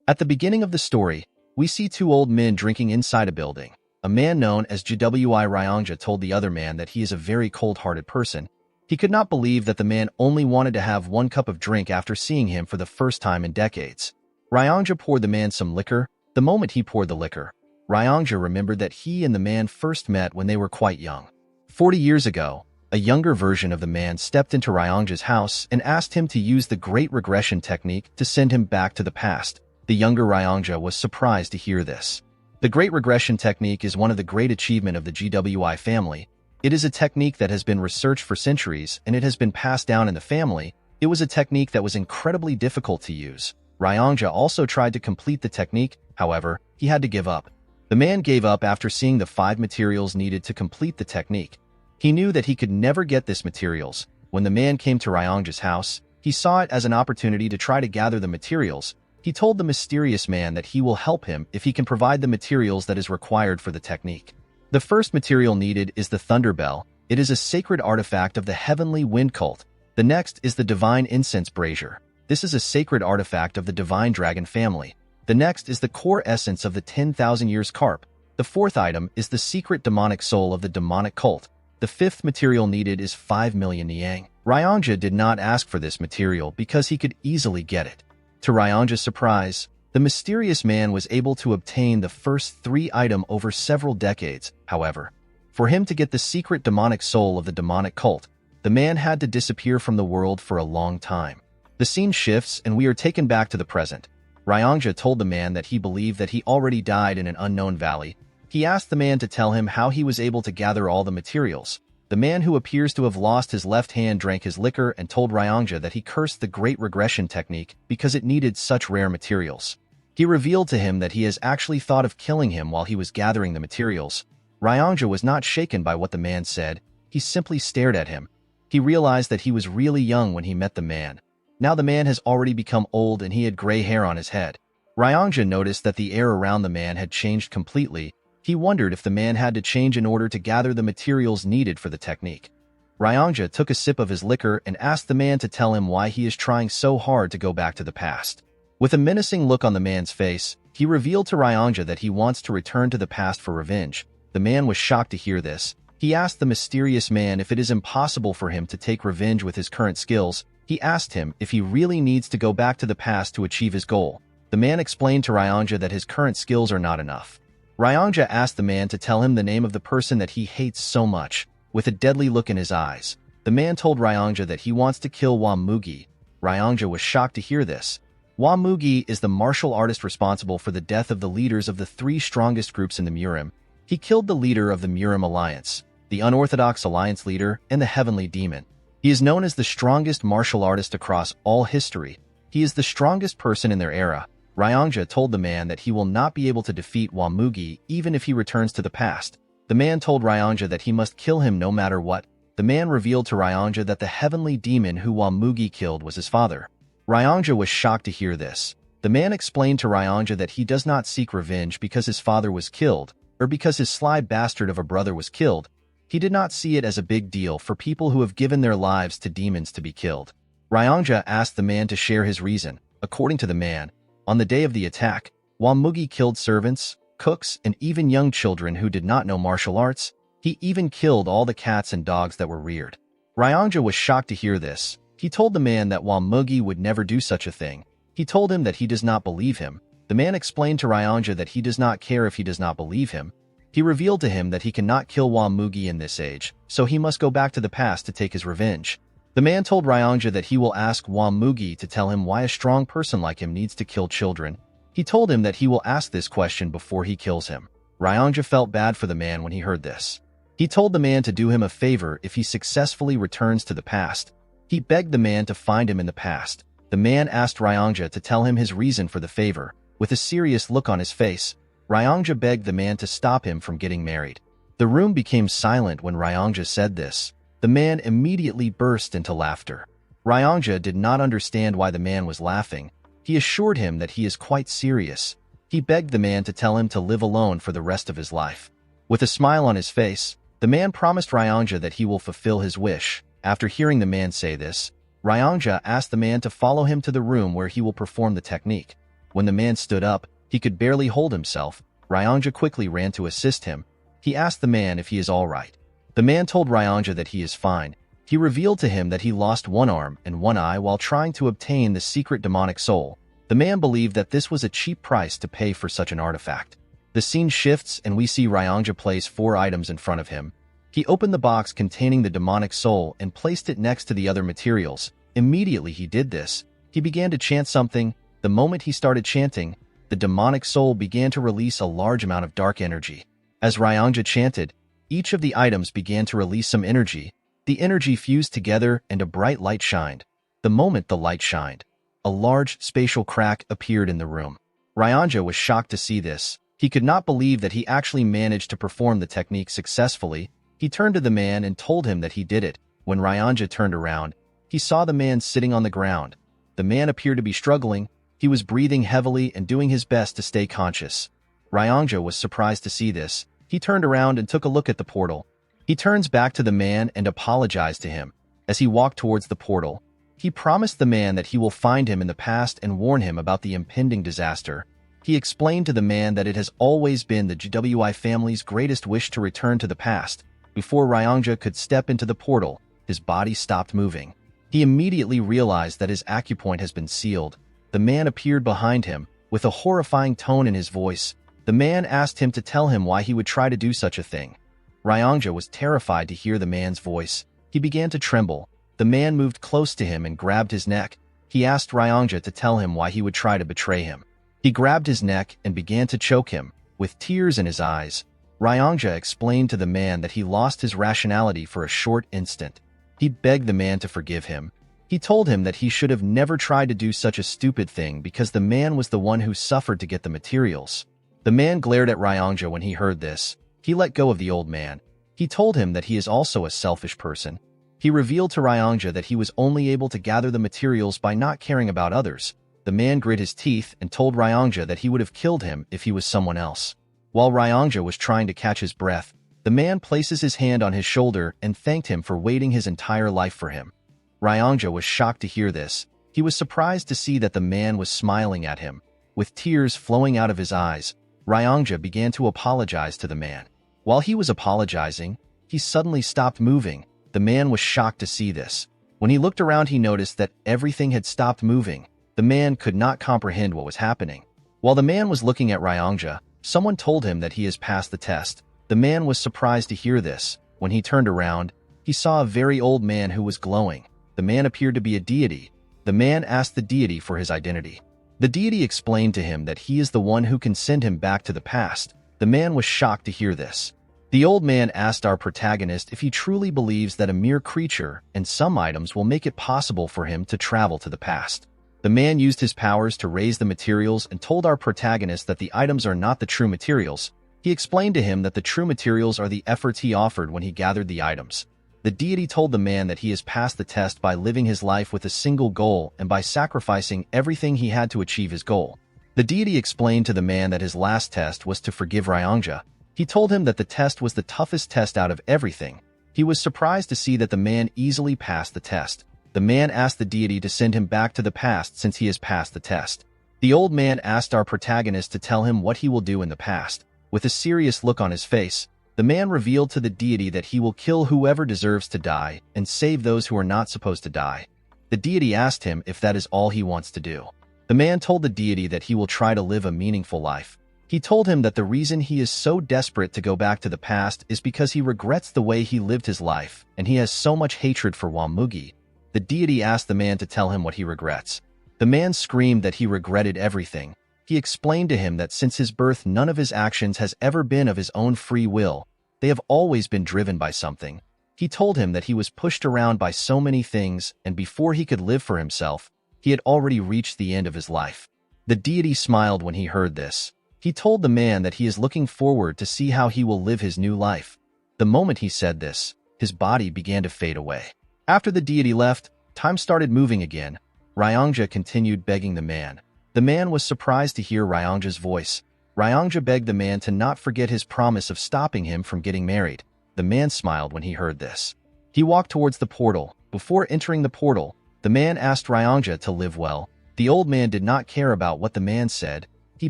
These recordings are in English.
At the beginning of the story, we see two old men drinking inside a building. A man known as Jwi Ryongja told the other man that he is a very cold-hearted person. He could not believe that the man only wanted to have one cup of drink after seeing him for the first time in decades. Ryongja poured the man some liquor. The moment he poured the liquor, Ryongja remembered that he and the man first met when they were quite young. 40 years ago, a younger version of the man stepped into Ryongja's house and asked him to use the Great Regression technique to send him back to the past. The younger Ryongja was surprised to hear this. The Great Regression technique is one of the great achievements of the GWI family. It is a technique that has been researched for centuries and it has been passed down in the family. It was a technique that was incredibly difficult to use. Ryongja also tried to complete the technique, however, he had to give up. The man gave up after seeing the 5 materials needed to complete the technique. He knew that he could never get these materials. When the man came to Ryongja's house, he saw it as an opportunity to try to gather the materials. He told the mysterious man that he will help him if he can provide the materials that is required for the technique. The first material needed is the Thunder Bell. It is a sacred artifact of the Heavenly Wind cult. The next is the Divine Incense Brazier. This is a sacred artifact of the Divine Dragon family. The next is the core essence of the 10,000 Years Carp. The fourth item is the secret demonic soul of the demonic cult. The fifth material needed is 5 million Niang. Ryongja did not ask for this material because he could easily get it. To Ryongja's surprise, the mysterious man was able to obtain the first 3 items over several decades. However, for him to get the secret demonic soul of the demonic cult, the man had to disappear from the world for a long time. The scene shifts and we are taken back to the present. Ryongja told the man that he believed that he already died in an unknown valley. He asked the man to tell him how he was able to gather all the materials. The man, who appears to have lost his left hand, drank his liquor and told Ryongja that he cursed the Great Regression technique because it needed such rare materials. He revealed to him that he has actually thought of killing him while he was gathering the materials. Ryongja was not shaken by what the man said. He simply stared at him. He realized that he was really young when he met the man. Now the man has already become old and he had gray hair on his head. Ryongja noticed that the air around the man had changed completely. He wondered if the man had to change in order to gather the materials needed for the technique. Ryongja took a sip of his liquor and asked the man to tell him why he is trying so hard to go back to the past. With a menacing look on the man's face, he revealed to Ryongja that he wants to return to the past for revenge. The man was shocked to hear this. He asked the mysterious man if it is impossible for him to take revenge with his current skills. He asked him if he really needs to go back to the past to achieve his goal. The man explained to Ryongja that his current skills are not enough. Ryongja asked the man to tell him the name of the person that he hates so much. With a deadly look in his eyes, the man told Ryongja that he wants to kill Mugi. Ryongja was shocked to hear this. Mugi is the martial artist responsible for the death of the leaders of the 3 strongest groups in the Murim. He killed the leader of the Murim Alliance, the Unorthodox Alliance leader, and the Heavenly Demon. He is known as the strongest martial artist across all history. He is the strongest person in their era. Ryongja told the man that he will not be able to defeat Mugi even if he returns to the past. The man told Ryongja that he must kill him no matter what. The man revealed to Ryongja that the Heavenly Demon who Mugi killed was his father. Ryongja was shocked to hear this. The man explained to Ryongja that he does not seek revenge because his father was killed, or because his sly bastard of a brother was killed. He did not see it as a big deal for people who have given their lives to demons to be killed. Ryongja asked the man to share his reason. According to the man, on the day of the attack, Mugi killed servants, cooks, and even young children who did not know martial arts. He even killed all the cats and dogs that were reared. Ryongja was shocked to hear this. He told the man that Mugi would never do such a thing. He told him that he does not believe him. The man explained to Ryongja that he does not care if he does not believe him. He revealed to him that he cannot kill Mugi in this age, so he must go back to the past to take his revenge. The man told Ryongja that he will ask Mugi to tell him why a strong person like him needs to kill children. He told him that he will ask this question before he kills him. Ryongja felt bad for the man when he heard this. He told the man to do him a favor if he successfully returns to the past. He begged the man to find him in the past. The man asked Ryongja to tell him his reason for the favor. With a serious look on his face, Ryongja begged the man to stop him from getting married. The room became silent when Ryongja said this. The man immediately burst into laughter. Ryongja did not understand why the man was laughing. He assured him that he is quite serious. He begged the man to tell him to live alone for the rest of his life. With a smile on his face, the man promised Ryongja that he will fulfill his wish. After hearing the man say this, Ryongja asked the man to follow him to the room where he will perform the technique. When the man stood up, he could barely hold himself. Ryangja quickly ran to assist him. He asked the man if he is all right. The man told Ryangja that he is fine. He revealed to him that he lost one arm and one eye while trying to obtain the secret demonic soul. The man believed that this was a cheap price to pay for such an artifact. The scene shifts and we see Ryangja place 4 items in front of him. He opened the box containing the demonic soul and placed it next to the other materials. Immediately he did this, he began to chant something. The moment he started chanting, the demonic soul began to release a large amount of dark energy. As Ryangja chanted, each of the items began to release some energy. The energy fused together and a bright light shined. The moment the light shined, a large spatial crack appeared in the room. Ryangja was shocked to see this. He could not believe that he actually managed to perform the technique successfully. He turned to the man and told him that he did it. When Ryangja turned around, he saw the man sitting on the ground. The man appeared to be struggling. He was breathing heavily and doing his best to stay conscious. Ryangja was surprised to see this. He turned around and took a look at the portal. He turns back to the man and apologized to him. As he walked towards the portal, he promised the man that he will find him in the past and warn him about the impending disaster. He explained to the man that it has always been the GWI family's greatest wish to return to the past. Before Ryangja could step into the portal, his body stopped moving. He immediately realized that his acupoint has been sealed. The man appeared behind him, with a horrifying tone in his voice. The man asked him to tell him why he would try to do such a thing. Ryangja was terrified to hear the man's voice. He began to tremble. The man moved close to him and grabbed his neck. He asked Ryangja to tell him why he would try to betray him. He grabbed his neck and began to choke him, with tears in his eyes. Ryangja explained to the man that he lost his rationality for a short instant. He begged the man to forgive him. He told him that he should have never tried to do such a stupid thing because the man was the one who suffered to get the materials. The man glared at Ryangja when he heard this. He let go of the old man. He told him that he is also a selfish person. He revealed to Ryangja that he was only able to gather the materials by not caring about others. The man grit his teeth and told Ryangja that he would have killed him if he was someone else. While Ryangja was trying to catch his breath, the man places his hand on his shoulder and thanked him for waiting his entire life for him. Ryangja was shocked to hear this. He was surprised to see that the man was smiling at him. With tears flowing out of his eyes, Ryangja began to apologize to the man. While he was apologizing, he suddenly stopped moving. The man was shocked to see this. When he looked around, he noticed that everything had stopped moving. The man could not comprehend what was happening. While the man was looking at Ryangja, someone told him that he has passed the test. The man was surprised to hear this. When he turned around, he saw a very old man who was glowing. The man appeared to be a deity. The man asked the deity for his identity. The deity explained to him that he is the one who can send him back to the past. The man was shocked to hear this. The old man asked our protagonist if he truly believes that a mere creature and some items will make it possible for him to travel to the past. The man used his powers to raise the materials and told our protagonist that the items are not the true materials. He explained to him that the true materials are the efforts he offered when he gathered the items. The deity told the man that he has passed the test by living his life with a single goal and by sacrificing everything he had to achieve his goal. The deity explained to the man that his last test was to forgive Ryangja. He told him that the test was the toughest test out of everything. He was surprised to see that the man easily passed the test. The man asked the deity to send him back to the past since he has passed the test. The old man asked our protagonist to tell him what he will do in the past. With a serious look on his face, the man revealed to the deity that he will kill whoever deserves to die and save those who are not supposed to die. The deity asked him if that is all he wants to do. The man told the deity that he will try to live a meaningful life. He told him that the reason he is so desperate to go back to the past is because he regrets the way he lived his life, and he has so much hatred for Wamugi. The deity asked the man to tell him what he regrets. The man screamed that he regretted everything. He explained to him that since his birth, none of his actions has ever been of his own free will. They have always been driven by something. He told him that he was pushed around by so many things, and before he could live for himself, he had already reached the end of his life. The deity smiled when he heard this. He told the man that he is looking forward to see how he will live his new life. The moment he said this, his body began to fade away. After the deity left, time started moving again. Ryangja continued begging the man. The man was surprised to hear Ryangja's voice. Ryangja begged the man to not forget his promise of stopping him from getting married. The man smiled when he heard this. He walked towards the portal. Before entering the portal, the man asked Ryangja to live well. The old man did not care about what the man said. He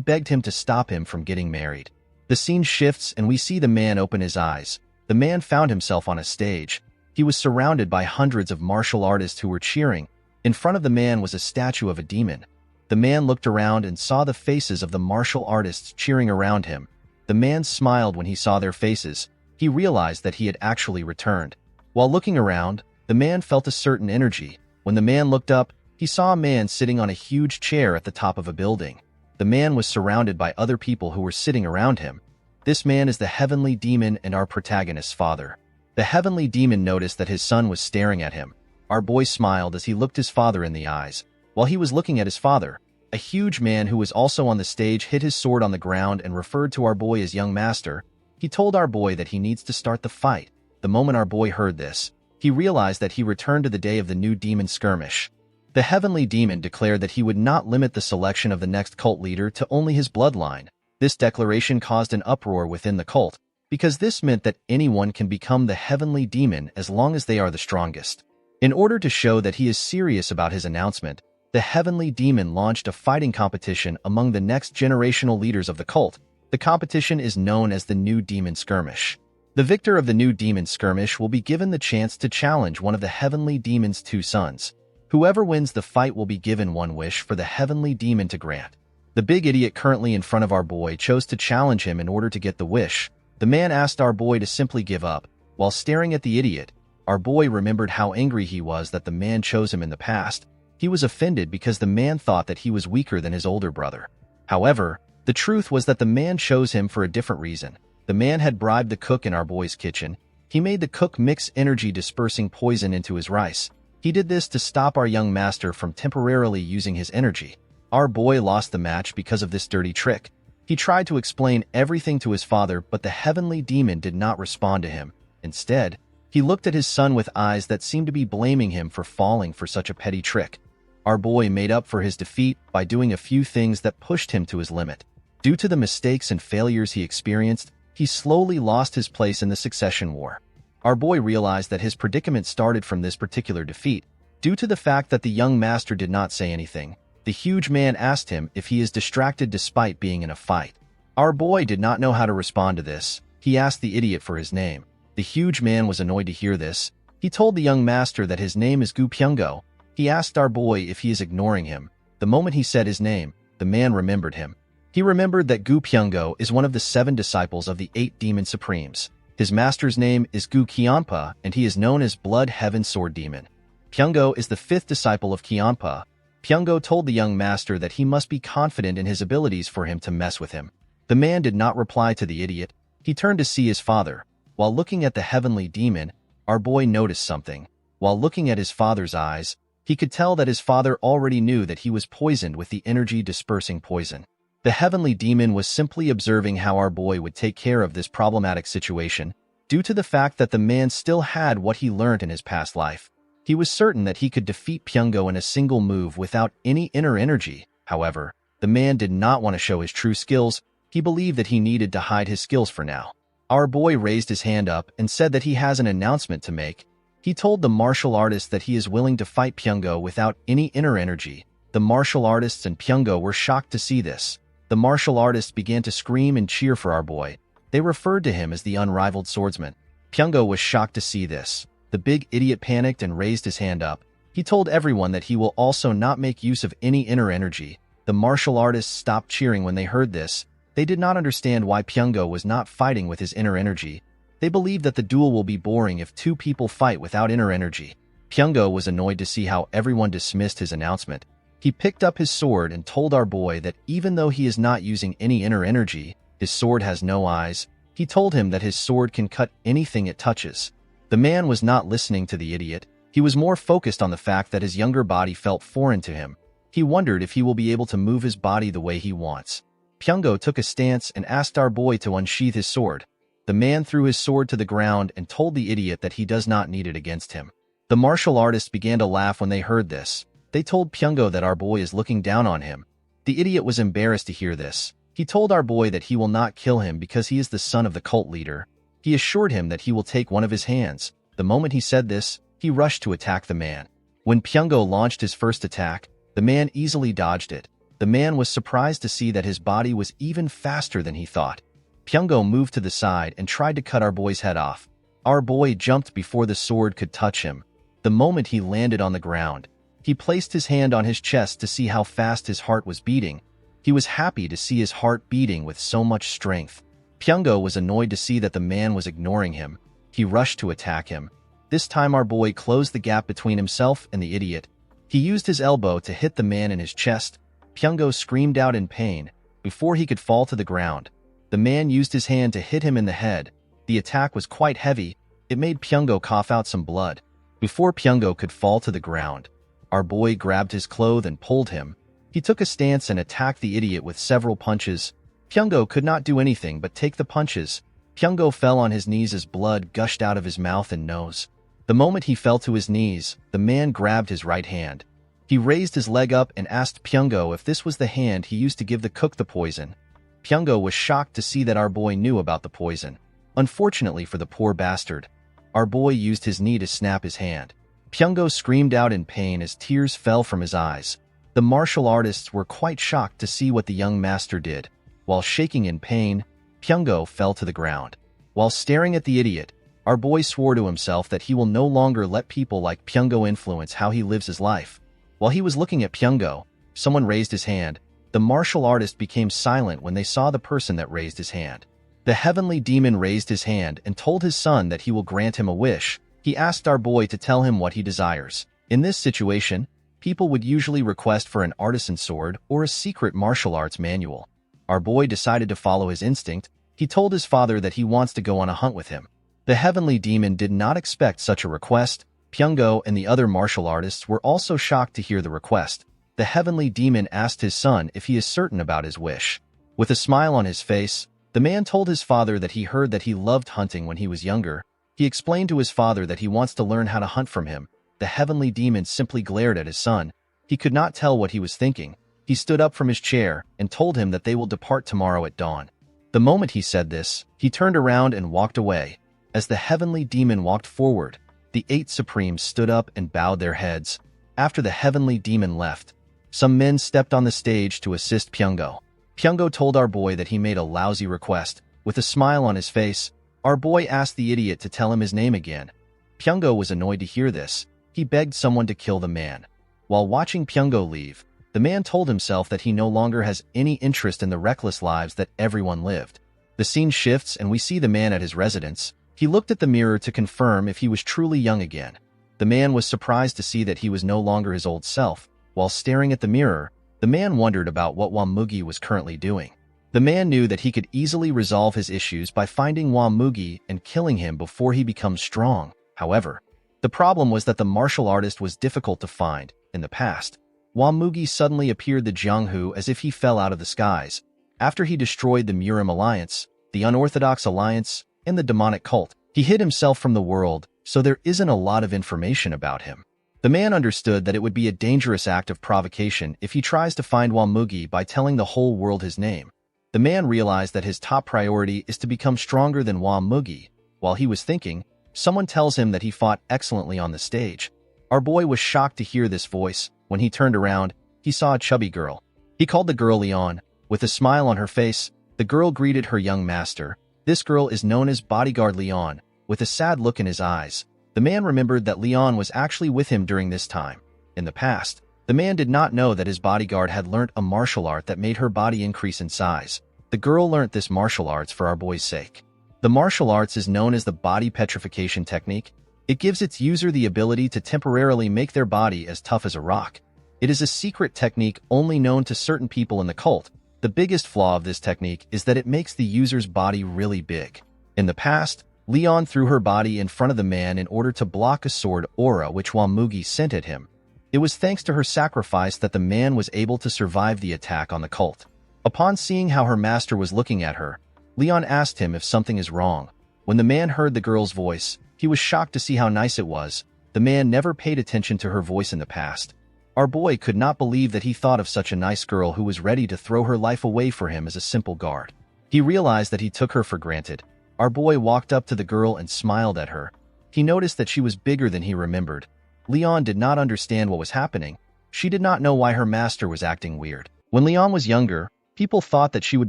begged him to stop him from getting married. The scene shifts and we see the man open his eyes. The man found himself on a stage. He was surrounded by hundreds of martial artists who were cheering. In front of the man was a statue of a demon. The man looked around and saw the faces of the martial artists cheering around him. The man smiled when he saw their faces. He realized that he had actually returned. While looking around, the man felt a certain energy. When the man looked up, he saw a man sitting on a huge chair at the top of a building. The man was surrounded by other people who were sitting around him. This man is the heavenly demon and our protagonist's father. The heavenly demon noticed that his son was staring at him. Our boy smiled as he looked his father in the eyes. While he was looking at his father, a huge man who was also on the stage hit his sword on the ground and referred to our boy as young master. He told our boy that he needs to start the fight. The moment our boy heard this, he realized that he returned to the day of the new demon skirmish. The heavenly demon declared that he would not limit the selection of the next cult leader to only his bloodline. This declaration caused an uproar within the cult, because this meant that anyone can become the heavenly demon as long as they are the strongest. In order to show that he is serious about his announcement, the heavenly demon launched a fighting competition among the next generational leaders of the cult. The competition is known as the New Demon Skirmish. The victor of the New Demon Skirmish will be given the chance to challenge one of the heavenly demon's two sons. Whoever wins the fight will be given one wish for the heavenly demon to grant. The big idiot currently in front of our boy chose to challenge him in order to get the wish. The man asked our boy to simply give up. While staring at the idiot, our boy remembered how angry he was that the man chose him in the past. He was offended because the man thought that he was weaker than his older brother. However, the truth was that the man chose him for a different reason. The man had bribed the cook in our boy's kitchen. He made the cook mix energy-dispersing poison into his rice. He did this to stop our young master from temporarily using his energy. Our boy lost the match because of this dirty trick. He tried to explain everything to his father, but the heavenly demon did not respond to him. Instead, he looked at his son with eyes that seemed to be blaming him for falling for such a petty trick. Our boy made up for his defeat by doing a few things that pushed him to his limit. Due to the mistakes and failures he experienced, he slowly lost his place in the succession war. Our boy realized that his predicament started from this particular defeat. Due to the fact that the young master did not say anything, the huge man asked him if he is distracted despite being in a fight. Our boy did not know how to respond to this. He asked the idiot for his name. The huge man was annoyed to hear this. He told the young master that his name is Gu Pyungo. He asked our boy if he is ignoring him. The moment he said his name, the man remembered him. He remembered that Gu Pyungo is one of the 7 disciples of the 8 demon supremes. His master's name is Gu Qianpa, and he is known as Blood Heaven Sword Demon. Pyungo is the 5th disciple of Qianpa. Pyungo told the young master that he must be confident in his abilities for him to mess with him. The man did not reply to the idiot. He turned to see his father. While looking at the heavenly demon, our boy noticed something. While looking at his father's eyes, he could tell that his father already knew that he was poisoned with the energy-dispersing poison. The heavenly demon was simply observing how our boy would take care of this problematic situation. Due to the fact that the man still had what he learned in his past life, he was certain that he could defeat Pyungo in a single move without any inner energy. However, the man did not want to show his true skills. He believed that he needed to hide his skills for now. Our boy raised his hand up and said that he has an announcement to make. He told the martial artist that he is willing to fight Pyungo without any inner energy. The martial artists and Pyungo were shocked to see this. The martial artists began to scream and cheer for our boy. They referred to him as the unrivaled swordsman. Pyungo was shocked to see this. The big idiot panicked and raised his hand up. He told everyone that he will also not make use of any inner energy. The martial artists stopped cheering when they heard this. They did not understand why Pyungo was not fighting with his inner energy. They believed that the duel will be boring if 2 people fight without inner energy. Pyungo was annoyed to see how everyone dismissed his announcement. He picked up his sword and told our boy that even though he is not using any inner energy, his sword has no eyes. He told him that his sword can cut anything it touches. The man was not listening to the idiot. He was more focused on the fact that his younger body felt foreign to him. He wondered if he will be able to move his body the way he wants. Pyungo took a stance and asked our boy to unsheath his sword. The man threw his sword to the ground and told the idiot that he does not need it against him. The martial artists began to laugh when they heard this. They told Pyungo that our boy is looking down on him. The idiot was embarrassed to hear this. He told our boy that he will not kill him because he is the son of the cult leader. He assured him that he will take one of his hands. The moment he said this, he rushed to attack the man. When Pyungo launched his first attack, The man easily dodged it. The man was surprised to see that his body was even faster than he thought. Pyongo moved to the side and tried to cut our boy's head off. Our boy jumped before the sword could touch him. The moment he landed on the ground, he placed his hand on his chest to see how fast his heart was beating. He was happy to see his heart beating with so much strength. Pyongo was annoyed to see that the man was ignoring him. He rushed to attack him. This time our boy closed the gap between himself and the idiot. He used his elbow to hit the man in his chest. Pyongo screamed out in pain. Before he could fall to the ground, the man used his hand to hit him in the head. The attack was quite heavy. It made Pyongo cough out some blood. Before Pyongo could fall to the ground, our boy grabbed his cloth and pulled him. He took a stance and attacked the idiot with several punches. Pyongo could not do anything but take the punches. Pyongo fell on his knees as blood gushed out of his mouth and nose. The moment he fell to his knees, the man grabbed his right hand. He raised his leg up and asked Pyongo if this was the hand he used to give the cook the poison. Pyongo was shocked to see that our boy knew about the poison. Unfortunately for the poor bastard, our boy used his knee to snap his hand. Pyongo screamed out in pain as tears fell from his eyes. The martial artists were quite shocked to see what the young master did. While shaking in pain, Pyongo fell to the ground. While staring at the idiot, our boy swore to himself that he will no longer let people like Pyongo influence how he lives his life. While he was looking at Pyongo, someone raised his hand. The martial artist became silent when they saw the person that raised his hand. The heavenly demon raised his hand and told his son that he will grant him a wish. He asked our boy to tell him what he desires. In this situation, people would usually request for an artisan sword or a secret martial arts manual. Our boy decided to follow his instinct. He told his father that he wants to go on a hunt with him. The heavenly demon did not expect such a request. Pyongo and the other martial artists were also shocked to hear the request. The heavenly demon asked his son if he is certain about his wish. With a smile on his face, the man told his father that he heard that he loved hunting when he was younger. He explained to his father that he wants to learn how to hunt from him. The heavenly demon simply glared at his son. He could not tell what he was thinking. He stood up from his chair and told him that they will depart tomorrow at dawn. The moment he said this, he turned around and walked away. As the heavenly demon walked forward, the 8 Supremes stood up and bowed their heads. After the heavenly demon left, some men stepped on the stage to assist Pyongo. Pyongo told our boy that he made a lousy request. With a smile on his face, our boy asked the idiot to tell him his name again. Pyongo was annoyed to hear this. He begged someone to kill the man. While watching Pyongo leave, the man told himself that he no longer has any interest in the reckless lives that everyone lived. The scene shifts and we see the man at his residence. He looked at the mirror to confirm if he was truly young again. The man was surprised to see that he was no longer his old self. While staring at the mirror, the man wondered about what Wamugi was currently doing. The man knew that he could easily resolve his issues by finding Wamugi and killing him before he becomes strong. However, the problem was that the martial artist was difficult to find. In the past, Wamugi suddenly appeared to Jianghu as if he fell out of the skies. After he destroyed the Murim Alliance, the Unorthodox Alliance, and the demonic cult, he hid himself from the world, so there isn't a lot of information about him. The man understood that it would be a dangerous act of provocation if he tries to find Wamugi by telling the whole world his name. The man realized that his top priority is to become stronger than Wamugi. While he was thinking, someone tells him that he fought excellently on the stage. Our boy was shocked to hear this voice. When he turned around, he saw a chubby girl. He called the girl Leon. With a smile on her face, the girl greeted her young master. This girl is known as Bodyguard Leon. With a sad look in his eyes, the man remembered that Leon was actually with him during this time. In the past, the man did not know that his bodyguard had learnt a martial art that made her body increase in size. The girl learnt this martial arts for our boy's sake. The martial arts is known as the body petrification technique. It gives its user the ability to temporarily make their body as tough as a rock. It is a secret technique only known to certain people in the cult. The biggest flaw of this technique is that it makes the user's body really big. In the past, Leon threw her body in front of the man in order to block a sword aura which Wamugi sent at him. It was thanks to her sacrifice that the man was able to survive the attack on the cult. Upon seeing how her master was looking at her, Leon asked him if something is wrong. When the man heard the girl's voice, he was shocked to see how nice it was. The man never paid attention to her voice in the past. Our boy could not believe that he thought of such a nice girl who was ready to throw her life away for him as a simple guard. He realized that he took her for granted. Our boy walked up to the girl and smiled at her. He noticed that she was bigger than he remembered. Leon did not understand what was happening. She did not know why her master was acting weird. When Leon was younger, people thought that she would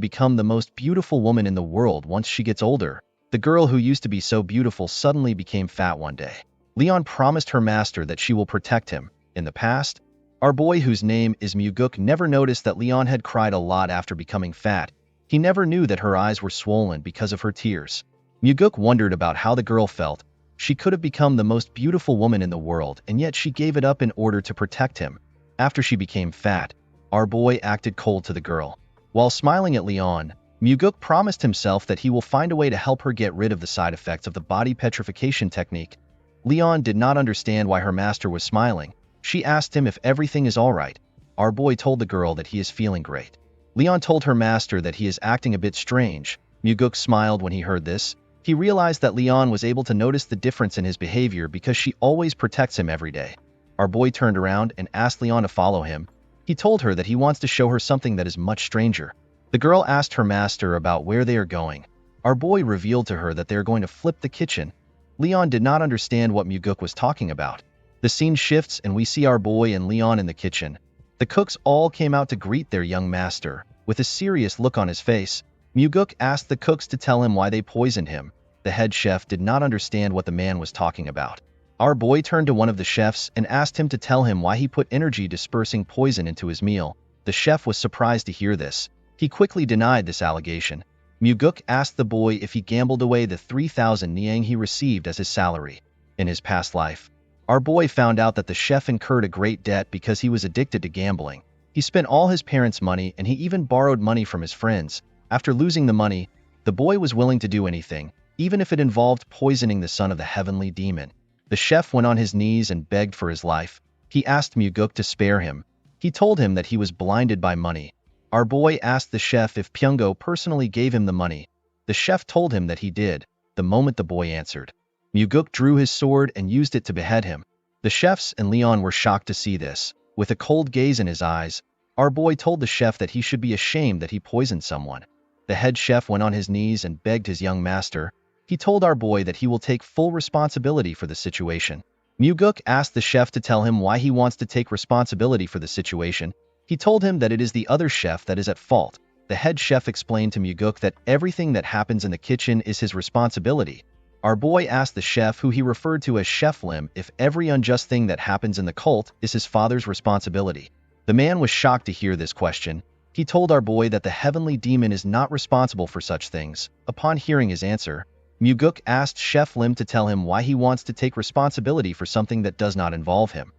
become the most beautiful woman in the world once she gets older. The girl who used to be so beautiful suddenly became fat one day. Leon promised her master that she will protect him. In the past, our boy, whose name is Muguk, never noticed that Leon had cried a lot after becoming fat. He never knew that her eyes were swollen because of her tears. Muguk wondered about how the girl felt. She could have become the most beautiful woman in the world, and yet she gave it up in order to protect him. After she became fat, our boy acted cold to the girl. While smiling at Leon, Muguk promised himself that he will find a way to help her get rid of the side effects of the body petrification technique. Leon did not understand why her master was smiling. She asked him if everything is all right. Our boy told the girl that he is feeling great. Leon told her master that he is acting a bit strange. Muguk smiled when he heard this. He realized that Leon was able to notice the difference in his behavior because she always protects him every day. Our boy turned around and asked Leon to follow him. He told her that he wants to show her something that is much stranger. The girl asked her master about where they are going. Our boy revealed to her that they are going to flip the kitchen. Leon did not understand what Muguk was talking about. The scene shifts and we see our boy and Leon in the kitchen. The cooks all came out to greet their young master. With a serious look on his face, Muguk asked the cooks to tell him why they poisoned him. The head chef did not understand what the man was talking about. Our boy turned to one of the chefs and asked him to tell him why he put energy-dispersing poison into his meal. The chef was surprised to hear this. He quickly denied this allegation. Muguk asked the boy if he gambled away the 3,000 niang he received as his salary. In his past life, our boy found out that the chef incurred a great debt because he was addicted to gambling. He spent all his parents' money and he even borrowed money from his friends. After losing the money, the boy was willing to do anything, even if it involved poisoning the son of the heavenly demon. The chef went on his knees and begged for his life. He asked Muguk to spare him. He told him that he was blinded by money. Our boy asked the chef if Pyungo personally gave him the money. The chef told him that he did, the moment the boy answered. Muguk drew his sword and used it to behead him. The chefs and Leon were shocked to see this. With a cold gaze in his eyes, our boy told the chef that he should be ashamed that he poisoned someone. The head chef went on his knees and begged his young master. He told our boy that he will take full responsibility for the situation. Muguk asked the chef to tell him why he wants to take responsibility for the situation. He told him that it is the other chef that is at fault. The head chef explained to Muguk that everything that happens in the kitchen is his responsibility. Our boy asked the chef, who he referred to as Chef Lim, if every unjust thing that happens in the cult is his father's responsibility. The man was shocked to hear this question. He told our boy that the heavenly demon is not responsible for such things. Upon hearing his answer, Muguk asked Chef Lim to tell him why he wants to take responsibility for something that does not involve him.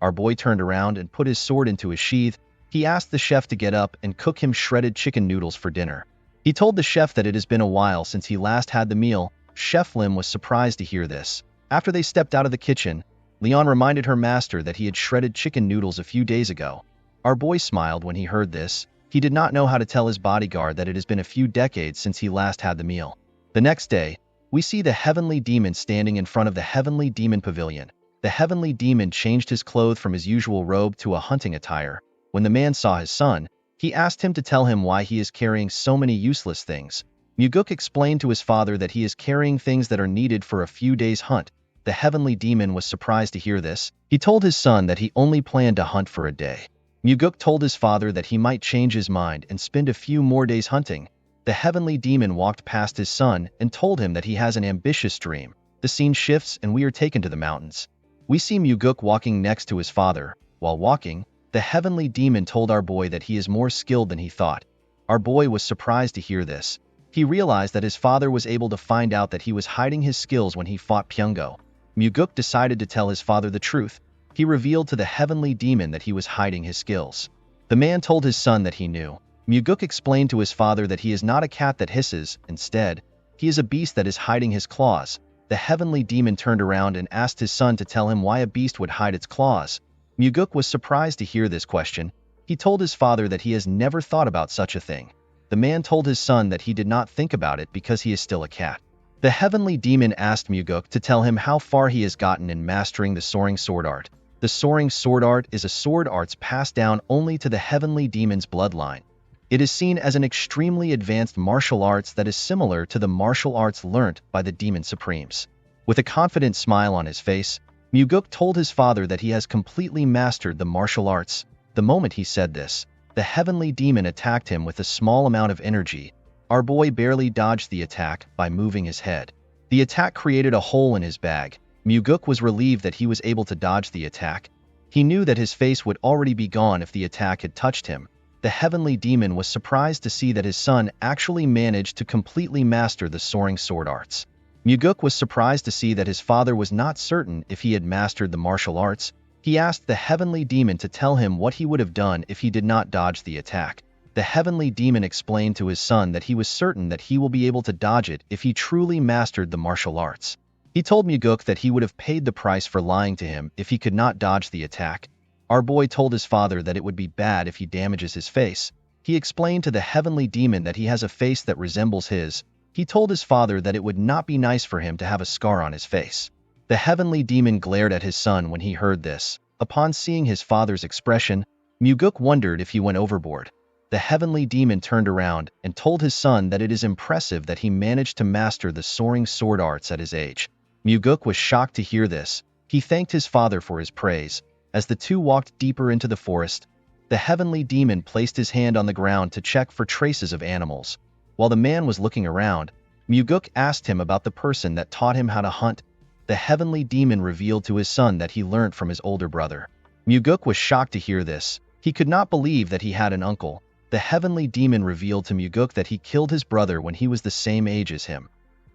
Our boy turned around and put his sword into his sheath. He asked the chef to get up and cook him shredded chicken noodles for dinner. He told the chef that it has been a while since he last had the meal. Chef Lim was surprised to hear this. After they stepped out of the kitchen, Leon reminded her master that he had shredded chicken noodles a few days ago. Our boy smiled when he heard this. He did not know how to tell his bodyguard that it has been a few decades since he last had the meal. The next day, we see the heavenly demon standing in front of the heavenly demon pavilion. The heavenly demon changed his clothes from his usual robe to a hunting attire. When the man saw his son, he asked him to tell him why he is carrying so many useless things. Muguk explained to his father that he is carrying things that are needed for a few days' hunt. The heavenly demon was surprised to hear this. He told his son that he only planned to hunt for a day. Muguk told his father that he might change his mind and spend a few more days hunting. The heavenly demon walked past his son and told him that he has an ambitious dream. The scene shifts and we are taken to the mountains. We see Muguk walking next to his father. While walking, the heavenly demon told our boy that he is more skilled than he thought. Our boy was surprised to hear this. He realized that his father was able to find out that he was hiding his skills when he fought Pyungo. Muguk decided to tell his father the truth. He revealed to the heavenly demon that he was hiding his skills. The man told his son that he knew. Muguk explained to his father that he is not a cat that hisses. Instead, he is a beast that is hiding his claws. The heavenly demon turned around and asked his son to tell him why a beast would hide its claws. Muguk was surprised to hear this question. He told his father that he has never thought about such a thing. The man told his son that he did not think about it because he is still a cat. The heavenly demon asked Muguk to tell him how far he has gotten in mastering the soaring sword art. The soaring sword art is a sword arts passed down only to the heavenly demon's bloodline. It is seen as an extremely advanced martial arts that is similar to the martial arts learnt by the demon supremes. With a confident smile on his face, Muguk told his father that he has completely mastered the martial arts. The moment he said this, the heavenly demon attacked him with a small amount of energy. Our boy barely dodged the attack by moving his head. The attack created a hole in his bag. Muguk was relieved that he was able to dodge the attack. He knew that his face would already be gone if the attack had touched him. The heavenly demon was surprised to see that his son actually managed to completely master the soaring sword arts. Muguk was surprised to see that his father was not certain if he had mastered the martial arts. He asked the heavenly demon to tell him what he would have done if he did not dodge the attack. The heavenly demon explained to his son that he was certain that he will be able to dodge it if he truly mastered the martial arts. He told Muguk that he would have paid the price for lying to him if he could not dodge the attack. Our boy told his father that it would be bad if he damages his face. He explained to the heavenly demon that he has a face that resembles his. He told his father that it would not be nice for him to have a scar on his face. The heavenly demon glared at his son when he heard this. Upon seeing his father's expression, Muguk wondered if he went overboard. The heavenly demon turned around and told his son that it is impressive that he managed to master the soaring sword arts at his age. Muguk was shocked to hear this. He thanked his father for his praise. As the two walked deeper into the forest, the heavenly demon placed his hand on the ground to check for traces of animals. While the man was looking around, Muguk asked him about the person that taught him how to hunt. The heavenly demon revealed to his son that he learned from his older brother. Muguk was shocked to hear this. He could not believe that he had an uncle. The heavenly demon revealed to Muguk that he killed his brother when he was the same age as him.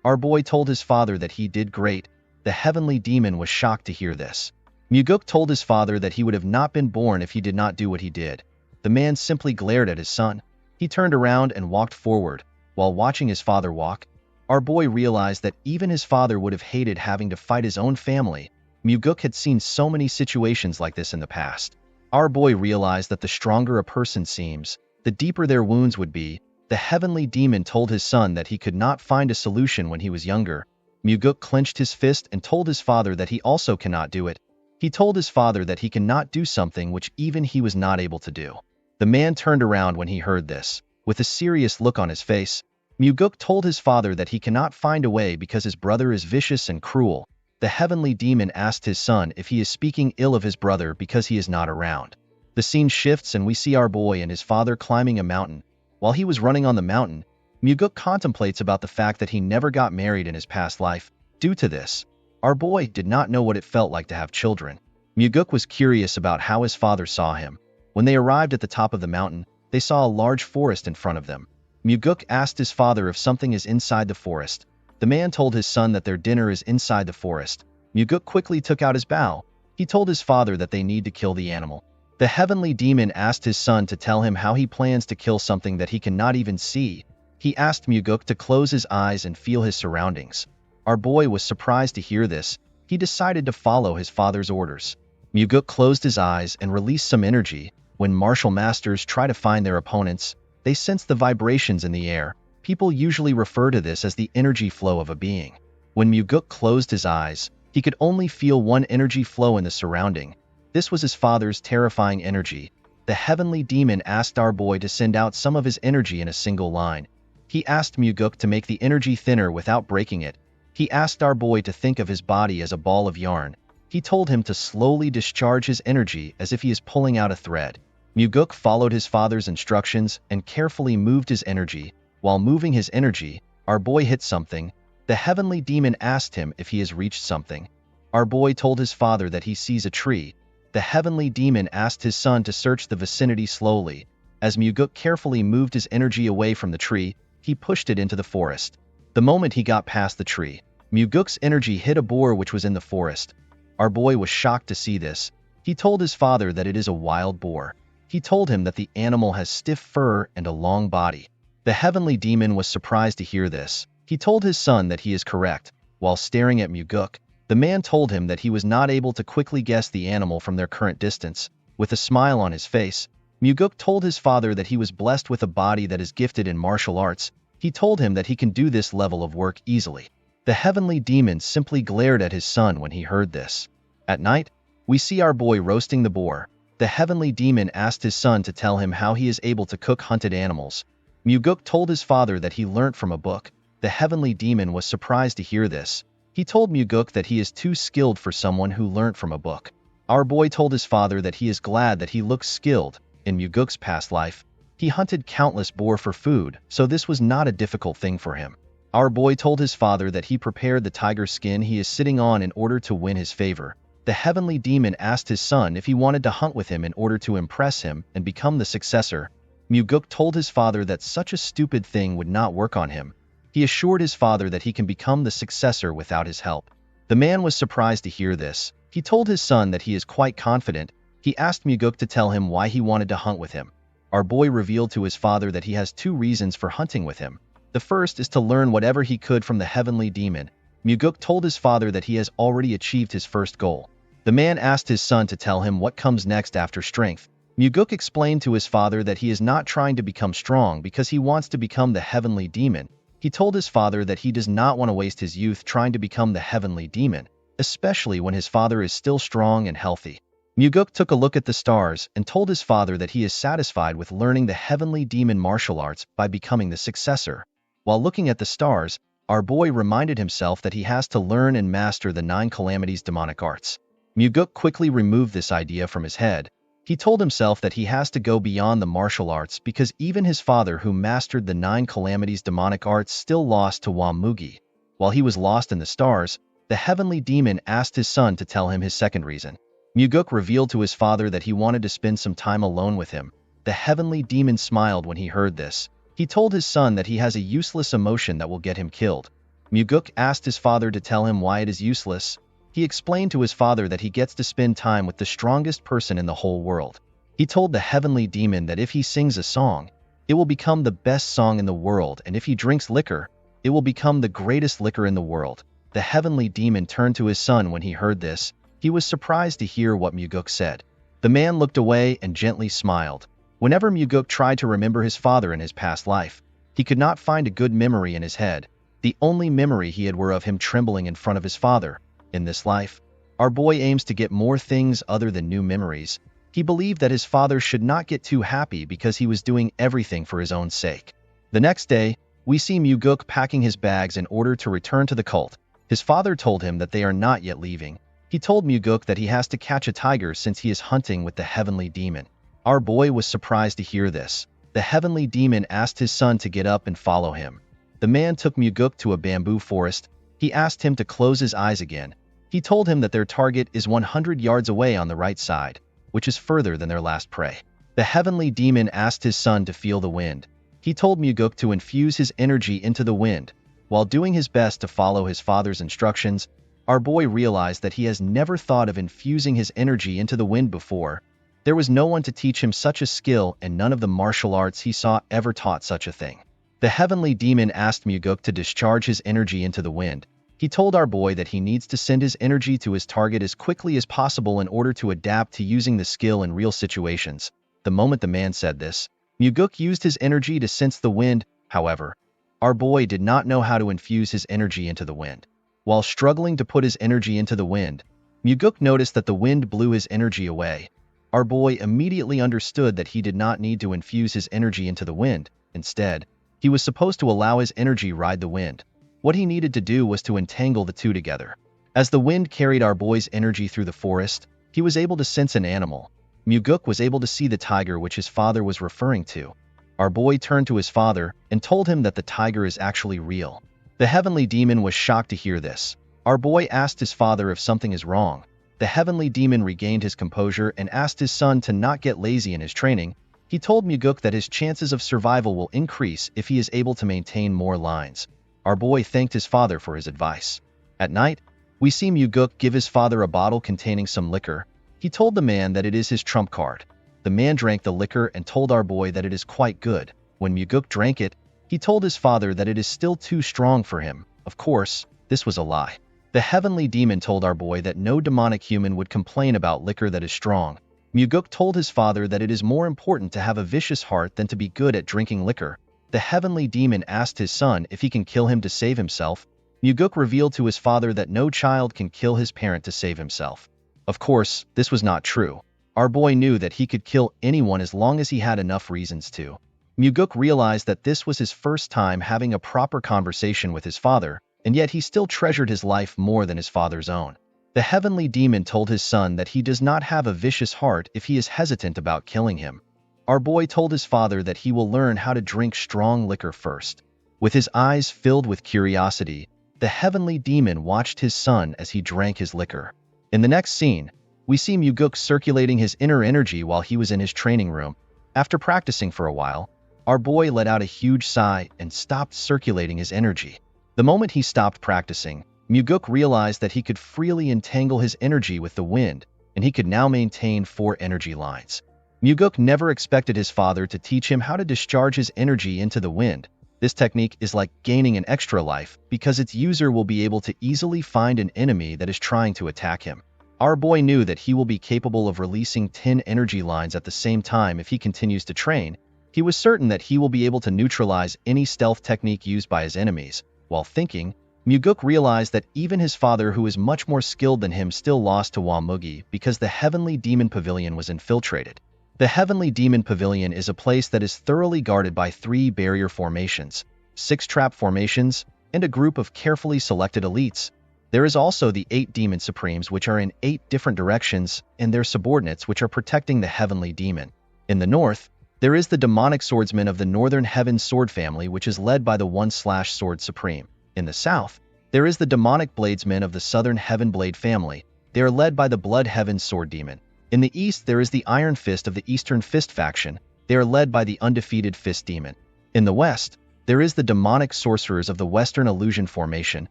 Our boy told his father that he did great. The heavenly demon was shocked to hear this. Muguk told his father that he would have not been born if he did not do what he did. The man simply glared at his son. He turned around and walked forward. While watching his father walk, our boy realized that even his father would have hated having to fight his own family. Muguk had seen so many situations like this in the past. Our boy realized that the stronger a person seems, the deeper their wounds would be. The heavenly demon told his son that he could not find a solution when he was younger. Muguk clenched his fist and told his father that he also cannot do it. He told his father that he cannot do something which even he was not able to do. The man turned around when he heard this. With a serious look on his face, Muguk told his father that he cannot find a way because his brother is vicious and cruel. The heavenly demon asked his son if he is speaking ill of his brother because he is not around. The scene shifts and we see our boy and his father climbing a mountain. While he was running on the mountain, Muguk contemplates about the fact that he never got married in his past life. Due to this, our boy did not know what it felt like to have children. Muguk was curious about how his father saw him. When they arrived at the top of the mountain, they saw a large forest in front of them. Muguk asked his father if something is inside the forest. The man told his son that their dinner is inside the forest. Muguk quickly took out his bow. He told his father that they need to kill the animal. The heavenly demon asked his son to tell him how he plans to kill something that he cannot even see. He asked Muguk to close his eyes and feel his surroundings. Our boy was surprised to hear this. He decided to follow his father's orders. Muguk closed his eyes and released some energy. When martial masters try to find their opponents, they sense the vibrations in the air. People usually refer to this as the energy flow of a being. When Muguk closed his eyes, he could only feel one energy flow in the surrounding. This was his father's terrifying energy. The heavenly demon asked our boy to send out some of his energy in a single line. He asked Muguk to make the energy thinner without breaking it. He asked our boy to think of his body as a ball of yarn. He told him to slowly discharge his energy as if he is pulling out a thread. Muguk followed his father's instructions and carefully moved his energy. While moving his energy, our boy hit something. The heavenly demon asked him if he has reached something. Our boy told his father that he sees a tree. The heavenly demon asked his son to search the vicinity slowly. As Muguk carefully moved his energy away from the tree, he pushed it into the forest. The moment he got past the tree, Muguk's energy hit a boar which was in the forest. Our boy was shocked to see this. He told his father that it is a wild boar. He told him that the animal has stiff fur and a long body. The heavenly demon was surprised to hear this. He told his son that he is correct. While staring at Muguk, the man told him that he was not able to quickly guess the animal from their current distance. With a smile on his face, Muguk told his father that he was blessed with a body that is gifted in martial arts. He told him that he can do this level of work easily. The heavenly demon simply glared at his son when he heard this. At night, we see our boy roasting the boar. The heavenly demon asked his son to tell him how he is able to cook hunted animals. Muguk told his father that he learnt from a book. The heavenly demon was surprised to hear this. He told Muguk that he is too skilled for someone who learnt from a book. Our boy told his father that he is glad that he looks skilled. In Muguk's past life, he hunted countless boar for food, so this was not a difficult thing for him. Our boy told his father that he prepared the tiger skin he is sitting on in order to win his favor. The heavenly demon asked his son if he wanted to hunt with him in order to impress him and become the successor. Muguk told his father that such a stupid thing would not work on him. He assured his father that he can become the successor without his help. The man was surprised to hear this. He told his son that he is quite confident. He asked Muguk to tell him why he wanted to hunt with him. Our boy revealed to his father that he has two reasons for hunting with him. The first is to learn whatever he could from the heavenly demon. Muguk told his father that he has already achieved his first goal. The man asked his son to tell him what comes next after strength. Muguk explained to his father that he is not trying to become strong because he wants to become the heavenly demon. He told his father that he does not want to waste his youth trying to become the heavenly demon, especially when his father is still strong and healthy. Muguk took a look at the stars and told his father that he is satisfied with learning the heavenly demon martial arts by becoming the successor. While looking at the stars, our boy reminded himself that he has to learn and master the 9 calamities demonic arts. Muguk quickly removed this idea from his head. He told himself that he has to go beyond the martial arts because even his father who mastered the 9 calamities demonic arts still lost to Wamugi. While he was lost in the stars, the heavenly demon asked his son to tell him his second reason. Muguk revealed to his father that he wanted to spend some time alone with him. The heavenly demon smiled when he heard this. He told his son that he has a useless emotion that will get him killed. Muguk asked his father to tell him why it is useless. He explained to his father that he gets to spend time with the strongest person in the whole world. He told the heavenly demon that if he sings a song, it will become the best song in the world, and if he drinks liquor, it will become the greatest liquor in the world. The heavenly demon turned to his son when he heard this. He was surprised to hear what Muguk said. The man looked away and gently smiled. Whenever Muguk tried to remember his father in his past life, he could not find a good memory in his head. The only memory he had were of him trembling in front of his father. In this life, our boy aims to get more things other than new memories. He believed that his father should not get too happy because he was doing everything for his own sake. The next day, we see Muguk packing his bags in order to return to the cult. His father told him that they are not yet leaving. He told Muguk that he has to catch a tiger since he is hunting with the heavenly demon. Our boy was surprised to hear this. The heavenly demon asked his son to get up and follow him. The man took Muguk to a bamboo forest. He asked him to close his eyes again. He told him that their target is 100 yards away on the right side, which is further than their last prey. The heavenly demon asked his son to feel the wind. He told Muguk to infuse his energy into the wind. While doing his best to follow his father's instructions, our boy realized that he has never thought of infusing his energy into the wind before. There was no one to teach him such a skill, and none of the martial arts he saw ever taught such a thing. The heavenly demon asked Muguk to discharge his energy into the wind. He told our boy that he needs to send his energy to his target as quickly as possible in order to adapt to using the skill in real situations. The moment the man said this, Muguk used his energy to sense the wind. However, our boy did not know how to infuse his energy into the wind. While struggling to put his energy into the wind, Muguk noticed that the wind blew his energy away. Our boy immediately understood that he did not need to infuse his energy into the wind. Instead, he was supposed to allow his energy ride the wind. What he needed to do was to entangle the two together. As the wind carried our boy's energy through the forest, he was able to sense an animal. Muguk was able to see the tiger which his father was referring to. Our boy turned to his father and told him that the tiger is actually real. The heavenly demon was shocked to hear this. Our boy asked his father if something is wrong. The heavenly demon regained his composure and asked his son to not get lazy in his training. He told Muguk that his chances of survival will increase if he is able to maintain more lines. Our boy thanked his father for his advice. At night, we see Muguk give his father a bottle containing some liquor. He told the man that it is his trump card. The man drank the liquor and told our boy that it is quite good. When Muguk drank it, he told his father that it is still too strong for him. Of course, this was a lie. The heavenly demon told our boy that no demonic human would complain about liquor that is strong. Muguk told his father that it is more important to have a vicious heart than to be good at drinking liquor. The heavenly demon asked his son if he can kill him to save himself. Muguk revealed to his father that no child can kill his parent to save himself. Of course, this was not true. Our boy knew that he could kill anyone as long as he had enough reasons to. Muguk realized that this was his first time having a proper conversation with his father. and yet he still treasured his life more than his father's own. The heavenly demon told his son that he does not have a vicious heart if he is hesitant about killing him. Our boy told his father that he will learn how to drink strong liquor first. With his eyes filled with curiosity, the heavenly demon watched his son as he drank his liquor. In the next scene, we see Muguk circulating his inner energy while he was in his training room. After practicing for a while, our boy let out a huge sigh and stopped circulating his energy. The moment he stopped practicing, Muguk realized that he could freely entangle his energy with the wind, and he could now maintain 4 energy lines. Muguk never expected his father to teach him how to discharge his energy into the wind. This technique is like gaining an extra life because its user will be able to easily find an enemy that is trying to attack him. Our boy knew that he will be capable of releasing 10 energy lines at the same time if he continues to train. He was certain that he will be able to neutralize any stealth technique used by his enemies. While thinking, Muguk realized that even his father, who is much more skilled than him, still lost to Wamugi because the Heavenly Demon Pavilion was infiltrated. The Heavenly Demon Pavilion is a place that is thoroughly guarded by 3 barrier formations, 6 trap formations, and a group of carefully selected elites. There is also the 8 Demon Supremes, which are in 8 different directions, and their subordinates, which are protecting the Heavenly Demon. In the north, there is the Demonic Swordsman of the Northern Heaven Sword family, which is led by the 1/Sword Supreme. In the south, there is the Demonic Bladesmen of the Southern Heaven Blade family. They are led by the Blood Heaven Sword Demon. In the east, there is the Iron Fist of the Eastern Fist faction. They are led by the Undefeated Fist Demon. In the west, there is the Demonic Sorcerers of the Western Illusion formation.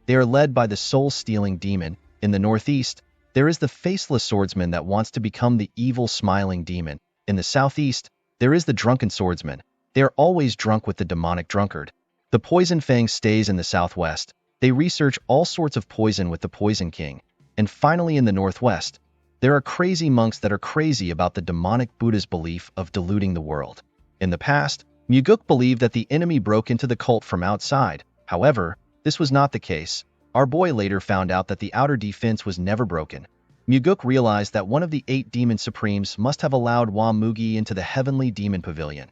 They are led by the Soul-Stealing Demon. In the northeast, there is the Faceless Swordsman that wants to become the Evil Smiling Demon. In the southeast, there is the Drunken Swordsman. They are always drunk with the Demonic Drunkard. The Poison Fang stays in the southwest. They research all sorts of poison with the Poison King. And finally, in the northwest, there are crazy monks that are crazy about the demonic Buddha's belief of diluting the world. In the past, Muguk believed that the enemy broke into the cult from outside. However, this was not the case. Our boy later found out that the outer defense was never broken. Muguk realized that one of the 8 Demon Supremes must have allowed Wamugi into the Heavenly Demon Pavilion.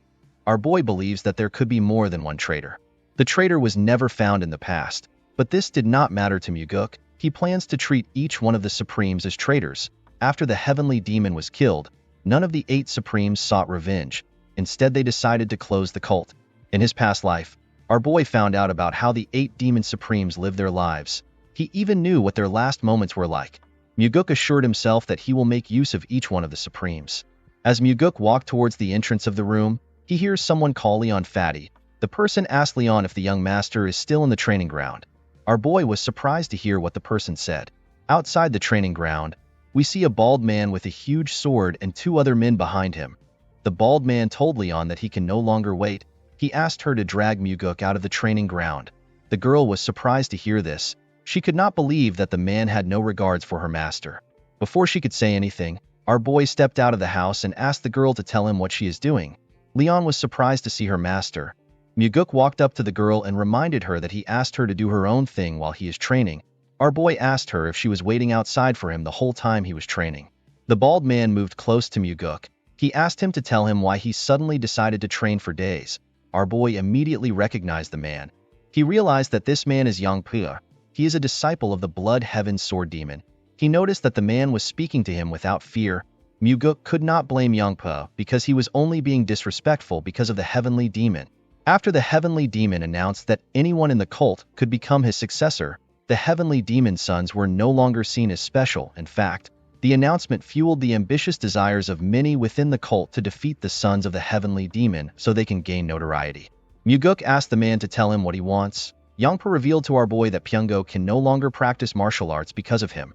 Our boy believes that there could be more than one traitor. The traitor was never found in the past, but this did not matter to Muguk. He plans to treat each one of the Supremes as traitors. After the Heavenly Demon was killed, none of the 8 Supremes sought revenge. Instead, they decided to close the cult. In his past life, our boy found out about how the 8 Demon Supremes lived their lives. He even knew what their last moments were like. Muguk assured himself that he will make use of each one of the Supremes. As Muguk walked towards the entrance of the room, he hears someone call Leon Fatty. The person asked Leon if the young master is still in the training ground. Our boy was surprised to hear what the person said. Outside the training ground, we see a bald man with a huge sword and 2 other men behind him. The bald man told Leon that he can no longer wait. He asked her to drag Muguk out of the training ground. The girl was surprised to hear this. She could not believe that the man had no regards for her master. Before she could say anything, our boy stepped out of the house and asked the girl to tell him what she is doing. Leon was surprised to see her master. Muguk walked up to the girl and reminded her that he asked her to do her own thing while he is training. Our boy asked her if she was waiting outside for him the whole time he was training. The bald man moved close to Muguk. He asked him to tell him why he suddenly decided to train for days. Our boy immediately recognized the man. He realized that this man is Yang Pua. He is a disciple of the Blood Heaven Sword Demon. He noticed that the man was speaking to him without fear. Muguk could not blame Yang Pua because he was only being disrespectful because of the Heavenly Demon. After the Heavenly Demon announced that anyone in the cult could become his successor, the Heavenly Demon sons were no longer seen as special. In fact, the announcement fueled the ambitious desires of many within the cult to defeat the sons of the Heavenly Demon so they can gain notoriety. Muguk asked the man to tell him what he wants. Yangpa revealed to our boy that Pyungo can no longer practice martial arts because of him.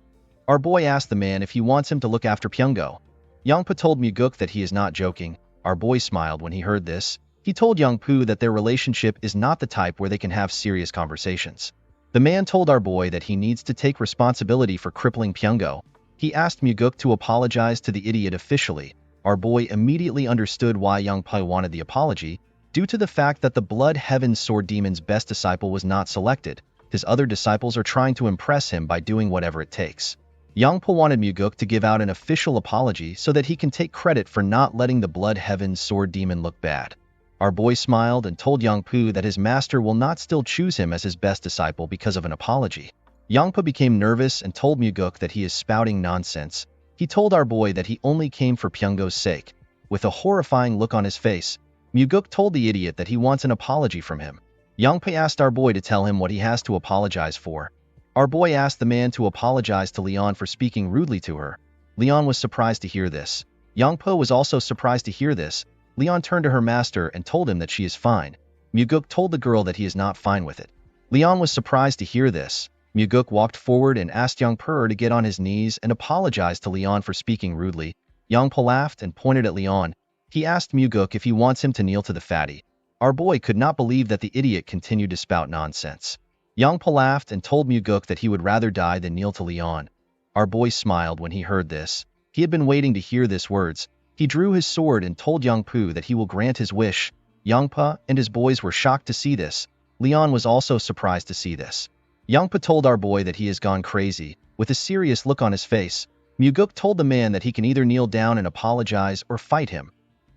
Our boy asked the man if he wants him to look after Pyungo. Yangpa told Muguk that he is not joking. Our boy smiled when he heard this. He told Yangpu that their relationship is not the type where they can have serious conversations. The man told our boy that he needs to take responsibility for crippling Pyungo. He asked Muguk to apologize to the idiot officially. Our boy immediately understood why Yangpa wanted the apology, due to the fact that the Blood Heaven Sword Demon's best disciple was not selected. His other disciples are trying to impress him by doing whatever it takes. Yangpa wanted Muguk to give out an official apology so that he can take credit for not letting the Blood Heaven Sword Demon look bad. Our boy smiled and told Yongpu that his master will not still choose him as his best disciple because of an apology. Yongpu became nervous and told Muguk that he is spouting nonsense. He told our boy that he only came for Pyongo's sake. With a horrifying look on his face, Muguk told the idiot that he wants an apology from him. Yongpu asked our boy to tell him what he has to apologize for. Our boy asked the man to apologize to Leon for speaking rudely to her. Leon was surprised to hear this. Yongpo was also surprised to hear this. Leon turned to her master and told him that she is fine. Muguk told the girl that he is not fine with it. Leon was surprised to hear this. Muguk walked forward and asked Yongpo to get on his knees and apologize to Leon for speaking rudely. Yongpo laughed and pointed at Leon. He asked Muguk if he wants him to kneel to the fatty. Our boy could not believe that the idiot continued to spout nonsense. Yongpo laughed and told Muguk that he would rather die than kneel to Leon. Our boy smiled when he heard this. He had been waiting to hear these words. He drew his sword and told Yongpu that he will grant his wish. Yongpa and his boys were shocked to see this. Leon was also surprised to see this. Yongpa told our boy that he has gone crazy. With a serious look on his face, Muguk told the man that he can either kneel down and apologize or fight him.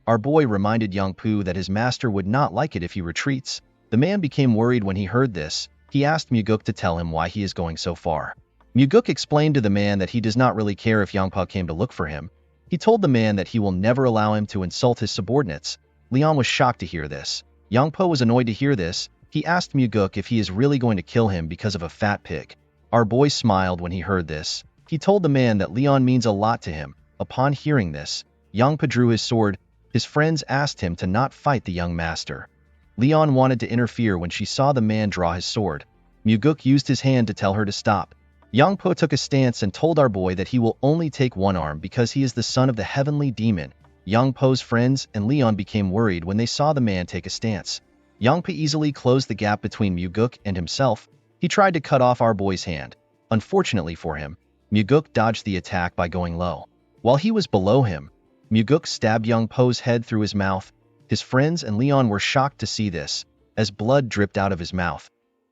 Our boy reminded Yongpu that his master would not like it if he retreats. The man became worried when he heard this. He asked Muguk to tell him why he is going so far. Muguk explained to the man that he does not really care if Yongpa came to look for him. He told the man that he will never allow him to insult his subordinates. Leon was shocked to hear this. Yongpo was annoyed to hear this. He asked Muguk if he is really going to kill him because of a fat pig. Our boy smiled when he heard this. He told the man that Leon means a lot to him. Upon hearing this, Yongpo drew his sword. His friends asked him to not fight the young master. Leon wanted to interfere when she saw the man draw his sword. Muguk used his hand to tell her to stop. Yongpo took a stance and told our boy that he will only take one arm because he is the son of the heavenly demon. Yongpo's friends and Leon became worried when they saw the man take a stance. Yongpo easily closed the gap between Muguk and himself. He tried to cut off our boy's hand. Unfortunately for him, Muguk dodged the attack by going low. While he was below him, Muguk stabbed Yongpo's head through his mouth. His friends and Leon were shocked to see this, as blood dripped out of his mouth.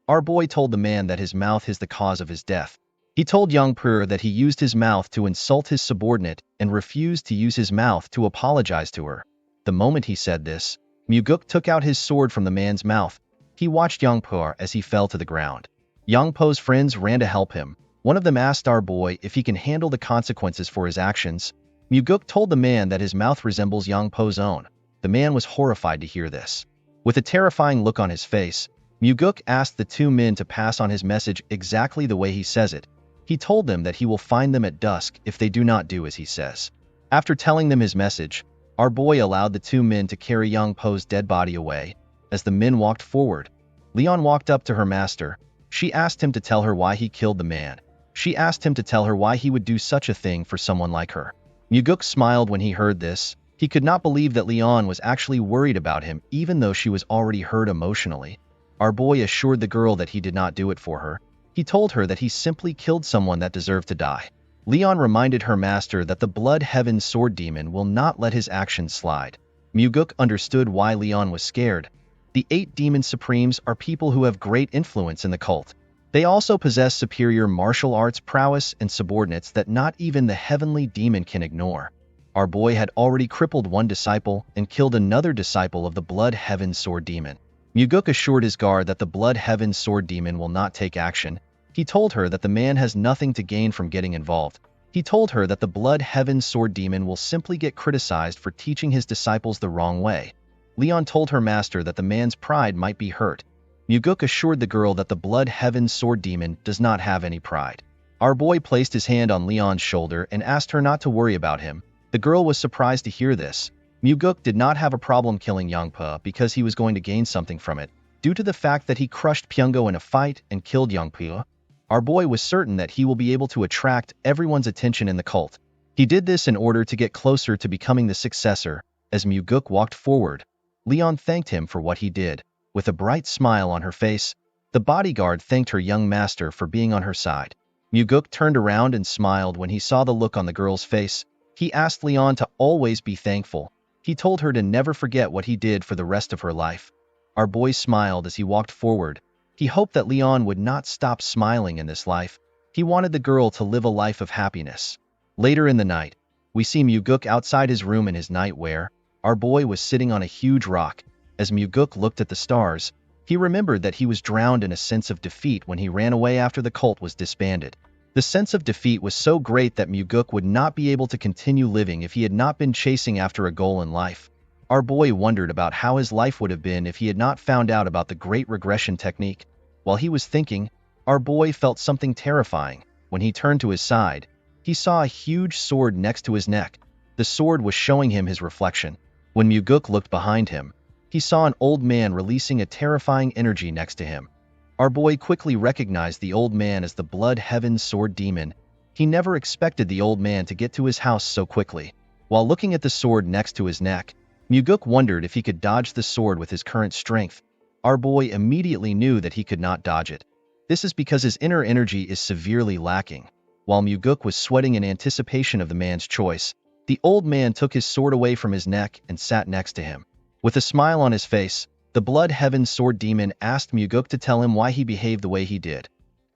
Our boy told the man that his mouth is the cause of his death. He told Yongpu that he used his mouth to insult his subordinate and refused to use his mouth to apologize to her. The moment he said this, Muguk took out his sword from the man's mouth. He watched Yongpo as he fell to the ground. Yongpo's friends ran to help him. One of them asked our boy if he can handle the consequences for his actions. Muguk told the man that his mouth resembles Yongpo's own. The man was horrified to hear this. With a terrifying look on his face, Muguk asked the two men to pass on his message exactly the way he says it. He told them that he will find them at dusk if they do not do as he says. After telling them his message, our boy allowed the two men to carry Yongpo's dead body away. As the men walked forward, Leon walked up to her master. She asked him to tell her why he killed the man. She asked him to tell her why he would do such a thing for someone like her. Muguk smiled when he heard this. He could not believe that Leon was actually worried about him even though she was already hurt emotionally. Our boy assured the girl that he did not do it for her. He told her that he simply killed someone that deserved to die. Leon reminded her master that the Blood Heaven Sword Demon will not let his actions slide. Muguk understood why Leon was scared. The 8 Demon Supremes are people who have great influence in the cult. They also possess superior martial arts prowess and subordinates that not even the Heavenly Demon can ignore. Our boy had already crippled one disciple and killed another disciple of the Blood Heaven Sword Demon. Muguk assured his guard that the Blood Heaven Sword Demon will not take action. He told her that the man has nothing to gain from getting involved. He told her that the Blood Heaven Sword Demon will simply get criticized for teaching his disciples the wrong way. Leon told her master that the man's pride might be hurt. Muguk assured the girl that the Blood Heaven Sword Demon does not have any pride. Our boy placed his hand on Leon's shoulder and asked her not to worry about him. The girl was surprised to hear this. Muguk did not have a problem killing Yongpa because he was going to gain something from it. Due to the fact that he crushed Pyongo in a fight and killed Yongpa, our boy was certain that he will be able to attract everyone's attention in the cult. He did this in order to get closer to becoming the successor. As Muguk walked forward, Leon thanked him for what he did. With a bright smile on her face, the bodyguard thanked her young master for being on her side. Muguk turned around and smiled when he saw the look on the girl's face. He asked Leon to always be thankful. He told her to never forget what he did for the rest of her life. Our boy smiled as he walked forward. He hoped that Leon would not stop smiling in this life. He wanted the girl to live a life of happiness. Later in the night, we see Muguk outside his room in his nightwear. Our boy was sitting on a huge rock. As Muguk looked at the stars, he remembered that he was drowned in a sense of defeat when he ran away after the cult was disbanded. The sense of defeat was so great that Muguk would not be able to continue living if he had not been chasing after a goal in life. Our boy wondered about how his life would have been if he had not found out about the Great Regression technique. While he was thinking, our boy felt something terrifying. When he turned to his side, he saw a huge sword next to his neck. The sword was showing him his reflection. When Muguk looked behind him, he saw an old man releasing a terrifying energy next to him. Our boy quickly recognized the old man as the Blood Heaven Sword Demon. He never expected the old man to get to his house so quickly. While looking at the sword next to his neck, Muguk wondered if he could dodge the sword with his current strength. Our boy immediately knew that he could not dodge it. This is because his inner energy is severely lacking. While Muguk was sweating in anticipation of the man's choice, the old man took his sword away from his neck and sat next to him. With a smile on his face, the Blood Heaven Sword Demon asked Muguk to tell him why he behaved the way he did.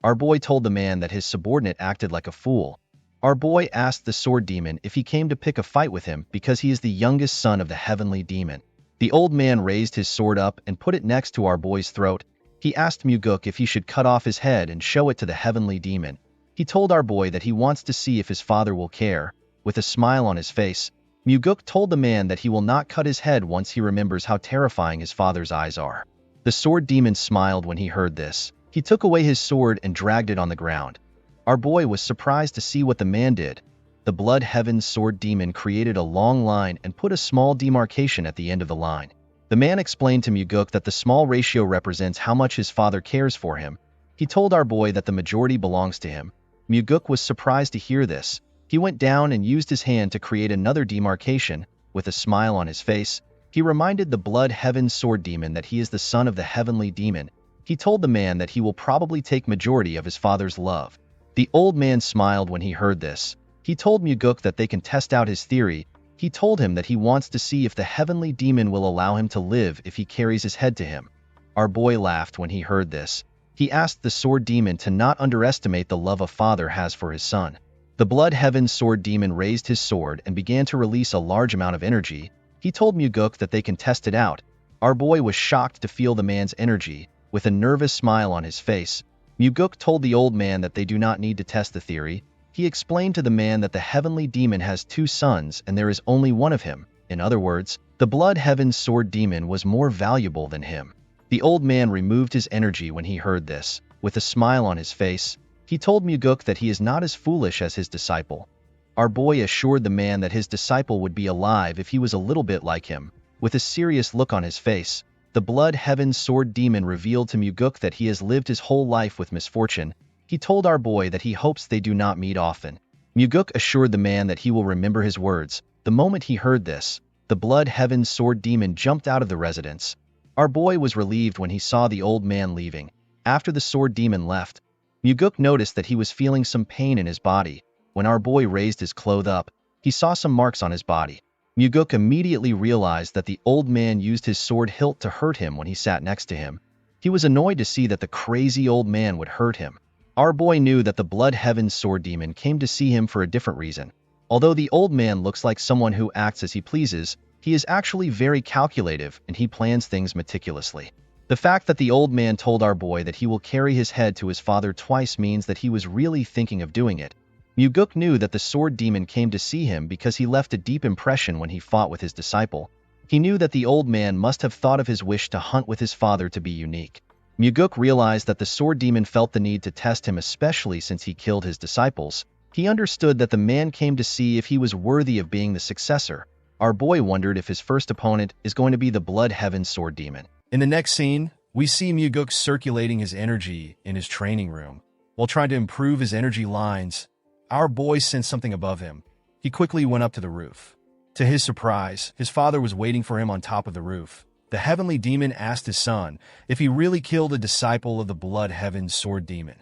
Our boy told the man that his subordinate acted like a fool. Our boy asked the Sword Demon if he came to pick a fight with him because he is the youngest son of the Heavenly Demon. The old man raised his sword up and put it next to our boy's throat. He asked Muguk if he should cut off his head and show it to the Heavenly Demon. He told our boy that he wants to see if his father will care. With a smile on his face, Muguk told the man that he will not cut his head once he remembers how terrifying his father's eyes are. The Sword Demon smiled when he heard this. He took away his sword and dragged it on the ground. Our boy was surprised to see what the man did. The Blood Heaven Sword Demon created a long line and put a small demarcation at the end of the line. The man explained to Muguk that the small ratio represents how much his father cares for him. He told our boy that the majority belongs to him. Muguk was surprised to hear this. He went down and used his hand to create another demarcation. With a smile on his face, he reminded the Blood Heaven Sword Demon that he is the son of the Heavenly Demon. He told the man that he will probably take majority of his father's love. The old man smiled when he heard this. He told Muguk that they can test out his theory. He told him that he wants to see if the Heavenly Demon will allow him to live if he carries his head to him. Our boy laughed when he heard this. He asked the Sword Demon to not underestimate the love a father has for his son. The Blood Heaven Sword Demon raised his sword and began to release a large amount of energy. He told Muguk that they can test it out. Our boy was shocked to feel the man's energy. With a nervous smile on his face, Muguk told the old man that they do not need to test the theory. He explained to the man that the Heavenly Demon has 2 sons and there is only one of him. In other words, the Blood Heaven Sword Demon was more valuable than him. The old man removed his energy when he heard this. With a smile on his face, he told Muguk that he is not as foolish as his disciple. Our boy assured the man that his disciple would be alive if he was a little bit like him. With a serious look on his face, the Blood Heaven Sword Demon revealed to Muguk that he has lived his whole life with misfortune. He told our boy that he hopes they do not meet often. Muguk assured the man that he will remember his words. The moment he heard this, the Blood Heaven Sword Demon jumped out of the residence. Our boy was relieved when he saw the old man leaving. After the Sword Demon left, Muguk noticed that he was feeling some pain in his body. When our boy raised his clothes up, he saw some marks on his body. Muguk immediately realized that the old man used his sword hilt to hurt him when he sat next to him. He was annoyed to see that the crazy old man would hurt him. Our boy knew that the Blood Heaven Sword Demon came to see him for a different reason. Although the old man looks like someone who acts as he pleases, he is actually very calculative and he plans things meticulously. The fact that the old man told our boy that he will carry his head to his father twice means that he was really thinking of doing it. Muguk knew that the Sword Demon came to see him because he left a deep impression when he fought with his disciple. He knew that the old man must have thought of his wish to hunt with his father to be unique. Muguk realized that the Sword Demon felt the need to test him, especially since he killed his disciples. He understood that the man came to see if he was worthy of being the successor. Our boy wondered if his first opponent is going to be the Blood Heaven Sword Demon. In the next scene, we see Muguk circulating his energy in his training room. While trying to improve his energy lines, our boy sensed something above him. He quickly went up to the roof. To his surprise, his father was waiting for him on top of the roof. The Heavenly Demon asked his son if he really killed a disciple of the Blood Heaven Sword Demon.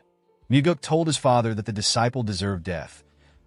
Muguk told his father that the disciple deserved death.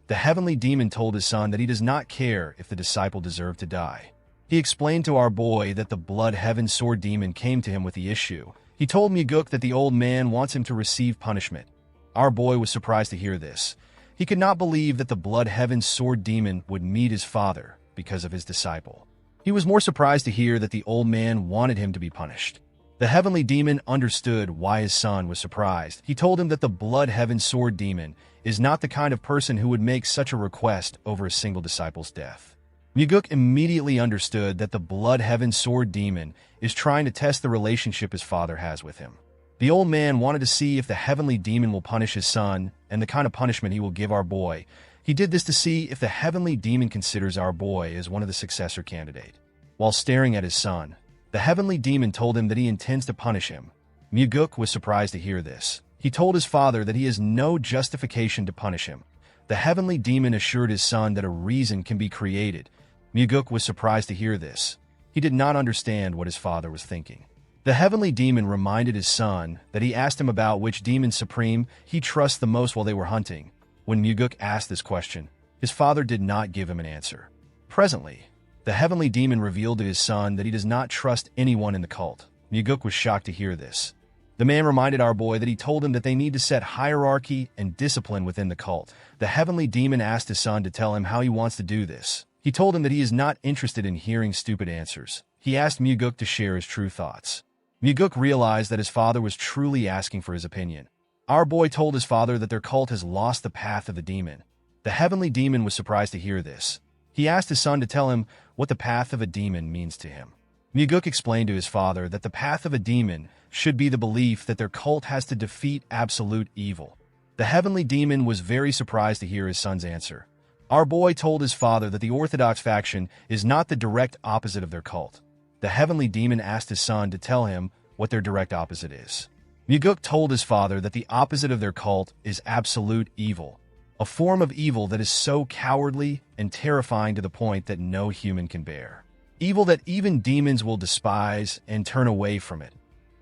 The Heavenly Demon told his son that he does not care if the disciple deserved to die. He explained to our boy that the Blood Heaven Sword Demon came to him with the issue. He told Muguk that the old man wants him to receive punishment. Our boy was surprised to hear this. He could not believe that the Blood Heaven Sword Demon would meet his father because of his disciple. He He was more surprised to hear that the old man wanted him to be punished. The heavenly demon understood why his son was surprised. He told him that the Blood Heaven Sword Demon is not the kind of person who would make such a request over a single disciple's death. Muguk immediately understood that the Blood Heaven Sword Demon is trying to test the relationship his father has with him. The old man wanted to see if the heavenly demon will punish his son and the kind of punishment he will give our boy. He did this to see if the heavenly demon considers our boy as one of the successor candidate. While staring at his son, the heavenly demon told him that he intends to punish him. Muguk was surprised to hear this. He told his father that he has no justification to punish him. The heavenly demon assured his son that a reason can be created. Muguk was surprised to hear this. He did not understand what his father was thinking. The heavenly demon reminded his son that he asked him about which demon supreme he trusts the most while they were hunting. When Muguk asked this question, his father did not give him an answer. Presently, the heavenly demon revealed to his son that he does not trust anyone in the cult. Muguk was shocked to hear this. The man reminded our boy that he told him that they need to set hierarchy and discipline within the cult. The heavenly demon asked his son to tell him how he wants to do this. He told him that he is not interested in hearing stupid answers. He asked Muguk to share his true thoughts. Muguk realized that his father was truly asking for his opinion. Our boy told his father that their cult has lost the path of the demon. The heavenly demon was surprised to hear this. He asked his son to tell him what the path of a demon means to him. Muguk explained to his father that the path of a demon should be the belief that their cult has to defeat absolute evil. The heavenly demon was very surprised to hear his son's answer. Our boy told his father that the Orthodox faction is not the direct opposite of their cult. The heavenly demon asked his son to tell him what their direct opposite is. Muguk told his father that the opposite of their cult is absolute evil, a form of evil that is so cowardly and terrifying to the point that no human can bear. Evil that even demons will despise and turn away from it.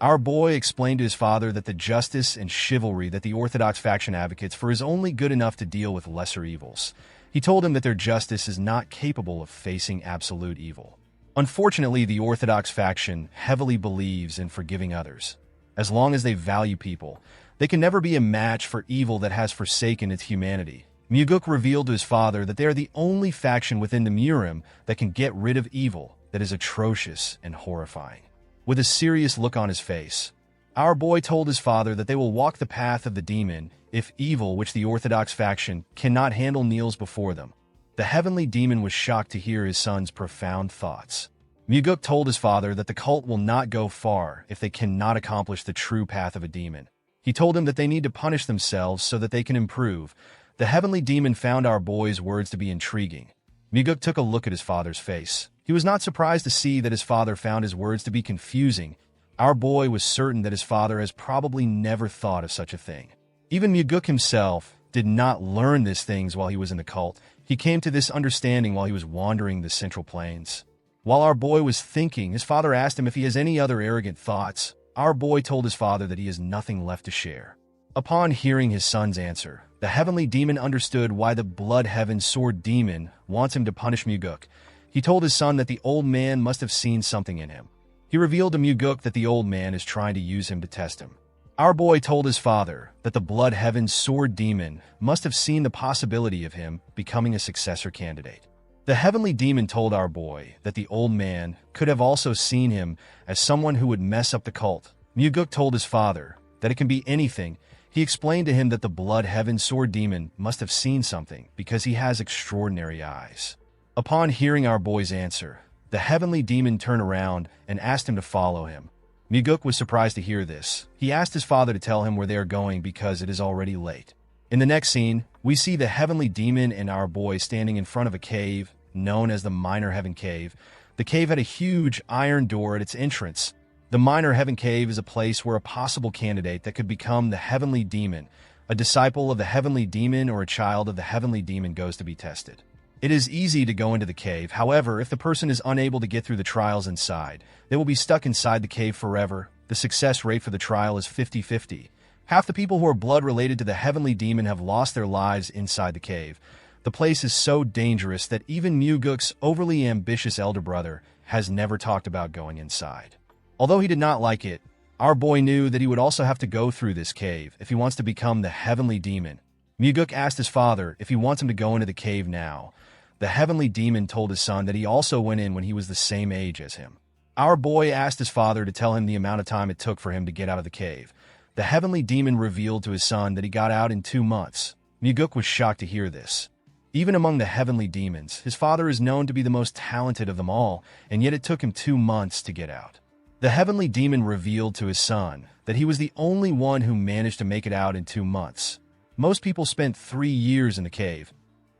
Our boy explained to his father that the justice and chivalry that the Orthodox faction advocates for is only good enough to deal with lesser evils. He told him that their justice is not capable of facing absolute evil. Unfortunately, the Orthodox faction heavily believes in forgiving others. As long as they value people, they can never be a match for evil that has forsaken its humanity. Muguk revealed to his father that they are the only faction within the Murim that can get rid of evil that is atrocious and horrifying. With a serious look on his face, our boy told his father that they will walk the path of the demon if evil which the Orthodox faction cannot handle kneels before them. The heavenly demon was shocked to hear his son's profound thoughts. Muguk told his father that the cult will not go far if they cannot accomplish the true path of a demon. He told him that they need to punish themselves so that they can improve. The heavenly demon found our boy's words to be intriguing. Muguk took a look at his father's face. He was not surprised to see that his father found his words to be confusing. Our boy was certain that his father has probably never thought of such a thing. Even Muguk himself did not learn these things while he was in the cult. He came to this understanding while he was wandering the Central Plains. While our boy was thinking, his father asked him if he has any other arrogant thoughts. Our boy told his father that he has nothing left to share. Upon hearing his son's answer, the heavenly demon understood why the Blood Heaven Sword Demon wants him to punish Muguk. He told his son that the old man must have seen something in him. He revealed to Muguk that the old man is trying to use him to test him. Our boy told his father that the Blood Heaven Sword Demon must have seen the possibility of him becoming a successor candidate. The heavenly demon told our boy that the old man could have also seen him as someone who would mess up the cult. Muguk told his father that it can be anything. He explained to him that the Blood Heaven Sword Demon must have seen something because he has extraordinary eyes. Upon hearing our boy's answer, the heavenly demon turned around and asked him to follow him. Muguk was surprised to hear this. He asked his father to tell him where they are going because it is already late. In the next scene, we see the heavenly demon and our boy standing in front of a cave known as the Minor Heaven Cave. The cave had a huge iron door at its entrance. The Minor Heaven Cave is a place where a possible candidate that could become the heavenly demon, a disciple of the heavenly demon or a child of the heavenly demon goes to be tested. It is easy to go into the cave. However, if the person is unable to get through the trials inside, they will be stuck inside the cave forever. The success rate for the trial is 50-50. Half the people who are blood related to the heavenly demon have lost their lives inside the cave. The place is so dangerous that even Muguk's overly ambitious elder brother has never talked about going inside. Although he did not like it, our boy knew that he would also have to go through this cave if he wants to become the heavenly demon. Muguk asked his father if he wants him to go into the cave now. The heavenly demon told his son that he also went in when he was the same age as him. Our boy asked his father to tell him the amount of time it took for him to get out of the cave. The heavenly demon revealed to his son that he got out in 2 months. Myuguk was shocked to hear this. Even among the heavenly demons, his father is known to be the most talented of them all, and yet it took him 2 months to get out. The heavenly demon revealed to his son that he was the only one who managed to make it out in 2 months. Most people spent 3 years in the cave.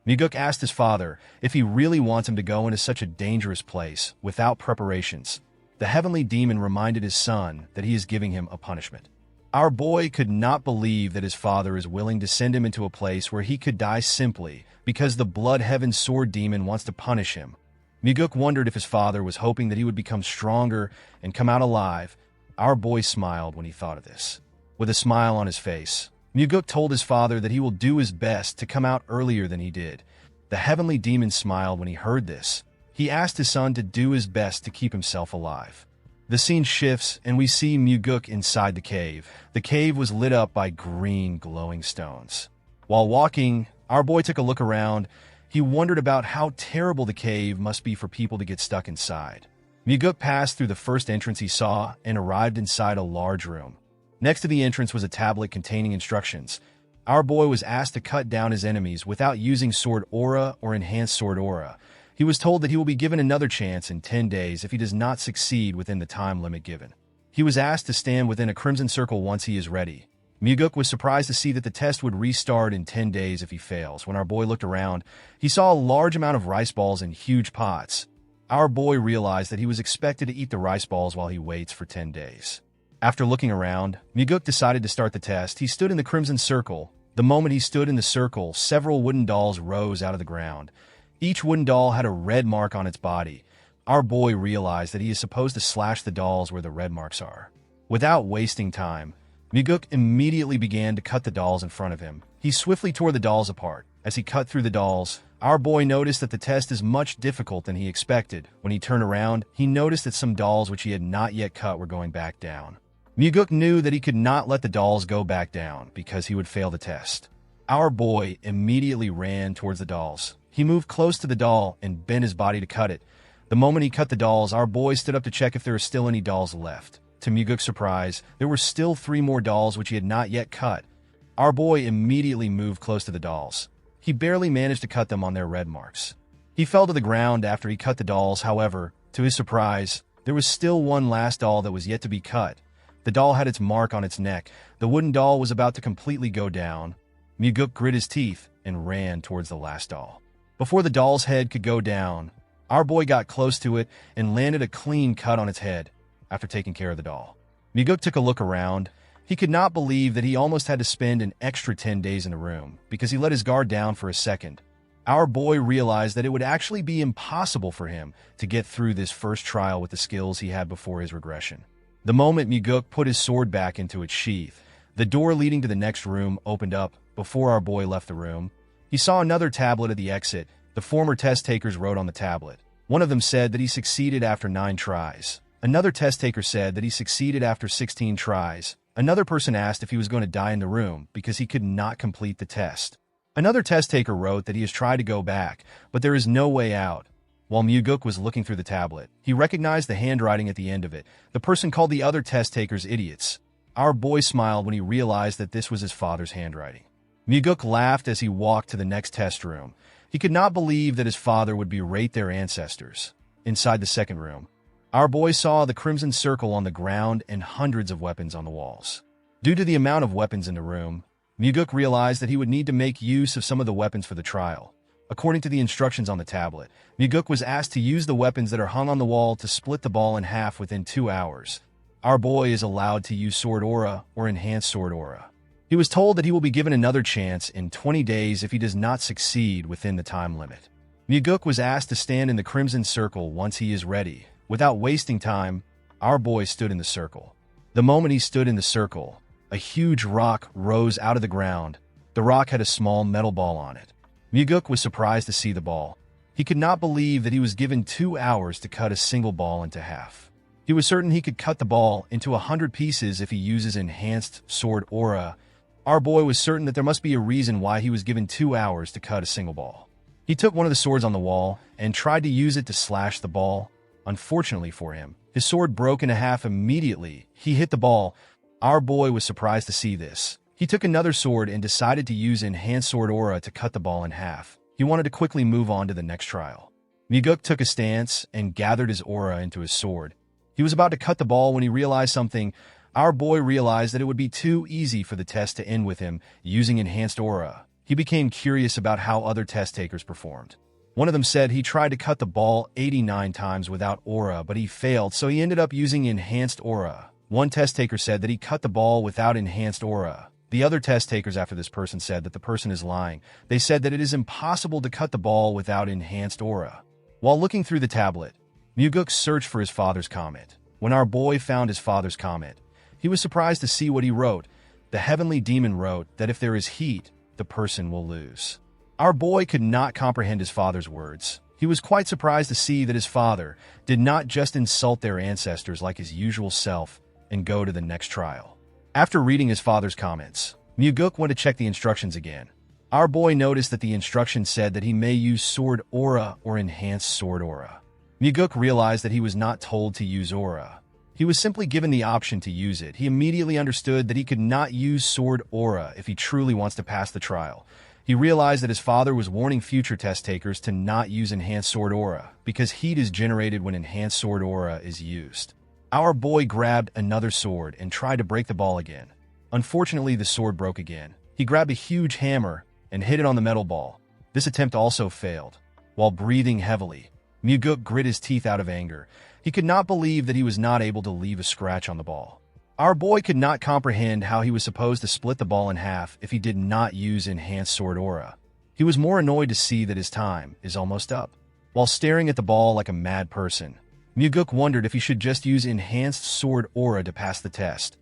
Myuguk asked his father if he really wants him to go into such a dangerous place without preparations. The heavenly demon reminded his son that he is giving him a punishment. Our boy could not believe that his father is willing to send him into a place where he could die simply because the blood heaven sword demon wants to punish him. Myuguk wondered if his father was hoping that he would become stronger and come out alive. Our boy smiled when he thought of this. With a smile on his face, Myuguk told his father that he will do his best to come out earlier than he did. The heavenly demon smiled when he heard this. He asked his son to do his best to keep himself alive. The scene shifts, and we see Myuguk inside the cave. The cave was lit up by green, glowing stones. While walking, our boy took a look around. He wondered about how terrible the cave must be for people to get stuck inside. Myuguk passed through the first entrance he saw and arrived inside a large room. Next to the entrance was a tablet containing instructions. Our boy was asked to cut down his enemies without using sword aura or enhanced sword aura. He was told that he will be given another chance in 10 days if he does not succeed within the time limit given. He was asked to stand within a crimson circle once he is ready. Myuguk was surprised to see that the test would restart in 10 days if he fails. When our boy looked around, he saw a large amount of rice balls in huge pots. Our boy realized that he was expected to eat the rice balls while he waits for 10 days. After looking around, Myuguk decided to start the test. He stood in the crimson circle. The moment he stood in the circle, several wooden dolls rose out of the ground. Each wooden doll had a red mark on its body. Our boy realized that he is supposed to slash the dolls where the red marks are. Without wasting time, Myuguk immediately began to cut the dolls in front of him. He swiftly tore the dolls apart. As he cut through the dolls, our boy noticed that the test is much difficult than he expected. When he turned around, he noticed that some dolls which he had not yet cut were going back down. Myuguk knew that he could not let the dolls go back down because he would fail the test. Our boy immediately ran towards the dolls. He moved close to the doll and bent his body to cut it. The moment he cut the dolls, our boy stood up to check if there were still any dolls left. To Myuguk's surprise, there were still 3 more dolls which he had not yet cut. Our boy immediately moved close to the dolls. He barely managed to cut them on their red marks. He fell to the ground after he cut the dolls. However, to his surprise, there was still one last doll that was yet to be cut. The doll had its mark on its neck. The wooden doll was about to completely go down. Myuguk grit his teeth and ran towards the last doll. Before the doll's head could go down, our boy got close to it and landed a clean cut on its head after taking care of the doll. Myuguk took a look around. He could not believe that he almost had to spend an extra 10 days in the room because he let his guard down for a second. Our boy realized that it would actually be impossible for him to get through this first trial with the skills he had before his regression. The moment Myuguk put his sword back into its sheath, the door leading to the next room opened up. Before our boy left the room, he saw another tablet at the exit. The former test takers wrote on the tablet. One of them said that he succeeded after 9 tries. Another test taker said that he succeeded after 16 tries. Another person asked if he was going to die in the room because he could not complete the test. Another test taker wrote that he has tried to go back, but there is no way out. While Myuguk was looking through the tablet, he recognized the handwriting at the end of it. The person called the other test takers idiots. Our boy smiled when he realized that this was his father's handwriting. Myuguk laughed as he walked to the next test room. He could not believe that his father would berate their ancestors. Inside the second room, our boy saw the crimson circle on the ground and hundreds of weapons on the walls. Due to the amount of weapons in the room, Myuguk realized that he would need to make use of some of the weapons for the trial. According to the instructions on the tablet, Myuguk was asked to use the weapons that are hung on the wall to split the ball in half within 2 hours. Our boy is allowed to use sword aura or enhanced sword aura. He was told that he will be given another chance in 20 days if he does not succeed within the time limit. Myuguk was asked to stand in the crimson circle once he is ready. Without wasting time, our boy stood in the circle. The moment he stood in the circle, a huge rock rose out of the ground. The rock had a small metal ball on it. Myuguk was surprised to see the ball. He could not believe that he was given 2 hours to cut a single ball into half. He was certain he could cut the ball into 100 pieces if he uses enhanced sword aura. Our boy was certain that there must be a reason why he was given 2 hours to cut a single ball. He took one of the swords on the wall and tried to use it to slash the ball. Unfortunately for him, his sword broke in half immediately. He hit the ball. Our boy was surprised to see this. He took another sword and decided to use Enhanced Sword Aura to cut the ball in half. He wanted to quickly move on to the next trial. Muguk took a stance and gathered his aura into his sword. He was about to cut the ball when he realized something. Our boy realized that it would be too easy for the test to end with him using Enhanced Aura. He became curious about how other test takers performed. One of them said he tried to cut the ball 89 times without aura, but he failed, so he ended up using Enhanced Aura. One test taker said that he cut the ball without Enhanced Aura. The other test takers after this person said that the person is lying. They said that it is impossible to cut the ball without Enhanced Aura. While looking through the tablet, Muguk searched for his father's comment. When our boy found his father's comment, he was surprised to see what he wrote. The heavenly demon wrote that if there is heat, the person will lose. Our boy could not comprehend his father's words. He was quite surprised to see that his father did not just insult their ancestors like his usual self and go to the next trial. After reading his father's comments, Muguk went to check the instructions again. Our boy noticed that the instructions said that he may use Sword Aura or Enhanced Sword Aura. Muguk realized that he was not told to use Aura. He was simply given the option to use it. He immediately understood that he could not use Sword Aura if he truly wants to pass the trial. He realized that his father was warning future test takers to not use Enhanced Sword Aura because heat is generated when Enhanced Sword Aura is used. Our boy grabbed another sword and tried to break the ball again. Unfortunately, the sword broke again. He grabbed a huge hammer and hit it on the metal ball. This attempt also failed. While breathing heavily, Muguk grit his teeth out of anger. He could not believe that he was not able to leave a scratch on the ball. Our boy could not comprehend how he was supposed to split the ball in half if he did not use Enhanced Sword Aura. He was more annoyed to see that his time is almost up. While staring at the ball like a mad person, Muguk wondered if he should just use Enhanced Sword Aura to pass the test.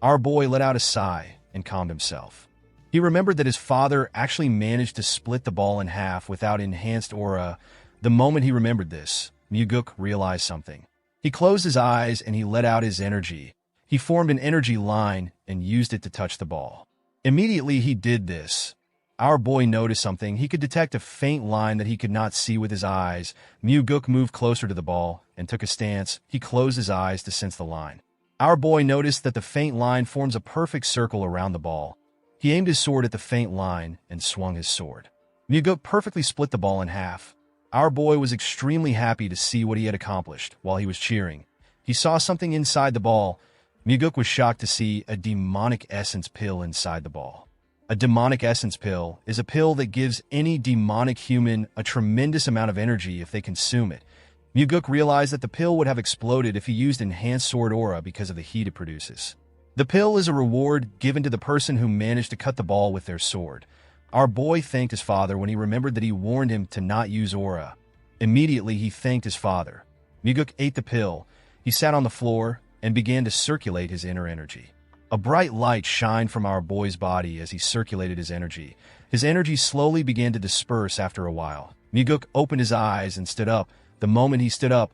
Our boy let out a sigh and calmed himself. He remembered that his father actually managed to split the ball in half without Enhanced Aura. The moment he remembered this, Muguk realized something. He closed his eyes and he let out his energy. He formed an energy line and used it to touch the ball. Immediately he did this. Our boy noticed something. He could detect a faint line that he could not see with his eyes. Muguk moved closer to the ball and took a stance. He closed his eyes to sense the line. Our boy noticed that the faint line forms a perfect circle around the ball. He aimed his sword at the faint line and swung his sword. Muguk perfectly split the ball in half. Our boy was extremely happy to see what he had accomplished while he was cheering. He saw something inside the ball. Muguk was shocked to see a demonic essence pill inside the ball. A demonic essence pill is a pill that gives any demonic human a tremendous amount of energy if they consume it. Muguk realized that the pill would have exploded if he used Enhanced Sword Aura because of the heat it produces. The pill is a reward given to the person who managed to cut the ball with their sword. Our boy thanked his father when he remembered that he warned him to not use Aura. Immediately, he thanked his father. Muguk ate the pill. He sat on the floor and began to circulate his inner energy. A bright light shined from our boy's body as he circulated his energy. His energy slowly began to disperse after a while. Muguk opened his eyes and stood up. The moment he stood up,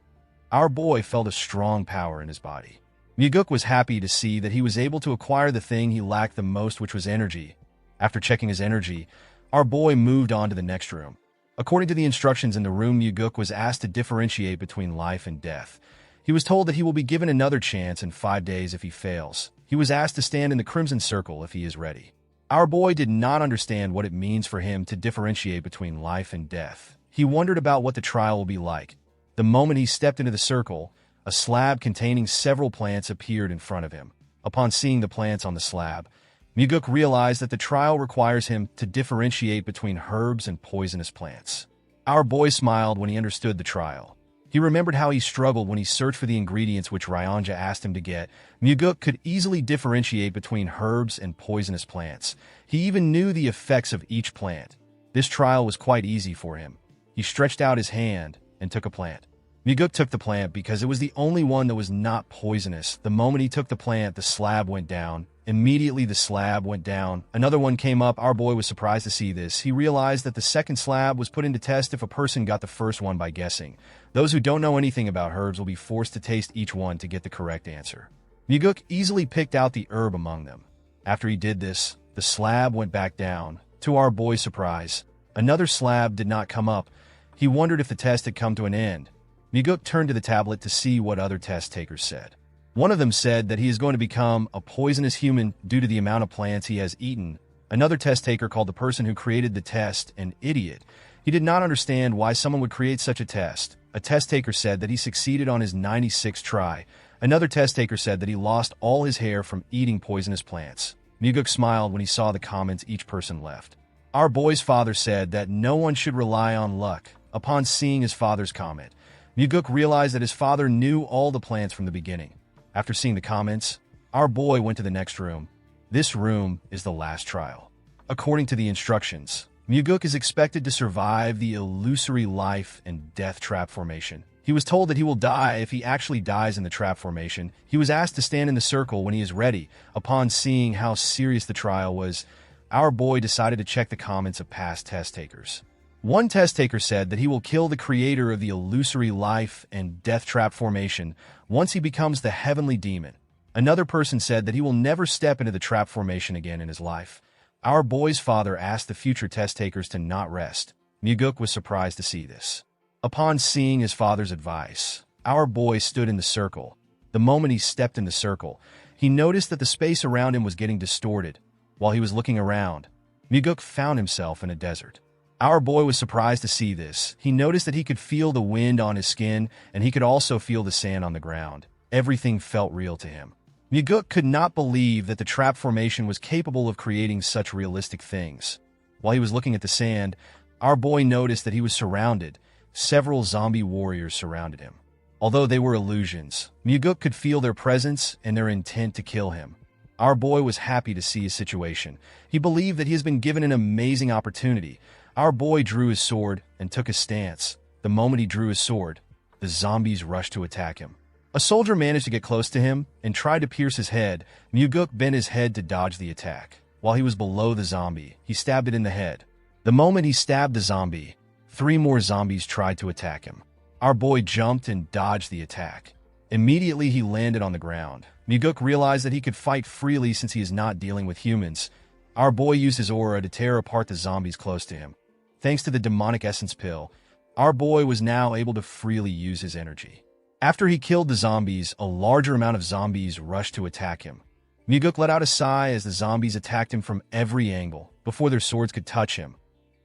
our boy felt a strong power in his body. Muguk was happy to see that he was able to acquire the thing he lacked the most, which was energy. After checking his energy, our boy moved on to the next room. According to the instructions in the room, Muguk was asked to differentiate between life and death. He was told that he will be given another chance in 5 days if he fails. He was asked to stand in the Crimson Circle if he is ready. Our boy did not understand what it means for him to differentiate between life and death. He wondered about what the trial will be like. The moment he stepped into the circle, a slab containing several plants appeared in front of him. Upon seeing the plants on the slab, Muguk realized that the trial requires him to differentiate between herbs and poisonous plants. Our boy smiled when he understood the trial. He remembered how he struggled when he searched for the ingredients which Ryanja asked him to get. Muguk could easily differentiate between herbs and poisonous plants. He even knew the effects of each plant. This trial was quite easy for him. He stretched out his hand and took a plant. Muguk took the plant because it was the only one that was not poisonous. The moment he took the plant, the slab went down. Immediately, the slab went down. Another one came up. Our boy was surprised to see this. He realized that the second slab was put into test if a person got the first one by guessing. Those who don't know anything about herbs will be forced to taste each one to get the correct answer. Muguk easily picked out the herb among them. After he did this, the slab went back down. To our boy's surprise, Another slab did not come up. He wondered if the test had come to an end. Muguk turned to the tablet to see what other test takers said. One of them said that he is going to become a poisonous human due to the amount of plants he has eaten. Another test taker called the person who created the test an idiot. He did not understand why someone would create such a test. A test taker said that he succeeded on his 96th try. Another test taker said that he lost all his hair from eating poisonous plants. Muguk smiled when he saw the comments each person left. Our boy's father said that no one should rely on luck. Upon seeing his father's comment, Muguk realized that his father knew all the plants from the beginning. After seeing the comments, our boy went to the next room. This room is the last trial. According to the instructions, Muguk is expected to survive the illusory life and death trap formation. He was told that he will die if he actually dies in the trap formation. He was asked to stand in the circle when he is ready. Upon seeing how serious the trial was, our boy decided to check the comments of past test takers. One test taker said that he will kill the creator of the illusory life and death trap formation once he becomes the heavenly demon. Another person said that he will never step into the trap formation again in his life. Our boy's father asked the future test takers to not rest. Muguk was surprised to see this. Upon seeing his father's advice, our boy stood in the circle. The moment he stepped in the circle, he noticed that the space around him was getting distorted. While he was looking around, Muguk found himself in a desert. Our boy was surprised to see this. He noticed that he could feel the wind on his skin, and he could also feel the sand on the ground. Everything felt real to him. Muguk could not believe that the trap formation was capable of creating such realistic things. While he was looking at the sand, our boy noticed that he was surrounded. Several zombie warriors surrounded him. Although they were illusions, Muguk could feel their presence and their intent to kill him. Our boy was happy to see his situation. He believed that he has been given an amazing opportunity. Our boy drew his sword and took a stance. The moment he drew his sword, the zombies rushed to attack him. A soldier managed to get close to him and tried to pierce his head. Muguk bent his head to dodge the attack. While he was below the zombie, he stabbed it in the head. The moment he stabbed the zombie, 3 more zombies tried to attack him. Our boy jumped and dodged the attack. Immediately, he landed on the ground. Muguk realized that he could fight freely since he is not dealing with humans. Our boy used his aura to tear apart the zombies close to him. Thanks to the demonic essence pill, our boy was now able to freely use his energy. After he killed the zombies, a larger amount of zombies rushed to attack him. Muguk let out a sigh as the zombies attacked him from every angle before their swords could touch him.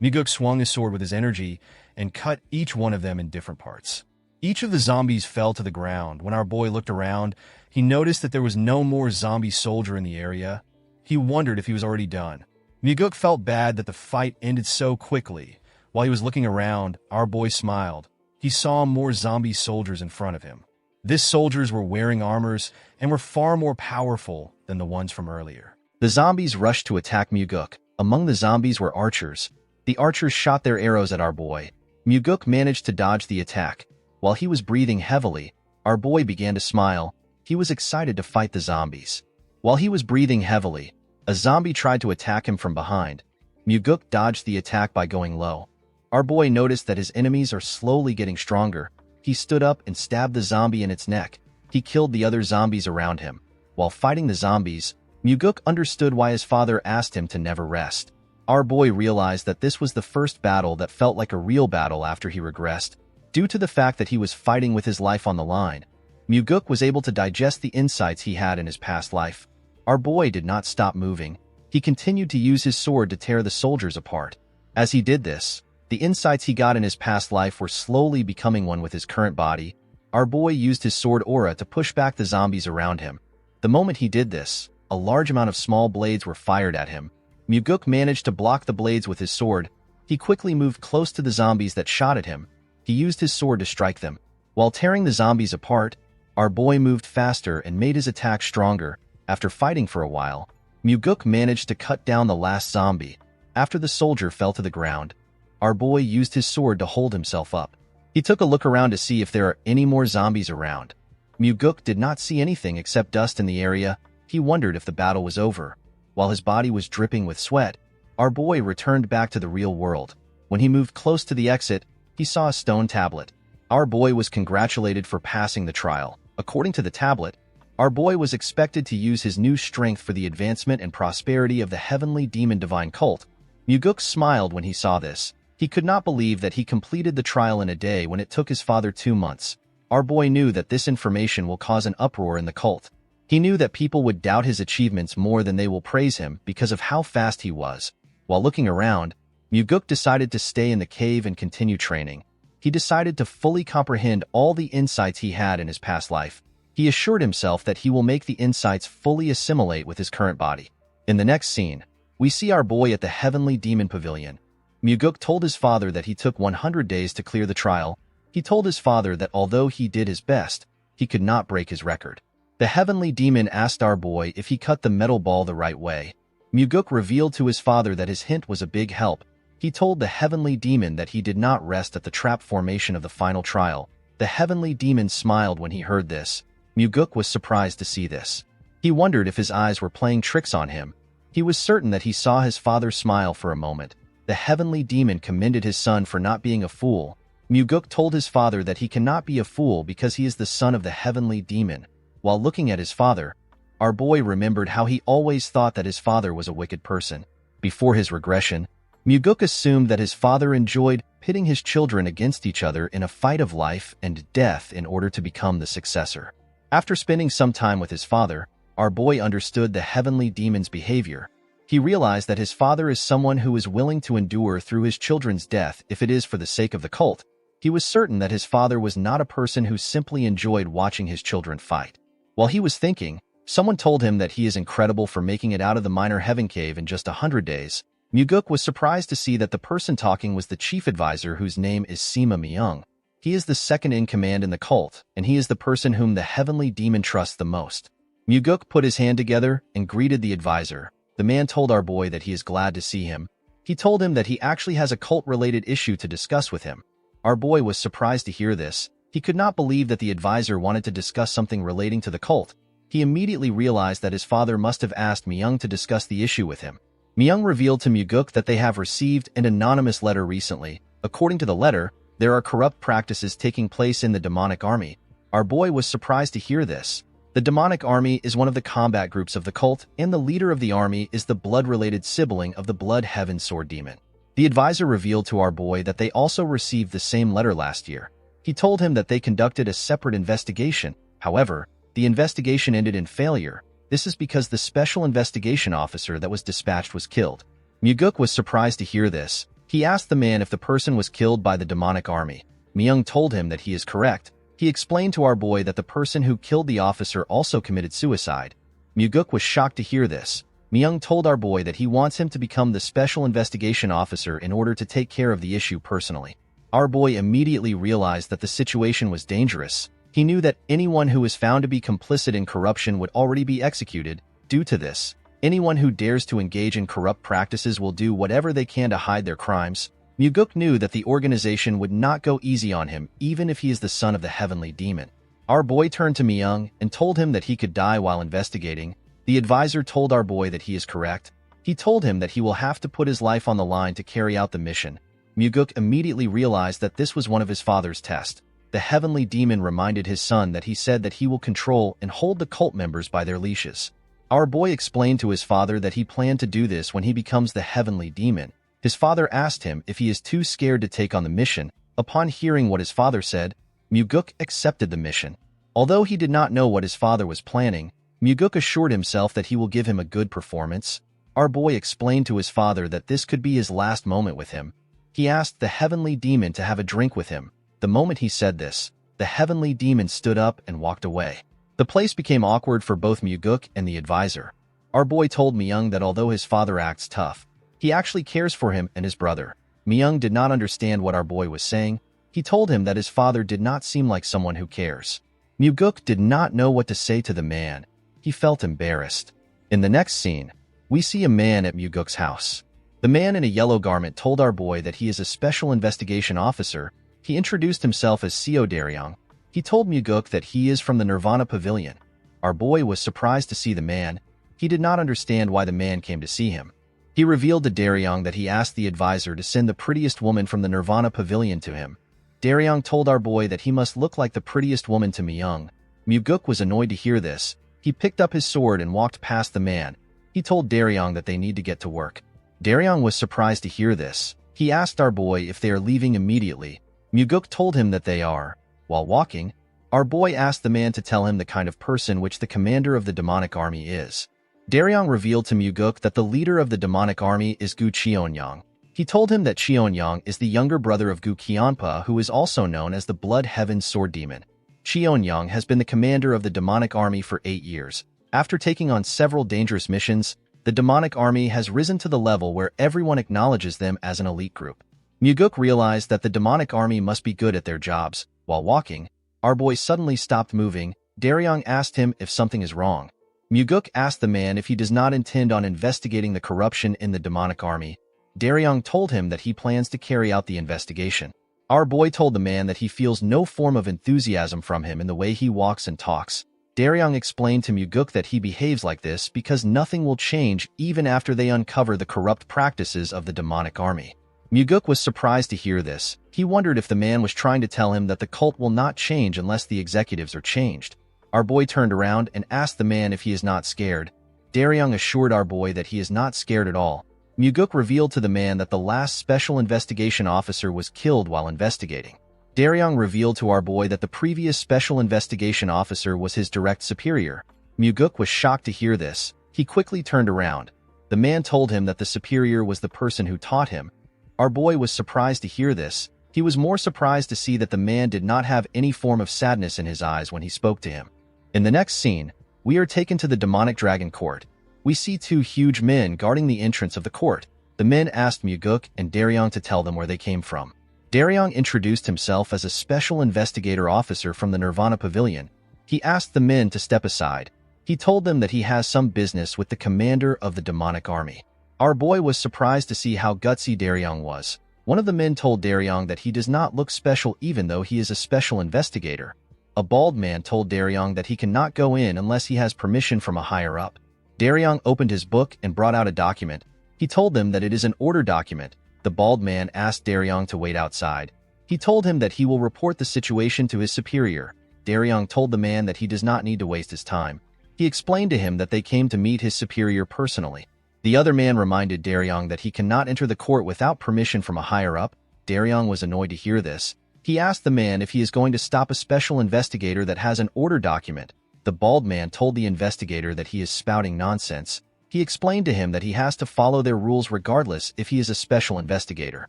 Muguk swung his sword with his energy and cut each one of them in different parts. Each of the zombies fell to the ground. When our boy looked around, he noticed that there was no more zombie soldier in the area. He wondered if he was already done. Muguk felt bad that the fight ended so quickly. While he was looking around, our boy smiled. He saw more zombie soldiers in front of him. These soldiers were wearing armors and were far more powerful than the ones from earlier. The zombies rushed to attack Muguk. Among the zombies were archers. The archers shot their arrows at our boy. Muguk managed to dodge the attack. While he was breathing heavily, our boy began to smile. He was excited to fight the zombies. While he was breathing heavily, a zombie tried to attack him from behind. Muguk dodged the attack by going low. Our boy noticed that his enemies are slowly getting stronger. He stood up and stabbed the zombie in its neck. He killed the other zombies around him. While fighting the zombies, Muguk understood why his father asked him to never rest. Our boy realized that this was the first battle that felt like a real battle after he regressed. Due to the fact that he was fighting with his life on the line, Muguk was able to digest the insights he had in his past life. Our boy did not stop moving. He continued to use his sword to tear the soldiers apart. As he did this, the insights he got in his past life were slowly becoming one with his current body. Our boy used his sword aura to push back the zombies around him. The moment he did this, a large amount of small blades were fired at him. Muguk managed to block the blades with his sword. He quickly moved close to the zombies that shot at him. He used his sword to strike them. While tearing the zombies apart, our boy moved faster and made his attack stronger. After fighting for a while, Muguk managed to cut down the last zombie. After the soldier fell to the ground, our boy used his sword to hold himself up. He took a look around to see if there are any more zombies around. Muguk did not see anything except dust in the area. He wondered if the battle was over. While his body was dripping with sweat, our boy returned back to the real world. When he moved close to the exit, he saw a stone tablet. Our boy was congratulated for passing the trial. According to the tablet, our boy was expected to use his new strength for the advancement and prosperity of the heavenly demon divine cult. Muguk smiled when he saw this. He could not believe that he completed the trial in a day when it took his father 2 months. Our boy knew that this information will cause an uproar in the cult. He knew that people would doubt his achievements more than they will praise him because of how fast he was. While looking around, Muguk decided to stay in the cave and continue training. He decided to fully comprehend all the insights he had in his past life. He assured himself that he will make the insights fully assimilate with his current body. In the next scene, we see our boy at the Heavenly Demon Pavilion. Muguk told his father that he took 100 days to clear the trial. He told his father that although he did his best, he could not break his record. The Heavenly Demon asked our boy if he cut the metal ball the right way. Muguk revealed to his father that his hint was a big help. He told the Heavenly Demon that he did not rest at the trap formation of the final trial. The Heavenly Demon smiled when he heard this. Muguk was surprised to see this. He wondered if his eyes were playing tricks on him. He was certain that he saw his father smile for a moment. The Heavenly Demon commended his son for not being a fool. Muguk told his father that he cannot be a fool because he is the son of the Heavenly Demon. While looking at his father, our boy remembered how he always thought that his father was a wicked person. Before his regression, Muguk assumed that his father enjoyed pitting his children against each other in a fight of life and death in order to become the successor. After spending some time with his father, our boy understood the Heavenly Demon's behavior. He realized that his father is someone who is willing to endure through his children's death if it is for the sake of the cult. He was certain that his father was not a person who simply enjoyed watching his children fight. While he was thinking, someone told him that he is incredible for making it out of the minor heaven cave in just 100 days. Muguk was surprised to see that the person talking was the chief advisor whose name is Sima Myung. He is the second in command in the cult, and he is the person whom the Heavenly Demon trusts the most. Muguk put his hand together and greeted the advisor. The man told our boy that he is glad to see him. He told him that he actually has a cult-related issue to discuss with him. Our boy was surprised to hear this. He could not believe that the advisor wanted to discuss something relating to the cult. He immediately realized that his father must have asked Myung to discuss the issue with him. Myung revealed to Muguk that they have received an anonymous letter recently. According to the letter, there are corrupt practices taking place in the demonic army. Our boy was surprised to hear this. The demonic army is one of the combat groups of the cult, and the leader of the army is the blood-related sibling of the Blood Heaven Sword Demon. The advisor revealed to our boy that they also received the same letter last year. He told him that they conducted a separate investigation. However, the investigation ended in failure. This is because the special investigation officer that was dispatched was killed. Muguk was surprised to hear this. He asked the man if the person was killed by the demonic army. Myung told him that he is correct. He explained to our boy that the person who killed the officer also committed suicide. Muguk was shocked to hear this. Myung told our boy that he wants him to become the special investigation officer in order to take care of the issue personally. Our boy immediately realized that the situation was dangerous. He knew that anyone who was found to be complicit in corruption would already be executed. Due to this, anyone who dares to engage in corrupt practices will do whatever they can to hide their crimes. Muguk knew that the organization would not go easy on him, even if he is the son of the Heavenly Demon. Our boy turned to Myung and told him that he could die while investigating. The advisor told our boy that he is correct. He told him that he will have to put his life on the line to carry out the mission. Muguk immediately realized that this was one of his father's tests. The Heavenly Demon reminded his son that he said that he will control and hold the cult members by their leashes. Our boy explained to his father that he planned to do this when he becomes the Heavenly Demon. His father asked him if he is too scared to take on the mission. Upon hearing what his father said, Muguk accepted the mission. Although he did not know what his father was planning, Muguk assured himself that he will give him a good performance. Our boy explained to his father that this could be his last moment with him. He asked the Heavenly Demon to have a drink with him. The moment he said this, the Heavenly Demon stood up and walked away. The place became awkward for both Muguk and the advisor. Our boy told Myung that although his father acts tough, he actually cares for him and his brother. Myung did not understand what our boy was saying. He told him that his father did not seem like someone who cares. Muguk did not know what to say to the man. He felt embarrassed. In the next scene, we see a man at Muguk's house. The man in a yellow garment told our boy that he is a special investigation officer. He introduced himself as Seo Daryong. He told Muguk that he is from the Nirvana Pavilion. Our boy was surprised to see the man. He did not understand why the man came to see him. He revealed to Daryong that he asked the advisor to send the prettiest woman from the Nirvana Pavilion to him. Daryong told our boy that he must look like the prettiest woman to Myung. Muguk was annoyed to hear this. He picked up his sword and walked past the man. He told Daryong that they need to get to work. Daryong was surprised to hear this. He asked our boy if they are leaving immediately. Muguk told him that they are. While walking, our boy asked the man to tell him the kind of person which the commander of the demonic army is. Daryong revealed to Muguk that the leader of the demonic army is Gu Cheonyang. He told him that Cheonyang is the younger brother of Gu Qianpa, who is also known as the Blood Heaven Sword Demon. Cheonyang has been the commander of the demonic army for 8 years. After taking on several dangerous missions, the demonic army has risen to the level where everyone acknowledges them as an elite group. Muguk realized that the demonic army must be good at their jobs. While walking, our boy suddenly stopped moving. Daryong asked him if something is wrong. Muguk asked the man if he does not intend on investigating the corruption in the demonic army. Daryong told him that he plans to carry out the investigation. Our boy told the man that he feels no form of enthusiasm from him in the way he walks and talks. Daryong explained to Muguk that he behaves like this because nothing will change even after they uncover the corrupt practices of the demonic army. Muguk was surprised to hear this. He wondered if the man was trying to tell him that the cult will not change unless the executives are changed. Our boy turned around and asked the man if he is not scared. Daryong assured our boy that he is not scared at all. Muguk revealed to the man that the last special investigation officer was killed while investigating. Daryong revealed to our boy that the previous special investigation officer was his direct superior. Muguk was shocked to hear this. He quickly turned around. The man told him that the superior was the person who taught him. Our boy was surprised to hear this. He was more surprised to see that the man did not have any form of sadness in his eyes when he spoke to him. In the next scene, we are taken to the demonic dragon court. We see 2 huge men guarding the entrance of the court. The men asked Muguk and Daryong to tell them where they came from. Daryong introduced himself as a special investigator officer from the Nirvana Pavilion. He asked the men to step aside. He told them that he has some business with the commander of the demonic army. Our boy was surprised to see how gutsy Daryong was. One of the men told Daryong that he does not look special even though he is a special investigator. A bald man told Daryong that he cannot go in unless he has permission from a higher-up. Daryong opened his book and brought out a document. He told them that it is an order document. The bald man asked Daryong to wait outside. He told him that he will report the situation to his superior. Daryong told the man that he does not need to waste his time. He explained to him that they came to meet his superior personally. The other man reminded Daryong that he cannot enter the court without permission from a higher-up. Daryong was annoyed to hear this. He asked the man if he is going to stop a special investigator that has an order document. The bald man told the investigator that he is spouting nonsense. He explained to him that he has to follow their rules regardless if he is a special investigator.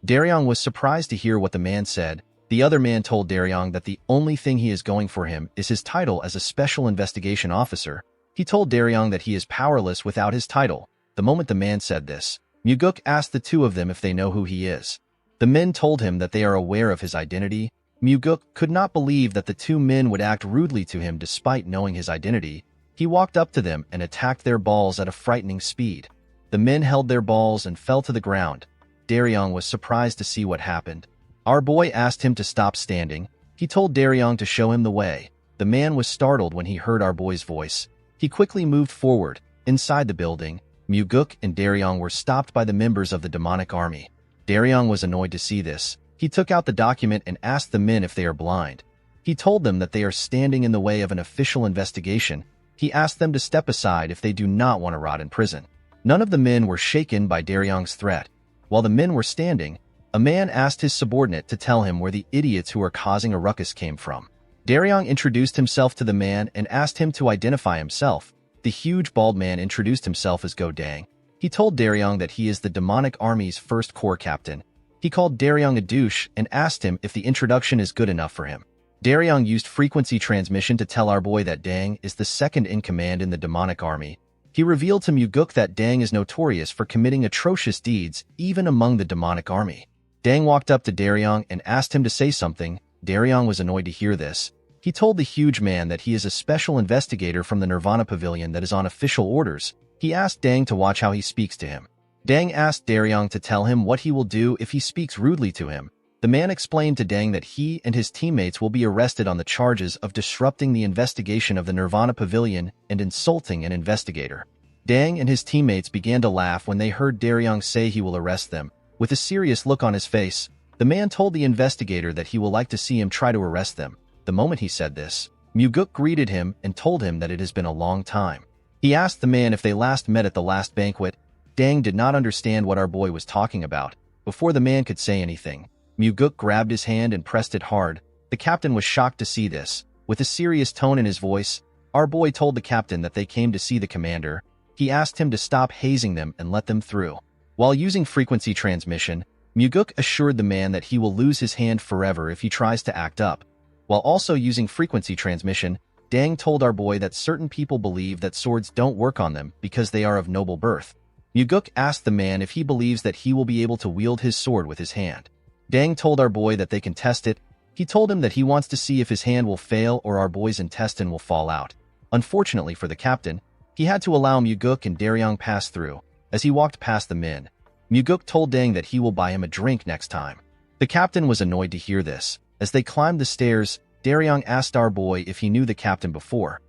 Daryong was surprised to hear what the man said. The other man told Daryong that the only thing he is going for him is his title as a special investigation officer. He told Daryong that he is powerless without his title. The moment the man said this, Muguk asked the 2 of them if they know who he is. The men told him that they are aware of his identity. Muguk could not believe that the 2 men would act rudely to him despite knowing his identity. He walked up to them and attacked their balls at a frightening speed. The men held their balls and fell to the ground. Daryong was surprised to see what happened. Our boy asked him to stop standing. He told Daryong to show him the way. The man was startled when he heard our boy's voice. He quickly moved forward. Inside the building, Muguk and Daryong were stopped by the members of the demonic army. Daryong was annoyed to see this. He took out the document and asked the men if they are blind. He told them that they are standing in the way of an official investigation. He asked them to step aside if they do not want to rot in prison. None of the men were shaken by Daryong's threat. While the men were standing, a man asked his subordinate to tell him where the idiots who were causing a ruckus came from. Daryong introduced himself to the man and asked him to identify himself. The huge bald man introduced himself as Go Dang. He told Daryong that he is the demonic army's first corps captain. He called Daryong a douche and asked him if the introduction is good enough for him. Daryong used frequency transmission to tell our boy that Dang is the second in command in the demonic army. He revealed to Muguk that Dang is notorious for committing atrocious deeds, even among the demonic army. Dang walked up to Daryong and asked him to say something. Daryong was annoyed to hear this. He told the huge man that he is a special investigator from the Nirvana Pavilion that is on official orders. He asked Dang to watch how he speaks to him. Dang asked Daryong to tell him what he will do if he speaks rudely to him. The man explained to Dang that he and his teammates will be arrested on the charges of disrupting the investigation of the Nirvana Pavilion and insulting an investigator. Dang and his teammates began to laugh when they heard Daryong say he will arrest them. With a serious look on his face, the man told the investigator that he will like to see him try to arrest them. The moment he said this, Muguk greeted him and told him that it has been a long time. He asked the man if they last met at the last banquet. Dang did not understand what our boy was talking about. Before the man could say anything, Muguk grabbed his hand and pressed it hard. The captain was shocked to see this. With a serious tone in his voice, our boy told the captain that they came to see the commander. He asked him to stop hazing them and let them through. While using frequency transmission, Muguk assured the man that he will lose his hand forever if he tries to act up. While also using frequency transmission, Dang told our boy that certain people believe that swords don't work on them because they are of noble birth. Muguk asked the man if he believes that he will be able to wield his sword with his hand. Dang told our boy that they can test it. He told him that he wants to see if his hand will fail or our boy's intestine will fall out. Unfortunately for the captain, he had to allow Muguk and Daryong pass through. As he walked past the men, Muguk told Dang that he will buy him a drink next time. The captain was annoyed to hear this. As they climbed the stairs, Daryong asked our boy if he knew the captain before.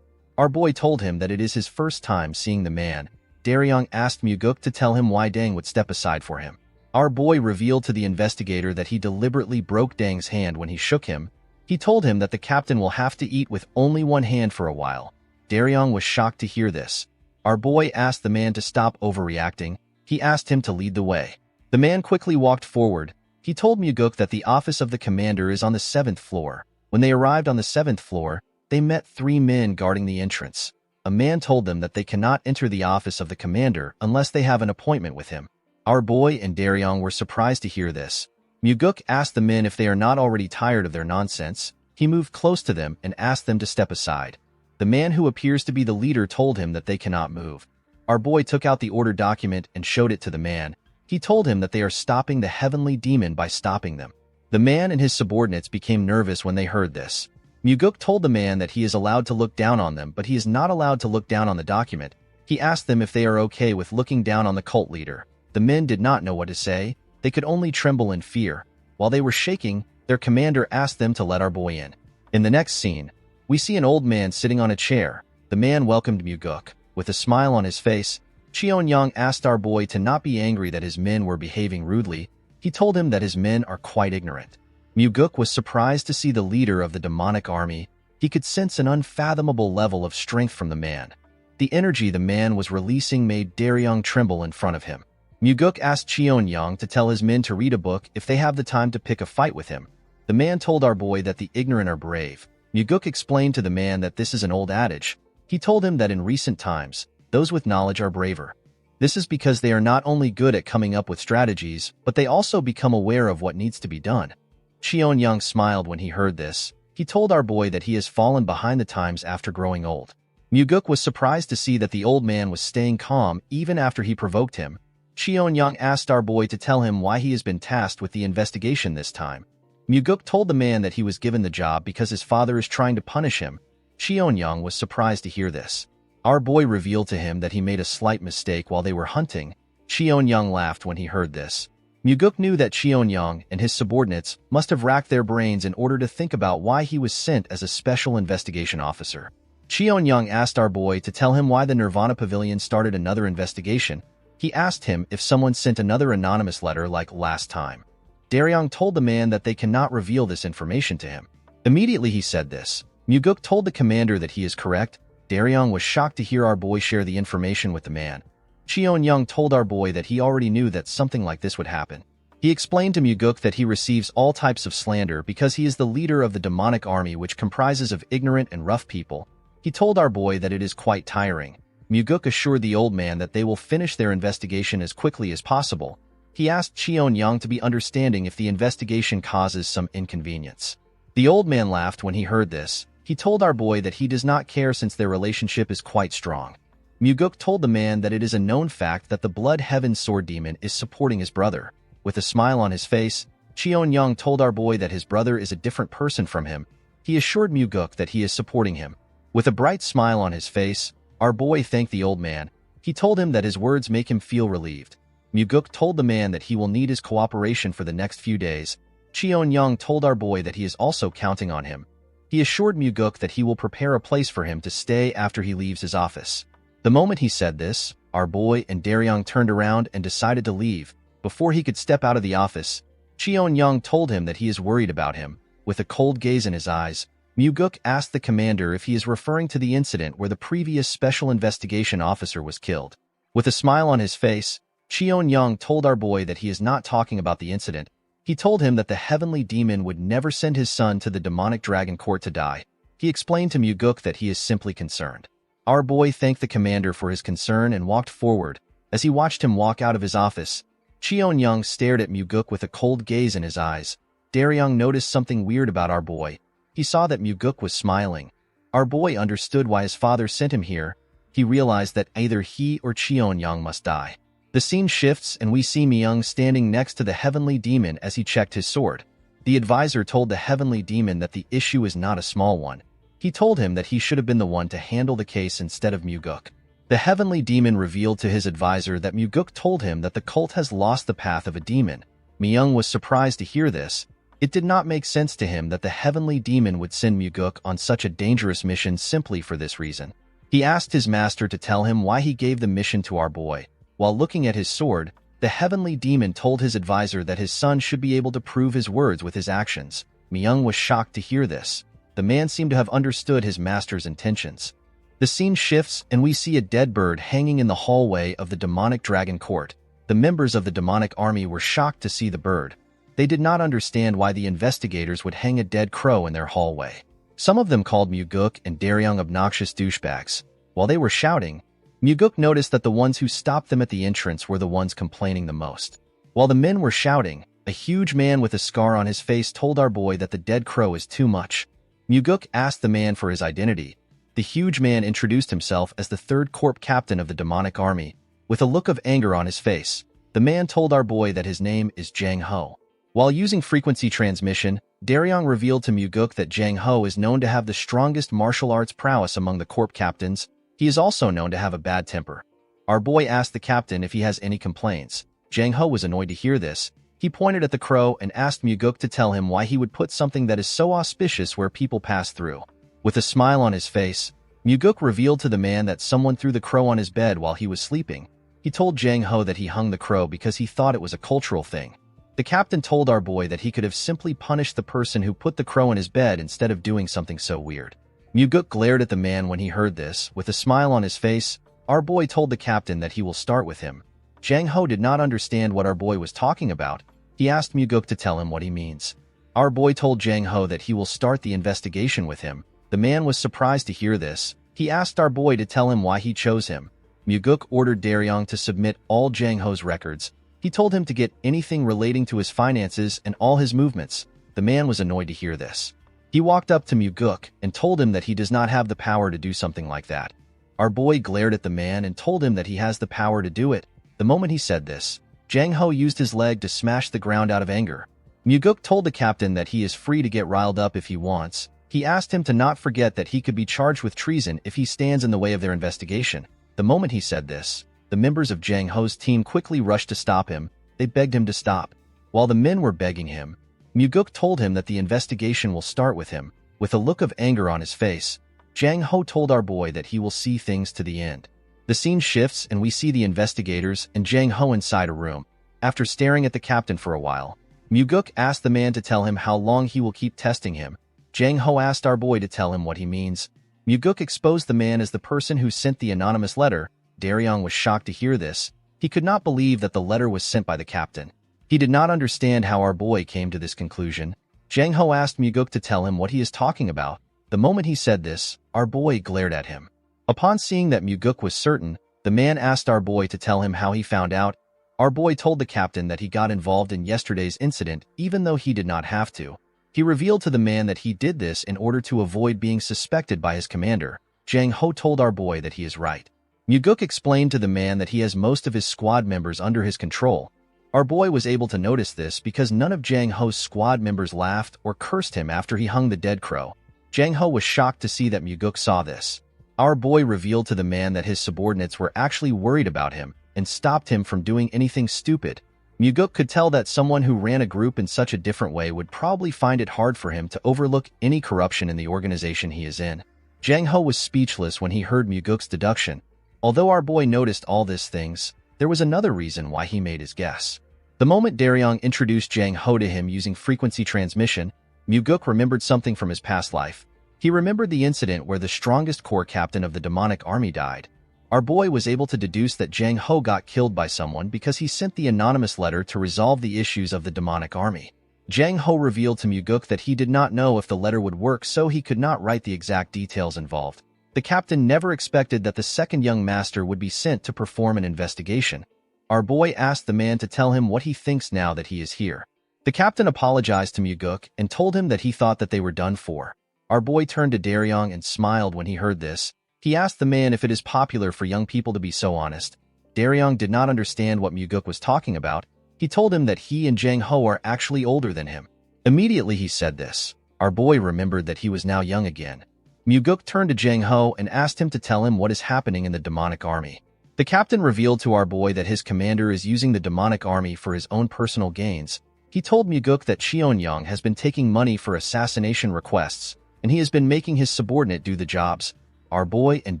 Our boy told him that it is his first time seeing the man. Daryong asked Muguk to tell him why Dang would step aside for him. Our boy revealed to the investigator that he deliberately broke Dang's hand when he shook him. He told him that the captain will have to eat with only one hand for a while. Daryong was shocked to hear this. Our boy asked the man to stop overreacting. He asked him to lead the way. The man quickly walked forward. He told Muguk that the office of the commander is on the 7th floor. When they arrived on the 7th floor, they met 3 men guarding the entrance. A man told them that they cannot enter the office of the commander unless they have an appointment with him. Our boy and Daryong were surprised to hear this. Muguk asked the men if they are not already tired of their nonsense. He moved close to them and asked them to step aside. The man who appears to be the leader told him that they cannot move. Our boy took out the order document and showed it to the man. He told him that they are stopping the heavenly demon by stopping them. The man and his subordinates became nervous when they heard this. Muguk told the man that he is allowed to look down on them, but he is not allowed to look down on the document. He asked them if they are okay with looking down on the cult leader. The men did not know what to say. They could only tremble in fear. While they were shaking, their commander asked them to let our boy in. In the next scene, we see an old man sitting on a chair. The man welcomed Muguk. With a smile on his face, Cheon-young asked our boy to not be angry that his men were behaving rudely. He told him that his men are quite ignorant. Muguk was surprised to see the leader of the demonic army. He could sense an unfathomable level of strength from the man. The energy the man was releasing made Daryong tremble in front of him. Muguk asked Cheon-young to tell his men to read a book if they have the time to pick a fight with him. The man told our boy that the ignorant are brave. Muguk explained to the man that this is an old adage. He told him that in recent times, those with knowledge are braver. This is because they are not only good at coming up with strategies, but they also become aware of what needs to be done. Cheon-young smiled when he heard this. He told our boy that he has fallen behind the times after growing old. Muguk was surprised to see that the old man was staying calm even after he provoked him. Cheon-young asked our boy to tell him why he has been tasked with the investigation this time. Muguk told the man that he was given the job because his father is trying to punish him. Cheon-young was surprised to hear this. Our boy revealed to him that he made a slight mistake while they were hunting. Cheon-young laughed when he heard this. Muguk knew that Cheon-young and his subordinates must have racked their brains in order to think about why he was sent as a special investigation officer. Cheon-young asked our boy to tell him why the Nirvana Pavilion started another investigation. He asked him if someone sent another anonymous letter like last time. Daryong told the man that they cannot reveal this information to him. Immediately he said this. Muguk told the commander that he is correct. Daryong was shocked to hear our boy share the information with the man. Cheon-young told our boy that he already knew that something like this would happen. He explained to Muguk that he receives all types of slander because he is the leader of the demonic army which comprises of ignorant and rough people. He told our boy that it is quite tiring. Muguk assured the old man that they will finish their investigation as quickly as possible. He asked Cheon-young to be understanding if the investigation causes some inconvenience. The old man laughed when he heard this. He told our boy that he does not care since their relationship is quite strong. Muguk told the man that it is a known fact that the Blood Heaven Sword Demon is supporting his brother. With a smile on his face, Cheon-young told our boy that his brother is a different person from him. He assured Muguk that he is supporting him. With a bright smile on his face, our boy thanked the old man. He told him that his words make him feel relieved. Muguk told the man that he will need his cooperation for the next few days. Cheon-young told our boy that he is also counting on him. He assured Muguk that he will prepare a place for him to stay after he leaves his office. The moment he said this, our boy and Daryong turned around and decided to leave. Before he could step out of the office, Cheon-young told him that he is worried about him. With a cold gaze in his eyes, Muguk asked the commander if he is referring to the incident where the previous special investigation officer was killed. With a smile on his face, Cheon-young told our boy that he is not talking about the incident. He told him that the heavenly demon would never send his son to the demonic dragon court to die. He explained to Muguk that he is simply concerned. Our boy thanked the commander for his concern and walked forward. As he watched him walk out of his office, Cheon-young stared at Muguk with a cold gaze in his eyes. Daryong noticed something weird about our boy. He saw that Muguk was smiling. Our boy understood why his father sent him here. He realized that either he or Cheon-young must die. The scene shifts and we see Myung standing next to the heavenly demon as he checked his sword. The advisor told the heavenly demon that the issue is not a small one. He told him that he should have been the one to handle the case instead of Muguk. The heavenly demon revealed to his advisor that Muguk told him that the cult has lost the path of a demon. Myung was surprised to hear this. It did not make sense to him that the heavenly demon would send Muguk on such a dangerous mission simply for this reason. He asked his master to tell him why he gave the mission to our boy. While looking at his sword, the heavenly demon told his advisor that his son should be able to prove his words with his actions. Myung was shocked to hear this. The man seemed to have understood his master's intentions. The scene shifts and we see a dead bird hanging in the hallway of the demonic dragon court. The members of the demonic army were shocked to see the bird. They did not understand why the investigators would hang a dead crow in their hallway. Some of them called Muguk and Daryong obnoxious douchebags. While they were shouting, Muguk noticed that the ones who stopped them at the entrance were the ones complaining the most. While the men were shouting, a huge man with a scar on his face told our boy that the dead crow is too much. Muguk asked the man for his identity. The huge man introduced himself as the third corps captain of the demonic army. With a look of anger on his face, the man told our boy that his name is Jang Ho. While using frequency transmission, Daryong revealed to Muguk that Jang Ho is known to have the strongest martial arts prowess among the corps captains. He is also known to have a bad temper. Our boy asked the captain if he has any complaints. Jang Ho was annoyed to hear this. He pointed at the crow and asked Muguk to tell him why he would put something that is so auspicious where people pass through. With a smile on his face, Muguk revealed to the man that someone threw the crow on his bed while he was sleeping. He told Jang Ho that he hung the crow because he thought it was a cultural thing. The captain told our boy that he could have simply punished the person who put the crow in his bed instead of doing something so weird. Muguk glared at the man when he heard this. With a smile on his face, our boy told the captain that he will start with him. Jang Ho did not understand what our boy was talking about. He asked Muguk to tell him what he means. Our boy told Jang Ho that he will start the investigation with him. The man was surprised to hear this. He asked our boy to tell him why he chose him. Muguk ordered Daryong to submit all Jang Ho's records. He told him to get anything relating to his finances and all his movements. The man was annoyed to hear this. He walked up to Muguk and told him that he does not have the power to do something like that. Our boy glared at the man and told him that he has the power to do it. The moment he said this, Jang Ho used his leg to smash the ground out of anger. Muguk told the captain that he is free to get riled up if he wants. He asked him to not forget that he could be charged with treason if he stands in the way of their investigation. The moment he said this, the members of Jang Ho's team quickly rushed to stop him. They begged him to stop. While the men were begging him, Muguk told him that the investigation will start with him. With a look of anger on his face, Jang Ho told our boy that he will see things to the end. The scene shifts and we see the investigators and Jang Ho inside a room. After staring at the captain for a while, Muguk asked the man to tell him how long he will keep testing him. Jang Ho asked our boy to tell him what he means. Muguk exposed the man as the person who sent the anonymous letter. Daryong was shocked to hear this. He could not believe that the letter was sent by the captain. He did not understand how our boy came to this conclusion. Jang Ho asked Muguk to tell him what he is talking about. The moment he said this, our boy glared at him. Upon seeing that Muguk was certain, the man asked our boy to tell him how he found out. Our boy told the captain that he got involved in yesterday's incident even though he did not have to. He revealed to the man that he did this in order to avoid being suspected by his commander. Jang Ho told our boy that he is right. Muguk explained to the man that he has most of his squad members under his control. Our boy was able to notice this because none of Jang Ho's squad members laughed or cursed him after he hung the dead crow. Jang Ho was shocked to see that Muguk saw this. Our boy revealed to the man that his subordinates were actually worried about him and stopped him from doing anything stupid. Muguk could tell that someone who ran a group in such a different way would probably find it hard for him to overlook any corruption in the organization he is in. Jang Ho was speechless when he heard Muguk's deduction. Although our boy noticed all these things, there was another reason why he made his guess. The moment Daryong introduced Jang Ho to him using frequency transmission, Muguk remembered something from his past life. He remembered the incident where the strongest corps captain of the demonic army died. Our boy was able to deduce that Jang Ho got killed by someone because he sent the anonymous letter to resolve the issues of the demonic army. Jang Ho revealed to Muguk that he did not know if the letter would work, so he could not write the exact details involved. The captain never expected that the second young master would be sent to perform an investigation. Our boy asked the man to tell him what he thinks now that he is here. The captain apologized to Muguk and told him that he thought that they were done for. Our boy turned to Daryong and smiled when he heard this. He asked the man if it is popular for young people to be so honest. Daryong did not understand what Muguk was talking about. He told him that he and Jang Ho are actually older than him. Immediately he said this. Our boy remembered that he was now young again. Muguk turned to Jang Ho and asked him to tell him what is happening in the demonic army. The captain revealed to our boy that his commander is using the demonic army for his own personal gains. He told Muguk that Cheonyang has been taking money for assassination requests, and he has been making his subordinate do the jobs. Our boy and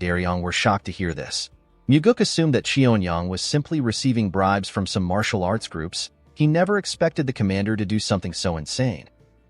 Daryong were shocked to hear this. Muguk assumed that Cheonyang was simply receiving bribes from some martial arts groups. He never expected the commander to do something so insane.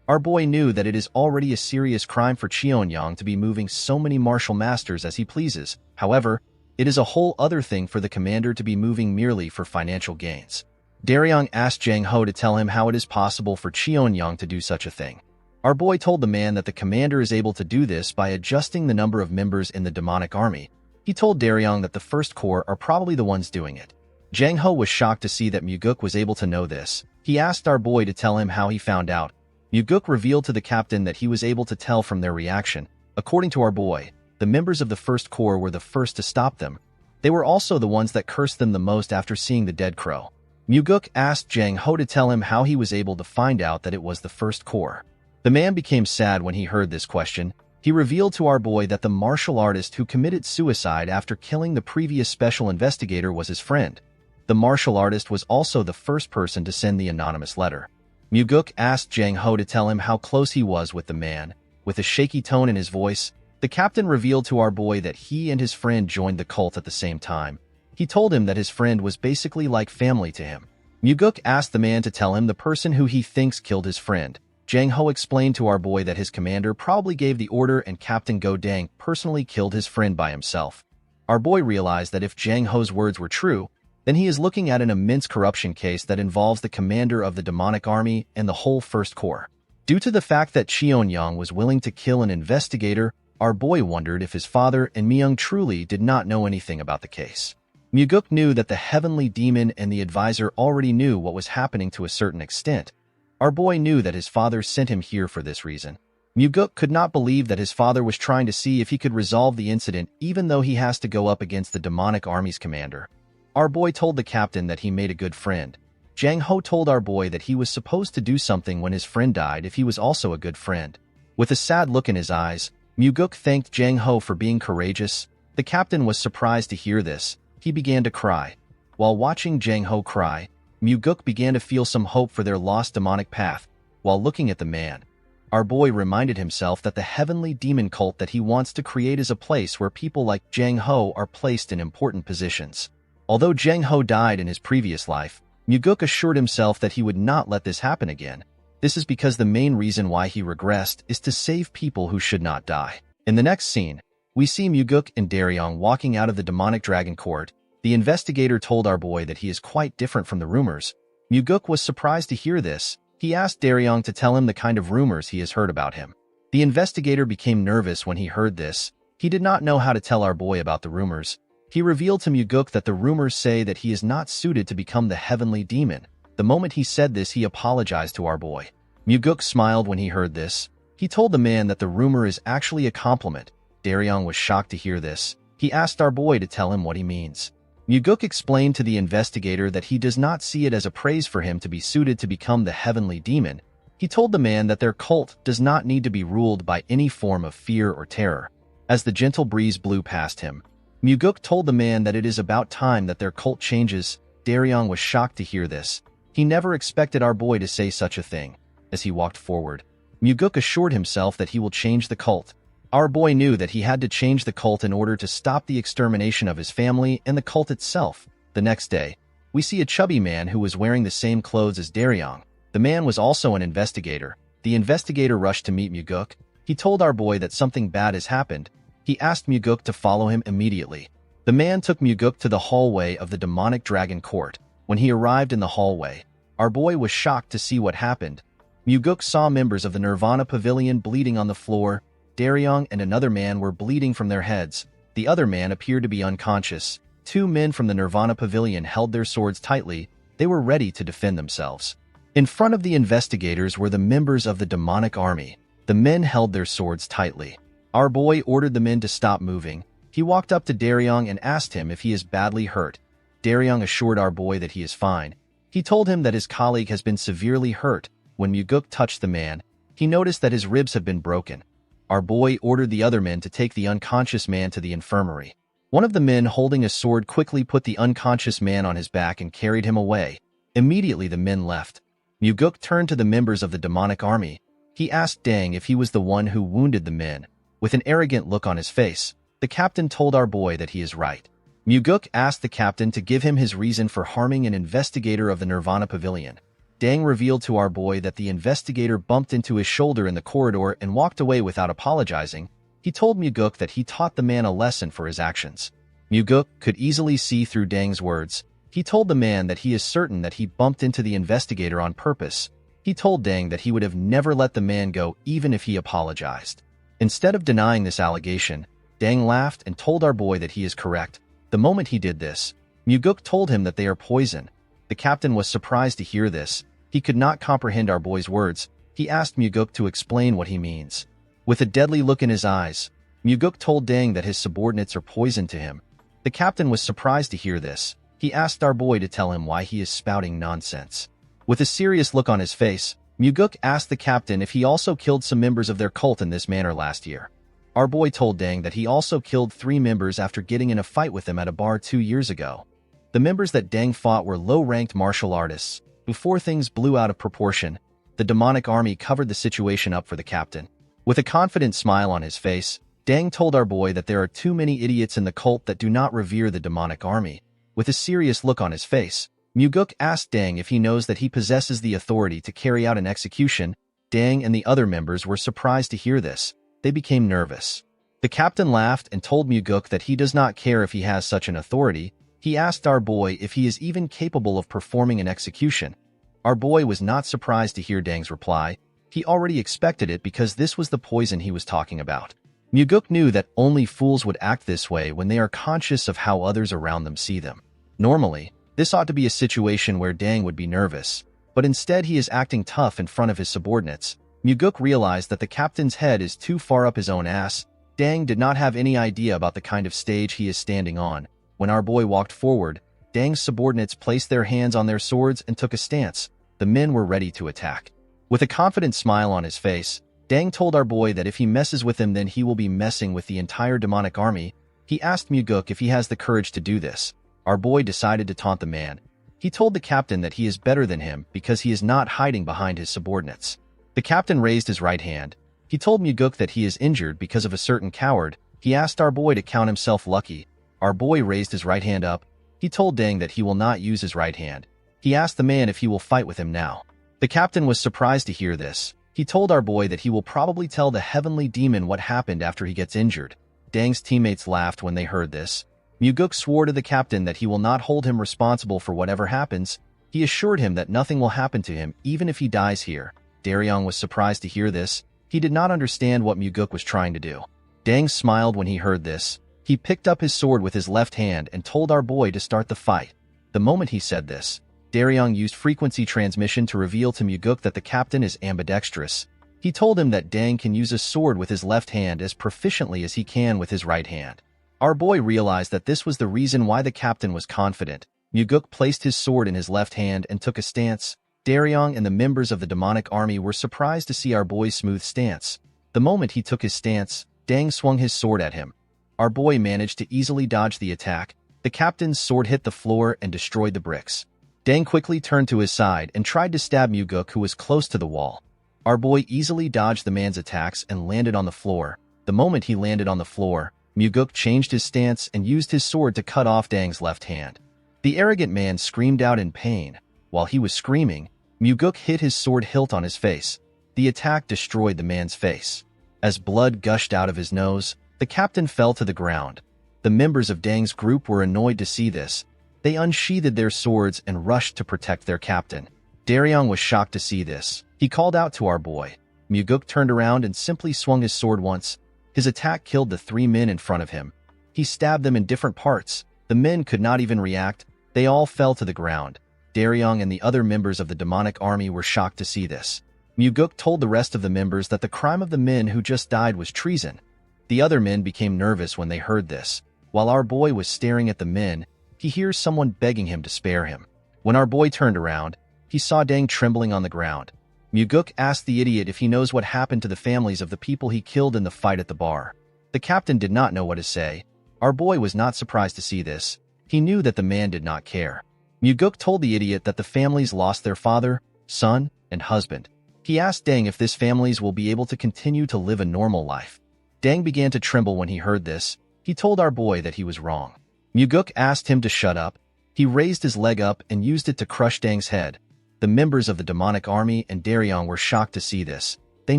Our boy knew that it is already a serious crime for Cheonyang to be moving so many martial masters as he pleases. However, it is a whole other thing for the commander to be moving merely for financial gains. Daryong asked Jang Ho to tell him how it is possible for Cheonyang to do such a thing. Our boy told the man that the commander is able to do this by adjusting the number of members in the demonic army. He told Daryong that the First Corps are probably the ones doing it. Jang Ho was shocked to see that Muguk was able to know this. He asked our boy to tell him how he found out. Muguk revealed to the captain that he was able to tell from their reaction. According to our boy, the members of the First Corps were the first to stop them. They were also the ones that cursed them the most after seeing the dead crow. Muguk asked Jang Ho to tell him how he was able to find out that it was the First Corps. The man became sad when he heard this question. He revealed to our boy that the martial artist who committed suicide after killing the previous special investigator was his friend. The martial artist was also the first person to send the anonymous letter. Muguk asked Jang Ho to tell him how close he was with the man. With a shaky tone in his voice, the captain revealed to our boy that he and his friend joined the cult at the same time. He told him that his friend was basically like family to him. Muguk asked the man to tell him the person who he thinks killed his friend. Jang Ho explained to our boy that his commander probably gave the order and Captain Go Dang personally killed his friend by himself. Our boy realized that if Jang Ho's words were true, then he is looking at an immense corruption case that involves the commander of the demonic army and the whole First Corps. Due to the fact that Cheonyang was willing to kill an investigator, our boy wondered if his father and Myung truly did not know anything about the case. Muguk knew that the heavenly demon and the advisor already knew what was happening to a certain extent. Our boy knew that his father sent him here for this reason. Muguk could not believe that his father was trying to see if he could resolve the incident even though he has to go up against the demonic army's commander. Our boy told the captain that he made a good friend. Jang Ho told our boy that he was supposed to do something when his friend died if he was also a good friend. With a sad look in his eyes, Muguk thanked Jang Ho for being courageous. The captain was surprised to hear this. He began to cry. While watching Jang Ho cry, Muguk began to feel some hope for their lost demonic path. While looking at the man, our boy reminded himself that the heavenly demon cult that he wants to create is a place where people like Jang Ho are placed in important positions. Although Jang Ho died in his previous life, Muguk assured himself that he would not let this happen again. This is because the main reason why he regressed is to save people who should not die. In the next scene, we see Muguk and Daryong walking out of the demonic dragon court. The investigator told our boy that he is quite different from the rumors. Muguk was surprised to hear this. He asked Daryong to tell him the kind of rumors he has heard about him. The investigator became nervous when he heard this. He did not know how to tell our boy about the rumors. He revealed to Muguk that the rumors say that he is not suited to become the heavenly demon. The moment he said this, he apologized to our boy. Muguk smiled when he heard this. He told the man that the rumor is actually a compliment. Daryong was shocked to hear this. He asked our boy to tell him what he means. Muguk explained to the investigator that he does not see it as a praise for him to be suited to become the heavenly demon. He told the man that their cult does not need to be ruled by any form of fear or terror. As the gentle breeze blew past him, Muguk told the man that it is about time that their cult changes. Daryong was shocked to hear this. He never expected our boy to say such a thing. As he walked forward, Muguk assured himself that he will change the cult. Our boy knew that he had to change the cult in order to stop the extermination of his family and the cult itself. The next day, we see a chubby man who was wearing the same clothes as Daryong. The man was also an investigator. The investigator rushed to meet Muguk. He told our boy that something bad has happened. He asked Muguk to follow him immediately. The man took Muguk to the hallway of the demonic dragon court. When he arrived in the hallway, our boy was shocked to see what happened. Muguk saw members of the Nirvana Pavilion bleeding on the floor. Daryong and another man were bleeding from their heads. The other man appeared to be unconscious. Two men from the Nirvana Pavilion held their swords tightly. They were ready to defend themselves. In front of the investigators were the members of the demonic army. The men held their swords tightly. Our boy ordered the men to stop moving. He walked up to Daryong and asked him if he is badly hurt. Daryong assured our boy that he is fine. He told him that his colleague has been severely hurt. When Muguk touched the man, he noticed that his ribs have been broken. Our boy ordered the other men to take the unconscious man to the infirmary. One of the men holding a sword quickly put the unconscious man on his back and carried him away. Immediately the men left. Muguk turned to the members of the demonic army. He asked Dang if he was the one who wounded the men. With an arrogant look on his face, the captain told our boy that he is right. Muguk asked the captain to give him his reason for harming an investigator of the Nirvana Pavilion. Dang revealed to our boy that the investigator bumped into his shoulder in the corridor and walked away without apologizing. He told Muguk that he taught the man a lesson for his actions. Muguk could easily see through Dang's words. He told the man that he is certain that he bumped into the investigator on purpose. He told Dang that he would have never let the man go even if he apologized. Instead of denying this allegation, Dang laughed and told our boy that he is correct. The moment he did this, Muguk told him that they are poison. The captain was surprised to hear this. He could not comprehend our boy's words. He asked Muguk to explain what he means. With a deadly look in his eyes, Muguk told Dang that his subordinates are poison to him. The captain was surprised to hear this. He asked our boy to tell him why he is spouting nonsense. With a serious look on his face, Muguk asked the captain if he also killed some members of their cult in this manner last year. Our boy told Dang that he also killed 3 members after getting in a fight with them at a bar 2 years ago. The members that Dang fought were low-ranked martial artists. Before things blew out of proportion, the demonic army covered the situation up for the captain. With a confident smile on his face, Dang told our boy that there are too many idiots in the cult that do not revere the demonic army. With a serious look on his face, Muguk asked Dang if he knows that he possesses the authority to carry out an execution. Dang and the other members were surprised to hear this. They became nervous. The captain laughed and told Muguk that he does not care if he has such an authority. He asked our boy if he is even capable of performing an execution. Our boy was not surprised to hear Dang's reply. He already expected it because this was the poison he was talking about. Muguk knew that only fools would act this way when they are conscious of how others around them see them. Normally, this ought to be a situation where Dang would be nervous, but instead he is acting tough in front of his subordinates. Muguk realized that the captain's head is too far up his own ass. Dang did not have any idea about the kind of stage he is standing on. When our boy walked forward, Dang's subordinates placed their hands on their swords and took a stance. The men were ready to attack. With a confident smile on his face, Dang told our boy that if he messes with him, then he will be messing with the entire demonic army. He asked Muguk if he has the courage to do this. Our boy decided to taunt the man. He told the captain that he is better than him because he is not hiding behind his subordinates. The captain raised his right hand. He told Muguk that he is injured because of a certain coward. He asked our boy to count himself lucky. Our boy raised his right hand up. He told Dang that he will not use his right hand. He asked the man if he will fight with him now. The captain was surprised to hear this. He told our boy that he will probably tell the heavenly demon what happened after he gets injured. Dang's teammates laughed when they heard this. Muguk swore to the captain that he will not hold him responsible for whatever happens. He assured him that nothing will happen to him even if he dies here. Daryong was surprised to hear this. He did not understand what Muguk was trying to do. Dang smiled when he heard this. He picked up his sword with his left hand and told our boy to start the fight. The moment he said this, Daryong used frequency transmission to reveal to Muguk that the captain is ambidextrous. He told him that Dang can use a sword with his left hand as proficiently as he can with his right hand. Our boy realized that this was the reason why the captain was confident. Muguk placed his sword in his left hand and took a stance. Daryong and the members of the demonic army were surprised to see our boy's smooth stance. The moment he took his stance, Dang swung his sword at him. Our boy managed to easily dodge the attack. The captain's sword hit the floor and destroyed the bricks. Dang quickly turned to his side and tried to stab Muguk, who was close to the wall. Our boy easily dodged the man's attacks and landed on the floor. The moment he landed on the floor, Muguk changed his stance and used his sword to cut off Dang's left hand. The arrogant man screamed out in pain. While he was screaming, Muguk hit his sword hilt on his face. The attack destroyed the man's face. As blood gushed out of his nose, the captain fell to the ground. The members of Dang's group were annoyed to see this. They unsheathed their swords and rushed to protect their captain. Daryong was shocked to see this. He called out to our boy. Muguk turned around and simply swung his sword once. His attack killed the 3 men in front of him. He stabbed them in different parts. The men could not even react. They all fell to the ground. Daryong and the other members of the demonic army were shocked to see this. Muguk told the rest of the members that the crime of the men who just died was treason. The other men became nervous when they heard this. While our boy was staring at the men, he hears someone begging him to spare him. When our boy turned around, he saw Dang trembling on the ground. Muguk asked the idiot if he knows what happened to the families of the people he killed in the fight at the bar. The captain did not know what to say. Our boy was not surprised to see this. He knew that the man did not care. Muguk told the idiot that the families lost their father, son, and husband. He asked Dang if these families will be able to continue to live a normal life. Dang began to tremble when he heard this. He told our boy that he was wrong. Muguk asked him to shut up. He raised his leg up and used it to crush Dang's head. The members of the demonic army and Daryong were shocked to see this. They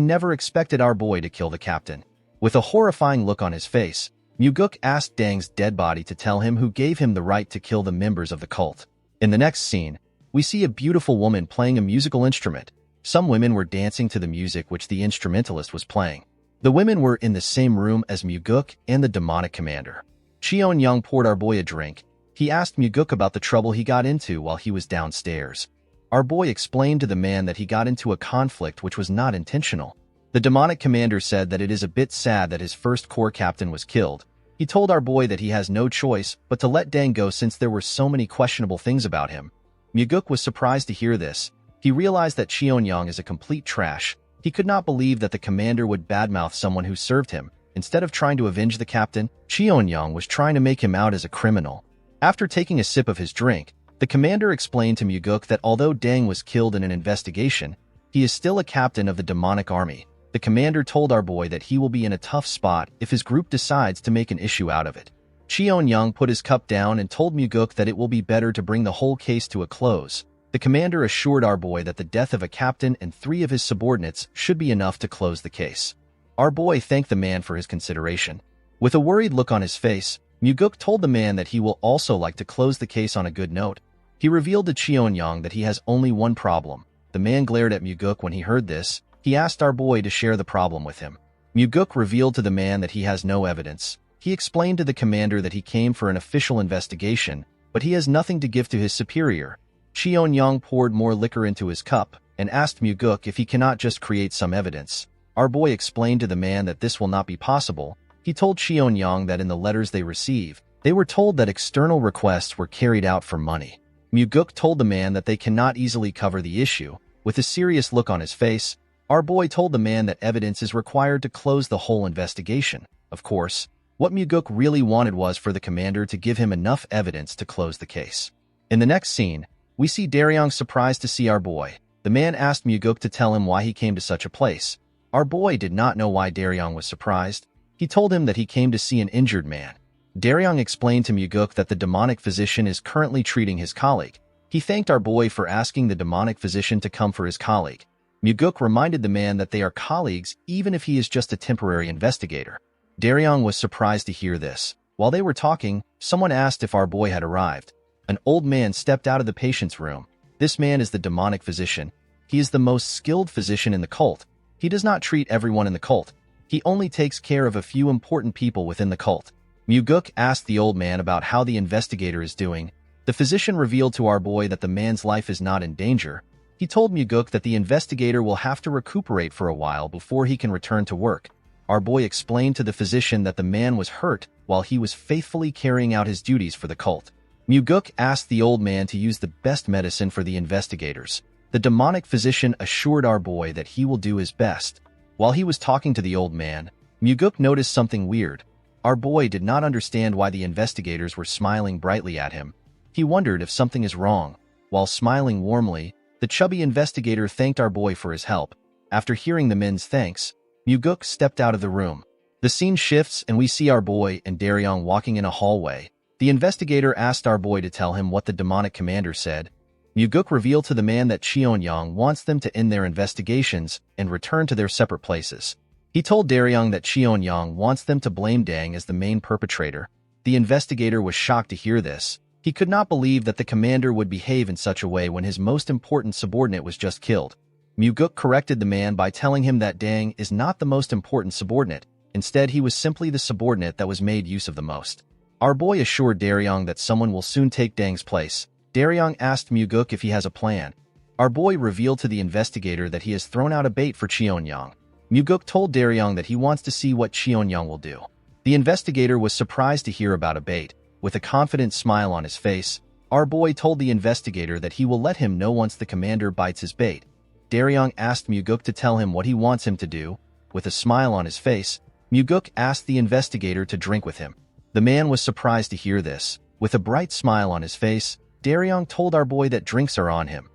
never expected our boy to kill the captain. With a horrifying look on his face, Muguk asked Dang's dead body to tell him who gave him the right to kill the members of the cult. In the next scene, we see a beautiful woman playing a musical instrument. Some women were dancing to the music which the instrumentalist was playing. The women were in the same room as Muguk and the demonic commander. Cheon-young poured our boy a drink. He asked Muguk about the trouble he got into while he was downstairs. Our boy explained to the man that he got into a conflict which was not intentional. The demonic commander said that it is a bit sad that his first corps captain was killed. He told our boy that he has no choice but to let Dang go since there were so many questionable things about him. Muguk was surprised to hear this. He realized that Cheon-young is a complete trash. He could not believe that the commander would badmouth someone who served him. Instead of trying to avenge the captain, Cheon-young was trying to make him out as a criminal. After taking a sip of his drink, the commander explained to Muguk that although Dang was killed in an investigation, he is still a captain of the demonic army. The commander told our boy that he will be in a tough spot if his group decides to make an issue out of it. Cheon-young put his cup down and told Muguk that it will be better to bring the whole case to a close. The commander assured our boy that the death of a captain and 3 of his subordinates should be enough to close the case. Our boy thanked the man for his consideration. With a worried look on his face, Muguk told the man that he will also like to close the case on a good note. He revealed to Cheon-young that he has only one problem. The man glared at Muguk when he heard this. He asked our boy to share the problem with him. Muguk revealed to the man that he has no evidence. He explained to the commander that he came for an official investigation, but he has nothing to give to his superior. Cheon-young poured more liquor into his cup and asked Muguk if he cannot just create some evidence. Our boy explained to the man that this will not be possible. He told Cheon-young that in the letters they receive, they were told that external requests were carried out for money. Muguk told the man that they cannot easily cover the issue. With a serious look on his face, our boy told the man that evidence is required to close the whole investigation. Of course, what Muguk really wanted was for the commander to give him enough evidence to close the case. In the next scene, we see Daryong surprised to see our boy. The man asked Muguk to tell him why he came to such a place. Our boy did not know why Daryong was surprised. He told him that he came to see an injured man. Daryong explained to Muguk that the demonic physician is currently treating his colleague. He thanked our boy for asking the demonic physician to come for his colleague. Muguk reminded the man that they are colleagues even if he is just a temporary investigator. Daryong was surprised to hear this. While they were talking, someone asked if our boy had arrived. An old man stepped out of the patient's room. This man is the demonic physician. He is the most skilled physician in the cult. He does not treat everyone in the cult. He only takes care of a few important people within the cult. Muguk asked the old man about how the investigator is doing. The physician revealed to our boy that the man's life is not in danger. He told Muguk that the investigator will have to recuperate for a while before he can return to work. Our boy explained to the physician that the man was hurt while he was faithfully carrying out his duties for the cult. Muguk asked the old man to use the best medicine for the investigators. The demonic physician assured our boy that he will do his best. While he was talking to the old man, Muguk noticed something weird. Our boy did not understand why the investigators were smiling brightly at him. He wondered if something is wrong. While smiling warmly, the chubby investigator thanked our boy for his help. After hearing the men's thanks, Muguk stepped out of the room. The scene shifts and we see our boy and Daryong walking in a hallway. The investigator asked our boy to tell him what the demonic commander said. Muguk revealed to the man that Cheon-young wants them to end their investigations and return to their separate places. He told Daryong that Cheon-young wants them to blame Dang as the main perpetrator. The investigator was shocked to hear this. He could not believe that the commander would behave in such a way when his most important subordinate was just killed. Muguk corrected the man by telling him that Dang is not the most important subordinate. Instead, he was simply the subordinate that was made use of the most. Our boy assured Daryong that someone will soon take Dang's place. Daryong asked Muguk if he has a plan. Our boy revealed to the investigator that he has thrown out a bait for Cheonyang. Muguk told Daryong that he wants to see what Cheonyang will do. The investigator was surprised to hear about a bait. With a confident smile on his face, our boy told the investigator that he will let him know once the commander bites his bait. Daryong asked Muguk to tell him what he wants him to do. With a smile on his face, Muguk asked the investigator to drink with him. The man was surprised to hear this. With a bright smile on his face, Daryong told our boy that drinks are on him.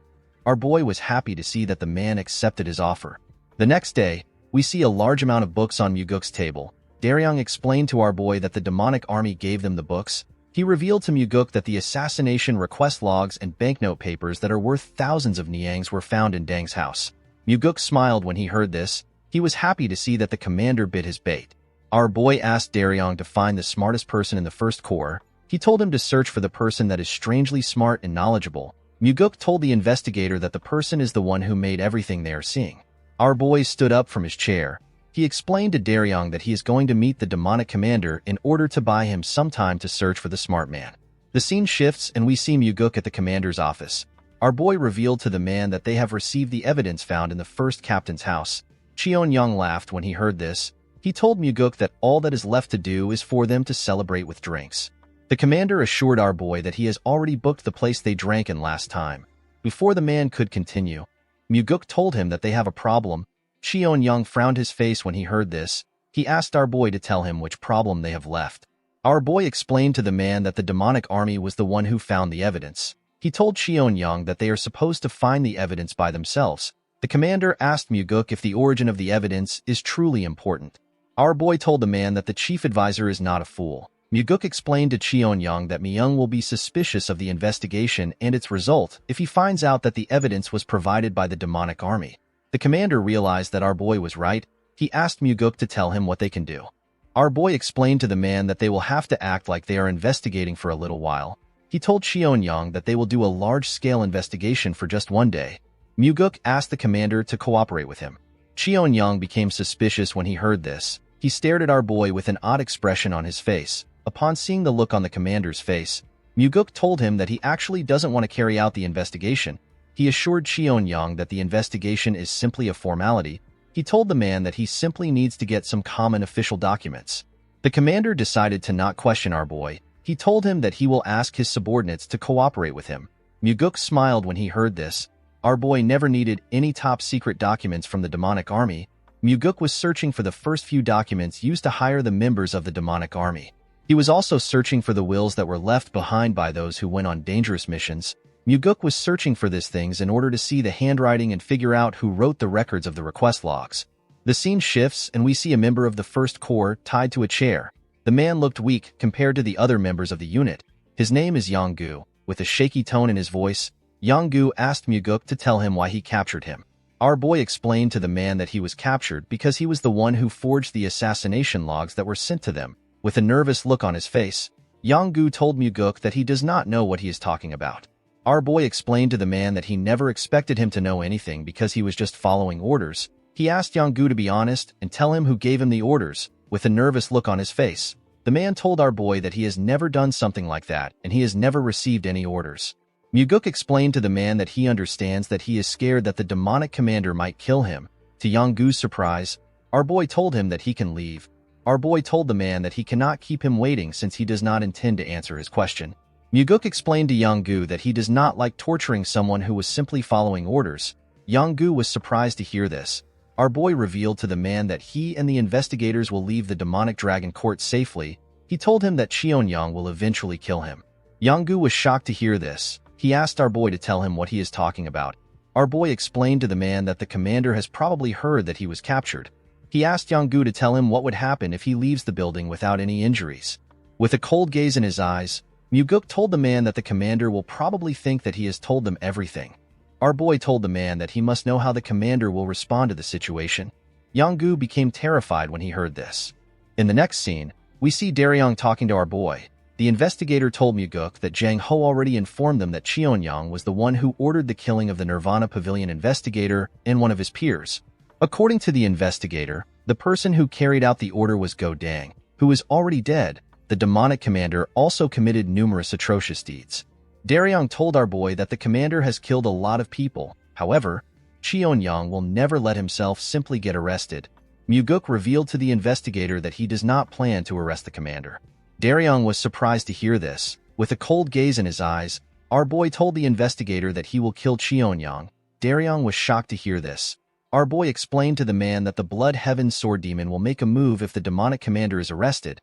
Our boy was happy to see that the man accepted his offer. The next day, we see a large amount of books on Muguk's table. Daryong explained to our boy that the demonic army gave them the books. He revealed to Muguk that the assassination request logs and banknote papers that are worth thousands of niangs were found in Dang's house. Muguk smiled when he heard this. He was happy to see that the commander bit his bait. Our boy asked Daryong to find the smartest person in the first corps. He told him to search for the person that is strangely smart and knowledgeable. Muguk told the investigator that the person is the one who made everything they are seeing. Our boy stood up from his chair. He explained to Daryong that he is going to meet the demonic commander in order to buy him some time to search for the smart man. The scene shifts and we see Muguk at the commander's office. Our boy revealed to the man that they have received the evidence found in the first captain's house. Cheonyang laughed when he heard this. He told Muguk that all that is left to do is for them to celebrate with drinks. The commander assured our boy that he has already booked the place they drank in last time. Before the man could continue, Muguk told him that they have a problem. Cheonyang frowned his face when he heard this. He asked our boy to tell him which problem they have left. Our boy explained to the man that the demonic army was the one who found the evidence. He told Cheonyang that they are supposed to find the evidence by themselves. The commander asked Muguk if the origin of the evidence is truly important. Our boy told the man that the chief advisor is not a fool. Muguk explained to Cheonyang that Myung will be suspicious of the investigation and its result if he finds out that the evidence was provided by the demonic army. The commander realized that our boy was right. He asked Muguk to tell him what they can do. Our boy explained to the man that they will have to act like they are investigating for a little while. He told Cheonyang that they will do a large-scale investigation for just one day. Muguk asked the commander to cooperate with him. Cheonyang became suspicious when he heard this. He stared at our boy with an odd expression on his face. Upon seeing the look on the commander's face, Muguk told him that he actually doesn't want to carry out the investigation. He assured Cheonyang that the investigation is simply a formality. He told the man that he simply needs to get some common official documents. The commander decided to not question our boy. He told him that he will ask his subordinates to cooperate with him. Muguk smiled when he heard this. Our boy never needed any top-secret documents from the demonic army. Muguk was searching for the first few documents used to hire the members of the demonic army. He was also searching for the wills that were left behind by those who went on dangerous missions. Muguk was searching for these things in order to see the handwriting and figure out who wrote the records of the request logs. The scene shifts and we see a member of the First Corps tied to a chair. The man looked weak compared to the other members of the unit. His name is Yonggu. With a shaky tone in his voice, Yonggu asked Muguk to tell him why he captured him. Our boy explained to the man that he was captured because he was the one who forged the assassination logs that were sent to them. With a nervous look on his face, Yonggu told Muguk that he does not know what he is talking about. Our boy explained to the man that he never expected him to know anything because he was just following orders. He asked Yonggu to be honest and tell him who gave him the orders. With a nervous look on his face, the man told our boy that he has never done something like that and he has never received any orders. Muguk explained to the man that he understands that he is scared that the demonic commander might kill him. To Yonggu's surprise, our boy told him that he can leave. Our boy told the man that he cannot keep him waiting since he does not intend to answer his question. Muguk explained to Yonggu that he does not like torturing someone who was simply following orders. Yonggu was surprised to hear this. Our boy revealed to the man that he and the investigators will leave the demonic dragon court safely. He told him that Cheonyang will eventually kill him. Yonggu was shocked to hear this. He asked our boy to tell him what he is talking about. Our boy explained to the man that the commander has probably heard that he was captured. He asked Yonggu to tell him what would happen if he leaves the building without any injuries. With a cold gaze in his eyes, Muguk told the man that the commander will probably think that he has told them everything. Our boy told the man that he must know how the commander will respond to the situation. Yonggu became terrified when he heard this. In the next scene, we see Daryong talking to our boy. The investigator told Muguk that Jang Ho already informed them that Cheon-yang was the one who ordered the killing of the Nirvana Pavilion investigator and one of his peers. According to the investigator, the person who carried out the order was Go Dang, who is already dead. The demonic commander also committed numerous atrocious deeds. Daryong told our boy that the commander has killed a lot of people. However, Cheon-yang will never let himself simply get arrested. Muguk revealed to the investigator that he does not plan to arrest the commander. Daryong was surprised to hear this. With a cold gaze in his eyes, our boy told the investigator that he will kill Cheon-yang. Daryong was shocked to hear this. Our boy explained to the man that the Blood Heaven Sword Demon will make a move if the demonic commander is arrested.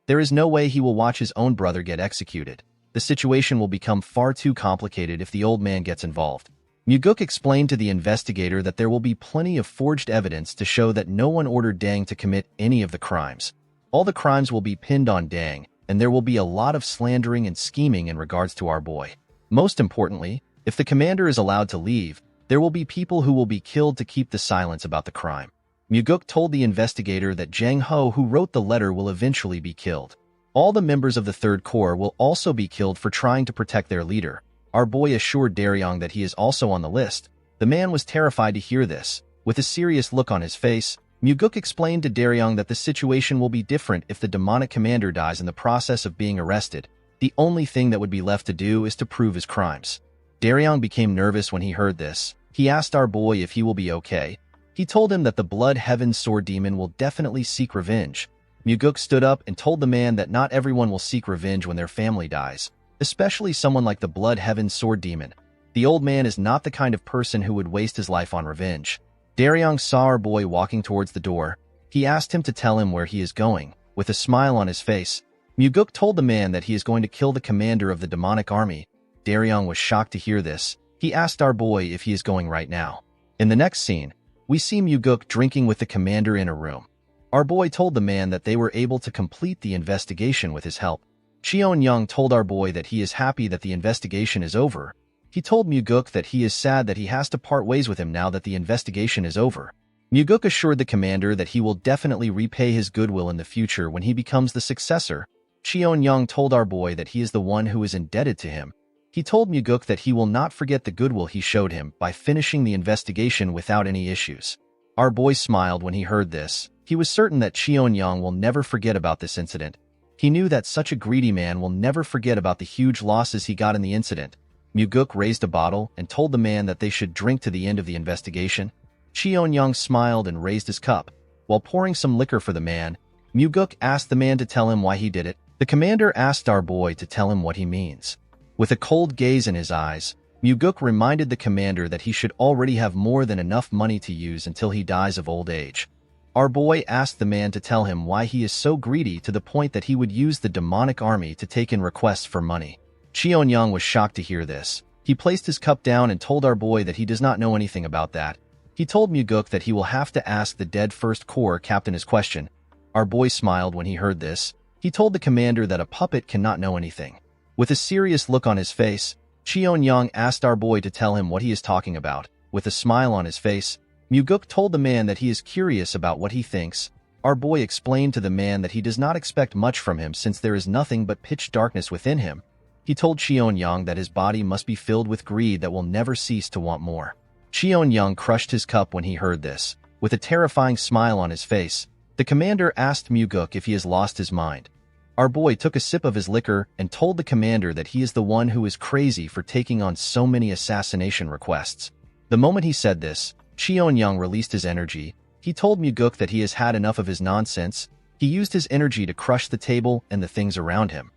There is no way he will watch his own brother get executed. The situation will become far too complicated if the old man gets involved. Muguk explained to the investigator that there will be plenty of forged evidence to show that no one ordered Dang to commit any of the crimes. All the crimes will be pinned on Dang, and there will be a lot of slandering and scheming in regards to our boy. Most importantly, if the commander is allowed to leave, there will be people who will be killed to keep the silence about the crime. Muguk told the investigator that Jang Ho, who wrote the letter, will eventually be killed. All the members of the Third Corps will also be killed for trying to protect their leader. Our boy assured Daryong that he is also on the list. The man was terrified to hear this. With a serious look on his face, Muguk explained to Daryong that the situation will be different if the demonic commander dies in the process of being arrested. The only thing that would be left to do is to prove his crimes. Daryong became nervous when he heard this. He asked our boy if he will be okay. He told him that the Blood Heaven Sword Demon will definitely seek revenge. Muguk stood up and told the man that not everyone will seek revenge when their family dies, especially someone like the Blood Heaven Sword Demon. The old man is not the kind of person who would waste his life on revenge. Daryong saw our boy walking towards the door. He asked him to tell him where he is going. With a smile on his face, Muguk told the man that he is going to kill the commander of the demonic army. Daryong was shocked to hear this. He asked our boy if he is going right now. In the next scene, we see Muguk drinking with the commander in a room. Our boy told the man that they were able to complete the investigation with his help. Cheon-yang told our boy that he is happy that the investigation is over. He told Muguk that he is sad that he has to part ways with him now that the investigation is over. Muguk assured the commander that he will definitely repay his goodwill in the future when he becomes the successor. Cheon-yang told our boy that he is the one who is indebted to him. He told Muguk that he will not forget the goodwill he showed him by finishing the investigation without any issues. Our boy smiled when he heard this. He was certain that Cheon-yang will never forget about this incident. He knew that such a greedy man will never forget about the huge losses he got in the incident. Muguk raised a bottle and told the man that they should drink to the end of the investigation. Cheon-yang smiled and raised his cup. While pouring some liquor for the man, Muguk asked the man to tell him why he did it. The commander asked our boy to tell him what he means. With a cold gaze in his eyes, Muguk reminded the commander that he should already have more than enough money to use until he dies of old age. Our boy asked the man to tell him why he is so greedy to the point that he would use the demonic army to take in requests for money. Cheon-yang was shocked to hear this. He placed his cup down and told our boy that he does not know anything about that. He told Muguk that he will have to ask the dead First Corps captain his question. Our boy smiled when he heard this. He told the commander that a puppet cannot know anything. With a serious look on his face, Cheon-yang asked our boy to tell him what he is talking about. With a smile on his face, Muguk told the man that he is curious about what he thinks. Our boy explained to the man that he does not expect much from him since there is nothing but pitch darkness within him. He told Cheon-yang that his body must be filled with greed that will never cease to want more. Cheon-yang crushed his cup when he heard this. With a terrifying smile on his face, the commander asked Muguk if he has lost his mind. Our boy took a sip of his liquor and told the commander that he is the one who is crazy for taking on so many assassination requests. The moment he said this, Cheon-yang released his energy. He told Muguk that he has had enough of his nonsense. He used his energy to crush the table and the things around him.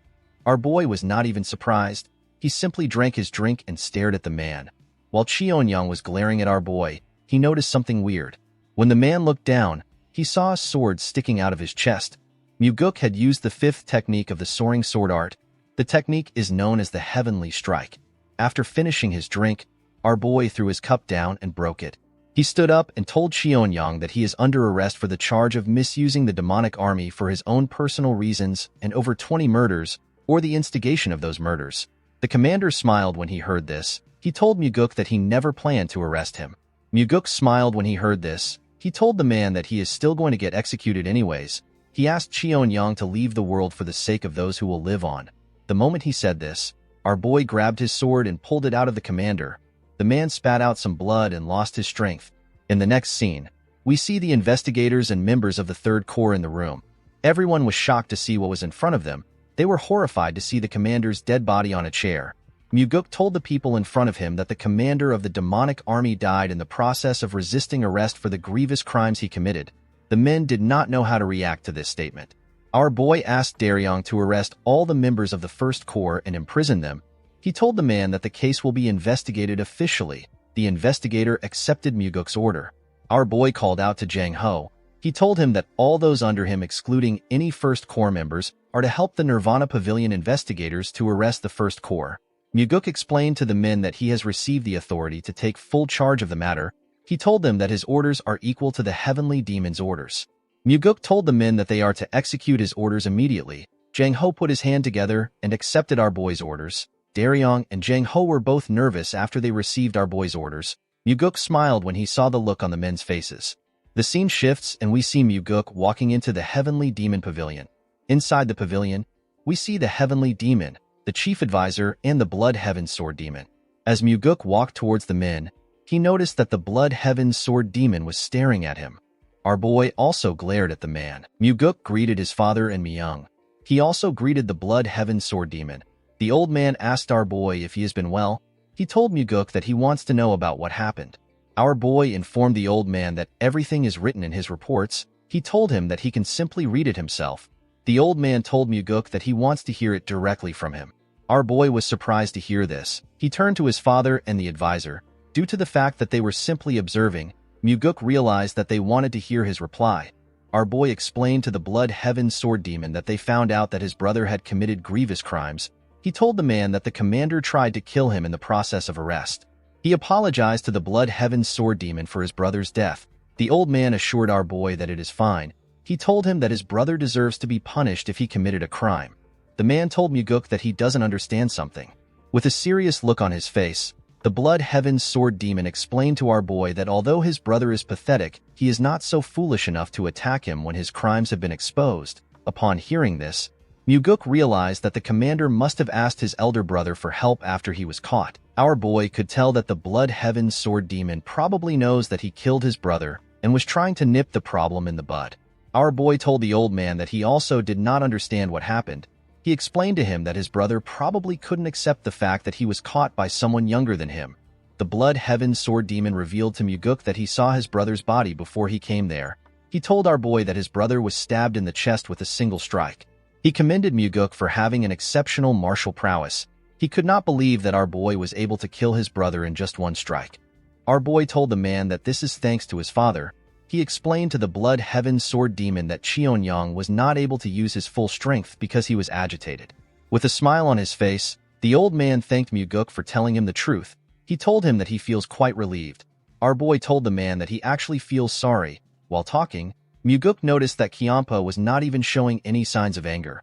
Our boy was not even surprised. He simply drank his drink and stared at the man. While Cheon-yang was glaring at our boy, he noticed something weird. When the man looked down, he saw a sword sticking out of his chest. Muguk had used the fifth technique of the soaring sword art. The technique is known as the Heavenly Strike. After finishing his drink, our boy threw his cup down and broke it. He stood up and told Cheon-yang that he is under arrest for the charge of misusing the demonic army for his own personal reasons and over 20 murders, or the instigation of those murders. The commander smiled when he heard this. He told Muguk that he never planned to arrest him. Muguk smiled when he heard this. He told the man that he is still going to get executed anyways. He asked Cheon-yang to leave the world for the sake of those who will live on. The moment he said this, our boy grabbed his sword and pulled it out of the commander. The man spat out some blood and lost his strength. In the next scene, we see the investigators and members of the Third Corps in the room. Everyone was shocked to see what was in front of them. They were horrified to see the commander's dead body on a chair. Muguk told the people in front of him that the commander of the demonic army died in the process of resisting arrest for the grievous crimes he committed. The men did not know how to react to this statement. Our boy asked Daryong to arrest all the members of the First Corps and imprison them. He told the man that the case will be investigated officially. The investigator accepted Muguk's order. Our boy called out to Jang Ho. He told him that all those under him, excluding any First Corps members, are to help the Nirvana Pavilion investigators to arrest the First Corps. Muguk explained to the men that he has received the authority to take full charge of the matter. He told them that his orders are equal to the heavenly demon's orders. Muguk told the men that they are to execute his orders immediately. Jang Ho put his hand together and accepted our boy's orders. Daryong and Jang Ho were both nervous after they received our boy's orders. Muguk smiled when he saw the look on the men's faces. The scene shifts and we see Muguk walking into the Heavenly Demon Pavilion. Inside the pavilion, we see the Heavenly Demon, the Chief Advisor, and the Blood Heaven Sword Demon. As Muguk walked towards the men, he noticed that the Blood Heaven Sword Demon was staring at him. Our boy also glared at the man. Muguk greeted his father and Myung. He also greeted the Blood Heaven Sword Demon. The old man asked our boy if he has been well. He told Muguk that he wants to know about what happened. Our boy informed the old man that everything is written in his reports. He told him that he can simply read it himself. The old man told Muguk that he wants to hear it directly from him. Our boy was surprised to hear this. He turned to his father and the advisor. Due to the fact that they were simply observing, Muguk realized that they wanted to hear his reply. Our boy explained to the Blood Heaven Sword Demon that they found out that his brother had committed grievous crimes. He told the man that the commander tried to kill him in the process of arrest. He apologized to the Blood Heaven Sword Demon for his brother's death. The old man assured our boy that it is fine. He told him that his brother deserves to be punished if he committed a crime. The man told Muguk that he doesn't understand something. With a serious look on his face, the Blood Heaven Sword Demon explained to our boy that although his brother is pathetic, he is not so foolish enough to attack him when his crimes have been exposed. Upon hearing this, Muguk realized that the commander must have asked his elder brother for help after he was caught. Our boy could tell that the Blood Heaven Sword Demon probably knows that he killed his brother and was trying to nip the problem in the bud. Our boy told the old man that he also did not understand what happened. He explained to him that his brother probably couldn't accept the fact that he was caught by someone younger than him. The Blood Heaven Sword Demon revealed to Muguk that he saw his brother's body before he came there. He told our boy that his brother was stabbed in the chest with a single strike. He commended Muguk for having an exceptional martial prowess. He could not believe that our boy was able to kill his brother in just one strike. Our boy told the man that this is thanks to his father. He explained to the Blood Heaven Sword Demon that Cheon-yang was not able to use his full strength because he was agitated. With a smile on his face, the old man thanked Muguk for telling him the truth. He told him that he feels quite relieved. Our boy told the man that he actually feels sorry. While talking, Muguk noticed that Kyampa was not even showing any signs of anger.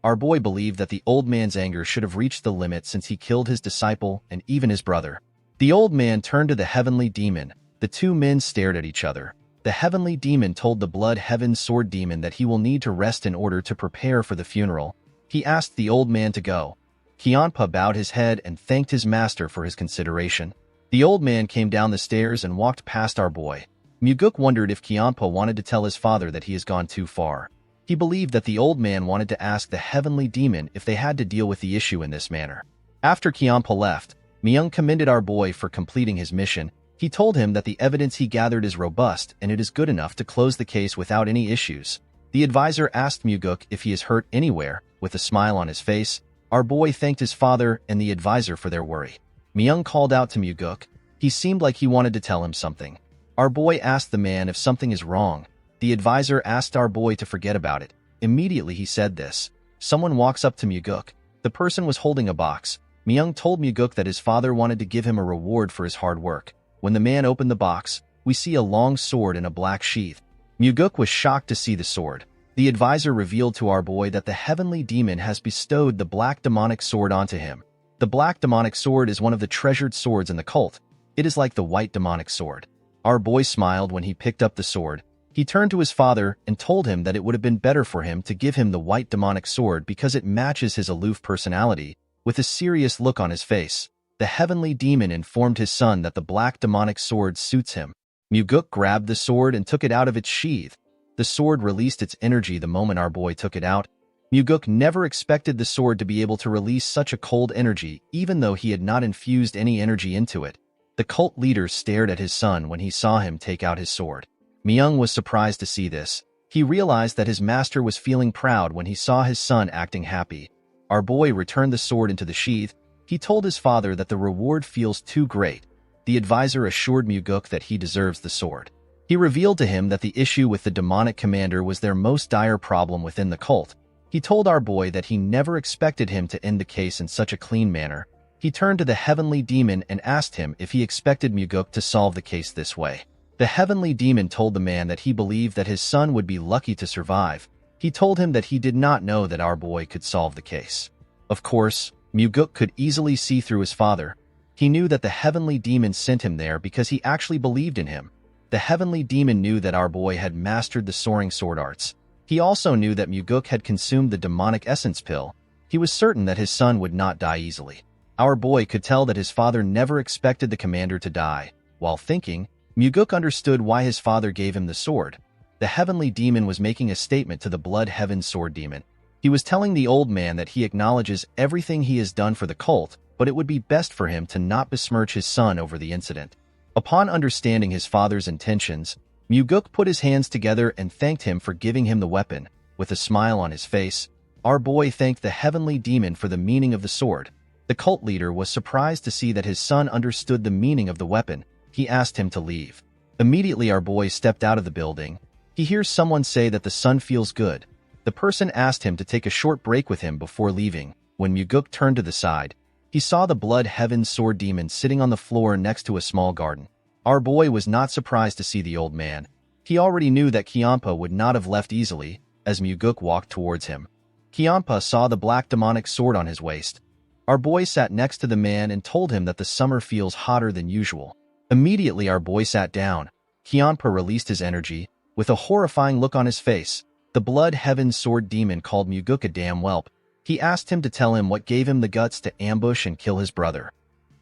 Our boy believed that the old man's anger should have reached the limit since he killed his disciple and even his brother. The old man turned to the Heavenly Demon. The two men stared at each other. The Heavenly Demon told the Blood Heaven Sword Demon that he will need to rest in order to prepare for the funeral. He asked the old man to go. Kyampa bowed his head and thanked his master for his consideration. The old man came down the stairs and walked past our boy. Muguk wondered if Kyampa wanted to tell his father that he has gone too far. He believed that the old man wanted to ask the Heavenly Demon if they had to deal with the issue in this manner. After Kyampa left, Myung commended our boy for completing his mission. He told him that the evidence he gathered is robust and it is good enough to close the case without any issues. The advisor asked Muguk if he is hurt anywhere. With a smile on his face, our boy thanked his father and the advisor for their worry. Myung called out to Muguk. He seemed like he wanted to tell him something. Our boy asked the man if something is wrong. The advisor asked our boy to forget about it. Immediately he said this. Someone walks up to Muguk. The person was holding a box. Myung told Muguk that his father wanted to give him a reward for his hard work. When the man opened the box, we see a long sword in a black sheath. Muguk was shocked to see the sword. The advisor revealed to our boy that the Heavenly Demon has bestowed the Black Demonic Sword onto him. The Black Demonic Sword is one of the treasured swords in the cult. It is like the White Demonic Sword. Our boy smiled when he picked up the sword. He turned to his father and told him that it would have been better for him to give him the white demonic sword because it matches his aloof personality. With a serious look on his face, the heavenly demon informed his son that the black demonic sword suits him. Muguk grabbed the sword and took it out of its sheath. The sword released its energy the moment our boy took it out. Muguk never expected the sword to be able to release such a cold energy, even though he had not infused any energy into it. The cult leader stared at his son when he saw him take out his sword. Myung was surprised to see this. He realized that his master was feeling proud when he saw his son acting happy. Our boy returned the sword into the sheath. He told his father that the reward feels too great. The advisor assured Muguk that he deserves the sword. He revealed to him that the issue with the demonic commander was their most dire problem within the cult. He told our boy that he never expected him to end the case in such a clean manner. He turned to the heavenly demon and asked him if he expected Muguk to solve the case this way. The heavenly demon told the man that he believed that his son would be lucky to survive. He told him that he did not know that our boy could solve the case. Of course, Muguk could easily see through his father. He knew that the heavenly demon sent him there because he actually believed in him. The heavenly demon knew that our boy had mastered the soaring sword arts. He also knew that Muguk had consumed the demonic essence pill. He was certain that his son would not die easily. Our boy could tell that his father never expected the commander to die. While thinking, Muguk understood why his father gave him the sword. The heavenly demon was making a statement to the blood heaven sword demon. He was telling the old man that he acknowledges everything he has done for the cult, but it would be best for him to not besmirch his son over the incident. Upon understanding his father's intentions, Muguk put his hands together and thanked him for giving him the weapon. With a smile on his face, our boy thanked the heavenly demon for the meaning of the sword. The cult leader was surprised to see that his son understood the meaning of the weapon. He asked him to leave. Immediately our boy stepped out of the building. He hears someone say that the son feels good. The person asked him to take a short break with him before leaving. When Muguk turned to the side, he saw the blood heaven sword demon sitting on the floor next to a small garden. Our boy was not surprised to see the old man. He already knew that Kiampa would not have left easily as Muguk walked towards him. Kiampa saw the black demonic sword on his waist. Our boy sat next to the man and told him that the summer feels hotter than usual. Immediately our boy sat down. Kiampa released his energy. With a horrifying look on his face, the blood heaven sword demon called Muguk a damn whelp. He asked him to tell him what gave him the guts to ambush and kill his brother.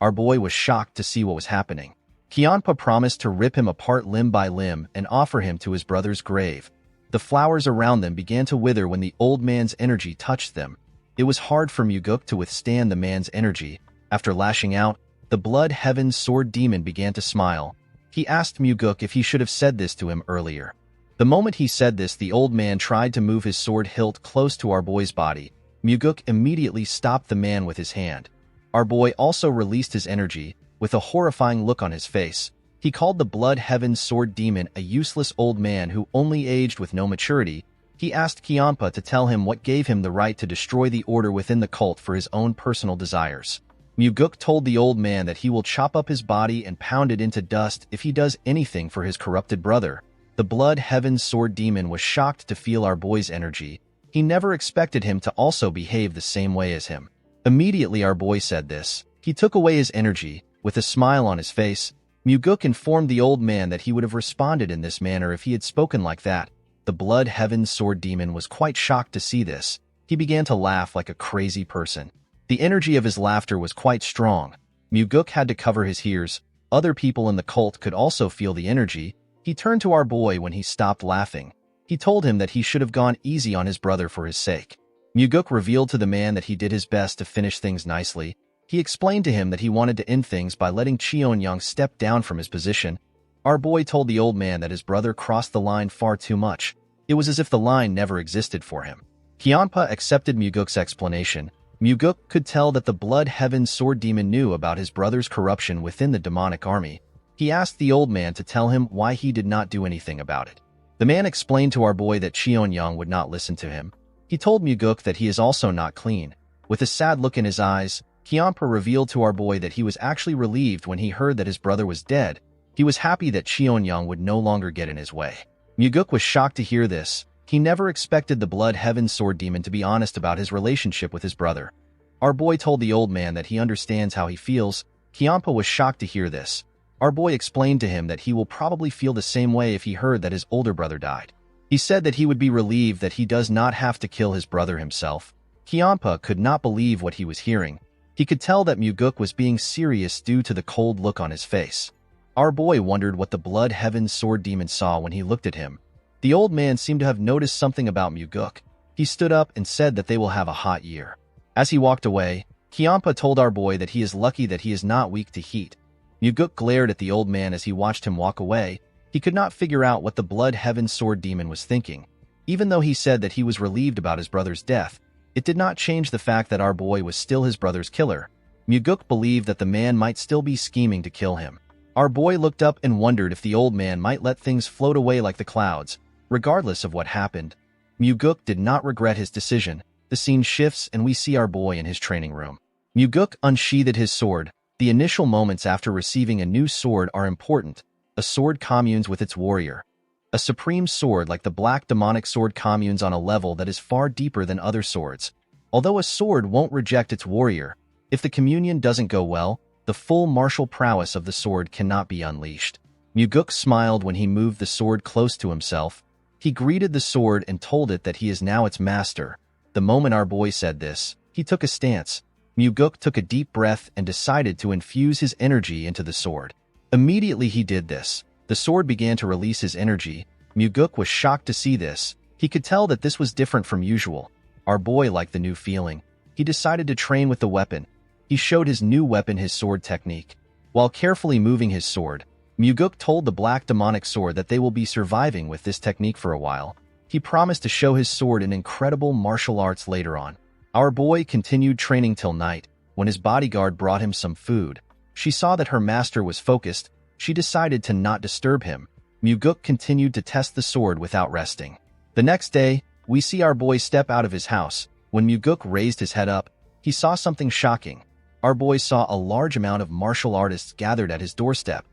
Our boy was shocked to see what was happening. Kiampa promised to rip him apart limb by limb and offer him to his brother's grave. The flowers around them began to wither when the old man's energy touched them. It was hard for Muguk to withstand the man's energy. After lashing out, the blood heaven sword demon began to smile. He asked Muguk if he should have said this to him earlier. The moment he said this, the old man tried to move his sword hilt close to our boy's body. Muguk immediately stopped the man with his hand. Our boy also released his energy. With a horrifying look on his face, he called the blood heaven sword demon a useless old man who only aged with no maturity. He asked Kiampa to tell him what gave him the right to destroy the order within the cult for his own personal desires. Muguk told the old man that he will chop up his body and pound it into dust if he does anything for his corrupted brother. The blood heaven sword demon was shocked to feel our boy's energy. He never expected him to also behave the same way as him. Immediately our boy said this. He took away his energy. With a smile on his face, Muguk informed the old man that he would have responded in this manner if he had spoken like that. The blood heaven sword demon was quite shocked to see this. He began to laugh like a crazy person. The energy of his laughter was quite strong. Muguk had to cover his ears. Other people in the cult could also feel the energy. He turned to our boy when he stopped laughing. He told him that he should have gone easy on his brother for his sake. Muguk revealed to the man that he did his best to finish things nicely. He explained to him that he wanted to end things by letting Cheon-young step down from his position. Our boy told the old man that his brother crossed the line far too much. It was as if the line never existed for him. Kiampa accepted Muguk's explanation. Muguk could tell that the blood heaven sword demon knew about his brother's corruption within the demonic army. He asked the old man to tell him why he did not do anything about it. The man explained to our boy that Cheon-young would not listen to him. He told Muguk that he is also not clean. With a sad look in his eyes, Kiampa revealed to our boy that he was actually relieved when he heard that his brother was dead. He was happy that Cheon-young would no longer get in his way. Muguk was shocked to hear this. He never expected the blood heaven sword demon to be honest about his relationship with his brother. Our boy told the old man that he understands how he feels. Kiampa was shocked to hear this. Our boy explained to him that he will probably feel the same way if he heard that his older brother died. He said that he would be relieved that he does not have to kill his brother himself. Kyampa could not believe what he was hearing. He could tell that Muguk was being serious due to the cold look on his face. Our boy wondered what the Blood Heaven's sword demon saw when he looked at him. The old man seemed to have noticed something about Muguk. He stood up and said that they will have a hot year. As he walked away, Kyampa told our boy that he is lucky that he is not weak to heat. Muguk glared at the old man as he watched him walk away. He could not figure out what the Blood Heaven sword demon was thinking. Even though he said that he was relieved about his brother's death, it did not change the fact that our boy was still his brother's killer. Muguk believed that the man might still be scheming to kill him. Our boy looked up and wondered if the old man might let things float away like the clouds. Regardless of what happened, Muguk did not regret his decision. The scene shifts and we see our boy in his training room. Muguk unsheathed his sword. The initial moments after receiving a new sword are important. A sword communes with its warrior. A supreme sword like the black demonic sword communes on a level that is far deeper than other swords. Although a sword won't reject its warrior, if the communion doesn't go well, the full martial prowess of the sword cannot be unleashed. Muguk smiled when he moved the sword close to himself. He greeted the sword and told it that he is now its master. The moment our boy said this, he took a stance. Muguk took a deep breath and decided to infuse his energy into the sword. Immediately he did this. The sword began to release his energy. Muguk was shocked to see this. He could tell that this was different from usual. Our boy liked the new feeling. He decided to train with the weapon. He showed his new weapon his sword technique. While carefully moving his sword, Muguk told the black demonic sword that they will be surviving with this technique for a while. He promised to show his sword in incredible martial arts later on. Our boy continued training till night. When his bodyguard brought him some food, she saw that her master was focused. She decided to not disturb him. Muguk continued to test the sword without resting. The next day, we see our boy step out of his house. When Muguk raised his head up, he saw something shocking. Our boy saw a large amount of martial artists gathered at his doorstep.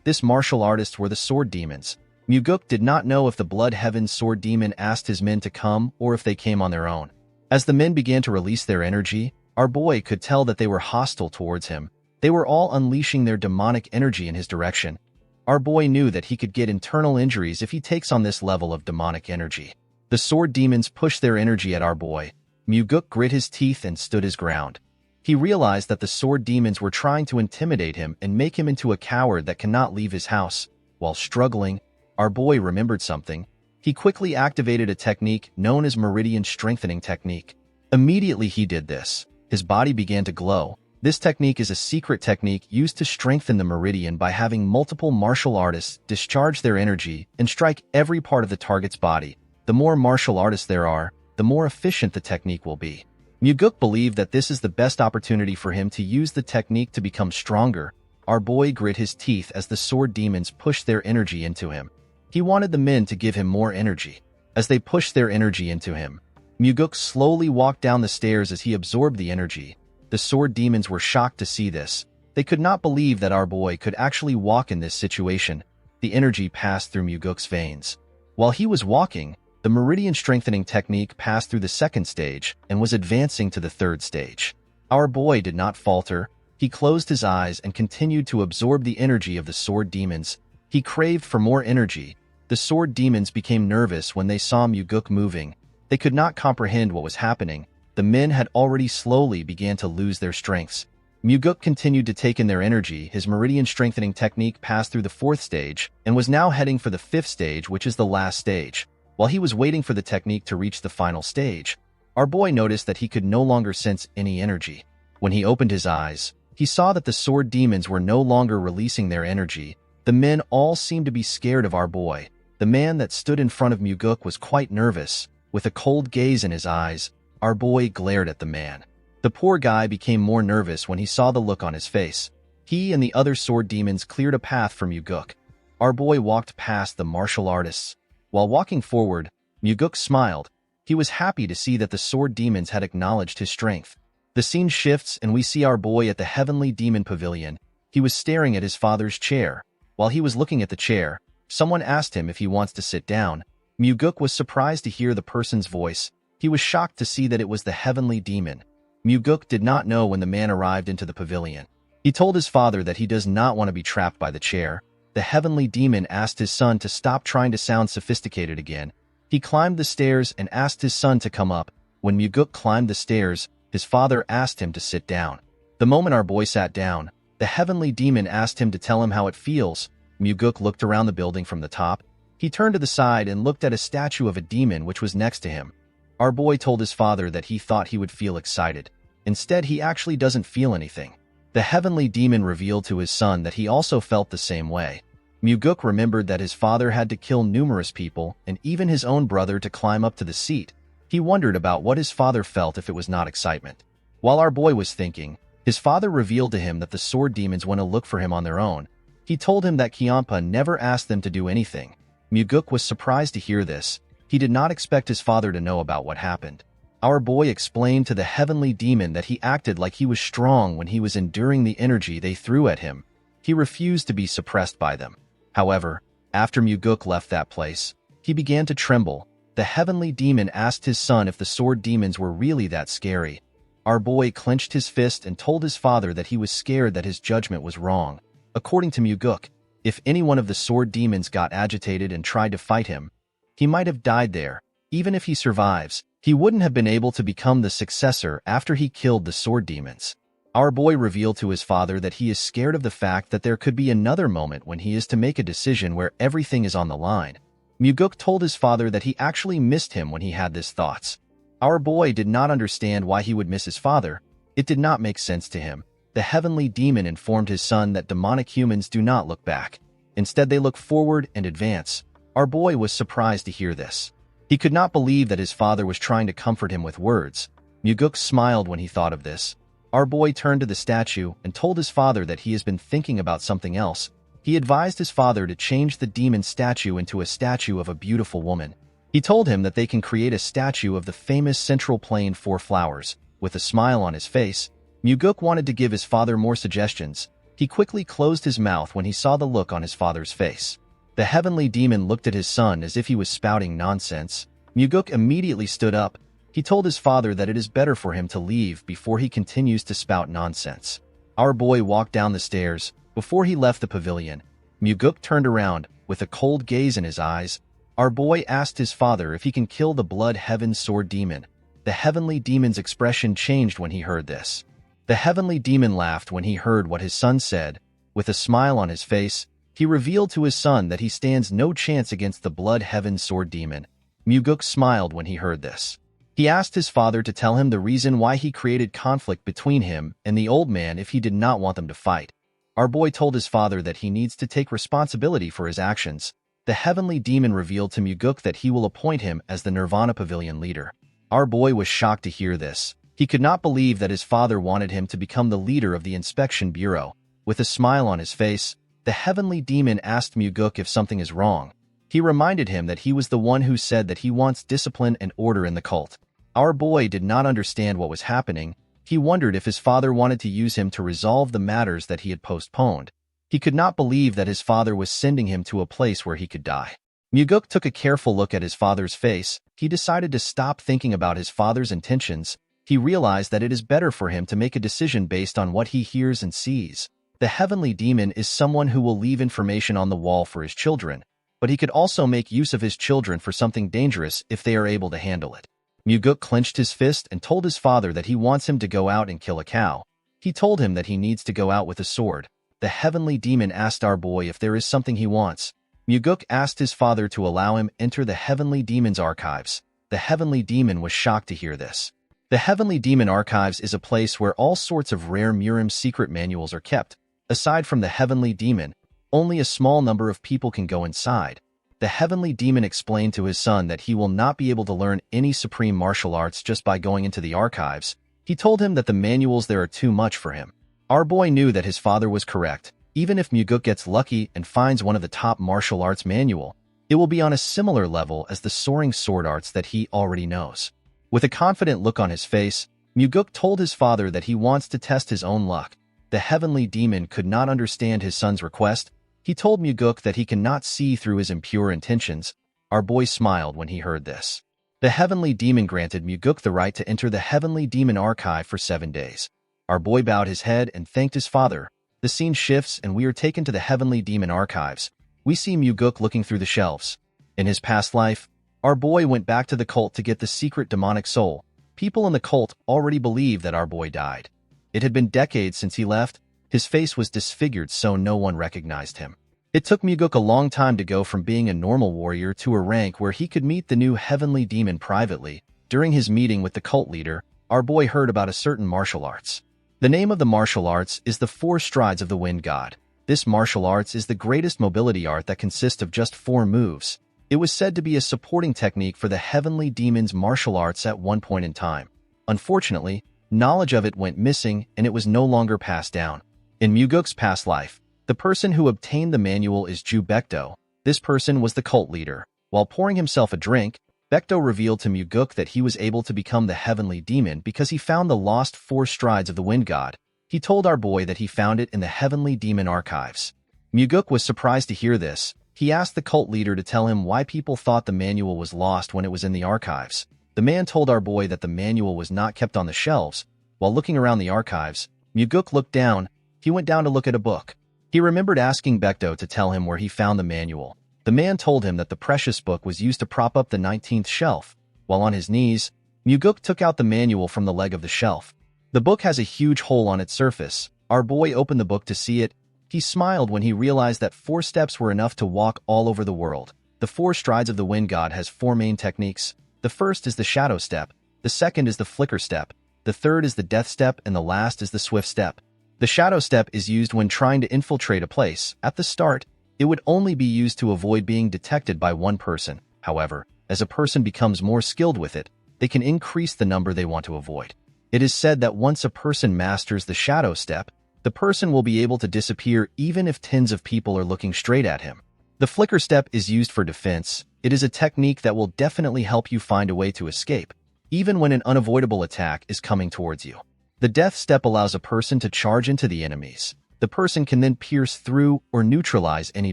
This martial artists were the sword demons. Muguk did not know if the Blood Heaven sword demon asked his men to come or if they came on their own. As the men began to release their energy, our boy could tell that they were hostile towards him. They were all unleashing their demonic energy in his direction. Our boy knew that he could get internal injuries if he takes on this level of demonic energy. The sword demons pushed their energy at our boy. Muguk grit his teeth and stood his ground. He realized that the sword demons were trying to intimidate him and make him into a coward that cannot leave his house. While struggling, our boy remembered something. He quickly activated a technique known as Meridian Strengthening Technique. Immediately he did this, his body began to glow. This technique is a secret technique used to strengthen the meridian by having multiple martial artists discharge their energy and strike every part of the target's body. The more martial artists there are, the more efficient the technique will be. Muguk believed that this is the best opportunity for him to use the technique to become stronger. Our boy grit his teeth as the sword demons pushed their energy into him. He wanted the men to give him more energy. As they pushed their energy into him, Muguk slowly walked down the stairs as he absorbed the energy. The sword demons were shocked to see this. They could not believe that our boy could actually walk in this situation. The energy passed through Muguk's veins. While he was walking, the meridian strengthening technique passed through the second stage and was advancing to the third stage. Our boy did not falter. He closed his eyes and continued to absorb the energy of the sword demons. He craved for more energy. The sword demons became nervous when they saw Muguk moving. They could not comprehend what was happening. The men had already slowly began to lose their strengths. Muguk continued to take in their energy. His meridian strengthening technique passed through the fourth stage and was now heading for the fifth stage, which is the last stage. While he was waiting for the technique to reach the final stage, our boy noticed that he could no longer sense any energy. When he opened his eyes, he saw that the sword demons were no longer releasing their energy. The men all seemed to be scared of our boy. The man that stood in front of Muguk was quite nervous. With a cold gaze in his eyes, our boy glared at the man. The poor guy became more nervous when he saw the look on his face. He and the other sword demons cleared a path for Muguk. Our boy walked past the martial artists. While walking forward, Muguk smiled. He was happy to see that the sword demons had acknowledged his strength. The scene shifts and we see our boy at the Heavenly Demon Pavilion. He was staring at his father's chair. While he was looking at the chair, someone asked him if he wants to sit down. Muguk was surprised to hear the person's voice. He was shocked to see that it was the Heavenly Demon. Muguk did not know when the man arrived into the pavilion. He told his father that he does not want to be trapped by the chair. The heavenly demon asked his son to stop trying to sound sophisticated again. He climbed the stairs and asked his son to come up. When Muguk climbed the stairs, his father asked him to sit down. The moment our boy sat down, the heavenly demon asked him to tell him how it feels. Muguk looked around the building from the top. He turned to the side and looked at a statue of a demon which was next to him. Our boy told his father that he thought he would feel excited. Instead, he actually doesn't feel anything. The heavenly demon revealed to his son that he also felt the same way. Muguk remembered that his father had to kill numerous people and even his own brother to climb up to the seat. He wondered about what his father felt if it was not excitement. While our boy was thinking, his father revealed to him that the sword demons went to look for him on their own. He told him that Kyampa never asked them to do anything. Muguk was surprised to hear this. He did not expect his father to know about what happened. Our boy explained to the heavenly demon that he acted like he was strong when he was enduring the energy they threw at him. He refused to be suppressed by them. However, after Muguk left that place, he began to tremble. The heavenly demon asked his son if the sword demons were really that scary. Our boy clenched his fist and told his father that he was scared that his judgment was wrong. According to Muguk, if any one of the sword demons got agitated and tried to fight him, he might have died there. Even if he survives, he wouldn't have been able to become the successor after he killed the sword demons. Our boy revealed to his father that he is scared of the fact that there could be another moment when he is to make a decision where everything is on the line. Muguk told his father that he actually missed him when he had these thoughts. Our boy did not understand why he would miss his father. It did not make sense to him. The heavenly demon informed his son that demonic humans do not look back. Instead, they look forward and advance. Our boy was surprised to hear this. He could not believe that his father was trying to comfort him with words. Muguk smiled when he thought of this. Our boy turned to the statue and told his father that he has been thinking about something else. He advised his father to change the demon statue into a statue of a beautiful woman. He told him that they can create a statue of the famous Central Plain Four Flowers. With a smile on his face, Muguk wanted to give his father more suggestions. He quickly closed his mouth when he saw the look on his father's face. The heavenly demon looked at his son as if he was spouting nonsense. Muguk immediately stood up. He told his father that it is better for him to leave before he continues to spout nonsense. Our boy walked down the stairs. Before he left the pavilion, Muguk turned around. With a cold gaze in his eyes, our boy asked his father if he can kill the Blood Heaven Sword Demon. The heavenly demon's expression changed when he heard this. The heavenly demon laughed when he heard what his son said. With a smile on his face, he revealed to his son that he stands no chance against the Blood Heaven Sword Demon. Muguk smiled when he heard this. He asked his father to tell him the reason why he created conflict between him and the old man if he did not want them to fight. Our boy told his father that he needs to take responsibility for his actions. The heavenly demon revealed to Muguk that he will appoint him as the Nirvana Pavilion leader. Our boy was shocked to hear this. He could not believe that his father wanted him to become the leader of the Inspection Bureau. With a smile on his face, the heavenly demon asked Muguk if something is wrong. He reminded him that he was the one who said that he wants discipline and order in the cult. Our boy did not understand what was happening. He wondered if his father wanted to use him to resolve the matters that he had postponed. He could not believe that his father was sending him to a place where he could die. Muguk took a careful look at his father's face. He decided to stop thinking about his father's intentions. He realized that it is better for him to make a decision based on what he hears and sees. The heavenly demon is someone who will leave information on the wall for his children, but he could also make use of his children for something dangerous if they are able to handle it. Muguk clenched his fist and told his father that he wants him to go out and kill a cow. He told him that he needs to go out with a sword. The heavenly demon asked our boy if there is something he wants. Muguk asked his father to allow him enter the heavenly demon's archives. The heavenly demon was shocked to hear this. The heavenly demon archives is a place where all sorts of rare Murim secret manuals are kept. Aside from the heavenly demon, only a small number of people can go inside. The heavenly demon explained to his son that he will not be able to learn any supreme martial arts just by going into the archives. He told him that the manuals there are too much for him. Our boy knew that his father was correct. Even if Muguk gets lucky and finds one of the top martial arts manual, it will be on a similar level as the soaring sword arts that he already knows. With a confident look on his face, Muguk told his father that he wants to test his own luck. The heavenly demon could not understand his son's request. He told Muguk that he cannot see through his impure intentions. Our boy smiled when he heard this. The heavenly demon granted Muguk the right to enter the heavenly demon archive for 7 days. Our boy bowed his head and thanked his father. The scene shifts and we are taken to the Heavenly Demon Archives. We see Muguk looking through the shelves. In his past life, our boy went back to the cult to get the secret demonic soul. People in the cult already believe that our boy died. It had been decades since he left. His face was disfigured so no one recognized him. It took Muguk a long time to go from being a normal warrior to a rank where he could meet the new heavenly demon privately. During his meeting with the cult leader, our boy heard about a certain martial arts. The name of the martial arts is the Four Strides of the Wind God. This martial arts is the greatest mobility art that consists of just 4 moves. It was said to be a supporting technique for the heavenly demon's martial arts at one point in time. Unfortunately, knowledge of it went missing and it was no longer passed down. In Muguk's past life, the person who obtained the manual is Ju Bekto. This person was the cult leader. While pouring himself a drink, Bekto revealed to Muguk that he was able to become the heavenly demon because he found the lost 4 strides of the wind god. He told our boy that he found it in the heavenly demon archives. Muguk was surprised to hear this. He asked the cult leader to tell him why people thought the manual was lost when it was in the archives. The man told our boy that the manual was not kept on the shelves. While looking around the archives, Muguk looked down. He went down to look at a book. He remembered asking Bekto to tell him where he found the manual. The man told him that the precious book was used to prop up the 19th shelf. While on his knees, Muguk took out the manual from the leg of the shelf. The book has a huge hole on its surface. Our boy opened the book to see it. He smiled when he realized that 4 steps were enough to walk all over the world. The 4 strides of the wind god has 4 main techniques. The first is the shadow step. The second is the flicker step. The third is the death step, and the last is the swift step. The shadow step is used when trying to infiltrate a place. At the start, it would only be used to avoid being detected by one person. However, as a person becomes more skilled with it, they can increase the number they want to avoid. It is said that once a person masters the shadow step, the person will be able to disappear even if tens of people are looking straight at him. The flicker step is used for defense. It is a technique that will definitely help you find a way to escape, even when an unavoidable attack is coming towards you. The death step allows a person to charge into the enemies. The person can then pierce through or neutralize any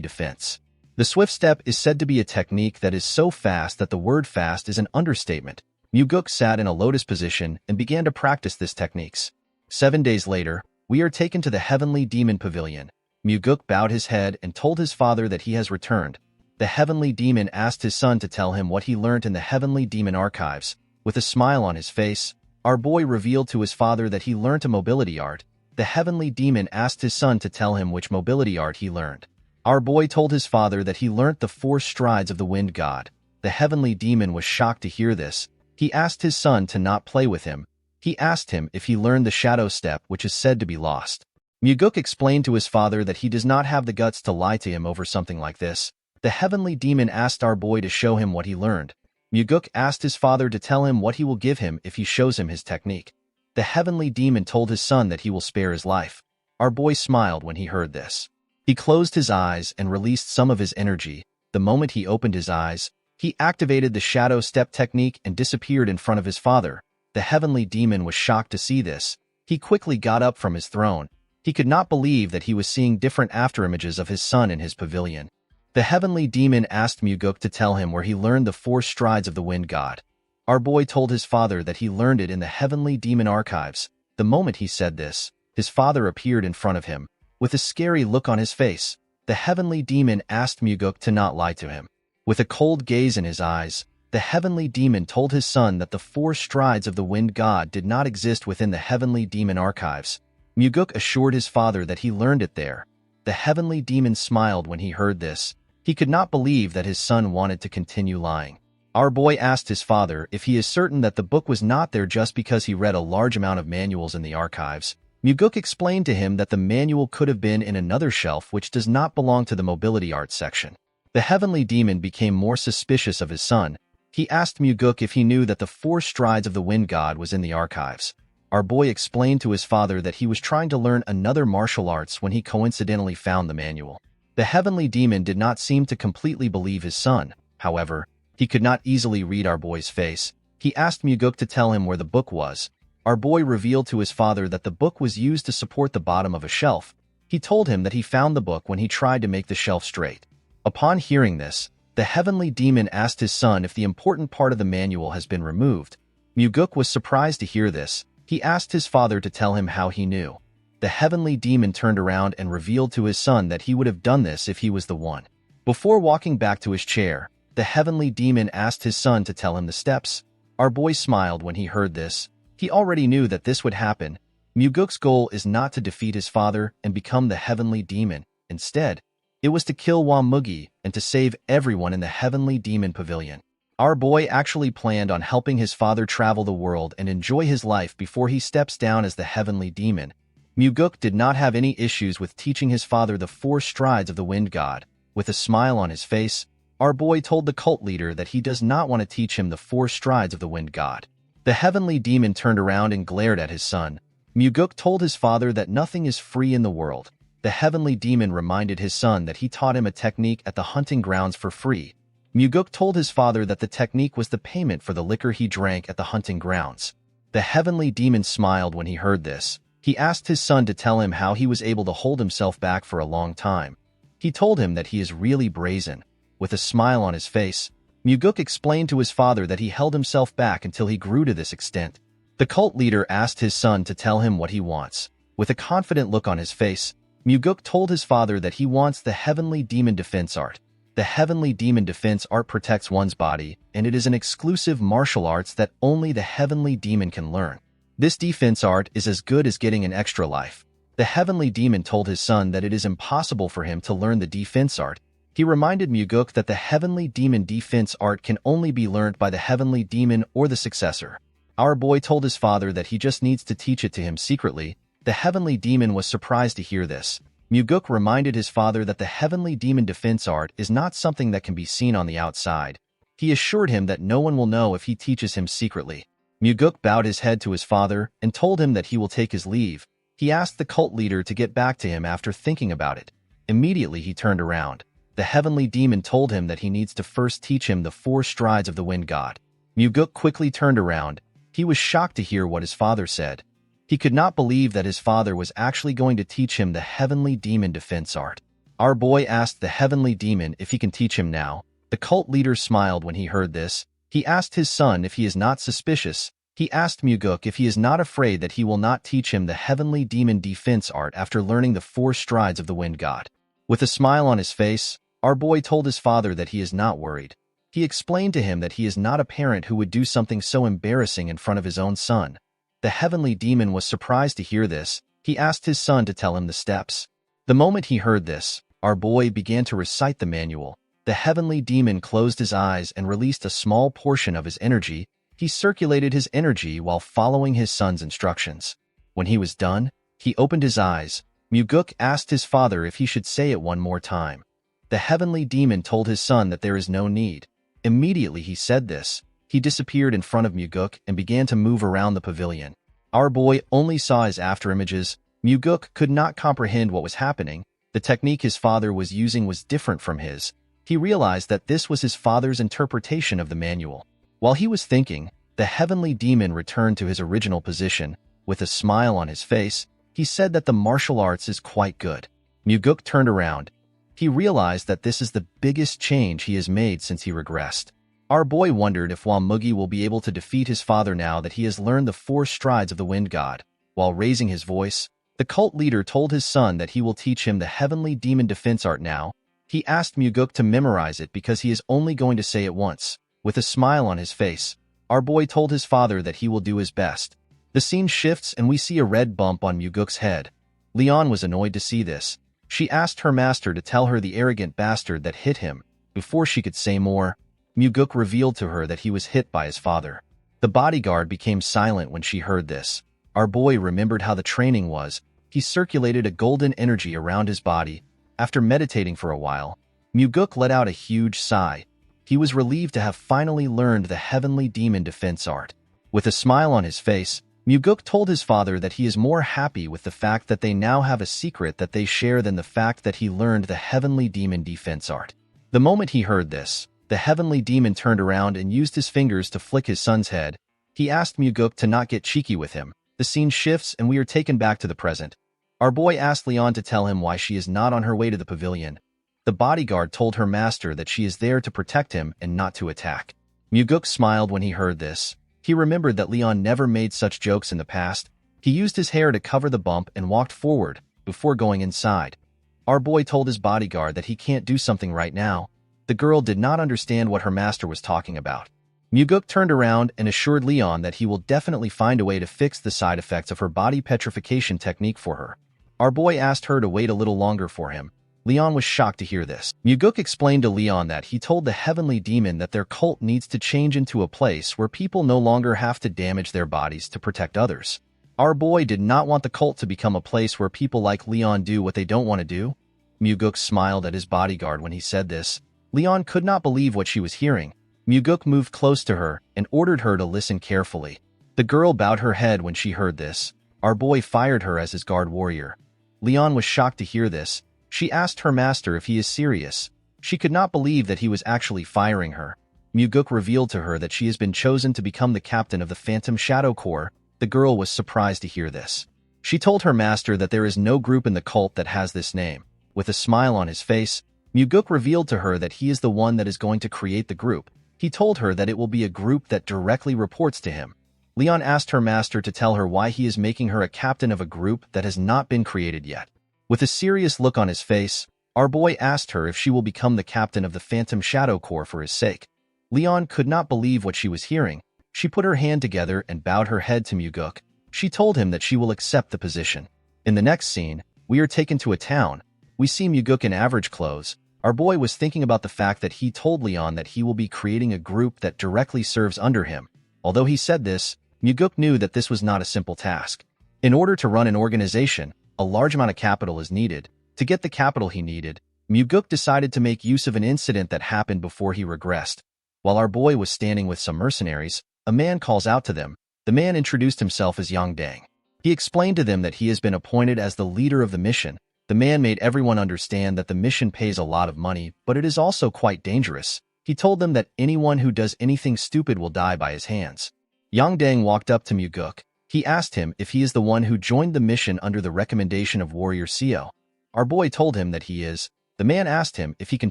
defense. The swift step is said to be a technique that is so fast that the word fast is an understatement. Muguk sat in a lotus position and began to practice this techniques. 7 days later, we are taken to the heavenly demon pavilion. Muguk bowed his head and told his father that he has returned. The heavenly demon asked his son to tell him what he learned in the heavenly demon archives. With a smile on his face, our boy revealed to his father that he learned a mobility art. The heavenly demon asked his son to tell him which mobility art he learned. Our boy told his father that he learnt the 4 strides of the wind god. The heavenly demon was shocked to hear this. He asked his son to not play with him. He asked him if he learned the shadow step, which is said to be lost. Muguk explained to his father that he does not have the guts to lie to him over something like this. The heavenly demon asked our boy to show him what he learned. Muguk asked his father to tell him what he will give him if he shows him his technique. The heavenly demon told his son that he will spare his life. Our boy smiled when he heard this. He closed his eyes and released some of his energy. The moment he opened his eyes, he activated the shadow step technique and disappeared in front of his father. The heavenly demon was shocked to see this. He quickly got up from his throne. He could not believe that he was seeing different afterimages of his son in his pavilion. The heavenly demon asked Muguk to tell him where he learned the 4 strides of the wind god. Our boy told his father that he learned it in the heavenly demon archives. The moment he said this, his father appeared in front of him. With a scary look on his face, the heavenly demon asked Muguk to not lie to him. With a cold gaze in his eyes, the heavenly demon told his son that the 4 strides of the wind god did not exist within the heavenly demon archives. Muguk assured his father that he learned it there. The heavenly demon smiled when he heard this. He could not believe that his son wanted to continue lying. Our boy asked his father if he is certain that the book was not there just because he read a large amount of manuals in the archives. Muguk explained to him that the manual could have been in another shelf which does not belong to the mobility art section. The heavenly demon became more suspicious of his son. He asked Muguk if he knew that the 4 strides of the wind god was in the archives. Our boy explained to his father that he was trying to learn another martial arts when he coincidentally found the manual. The heavenly demon did not seem to completely believe his son. However, he could not easily read our boy's face. He asked Muguk to tell him where the book was. Our boy revealed to his father that the book was used to support the bottom of a shelf. He told him that he found the book when he tried to make the shelf straight. Upon hearing this, the heavenly demon asked his son if the important part of the manual has been removed. Muguk was surprised to hear this. He asked his father to tell him how he knew. The heavenly demon turned around and revealed to his son that he would have done this if he was the one. Before walking back to his chair, the heavenly demon asked his son to tell him the steps. Our boy smiled when he heard this. He already knew that this would happen. Muguk's goal is not to defeat his father and become the heavenly demon. Instead, it was to kill Wamugi and to save everyone in the heavenly demon pavilion. Our boy actually planned on helping his father travel the world and enjoy his life before he steps down as the heavenly demon. Muguk did not have any issues with teaching his father the 4 strides of the wind god. With a smile on his face, our boy told the cult leader that he does not want to teach him the 4 strides of the wind god. The heavenly demon turned around and glared at his son. Muguk told his father that nothing is free in the world. The heavenly demon reminded his son that he taught him a technique at the hunting grounds for free. Muguk told his father that the technique was the payment for the liquor he drank at the hunting grounds. The heavenly demon smiled when he heard this. He asked his son to tell him how he was able to hold himself back for a long time. He told him that he is really brazen. With a smile on his face, Muguk explained to his father that he held himself back until he grew to this extent. The cult leader asked his son to tell him what he wants. With a confident look on his face, Muguk told his father that he wants the heavenly demon defense art. The heavenly demon defense art protects one's body, and it is an exclusive martial arts that only the heavenly demon can learn. This defense art is as good as getting an extra life. The heavenly demon told his son that it is impossible for him to learn the defense art. He reminded Muguk that the heavenly demon defense art can only be learned by the heavenly demon or the successor. Our boy told his father that he just needs to teach it to him secretly. The heavenly demon was surprised to hear this. Muguk reminded his father that the heavenly demon defense art is not something that can be seen on the outside. He assured him that no one will know if he teaches him secretly. Muguk bowed his head to his father and told him that he will take his leave. He asked the cult leader to get back to him after thinking about it. Immediately he turned around. The heavenly demon told him that he needs to first teach him the 4 strides of the wind god. Muguk quickly turned around. He was shocked to hear what his father said. He could not believe that his father was actually going to teach him the heavenly demon defense art. Our boy asked the heavenly demon if he can teach him now. The cult leader smiled when he heard this. He asked his son if he is not suspicious. He asked Muguk if he is not afraid that he will not teach him the heavenly demon defense art after learning the 4 strides of the wind god. With a smile on his face, our boy told his father that he is not worried. He explained to him that he is not a parent who would do something so embarrassing in front of his own son. The heavenly demon was surprised to hear this. He asked his son to tell him the steps. The moment he heard this, our boy began to recite the manual. The heavenly demon closed his eyes and released a small portion of his energy. He circulated his energy while following his son's instructions. When he was done, he opened his eyes. Muguk asked his father if he should say it one more time. The heavenly demon told his son that there is no need. Immediately he said this. He disappeared in front of Muguk and began to move around the pavilion. Our boy only saw his afterimages. Muguk could not comprehend what was happening. The technique his father was using was different from his. He realized that this was his father's interpretation of the manual. While he was thinking, the heavenly demon returned to his original position. With a smile on his face, he said that the martial arts is quite good. Muguk turned around. He realized that this is the biggest change he has made since he regressed. Our boy wondered if Wamugi will be able to defeat his father now that he has learned the 4 strides of the wind god. While raising his voice, the cult leader told his son that he will teach him the heavenly demon defense art now. He asked Muguk to memorize it because he is only going to say it once. With a smile on his face, our boy told his father that he will do his best. The scene shifts and we see a red bump on Muguk's head. Leon was annoyed to see this. She asked her master to tell her the arrogant bastard that hit him. Before she could say more, Muguk revealed to her that he was hit by his father. The bodyguard became silent when she heard this. Our boy remembered how the training was. He circulated a golden energy around his body. After meditating for a while, Muguk let out a huge sigh. He was relieved to have finally learned the heavenly demon defense art. With a smile on his face, Muguk told his father that he is more happy with the fact that they now have a secret that they share than the fact that he learned the heavenly demon defense art. The moment he heard this, the heavenly demon turned around and used his fingers to flick his son's head. He asked Muguk to not get cheeky with him. The scene shifts and we are taken back to the present. Our boy asked Leon to tell him why she is not on her way to the pavilion. The bodyguard told her master that she is there to protect him and not to attack. Muguk smiled when he heard this. He remembered that Leon never made such jokes in the past. He used his hair to cover the bump and walked forward before going inside. Our boy told his bodyguard that he can't do something right now. The girl did not understand what her master was talking about. Muguk turned around and assured Leon that he will definitely find a way to fix the side effects of her body petrification technique for her. Our boy asked her to wait a little longer for him. Leon was shocked to hear this. Muguk explained to Leon that he told the heavenly demon that their cult needs to change into a place where people no longer have to damage their bodies to protect others. Our boy did not want the cult to become a place where people like Leon do what they don't want to do. Muguk smiled at his bodyguard when he said this. Leon could not believe what she was hearing. Muguk moved close to her and ordered her to listen carefully. The girl bowed her head when she heard this. Our boy fired her as his guard warrior. Leon was shocked to hear this. She asked her master if he is serious. She could not believe that he was actually firing her. Muguk revealed to her that she has been chosen to become the captain of the Phantom Shadow Corps. The girl was surprised to hear this. She told her master that there is no group in the cult that has this name. With a smile on his face, Muguk revealed to her that he is the one that is going to create the group. He told her that it will be a group that directly reports to him. Leon asked her master to tell her why he is making her a captain of a group that has not been created yet. With a serious look on his face, our boy asked her if she will become the captain of the Phantom Shadow Corps for his sake. Leon could not believe what she was hearing. She put her hand together and bowed her head to Muguk. She told him that she will accept the position. In the next scene, we are taken to a town. We see Muguk in average clothes. Our boy was thinking about the fact that he told Leon that he will be creating a group that directly serves under him. Although he said this, Muguk knew that this was not a simple task. In order to run an organization, a large amount of capital is needed. To get the capital he needed, Muguk decided to make use of an incident that happened before he regressed. While our boy was standing with some mercenaries, a man calls out to them. The man introduced himself as Yang Dang. He explained to them that he has been appointed as the leader of the mission. The man made everyone understand that the mission pays a lot of money, but it is also quite dangerous. He told them that anyone who does anything stupid will die by his hands. Yang Dang walked up to Muguk. He asked him if he is the one who joined the mission under the recommendation of Warrior Seo. Our boy told him that he is. The man asked him if he can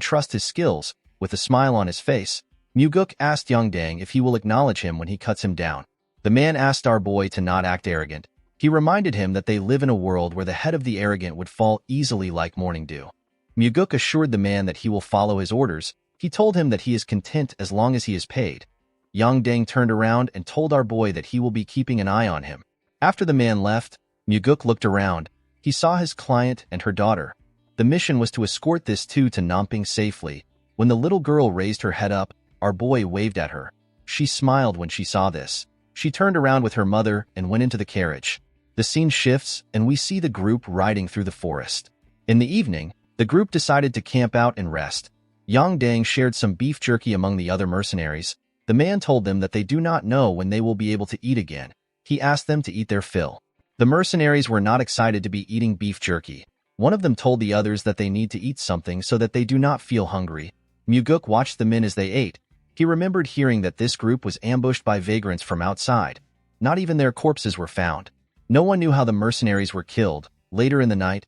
trust his skills. With a smile on his face, Muguk asked Yang Dang if he will acknowledge him when he cuts him down. The man asked our boy to not act arrogant. He reminded him that they live in a world where the head of the arrogant would fall easily like morning dew. Muguk assured the man that he will follow his orders. He told him that he is content as long as he is paid. Yang Dang turned around and told our boy that he will be keeping an eye on him. After the man left, Muguk looked around. He saw his client and her daughter. The mission was to escort this two to Namping safely. When the little girl raised her head up, our boy waved at her. She smiled when she saw this. She turned around with her mother and went into the carriage. The scene shifts and we see the group riding through the forest. In the evening, the group decided to camp out and rest. Yang Dang shared some beef jerky among the other mercenaries. The man told them that they do not know when they will be able to eat again. He asked them to eat their fill. The mercenaries were not excited to be eating beef jerky. One of them told the others that they need to eat something so that they do not feel hungry. Muguk watched the men as they ate. He remembered hearing that this group was ambushed by vagrants from outside. Not even their corpses were found. No one knew how the mercenaries were killed. Later in the night,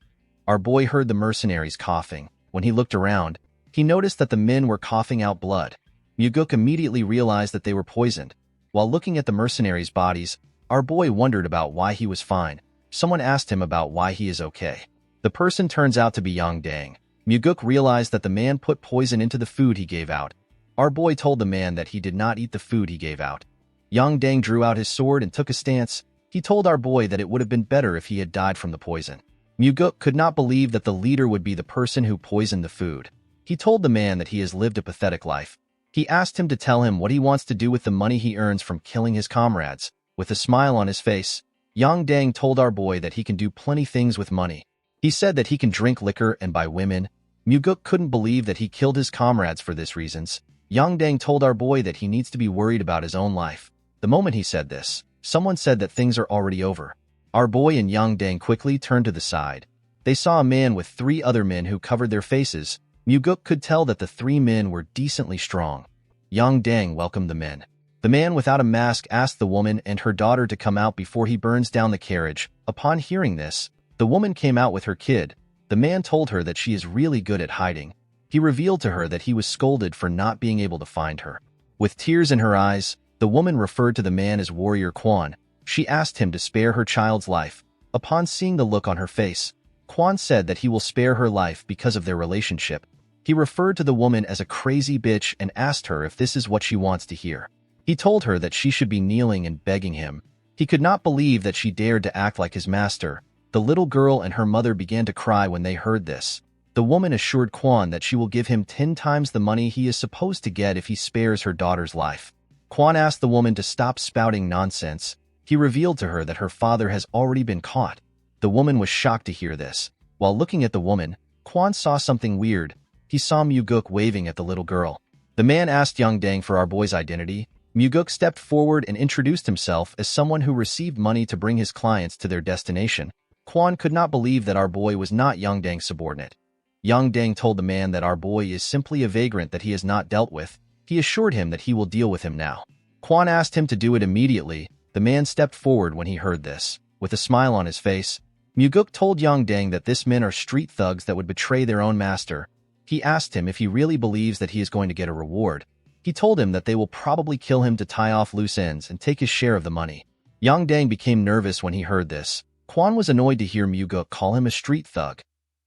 our boy heard the mercenaries coughing. When he looked around, he noticed that the men were coughing out blood. Muguk immediately realized that they were poisoned. While looking at the mercenaries' bodies, our boy wondered about why he was fine. Someone asked him about why he is okay. The person turns out to be Yang Dang. Muguk realized that the man put poison into the food he gave out. Our boy told the man that he did not eat the food he gave out. Yang Dang drew out his sword and took a stance. He told our boy that it would have been better if he had died from the poison. Muguk could not believe that the leader would be the person who poisoned the food. He told the man that he has lived a pathetic life. He asked him to tell him what he wants to do with the money he earns from killing his comrades. With a smile on his face, Yang Dang told our boy that he can do plenty things with money. He said that he can drink liquor and buy women. Muguk couldn't believe that he killed his comrades for these reasons. Yang Dang told our boy that he needs to be worried about his own life. The moment he said this, someone said that things are already over. Our boy and Yang Dang quickly turned to the side. They saw a man with 3 other men who covered their faces. Muguk could tell that the 3 men were decently strong. Yang Dang welcomed the men. The man without a mask asked the woman and her daughter to come out before he burns down the carriage. Upon hearing this, the woman came out with her kid. The man told her that she is really good at hiding. He revealed to her that he was scolded for not being able to find her. With tears in her eyes, The woman referred to the man as Warrior Quan. She asked him to spare her child's life. Upon seeing the look on her face, Quan said that he will spare her life because of their relationship. He referred to the woman as a crazy bitch and asked her if this is what she wants to hear. He told her that she should be kneeling and begging him. He could not believe that she dared to act like his master. The little girl and her mother began to cry when they heard this. The woman assured Quan that she will give him 10 times the money he is supposed to get if he spares her daughter's life. Quan asked the woman to stop spouting nonsense. He revealed to her that her father has already been caught. The woman was shocked to hear this. While looking at the woman, Quan saw something weird. He saw Muguk waving at the little girl. The man asked Young Dang for our boy's identity. Muguk stepped forward and introduced himself as someone who received money to bring his clients to their destination. Quan could not believe that our boy was not Young Dang's subordinate. Young Dang told the man that our boy is simply a vagrant that he has not dealt with. He assured him that he will deal with him now. Quan asked him to do it immediately. The man stepped forward when he heard this. With a smile on his face, Muguk told Young Dang that this men are street thugs that would betray their own master. He asked him if he really believes that he is going to get a reward. He told him that they will probably kill him to tie off loose ends and take his share of the money. Young Dang became nervous when he heard this. Quan was annoyed to hear Muguk call him a street thug.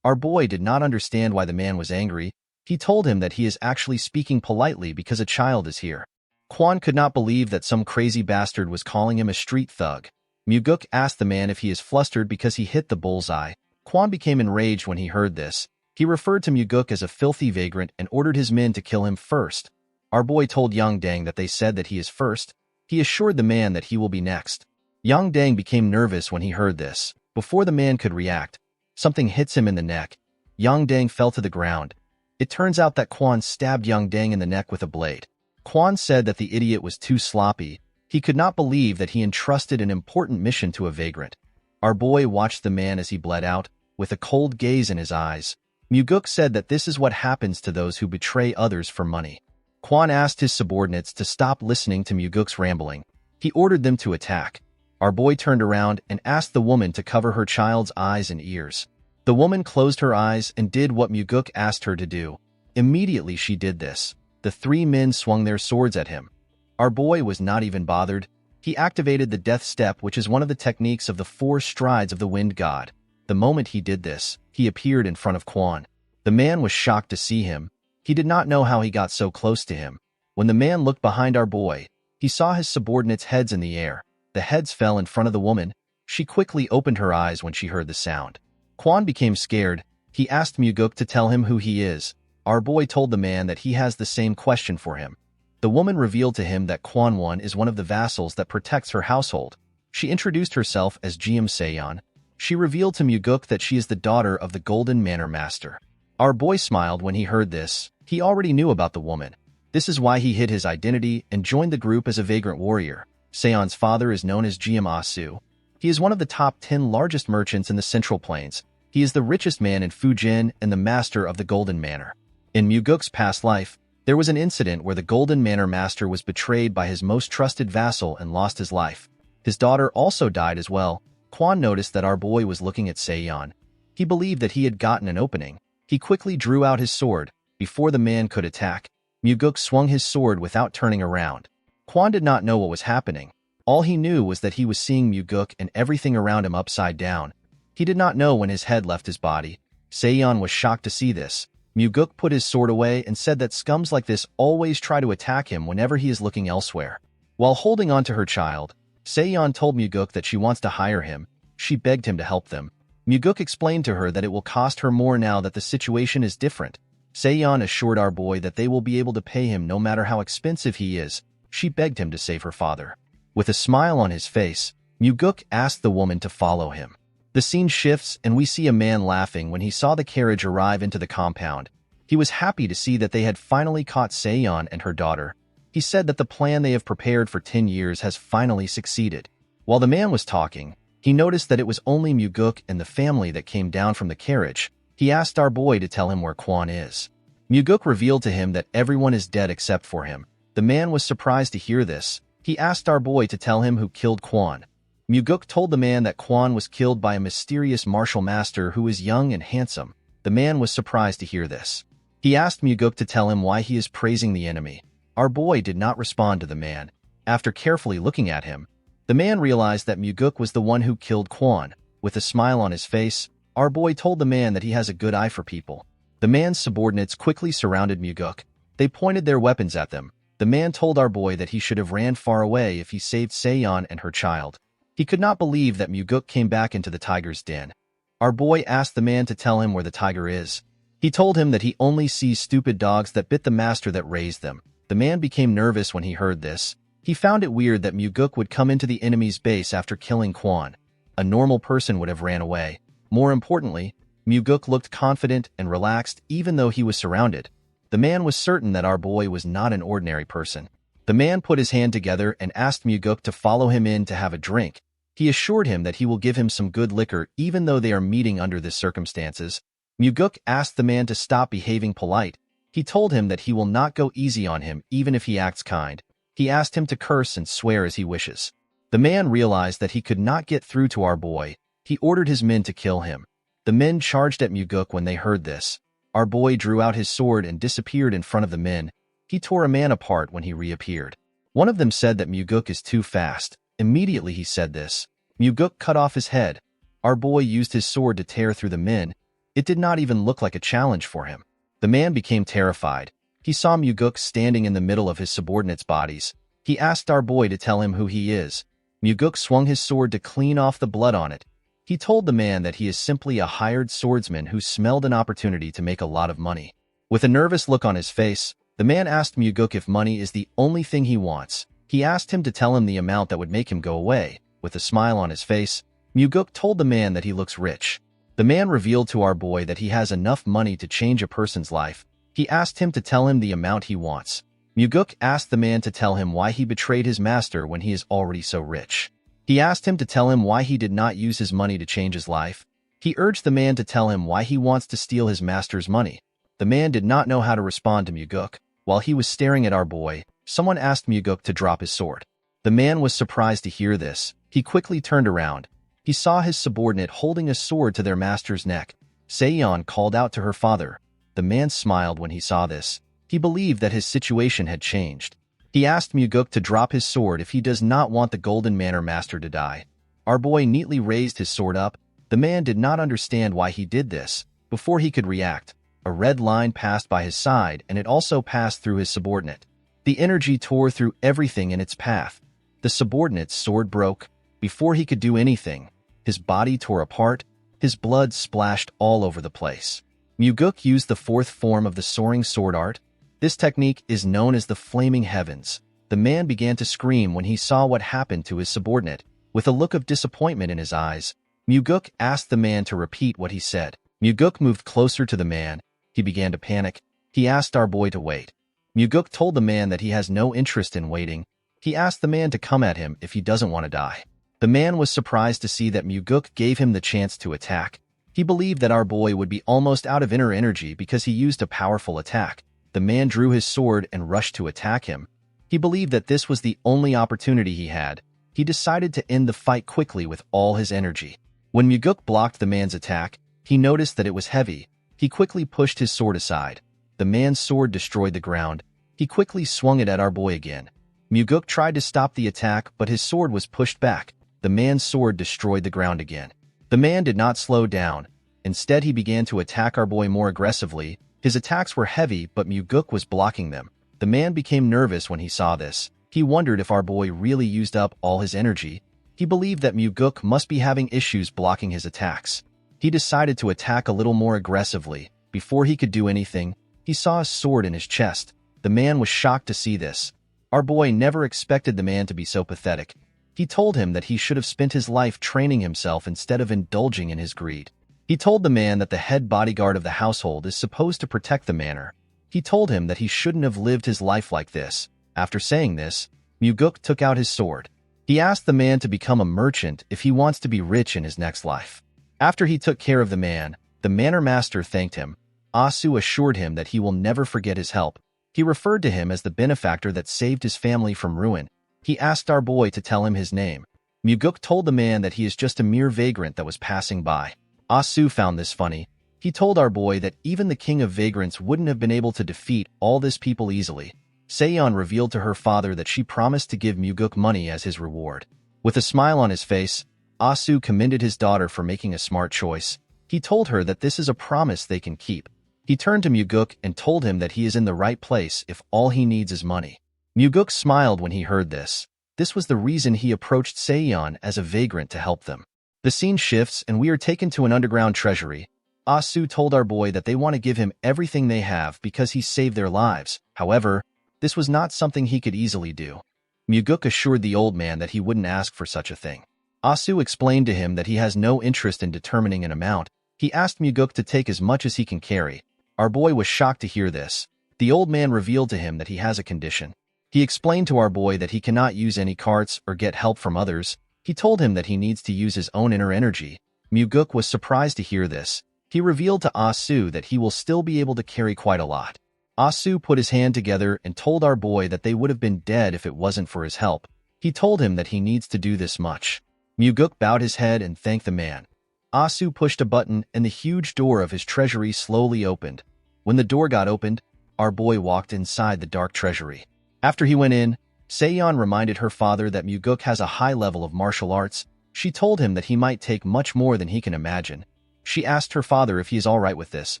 Our boy did not understand why the man was angry. He told him that he is actually speaking politely because a child is here. Quan could not believe that some crazy bastard was calling him a street thug. Muguk asked the man if he is flustered because he hit the bullseye. Quan became enraged when he heard this. He referred to Muguk as a filthy vagrant and ordered his men to kill him first. Our boy told Young Dang that they said that he is first. He assured the man that he will be next. Young Dang became nervous when he heard this. Before the man could react, something hits him in the neck. Young Dang fell to the ground. It turns out that Quan stabbed Young Dang in the neck with a blade. Quan said that the idiot was too sloppy. He could not believe that he entrusted an important mission to a vagrant. Our boy watched the man as he bled out, with a cold gaze in his eyes. Muguk said that this is what happens to those who betray others for money. Quan asked his subordinates to stop listening to Muguk's rambling. He ordered them to attack. Our boy turned around and asked the woman to cover her child's eyes and ears. The woman closed her eyes and did what Muguk asked her to do. Immediately she did this. The 3 men swung their swords at him. Our boy was not even bothered. He activated the death step, which is one of the techniques of the 4 strides of the wind god. The moment he did this, he appeared in front of Quan. The man was shocked to see him. He did not know how he got so close to him. When the man looked behind our boy, he saw his subordinates' heads in the air. The heads fell in front of the woman. She quickly opened her eyes when she heard the sound. Quan became scared. He asked Muguk to tell him who he is. Our boy told the man that he has the same question for him. The woman revealed to him that Quan Won is one of the vassals that protects her household. She introduced herself as Jiam Seon. She revealed to Muguk that she is the daughter of the Golden Manor Master. Our boy smiled when he heard this. He already knew about the woman. This is why he hid his identity and joined the group as a vagrant warrior. Seon's father is known as Jiam Asu. He is one of the top 10 largest merchants in the Central Plains. He is the richest man in Fujin and the master of the Golden Manor. In Muguk's past life, there was an incident where the Golden Manor Master was betrayed by his most trusted vassal and lost his life. His daughter also died as well. Quan noticed that our boy was looking at Seon. He believed that he had gotten an opening. He quickly drew out his sword. Before the man could attack, Muguk swung his sword without turning around. Quan did not know what was happening. All he knew was that he was seeing Muguk and everything around him upside down. He did not know when his head left his body. Seon was shocked to see this. Muguk put his sword away and said that scums like this always try to attack him whenever he is looking elsewhere. While holding on to her child, Seon told Muguk that she wants to hire him. She begged him to help them. Muguk explained to her that it will cost her more now that the situation is different. Seon assured our boy that they will be able to pay him no matter how expensive he is. She begged him to save her father. With a smile on his face, Muguk asked the woman to follow him. The scene shifts and we see a man laughing when he saw the carriage arrive into the compound. He was happy to see that they had finally caught Seon and her daughter. He said that the plan they have prepared for 10 years has finally succeeded. While the man was talking, he noticed that it was only Muguk and the family that came down from the carriage. He asked our boy to tell him where Quan is. Muguk revealed to him that everyone is dead except for him. The man was surprised to hear this. He asked our boy to tell him who killed Quan. Muguk told the man that Quan was killed by a mysterious martial master who is young and handsome. The man was surprised to hear this. He asked Muguk to tell him why he is praising the enemy. Our boy did not respond to the man. After carefully looking at him, the man realized that Muguk was the one who killed Quan. With a smile on his face, our boy told the man that he has a good eye for people. The man's subordinates quickly surrounded Muguk. They pointed their weapons at them. The man told our boy that he should have ran far away if he saved Seon and her child. He could not believe that Muguk came back into the tiger's den. Our boy asked the man to tell him where the tiger is. He told him that he only sees stupid dogs that bit the master that raised them. The man became nervous when he heard this. He found it weird that Muguk would come into the enemy's base after killing Quan. A normal person would have ran away. More importantly, Muguk looked confident and relaxed even though he was surrounded. The man was certain that our boy was not an ordinary person. The man put his hand together and asked Muguk to follow him in to have a drink. He assured him that he will give him some good liquor even though they are meeting under these circumstances. Muguk asked the man to stop behaving polite. He told him that he will not go easy on him even if he acts kind. He asked him to curse and swear as he wishes. The man realized that he could not get through to our boy. He ordered his men to kill him. The men charged at Muguk when they heard this. Our boy drew out his sword and disappeared in front of the men. He tore a man apart when he reappeared. One of them said that Muguk is too fast. Immediately he said this. Muguk cut off his head. Our boy used his sword to tear through the men. It did not even look like a challenge for him. The man became terrified. He saw Muguk standing in the middle of his subordinates' bodies. He asked our boy to tell him who he is. Muguk swung his sword to clean off the blood on it. He told the man that he is simply a hired swordsman who smelled an opportunity to make a lot of money. With a nervous look on his face, the man asked Muguk if money is the only thing he wants. He asked him to tell him the amount that would make him go away. With a smile on his face, Muguk told the man that he looks rich. The man revealed to our boy that he has enough money to change a person's life. He asked him to tell him the amount he wants. Muguk asked the man to tell him why he betrayed his master when he is already so rich. He asked him to tell him why he did not use his money to change his life. He urged the man to tell him why he wants to steal his master's money. The man did not know how to respond to Muguk. While he was staring at our boy, someone asked Muguk to drop his sword. The man was surprised to hear this. He quickly turned around. He saw his subordinate holding a sword to their master's neck. Seon called out to her father. The man smiled when he saw this. He believed that his situation had changed. He asked Muguk to drop his sword if he does not want the Golden Manor Master to die. Our boy neatly raised his sword up. The man did not understand why he did this. Before he could react, a red line passed by his side and it also passed through his subordinate. The energy tore through everything in its path. The subordinate's sword broke. Before he could do anything, his body tore apart. His blood splashed all over the place. Muguk used the fourth form of the soaring sword art. This technique is known as the Flaming Heavens. The man began to scream when he saw what happened to his subordinate. With a look of disappointment in his eyes, Muguk asked the man to repeat what he said. Muguk moved closer to the man. He began to panic. He asked our boy to wait. Muguk told the man that he has no interest in waiting. He asked the man to come at him if he doesn't want to die. The man was surprised to see that Muguk gave him the chance to attack. He believed that our boy would be almost out of inner energy because he used a powerful attack. The man drew his sword and rushed to attack him. He believed that this was the only opportunity he had. He decided to end the fight quickly with all his energy. When Muguk blocked the man's attack, he noticed that it was heavy. He quickly pushed his sword aside. The man's sword destroyed the ground. He quickly swung it at our boy again. Muguk tried to stop the attack, but his sword was pushed back. The man's sword destroyed the ground again. The man did not slow down. Instead, he began to attack our boy more aggressively. His attacks were heavy, but Muguk was blocking them. The man became nervous when he saw this. He wondered if our boy really used up all his energy. He believed that Muguk must be having issues blocking his attacks. He decided to attack a little more aggressively. Before he could do anything, he saw a sword in his chest. The man was shocked to see this. Our boy never expected the man to be so pathetic. He told him that he should have spent his life training himself instead of indulging in his greed. He told the man that the head bodyguard of the household is supposed to protect the manor. He told him that he shouldn't have lived his life like this. After saying this, Muguk took out his sword. He asked the man to become a merchant if he wants to be rich in his next life. After he took care of the man, the manor master thanked him. Asu assured him that he will never forget his help. He referred to him as the benefactor that saved his family from ruin. He asked our boy to tell him his name. Muguk told the man that he is just a mere vagrant that was passing by. Asu found this funny. He told our boy that even the king of vagrants wouldn't have been able to defeat all this people easily. Seon revealed to her father that she promised to give Muguk money as his reward. With a smile on his face, Asu commended his daughter for making a smart choice. He told her that this is a promise they can keep. He turned to Muguk and told him that he is in the right place if all he needs is money. Muguk smiled when he heard this. This was the reason he approached Seon as a vagrant to help them. The scene shifts and we are taken to an underground treasury. Asu told our boy that they want to give him everything they have because he saved their lives. However, this was not something he could easily do. Muguk assured the old man that he wouldn't ask for such a thing. Asu explained to him that he has no interest in determining an amount. He asked Muguk to take as much as he can carry. Our boy was shocked to hear this. The old man revealed to him that he has a condition. He explained to our boy that he cannot use any carts or get help from others. He told him that he needs to use his own inner energy. Muguk was surprised to hear this. He revealed to Asu that he will still be able to carry quite a lot. Asu put his hand together and told our boy that they would have been dead if it wasn't for his help. He told him that he needs to do this much. Muguk bowed his head and thanked the man. Asu pushed a button and the huge door of his treasury slowly opened. When the door got opened, our boy walked inside the dark treasury. After he went in, Seon reminded her father that Muguk has a high level of martial arts. She told him that he might take much more than he can imagine. She asked her father if he is all right with this.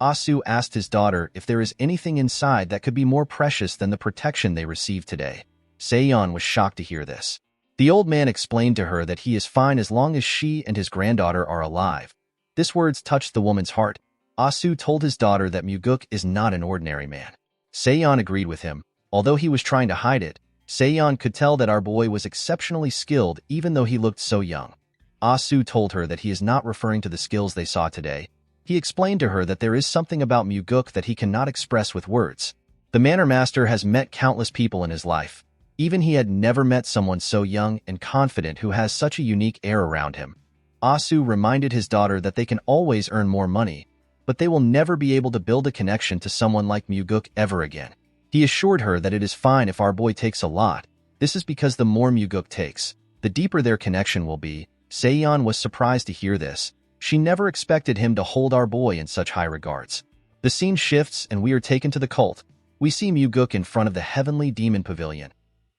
Asu asked his daughter if there is anything inside that could be more precious than the protection they received today. Seon was shocked to hear this. The old man explained to her that he is fine as long as she and his granddaughter are alive. These words touched the woman's heart. Asu told his daughter that Muguk is not an ordinary man. Seon agreed with him. Although he was trying to hide it, Seon could tell that our boy was exceptionally skilled even though he looked so young. Asu told her that he is not referring to the skills they saw today. He explained to her that there is something about Muguk that he cannot express with words. The Manor Master has met countless people in his life. Even he had never met someone so young and confident who has such a unique air around him. Asu reminded his daughter that they can always earn more money, but they will never be able to build a connection to someone like Muguk ever again. He assured her that it is fine if our boy takes a lot. This is because the more Muguk takes, the deeper their connection will be. Seon was surprised to hear this. She never expected him to hold our boy in such high regards. The scene shifts and we are taken to the cult. We see Muguk in front of the Heavenly Demon Pavilion.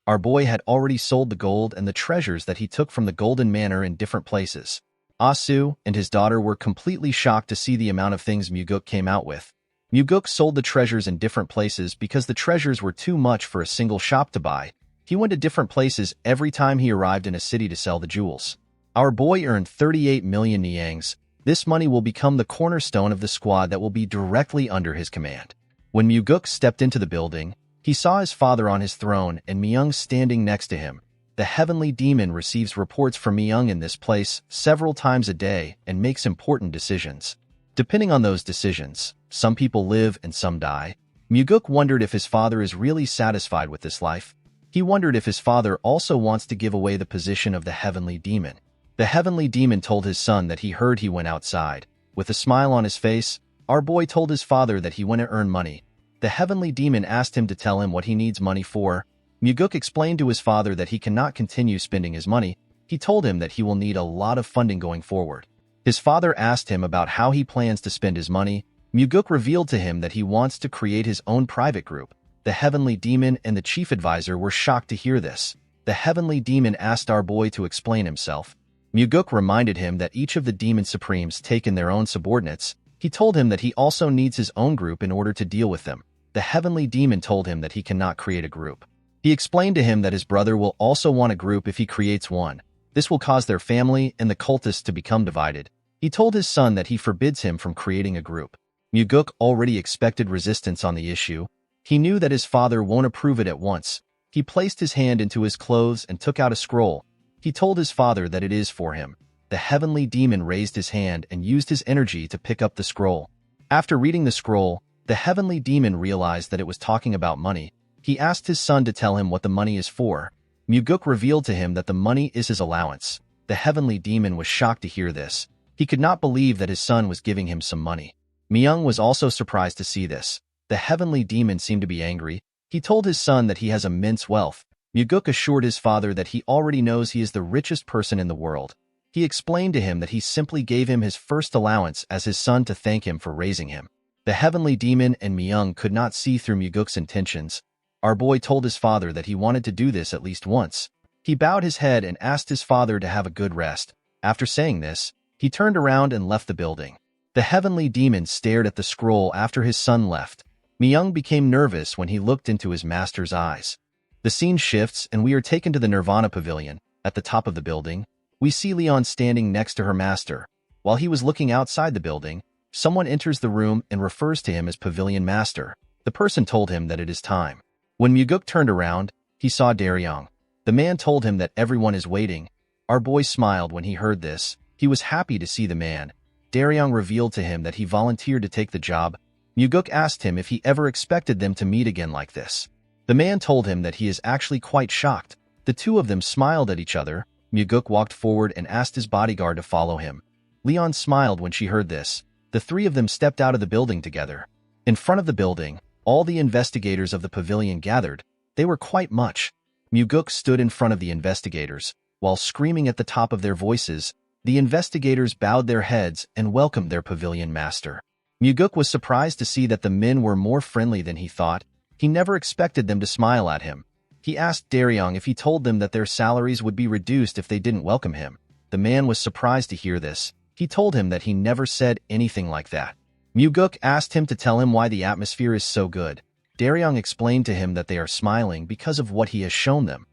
Our boy had already sold the gold and the treasures that he took from the Golden Manor in different places. Asu and his daughter were completely shocked to see the amount of things Muguk came out with. Muguk sold the treasures in different places because the treasures were too much for a single shop to buy. He went to different places every time he arrived in a city to sell the jewels. Our boy earned 38 million niangs. This money will become the cornerstone of the squad that will be directly under his command. When Muguk stepped into the building, he saw his father on his throne and Myung standing next to him. The Heavenly Demon receives reports from Myung in this place several times a day and makes important decisions. Depending on those decisions, some people live and some die. Muguk wondered if his father is really satisfied with this life. He wondered if his father also wants to give away the position of the Heavenly Demon. The Heavenly Demon told his son that he heard he went outside. With a smile on his face, our boy told his father that he went to earn money. The Heavenly Demon asked him to tell him what he needs money for. Muguk explained to his father that he cannot continue spending his money. He told him that he will need a lot of funding going forward. His father asked him about how he plans to spend his money. Muguk revealed to him that he wants to create his own private group. The Heavenly Demon and the Chief Advisor were shocked to hear this. The Heavenly Demon asked our boy to explain himself. Muguk reminded him that each of the Demon Supremes take in their own subordinates. He told him that he also needs his own group in order to deal with them. The Heavenly Demon told him that he cannot create a group. He explained to him that his brother will also want a group if he creates one. This will cause their family and the cultists to become divided. He told his son that he forbids him from creating a group. Muguk already expected resistance on the issue. He knew that his father won't approve it at once. He placed his hand into his clothes and took out a scroll. He told his father that it is for him. The Heavenly Demon raised his hand and used his energy to pick up the scroll. After reading the scroll, the Heavenly Demon realized that it was talking about money. He asked his son to tell him what the money is for. Muguk revealed to him that the money is his allowance. The Heavenly Demon was shocked to hear this. He could not believe that his son was giving him some money. Myung was also surprised to see this. The Heavenly Demon seemed to be angry. He told his son that he has immense wealth. Muguk assured his father that he already knows he is the richest person in the world. He explained to him that he simply gave him his first allowance as his son to thank him for raising him. The Heavenly Demon and Myung could not see through Muguk's intentions. Our boy told his father that he wanted to do this at least once. He bowed his head and asked his father to have a good rest. After saying this, he turned around and left the building. The heavenly demon stared at the scroll after his son left. Myung became nervous when he looked into his master's eyes. The scene shifts and we are taken to the Nirvana Pavilion. At the top of the building, we see Leon standing next to her master. While he was looking outside the building, someone enters the room and refers to him as Pavilion Master. The person told him that it is time. When Muguk turned around, he saw Daryong. The man told him that everyone is waiting. Our boy smiled when he heard this. He was happy to see the man. Daryong revealed to him that he volunteered to take the job. Muguk asked him if he ever expected them to meet again like this. The man told him that he is actually quite shocked. The two of them smiled at each other. Muguk walked forward and asked his bodyguard to follow him. Leon smiled when she heard this. The three of them stepped out of the building together. In front of the building, all the investigators of the pavilion gathered. They were quite much. Muguk stood in front of the investigators. While screaming at the top of their voices, the investigators bowed their heads and welcomed their pavilion master. Muguk was surprised to see that the men were more friendly than he thought. He never expected them to smile at him. He asked Daryong if he told them that their salaries would be reduced if they didn't welcome him. The man was surprised to hear this. He told him that he never said anything like that. Muguk asked him to tell him why the atmosphere is so good. Daryong explained to him that they are smiling because of what he has shown them.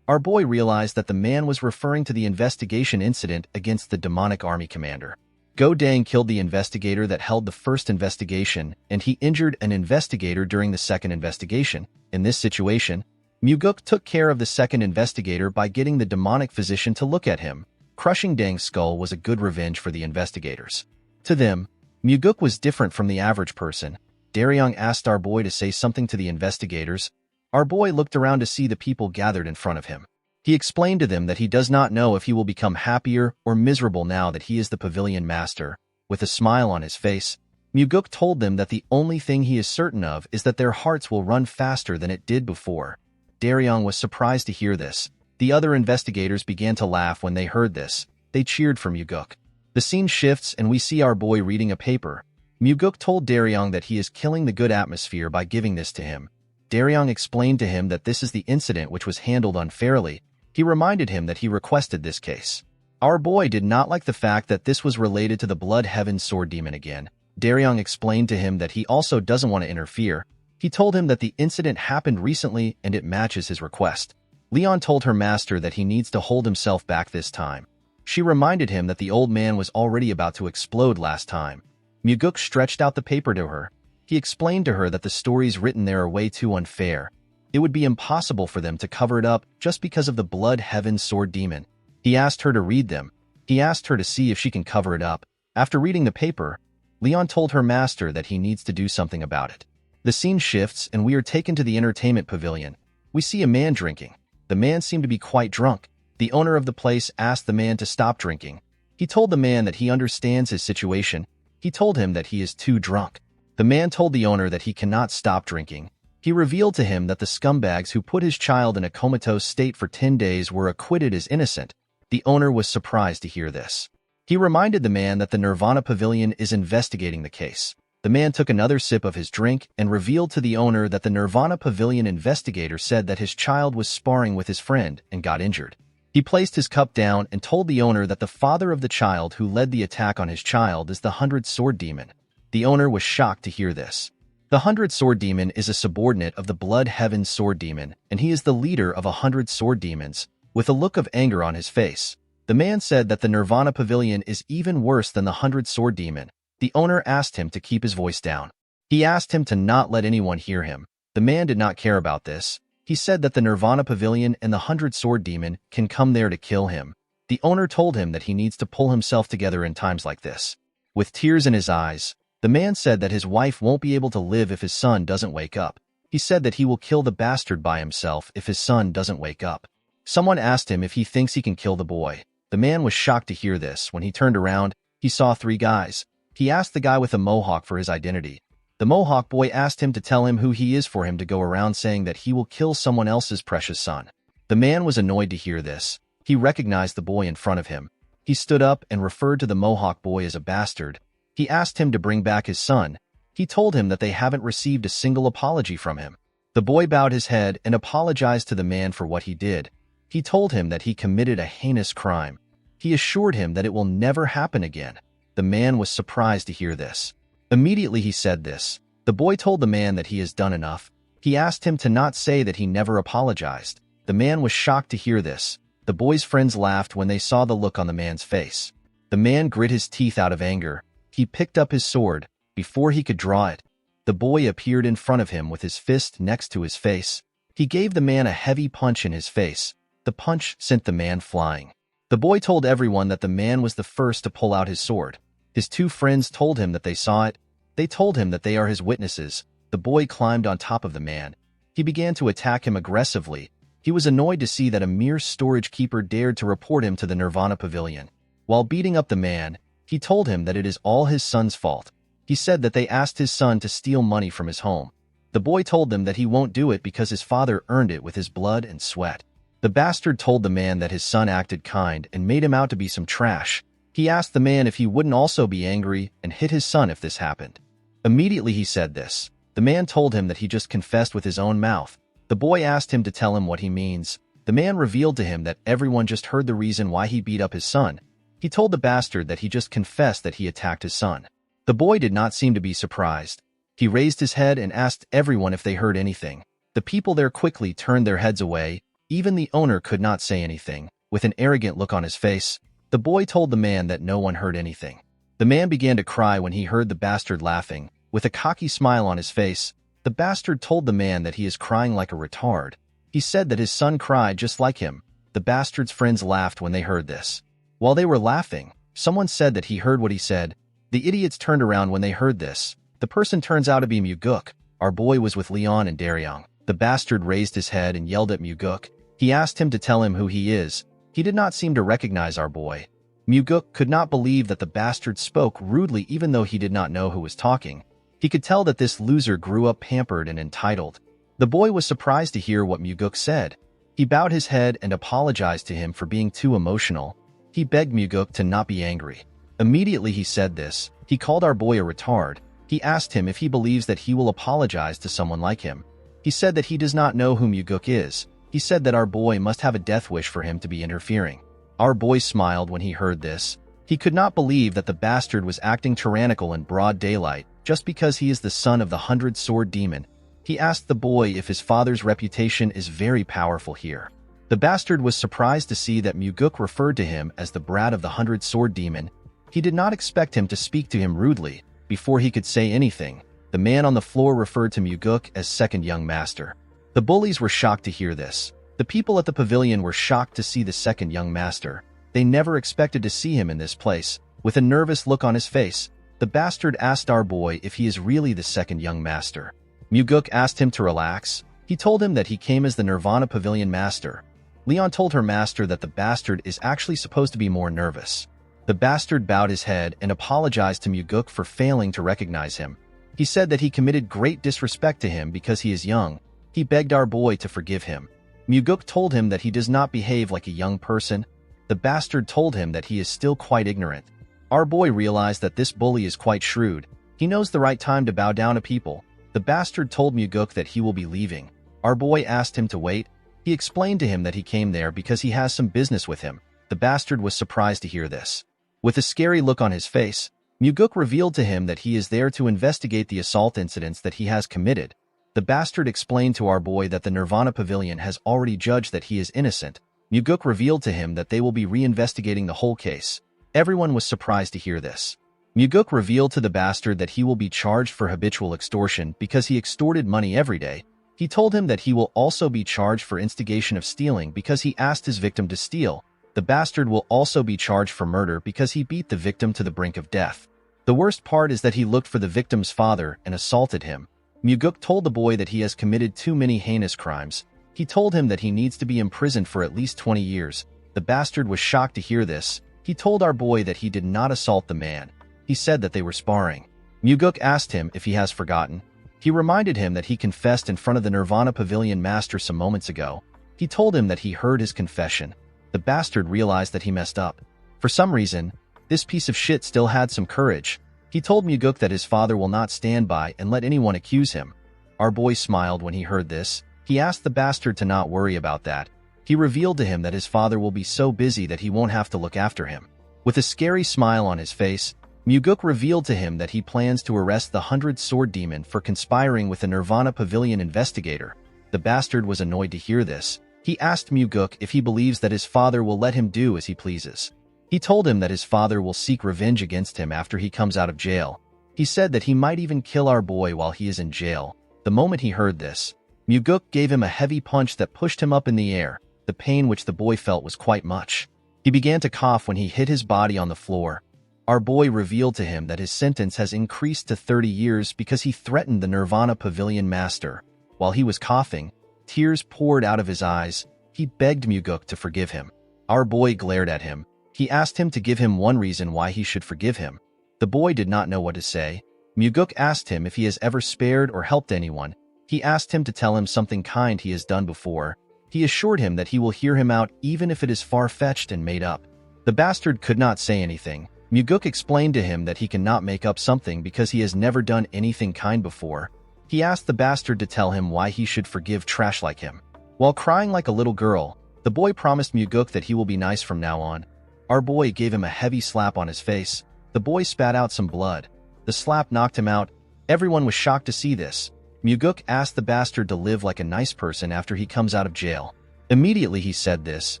Our boy realized that the man was referring to the investigation incident against the demonic army commander. Go Dang killed the investigator that held the first investigation, and he injured an investigator during the second investigation. In this situation, Muguk took care of the second investigator by getting the demonic physician to look at him. Crushing Dang's skull was a good revenge for the investigators. To them, Muguk was different from the average person. Daryong asked our boy to say something to the investigators. Our boy looked around to see the people gathered in front of him. He explained to them that he does not know if he will become happier or miserable now that he is the pavilion master. With a smile on his face, Muguk told them that the only thing he is certain of is that their hearts will run faster than it did before. Daryong was surprised to hear this. The other investigators began to laugh when they heard this. They cheered for Muguk. The scene shifts and we see our boy reading a paper. Muguk told Daryong that he is killing the good atmosphere by giving this to him. Daryong explained to him that this is the incident which was handled unfairly. He reminded him that he requested this case. Our boy did not like the fact that this was related to the Blood Heaven Sword Demon again. Daryong explained to him that he also doesn't want to interfere. He told him that the incident happened recently and it matches his request. Leon told her master that he needs to hold himself back this time. She reminded him that the old man was already about to explode last time. Muguk stretched out the paper to her. He explained to her that the stories written there are way too unfair. It would be impossible for them to cover it up just because of the Blood Heaven Sword Demon. He asked her to read them. He asked her to see if she can cover it up. After reading the paper, Leon told her master that he needs to do something about it. The scene shifts and we are taken to the entertainment pavilion. We see a man drinking. The man seemed to be quite drunk. The owner of the place asked the man to stop drinking. He told the man that he understands his situation. He told him that he is too drunk. The man told the owner that he cannot stop drinking. He revealed to him that the scumbags who put his child in a comatose state for 10 days were acquitted as innocent. The owner was surprised to hear this. He reminded the man that the Nirvana Pavilion is investigating the case. The man took another sip of his drink and revealed to the owner that the Nirvana Pavilion investigator said that his child was sparring with his friend and got injured. He placed his cup down and told the owner that the father of the child who led the attack on his child is the 100 Sword Demon. The owner was shocked to hear this. The 100 Sword Demon is a subordinate of the Blood Heaven Sword Demon, and he is the leader of 100 Sword Demons. With a look of anger on his face, the man said that the Nirvana Pavilion is even worse than the 100 Sword Demon. The owner asked him to keep his voice down. He asked him to not let anyone hear him. The man did not care about this. He said that the Nirvana Pavilion and the 100 Sword Demon can come there to kill him. The owner told him that he needs to pull himself together in times like this. With tears in his eyes, the man said that his wife won't be able to live if his son doesn't wake up. He said that he will kill the bastard by himself if his son doesn't wake up. Someone asked him if he thinks he can kill the boy. The man was shocked to hear this. When he turned around, he saw 3 guys. He asked the guy with a mohawk for his identity. The mohawk boy asked him to tell him who he is for him to go around saying that he will kill someone else's precious son. The man was annoyed to hear this. He recognized the boy in front of him. He stood up and referred to the mohawk boy as a bastard. He asked him to bring back his son. He told him that they haven't received a single apology from him. The boy bowed his head and apologized to the man for what he did. He told him that he committed a heinous crime. He assured him that it will never happen again. The man was surprised to hear this. Immediately he said this. The boy told the man that he has done enough. He asked him to not say that he never apologized. The man was shocked to hear this. The boy's friends laughed when they saw the look on the man's face. The man grit his teeth out of anger. He picked up his sword. Before he could draw it, the boy appeared in front of him with his fist next to his face. He gave the man a heavy punch in his face. The punch sent the man flying. The boy told everyone that the man was the first to pull out his sword. His two friends told him that they saw it. They told him that they are his witnesses. The boy climbed on top of the man. He began to attack him aggressively. He was annoyed to see that a mere storage keeper dared to report him to the Nirvana Pavilion. While beating up the man, he told him that it is all his son's fault. He said that they asked his son to steal money from his home. The boy told them that he won't do it because his father earned it with his blood and sweat. The bastard told the man that his son acted kind and made him out to be some trash. He asked the man if he wouldn't also be angry and hit his son if this happened. Immediately he said this. The man told him that he just confessed with his own mouth. The boy asked him to tell him what he means. The man revealed to him that everyone just heard the reason why he beat up his son. He told the bastard that he just confessed that he attacked his son. The boy did not seem to be surprised. He raised his head and asked everyone if they heard anything. The people there quickly turned their heads away. Even the owner could not say anything. With an arrogant look on his face, the boy told the man that no one heard anything. The man began to cry when he heard the bastard laughing. With a cocky smile on his face, the bastard told the man that he is crying like a retard. He said that his son cried just like him. The bastard's friends laughed when they heard this. While they were laughing, someone said that he heard what he said. The idiots turned around when they heard this. The person turns out to be Muguk. Our boy was with Leon and Daryong. The bastard raised his head and yelled at Muguk. He asked him to tell him who he is. He did not seem to recognize our boy. Muguk could not believe that the bastard spoke rudely even though he did not know who was talking. He could tell that this loser grew up pampered and entitled. The boy was surprised to hear what Muguk said. He bowed his head and apologized to him for being too emotional. He begged Muguk to not be angry. Immediately he said this. He called our boy a retard. He asked him if he believes that he will apologize to someone like him. He said that he does not know who Muguk is. He said that our boy must have a death wish for him to be interfering. Our boy smiled when he heard this. He could not believe that the bastard was acting tyrannical in broad daylight just because he is the son of the 100-sword demon. He asked the boy if his father's reputation is very powerful here. The bastard was surprised to see that Muguk referred to him as the brat of the 100-sword demon. He did not expect him to speak to him rudely. Before he could say anything, the man on the floor referred to Muguk as second young master. The bullies were shocked to hear this. The people at the pavilion were shocked to see the second young master. They never expected to see him in this place. With a nervous look on his face, the bastard asked our boy if he is really the second young master. Muguk asked him to relax. He told him that he came as the Nirvana Pavilion master. Leon told her master that the bastard is actually supposed to be more nervous. The bastard bowed his head and apologized to Muguk for failing to recognize him. He said that he committed great disrespect to him because he is young. He begged our boy to forgive him. Muguk told him that he does not behave like a young person. The bastard told him that he is still quite ignorant. Our boy realized that this bully is quite shrewd. He knows the right time to bow down to people. The bastard told Muguk that he will be leaving. Our boy asked him to wait. He explained to him that he came there because he has some business with him. The bastard was surprised to hear this. With a scary look on his face, Muguk revealed to him that he is there to investigate the assault incidents that he has committed. The bastard explained to our boy that the Nirvana Pavilion has already judged that he is innocent. Muguk revealed to him that they will be reinvestigating the whole case. Everyone was surprised to hear this. Muguk revealed to the bastard that he will be charged for habitual extortion because he extorted money every day. He told him that he will also be charged for instigation of stealing because he asked his victim to steal. The bastard will also be charged for murder because he beat the victim to the brink of death. The worst part is that he looked for the victim's father and assaulted him. Muguk told the boy that he has committed too many heinous crimes. He told him that he needs to be imprisoned for at least 20 years. The bastard was shocked to hear this. He told our boy that he did not assault the man. He said that they were sparring. Muguk asked him if he has forgotten. He reminded him that he confessed in front of the Nirvana Pavilion master some moments ago. He told him that he heard his confession. The bastard realized that he messed up. For some reason, this piece of shit still had some courage. He told Muguk that his father will not stand by and let anyone accuse him. Our boy smiled when he heard this. He asked the bastard to not worry about that. He revealed to him that his father will be so busy that he won't have to look after him. With a scary smile on his face, Muguk revealed to him that he plans to arrest the 100-sword demon for conspiring with the Nirvana Pavilion investigator. The bastard was annoyed to hear this. He asked Muguk if he believes that his father will let him do as he pleases. He told him that his father will seek revenge against him after he comes out of jail. He said that he might even kill our boy while he is in jail. The moment he heard this, Muguk gave him a heavy punch that pushed him up in the air. The pain which the boy felt was quite much. He began to cough when he hit his body on the floor. Our boy revealed to him that his sentence has increased to 30 years because he threatened the Nirvana Pavilion master. While he was coughing, tears poured out of his eyes. He begged Muguk to forgive him. Our boy glared at him. He asked him to give him one reason why he should forgive him. The boy did not know what to say. Muguk asked him if he has ever spared or helped anyone. He asked him to tell him something kind he has done before. He assured him that he will hear him out even if it is far-fetched and made up. The bastard could not say anything. Muguk explained to him that he cannot make up something because he has never done anything kind before. He asked the bastard to tell him why he should forgive trash like him. While crying like a little girl, the boy promised Muguk that he will be nice from now on. Our boy gave him a heavy slap on his face. The boy spat out some blood. The slap knocked him out. Everyone was shocked to see this. Muguk asked the bastard to live like a nice person after he comes out of jail. Immediately he said this,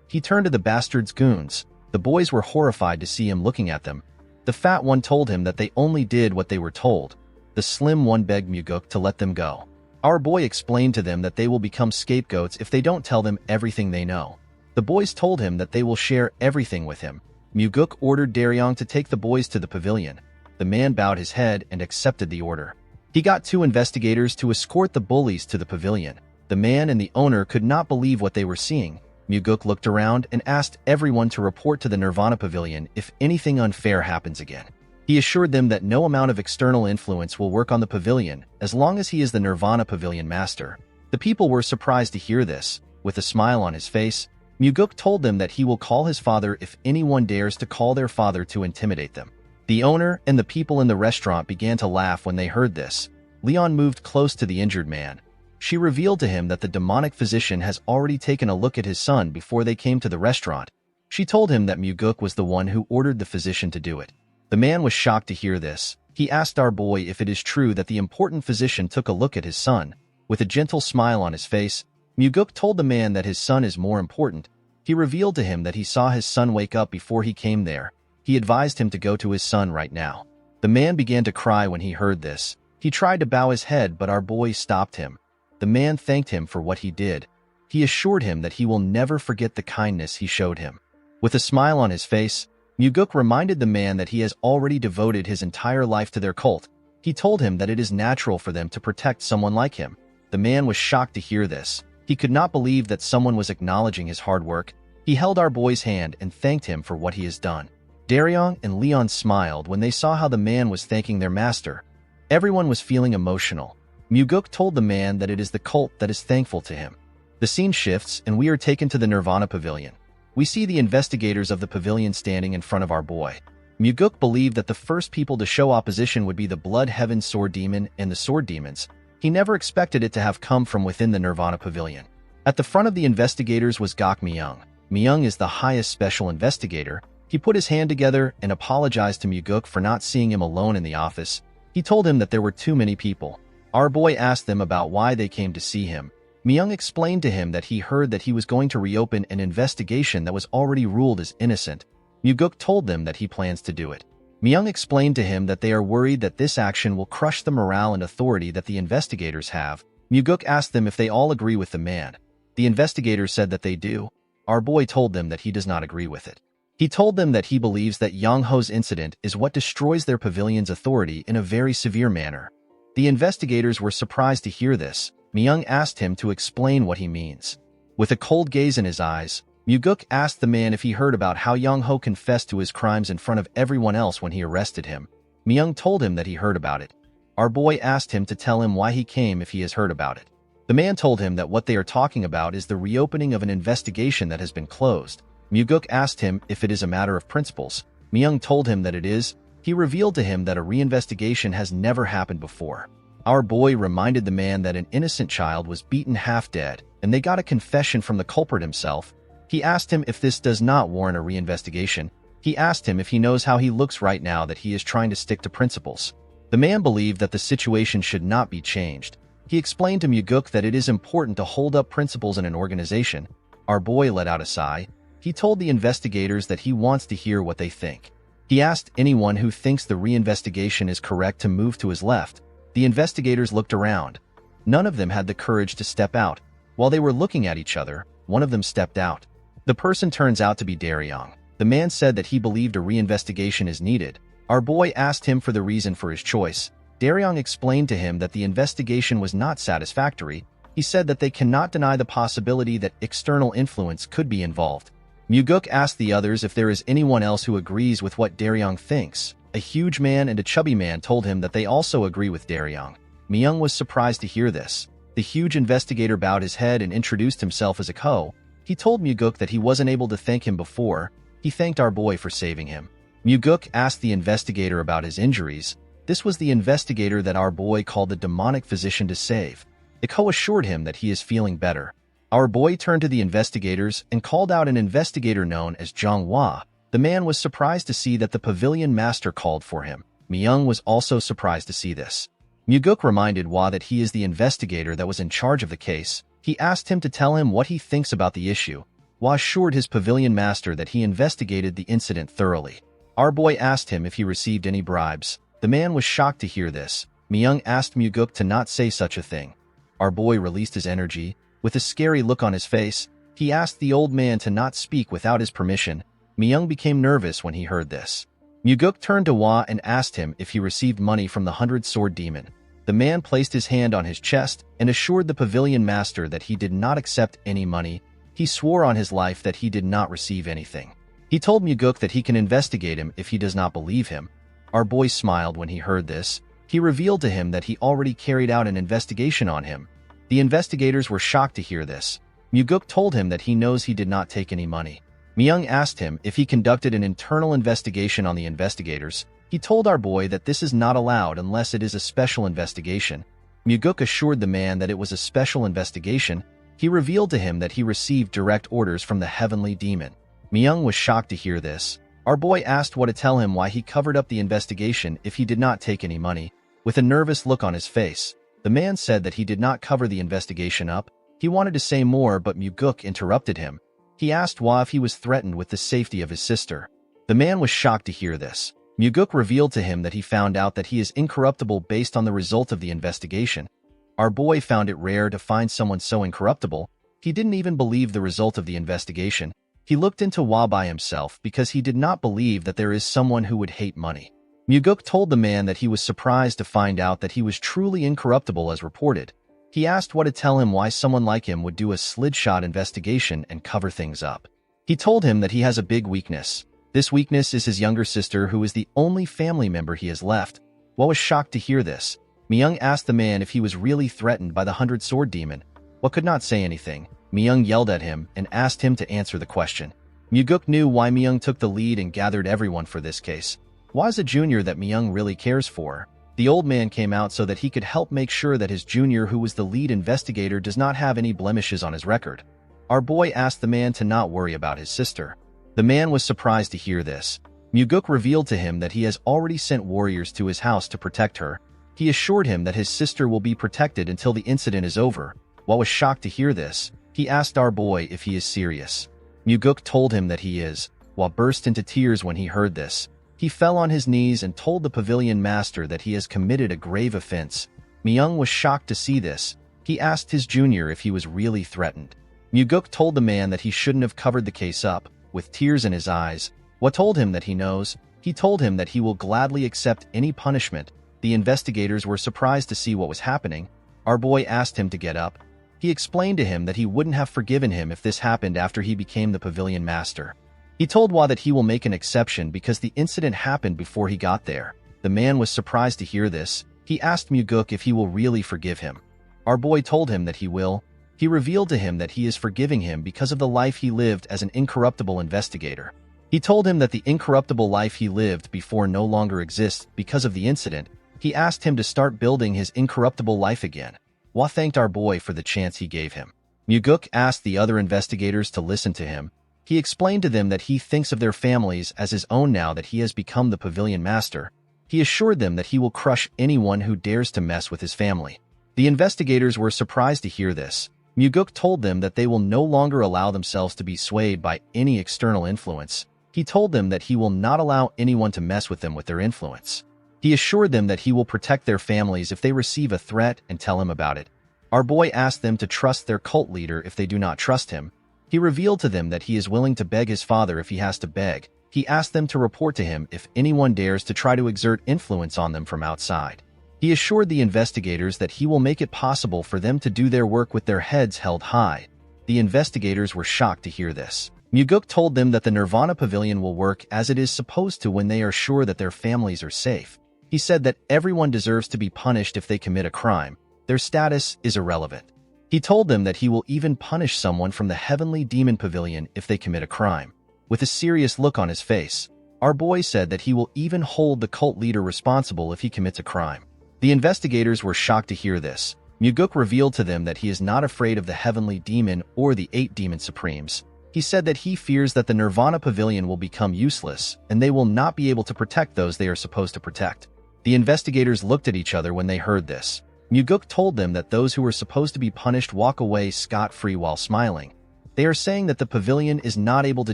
he turned to the bastard's goons. The boys were horrified to see him looking at them. The fat one told him that they only did what they were told. The slim one begged Muguk to let them go. Our boy explained to them that they will become scapegoats if they don't tell them everything they know. The boys told him that they will share everything with him. Muguk ordered Daryong to take the boys to the pavilion. The man bowed his head and accepted the order. He got 2 investigators to escort the bullies to the pavilion. The man and the owner could not believe what they were seeing. Muguk looked around and asked everyone to report to the Nirvana Pavilion if anything unfair happens again. He assured them that no amount of external influence will work on the pavilion as long as he is the Nirvana Pavilion master. The people were surprised to hear this. With a smile on his face, Muguk told them that he will call his father if anyone dares to call their father to intimidate them. The owner and the people in the restaurant began to laugh when they heard this. Leon moved close to the injured man. She revealed to him that the demonic physician has already taken a look at his son before they came to the restaurant. She told him that Muguk was the one who ordered the physician to do it. The man was shocked to hear this. He asked our boy if it is true that the important physician took a look at his son. With a gentle smile on his face, Muguk told the man that his son is more important. He revealed to him that he saw his son wake up before he came there. He advised him to go to his son right now. The man began to cry when he heard this. He tried to bow his head, but our boy stopped him. The man thanked him for what he did. He assured him that he will never forget the kindness he showed him. With a smile on his face, Muguk reminded the man that he has already devoted his entire life to their cult. He told him that it is natural for them to protect someone like him. The man was shocked to hear this. He could not believe that someone was acknowledging his hard work. He held our boy's hand and thanked him for what he has done. Daryong and Leon smiled when they saw how the man was thanking their master. Everyone was feeling emotional. Muguk told the man that it is the cult that is thankful to him. The scene shifts and we are taken to the Nirvana Pavilion. We see the investigators of the pavilion standing in front of our boy. Muguk believed that the first people to show opposition would be the Blood Heaven Sword Demon and the Sword Demons. He never expected it to have come from within the Nirvana Pavilion. At the front of the investigators was Gok Myung. Myung is the highest special investigator. He put his hand together and apologized to Muguk for not seeing him alone in the office. He told him that there were too many people. Our boy asked them about why they came to see him. Myung explained to him that he heard that he was going to reopen an investigation that was already ruled as innocent. Muguk told them that he plans to do it. Myung explained to him that they are worried that this action will crush the morale and authority that the investigators have. Muguk asked them if they all agree with the man. The investigators said that they do. Our boy told them that he does not agree with it. He told them that he believes that Yang Ho's incident is what destroys their pavilion's authority in a very severe manner. The investigators were surprised to hear this. Myung asked him to explain what he means. With a cold gaze in his eyes, Muguk asked the man if he heard about how Yang Ho confessed to his crimes in front of everyone else when he arrested him. Myung told him that he heard about it. Our boy asked him to tell him why he came if he has heard about it. The man told him that what they are talking about is the reopening of an investigation that has been closed. Muguk asked him if it is a matter of principles. Myung told him that it is. He revealed to him that a reinvestigation has never happened before. Our boy reminded the man that an innocent child was beaten half dead, and they got a confession from the culprit himself. He asked him if this does not warrant a reinvestigation. He asked him if he knows how he looks right now that he is trying to stick to principles. The man believed that the situation should not be changed. He explained to Muguk that it is important to hold up principles in an organization. Our boy let out a sigh. He told the investigators that he wants to hear what they think. He asked anyone who thinks the reinvestigation is correct to move to his left. The investigators looked around. None of them had the courage to step out. While they were looking at each other, one of them stepped out. The person turns out to be Daryong. The man said that he believed a reinvestigation is needed. Our boy asked him for the reason for his choice. Daryong explained to him that the investigation was not satisfactory. He said that they cannot deny the possibility that external influence could be involved. Muguk asked the others if there is anyone else who agrees with what Daryong thinks. A huge man and a chubby man told him that they also agree with Daryong. Myung was surprised to hear this. The huge investigator bowed his head and introduced himself as a Ko. He told Muguk that he wasn't able to thank him before. He thanked our boy for saving him. Muguk asked the investigator about his injuries. This was the investigator that our boy called the demonic physician to save. Iko assured him that he is feeling better. Our boy turned to the investigators and called out an investigator known as Zhang Hua. The man was surprised to see that the pavilion master called for him. Myung was also surprised to see this. Muguk reminded Hua that he is the investigator that was in charge of the case. He asked him to tell him what he thinks about the issue. Hua assured his pavilion master that he investigated the incident thoroughly. Our boy asked him if he received any bribes. The man was shocked to hear this. Myung asked Muguk to not say such a thing. Our boy released his energy. With a scary look on his face, he asked the old man to not speak without his permission. Myung became nervous when he heard this. Muguk turned to Hua and asked him if he received money from the 100-sword demon. The man placed his hand on his chest and assured the pavilion master that he did not accept any money. He swore on his life that he did not receive anything. He told Muguk that he can investigate him if he does not believe him. Our boy smiled when he heard this. He revealed to him that he already carried out an investigation on him. The investigators were shocked to hear this. Muguk told him that he knows he did not take any money. Myung asked him if he conducted an internal investigation on the investigators. He told our boy that this is not allowed unless it is a special investigation. Muguk assured the man that it was a special investigation. He revealed to him that he received direct orders from the heavenly demon. Myung was shocked to hear this. Our boy asked Hua to tell him why he covered up the investigation if he did not take any money. With a nervous look on his face, the man said that he did not cover the investigation up. He wanted to say more, but Muguk interrupted him. He asked Hua if he was threatened with the safety of his sister. The man was shocked to hear this. Muguk revealed to him that he found out that he is incorruptible based on the result of the investigation. Our boy found it rare to find someone so incorruptible. He didn't even believe the result of the investigation. He looked into Hua by himself because he did not believe that there is someone who would hate money. Muguk told the man that he was surprised to find out that he was truly incorruptible as reported. He asked Hua to tell him why someone like him would do a slidshot investigation and cover things up. He told him that he has a big weakness. This weakness is his younger sister, who is the only family member he has left. Hua was shocked to hear this. Myung asked the man if he was really threatened by the 100-sword demon. Hua could not say anything. Myung yelled at him and asked him to answer the question. Muguk knew why Myung took the lead and gathered everyone for this case. Hua is a junior that Myung really cares for. The old man came out so that he could help make sure that his junior, who was the lead investigator, does not have any blemishes on his record. Our boy asked the man to not worry about his sister. The man was surprised to hear this. Muguk revealed to him that he has already sent warriors to his house to protect her. He assured him that his sister will be protected until the incident is over. Hua was shocked to hear this. He asked our boy if he is serious. Muguk told him that he is. Hua burst into tears when he heard this. He fell on his knees and told the pavilion master that he has committed a grave offense. Myung was shocked to see this. He asked his junior if he was really threatened. Muguk told the man that he shouldn't have covered the case up. With tears in his eyes, Hua told him that he knows. He told him that he will gladly accept any punishment. The investigators were surprised to see what was happening. Our boy asked him to get up. He explained to him that he wouldn't have forgiven him if this happened after he became the pavilion master. He told Hua that he will make an exception because the incident happened before he got there. The man was surprised to hear this. He asked Muguk if he will really forgive him. Our boy told him that he will. He revealed to him that he is forgiving him because of the life he lived as an incorruptible investigator. He told him that the incorruptible life he lived before no longer exists because of the incident. He asked him to start building his incorruptible life again. Hwa thanked our boy for the chance he gave him. Muguk asked the other investigators to listen to him. He explained to them that he thinks of their families as his own now that he has become the pavilion master. He assured them that he will crush anyone who dares to mess with his family. The investigators were surprised to hear this. Muguk told them that they will no longer allow themselves to be swayed by any external influence. He told them that he will not allow anyone to mess with them with their influence. He assured them that he will protect their families if they receive a threat and tell him about it. Our boy asked them to trust their cult leader if they do not trust him. He revealed to them that he is willing to beg his father if he has to beg. He asked them to report to him if anyone dares to try to exert influence on them from outside. He assured the investigators that he will make it possible for them to do their work with their heads held high. The investigators were shocked to hear this. Muguk told them that the Nirvana Pavilion will work as it is supposed to when they are sure that their families are safe. He said that everyone deserves to be punished if they commit a crime. Their status is irrelevant. He told them that he will even punish someone from the Heavenly Demon Pavilion if they commit a crime. With a serious look on his face, our boy said that he will even hold the cult leader responsible if he commits a crime. The investigators were shocked to hear this. Muguk revealed to them that he is not afraid of the Heavenly Demon or the 8 Demon Supremes. He said that he fears that the Nirvana Pavilion will become useless and they will not be able to protect those they are supposed to protect. The investigators looked at each other when they heard this. Muguk told them that those who were supposed to be punished walk away scot-free while smiling. They are saying that the pavilion is not able to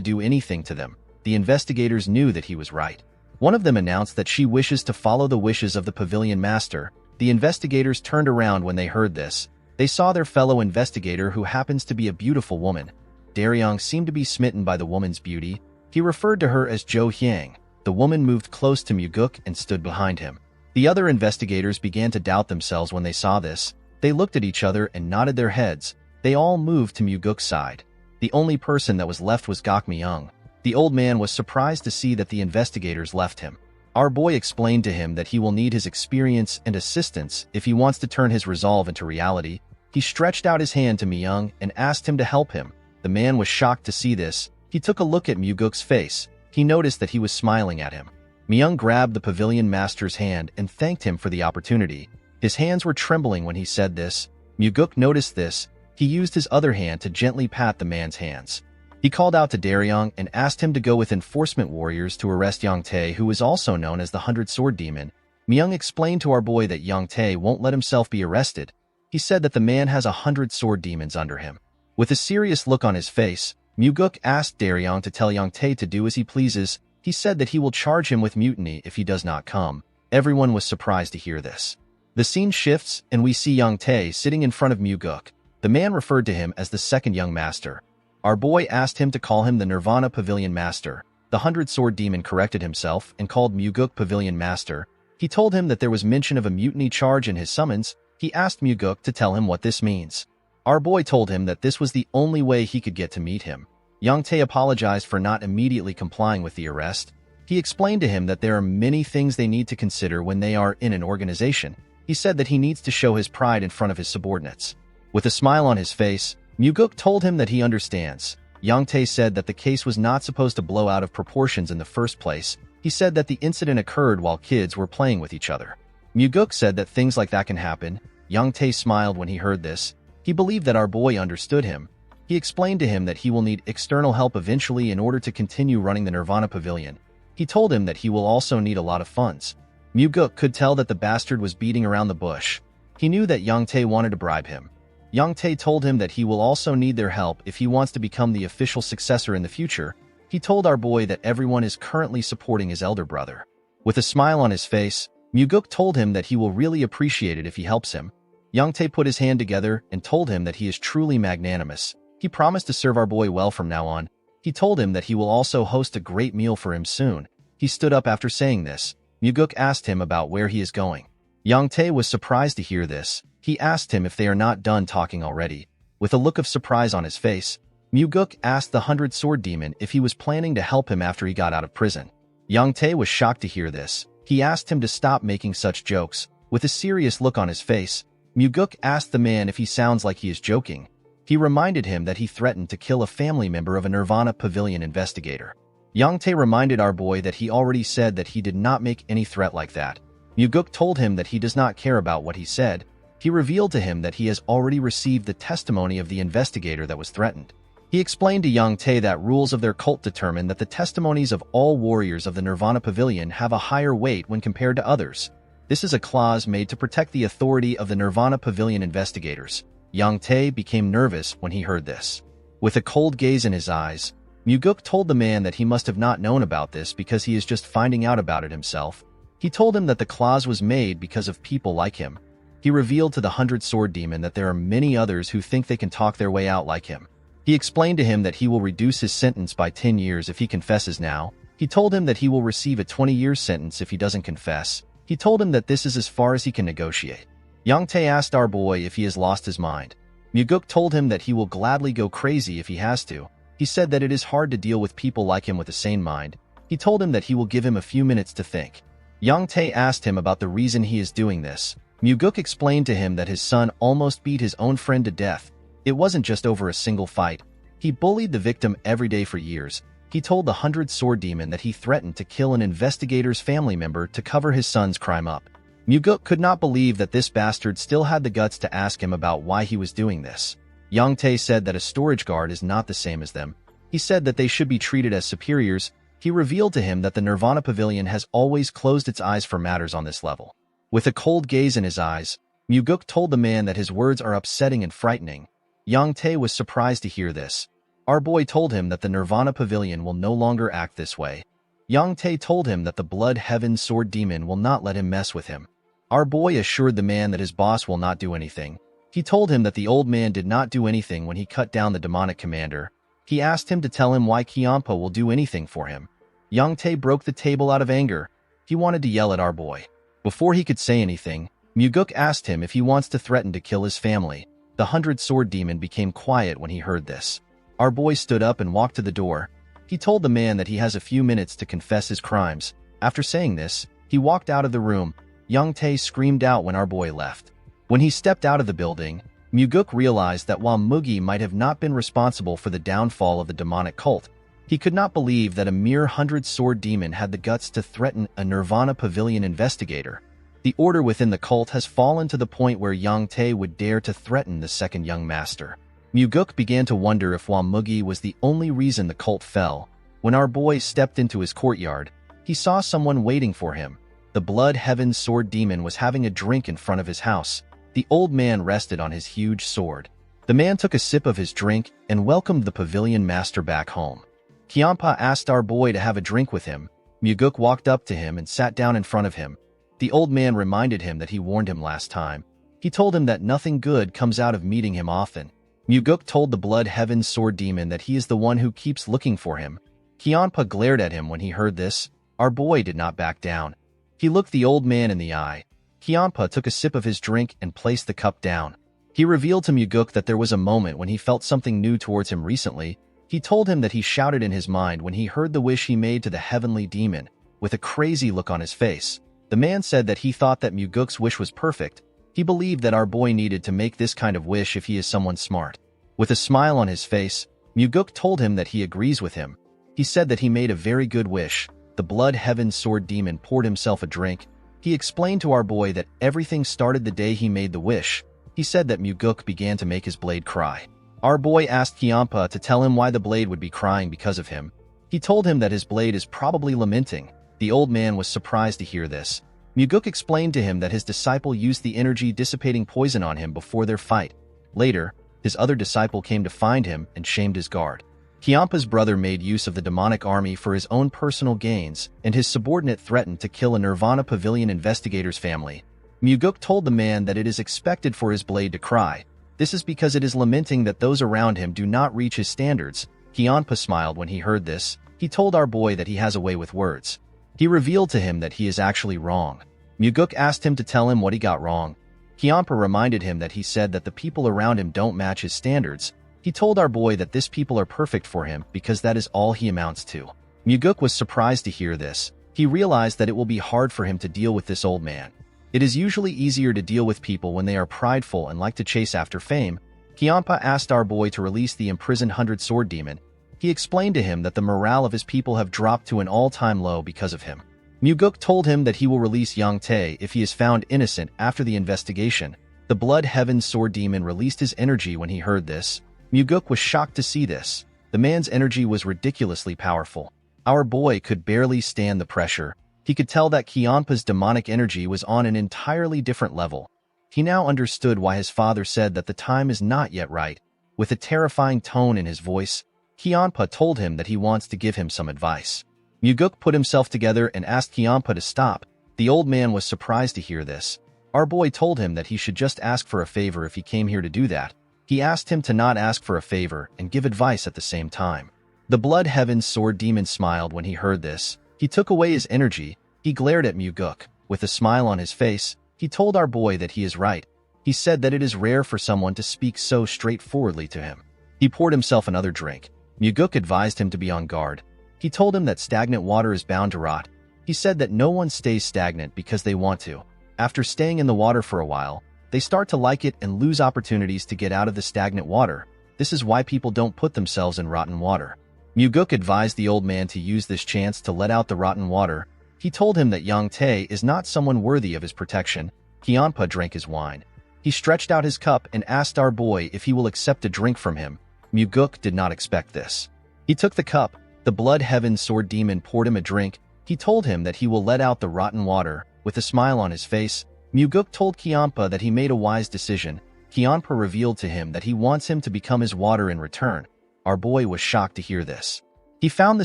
do anything to them. The investigators knew that he was right. One of them announced that she wishes to follow the wishes of the pavilion master. The investigators turned around when they heard this. They saw their fellow investigator who happens to be a beautiful woman. Daryong seemed to be smitten by the woman's beauty. He referred to her as Jo Hyang. The woman moved close to Muguk and stood behind him. The other investigators began to doubt themselves when they saw this. They looked at each other and nodded their heads. They all moved to Muguk's side. The only person that was left was Gok Myung. The old man was surprised to see that the investigators left him. Our boy explained to him that he will need his experience and assistance if he wants to turn his resolve into reality. He stretched out his hand to Myung and asked him to help him. The man was shocked to see this. He took a look at Muguk's face. He noticed that he was smiling at him. Myung grabbed the pavilion master's hand and thanked him for the opportunity. His hands were trembling when he said this. Muguk noticed this. He used his other hand to gently pat the man's hands. He called out to Daryong and asked him to go with enforcement warriors to arrest Yang Tae, who is also known as the 100-Sword Demon. Myung explained to our boy that Yang Tae won't let himself be arrested. He said that the man has 100 sword demons under him. With a serious look on his face, Muguk asked Daryong to tell Yang Tae to do as he pleases. He said that he will charge him with mutiny if he does not come. Everyone was surprised to hear this. The scene shifts and we see Yang Tae sitting in front of Muguk. The man referred to him as the second young master. Our boy asked him to call him the Nirvana Pavilion Master. The 100-Sword Demon corrected himself and called Muguk Pavilion Master. He told him that there was mention of a mutiny charge in his summons. He asked Muguk to tell him what this means. Our boy told him that this was the only way he could get to meet him. Yang Tae apologized for not immediately complying with the arrest. He explained to him that there are many things they need to consider when they are in an organization. He said that he needs to show his pride in front of his subordinates. With a smile on his face, Muguk told him that he understands. Yang Tae said that the case was not supposed to blow out of proportions in the first place. He said that the incident occurred while kids were playing with each other. Muguk said that things like that can happen. Yang Tae smiled when he heard this. He believed that our boy understood him. He explained to him that he will need external help eventually in order to continue running the Nirvana Pavilion. He told him that he will also need a lot of funds. Muguk could tell that the bastard was beating around the bush. He knew that Yang Tae wanted to bribe him. Yang Tae told him that he will also need their help if he wants to become the official successor in the future. He told our boy that everyone is currently supporting his elder brother. With a smile on his face, Muguk told him that he will really appreciate it if he helps him. Yang Tae put his hand together and told him that he is truly magnanimous. He promised to serve our boy well from now on. He told him that he will also host a great meal for him soon. He stood up after saying this. Muguk asked him about where he is going. Yang Tae was surprised to hear this. He asked him if they are not done talking already. With a look of surprise on his face, Muguk asked the 100-Sword Demon if he was planning to help him after he got out of prison. Yang Tae was shocked to hear this. He asked him to stop making such jokes. With a serious look on his face, Muguk asked the man if he sounds like he is joking. He reminded him that he threatened to kill a family member of a Nirvana Pavilion investigator. Yang Tae reminded our boy that he already said that he did not make any threat like that. Muguk told him that he does not care about what he said. He revealed to him that he has already received the testimony of the investigator that was threatened. He explained to Yang Tae that rules of their cult determine that the testimonies of all warriors of the Nirvana Pavilion have a higher weight when compared to others. This is a clause made to protect the authority of the Nirvana Pavilion investigators. Yang Tae became nervous when he heard this. With a cold gaze in his eyes, Muguk told the man that he must have not known about this because he is just finding out about it himself. He told him that the clause was made because of people like him. He revealed to the 100-sword demon that there are many others who think they can talk their way out like him. He explained to him that he will reduce his sentence by 10 years if he confesses now. He told him that he will receive a 20-year sentence if he doesn't confess. He told him that this is as far as he can negotiate. Yang Tae asked our boy if he has lost his mind. Muguk told him that he will gladly go crazy if he has to. He said that it is hard to deal with people like him with a sane mind. He told him that he will give him a few minutes to think. Yang Tae asked him about the reason he is doing this. Muguk explained to him that his son almost beat his own friend to death. It wasn't just over a single fight. He bullied the victim every day for years. He told the 100-sword demon that he threatened to kill an investigator's family member to cover his son's crime up. Muguk could not believe that this bastard still had the guts to ask him about why he was doing this. Yang Tae said that a storage guard is not the same as them. He said that they should be treated as superiors. He revealed to him that the Nirvana Pavilion has always closed its eyes for matters on this level. With a cold gaze in his eyes, Muguk told the man that his words are upsetting and frightening. Yang Tae was surprised to hear this. Our boy told him that the Nirvana Pavilion will no longer act this way. Yang Tae told him that the Blood Heaven Sword Demon will not let him mess with him. Our boy assured the man that his boss will not do anything. He told him that the old man did not do anything when he cut down the demonic commander. He asked him to tell him why Kyampa will do anything for him. Yang Tae broke the table out of anger. He wanted to yell at our boy. Before he could say anything, Muguk asked him if he wants to threaten to kill his family. The 100-sword demon became quiet when he heard this. Our boy stood up and walked to the door. He told the man that he has a few minutes to confess his crimes. After saying this, he walked out of the room. Yang Tae screamed out when our boy left. When he stepped out of the building, Muguk realized that while Mugi might have not been responsible for the downfall of the demonic cult, he could not believe that a mere 100-sword demon had the guts to threaten a Nirvana Pavilion investigator. The order within the cult has fallen to the point where Yang Tae would dare to threaten the second young master. Muguk began to wonder if Mugi was the only reason the cult fell. When our boy stepped into his courtyard, he saw someone waiting for him. The Blood Heaven Sword Demon was having a drink in front of his house. The old man rested on his huge sword. The man took a sip of his drink and welcomed the pavilion master back home. Kyampa asked our boy to have a drink with him. Muguk walked up to him and sat down in front of him. The old man reminded him that he warned him last time. He told him that nothing good comes out of meeting him often. Muguk told the Blood Heaven Sword Demon that he is the one who keeps looking for him. Kyampa glared at him when he heard this. Our boy did not back down. He looked the old man in the eye. Kyampa took a sip of his drink and placed the cup down. He revealed to Muguk that there was a moment when he felt something new towards him recently. He told him that he shouted in his mind when he heard the wish he made to the heavenly demon, with a crazy look on his face. The man said that he thought that Muguk's wish was perfect. He believed that our boy needed to make this kind of wish if he is someone smart. With a smile on his face, Muguk told him that he agrees with him. He said that he made a very good wish. The Blood Heaven Sword Demon poured himself a drink. He explained to our boy that everything started the day he made the wish. He said that Muguk began to make his blade cry. Our boy asked Kyampa to tell him why the blade would be crying because of him. He told him that his blade is probably lamenting. The old man was surprised to hear this. Muguk explained to him that his disciple used the energy-dissipating poison on him before their fight. Later, his other disciple came to find him and shamed his guard. Kyampa's brother made use of the demonic army for his own personal gains, and his subordinate threatened to kill a Nirvana Pavilion investigator's family. Muguk told the man that it is expected for his blade to cry. This is because it is lamenting that those around him do not reach his standards. Kyampa smiled when he heard this. He told our boy that he has a way with words. He revealed to him that he is actually wrong. Muguk asked him to tell him what he got wrong. Kyampa reminded him that he said that the people around him don't match his standards. He told our boy that these people are perfect for him because that is all he amounts to. Muguk was surprised to hear this. He realized that it will be hard for him to deal with this old man. It is usually easier to deal with people when they are prideful and like to chase after fame. Kyampa asked our boy to release the imprisoned 100-sword demon. He explained to him that the morale of his people have dropped to an all-time low because of him. Muguk told him that he will release Yang Tae if he is found innocent after the investigation. The Blood Heaven Sword Demon released his energy when he heard this. Muguk was shocked to see this. The man's energy was ridiculously powerful. Our boy could barely stand the pressure. He could tell that Kianpa's demonic energy was on an entirely different level. He now understood why his father said that the time is not yet right. With a terrifying tone in his voice, Kianpa told him that he wants to give him some advice. Muguk put himself together and asked Kianpa to stop. The old man was surprised to hear this. Our boy told him that he should just ask for a favor if he came here to do that. He asked him to not ask for a favor and give advice at the same time. The Blood Heaven Sword Demon smiled when he heard this. He took away his energy. He glared at Muguk. With a smile on his face, he told our boy that he is right. He said that it is rare for someone to speak so straightforwardly to him. He poured himself another drink. Muguk advised him to be on guard. He told him that stagnant water is bound to rot. He said that no one stays stagnant because they want to. After staying in the water for a while, they start to like it and lose opportunities to get out of the stagnant water. This is why people don't put themselves in rotten water. Muguk advised the old man to use this chance to let out the rotten water. He told him that Yang Tae is not someone worthy of his protection. Kianpa drank his wine. He stretched out his cup and asked our boy if he will accept a drink from him. Muguk did not expect this. He took the cup. The Blood Heaven Sword Demon poured him a drink. He told him that he will let out the rotten water. With a smile on his face, Muguk told Kianpa that he made a wise decision. Kianpa revealed to him that he wants him to become his water in return. Our boy was shocked to hear this. He found the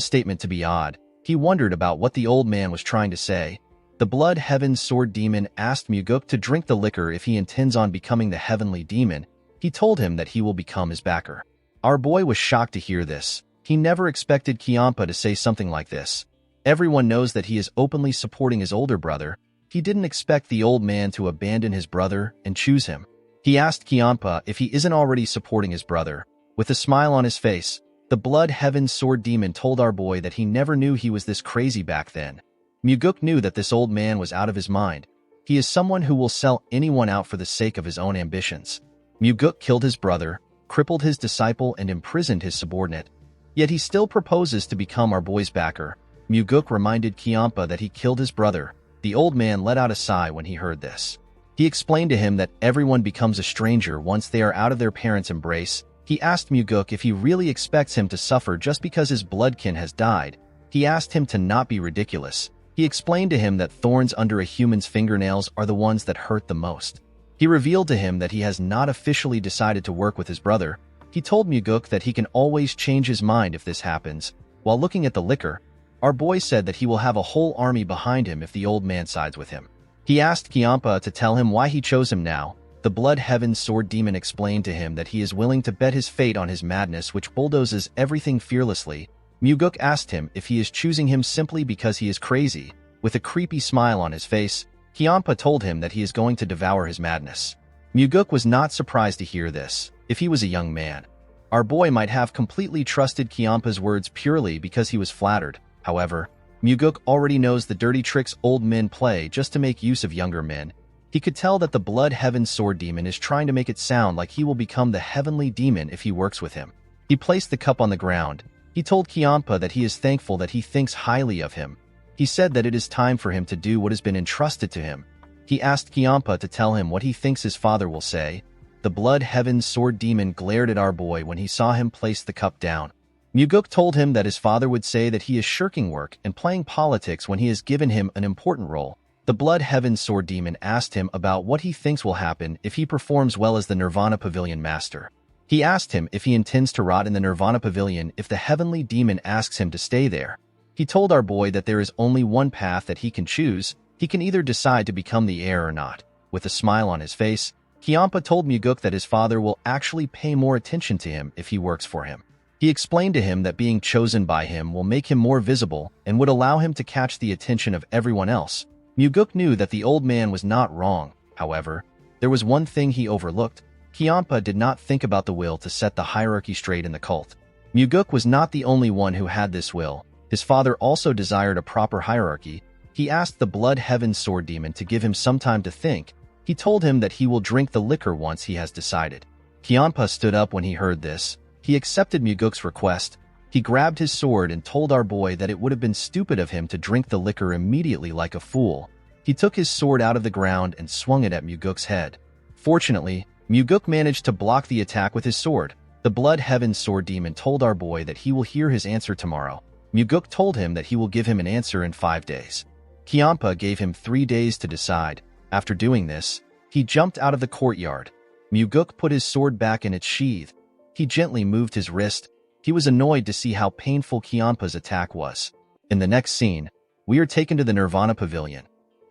statement to be odd. He wondered about what the old man was trying to say. The Blood Heaven Sword Demon asked Muguk to drink the liquor if he intends on becoming the Heavenly Demon. He told him that he will become his backer. Our boy was shocked to hear this. He never expected Kianpa to say something like this. Everyone knows that he is openly supporting his older brother. He didn't expect the old man to abandon his brother and choose him. He asked Kianpa if he isn't already supporting his brother. With a smile on his face, the Blood Heaven Sword Demon told our boy that he never knew he was this crazy back then. Muguk knew that this old man was out of his mind. He is someone who will sell anyone out for the sake of his own ambitions. Muguk killed his brother, crippled his disciple, and imprisoned his subordinate. Yet he still proposes to become our boy's backer. Muguk reminded Kianpa that he killed his brother. The old man let out a sigh when he heard this. He explained to him that everyone becomes a stranger once they are out of their parents' embrace. He asked Muguk if he really expects him to suffer just because his bloodkin has died. He asked him to not be ridiculous. He explained to him that thorns under a human's fingernails are the ones that hurt the most. He revealed to him that he has not officially decided to work with his brother. He told Muguk that he can always change his mind if this happens. While looking at the liquor, our boy said that he will have a whole army behind him if the old man sides with him. He asked Kianpa to tell him why he chose him now. The Blood Heaven Sword Demon explained to him that he is willing to bet his fate on his madness, which bulldozes everything fearlessly. Muguk asked him if he is choosing him simply because he is crazy. With a creepy smile on his face, Kianpa told him that he is going to devour his madness. Muguk was not surprised to hear this. If he was a young man, our boy might have completely trusted Kianpa's words purely because he was flattered. However, Muguk already knows the dirty tricks old men play just to make use of younger men. He could tell that the Blood Heaven Sword Demon is trying to make it sound like he will become the Heavenly Demon if he works with him. He placed the cup on the ground. He told Kianpa that he is thankful that he thinks highly of him. He said that it is time for him to do what has been entrusted to him. He asked Kianpa to tell him what he thinks his father will say. The Blood Heaven Sword Demon glared at our boy when he saw him place the cup down. Muguk told him that his father would say that he is shirking work and playing politics when he has given him an important role. The Blood Heaven Sword Demon asked him about what he thinks will happen if he performs well as the Nirvana Pavilion Master. He asked him if he intends to rot in the Nirvana Pavilion if the Heavenly Demon asks him to stay there. He told our boy that there is only one path that he can choose. He can either decide to become the heir or not. With a smile on his face, Kianpa told Muguk that his father will actually pay more attention to him if he works for him. He explained to him that being chosen by him will make him more visible and would allow him to catch the attention of everyone else. Muguk knew that the old man was not wrong. However, there was one thing he overlooked. Kianpa did not think about the will to set the hierarchy straight in the cult. Muguk was not the only one who had this will. His father also desired a proper hierarchy. He asked the Blood Heaven Sword Demon to give him some time to think. He told him that he will drink the liquor once he has decided. Kianpa stood up when he heard this. He accepted Muguk's request. He grabbed his sword and told our boy that it would have been stupid of him to drink the liquor immediately like a fool. He took his sword out of the ground and swung it at Muguk's head. Fortunately, Muguk managed to block the attack with his sword. The Blood Heaven Sword Demon told our boy that he will hear his answer tomorrow. Muguk told him that he will give him an answer in 5 days. Kiampa gave him 3 days to decide. After doing this, he jumped out of the courtyard. Muguk put his sword back in its sheath. He gently moved his wrist. He was annoyed to see how painful Kiampa's attack was. In the next scene, we are taken to the Nirvana Pavilion.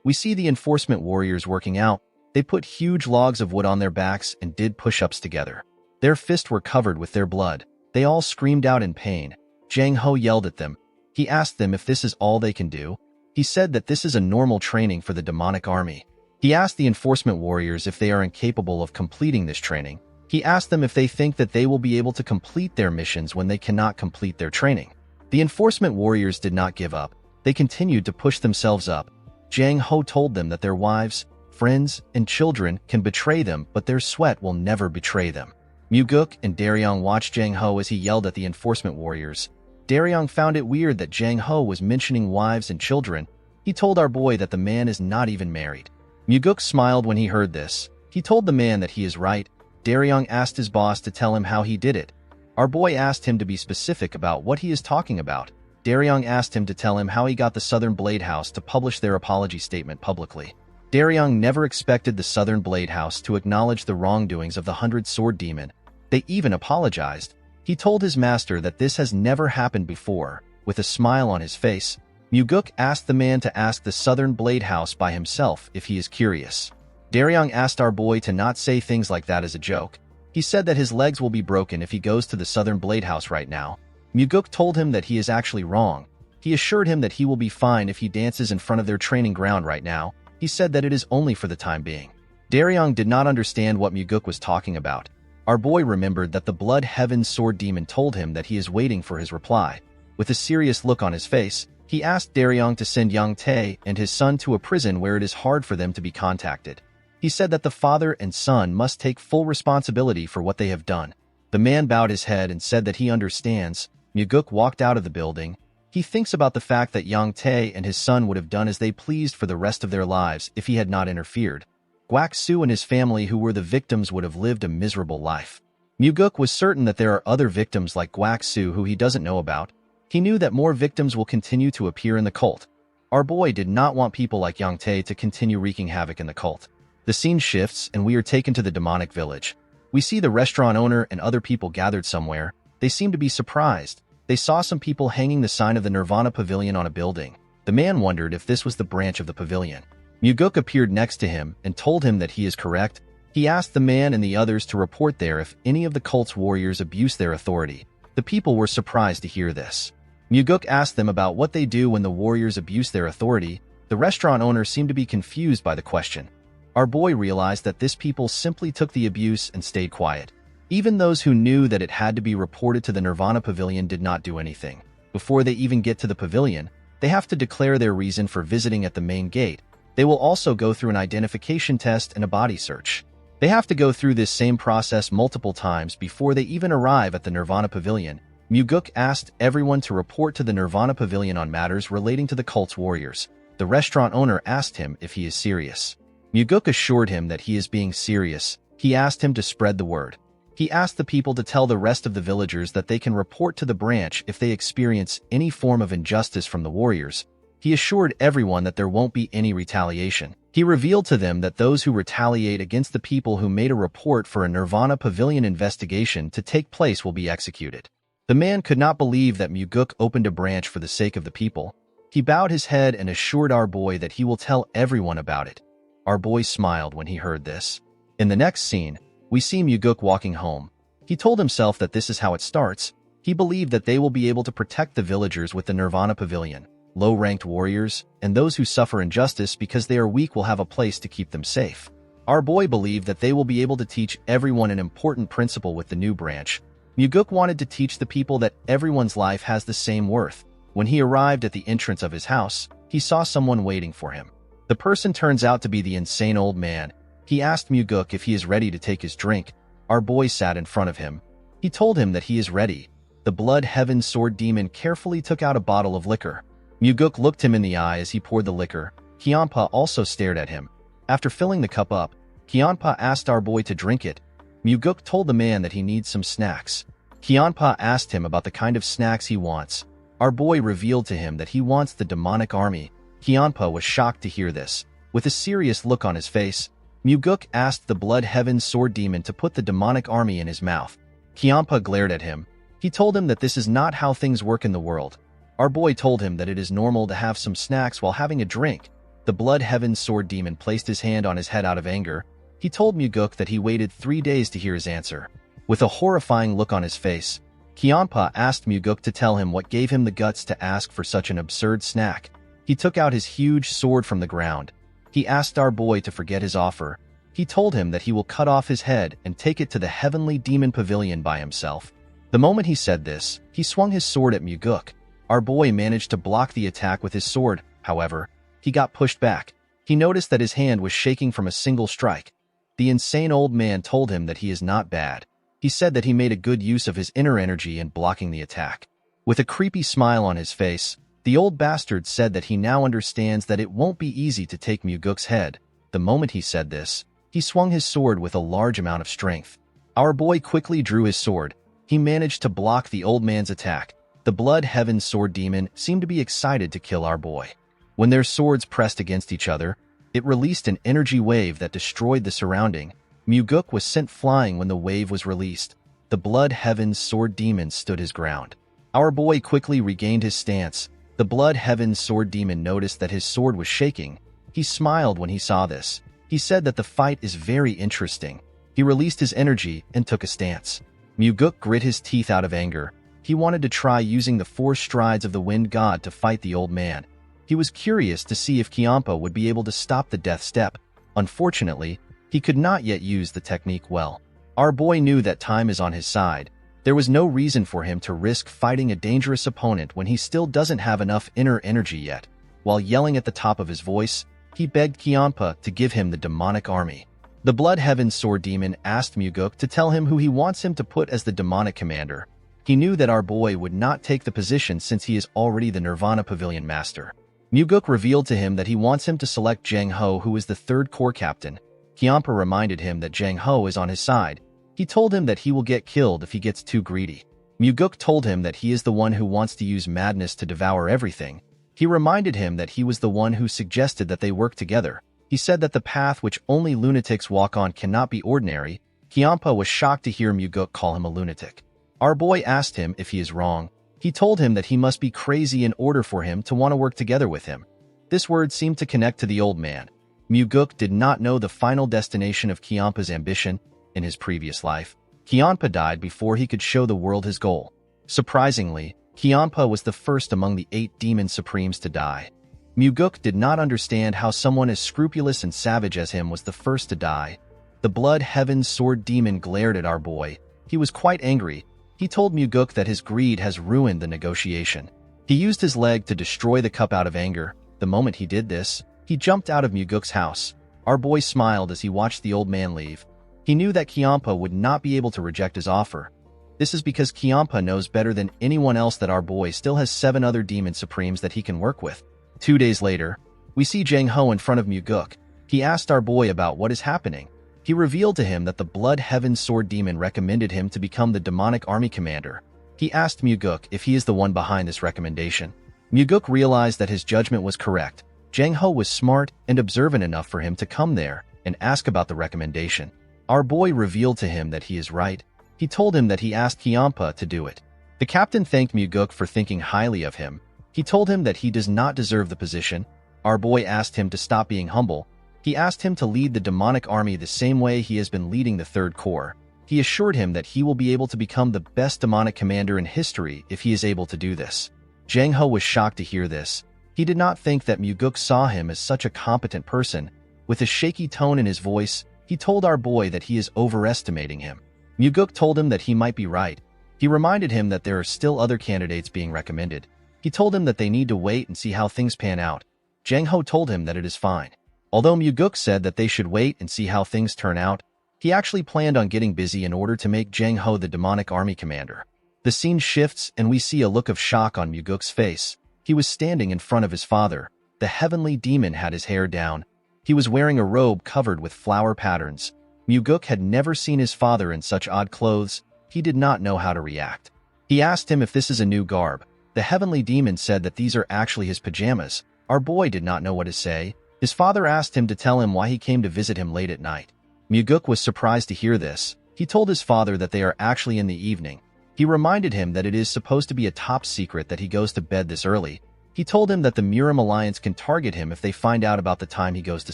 We see the enforcement warriors working out. They put huge logs of wood on their backs and did push-ups together. Their fists were covered with their blood. They all screamed out in pain. Jang Ho yelled at them. He asked them if this is all they can do. He said that this is a normal training for the demonic army. He asked the enforcement warriors if they are incapable of completing this training. He asked them if they think that they will be able to complete their missions when they cannot complete their training. The enforcement warriors did not give up. They continued to push themselves up. Jang Ho told them that their wives, friends, and children can betray them, but their sweat will never betray them. Muguk and Daryong watched Jang Ho as he yelled at the enforcement warriors. Daryong found it weird that Jang Ho was mentioning wives and children. He told our boy that the man is not even married. Muguk smiled when he heard this. He told the man that he is right. Daryong asked his boss to tell him how he did it. Our boy asked him to be specific about what he is talking about. Daryong asked him to tell him how he got the Southern Blade House to publish their apology statement publicly. Daryong never expected the Southern Blade House to acknowledge the wrongdoings of the 100 Sword Demon. They even apologized. He told his master that this has never happened before. With a smile on his face, Muguk asked the man to ask the Southern Blade House by himself if he is curious. Daryong asked our boy to not say things like that as a joke. He said that his legs will be broken if he goes to the Southern Blade House right now. Muguk told him that he is actually wrong. He assured him that he will be fine if he dances in front of their training ground right now. He said that it is only for the time being. Daryong did not understand what Muguk was talking about. Our boy remembered that the Blood Heaven Sword Demon told him that he is waiting for his reply. With a serious look on his face, he asked Daryong to send Yang Tae and his son to a prison where it is hard for them to be contacted. He said that the father and son must take full responsibility for what they have done. The man bowed his head and said that he understands. Muguk walked out of the building. He thinks about the fact that Yang Tae and his son would have done as they pleased for the rest of their lives if he had not interfered. Guak Su and his family who were the victims would have lived a miserable life. Muguk was certain that there are other victims like Guak Su who he doesn't know about. He knew that more victims will continue to appear in the cult. Our boy did not want people like Yang Tae to continue wreaking havoc in the cult. The scene shifts and we are taken to the demonic village. We see the restaurant owner and other people gathered somewhere. They seem to be surprised. They saw some people hanging the sign of the Nirvana Pavilion on a building. The man wondered if this was the branch of the pavilion. Muguk appeared next to him and told him that he is correct. He asked the man and the others to report there if any of the cult's warriors abuse their authority. The people were surprised to hear this. Muguk asked them about what they do when the warriors abuse their authority. The restaurant owner seemed to be confused by the question. Our boy realized that this people simply took the abuse and stayed quiet. Even those who knew that it had to be reported to the Nirvana Pavilion did not do anything. Before they even get to the pavilion, they have to declare their reason for visiting at the main gate. They will also go through an identification test and a body search. They have to go through this same process multiple times before they even arrive at the Nirvana Pavilion. Muguk asked everyone to report to the Nirvana Pavilion on matters relating to the cult's warriors. The restaurant owner asked him if he is serious. Muguk assured him that he is being serious. He asked him to spread the word. He asked the people to tell the rest of the villagers that they can report to the branch if they experience any form of injustice from the warriors. He assured everyone that there won't be any retaliation. He revealed to them that those who retaliate against the people who made a report for a Nirvana Pavilion investigation to take place will be executed. The man could not believe that Muguk opened a branch for the sake of the people. He bowed his head and assured our boy that he will tell everyone about it. Our boy smiled when he heard this. In the next scene, we see Muguk walking home. He told himself that this is how it starts. He believed that they will be able to protect the villagers with the Nirvana Pavilion. Low-ranked warriors and those who suffer injustice because they are weak will have a place to keep them safe. Our boy believed that they will be able to teach everyone an important principle with the new branch. Muguk wanted to teach the people that everyone's life has the same worth. When he arrived at the entrance of his house, he saw someone waiting for him. The person turns out to be the insane old man. He asked Muguk if he is ready to take his drink. Our boy sat in front of him. He told him that he is ready. The Blood Heaven Sword Demon carefully took out a bottle of liquor. Muguk looked him in the eye as he poured the liquor. Kianpa also stared at him. After filling the cup up, Kianpa asked our boy to drink it. Muguk told the man that he needs some snacks. Kianpa asked him about the kind of snacks he wants. Our boy revealed to him that he wants the demonic army. Kianpa was shocked to hear this. With a serious look on his face, Muguk asked the Blood Heaven Sword Demon to put the demonic army in his mouth. Kianpa glared at him. He told him that this is not how things work in the world. Our boy told him that it is normal to have some snacks while having a drink. The Blood Heaven Sword Demon placed his hand on his head out of anger. He told Muguk that he waited 3 days to hear his answer. With a horrifying look on his face, Kianpa asked Muguk to tell him what gave him the guts to ask for such an absurd snack. He took out his huge sword from the ground. He asked our boy to forget his offer. He told him that he will cut off his head and take it to the Heavenly Demon Pavilion by himself. The moment he said this, he swung his sword at Muguk. Our boy managed to block the attack with his sword. However, he got pushed back. He noticed that his hand was shaking from a single strike. The insane old man told him that he is not bad. He said that he made a good use of his inner energy in blocking the attack. With a creepy smile on his face, the old bastard said that he now understands that it won't be easy to take Muguk's head. The moment he said this, he swung his sword with a large amount of strength. Our boy quickly drew his sword. He managed to block the old man's attack. The Blood Heaven Sword Demon seemed to be excited to kill our boy. When their swords pressed against each other, it released an energy wave that destroyed the surrounding. Muguk was sent flying when the wave was released. The Blood Heaven Sword Demon stood his ground. Our boy quickly regained his stance. The Blood Heaven Sword Demon noticed that his sword was shaking. He smiled when he saw this. He said that the fight is very interesting. He released his energy and took a stance. Muguk grit his teeth out of anger. He wanted to try using the 4 strides of the Wind God to fight the old man. He was curious to see if Kianpa would be able to stop the death step. Unfortunately, he could not yet use the technique well. Our boy knew that time is on his side. There was no reason for him to risk fighting a dangerous opponent when he still doesn't have enough inner energy yet. While yelling at the top of his voice, he begged Kianpa to give him the demonic army. The Blood Heaven Sword Demon asked Muguk to tell him who he wants him to put as the demonic commander. He knew that our boy would not take the position since he is already the Nirvana Pavilion Master. Muguk revealed to him that he wants him to select Zhang Ho, who is the 3rd Corps Captain. Kianpa reminded him that Zhang Ho is on his side. He told him that he will get killed if he gets too greedy. Muguk told him that he is the one who wants to use madness to devour everything. He reminded him that he was the one who suggested that they work together. He said that the path which only lunatics walk on cannot be ordinary. Kianpa was shocked to hear Muguk call him a lunatic. Our boy asked him if he is wrong. He told him that he must be crazy in order for him to want to work together with him. This word seemed to connect to the old man. Muguk did not know the final destination of Kianpa's ambition. In his previous life, Kianpa died before he could show the world his goal. Surprisingly, Kianpa was the first among the 8 demon supremes to die. Muguk did not understand how someone as scrupulous and savage as him was the first to die. The Blood Heaven Sword Demon glared at our boy. He was quite angry. He told Muguk that his greed has ruined the negotiation. He used his leg to destroy the cup out of anger. The moment he did this, he jumped out of Muguk's house. Our boy smiled as he watched the old man leave. He knew that Kianpa would not be able to reject his offer. This is because Kianpa knows better than anyone else that our boy still has 7 other demon supremes that he can work with. 2 days later, we see Zhang Ho in front of Muguk. He asked our boy about what is happening. He revealed to him that the Blood Heaven Sword Demon recommended him to become the demonic army commander. He asked Muguk if he is the one behind this recommendation. Muguk realized that his judgment was correct. Zhang Ho was smart and observant enough for him to come there and ask about the recommendation. Our boy revealed to him that he is right. He told him that he asked Kianpa to do it. The captain thanked Muguk for thinking highly of him. He told him that he does not deserve the position. Our boy asked him to stop being humble. He asked him to lead the demonic army the same way he has been leading the 3rd Corps. He assured him that he will be able to become the best demonic commander in history if he is able to do this. Zhang Ho was shocked to hear this. He did not think that Muguk saw him as such a competent person. With a shaky tone in his voice, he told our boy that he is overestimating him. Muguk told him that he might be right. He reminded him that there are still other candidates being recommended. He told him that they need to wait and see how things pan out. Zhang Ho told him that it is fine. Although Muguk said that they should wait and see how things turn out, he actually planned on getting busy in order to make Zhang Ho the demonic army commander. The scene shifts and we see a look of shock on Muguk's face. He was standing in front of his father. The heavenly demon had his hair down. He was wearing a robe covered with flower patterns. Muguk had never seen his father in such odd clothes. He did not know how to react. He asked him if this is a new garb. The heavenly demon said that these are actually his pajamas. Our boy did not know what to say. His father asked him to tell him why he came to visit him late at night. Muguk was surprised to hear this. He told his father that they are actually in the evening. He reminded him that it is supposed to be a top secret that he goes to bed this early. He told him that the Murim Alliance can target him if they find out about the time he goes to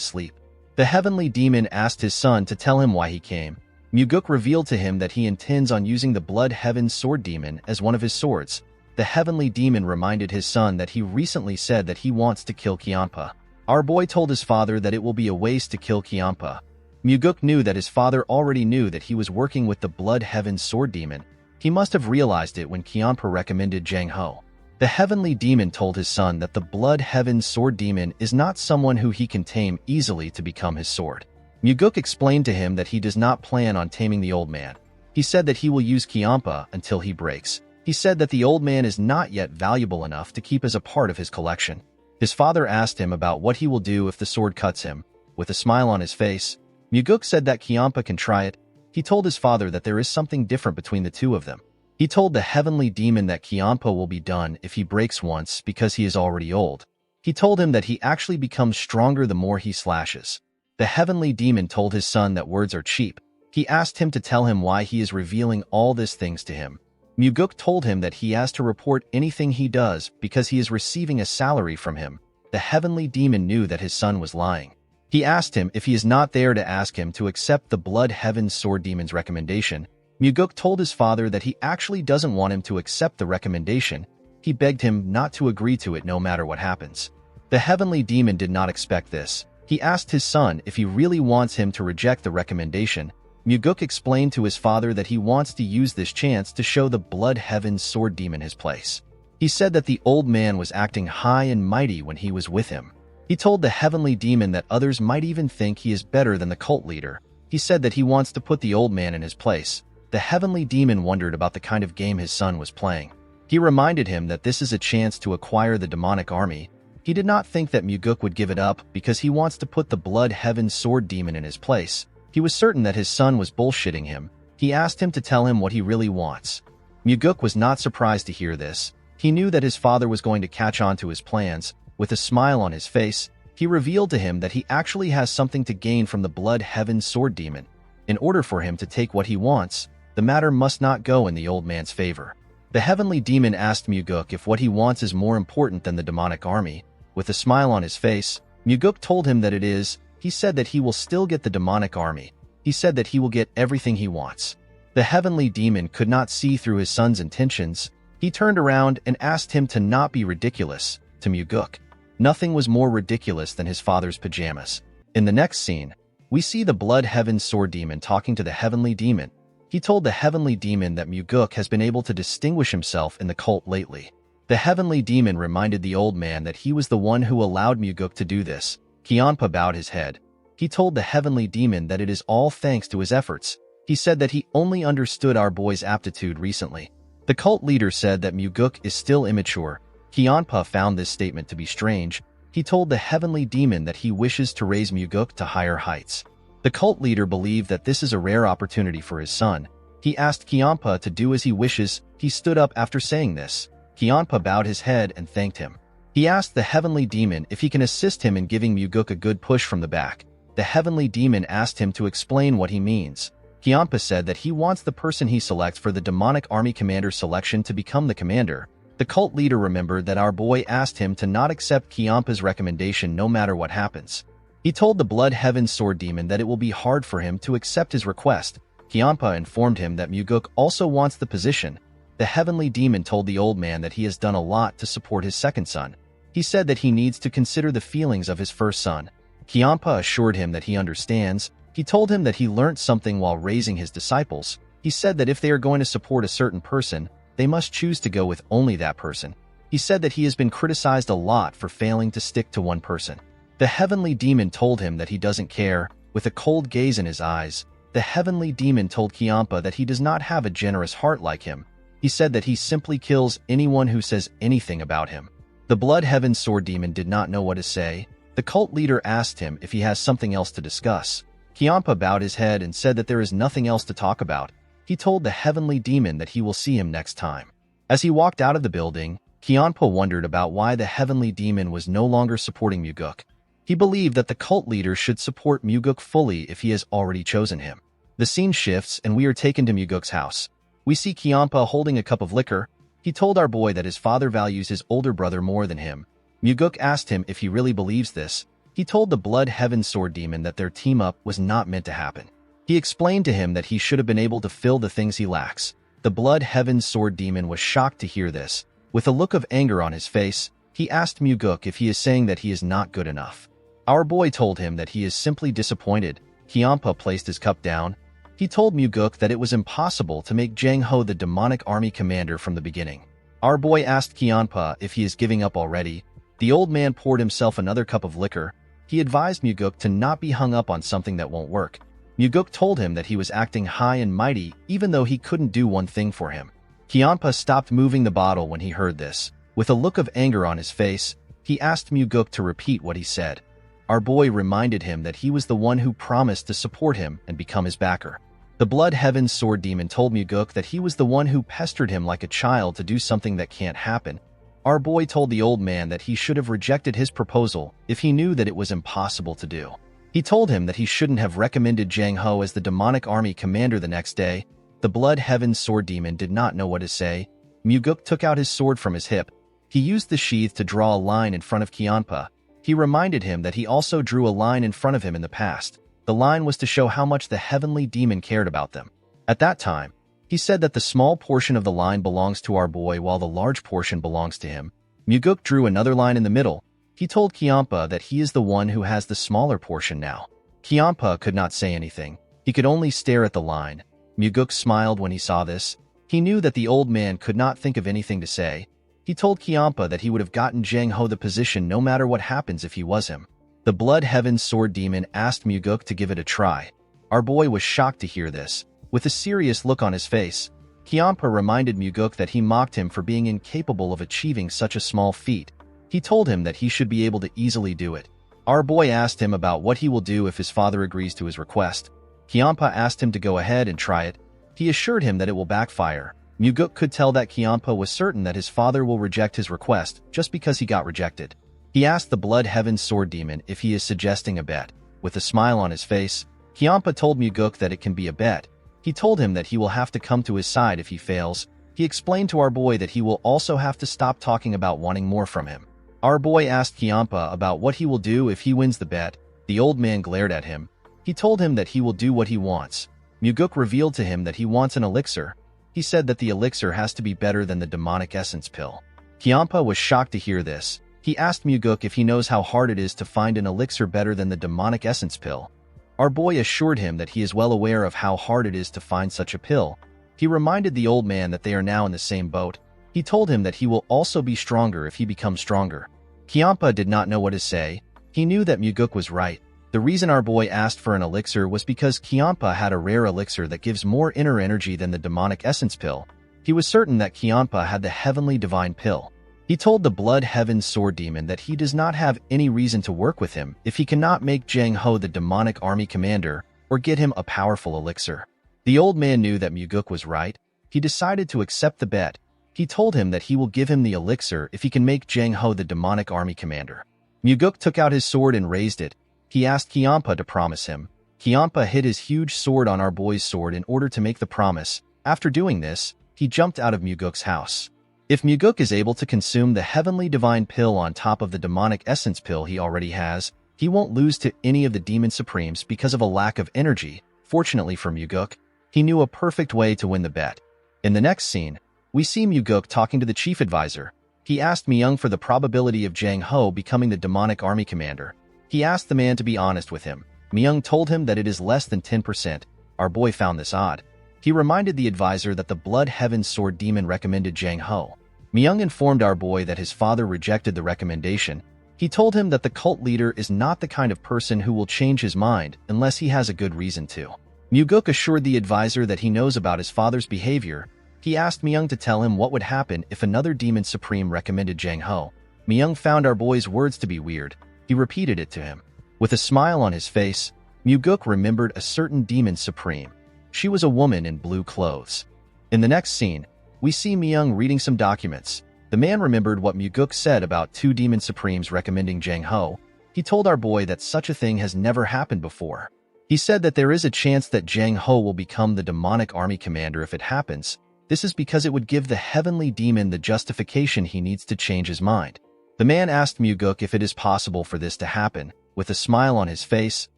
sleep. The heavenly demon asked his son to tell him why he came. Muguk revealed to him that he intends on using the Blood Heaven Sword Demon as one of his swords. The heavenly demon reminded his son that he recently said that he wants to kill Kianpa. Our boy told his father that it will be a waste to kill Kianpa. Muguk knew that his father already knew that he was working with the Blood Heaven Sword Demon. He must have realized it when Kianpa recommended Zhang Ho. The heavenly demon told his son that the Blood Heaven Sword Demon is not someone who he can tame easily to become his sword. Muguk explained to him that he does not plan on taming the old man. He said that he will use Kianpa until he breaks. He said that the old man is not yet valuable enough to keep as a part of his collection. His father asked him about what he will do if the sword cuts him. With a smile on his face, Muguk said that Kianpa can try it. He told his father that there is something different between the two of them. He told the heavenly demon that Kianpa will be done if he breaks once because he is already old. He told him that he actually becomes stronger the more he slashes. The heavenly demon told his son that words are cheap. He asked him to tell him why he is revealing all these things to him. Muguk told him that he has to report anything he does because he is receiving a salary from him. The heavenly demon knew that his son was lying. He asked him if he is not there to ask him to accept the Blood Heaven Sword Demon's recommendation. Muguk told his father that he actually doesn't want him to accept the recommendation. He begged him not to agree to it no matter what happens. The heavenly demon did not expect this. He asked his son if he really wants him to reject the recommendation. Muguk explained to his father that he wants to use this chance to show the Blood Heaven Sword Demon his place. He said that the old man was acting high and mighty when he was with him. He told the heavenly demon that others might even think he is better than the cult leader. He said that he wants to put the old man in his place. The heavenly demon wondered about the kind of game his son was playing. He reminded him that this is a chance to acquire the demonic army. He did not think that Muguk would give it up because he wants to put the Blood Heaven Sword Demon in his place. He was certain that his son was bullshitting him. He asked him to tell him what he really wants. Muguk was not surprised to hear this. He knew that his father was going to catch on to his plans. With a smile on his face, he revealed to him that he actually has something to gain from the Blood Heaven Sword Demon. In order for him to take what he wants, the matter must not go in the old man's favor. The heavenly demon asked Muguk if what he wants is more important than the demonic army. With a smile on his face, Muguk told him that it is. He said that he will still get the demonic army. He said that he will get everything he wants. The heavenly demon could not see through his son's intentions. He turned around and asked him to not be ridiculous. To Muguk, nothing was more ridiculous than his father's pajamas. In the next scene, we see the Blood Heaven Sword Demon talking to the heavenly demon. He told the heavenly demon that Muguk has been able to distinguish himself in the cult lately. The heavenly demon reminded the old man that he was the one who allowed Muguk to do this. Kianpa bowed his head. He told the heavenly demon that it is all thanks to his efforts. He said that he only understood our boy's aptitude recently. The cult leader said that Muguk is still immature. Kianpa found this statement to be strange. He told the heavenly demon that he wishes to raise Muguk to higher heights. The cult leader believed that this is a rare opportunity for his son. He asked Kianpa to do as he wishes. He stood up after saying this. Kianpa bowed his head and thanked him. He asked the heavenly demon if he can assist him in giving Muguk a good push from the back. The heavenly demon asked him to explain what he means. Kianpa said that he wants the person he selects for the demonic army commander selection to become the commander. The cult leader remembered that our boy asked him to not accept Kianpa's recommendation no matter what happens. He told the Blood Heaven Sword Demon that it will be hard for him to accept his request. Kianpa informed him that Muguk also wants the position. The heavenly demon told the old man that he has done a lot to support his second son. He said that he needs to consider the feelings of his first son. Kianpa assured him that he understands. He told him that he learned something while raising his disciples. He said that if they are going to support a certain person, they must choose to go with only that person. He said that he has been criticized a lot for failing to stick to one person. The heavenly demon told him that he doesn't care. With a cold gaze in his eyes, the heavenly demon told Kianpa that he does not have a generous heart like him. He said that he simply kills anyone who says anything about him. The Blood Heaven Sword Demon did not know what to say. The cult leader asked him if he has something else to discuss. Kiampa bowed his head and said that there is nothing else to talk about. He told the Heavenly Demon that he will see him next time. As he walked out of the building, Kiampa wondered about why the Heavenly Demon was no longer supporting Muguk. He believed that the cult leader should support Muguk fully if he has already chosen him. The scene shifts and we are taken to Muguk's house. We see Kiampa holding a cup of liquor. He told our boy that his father values his older brother more than him. Muguk asked him if he really believes this. He told the Blood Heaven Sword Demon that their team-up was not meant to happen. He explained to him that he should have been able to fill the things he lacks. The Blood Heaven Sword Demon was shocked to hear this. With a look of anger on his face, he asked Muguk if he is saying that he is not good enough. Our boy told him that he is simply disappointed. Kiampa placed his cup down. He told Muguk that it was impossible to make Jang Ho the demonic army commander from the beginning. Our boy asked Kiampa if he is giving up already. The old man poured himself another cup of liquor. He advised Muguk to not be hung up on something that won't work. Muguk told him that he was acting high and mighty even though he couldn't do one thing for him. Kiampa stopped moving the bottle when he heard this. With a look of anger on his face, he asked Muguk to repeat what he said. Our boy reminded him that he was the one who promised to support him and become his backer. The Blood Heaven Sword Demon told Muguk that he was the one who pestered him like a child to do something that can't happen. Our boy told the old man that he should have rejected his proposal if he knew that it was impossible to do. He told him that he shouldn't have recommended Jang Ho as the demonic army commander the next day. The Blood Heaven Sword Demon did not know what to say. Muguk took out his sword from his hip. He used the sheath to draw a line in front of Kiampa. He reminded him that he also drew a line in front of him in the past. The line was to show how much the Heavenly Demon cared about them. At that time, he said that the small portion of the line belongs to our boy while the large portion belongs to him. Muguk drew another line in the middle. He told Kiampa that he is the one who has the smaller portion now. Kiampa could not say anything. He could only stare at the line. Muguk smiled when he saw this. He knew that the old man could not think of anything to say. He told Kiampa that he would have gotten Jang Ho the position no matter what happens if he was him. The Blood Heaven Sword Demon asked Muguk to give it a try. Our boy was shocked to hear this. With a serious look on his face, Kiampa reminded Muguk that he mocked him for being incapable of achieving such a small feat. He told him that he should be able to easily do it. Our boy asked him about what he will do if his father agrees to his request. Kiampa asked him to go ahead and try it. He assured him that it will backfire. Muguk could tell that Kiampa was certain that his father will reject his request just because he got rejected. He asked the Blood Heaven Sword Demon if he is suggesting a bet. With a smile on his face, Kiampa told Muguk that it can be a bet. He told him that he will have to come to his side if he fails. He explained to our boy that he will also have to stop talking about wanting more from him. Our boy asked Kiampa about what he will do if he wins the bet. The old man glared at him. He told him that he will do what he wants. Muguk revealed to him that he wants an elixir. He said that the elixir has to be better than the demonic essence pill. Kiampa was shocked to hear this. He asked Muguk if he knows how hard it is to find an elixir better than the demonic essence pill. Our boy assured him that he is well aware of how hard it is to find such a pill. He reminded the old man that they are now in the same boat. He told him that he will also be stronger if he becomes stronger. Kiampa did not know what to say. He knew that Muguk was right. The reason our boy asked for an elixir was because Kiampa had a rare elixir that gives more inner energy than the demonic essence pill. He was certain that Kiampa had the heavenly divine pill. He told the Blood Heaven Sword Demon that he does not have any reason to work with him if he cannot make Jang Ho the demonic army commander or get him a powerful elixir. The old man knew that Muguk was right. He decided to accept the bet. He told him that he will give him the elixir if he can make Jang Ho the demonic army commander. Muguk took out his sword and raised it. He asked Kiampa to promise him. Kiampa hid his huge sword on our boy's sword in order to make the promise. After doing this, he jumped out of Muguk's house. If Muguk is able to consume the heavenly divine pill on top of the demonic essence pill he already has, he won't lose to any of the demon supremes because of a lack of energy. Fortunately for Muguk, he knew a perfect way to win the bet. In the next scene, we see Muguk talking to the chief advisor. He asked Myung for the probability of Jang Ho becoming the demonic army commander. He asked the man to be honest with him. Myung told him that it is less than 10%. Our boy found this odd. He reminded the advisor that the Blood Heaven Sword Demon recommended Jang Ho. Myung informed our boy that his father rejected the recommendation. He told him that the cult leader is not the kind of person who will change his mind unless he has a good reason to. Muguk assured the advisor that he knows about his father's behavior. He asked Myung to tell him what would happen if another demon supreme recommended Jang Ho. Myung found our boy's words to be weird. He repeated it to him. With a smile on his face, Myuguk remembered a certain demon supreme. She was a woman in blue clothes. In the next scene, we see Myung reading some documents. The man remembered what Myuguk said about two demon supremes recommending Jang Ho. He told our boy that such a thing has never happened before. He said that there is a chance that Jang Ho will become the demonic army commander if it happens. This is because it would give the heavenly demon the justification he needs to change his mind. The man asked Myuguk if it is possible for this to happen. With a smile on his face,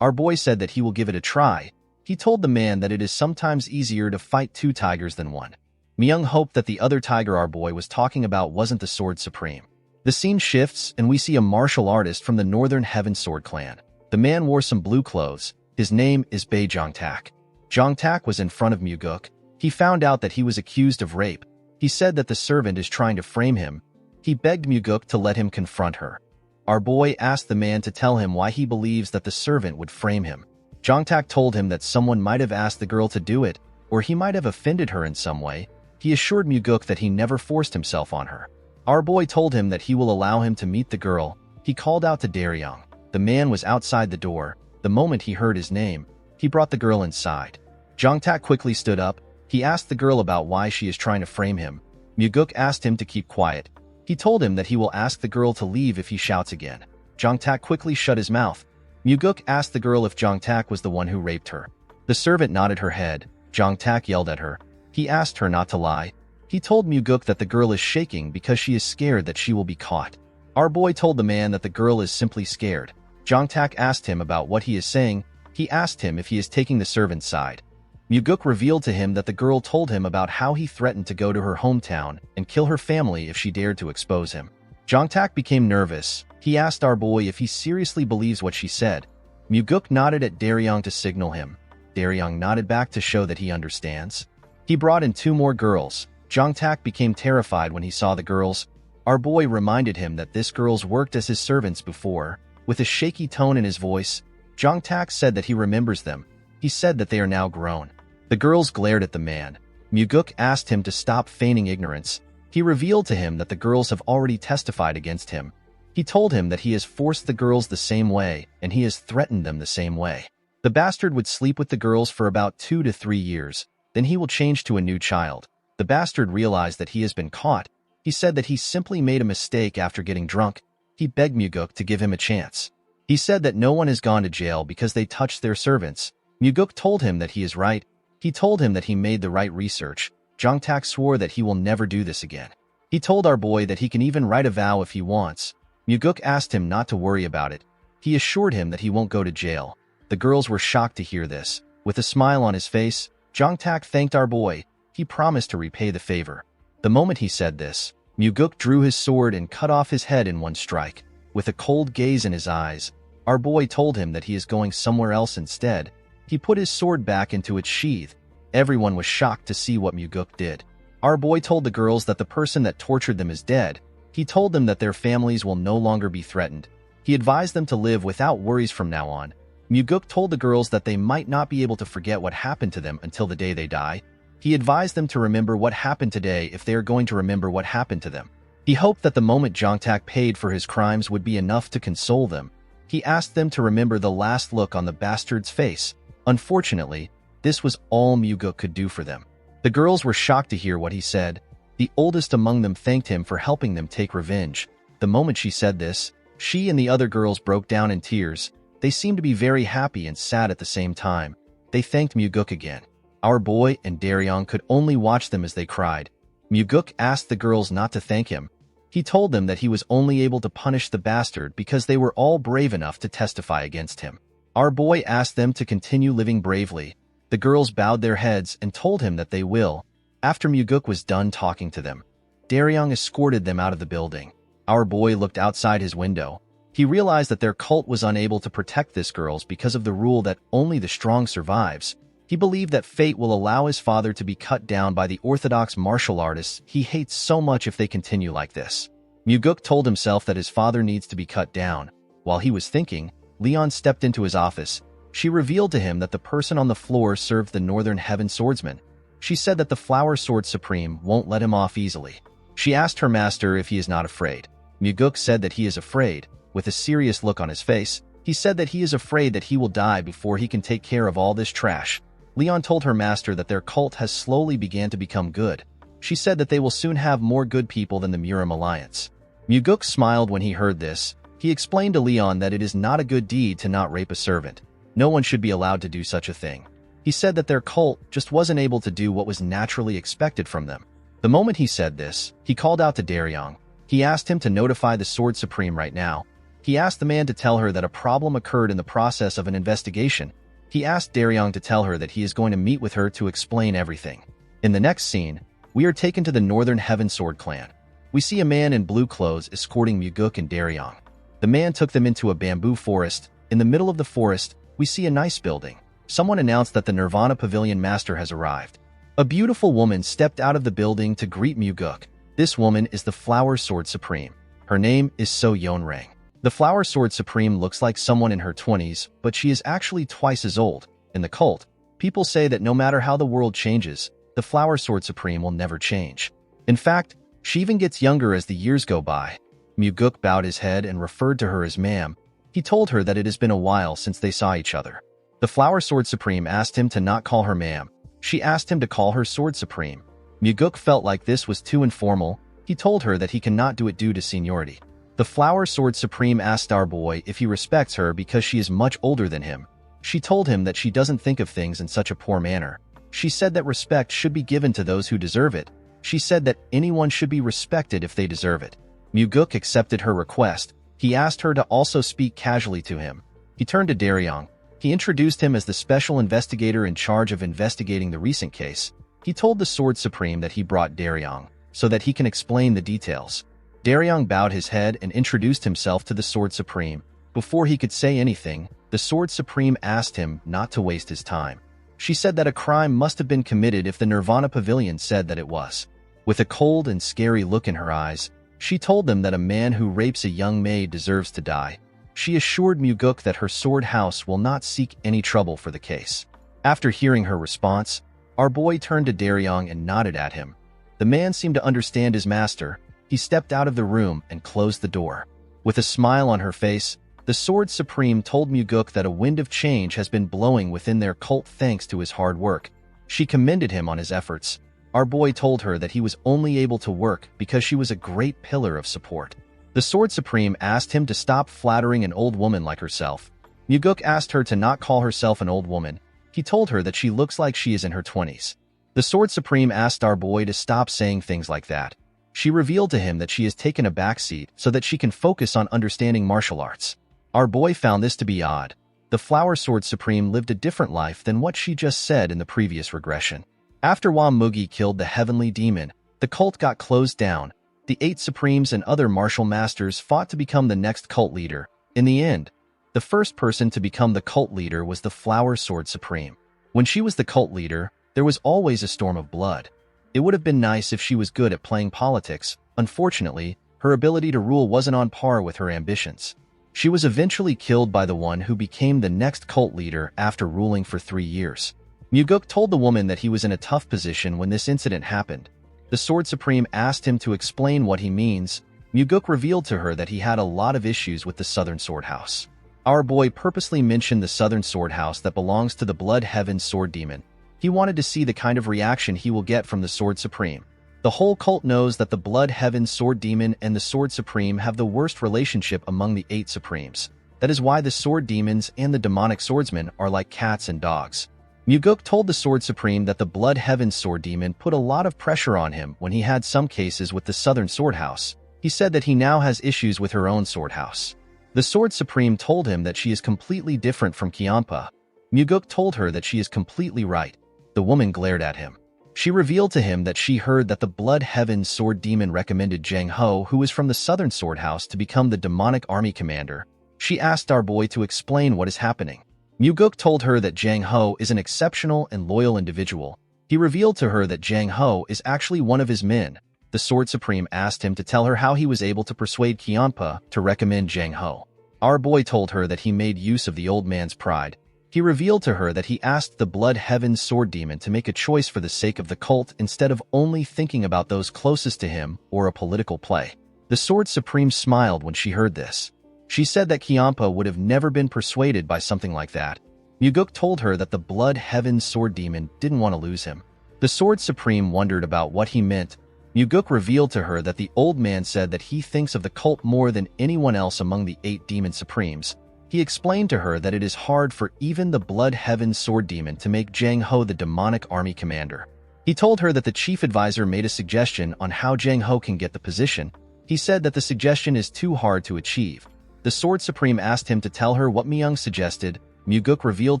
our boy said that he will give it a try. He told the man that it is sometimes easier to fight two tigers than one. Myung hoped that the other tiger our boy was talking about wasn't the Sword Supreme. The scene shifts and we see a martial artist from the Northern Heaven Sword clan. The man wore some blue clothes. His name is Bae Jongtak. Jongtak was in front of Myuguk. He found out that he was accused of rape. He said that the servant is trying to frame him. He begged Myuguk to let him confront her. Our boy asked the man to tell him why he believes that the servant would frame him. Jongtak told him that someone might have asked the girl to do it, or he might have offended her in some way. He assured Myuguk that he never forced himself on her. Our boy told him that he will allow him to meet the girl. He called out to Daryong. The man was outside the door. The moment he heard his name, he brought the girl inside. Jongtak quickly stood up. He asked the girl about why she is trying to frame him. Myuguk asked him to keep quiet. He told him that he will ask the girl to leave if he shouts again. Jongtak quickly shut his mouth. Myuguk asked the girl if Jongtak was the one who raped her. The servant nodded her head. Jongtak yelled at her. He asked her not to lie. He told Myuguk that the girl is shaking because she is scared that she will be caught. Our boy told the man that the girl is simply scared. Jongtak asked him about what he is saying. He asked him if he is taking the servant's side. Myuguk revealed to him that the girl told him about how he threatened to go to her hometown and kill her family if she dared to expose him. Jongtak became nervous. He asked our boy if he seriously believes what she said. Myuguk nodded at Daryong to signal him. Daryong nodded back to show that he understands. He brought in two more girls. Jongtak became terrified when he saw the girls. Our boy reminded him that this girls worked as his servants before. With a shaky tone in his voice, Jongtak said that he remembers them. He said that they are now grown. The girls glared at the man. Myuguk asked him to stop feigning ignorance. He revealed to him that the girls have already testified against him. He told him that he has forced the girls the same way, and he has threatened them the same way. The bastard would sleep with the girls for about 2 to 3 years. Then he will change to a new child. The bastard realized that he has been caught. He said that he simply made a mistake after getting drunk. He begged Myuguk to give him a chance. He said that no one has gone to jail because they touched their servants. Myuguk told him that he is right. He told him that he made the right research. Jongtak swore that he will never do this again. He told our boy that he can even write a vow if he wants. Myuguk asked him not to worry about it. He assured him that he won't go to jail. The girls were shocked to hear this. With a smile on his face, Jongtak thanked our boy. He promised to repay the favor. The moment he said this, Myuguk drew his sword and cut off his head in one strike. With a cold gaze in his eyes, our boy told him that he is going somewhere else instead. He put his sword back into its sheath. Everyone was shocked to see what Myuguk did. Our boy told the girls that the person that tortured them is dead. He told them that their families will no longer be threatened. He advised them to live without worries from now on. Myuguk told the girls that they might not be able to forget what happened to them until the day they die. He advised them to remember what happened today if they are going to remember what happened to them. He hoped that the moment Jongtak paid for his crimes would be enough to console them. He asked them to remember the last look on the bastard's face. Unfortunately, this was all Myuguk could do for them. The girls were shocked to hear what he said. The oldest among them thanked him for helping them take revenge. The moment she said this, she and the other girls broke down in tears. They seemed to be very happy and sad at the same time. They thanked Myuguk again. Our boy and Daryong could only watch them as they cried. Myuguk asked the girls not to thank him. He told them that he was only able to punish the bastard because they were all brave enough to testify against him. Our boy asked them to continue living bravely. The girls bowed their heads and told him that they will. After Myuguk was done talking to them, Daryong escorted them out of the building. Our boy looked outside his window. He realized that their cult was unable to protect this girls because of the rule that only the strong survives. He believed that fate will allow his father to be cut down by the orthodox martial artists he hates so much if they continue like this. Myuguk told himself that his father needs to be cut down. While he was thinking, Leon stepped into his office. She revealed to him that the person on the floor served the Northern Heaven Swordsman. She said that the Flower Sword Supreme won't let him off easily. She asked her master if he is not afraid. Muguk said that he is afraid. With a serious look on his face, he said that he is afraid that he will die before he can take care of all this trash. Leon told her master that their cult has slowly began to become good. She said that they will soon have more good people than the Murim Alliance. Muguk smiled when he heard this. He explained to Leon that it is not a good deed to not rape a servant. No one should be allowed to do such a thing. He said that their cult just wasn't able to do what was naturally expected from them. The moment he said this, he called out to Daryong. He asked him to notify the Sword Supreme right now. He asked the man to tell her that a problem occurred in the process of an investigation. He asked Daryong to tell her that he is going to meet with her to explain everything. In the next scene, we are taken to the Northern Heaven Sword clan. We see a man in blue clothes escorting Muguk and Daryong. The man took them into a bamboo forest. In the middle of the forest, we see a nice building. Someone announced that the Nirvana Pavilion Master has arrived. A beautiful woman stepped out of the building to greet Muguk. This woman is the Flower Sword Supreme. Her name is So Yeonrang. The Flower Sword Supreme looks like someone in her 20s, but she is actually twice as old. In the cult, people say that no matter how the world changes, the Flower Sword Supreme will never change. In fact, she even gets younger as the years go by. Muguk bowed his head and referred to her as ma'am. He told her that it has been a while since they saw each other. The Flower Sword Supreme asked him to not call her ma'am. She asked him to call her Sword Supreme. Muguk felt like this was too informal. He told her that he cannot do it due to seniority. The Flower Sword Supreme asked our boy if he respects her because she is much older than him. She told him that she doesn't think of things in such a poor manner. She said that respect should be given to those who deserve it. She said that anyone should be respected if they deserve it. Muguk accepted her request. He asked her to also speak casually to him. He turned to Daryong. He introduced him as the special investigator in charge of investigating the recent case. He told the Sword Supreme that he brought Daryong so that he can explain the details. Daryong bowed his head and introduced himself to the Sword Supreme. Before he could say anything, the Sword Supreme asked him not to waste his time. She said that a crime must have been committed if the Nirvana Pavilion said that it was. With a cold and scary look in her eyes, she told them that a man who rapes a young maid deserves to die. She assured Muguk that her sword house will not seek any trouble for the case. After hearing her response, our boy turned to Daryong and nodded at him. The man seemed to understand his master. He stepped out of the room and closed the door. With a smile on her face, the Sword Supreme told Muguk that a wind of change has been blowing within their cult thanks to his hard work. She commended him on his efforts. Our boy told her that he was only able to work because she was a great pillar of support. The Sword Supreme asked him to stop flattering an old woman like herself. Muguk asked her to not call herself an old woman. He told her that she looks like she is in her 20s. The Sword Supreme asked our boy to stop saying things like that. She revealed to him that she has taken a backseat so that she can focus on understanding martial arts. Our boy found this to be odd. The Flower Sword Supreme lived a different life than what she just said in the previous regression. After Wam Mugi killed the Heavenly Demon, the cult got closed down. The 8 Supremes and other martial masters fought to become the next cult leader. In the end, the first person to become the cult leader was the Flower Sword Supreme. When she was the cult leader, there was always a storm of blood. It would have been nice if she was good at playing politics. Unfortunately, her ability to rule wasn't on par with her ambitions. She was eventually killed by the one who became the next cult leader after ruling for 3 years. Muguk told the woman that he was in a tough position when this incident happened. The Sword Supreme asked him to explain what he means. Muguk revealed to her that he had a lot of issues with the Southern Sword House. Our boy purposely mentioned the Southern Sword House that belongs to the Blood Heaven Sword Demon. He wanted to see the kind of reaction he will get from the Sword Supreme. The whole cult knows that the Blood Heaven Sword Demon and the Sword Supreme have the worst relationship among the 8 Supremes. That is why the Sword Demons and the Demonic Swordsmen are like cats and dogs. Muguk told the Sword Supreme that the Blood Heaven Sword Demon put a lot of pressure on him when he had some cases with the Southern Sword House. He said that he now has issues with her own sword house. The Sword Supreme told him that she is completely different from Kianpa. Muguk told her that she is completely right. The woman glared at him. She revealed to him that she heard that the Blood Heaven Sword Demon recommended Zhang Ho, who is from the Southern Sword House, to become the demonic army commander. She asked our boy to explain what is happening. Muguk told her that Zhang Ho is an exceptional and loyal individual. He revealed to her that Zhang Ho is actually one of his men. The Sword Supreme asked him to tell her how he was able to persuade Kianpa to recommend Zhang Ho. Our boy told her that he made use of the old man's pride. He revealed to her that he asked the Blood Heaven Sword Demon to make a choice for the sake of the cult instead of only thinking about those closest to him or a political play. The Sword Supreme smiled when she heard this. She said that Kianpa would have never been persuaded by something like that. Muguk told her that the Blood Heaven Sword Demon didn't want to lose him. The Sword Supreme wondered about what he meant. Muguk revealed to her that the old man said that he thinks of the cult more than anyone else among the 8 Demon Supremes. He explained to her that it is hard for even the Blood Heaven Sword Demon to make Jang Ho the demonic army commander. He told her that the chief advisor made a suggestion on how Jang Ho can get the position. He said that the suggestion is too hard to achieve. The Sword Supreme asked him to tell her what Myung suggested. Muguk revealed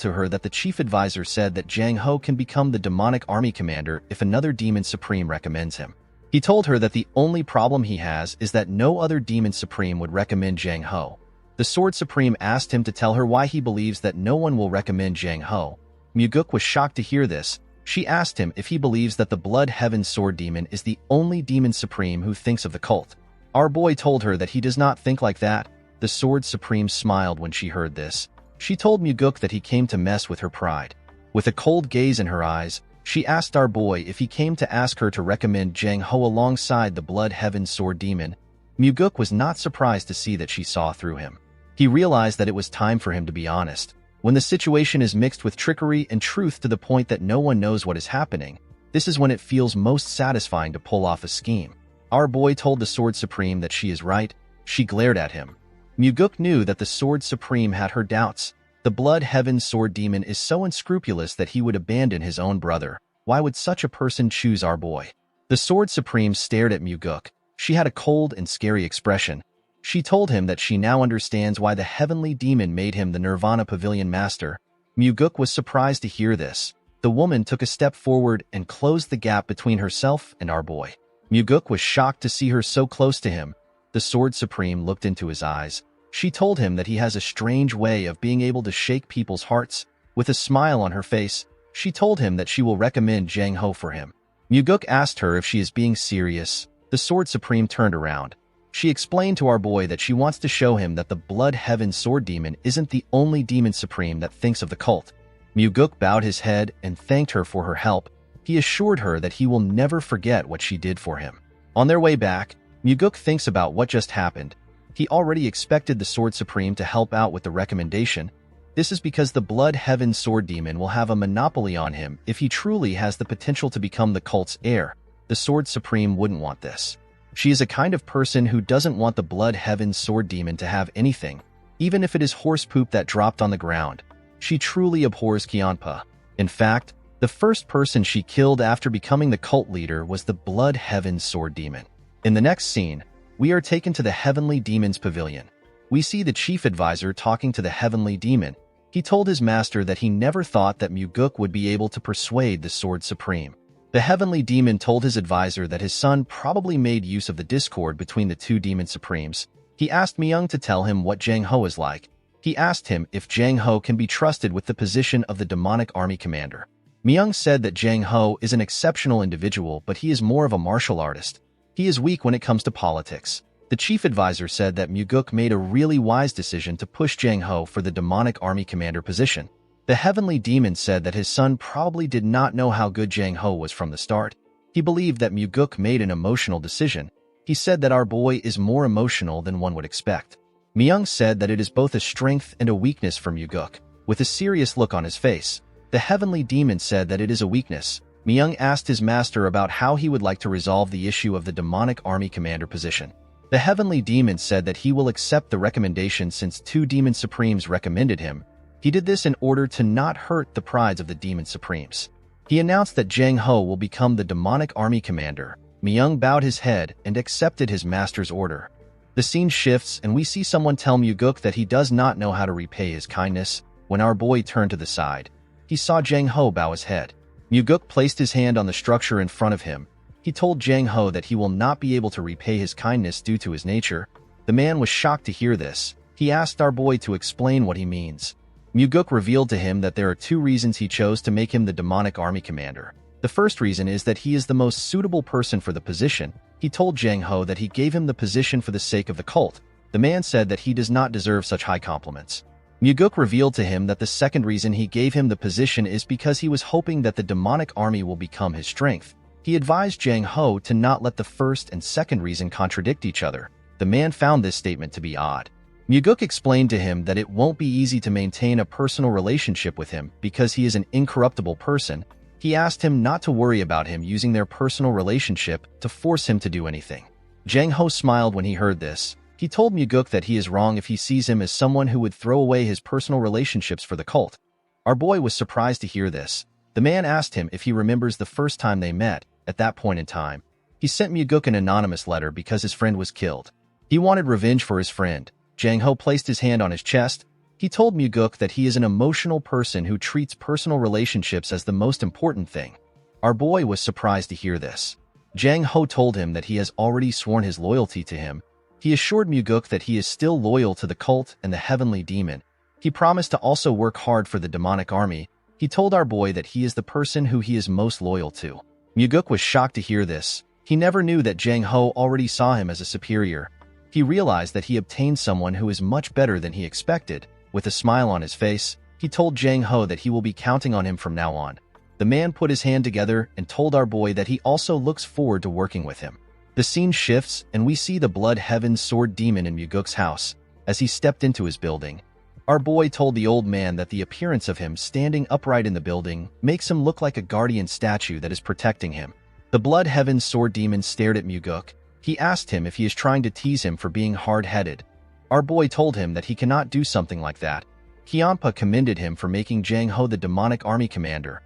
to her that the chief advisor said that Jang Ho can become the demonic army commander if another Demon Supreme recommends him. He told her that the only problem he has is that no other Demon Supreme would recommend Jang Ho. The Sword Supreme asked him to tell her why he believes that no one will recommend Jang Ho. Muguk was shocked to hear this. She asked him if he believes that the Blood Heaven Sword Demon is the only Demon Supreme who thinks of the cult. Our boy told her that he does not think like that. The Sword Supreme smiled when she heard this. She told Muguk that he came to mess with her pride. With a cold gaze in her eyes, she asked our boy if he came to ask her to recommend Jang Ho alongside the Blood Heaven Sword Demon. Muguk was not surprised to see that she saw through him. He realized that it was time for him to be honest. When the situation is mixed with trickery and truth to the point that no one knows what is happening, this is when it feels most satisfying to pull off a scheme. Our boy told the Sword Supreme that she is right. She glared at him. Muguk knew that the Sword Supreme had her doubts. The Blood Heaven Sword Demon is so unscrupulous that he would abandon his own brother. Why would such a person choose our boy? The Sword Supreme stared at Muguk. She had a cold and scary expression. She told him that she now understands why the Heavenly Demon made him the Nirvana Pavilion Master. Muguk was surprised to hear this. The woman took a step forward and closed the gap between herself and our boy. Muguk was shocked to see her so close to him. The Sword Supreme looked into his eyes. She told him that he has a strange way of being able to shake people's hearts. With a smile on her face, she told him that she will recommend Jang Ho for him. Muguk asked her if she is being serious. The Sword Supreme turned around. She explained to our boy that she wants to show him that the Blood Heaven Sword Demon isn't the only Demon Supreme that thinks of the cult. Muguk bowed his head and thanked her for her help. He assured her that he will never forget what she did for him. On their way back, Muguk thinks about what just happened. He already expected the Sword Supreme to help out with the recommendation. This is because the Blood Heaven Sword Demon will have a monopoly on him if he truly has the potential to become the cult's heir. The Sword Supreme wouldn't want this. She is a kind of person who doesn't want the Blood Heaven Sword Demon to have anything, even if it is horse poop that dropped on the ground. She truly abhors Kianpa. In fact, the first person she killed after becoming the cult leader was the Blood Heaven Sword Demon. In the next scene, we are taken to the Heavenly Demon's Pavilion. We see the chief advisor talking to the Heavenly Demon. He told his master that he never thought that Muguk would be able to persuade the Sword Supreme. The Heavenly Demon told his advisor that his son probably made use of the discord between the 2 Demon Supremes. He asked Myung to tell him what Jang Ho is like. He asked him if Jang Ho can be trusted with the position of the demonic army commander. Myung said that Jang Ho is an exceptional individual, but he is more of a martial artist. He is weak when it comes to politics. The chief advisor said that Muguk made a really wise decision to push Jang Ho for the demonic army commander position. The Heavenly Demon said that his son probably did not know how good Jang Ho was from the start. He believed that Muguk made an emotional decision. He said that our boy is more emotional than one would expect. Myung said that it is both a strength and a weakness for Muguk. With a serious look on his face, the Heavenly Demon said that it is a weakness. Myung asked his master about how he would like to resolve the issue of the demonic army commander position. The Heavenly Demon said that he will accept the recommendation since 2 Demon Supremes recommended him. He did this in order to not hurt the prides of the Demon Supremes. He announced that Jang Ho will become the demonic army commander. Myung bowed his head and accepted his master's order. The scene shifts and we see someone tell Muguk that he does not know how to repay his kindness. When our boy turned to the side, he saw Jang Ho bow his head. Muguk placed his hand on the structure in front of him. He told Jang Ho that he will not be able to repay his kindness due to his nature. The man was shocked to hear this. He asked our boy to explain what he means. Muguk revealed to him that there are 2 reasons he chose to make him the demonic army commander. The first reason is that he is the most suitable person for the position. He told Jang Ho that he gave him the position for the sake of the cult. The man said that he does not deserve such high compliments. Muguk revealed to him that the second reason he gave him the position is because he was hoping that the demonic army will become his strength. He advised Jang Ho to not let the first and second reason contradict each other. The man found this statement to be odd. Muguk explained to him that it won't be easy to maintain a personal relationship with him because he is an incorruptible person. He asked him not to worry about him using their personal relationship to force him to do anything. Jang Ho smiled when he heard this. He told Muguk that he is wrong if he sees him as someone who would throw away his personal relationships for the cult. Our boy was surprised to hear this. The man asked him if he remembers the first time they met. At that point in time, he sent Muguk an anonymous letter because his friend was killed. He wanted revenge for his friend. Jang Ho placed his hand on his chest. He told Muguk that he is an emotional person who treats personal relationships as the most important thing. Our boy was surprised to hear this. Jang Ho told him that he has already sworn his loyalty to him. He assured Muguk that he is still loyal to the cult and the heavenly demon. He promised to also work hard for the demonic army. He told our boy that he is the person who he is most loyal to. Muguk was shocked to hear this. He never knew that Jang Ho already saw him as a superior. He realized that he obtained someone who is much better than he expected. With a smile on his face, he told Jang Ho that he will be counting on him from now on. The man put his hand together and told our boy that he also looks forward to working with him. The scene shifts and we see the Blood Heaven Sword Demon in Muguk's house. As he stepped into his building, our boy told the old man that the appearance of him standing upright in the building makes him look like a guardian statue that is protecting him. The Blood Heaven Sword Demon stared at Muguk. He asked him if he is trying to tease him for being hard-headed. Our boy told him that he cannot do something like that. Kianpa commended him for making Jang Ho the demonic army commander.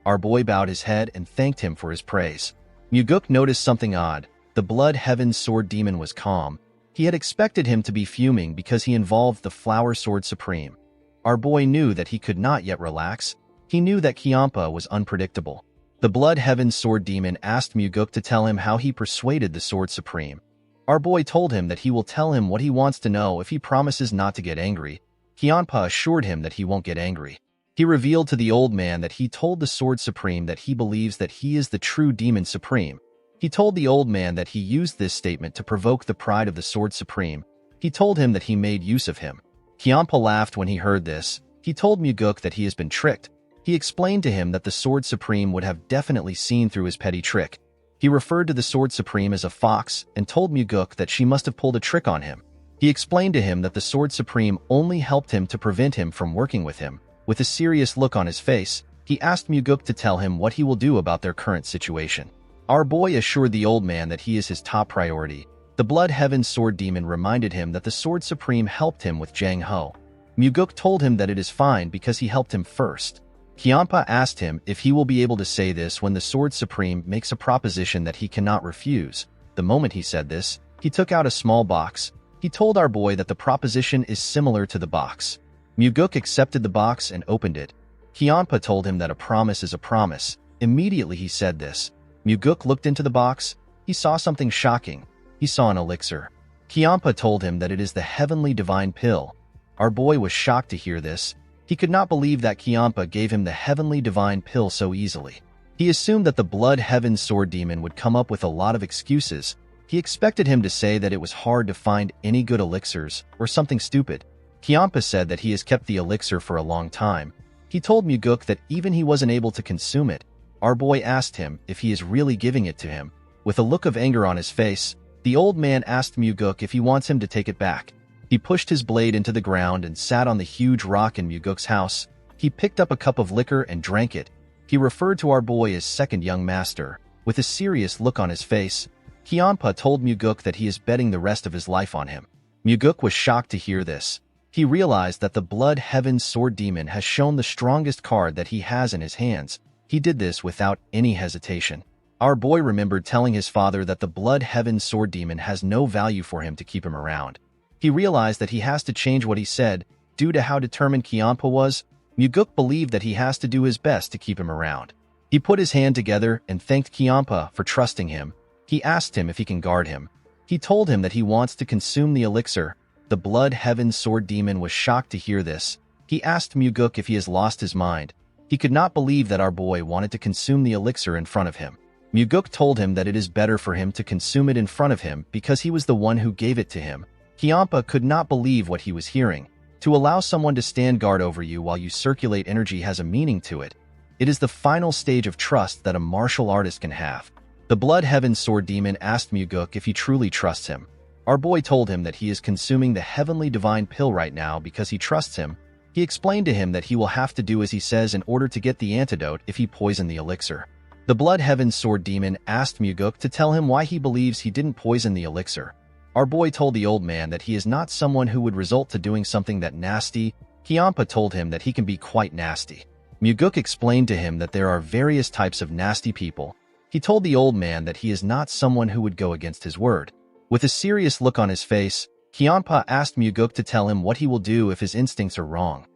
Our boy bowed his head and thanked him for his praise. Muguk noticed something odd. The Blood Heaven Sword Demon was calm. He had expected him to be fuming because he involved the Flower Sword Supreme. Our boy knew that he could not yet relax. He knew that Kianpa was unpredictable. The Blood Heaven Sword Demon asked Muguk to tell him how he persuaded the Sword Supreme. Our boy told him that he will tell him what he wants to know if he promises not to get angry. Kianpa assured him that he won't get angry. He revealed to the old man that he told the Sword Supreme that he believes that he is the true Demon Supreme. He told the old man that he used this statement to provoke the pride of the Sword Supreme. He told him that he made use of him. Kianpa laughed when he heard this. He told Muguk that he has been tricked. He explained to him that the Sword Supreme would have definitely seen through his petty trick. He referred to the Sword Supreme as a fox and told Muguk that she must have pulled a trick on him. He explained to him that the Sword Supreme only helped him to prevent him from working with him. With a serious look on his face, he asked Muguk to tell him what he will do about their current situation. Our boy assured the old man that he is his top priority. The Blood Heaven Sword Demon reminded him that the Sword Supreme helped him with Jang Ho. Muguk told him that it is fine because he helped him first. Kianpa asked him if he will be able to say this when the Sword Supreme makes a proposition that he cannot refuse. The moment he said this, he took out a small box. He told our boy that the proposition is similar to the box. Muguk accepted the box and opened it. Kianpa told him that a promise is a promise. Immediately he said this. Muguk looked into the box. He saw something shocking. He saw an elixir. Kianpa told him that it is the heavenly divine pill. Our boy was shocked to hear this. He could not believe that Kianpa gave him the heavenly divine pill so easily. He assumed that the Blood Heaven Sword Demon would come up with a lot of excuses. He expected him to say that it was hard to find any good elixirs or something stupid. Kianpa said that he has kept the elixir for a long time. He told Muguk that even he wasn't able to consume it. Our boy asked him if he is really giving it to him. With a look of anger on his face, the old man asked Muguk if he wants him to take it back. He pushed his blade into the ground and sat on the huge rock in Muguk's house. He picked up a cup of liquor and drank it. He referred to our boy as second young master. With a serious look on his face, Kianpa told Muguk that he is betting the rest of his life on him. Muguk was shocked to hear this. He realized that the Blood Heaven Sword Demon has shown the strongest card that he has in his hands. He did this without any hesitation. Our boy remembered telling his father that the Blood Heaven Sword Demon has no value for him to keep him around. He realized that he has to change what he said. Due to how determined Kianpa was, Muguk believed that he has to do his best to keep him around. He put his hand together and thanked Kianpa for trusting him. He asked him if he can guard him. He told him that he wants to consume the elixir. The Blood Heaven Sword Demon was shocked to hear this. He asked Muguk if he has lost his mind. He could not believe that our boy wanted to consume the elixir in front of him. Muguk told him that it is better for him to consume it in front of him because he was the one who gave it to him. Kianpa could not believe what he was hearing. To allow someone to stand guard over you while you circulate energy has a meaning to it. It is the final stage of trust that a martial artist can have. The Blood Heaven Sword Demon asked Muguk if he truly trusts him. Our boy told him that he is consuming the Heavenly Divine Pill right now because he trusts him. He explained to him that he will have to do as he says in order to get the antidote if he poisoned the elixir. The Blood Heaven Sword Demon asked Muguk to tell him why he believes he didn't poison the elixir. Our boy told the old man that he is not someone who would result to doing something that nasty. Kiampa told him that he can be quite nasty. Muguk explained to him that there are various types of nasty people. He told the old man that he is not someone who would go against his word. With a serious look on his face, Kiampa asked Muguk to tell him what he will do if his instincts are wrong.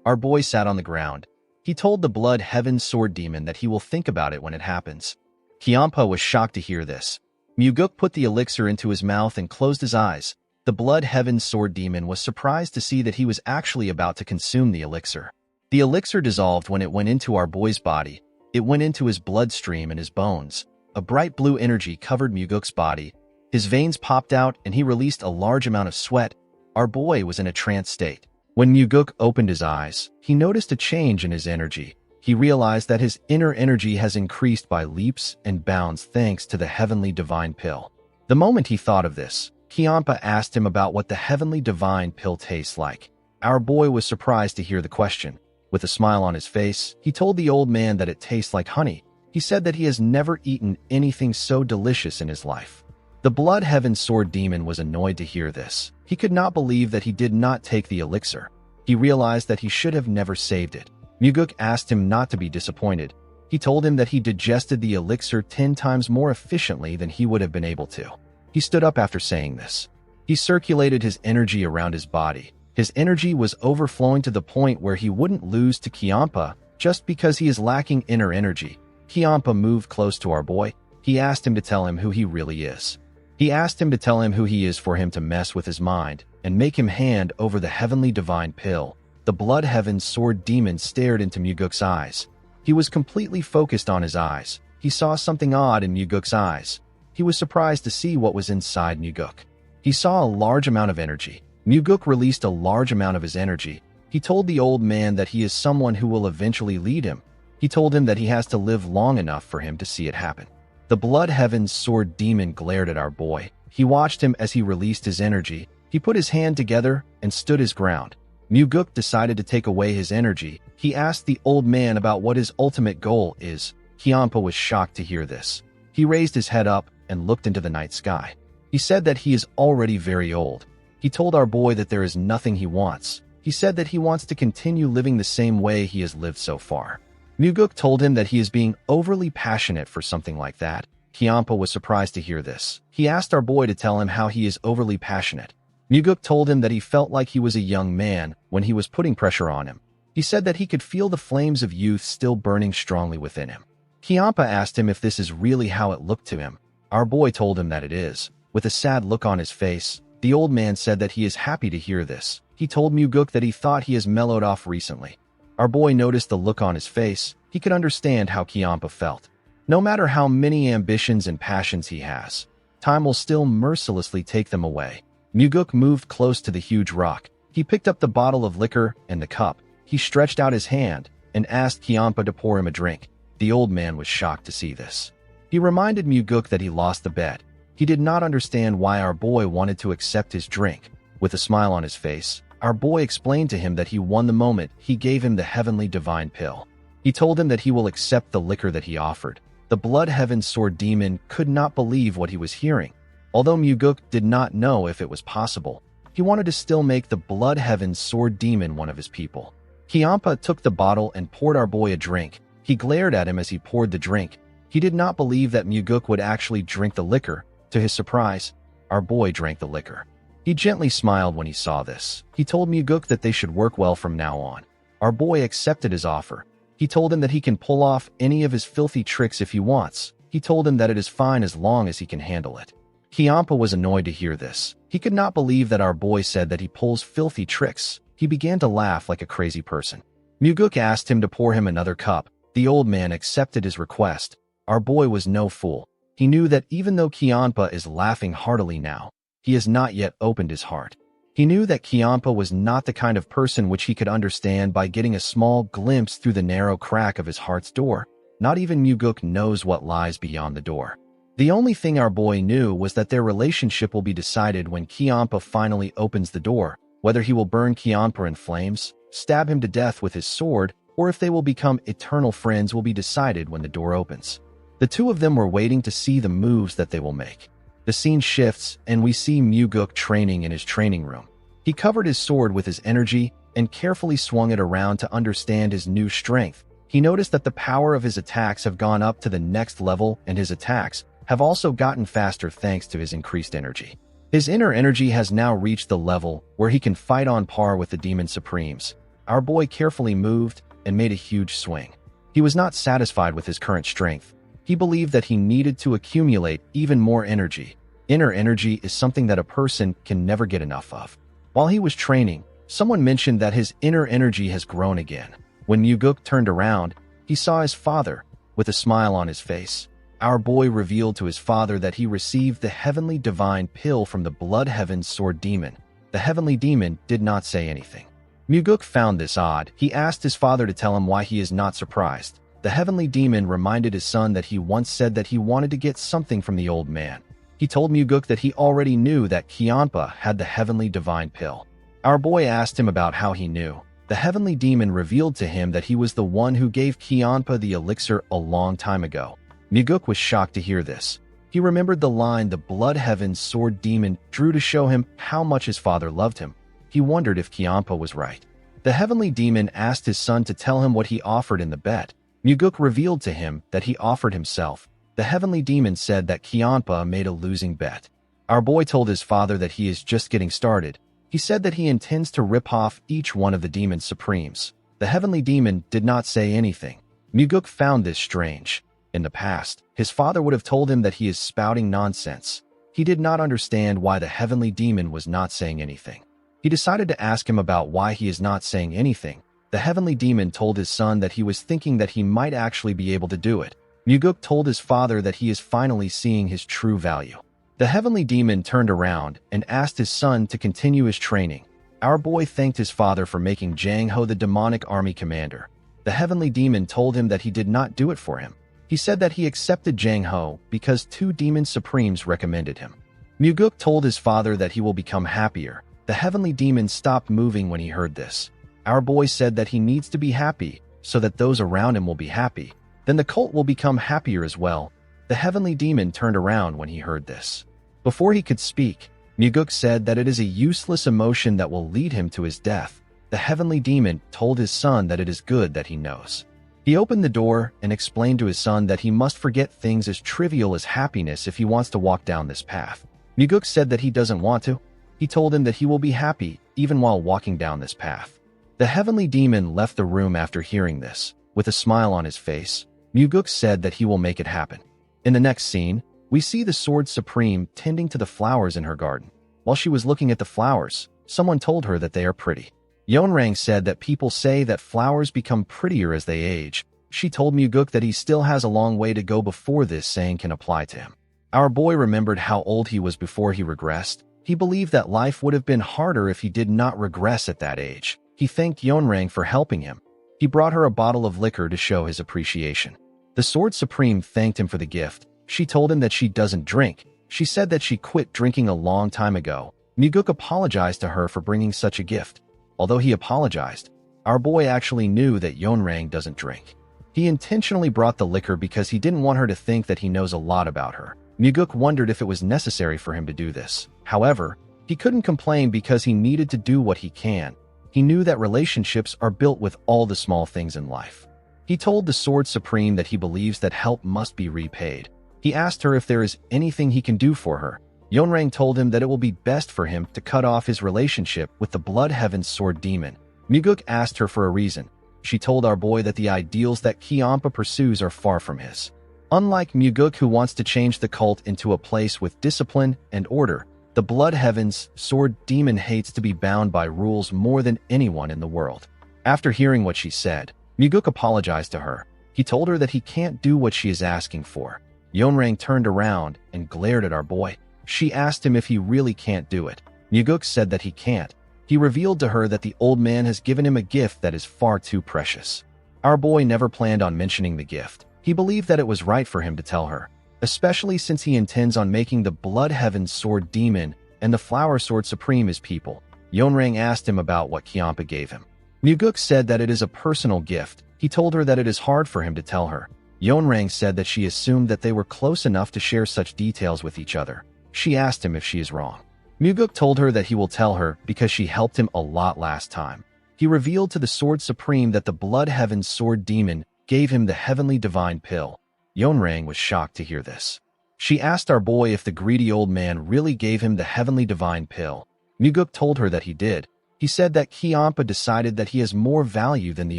Our boy sat on the ground. He told the Blood Heaven Sword Demon that he will think about it when it happens. Kiampa was shocked to hear this. Muguk put the elixir into his mouth and closed his eyes. The Blood Heaven Sword Demon was surprised to see that he was actually about to consume the elixir. The elixir dissolved when it went into our boy's body. It went into his bloodstream and his bones. A bright blue energy covered Muguk's body. His veins popped out and he released a large amount of sweat. Our boy was in a trance state. When Muguk opened his eyes, he noticed a change in his energy. He realized that his inner energy has increased by leaps and bounds thanks to the Heavenly Divine Pill. The moment he thought of this, Kiampa asked him about what the Heavenly Divine Pill tastes like. Our boy was surprised to hear the question. With a smile on his face, he told the old man that it tastes like honey. He said that he has never eaten anything so delicious in his life. The Blood Heaven Sword Demon was annoyed to hear this. He could not believe that he did not take the elixir. He realized that he should have never saved it. Muguk asked him not to be disappointed. He told him that he digested the elixir 10 times more efficiently than he would have been able to. He stood up after saying this. He circulated his energy around his body. His energy was overflowing to the point where he wouldn't lose to Kiampa just because he is lacking inner energy. Kiampa moved close to our boy. He asked him to tell him who he really is. He asked him to tell him who he is for him to mess with his mind and make him hand over the Heavenly Divine Pill. The Blood Heaven Sword Demon stared into Muguk's eyes. He was completely focused on his eyes. He saw something odd in Muguk's eyes. He was surprised to see what was inside Muguk. He saw a large amount of energy. Muguk released a large amount of his energy. He told the old man that he is someone who will eventually lead him. He told him that he has to live long enough for him to see it happen. The Blood Heaven Sword Demon glared at our boy. He watched him as he released his energy. He put his hand together and stood his ground. Muguk decided to take away his energy. He asked the old man about what his ultimate goal is. Kiampa was shocked to hear this. He raised his head up and looked into the night sky. He said that he is already very old. He told our boy that there is nothing he wants. He said that he wants to continue living the same way he has lived so far. Muguk told him that he is being overly passionate for something like that. Kiampa was surprised to hear this. He asked our boy to tell him how he is overly passionate. Muguk told him that he felt like he was a young man when he was putting pressure on him. He said that he could feel the flames of youth still burning strongly within him. Kiampa asked him if this is really how it looked to him. Our boy told him that it is. With a sad look on his face, the old man said that he is happy to hear this. He told Muguk that he thought he has mellowed off recently. Our boy noticed the look on his face. He could understand how Kiampa felt. No matter how many ambitions and passions he has, time will still mercilessly take them away. Muguk moved close to the huge rock. He picked up the bottle of liquor and the cup. He stretched out his hand and asked Kiampa to pour him a drink. The old man was shocked to see this. He reminded Muguk that he lost the bet. He did not understand why our boy wanted to accept his drink. With a smile on his face, our boy explained to him that he won the moment he gave him the Heavenly Divine Pill. He told him that he will accept the liquor that he offered. The Blood Heaven Sword Demon could not believe what he was hearing. Although Muguk did not know if it was possible, he wanted to still make the Blood Heaven Sword Demon one of his people. Kiampa took the bottle and poured our boy a drink. He glared at him as he poured the drink. He did not believe that Muguk would actually drink the liquor. To his surprise, our boy drank the liquor. He gently smiled when he saw this. He told Muguk that they should work well from now on. Our boy accepted his offer. He told him that he can pull off any of his filthy tricks if he wants. He told him that it is fine as long as he can handle it. Kiampa was annoyed to hear this. He could not believe that our boy said that he pulls filthy tricks. He began to laugh like a crazy person. Muguk asked him to pour him another cup. The old man accepted his request. Our boy was no fool. He knew that even though Kiampa is laughing heartily now, he has not yet opened his heart. He knew that Kianpa was not the kind of person which he could understand by getting a small glimpse through the narrow crack of his heart's door. Not even Muguk knows what lies beyond the door. The only thing our boy knew was that their relationship will be decided when Kianpa finally opens the door, whether he will burn Kianpa in flames, stab him to death with his sword, or if they will become eternal friends will be decided when the door opens. The two of them were waiting to see the moves that they will make. The scene shifts, and we see Muguk training in his training room. He covered his sword with his energy and carefully swung it around to understand his new strength. He noticed that the power of his attacks have gone up to the next level, and his attacks have also gotten faster thanks to his increased energy. His inner energy has now reached the level where he can fight on par with the Demon Supremes. Our boy carefully moved and made a huge swing. He was not satisfied with his current strength. He believed that he needed to accumulate even more energy. Inner energy is something that a person can never get enough of. While he was training, someone mentioned that his inner energy has grown again. When Muguk turned around, he saw his father with a smile on his face. Our boy revealed to his father that he received the heavenly divine pill from the Blood Heaven's sword demon. The heavenly demon did not say anything. Muguk found this odd. He asked his father to tell him why he is not surprised. The heavenly demon reminded his son that he once said that he wanted to get something from the old man. He told Muguk that he already knew that Kianpa had the heavenly divine pill. Our boy asked him about how he knew. The heavenly demon revealed to him that he was the one who gave Kianpa the elixir a long time ago. Muguk was shocked to hear this. He remembered the line the Blood Heaven's sword demon drew to show him how much his father loved him. He wondered if Kianpa was right. The heavenly demon asked his son to tell him what he offered in the bet. Muguk revealed to him that he offered himself. The heavenly demon said that Kianpa made a losing bet. Our boy told his father that he is just getting started. He said that he intends to rip off each one of the Demon Supremes. The heavenly demon did not say anything. Muguk found this strange. In the past, his father would have told him that he is spouting nonsense. He did not understand why the heavenly demon was not saying anything. He decided to ask him about why he is not saying anything. The heavenly demon told his son that he was thinking that he might actually be able to do it. Muguk told his father that he is finally seeing his true value. The heavenly demon turned around and asked his son to continue his training. Our boy thanked his father for making Jang Ho the demonic army commander. The heavenly demon told him that he did not do it for him. He said that he accepted Jang Ho because 2 Demon Supremes recommended him. Muguk told his father that he will become happier. The heavenly demon stopped moving when he heard this. Our boy said that he needs to be happy so that those around him will be happy. Then the cult will become happier as well. The heavenly demon turned around when he heard this. Before he could speak, Muguk said that it is a useless emotion that will lead him to his death. The heavenly demon told his son that it is good that he knows. He opened the door and explained to his son that he must forget things as trivial as happiness if he wants to walk down this path. Muguk said that he doesn't want to. He told him that he will be happy even while walking down this path. The heavenly demon left the room after hearing this. With a smile on his face, Muguk said that he will make it happen. In the next scene, we see the Sword Supreme tending to the flowers in her garden. While she was looking at the flowers, someone told her that they are pretty. Yeonrang said that people say that flowers become prettier as they age. She told Muguk that he still has a long way to go before this saying can apply to him. Our boy remembered how old he was before he regressed. He believed that life would have been harder if he did not regress at that age. He thanked Yeonrang for helping him. He brought her a bottle of liquor to show his appreciation. The Sword Supreme thanked him for the gift. She told him that she doesn't drink. She said that she quit drinking a long time ago. Muguk apologized to her for bringing such a gift. Although he apologized, our boy actually knew that Yeonrang doesn't drink. He intentionally brought the liquor because he didn't want her to think that he knows a lot about her. Muguk wondered if it was necessary for him to do this. However, he couldn't complain because he needed to do what he can. He knew that relationships are built with all the small things in life. He told the Sword Supreme that he believes that help must be repaid. He asked her if there is anything he can do for her. Yeonrang told him that it will be best for him to cut off his relationship with the Blood Heaven's sword demon. Muguk asked her for a reason. She told our boy that the ideals that Kianpa pursues are far from his. Unlike Muguk, who wants to change the cult into a place with discipline and order, the Blood Heaven's sword demon hates to be bound by rules more than anyone in the world. After hearing what she said, Muguk apologized to her. He told her that he can't do what she is asking for. Yeonrang turned around and glared at our boy. She asked him if he really can't do it. Muguk said that he can't. He revealed to her that the old man has given him a gift that is far too precious. Our boy never planned on mentioning the gift. He believed that it was right for him to tell her, especially since he intends on making the Blood Heaven Sword Demon and the Flower Sword Supreme his people. Yeonrang asked him about what Kiampa gave him. Muguk said that it is a personal gift. He told her that it is hard for him to tell her. Yeonrang said that she assumed that they were close enough to share such details with each other. She asked him if she is wrong. Muguk told her that he will tell her because she helped him a lot last time. He revealed to the Sword Supreme that the Blood Heaven Sword Demon gave him the Heavenly Divine Pill. Yeonrang was shocked to hear this. She asked our boy if the greedy old man really gave him the Heavenly Divine Pill. Muguk told her that he did. He said that Kiampa decided that he has more value than the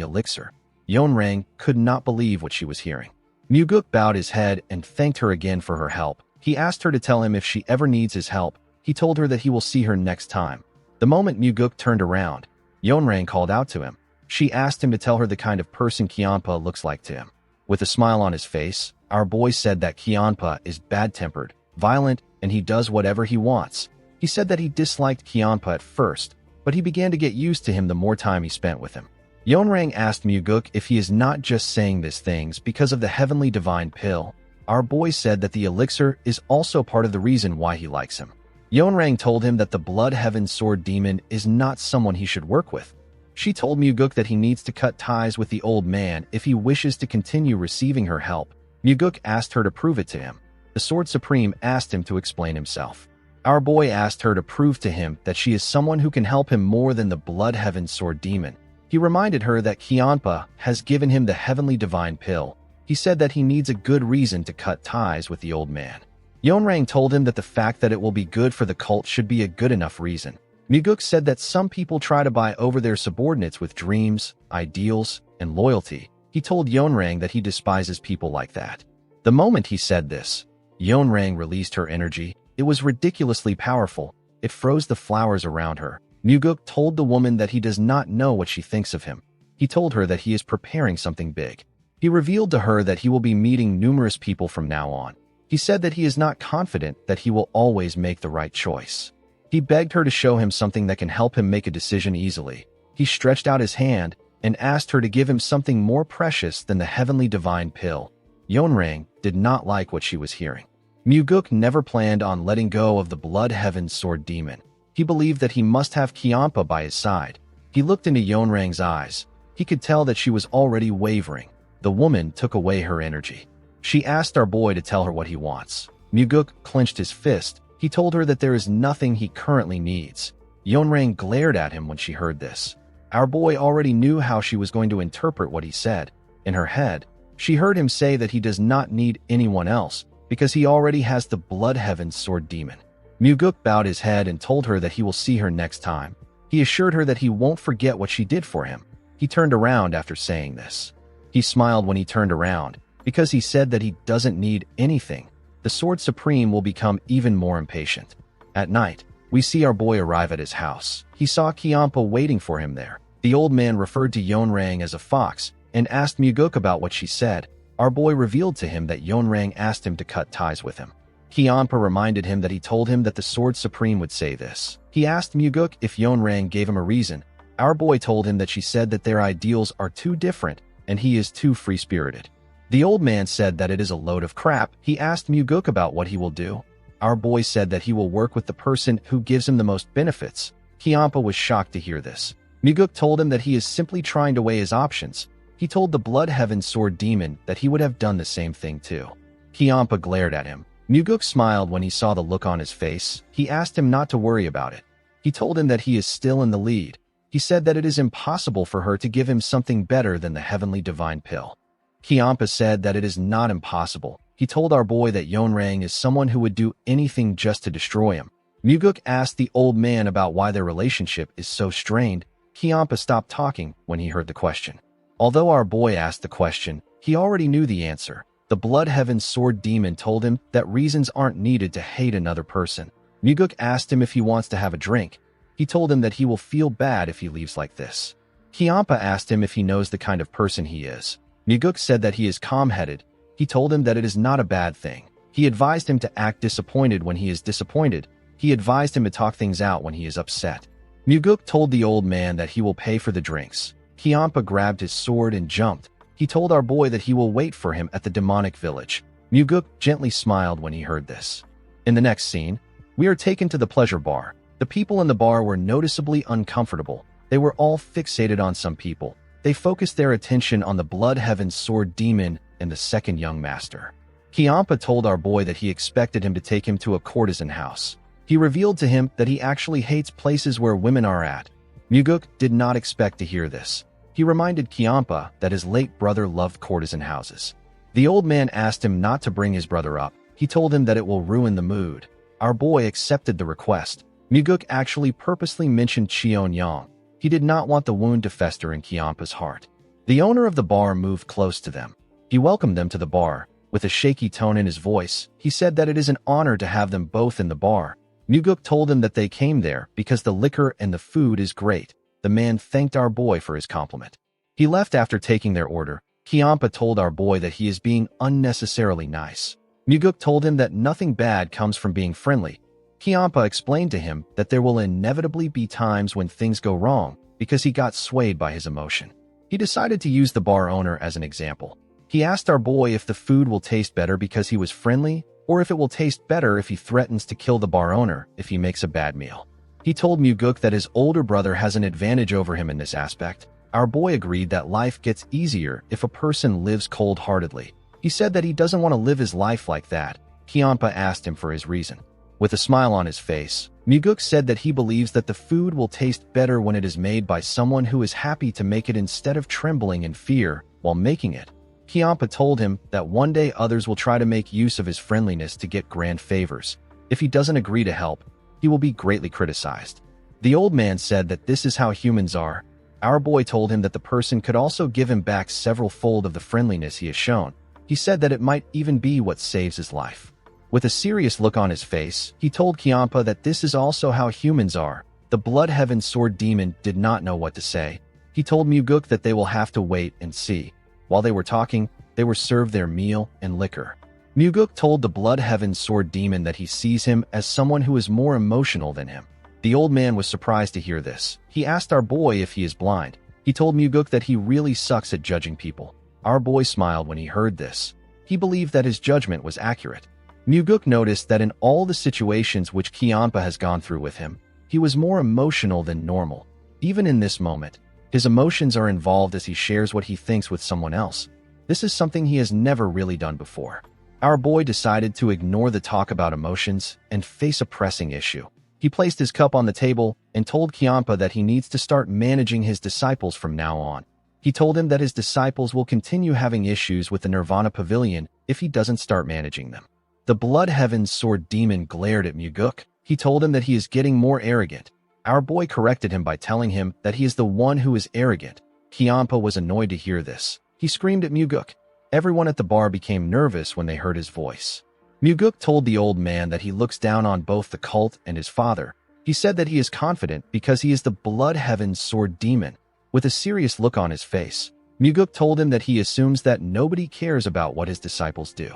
elixir. Yeonrang could not believe what she was hearing. Muguk bowed his head and thanked her again for her help. He asked her to tell him if she ever needs his help. He told her that he will see her next time. The moment Muguk turned around, Yeonrang called out to him. She asked him to tell her the kind of person Kiampa looks like to him. With a smile on his face, our boy said that Kiampa is bad-tempered, violent, and he does whatever he wants. He said that he disliked Kiampa at first, but he began to get used to him the more time he spent with him. Yeonrang asked Muguk if he is not just saying these things because of the Heavenly Divine Pill. Our boy said that the elixir is also part of the reason why he likes him. Yeonrang told him that the Blood Heaven Sword Demon is not someone he should work with. She told Muguk that he needs to cut ties with the old man if he wishes to continue receiving her help. Muguk asked her to prove it to him. The Sword Supreme asked him to explain himself. Our boy asked her to prove to him that she is someone who can help him more than the Blood Heaven Sword Demon. He reminded her that Kiampa has given him the Heavenly Divine Pill. He said that he needs a good reason to cut ties with the old man. Yeonrang told him that the fact that it will be good for the cult should be a good enough reason. Muguk said that some people try to buy over their subordinates with dreams, ideals, and loyalty. He told Yeonrang that he despises people like that. The moment he said this, Yeonrang released her energy. It was ridiculously powerful. It froze the flowers around her. Muguk told the woman that he does not know what she thinks of him. He told her that he is preparing something big. He revealed to her that he will be meeting numerous people from now on. He said that he is not confident that he will always make the right choice. He begged her to show him something that can help him make a decision easily. He stretched out his hand and asked her to give him something more precious than the Heavenly Divine Pill. Yeonrang did not like what she was hearing. Muguk never planned on letting go of the Blood Heaven Sword Demon. He believed that he must have Kiampa by his side. He looked into Yeonrang's eyes. He could tell that she was already wavering. The woman took away her energy. She asked our boy to tell her what he wants. Muguk clenched his fist. He told her that there is nothing he currently needs. Yeonrang glared at him when she heard this. Our boy already knew how she was going to interpret what he said. In her head, she heard him say that he does not need anyone else because he already has the Blood Heaven Sword Demon. Muguk bowed his head and told her that he will see her next time. He assured her that he won't forget what she did for him. He turned around after saying this. He smiled when he turned around because he said that he doesn't need anything. The Sword Supreme will become even more impatient. At night, we see our boy arrive at his house. He saw Kiampa waiting for him there. The old man referred to Yeonrang as a fox and asked Muguk about what she said. Our boy revealed to him that Yeonrang asked him to cut ties with him. Kiampa reminded him that he told him that the Sword Supreme would say this. He asked Muguk if Yeonrang gave him a reason. Our boy told him that she said that their ideals are too different and he is too free-spirited. The old man said that it is a load of crap. He asked Muguk about what he will do. Our boy said that he will work with the person who gives him the most benefits. Kiampa was shocked to hear this. Muguk told him that he is simply trying to weigh his options. He told the Blood Heaven Sword Demon that he would have done the same thing too. Kiampa glared at him. Muguk smiled when he saw the look on his face. He asked him not to worry about it. He told him that he is still in the lead. He said that it is impossible for her to give him something better than the Heavenly Divine Pill. Kiampa said that it is not impossible. He told our boy that Yeonrang is someone who would do anything just to destroy him. Muguk asked the old man about why their relationship is so strained. Kiampa stopped talking when he heard the question. Although our boy asked the question, he already knew the answer. The Blood Heaven Sword Demon told him that reasons aren't needed to hate another person. Muguk asked him if he wants to have a drink. He told him that he will feel bad if he leaves like this. Kiampa asked him if he knows the kind of person he is. Muguk said that he is calm-headed. He told him that it is not a bad thing. He advised him to act disappointed when he is disappointed. He advised him to talk things out when he is upset. Muguk told the old man that he will pay for the drinks. Kiampa grabbed his sword and jumped. He told our boy that he will wait for him at the demonic village. Muguk gently smiled when he heard this. In the next scene, we are taken to the pleasure bar. The people in the bar were noticeably uncomfortable. They were all fixated on some people. They focused their attention on the Blood Heaven's sword demon and the second young master. Kiampa told our boy that he expected him to take him to a courtesan house. He revealed to him that he actually hates places where women are at. Muguk did not expect to hear this. He reminded Kiampa that his late brother loved courtesan houses. The old man asked him not to bring his brother up. He told him that it will ruin the mood. Our boy accepted the request. Muguk actually purposely mentioned Cheon-yang. He did not want the wound to fester in Kiampa's heart. The owner of the bar moved close to them. He welcomed them to the bar. With a shaky tone in his voice, he said that it is an honor to have them both in the bar. Muguk told him that they came there because the liquor and the food is great. The man thanked our boy for his compliment. He left after taking their order. Kiampa told our boy that he is being unnecessarily nice. Muguk told him that nothing bad comes from being friendly. Kiampa explained to him that there will inevitably be times when things go wrong because he got swayed by his emotion. He decided to use the bar owner as an example. He asked our boy if the food will taste better because he was friendly, or if it will taste better if he threatens to kill the bar owner if he makes a bad meal. He told Muguk that his older brother has an advantage over him in this aspect. Our boy agreed that life gets easier if a person lives cold-heartedly. He said that he doesn't want to live his life like that. Kiampa asked him for his reason. With a smile on his face, Muguk said that he believes that the food will taste better when it is made by someone who is happy to make it instead of trembling in fear while making it. Kiampa told him that one day others will try to make use of his friendliness to get grand favors. If he doesn't agree to help, he will be greatly criticized. The old man said that this is how humans are. Our boy told him that the person could also give him back several-fold of the friendliness he has shown. He said that it might even be what saves his life. With a serious look on his face, he told Kiampa that this is also how humans are. The Blood Heaven sword demon did not know what to say. He told Muguk that they will have to wait and see. While they were talking, they were served their meal and liquor. Muguk told the Blood Heaven sword demon that he sees him as someone who is more emotional than him. The old man was surprised to hear this. He asked our boy if he is blind. He told Muguk that he really sucks at judging people. Our boy smiled when he heard this. He believed that his judgment was accurate. Muguk noticed that in all the situations which Kiampa has gone through with him, he was more emotional than normal. Even in this moment, his emotions are involved as he shares what he thinks with someone else. This is something he has never really done before. Our boy decided to ignore the talk about emotions and face a pressing issue. He placed his cup on the table and told Kiampa that he needs to start managing his disciples from now on. He told him that his disciples will continue having issues with the Nirvana Pavilion if he doesn't start managing them. The Blood Heaven's sword demon glared at Muguk. He told him that he is getting more arrogant. Our boy corrected him by telling him that he is the one who is arrogant. Kiampa was annoyed to hear this. He screamed at Muguk. Everyone at the bar became nervous when they heard his voice. Muguk told the old man that he looks down on both the cult and his father. He said that he is confident because he is the Blood Heaven's sword demon. With a serious look on his face, Muguk told him that he assumes that nobody cares about what his disciples do.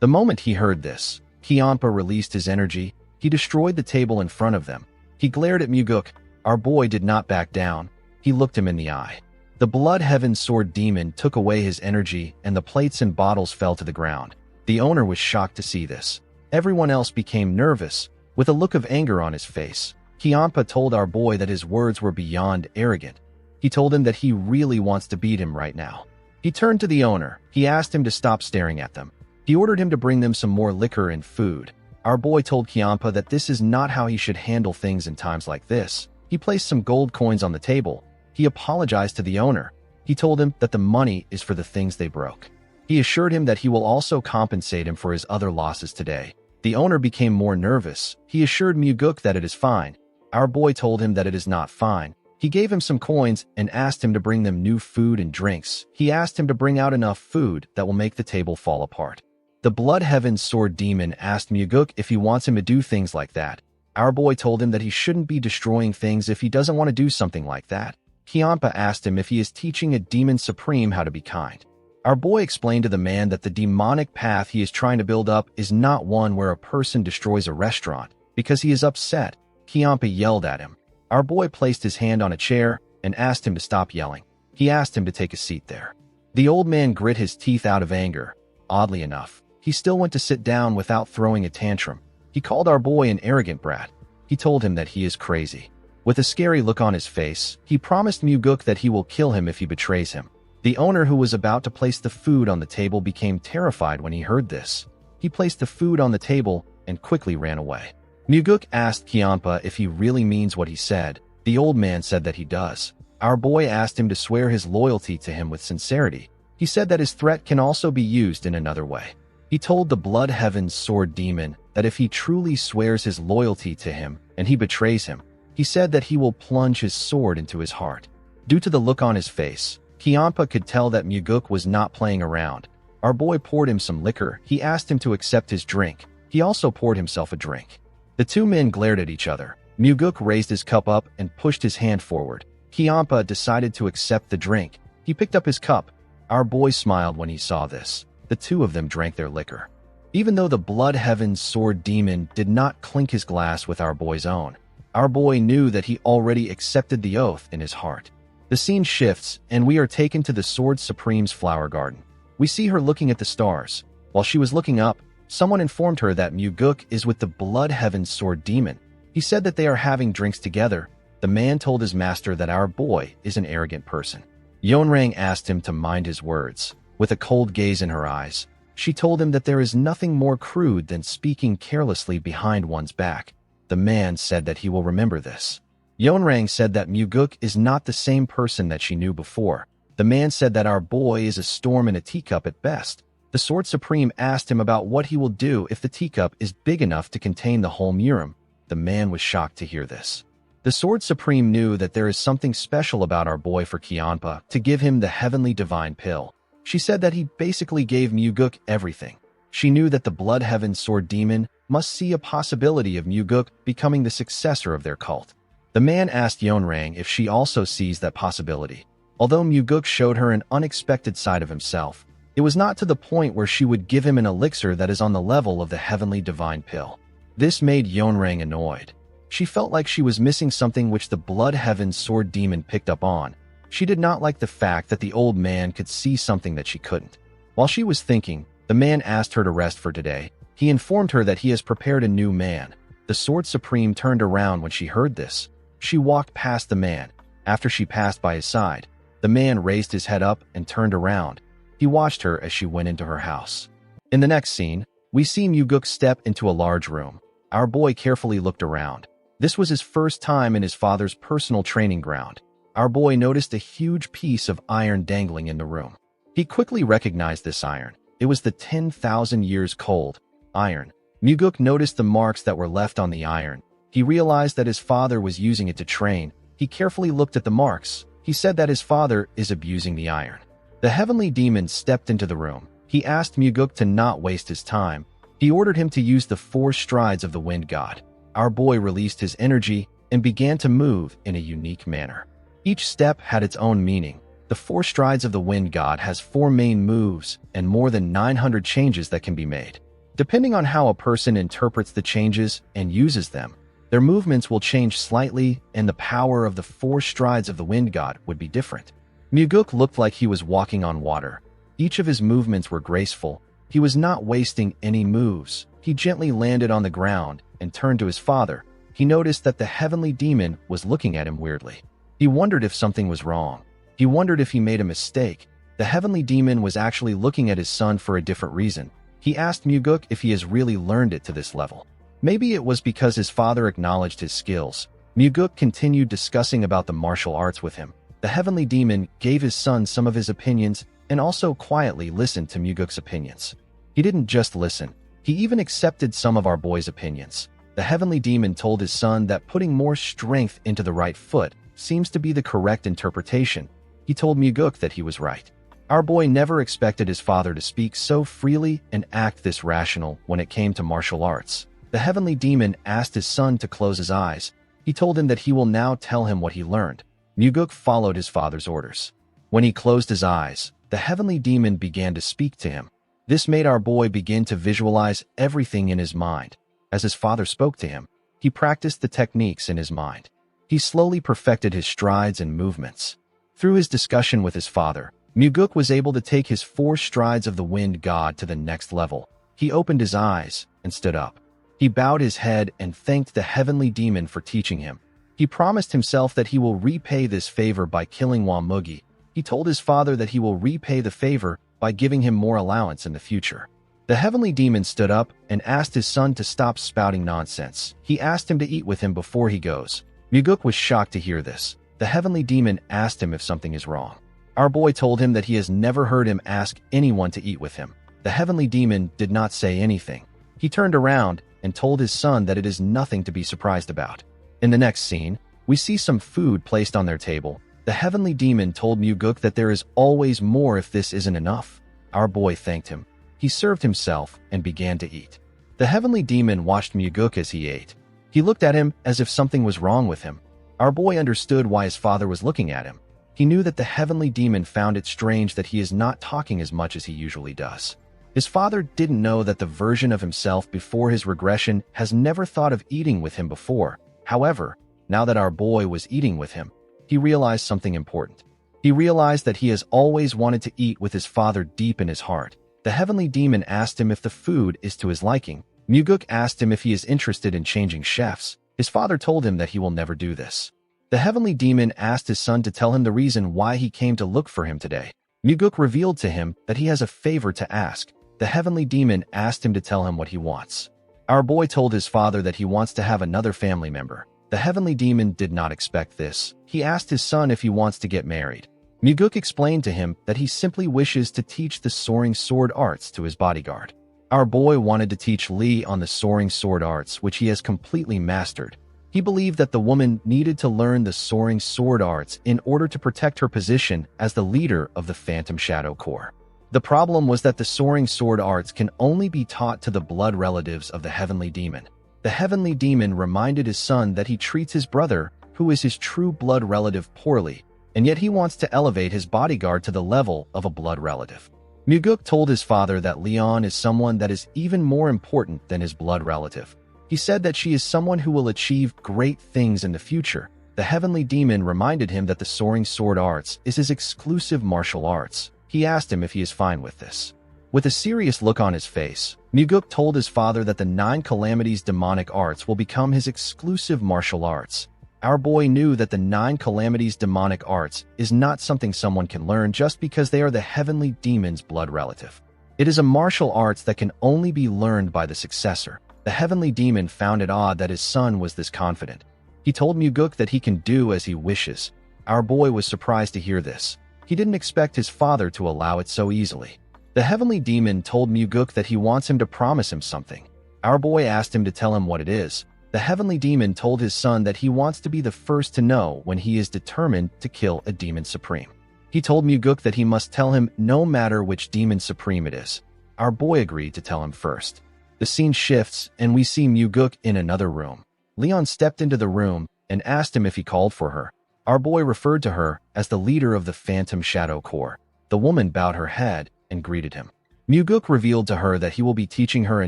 The moment he heard this, Kiampa released his energy. He destroyed the table in front of them. He glared at Muguk. Our boy did not back down. He looked him in the eye. The Blood Heaven sword demon took away his energy and the plates and bottles fell to the ground. The owner was shocked to see this. Everyone else became nervous. With a look of anger on his face, Kiampa told our boy that his words were beyond arrogant. He told him that he really wants to beat him right now. He turned to the owner. He asked him to stop staring at them. He ordered him to bring them some more liquor and food. Our boy told Kiampa that this is not how he should handle things in times like this. He placed some gold coins on the table. He apologized to the owner. He told him that the money is for the things they broke. He assured him that he will also compensate him for his other losses today. The owner became more nervous. He assured Muguk that it is fine. Our boy told him that it is not fine. He gave him some coins and asked him to bring them new food and drinks. He asked him to bring out enough food that will make the table fall apart. The Blood Heaven sword demon asked Muguk if he wants him to do things like that. Our boy told him that he shouldn't be destroying things if he doesn't want to do something like that. Kiampa asked him if he is teaching a demon supreme how to be kind. Our boy explained to the man that the demonic path he is trying to build up is not one where a person destroys a restaurant. Because he is upset, Kiampa yelled at him. Our boy placed his hand on a chair and asked him to stop yelling. He asked him to take a seat there. The old man grit his teeth out of anger. Oddly enough, he still went to sit down without throwing a tantrum. He called our boy an arrogant brat. He told him that he is crazy. With a scary look on his face, he promised Muguk that he will kill him if he betrays him. The owner, who was about to place the food on the table, became terrified when he heard this. He placed the food on the table and quickly ran away. Muguk asked Kiampa if he really means what he said. The old man said that he does. Our boy asked him to swear his loyalty to him with sincerity. He said that his threat can also be used in another way. He told the Blood Heaven's sword demon that if he truly swears his loyalty to him and he betrays him, he said that he will plunge his sword into his heart. Due to the look on his face, Kiampa could tell that Muguk was not playing around. Our boy poured him some liquor. He asked him to accept his drink. He also poured himself a drink. The two men glared at each other. Muguk raised his cup up and pushed his hand forward. Kiampa decided to accept the drink. He picked up his cup. Our boy smiled when he saw this. The two of them drank their liquor. Even though the Blood Heaven's sword demon did not clink his glass with our boy's own, our boy knew that he already accepted the oath in his heart. The scene shifts, and we are taken to the Sword Supreme's flower garden. We see her looking at the stars. While she was looking up, someone informed her that Muguk is with the Blood Heaven's sword demon. He said that they are having drinks together. The man told his master that our boy is an arrogant person. Yeonrang asked him to mind his words. With a cold gaze in her eyes, she told him that there is nothing more crude than speaking carelessly behind one's back. The man said that he will remember this. Yeonrang said that Muguk is not the same person that she knew before. The man said that our boy is a storm in a teacup at best. The Sword Supreme asked him about what he will do if the teacup is big enough to contain the whole Murim. The man was shocked to hear this. The Sword Supreme knew that there is something special about our boy for Kiampa to give him the heavenly divine pill. She said that he basically gave Muguk everything. She knew that the Blood Heaven sword demon must see a possibility of Muguk becoming the successor of their cult. The man asked Yeonrang if she also sees that possibility. Although Muguk showed her an unexpected side of himself, it was not to the point where she would give him an elixir that is on the level of the heavenly divine pill. This made Yeonrang annoyed. She felt like she was missing something which the Blood Heaven sword demon picked up on. She did not like the fact that the old man could see something that she couldn't. While she was thinking, the man asked her to rest for today. He informed her that he has prepared a new man. The Sword Supreme turned around when she heard this. She walked past the man. After she passed by his side, the man raised his head up and turned around. He watched her as she went into her house. In the next scene, we see Muguk step into a large room. Our boy carefully looked around. This was his first time in his father's personal training ground. Our boy noticed a huge piece of iron dangling in the room. He quickly recognized this iron. It was the 10,000 years cold iron. Muguk noticed the marks that were left on the iron. He realized that his father was using it to train. He carefully looked at the marks. He said that his father is abusing the iron. The heavenly demon stepped into the room. He asked Muguk to not waste his time. He ordered him to use the 4 strides of the wind god. Our boy released his energy and began to move in a unique manner. Each step had its own meaning. The 4 strides of the wind god has 4 main moves and more than 900 changes that can be made. Depending on how a person interprets the changes and uses them, their movements will change slightly, and the power of the 4 strides of the wind god would be different. Muguk looked like he was walking on water. Each of his movements were graceful. He was not wasting any moves. He gently landed on the ground and turned to his father. He noticed that the heavenly demon was looking at him weirdly. He wondered if something was wrong. He wondered if he made a mistake. The heavenly demon was actually looking at his son for a different reason. He asked Muguk if he has really learned it to this level. Maybe it was because his father acknowledged his skills. Muguk continued discussing about the martial arts with him. The heavenly demon gave his son some of his opinions and also quietly listened to Muguk's opinions. He didn't just listen. He even accepted some of our boy's opinions. The heavenly demon told his son that putting more strength into the right foot seems to be the correct interpretation. He told Muguk that he was right. Our boy never expected his father to speak so freely and act this rational when it came to martial arts. The heavenly demon asked his son to close his eyes. He told him that he will now tell him what he learned. Muguk followed his father's orders. When he closed his eyes, the heavenly demon began to speak to him. This made our boy begin to visualize everything in his mind. As his father spoke to him, He practiced the techniques in his mind. He slowly perfected his strides and movements. Through his discussion with his father, Muguk was able to take his 4 strides of the wind god to the next level. He opened his eyes and stood up. He bowed his head and thanked the heavenly demon for teaching him. He promised himself that he will repay this favor by killing Wamugi. He told his father that he will repay the favor by giving him more allowance in the future. The heavenly demon stood up and asked his son to stop spouting nonsense. He asked him to eat with him before he goes. Muguk was shocked to hear this. The heavenly demon asked him if something is wrong. Our boy told him that he has never heard him ask anyone to eat with him. The heavenly demon did not say anything. He turned around and told his son that it is nothing to be surprised about. In the next scene, we see some food placed on their table. The heavenly demon told Muguk that there is always more if this isn't enough. Our boy thanked him. He served himself and began to eat. The heavenly demon watched Muguk as he ate. He looked at him as if something was wrong with him. Our boy understood why his father was looking at him. He knew that the heavenly demon found it strange that he is not talking as much as he usually does. His father didn't know that the version of himself before his regression has never thought of eating with him before. However, now that our boy was eating with him, he realized something important. He realized that he has always wanted to eat with his father deep in his heart. The heavenly demon asked him if the food is to his liking. Muguk asked him if he is interested in changing chefs. His father told him that he will never do this. The heavenly demon asked his son to tell him the reason why he came to look for him today. Muguk revealed to him that he has a favor to ask. The heavenly demon asked him to tell him what he wants. Our boy told his father that he wants to have another family member. The heavenly demon did not expect this. He asked his son if he wants to get married. Muguk explained to him that he simply wishes to teach the soaring sword arts to his bodyguard. Our boy wanted to teach Lee on the soaring sword arts, which he has completely mastered. He believed that the woman needed to learn the soaring sword arts in order to protect her position as the leader of the Phantom Shadow Corps. The problem was that the soaring sword arts can only be taught to the blood relatives of the heavenly demon. The heavenly demon reminded his son that he treats his brother, who is his true blood relative, poorly, and yet he wants to elevate his bodyguard to the level of a blood relative. Muguk told his father that Leon is someone that is even more important than his blood relative. He said that she is someone who will achieve great things in the future. The heavenly demon reminded him that the soaring sword arts is his exclusive martial arts. He asked him if he is fine with this. With a serious look on his face, Muguk told his father that the 9 Calamities demonic arts will become his exclusive martial arts. Our boy knew that the 9 Calamities demonic arts is not something someone can learn just because they are the heavenly demon's blood relative. It is a martial arts that can only be learned by the successor. The heavenly demon found it odd that his son was this confident. He told Muguk that he can do as he wishes. Our boy was surprised to hear this. He didn't expect his father to allow it so easily. The heavenly demon told Muguk that he wants him to promise him something. Our boy asked him to tell him what it is. The heavenly demon told his son that he wants to be the first to know when he is determined to kill a demon supreme. He told Muguk that he must tell him no matter which demon supreme it is. Our boy agreed to tell him first. The scene shifts and we see Muguk in another room. Leon stepped into the room and asked him if he called for her. Our boy referred to her as the leader of the Phantom Shadow Corps. The woman bowed her head and greeted him. Muguk revealed to her that he will be teaching her a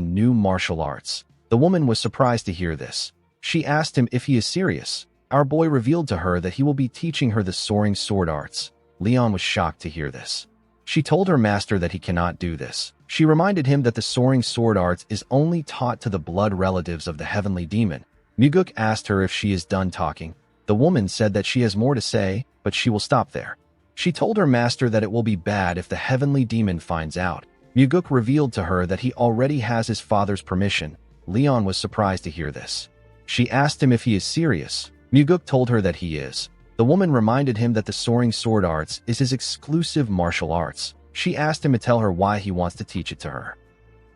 new martial arts. The woman was surprised to hear this. She asked him if he is serious. Our boy revealed to her that he will be teaching her the soaring sword arts. Leon was shocked to hear this. She told her master that he cannot do this. She reminded him that the soaring sword arts is only taught to the blood relatives of the heavenly demon. Muguk asked her if she is done talking. The woman said that she has more to say, but she will stop there. She told her master that it will be bad if the heavenly demon finds out. Muguk revealed to her that he already has his father's permission. Leon was surprised to hear this. She asked him if he is serious. Muguk told her that he is. The woman reminded him that the soaring sword arts is his exclusive martial arts. She asked him to tell her why he wants to teach it to her.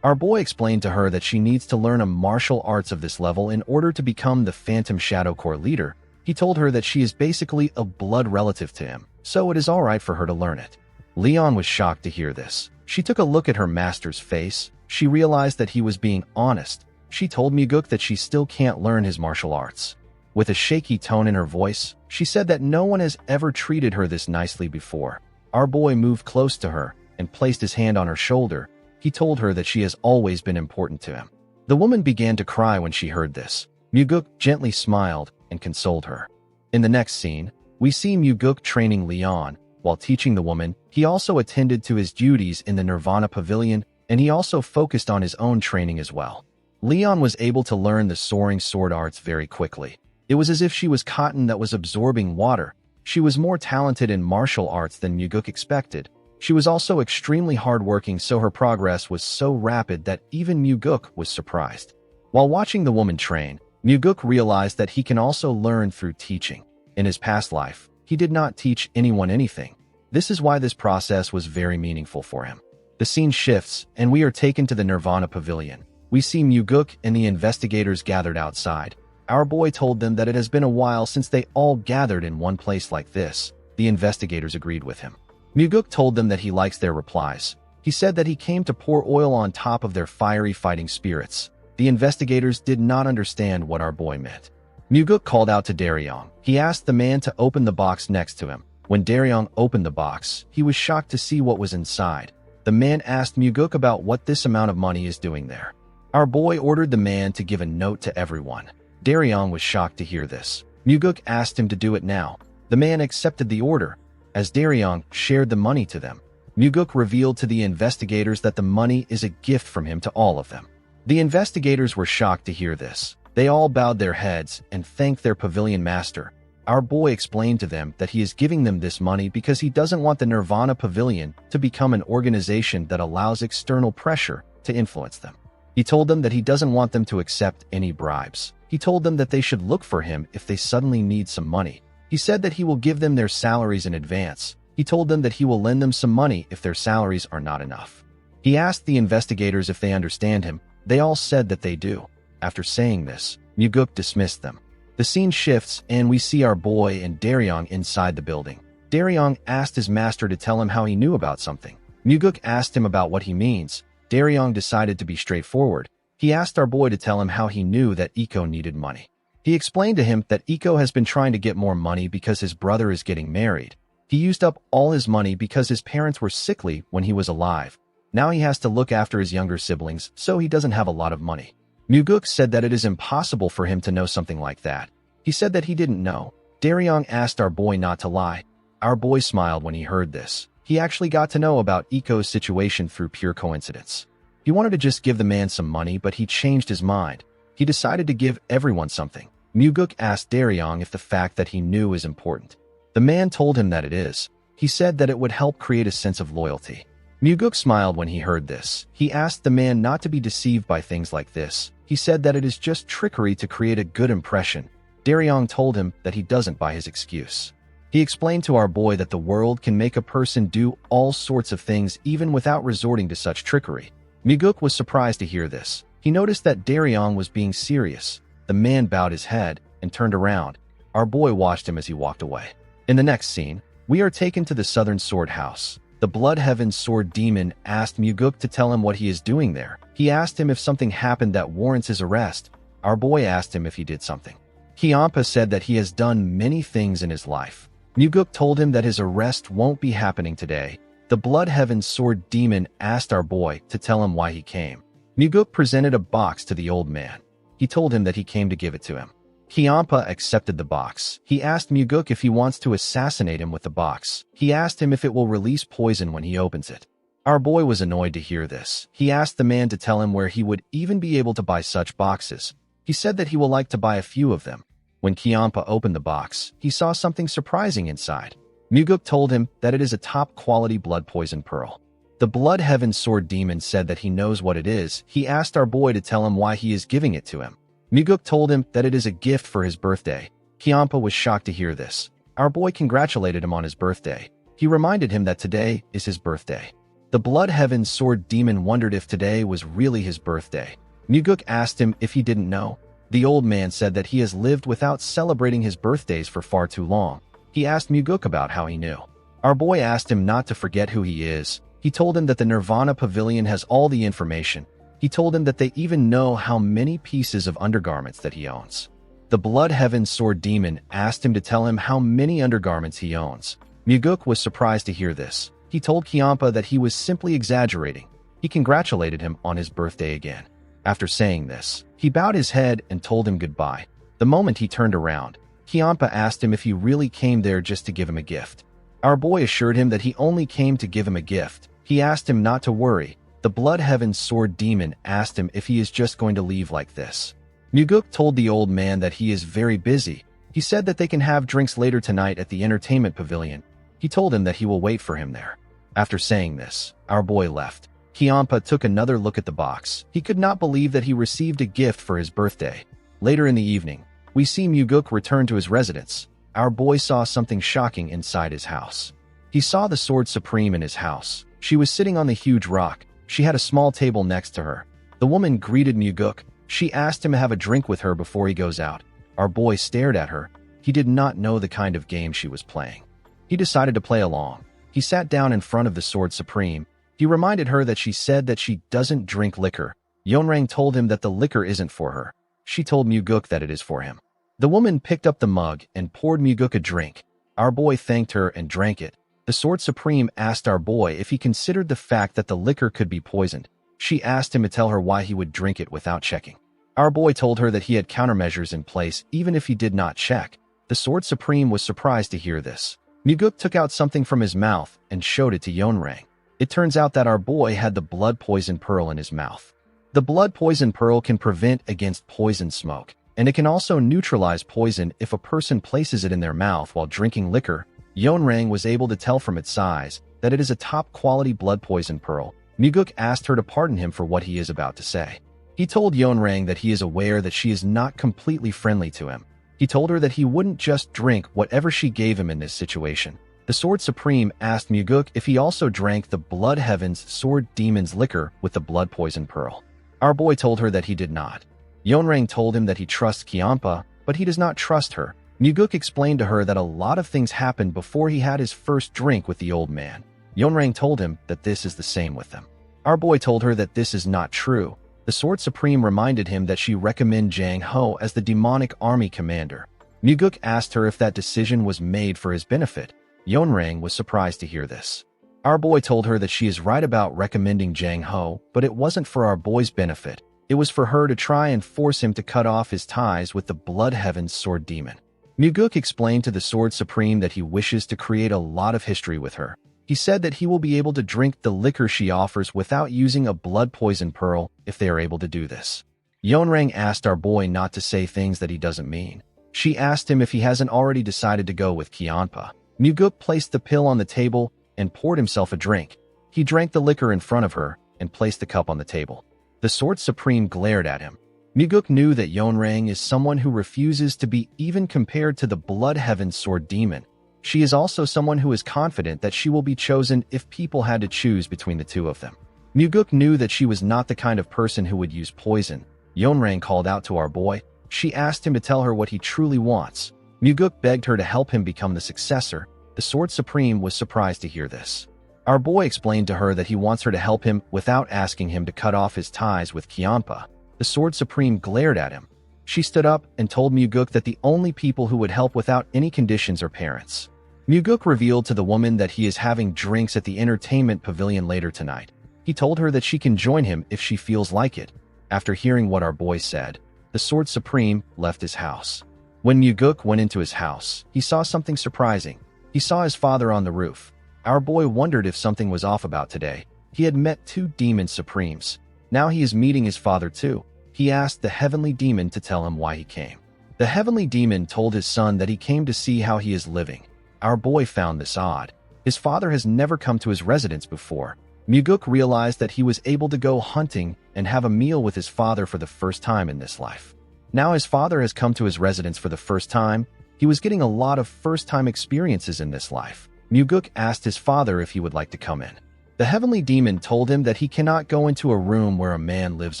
Our boy explained to her that she needs to learn a martial arts of this level in order to become the Phantom Shadow Corps leader. He told her that she is basically a blood relative to him, so it is alright for her to learn it. Leon was shocked to hear this. She took a look at her master's face. She realized that he was being honest. She told Muguk that she still can't learn his martial arts. With a shaky tone in her voice, she said that no one has ever treated her this nicely before. Our boy moved close to her and placed his hand on her shoulder. He told her that she has always been important to him. The woman began to cry when she heard this. Muguk gently smiled and consoled her. In the next scene, we see Muguk training Leon. While teaching the woman, he also attended to his duties in the Nirvana Pavilion, and he also focused on his own training as well. Leon was able to learn the soaring sword arts very quickly. It was as if she was cotton that was absorbing water. She was more talented in martial arts than Muguk expected. She was also extremely hardworking, so her progress was so rapid that even Muguk was surprised. While watching the woman train, Muguk realized that he can also learn through teaching. In his past life, he did not teach anyone anything. This is why this process was very meaningful for him. The scene shifts, and we are taken to the Nirvana Pavilion. We see Muguk and the investigators gathered outside. Our boy told them that it has been a while since they all gathered in one place like this. The investigators agreed with him. Muguk told them that he likes their replies. He said that he came to pour oil on top of their fiery fighting spirits. The investigators did not understand what our boy meant. Muguk called out to Daryong. He asked the man to open the box next to him. When Daryong opened the box, he was shocked to see what was inside. The man asked Muguk about what this amount of money is doing there. Our boy ordered the man to give a note to everyone. Daryong was shocked to hear this. Muguk asked him to do it now. The man accepted the order. As Daryong shared the money to them, Muguk revealed to the investigators that the money is a gift from him to all of them. The investigators were shocked to hear this. They all bowed their heads and thanked their pavilion master. Our boy explained to them that he is giving them this money because he doesn't want the Nirvana Pavilion to become an organization that allows external pressure to influence them. He told them that he doesn't want them to accept any bribes. He told them that they should look for him if they suddenly need some money. He said that he will give them their salaries in advance. He told them that he will lend them some money if their salaries are not enough. He asked the investigators if they understand him. They all said that they do. After saying this, Muguk dismissed them. The scene shifts and we see our boy and Daryong inside the building. Daryong asked his master to tell him how he knew about something. Muguk asked him about what he means. Daryong decided to be straightforward. He asked our boy to tell him how he knew that Iko needed money. He explained to him that Iko has been trying to get more money because his brother is getting married. He used up all his money because his parents were sickly when he was alive. Now he has to look after his younger siblings, so he doesn't have a lot of money. Muguk said that it is impossible for him to know something like that. He said that he didn't know. Daryong asked our boy not to lie. Our boy smiled when he heard this. He actually got to know about Iko's situation through pure coincidence. He wanted to just give the man some money, but he changed his mind. He decided to give everyone something. Muguk asked Daryong if the fact that he knew is important. The man told him that it is. He said that it would help create a sense of loyalty. Muguk smiled when he heard this. He asked the man not to be deceived by things like this. He said that it is just trickery to create a good impression. Daryong told him that he doesn't buy his excuse. He explained to our boy that the world can make a person do all sorts of things even without resorting to such trickery. Muguk was surprised to hear this. He noticed that Daryong was being serious. The man bowed his head and turned around. Our boy watched him as he walked away. In the next scene, we are taken to the Southern Sword House. The Blood Heaven Sword Demon asked Muguk to tell him what he is doing there. He asked him if something happened that warrants his arrest. Our boy asked him if he did something. Kiampa said that he has done many things in his life. Muguk told him that his arrest won't be happening today. The Blood Heaven Sword Demon asked our boy to tell him why he came. Muguk presented a box to the old man. He told him that he came to give it to him. Kiampa accepted the box. He asked Muguk if he wants to assassinate him with the box. He asked him if it will release poison when he opens it. Our boy was annoyed to hear this. He asked the man to tell him where he would even be able to buy such boxes. He said that he will like to buy a few of them. When Kiampa opened the box, he saw something surprising inside. Muguk told him that it is a top-quality blood poison pearl. The Blood Heaven Sword Demon said that he knows what it is. He asked our boy to tell him why he is giving it to him. Muguk told him that it is a gift for his birthday. Kiampa was shocked to hear this. Our boy congratulated him on his birthday. He reminded him that today is his birthday. The Blood Heaven Sword Demon wondered if today was really his birthday. Muguk asked him if he didn't know. The old man said that he has lived without celebrating his birthdays for far too long. He asked Muguk about how he knew. Our boy asked him not to forget who he is. He told him that the Nirvana Pavilion has all the information. He told him that they even know how many pieces of undergarments that he owns. The Blood Heaven Sword Demon asked him to tell him how many undergarments he owns. Muguk was surprised to hear this. He told Kiampa that he was simply exaggerating. He congratulated him on his birthday again. After saying this, he bowed his head and told him goodbye. The moment he turned around, Kiampa asked him if he really came there just to give him a gift. Our boy assured him that he only came to give him a gift. He asked him not to worry. The Blood Heaven's sword demon asked him if he is just going to leave like this. Muguk told the old man that he is very busy. He said that they can have drinks later tonight at the entertainment pavilion. He told him that he will wait for him there. After saying this, our boy left. Kiampa took another look at the box. He could not believe that he received a gift for his birthday. Later in the evening, we see Muguk return to his residence. Our boy saw something shocking inside his house. He saw the Sword Supreme in his house. She was sitting on the huge rock. She had a small table next to her. The woman greeted Muguk. She asked him to have a drink with her before he goes out. Our boy stared at her. He did not know the kind of game she was playing. He decided to play along. He sat down in front of the Sword Supreme. He reminded her that she said that she doesn't drink liquor. Yeonrang told him that the liquor isn't for her. She told Muguk that it is for him. The woman picked up the mug and poured Muguk a drink. Our boy thanked her and drank it. The Sword Supreme asked our boy if he considered the fact that the liquor could be poisoned. She asked him to tell her why he would drink it without checking. Our boy told her that he had countermeasures in place even if he did not check. The Sword Supreme was surprised to hear this. Muguk took out something from his mouth and showed it to Yeonrang. It turns out that our boy had the blood poison pearl in his mouth. The blood poison pearl can prevent against poison smoke, and it can also neutralize poison if a person places it in their mouth while drinking liquor. Yeonrang was able to tell from its size that it is a top-quality blood poison pearl. Muguk asked her to pardon him for what he is about to say. He told Yeonrang that he is aware that she is not completely friendly to him. He told her that he wouldn't just drink whatever she gave him in this situation. The Sword Supreme asked Muguk if he also drank the Blood Heaven's Sword Demon's liquor with the blood poison pearl. Our boy told her that he did not. Yeonrang told him that he trusts Kiampa, but he does not trust her. Muguk explained to her that a lot of things happened before he had his first drink with the old man. Yeonrang told him that this is the same with them. Our boy told her that this is not true. The Sword Supreme reminded him that she recommended Jang Ho as the demonic army commander. Muguk asked her if that decision was made for his benefit. Yeonrang was surprised to hear this. Our boy told her that she is right about recommending Jang Ho, but it wasn't for our boy's benefit. It was for her to try and force him to cut off his ties with the Blood Heaven's sword demon. Muguk explained to the Sword Supreme that he wishes to create a lot of history with her. He said that he will be able to drink the liquor she offers without using a blood poison pearl if they are able to do this. Yeonrang asked our boy not to say things that he doesn't mean. She asked him if he hasn't already decided to go with Kiampa. Muguk placed the pill on the table and poured himself a drink. He drank the liquor in front of her and placed the cup on the table. The Sword Supreme glared at him. Muguk knew that Yeonrang is someone who refuses to be even compared to the Blood Heaven's sword demon. She is also someone who is confident that she will be chosen if people had to choose between the two of them. Muguk knew that she was not the kind of person who would use poison. Yeonrang called out to our boy. She asked him to tell her what he truly wants. Muguk begged her to help him become the successor. The Sword Supreme was surprised to hear this. Our boy explained to her that he wants her to help him without asking him to cut off his ties with Kiampa. The Sword Supreme glared at him. She stood up and told Muguk that the only people who would help without any conditions are parents. Muguk revealed to the woman that he is having drinks at the entertainment pavilion later tonight. He told her that she can join him if she feels like it. After hearing what our boy said, the Sword Supreme left his house. When Muguk went into his house, he saw something surprising. He saw his father on the roof. Our boy wondered if something was off about today. He had met two demon supremes. Now he is meeting his father too. He asked the heavenly demon to tell him why he came. The heavenly demon told his son that he came to see how he is living. Our boy found this odd. His father has never come to his residence before. Muguk realized that he was able to go hunting and have a meal with his father for the first time in this life. Now his father has come to his residence for the first time. He was getting a lot of first-time experiences in this life. Muguk asked his father if he would like to come in. The heavenly demon told him that he cannot go into a room where a man lives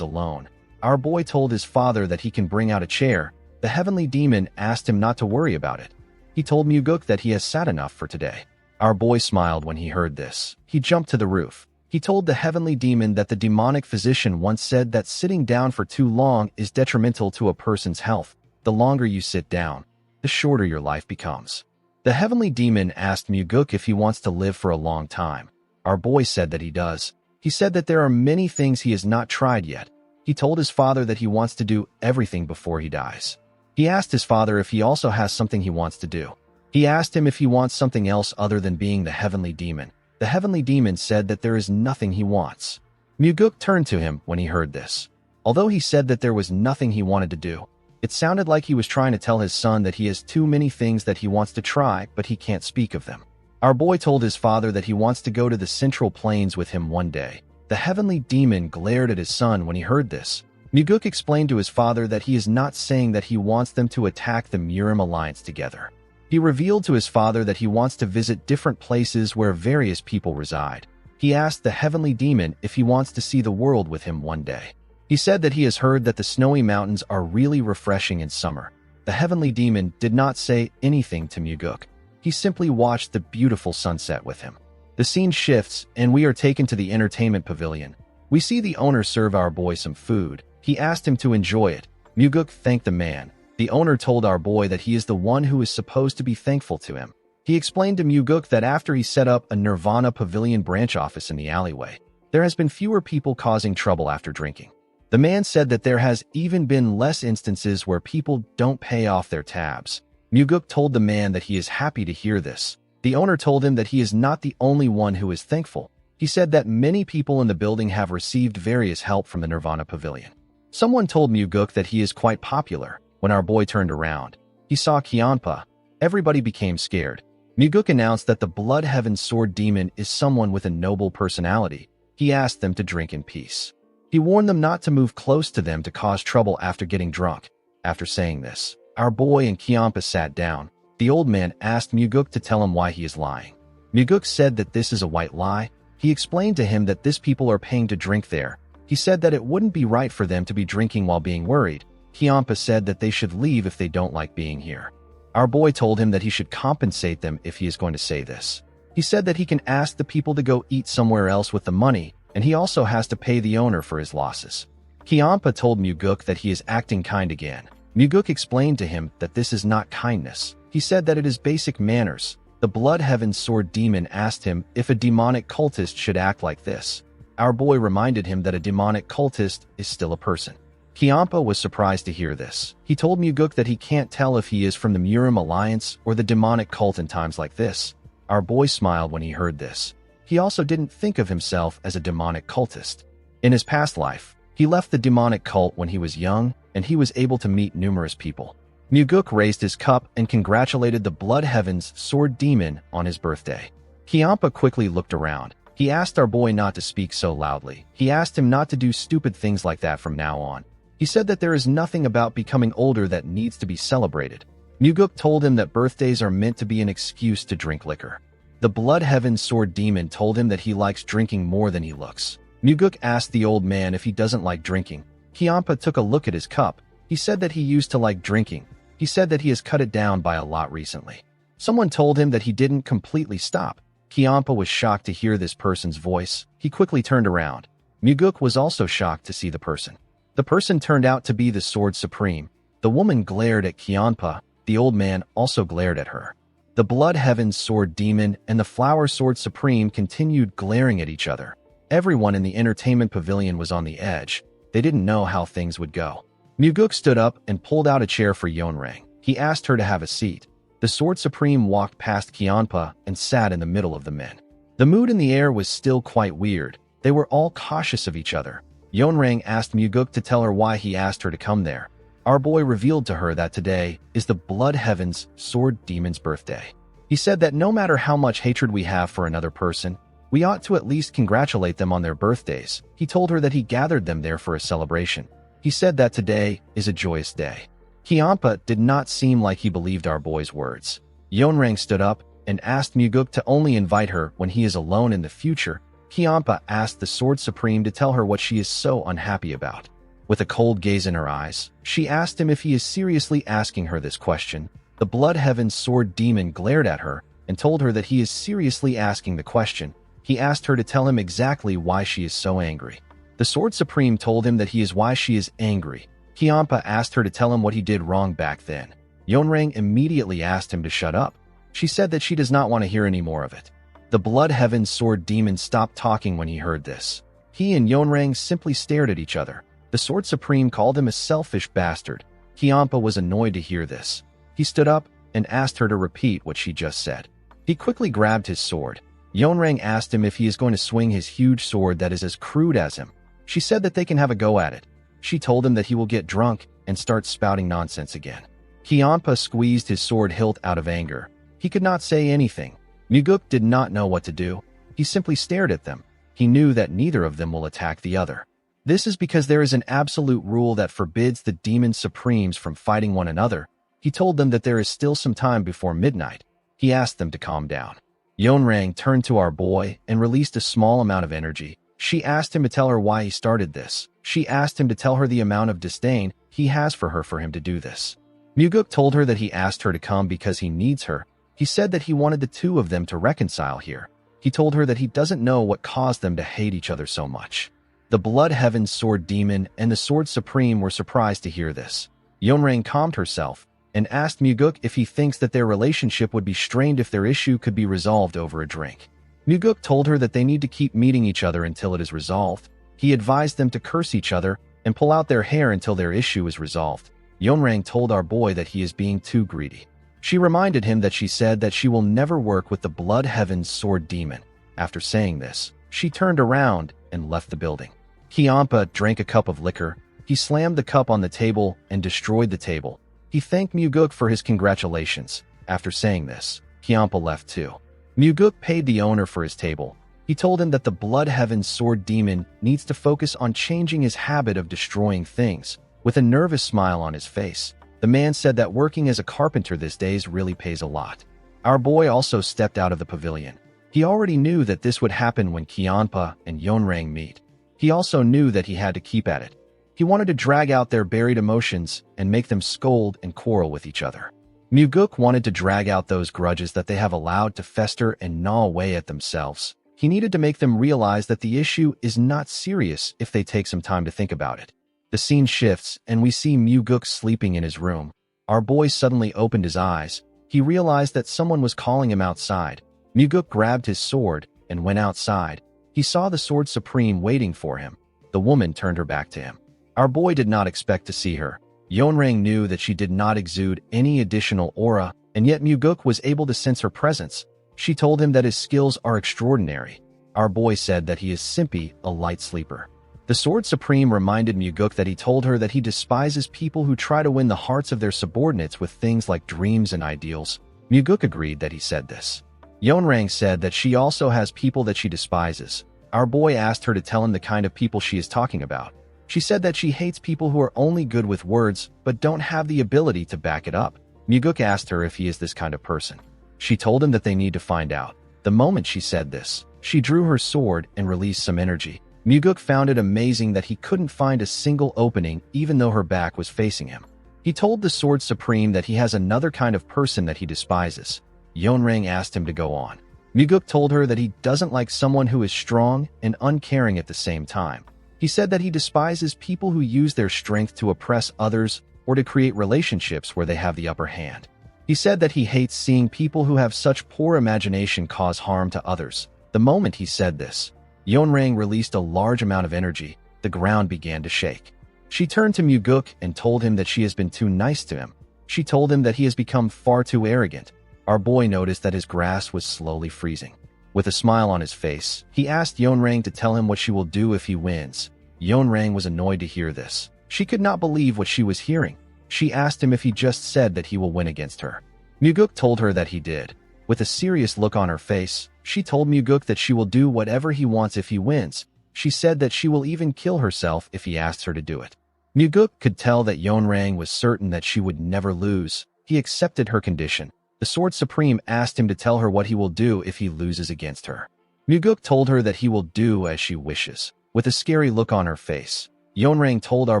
alone. Our boy told his father that he can bring out a chair. The heavenly demon asked him not to worry about it. He told Muguk that he has sat enough for today. Our boy smiled when he heard this. He jumped to the roof. He told the heavenly demon that the demonic physician once said that sitting down for too long is detrimental to a person's health. The longer you sit down, the shorter your life becomes. The heavenly demon asked Muguk if he wants to live for a long time. Our boy said that he does. He said that there are many things he has not tried yet. He He told his father that he wants to do everything before he dies. He asked his father if he also has something he wants to do. He asked him if he wants something else other than being the heavenly demon. The heavenly demon said that there is nothing he wants. Muguk turned to him when he heard this. Although he said that there was nothing he wanted to do, it sounded like he was trying to tell his son that he has too many things that he wants to try, but he can't speak of them. Our boy told his father that he wants to go to the Central Plains with him one day. The heavenly demon glared at his son when he heard this. Muguk explained to his father that he is not saying that he wants them to attack the Murim Alliance together. He revealed to his father that he wants to visit different places where various people reside. He asked the heavenly demon if he wants to see the world with him one day. He said that he has heard that the snowy mountains are really refreshing in summer. The heavenly demon did not say anything to Muguk. He simply watched the beautiful sunset with him. The scene shifts, and we are taken to the entertainment pavilion. We see the owner serve our boy some food. He asked him to enjoy it. Muguk thanked the man. The owner told our boy that he is the one who is supposed to be thankful to him. He explained to Muguk that after he set up a Nirvana Pavilion branch office in the alleyway, there has been fewer people causing trouble after drinking. The man said that there has even been less instances where people don't pay off their tabs. Muguk told the man that he is happy to hear this. The owner told him that he is not the only one who is thankful. He said that many people in the building have received various help from the Nirvana Pavilion. Someone told Muguk that he is quite popular. When our boy turned around, he saw Kianpa. Everybody became scared. Muguk announced that the Blood Heaven Sword Demon is someone with a noble personality. He asked them to drink in peace. He warned them not to move close to them to cause trouble after getting drunk. After saying this, our boy and Kianpa sat down. The old man asked Muguk to tell him why he is lying. Muguk said that this is a white lie. He explained to him that this people are paying to drink there. He said that it wouldn't be right for them to be drinking while being worried. Kianpa said that they should leave if they don't like being here. Our boy told him that he should compensate them if he is going to say this. He said that he can ask the people to go eat somewhere else with the money, and he also has to pay the owner for his losses. Kianpa told Muguk that he is acting kind again. Muguk explained to him that this is not kindness. He said that it is basic manners. The Blood Heaven Sword Demon asked him if a demonic cultist should act like this. Our boy reminded him that a demonic cultist is still a person. Kianpa was surprised to hear this. He told Muguk that he can't tell if he is from the Murim Alliance or the demonic cult in times like this. Our boy smiled when he heard this. He also didn't think of himself as a demonic cultist. In his past life, he left the demonic cult when he was young, and he was able to meet numerous people. Muguk raised his cup and congratulated the Blood Heaven's Sword Demon on his birthday. Kianpa quickly looked around. He asked our boy not to speak so loudly. He asked him not to do stupid things like that from now on. He said that there is nothing about becoming older that needs to be celebrated. Muguk told him that birthdays are meant to be an excuse to drink liquor. The Blood Heaven Sword Demon told him that he likes drinking more than he looks. Muguk asked the old man if he doesn't like drinking. Kianpa took a look at his cup. He said that he used to like drinking. He said that he has cut it down by a lot recently. Someone told him that he didn't completely stop. Kianpa was shocked to hear this person's voice. He quickly turned around. Muguk was also shocked to see the person. The person turned out to be the Sword Supreme. The woman glared at Kianpa. The old man also glared at her. The Blood Heaven Sword Demon and the Flower Sword Supreme continued glaring at each other. Everyone in the entertainment pavilion was on the edge. They didn't know how things would go. Muguk stood up and pulled out a chair for Yeonrang. He asked her to have a seat. The Sword Supreme walked past Kianpa and sat in the middle of the men. The mood in the air was still quite weird. They were all cautious of each other. Yeonrang asked Muguk to tell her why he asked her to come there. Our boy revealed to her that today is the Blood Heaven's Sword Demon's birthday. He said that no matter how much hatred we have for another person, we ought to at least congratulate them on their birthdays. He told her that he gathered them there for a celebration. He said that today is a joyous day. Kianpa did not seem like he believed our boy's words. Yeonrang stood up and asked Muguk to only invite her when he is alone in the future. Kianpa asked the Sword Supreme to tell her what she is so unhappy about. With a cold gaze in her eyes, she asked him if he is seriously asking her this question. The Blood Heaven Sword Demon glared at her and told her that he is seriously asking the question. He asked her to tell him exactly why she is so angry. The Sword Supreme told him that he is why she is angry. Kianpa asked her to tell him what he did wrong back then. Yeonrang immediately asked him to shut up. She said that she does not want to hear any more of it. The Blood Heaven Sword Demon stopped talking when he heard this. He and Yeonrang simply stared at each other. The Sword Supreme called him a selfish bastard. Kiampa was annoyed to hear this. He stood up and asked her to repeat what she just said. He quickly grabbed his sword. Yeonrang asked him if he is going to swing his huge sword that is as crude as him. She said that they can have a go at it. She told him that he will get drunk and start spouting nonsense again. Kiampa squeezed his sword hilt out of anger. He could not say anything. Muguk did not know what to do. He simply stared at them. He knew that neither of them will attack the other. This is because there is an absolute rule that forbids the Demon Supremes from fighting one another. He told them that there is still some time before midnight. He asked them to calm down. Yeonrang turned to our boy and released a small amount of energy. She asked him to tell her why he started this. She asked him to tell her the amount of disdain he has for her for him to do this. Muguk told her that he asked her to come because he needs her. He said that he wanted the two of them to reconcile here. He told her that he doesn't know what caused them to hate each other so much. The Blood Heaven's Sword Demon and the Sword Supreme were surprised to hear this. Yeonrang calmed herself and asked Muguk if he thinks that their relationship would be strained if their issue could be resolved over a drink. Muguk told her that they need to keep meeting each other until it is resolved. He advised them to curse each other and pull out their hair until their issue is resolved. Yeonrang told our boy that he is being too greedy. She reminded him that she said that she will never work with the Blood Heaven's Sword Demon. After saying this, she turned around and left the building. Kiampa drank a cup of liquor. He slammed the cup on the table and destroyed the table. He thanked Muguk for his congratulations. After saying this, Kiampa left too. Muguk paid the owner for his table. He told him that the Blood Heaven's Sword Demon needs to focus on changing his habit of destroying things. With a nervous smile on his face, the man said that working as a carpenter these days really pays a lot. Our boy also stepped out of the pavilion. He already knew that this would happen when Kiampa and Yeonrang meet. He also knew that he had to keep at it. He wanted to drag out their buried emotions and make them scold and quarrel with each other. Muguk wanted to drag out those grudges that they have allowed to fester and gnaw away at themselves. He needed to make them realize that the issue is not serious if they take some time to think about it. The scene shifts and we see Muguk sleeping in his room. Our boy suddenly opened his eyes. He realized that someone was calling him outside. Muguk grabbed his sword and went outside. He saw the Sword Supreme waiting for him. The woman turned her back to him. Our boy did not expect to see her. Yeonrang knew that she did not exude any additional aura, and yet Muguk was able to sense her presence. She told him that his skills are extraordinary. Our boy said that he is simply a light sleeper. The Sword Supreme reminded Muguk that he told her that he despises people who try to win the hearts of their subordinates with things like dreams and ideals. Muguk agreed that he said this. Yeonrang said that she also has people that she despises. Our boy asked her to tell him the kind of people she is talking about. She said that she hates people who are only good with words but don't have the ability to back it up. Muguk asked her if he is this kind of person. She told him that they need to find out. The moment she said this, she drew her sword and released some energy. Muguk found it amazing that he couldn't find a single opening even though her back was facing him. He told the Sword Supreme that he has another kind of person that he despises. Yeonrang asked him to go on. Muguk told her that he doesn't like someone who is strong and uncaring at the same time. He said that he despises people who use their strength to oppress others or to create relationships where they have the upper hand. He said that he hates seeing people who have such poor imagination cause harm to others. The moment he said this, Yeonrang released a large amount of energy. The ground began to shake. She turned to Muguk and told him that she has been too nice to him. She told him that he has become far too arrogant. Our boy noticed that his grass was slowly freezing. With a smile on his face, he asked Yeonrang to tell him what she will do if he wins. Yeonrang was annoyed to hear this. She could not believe what she was hearing. She asked him if he just said that he will win against her. Muguk told her that he did. With a serious look on her face, she told Muguk that she will do whatever he wants if he wins. She said that she will even kill herself if he asks her to do it. Muguk could tell that Yeonrang was certain that she would never lose. He accepted her condition. The Sword Supreme asked him to tell her what he will do if he loses against her. Muguk told her that he will do as she wishes. With a scary look on her face, Yeonrang told our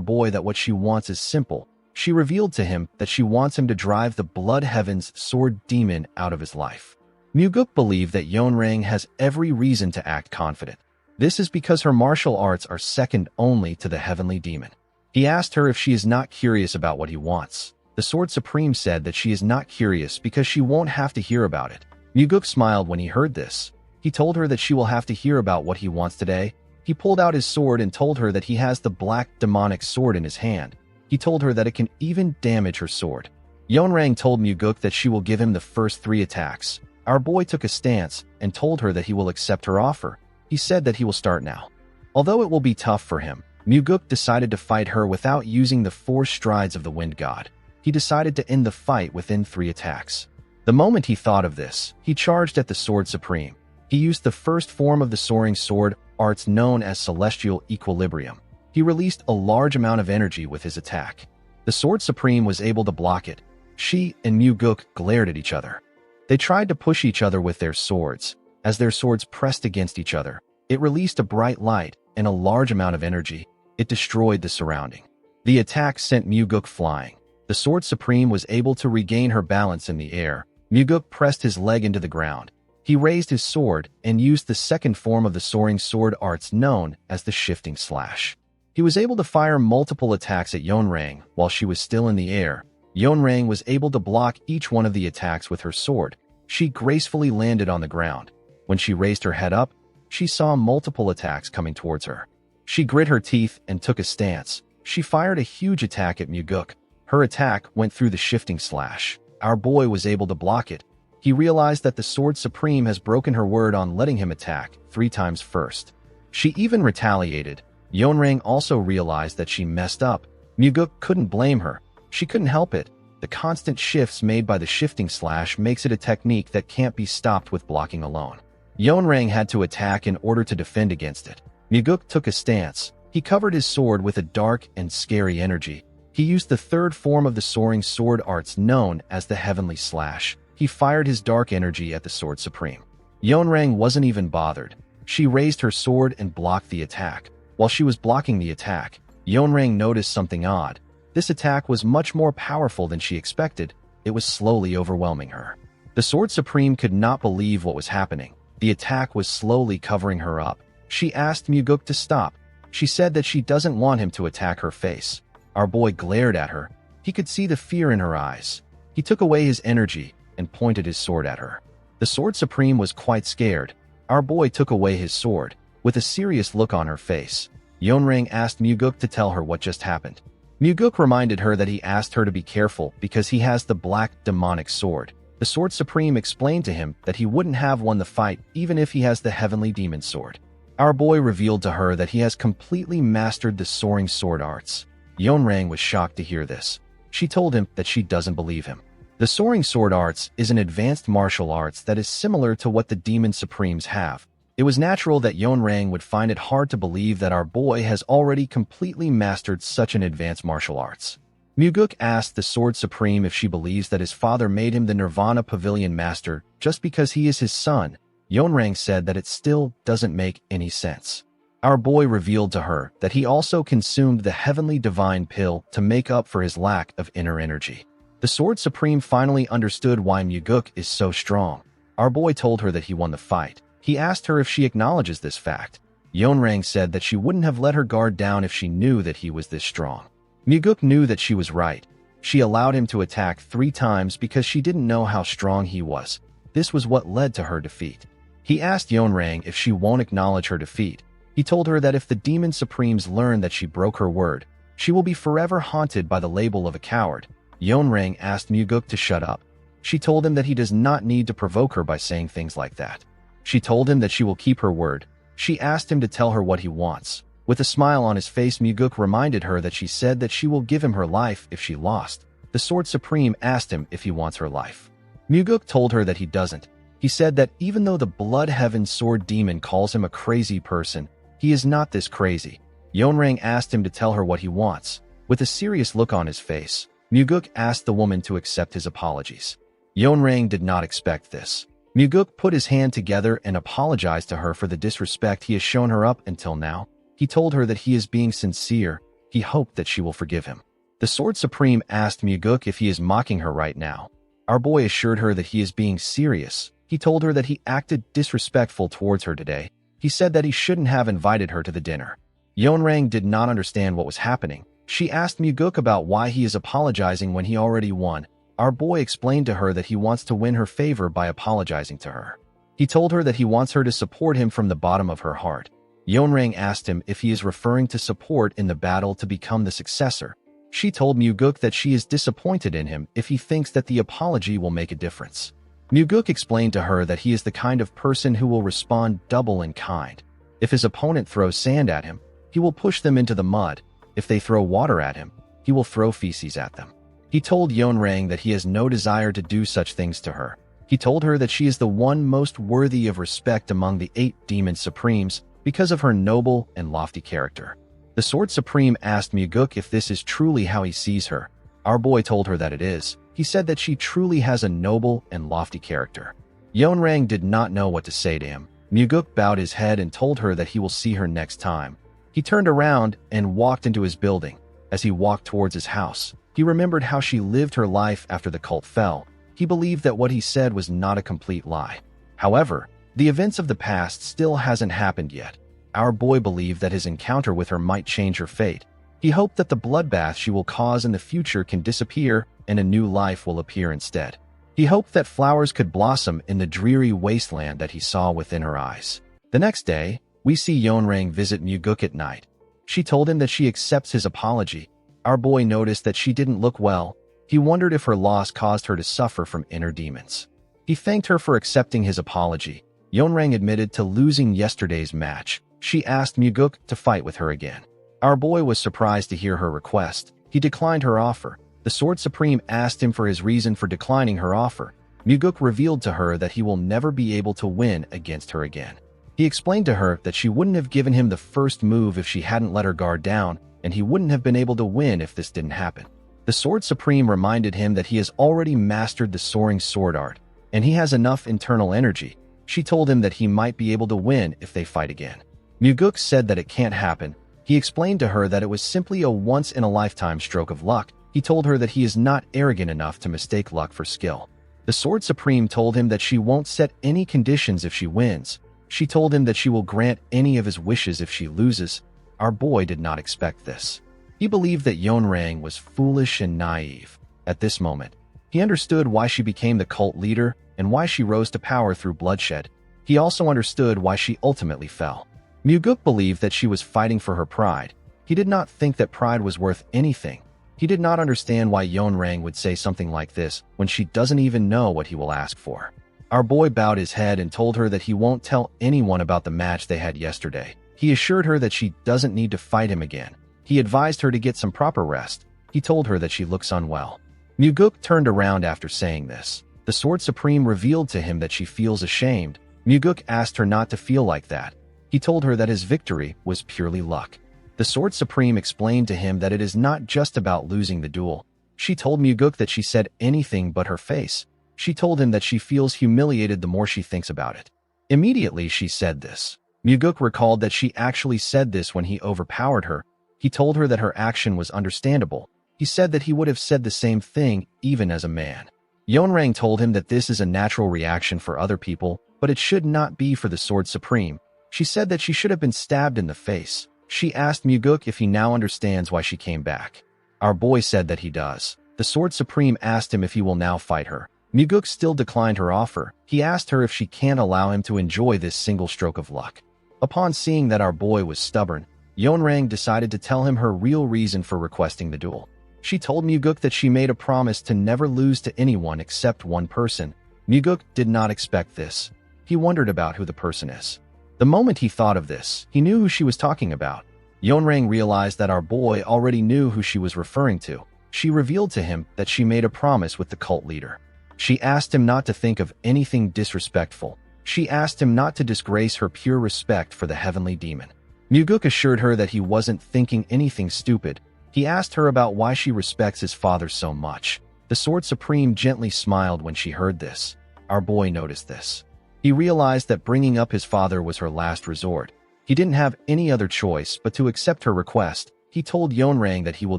boy that what she wants is simple. She revealed to him that she wants him to drive the Blood Heaven's Sword Demon out of his life. Muguk believed that Yeonrang has every reason to act confident. This is because her martial arts are second only to the Heavenly Demon. He asked her if she is not curious about what he wants. The Sword Supreme said that she is not curious because she won't have to hear about it. Muguk smiled when he heard this. He told her that she will have to hear about what he wants today. He pulled out his sword and told her that he has the black demonic sword in his hand. He told her that it can even damage her sword. Yeonrang told Muguk that she will give him the first 3 attacks. Our boy took a stance and told her that he will accept her offer. He said that he will start now. Although it will be tough for him, Muguk decided to fight her without using the 4 strides of the Wind God. He decided to end the fight within 3 attacks. The moment he thought of this, he charged at the Sword Supreme. He used the first form of the soaring sword arts known as Celestial Equilibrium. He released a large amount of energy with his attack. The Sword Supreme was able to block it. She and Muguk glared at each other. They tried to push each other with their swords. As their swords pressed against each other, it released a bright light and a large amount of energy. It destroyed the surrounding. The attack sent Muguk flying. The Sword Supreme was able to regain her balance in the air. Muguk pressed his leg into the ground. He raised his sword and used the second form of the soaring sword arts known as the Shifting Slash. He was able to fire multiple attacks at Yeonrang while she was still in the air. Yeonrang was able to block each one of the attacks with her sword. She gracefully landed on the ground. When she raised her head up, she saw multiple attacks coming towards her. She grit her teeth and took a stance. She fired a huge attack at Muguk. Her attack went through the Shifting Slash. Our boy was able to block it. He realized that the Sword Supreme has broken her word on letting him attack 3 times first. She even retaliated. Yeonrang also realized that she messed up. Muguk couldn't blame her. She couldn't help it. The constant shifts made by the Shifting Slash makes it a technique that can't be stopped with blocking alone. Yeonrang had to attack in order to defend against it. Muguk took a stance. He covered his sword with a dark and scary energy. He used the third form of the soaring sword arts known as the Heavenly Slash. He fired his dark energy at the Sword Supreme. Yeonrang wasn't even bothered. She raised her sword and blocked the attack. While she was blocking the attack, Yeonrang noticed something odd. This attack was much more powerful than she expected. It was slowly overwhelming her. The Sword Supreme could not believe what was happening. The attack was slowly covering her up. She asked Muguk to stop. She said that she doesn't want him to attack her face. Our boy glared at her. He could see the fear in her eyes. He took away his energy and pointed his sword at her. The Sword Supreme was quite scared. Our boy took away his sword. With a serious look on her face, Yeonrang asked Muguk to tell her what just happened. Muguk reminded her that he asked her to be careful because he has the black demonic sword. The Sword Supreme explained to him that he wouldn't have won the fight even if he has the heavenly demon sword. Our boy revealed to her that he has completely mastered the soaring sword arts. Yeonrang was shocked to hear this. She told him that she doesn't believe him. The soaring sword arts is an advanced martial arts that is similar to what the demon supremes have. It was natural that Yeonrang would find it hard to believe that our boy has already completely mastered such an advanced martial arts. Muguk asked the Sword Supreme if she believes that his father made him the Nirvana Pavilion Master just because he is his son. Yeonrang said that it still doesn't make any sense. Our boy revealed to her that he also consumed the Heavenly Divine Pill to make up for his lack of inner energy. The Sword Supreme finally understood why Muguk is so strong. Our boy told her that he won the fight. He asked her if she acknowledges this fact. Yeonrang said that she wouldn't have let her guard down if she knew that he was this strong. Muguk knew that she was right. She allowed him to attack 3 times because she didn't know how strong he was. This was what led to her defeat. He asked Yeonrang if she won't acknowledge her defeat. He told her that if the Demon Supremes learn that she broke her word, she will be forever haunted by the label of a coward. Yeonrang asked Muguk to shut up. She told him that he does not need to provoke her by saying things like that. She told him that she will keep her word. She asked him to tell her what he wants. With a smile on his face, Muguk reminded her that she said that she will give him her life if she lost. The Sword Supreme asked him if he wants her life. Muguk told her that he doesn't. He said that even though the Blood Heaven Sword Demon calls him a crazy person, he is not this crazy. Yeonrang asked him to tell her what he wants. With a serious look on his face, Muguk asked the woman to accept his apologies. Yeonrang did not expect this. Muguk put his hand together and apologized to her for the disrespect he has shown her up until now. He told her that he is being sincere. He hoped that she will forgive him. The Sword Supreme asked Muguk if he is mocking her right now. Our boy assured her that he is being serious. He told her that he acted disrespectful towards her today. He said that he shouldn't have invited her to the dinner. Yeonrang did not understand what was happening. She asked Muguk about why he is apologizing when he already won. Our boy explained to her that he wants to win her favor by apologizing to her. He told her that he wants her to support him from the bottom of her heart. Yeonrang asked him if he is referring to support in the battle to become the successor. She told Muguk that she is disappointed in him if he thinks that the apology will make a difference. Muguk explained to her that he is the kind of person who will respond double in kind. If his opponent throws sand at him, he will push them into the mud. If they throw water at him, he will throw feces at them. He told Yeonrang that he has no desire to do such things to her. He told her that she is the one most worthy of respect among the 8 demon supremes because of her noble and lofty character. The Sword Supreme asked Muguk if this is truly how he sees her. Our boy told her that it is. He said that she truly has a noble and lofty character. Yeonrang did not know what to say to him. Muguk bowed his head and told her that he will see her next time. He turned around and walked into his building. As he walked towards his house, he remembered how she lived her life after the cult fell. He believed that what he said was not a complete lie. However, the events of the past still hasn't happened yet. Our boy believed that his encounter with her might change her fate. He hoped that the bloodbath she will cause in the future can disappear and a new life will appear instead. He hoped that flowers could blossom in the dreary wasteland that he saw within her eyes. The next day, we see Yeonrang visit Muguk at night. She told him that she accepts his apology. Our boy noticed that she didn't look well. He wondered if her loss caused her to suffer from inner demons. He thanked her for accepting his apology. Yeonrang admitted to losing yesterday's match. She asked Muguk to fight with her again. Our boy was surprised to hear her request. He declined her offer. The Sword Supreme asked him for his reason for declining her offer. Muguk revealed to her that he will never be able to win against her again. He explained to her that she wouldn't have given him the first move if she hadn't let her guard down, and he wouldn't have been able to win if this didn't happen. The Sword Supreme reminded him that he has already mastered the soaring sword art, and he has enough internal energy. She told him that he might be able to win if they fight again. Muguk said that it can't happen. He explained to her that it was simply a once-in-a-lifetime stroke of luck. He told her that he is not arrogant enough to mistake luck for skill. The Sword Supreme told him that she won't set any conditions if she wins. She told him that she will grant any of his wishes if she loses. Our boy did not expect this. He believed that Yeonrang was foolish and naive. At this moment, he understood why she became the cult leader and why she rose to power through bloodshed. He also understood why she ultimately fell. Muguk believed that she was fighting for her pride. He did not think that pride was worth anything. He did not understand why Yeonrang would say something like this when she doesn't even know what he will ask for. Our boy bowed his head and told her that he won't tell anyone about the match they had yesterday. He assured her that she doesn't need to fight him again. He advised her to get some proper rest. He told her that she looks unwell. Muguk turned around after saying this. The Sword Supreme revealed to him that she feels ashamed. Muguk asked her not to feel like that. He told her that his victory was purely luck. The Sword Supreme explained to him that it is not just about losing the duel. She told Muguk that she said anything but her face. She told him that she feels humiliated the more she thinks about it. Immediately she said this. Muguk recalled that she actually said this when he overpowered her. He told her that her action was understandable. He said that he would have said the same thing even as a man. Yeonrang told him that this is a natural reaction for other people, but it should not be for the Sword Supreme. She said that she should have been stabbed in the face. She asked Muguk if he now understands why she came back. Our boy said that he does. The Sword Supreme asked him if he will now fight her. Muguk still declined her offer. He asked her if she can't allow him to enjoy this single stroke of luck. Upon seeing that our boy was stubborn, Yeonrang decided to tell him her real reason for requesting the duel. She told Muguk that she made a promise to never lose to anyone except one person. Muguk did not expect this. He wondered about who the person is. The moment he thought of this, he knew who she was talking about. Yeonrang realized that our boy already knew who she was referring to. She revealed to him that she made a promise with the cult leader. She asked him not to think of anything disrespectful. She asked him not to disgrace her pure respect for the heavenly demon. Muguk assured her that he wasn't thinking anything stupid. He asked her about why she respects his father so much. The Sword Supreme gently smiled when she heard this. Our boy noticed this. He realized that bringing up his father was her last resort. He didn't have any other choice but to accept her request. He told Yeonrang that he will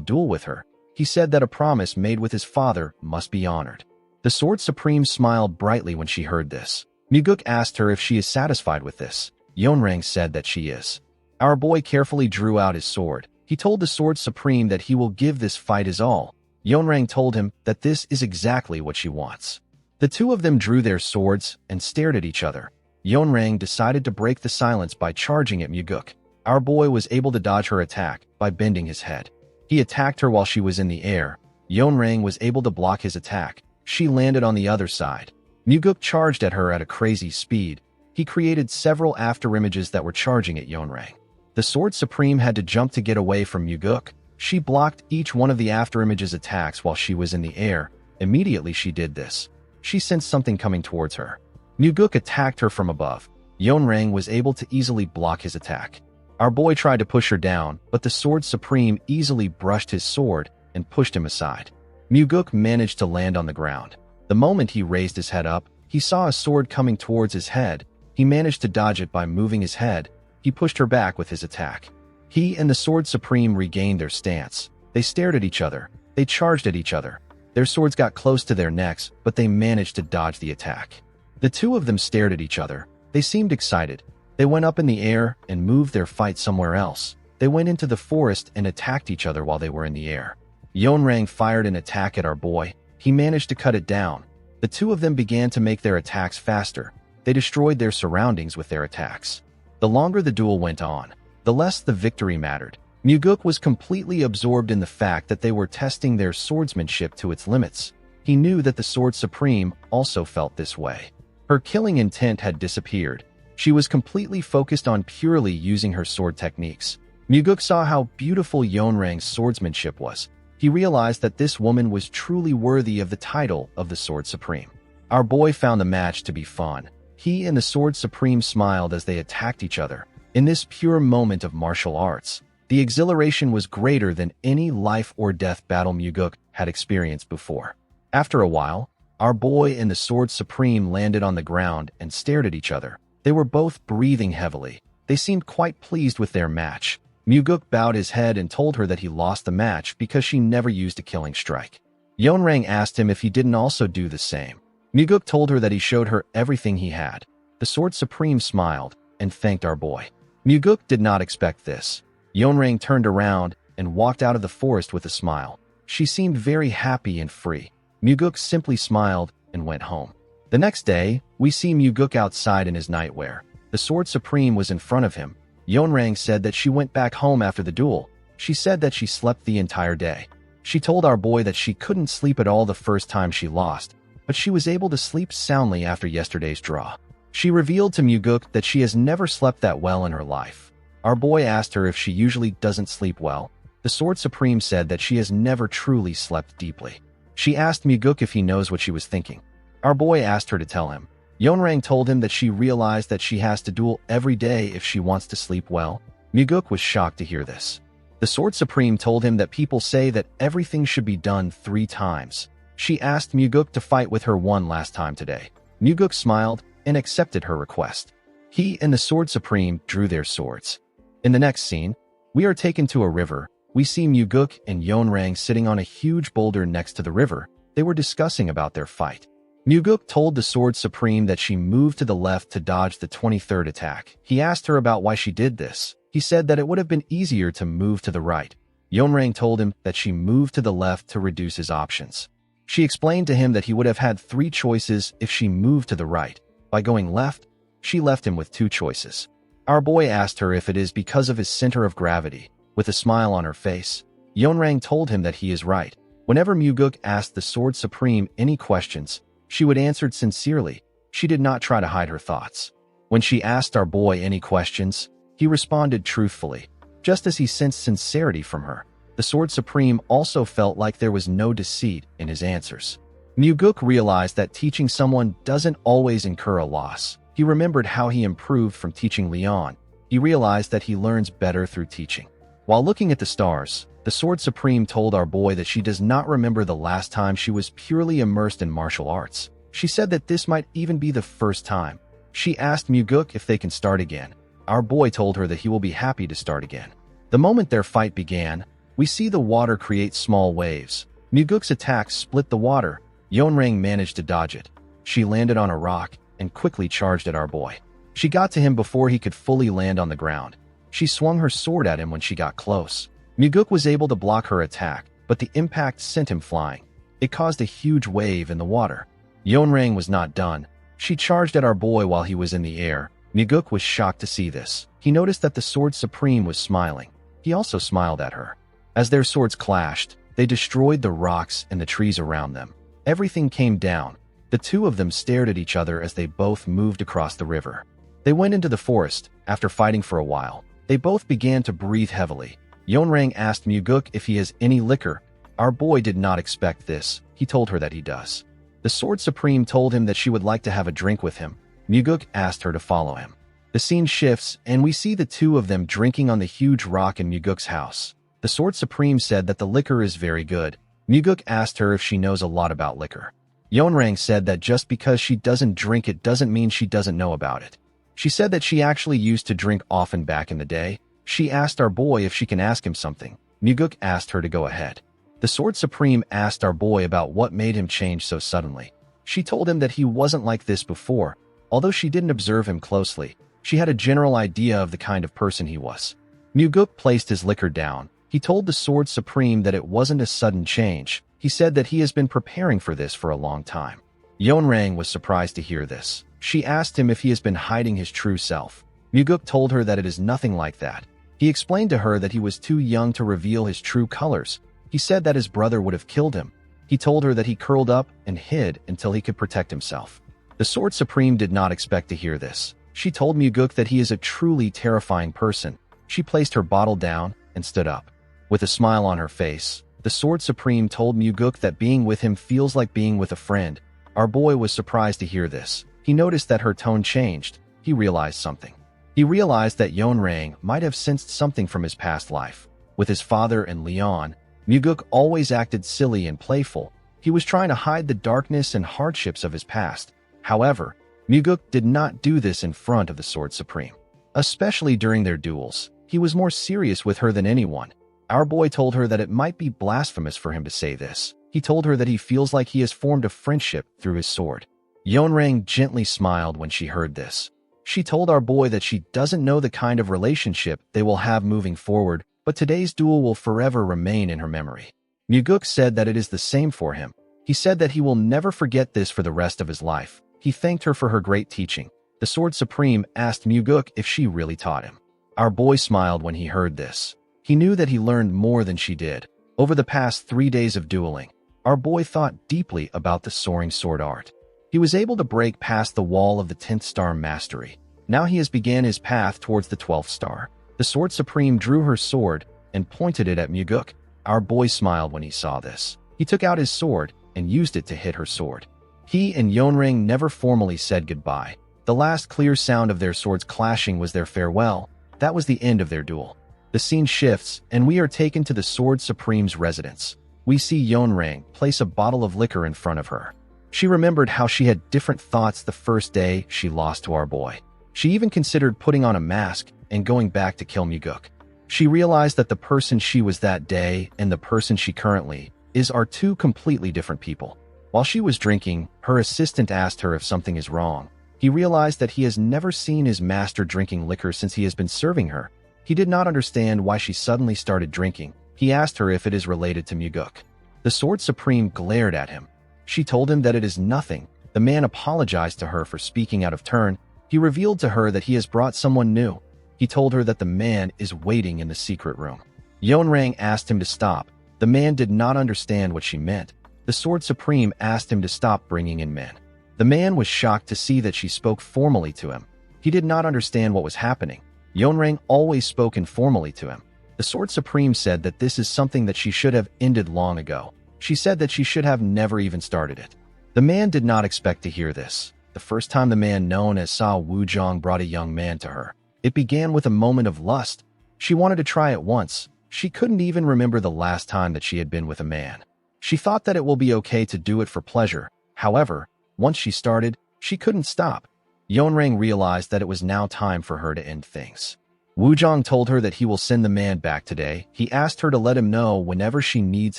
duel with her. He said that a promise made with his father must be honored. The Sword Supreme smiled brightly when she heard this. Muguk asked her if she is satisfied with this. Yeonrang said that she is. Our boy carefully drew out his sword. He told the Sword Supreme that he will give this fight his all. Yeonrang told him that this is exactly what she wants. The two of them drew their swords and stared at each other. Yeonrang decided to break the silence by charging at Muguk. Our boy was able to dodge her attack by bending his head. He attacked her while she was in the air. Yeonrang was able to block his attack. She landed on the other side. Muguk charged at her at a crazy speed. He created several afterimages that were charging at Yeonrang. The Sword Supreme had to jump to get away from Muguk. She blocked each one of the afterimages' attacks while she was in the air. Immediately she did this, she sensed something coming towards her. Muguk attacked her from above. Yeonrang was able to easily block his attack. Our boy tried to push her down, but the Sword Supreme easily brushed his sword and pushed him aside. Muguk managed to land on the ground. The moment he raised his head up, he saw a sword coming towards his head. He managed to dodge it by moving his head. He pushed her back with his attack. He and the Sword Supreme regained their stance. They stared at each other. They charged at each other. Their swords got close to their necks, but they managed to dodge the attack. The two of them stared at each other. They seemed excited. They went up in the air and moved their fight somewhere else. They went into the forest and attacked each other while they were in the air. Yeonrang fired an attack at our boy. He managed to cut it down. The two of them began to make their attacks faster. They destroyed their surroundings with their attacks. The longer the duel went on, the less the victory mattered. Muguk was completely absorbed in the fact that they were testing their swordsmanship to its limits. He knew that the Sword Supreme also felt this way. Her killing intent had disappeared. She was completely focused on purely using her sword techniques. Muguk saw how beautiful Yeonrang's swordsmanship was. He realized that this woman was truly worthy of the title of the Sword Supreme. Our boy found the match to be fun. He and the Sword Supreme smiled as they attacked each other. In this pure moment of martial arts, the exhilaration was greater than any life-or-death battle Muguk had experienced before. After a while, our boy and the Sword Supreme landed on the ground and stared at each other. They were both breathing heavily. They seemed quite pleased with their match. Muguk bowed his head and told her that he lost the match because she never used a killing strike. Yeonrang asked him if he didn't also do the same. Muguk told her that he showed her everything he had. The Sword Supreme smiled and thanked our boy. Muguk did not expect this. Yeonrang turned around and walked out of the forest with a smile. She seemed very happy and free. Muguk simply smiled and went home. The next day, we see Muguk outside in his nightwear. The Sword Supreme was in front of him. Yeonrang said that she went back home after the duel. She said that she slept the entire day. She told our boy that she couldn't sleep at all the first time she lost, but she was able to sleep soundly after yesterday's draw. She revealed to Muguk that she has never slept that well in her life. Our boy asked her if she usually doesn't sleep well. The Sword Supreme said that she has never truly slept deeply. She asked Muguk if he knows what she was thinking. Our boy asked her to tell him. Yeonrang told him that she realized that she has to duel every day if she wants to sleep well. Muguk was shocked to hear this. The Sword Supreme told him that people say that everything should be done 3 times. She asked Muguk to fight with her one last time today. Muguk smiled and accepted her request. He and the Sword Supreme drew their swords. In the next scene, we are taken to a river. We see Muguk and Yeonrang sitting on a huge boulder next to the river. They were discussing about their fight. Muguk told the Sword Supreme that she moved to the left to dodge the 23rd attack. He asked her about why she did this. He said that it would have been easier to move to the right. Yeonrang told him that she moved to the left to reduce his options. She explained to him that he would have had 3 choices if she moved to the right. By going left, she left him with 2 choices. Our boy asked her if it is because of his center of gravity. With a smile on her face, Yeonrang told him that he is right. Whenever Muguk asked the Sword Supreme any questions, she would answer sincerely. She did not try to hide her thoughts. When she asked our boy any questions, he responded truthfully, just as he sensed sincerity from her. The Sword Supreme also felt like there was no deceit in his answers. Muguk realized that teaching someone doesn't always incur a loss. He remembered how he improved from teaching Leon. He realized that he learns better through teaching. While looking at the stars, the Sword Supreme told our boy that she does not remember the last time she was purely immersed in martial arts. She said that this might even be the first time. She asked Muguk if they can start again. Our boy told her that he will be happy to start again. The moment their fight began, we see the water create small waves. Muguk's attack split the water. Yeonrang managed to dodge it. She landed on a rock and quickly charged at our boy. She got to him before he could fully land on the ground. She swung her sword at him when she got close. Muguk was able to block her attack, but the impact sent him flying. It caused a huge wave in the water. Yeonrang was not done. She charged at our boy while he was in the air. Muguk was shocked to see this. He noticed that the Sword Supreme was smiling. He also smiled at her. As their swords clashed, they destroyed the rocks and the trees around them. Everything came down. The two of them stared at each other as they both moved across the river. They went into the forest. After fighting for a while, they both began to breathe heavily. Yeonrang asked Muguk if he has any liquor. Our boy did not expect this. He told her that he does. The Sword Supreme told him that she would like to have a drink with him. Muguk asked her to follow him. The scene shifts, and we see the two of them drinking on the huge rock in Muguk's house. The Sword Supreme said that the liquor is very good. Muguk asked her if she knows a lot about liquor. Yeonrang said that just because she doesn't drink it doesn't mean she doesn't know about it. She said that she actually used to drink often back in the day. She asked our boy if she can ask him something. Muguk asked her to go ahead. The Sword Supreme asked our boy about what made him change so suddenly. She told him that he wasn't like this before. Although she didn't observe him closely, she had a general idea of the kind of person he was. Muguk placed his liquor down. He told the Sword Supreme that it wasn't a sudden change. He said that he has been preparing for this for a long time. Yeonrang was surprised to hear this. She asked him if he has been hiding his true self. Muguk told her that it is nothing like that. He explained to her that he was too young to reveal his true colors. He said that his brother would have killed him. He told her that he curled up and hid until he could protect himself. The Sword Supreme did not expect to hear this. She told Muguk that he is a truly terrifying person. She placed her bottle down and stood up. With a smile on her face, the Sword Supreme told Muguk that being with him feels like being with a friend. Our boy was surprised to hear this. He noticed that her tone changed. He realized something. He realized that Yeonrang might have sensed something from his past life. With his father and Leon, Muguk always acted silly and playful. He was trying to hide the darkness and hardships of his past. However, Muguk did not do this in front of the Sword Supreme. Especially during their duels, he was more serious with her than anyone. Our boy told her that it might be blasphemous for him to say this. He told her that he feels like he has formed a friendship through his sword. Yeonrang gently smiled when she heard this. She told our boy that she doesn't know the kind of relationship they will have moving forward, but today's duel will forever remain in her memory. Muguk said that it is the same for him. He said that he will never forget this for the rest of his life. He thanked her for her great teaching. The Sword Supreme asked Muguk if she really taught him. Our boy smiled when he heard this. He knew that he learned more than she did. Over the past 3 days of dueling, our boy thought deeply about the soaring sword art. He was able to break past the wall of the 10th star mastery. Now he has began his path towards the 12th star. The Sword Supreme drew her sword and pointed it at Muguk. Our boy smiled when he saw this. He took out his sword and used it to hit her sword. He and Yeonrang never formally said goodbye. The last clear sound of their swords clashing was their farewell. That was the end of their duel. The scene shifts, and we are taken to the Sword Supreme's residence. We see Yeonrang place a bottle of liquor in front of her. She remembered how she had different thoughts the first day she lost to our boy. She even considered putting on a mask and going back to kill Muguk. She realized that the person she was that day and the person she currently is are two completely different people. While she was drinking, her assistant asked her if something is wrong. He realized that he has never seen his master drinking liquor since he has been serving her. He did not understand why she suddenly started drinking. He asked her if it is related to Muguk. The Sword Supreme glared at him. She told him that it is nothing. The man apologized to her for speaking out of turn. He revealed to her that he has brought someone new. He told her that the man is waiting in the secret room. Yeonrang asked him to stop. The man did not understand what she meant. The Sword Supreme asked him to stop bringing in men. The man was shocked to see that she spoke formally to him. He did not understand what was happening. Yeonrang always spoke informally to him. The Sword Supreme said that this is something that she should have ended long ago. She said that she should have never even started it. The man did not expect to hear this. The first time the man known as Sa Wuzhong brought a young man to her, it began with a moment of lust. She wanted to try it once. She couldn't even remember the last time that she had been with a man. She thought that it will be okay to do it for pleasure. However, once she started, she couldn't stop. Yeonrang realized that it was now time for her to end things. Wuzhong told her that he will send the man back today. He asked her to let him know whenever she needs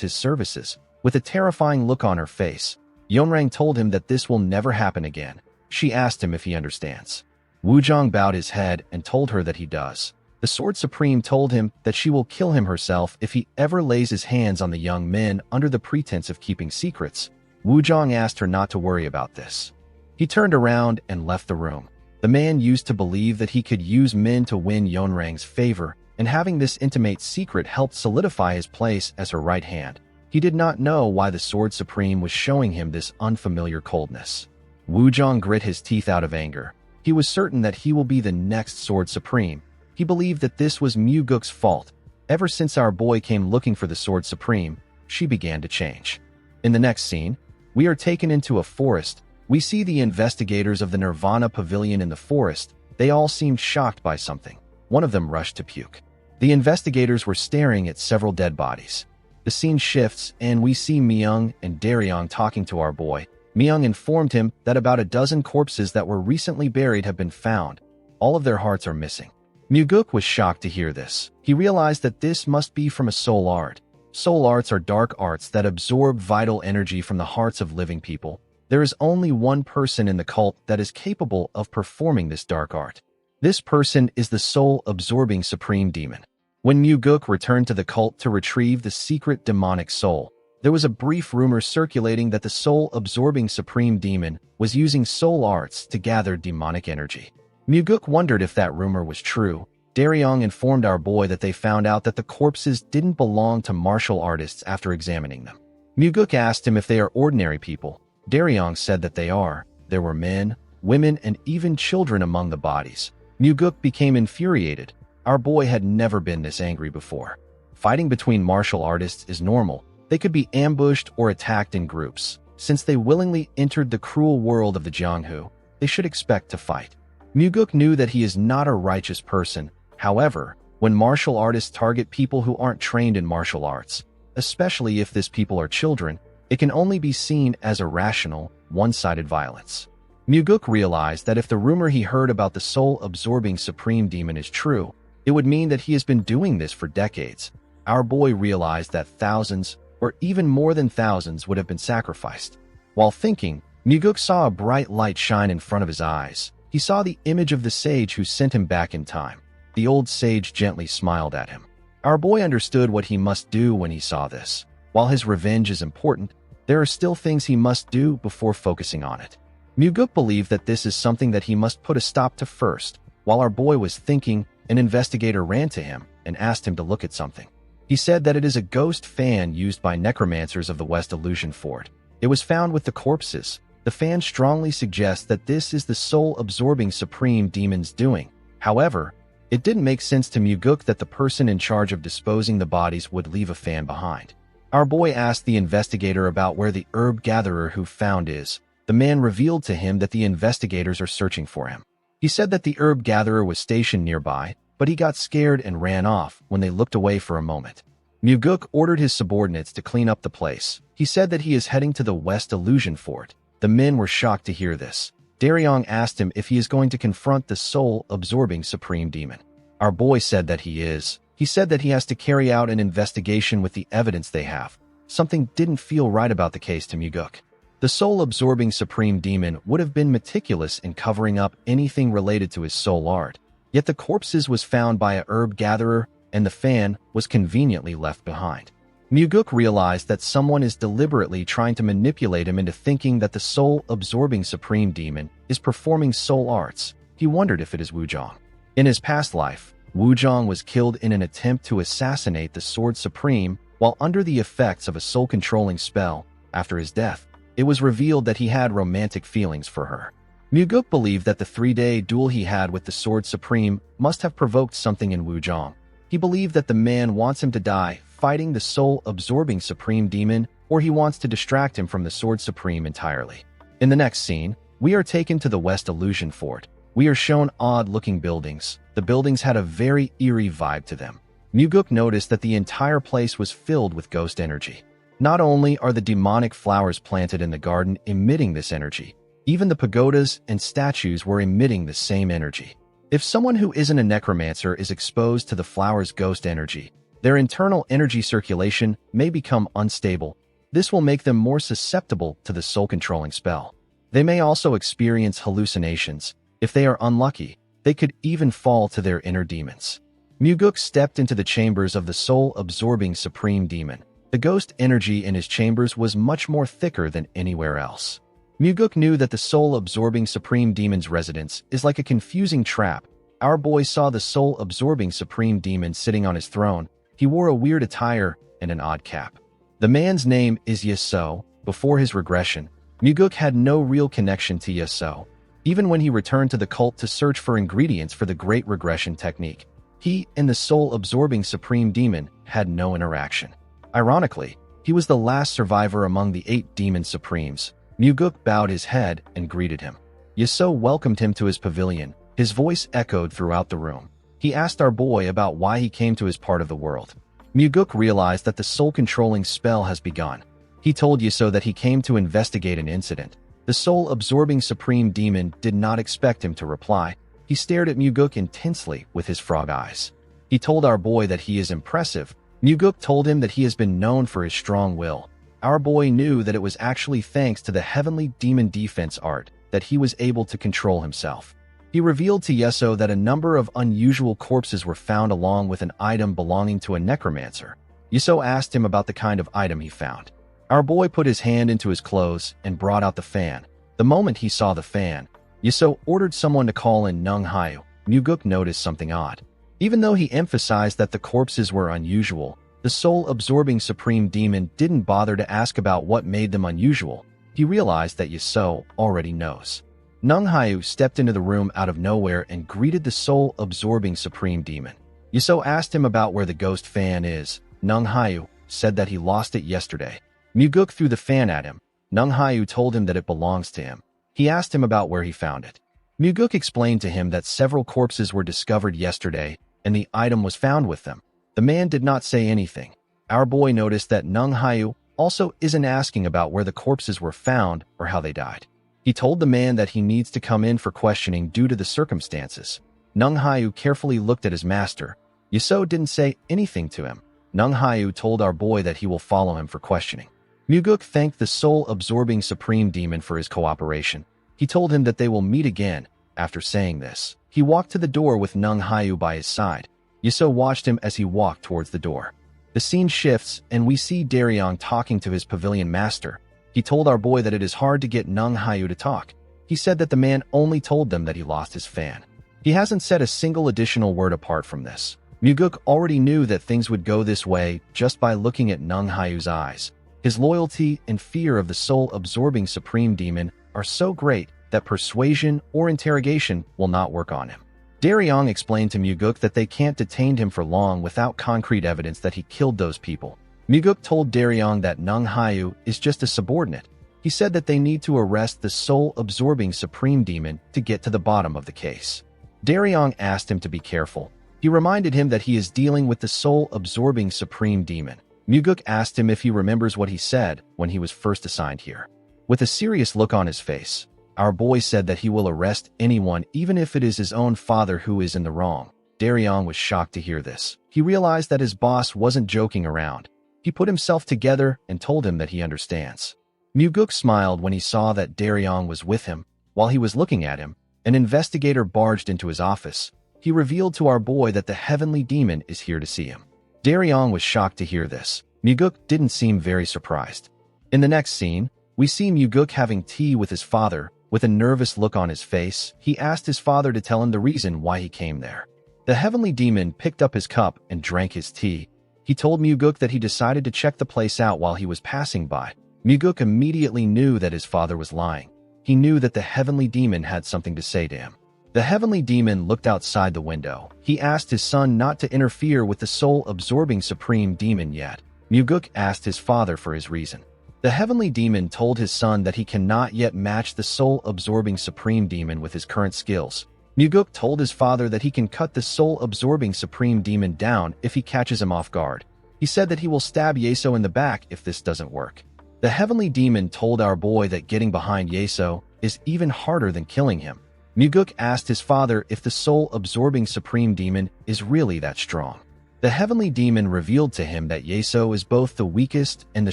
his services. With a terrifying look on her face, Yeonrang told him that this will never happen again. She asked him if he understands. Wuzhong bowed his head and told her that he does. The Sword Supreme told him that she will kill him herself if he ever lays his hands on the young men under the pretense of keeping secrets. Wuzhong asked her not to worry about this. He turned around and left the room. The man used to believe that he could use Min to win Yonrang's favor, and having this intimate secret helped solidify his place as her right hand. He did not know why the Sword Supreme was showing him this unfamiliar coldness. Wuzhong grit his teeth out of anger. He was certain that he will be the next Sword Supreme. He believed that this was Muguk's fault. Ever since our boy came looking for the Sword Supreme, she began to change. In the next scene, we are taken into a forest. We see the investigators of the Nirvana Pavilion in the forest. They all seemed shocked by something. One of them rushed to puke. The investigators were staring at several dead bodies. The scene shifts, and we see Myung and Daryong talking to our boy. Myung informed him that about a dozen corpses that were recently buried have been found. All of their hearts are missing. Muguk was shocked to hear this. He realized that this must be from a soul art. Soul arts are dark arts that absorb vital energy from the hearts of living people. There is only one person in the cult that is capable of performing this dark art. This person is the soul-absorbing supreme demon. When Muguk returned to the cult to retrieve the secret demonic soul, there was a brief rumor circulating that the soul-absorbing supreme demon was using soul arts to gather demonic energy. Muguk wondered if that rumor was true. Daryong informed our boy that they found out that the corpses didn't belong to martial artists after examining them. Muguk asked him if they are ordinary people. Daryong said that they are. There were men, women, and even children among the bodies. Muguk became infuriated. Our boy had never been this angry before. Fighting between martial artists is normal. They could be ambushed or attacked in groups. Since they willingly entered the cruel world of the Jianghu, they should expect to fight. Muguk knew that he is not a righteous person. However, when martial artists target people who aren't trained in martial arts, especially if these people are children, it can only be seen as irrational, one-sided violence. Muguk realized that if the rumor he heard about the soul-absorbing supreme demon is true, it would mean that he has been doing this for decades. Our boy realized that thousands, or even more than thousands, would have been sacrificed. While thinking, Muguk saw a bright light shine in front of his eyes. He saw the image of the sage who sent him back in time. The old sage gently smiled at him. Our boy understood what he must do when he saw this. While his revenge is important, there are still things he must do before focusing on it. Muguk believed that this is something that he must put a stop to first. While our boy was thinking, an investigator ran to him and asked him to look at something. He said that it is a ghost fan used by necromancers of the West Illusion Fort. It was found with the corpses. The fan strongly suggests that this is the soul-absorbing supreme demon's doing. However, it didn't make sense to Muguk that the person in charge of disposing the bodies would leave a fan behind. Our boy asked the investigator about where the herb gatherer who found is. The man revealed to him that the investigators are searching for him. He said that the herb gatherer was stationed nearby, but he got scared and ran off when they looked away for a moment. Muguk ordered his subordinates to clean up the place. He said that he is heading to the West Illusion Fort. The men were shocked to hear this. Daryong asked him if he is going to confront the soul-absorbing supreme demon. Our boy said that he is. He said that he has to carry out an investigation with the evidence they have. Something didn't feel right about the case to Muguk. The soul-absorbing supreme demon would have been meticulous in covering up anything related to his soul art. Yet the corpses was found by a herb gatherer, and the fan was conveniently left behind. Muguk realized that someone is deliberately trying to manipulate him into thinking that the soul-absorbing supreme demon is performing soul arts. He wondered if it is Wuzhong. In his past life, Wuzhong was killed in an attempt to assassinate the Sword Supreme while under the effects of a soul-controlling spell. After his death, it was revealed that he had romantic feelings for her. Muguk believed that the 3-day duel he had with the Sword Supreme must have provoked something in Wuzhong. He believed that the man wants him to die fighting the soul-absorbing supreme demon, or he wants to distract him from the Sword Supreme entirely. In the next scene, we are taken to the West Illusion Fort. We are shown odd-looking buildings. The buildings had a very eerie vibe to them. Muguk noticed that the entire place was filled with ghost energy. Not only are the demonic flowers planted in the garden emitting this energy, even the pagodas and statues were emitting the same energy. If someone who isn't a necromancer is exposed to the flower's ghost energy, their internal energy circulation may become unstable. This will make them more susceptible to the soul-controlling spell. They may also experience hallucinations. If they are unlucky, they could even fall to their inner demons. Muguk stepped into the chambers of the soul-absorbing supreme demon. The ghost energy in his chambers was much more thicker than anywhere else. Muguk knew that the soul-absorbing Supreme Demon's residence is like a confusing trap. Our boy saw the soul-absorbing Supreme Demon sitting on his throne. He wore a weird attire and an odd cap. The man's name is Yasuo. Before his regression, Muguk had no real connection to Yasuo. Even when he returned to the cult to search for ingredients for the Great Regression technique, he and the soul-absorbing Supreme Demon had no interaction. Ironically, he was the last survivor among the 8 Demon Supremes. Muguk bowed his head and greeted him. Yasuo welcomed him to his pavilion. His voice echoed throughout the room. He asked our boy about why he came to his part of the world. Muguk realized that the soul-controlling spell has begun. He told Yasuo that he came to investigate an incident. The soul-absorbing Supreme Demon did not expect him to reply. He stared at Muguk intensely with his frog eyes. He told our boy that he is impressive. Muguk told him that he has been known for his strong will. Our boy knew that it was actually thanks to the Heavenly Demon Defense art that he was able to control himself. He revealed to Yasuo that a number of unusual corpses were found along with an item belonging to a necromancer. Yasuo asked him about the kind of item he found. Our boy put his hand into his clothes and brought out the fan. The moment he saw the fan, Yasuo ordered someone to call in Nung Hayu. Muguk noticed something odd. Even though he emphasized that the corpses were unusual, the soul-absorbing Supreme Demon didn't bother to ask about what made them unusual. He realized that Yasuo already knows. Nung Hayu stepped into the room out of nowhere and greeted the soul-absorbing Supreme Demon. Yasuo asked him about where the ghost fan is. Nung Hayu said that he lost it yesterday. Muguk threw the fan at him. Nung Hayu told him that it belongs to him. He asked him about where he found it. Muguk explained to him that several corpses were discovered yesterday and the item was found with them. The man did not say anything. Our boy noticed that Nung Hayu also isn't asking about where the corpses were found or how they died. He told the man that he needs to come in for questioning due to the circumstances. Nung Hayu carefully looked at his master. Yasuo didn't say anything to him. Nung Hayu told our boy that he will follow him for questioning. Muguk thanked the soul-absorbing Supreme Demon for his cooperation. He told him that they will meet again. After saying this, he walked to the door with Nung Hayu by his side. Yasuo watched him as he walked towards the door. The scene shifts, and we see Daryong talking to his pavilion master. He told our boy that it is hard to get Nung Hayu to talk. He said that the man only told them that he lost his fan. He hasn't said a single additional word apart from this. Muguk already knew that things would go this way just by looking at Nung Hayu's eyes. His loyalty and fear of the soul-absorbing Supreme Demon are so great that persuasion or interrogation will not work on him. Daryong explained to Muguk that they can't detain him for long without concrete evidence that he killed those people. Muguk told Daryong that Nung Hayu is just a subordinate. He said that they need to arrest the soul-absorbing Supreme Demon to get to the bottom of the case. Daryong asked him to be careful. He reminded him that he is dealing with the soul-absorbing Supreme Demon. Muguk asked him if he remembers what he said when he was first assigned here. With a serious look on his face, our boy said that he will arrest anyone even if it is his own father who is in the wrong. Daryong was shocked to hear this. He realized that his boss wasn't joking around. He put himself together and told him that he understands. Muguk smiled when he saw that Daryong was with him. While he was looking at him, an investigator barged into his office. He revealed to our boy that the Heavenly Demon is here to see him. Daryong was shocked to hear this. Muguk didn't seem very surprised. In the next scene, we see Muguk having tea with his father. With a nervous look on his face, he asked his father to tell him the reason why he came there. The Heavenly Demon picked up his cup and drank his tea. He told Muguk that he decided to check the place out while he was passing by. Muguk immediately knew that his father was lying. He knew that the Heavenly Demon had something to say to him. The Heavenly Demon looked outside the window. He asked his son not to interfere with the soul-absorbing Supreme Demon yet. Muguk asked his father for his reason. The Heavenly Demon told his son that he cannot yet match the soul-absorbing Supreme Demon with his current skills. Muguk told his father that he can cut the soul-absorbing Supreme Demon down if he catches him off guard. He said that he will stab Yasuo in the back if this doesn't work. The Heavenly Demon told our boy that getting behind Yasuo is even harder than killing him. Muguk asked his father if the soul-absorbing Supreme Demon is really that strong. The Heavenly Demon revealed to him that Yasuo is both the weakest and the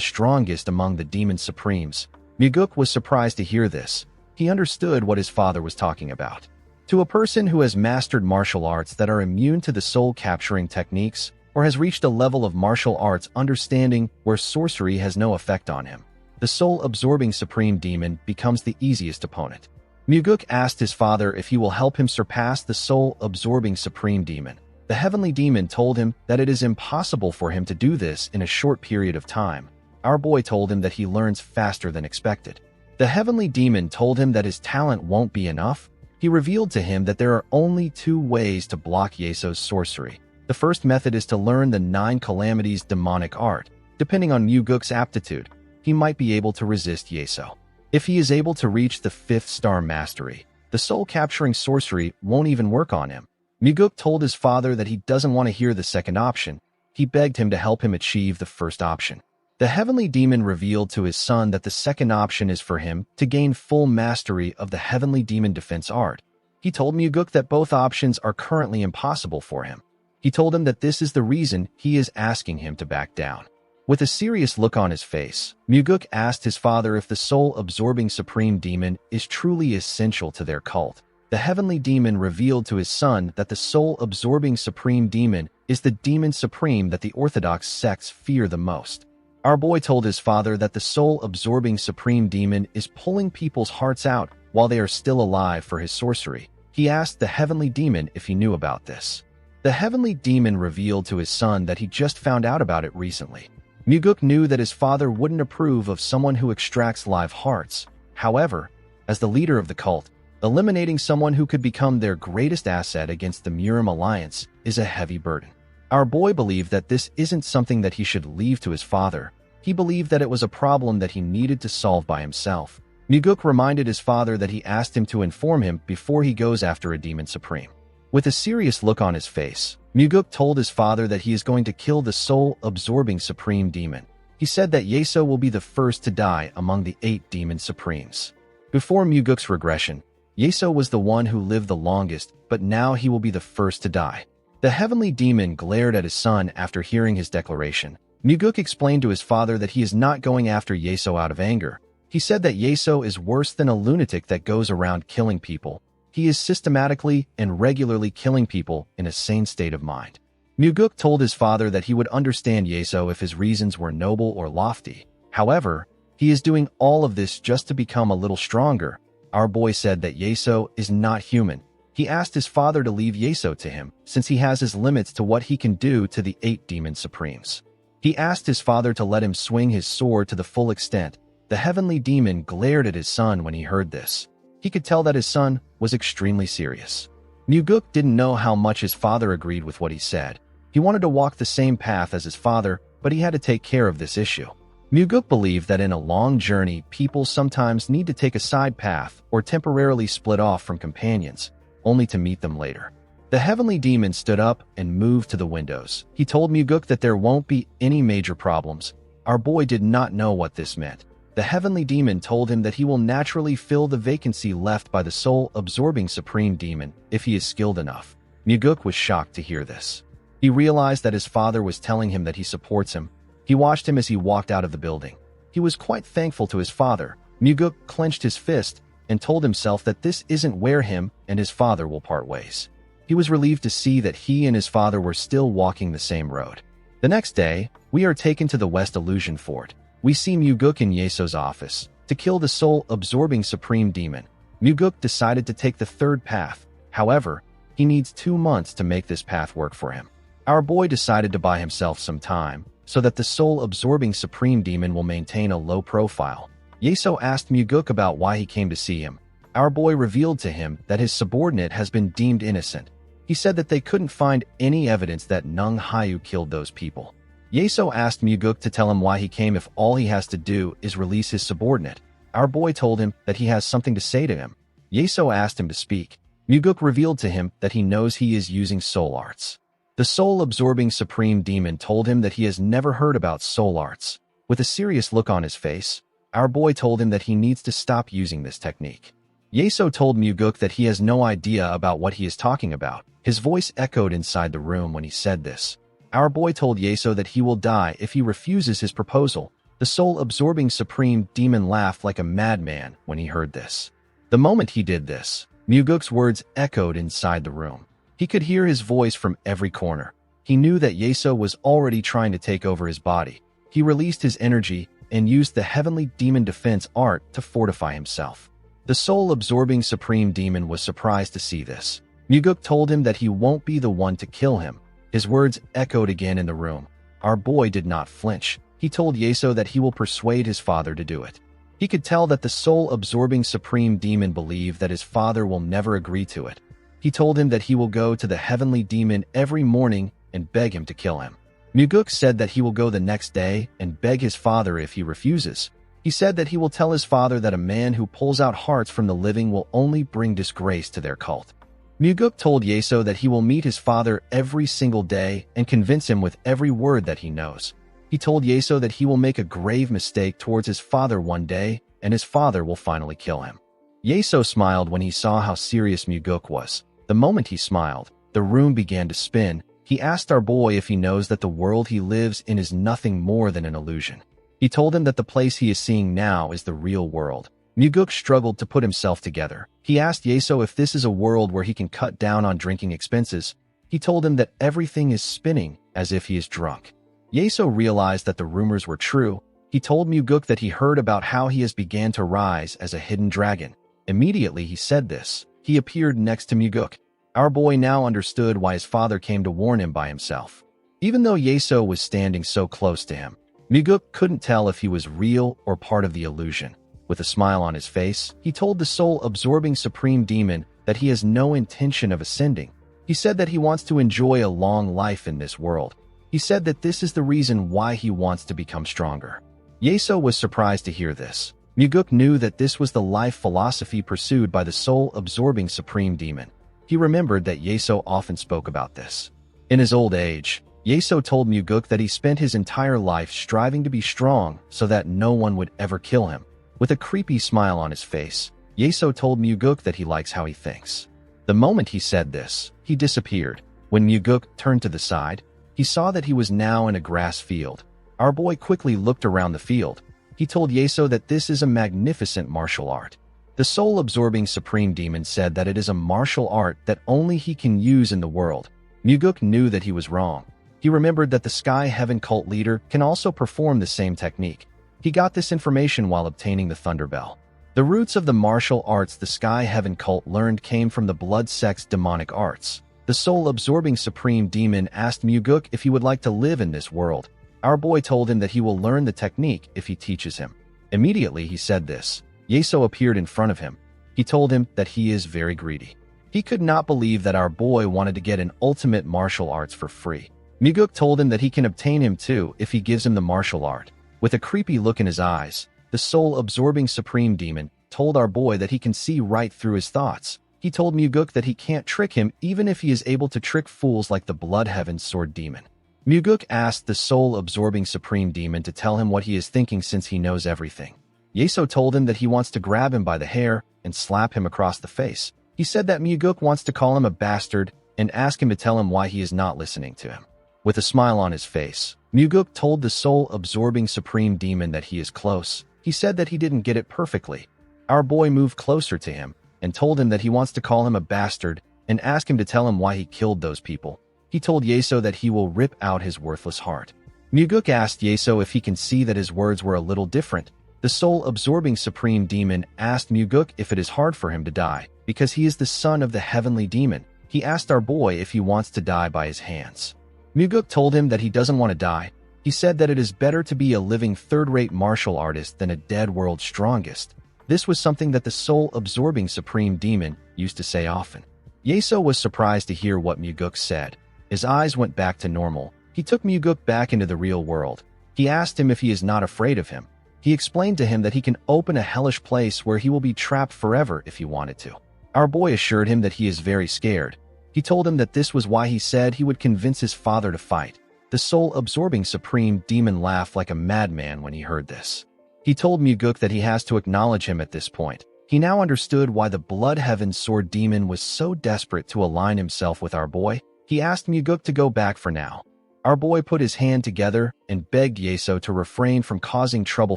strongest among the Demon Supremes. Muguk was surprised to hear this. He understood what his father was talking about. To a person who has mastered martial arts that are immune to the soul-capturing techniques, or has reached a level of martial arts understanding where sorcery has no effect on him, the soul-absorbing supreme demon becomes the easiest opponent. Muguk asked his father if he will help him surpass the soul-absorbing supreme demon. The heavenly demon told him that it is impossible for him to do this in a short period of time. Our boy told him that he learns faster than expected. The heavenly demon told him that his talent won't be enough. He revealed to him that there are only 2 ways to block Yeso's sorcery. The first method is to learn the 9 calamities demonic art. Depending on Muguk's aptitude, he might be able to resist Yeso. If he is able to reach the 5th star mastery, the soul-capturing sorcery won't even work on him. Muguk told his father that he doesn't want to hear the second option. He begged him to help him achieve the first option. The heavenly demon revealed to his son that the second option is for him to gain full mastery of the heavenly demon defense art. He told Muguk that both options are currently impossible for him. He told him that this is the reason he is asking him to back down. With a serious look on his face, Muguk asked his father if the soul-absorbing supreme demon is truly essential to their cult. The heavenly demon revealed to his son that the soul-absorbing supreme demon is the demon supreme that the Orthodox sects fear the most. Our boy told his father that the soul-absorbing supreme demon is pulling people's hearts out while they are still alive for his sorcery. He asked the heavenly demon if he knew about this. The heavenly demon revealed to his son that he just found out about it recently. Muguk knew that his father wouldn't approve of someone who extracts live hearts. However, as the leader of the cult, eliminating someone who could become their greatest asset against the Murim Alliance is a heavy burden. Our boy believed that this isn't something that he should leave to his father. He believed that it was a problem that he needed to solve by himself. Muguk reminded his father that he asked him to inform him before he goes after a demon supreme. With a serious look on his face, Muguk told his father that he is going to kill the soul-absorbing supreme demon. He said that Yeso will be the first to die among the 8 demon supremes. Before Muguk's regression, Yeso was the one who lived the longest, but now he will be the first to die. The heavenly demon glared at his son after hearing his declaration. Muguk explained to his father that he is not going after Yeso out of anger. He said that Yeso is worse than a lunatic that goes around killing people. He is systematically and regularly killing people in a sane state of mind. Muguk told his father that he would understand Yeso if his reasons were noble or lofty. However, he is doing all of this just to become a little stronger. Our boy said that Yeso is not human. He asked his father to leave Yeso to him, since he has his limits to what he can do to the 8 demon supremes. He asked his father to let him swing his sword to the full extent. The heavenly demon glared at his son when he heard this. He could tell that his son was extremely serious. Muguk didn't know how much his father agreed with what he said. He wanted to walk the same path as his father, but he had to take care of this issue. Muguk believed that in a long journey, people sometimes need to take a side path or temporarily split off from companions, only to meet them later. The heavenly demon stood up and moved to the windows. He told Muguk that there won't be any major problems. Our boy did not know what this meant. The heavenly demon told him that he will naturally fill the vacancy left by the soul-absorbing supreme demon if he is skilled enough. Muguk was shocked to hear this. He realized that his father was telling him that he supports him. He watched him as he walked out of the building. He was quite thankful to his father. Muguk clenched his fist and told himself that this isn't where him and his father will part ways. He was relieved to see that he and his father were still walking the same road. The next day, we are taken to the West Illusion Fort. We see Muguk in Yeso's office. To kill the soul-absorbing supreme demon, Muguk decided to take the third path. However, he needs 2 months to make this path work for him. Our boy decided to buy himself some time, so that the soul-absorbing supreme demon will maintain a low profile. Yeso asked Muguk about why he came to see him. Our boy revealed to him that his subordinate has been deemed innocent. He said that they couldn't find any evidence that Nung Hayu killed those people. Yeso asked Muguk to tell him why he came if all he has to do is release his subordinate. Our boy told him that he has something to say to him. Yeso asked him to speak. Muguk revealed to him that he knows he is using soul arts. The soul-absorbing supreme demon told him that he has never heard about soul arts. With a serious look on his face, our boy told him that he needs to stop using this technique. Yeso told Muguk that he has no idea about what he is talking about. His voice echoed inside the room when he said this. Our boy told Yeso that he will die if he refuses his proposal. The soul-absorbing supreme demon laughed like a madman when he heard this. The moment he did this, Muguk's words echoed inside the room. He could hear his voice from every corner. He knew that Yeso was already trying to take over his body. He released his energy and used the heavenly demon defense art to fortify himself. The soul-absorbing supreme demon was surprised to see this. Muguk told him that he won't be the one to kill him. His words echoed again in the room. Our boy did not flinch. He told Yeso that he will persuade his father to do it. He could tell that the soul-absorbing supreme demon believed that his father will never agree to it. He told him that he will go to the heavenly demon every morning and beg him to kill him. Muguk said that he will go the next day and beg his father if he refuses. He said that he will tell his father that a man who pulls out hearts from the living will only bring disgrace to their cult. Muguk told Yeso that he will meet his father every single day and convince him with every word that he knows. He told Yeso that he will make a grave mistake towards his father one day, and his father will finally kill him. Yeso smiled when he saw how serious Muguk was. The moment he smiled, the room began to spin. He asked our boy if he knows that the world he lives in is nothing more than an illusion. He told him that the place he is seeing now is the real world. Muguk struggled to put himself together. He asked Yeso if this is a world where he can cut down on drinking expenses. He told him that everything is spinning as if he is drunk. Yeso realized that the rumors were true. He told Muguk that he heard about how he has began to rise as a hidden dragon. Immediately he said this, he appeared next to Muguk. Our boy now understood why his father came to warn him by himself. Even though Yeso was standing so close to him, Muguk couldn't tell if he was real or part of the illusion. With a smile on his face, he told the soul-absorbing supreme demon that he has no intention of ascending. He said that he wants to enjoy a long life in this world. He said that this is the reason why he wants to become stronger. Yeso was surprised to hear this. Muguk knew that this was the life philosophy pursued by the soul-absorbing supreme demon. He remembered that Yeso often spoke about this. In his old age, Yeso told Muguk that he spent his entire life striving to be strong so that no one would ever kill him. With a creepy smile on his face, Yeso told Muguk that he likes how he thinks. The moment he said this, he disappeared. When Muguk turned to the side, he saw that he was now in a grass field. Our boy quickly looked around the field. He told Yeso that this is a magnificent martial art. The soul-absorbing supreme demon said that it is a martial art that only he can use in the world. Muguk knew that he was wrong. He remembered that the Sky Heaven cult leader can also perform the same technique. He got this information while obtaining the Thunder Bell. The roots of the martial arts the Sky Heaven cult learned came from the blood sex demonic arts. The soul-absorbing supreme demon asked Muguk if he would like to live in this world. Our boy told him that he will learn the technique if he teaches him. Immediately he said this. Yeso appeared in front of him. He told him that he is very greedy. He could not believe that our boy wanted to get an ultimate martial arts for free. Muguk told him that he can obtain him too if he gives him the martial art. With a creepy look in his eyes, the soul-absorbing supreme demon told our boy that he can see right through his thoughts. He told Muguk that he can't trick him even if he is able to trick fools like the Blood Heaven Sword Demon. Muguk asked the soul-absorbing supreme demon to tell him what he is thinking since he knows everything. Yeso told him that he wants to grab him by the hair and slap him across the face. He said that Muguk wants to call him a bastard and ask him to tell him why he is not listening to him. With a smile on his face, Muguk told the soul-absorbing supreme demon that he is close. He said that he didn't get it perfectly. Our boy moved closer to him and told him that he wants to call him a bastard and ask him to tell him why he killed those people. He told Yeso that he will rip out his worthless heart. Muguk asked Yeso if he can see that his words were a little different. The soul-absorbing supreme demon asked Muguk if it is hard for him to die, because he is the son of the heavenly demon. He asked our boy if he wants to die by his hands. Muguk told him that he doesn't want to die. He said that it is better to be a living third-rate martial artist than a dead world's strongest. This was something that the soul-absorbing supreme demon used to say often. Yeso was surprised to hear what Muguk said. His eyes went back to normal. He took Muguk back into the real world. He asked him if he is not afraid of him. He explained to him that he can open a hellish place where he will be trapped forever if he wanted to. Our boy assured him that he is very scared. He told him that this was why he said he would convince his father to fight. The soul-absorbing supreme demon laughed like a madman when he heard this. He told Muguk that he has to acknowledge him at this point. He now understood why the Blood Heaven Sword Demon was so desperate to align himself with our boy. He asked Muguk to go back for now. Our boy put his hand together and begged Yeso to refrain from causing trouble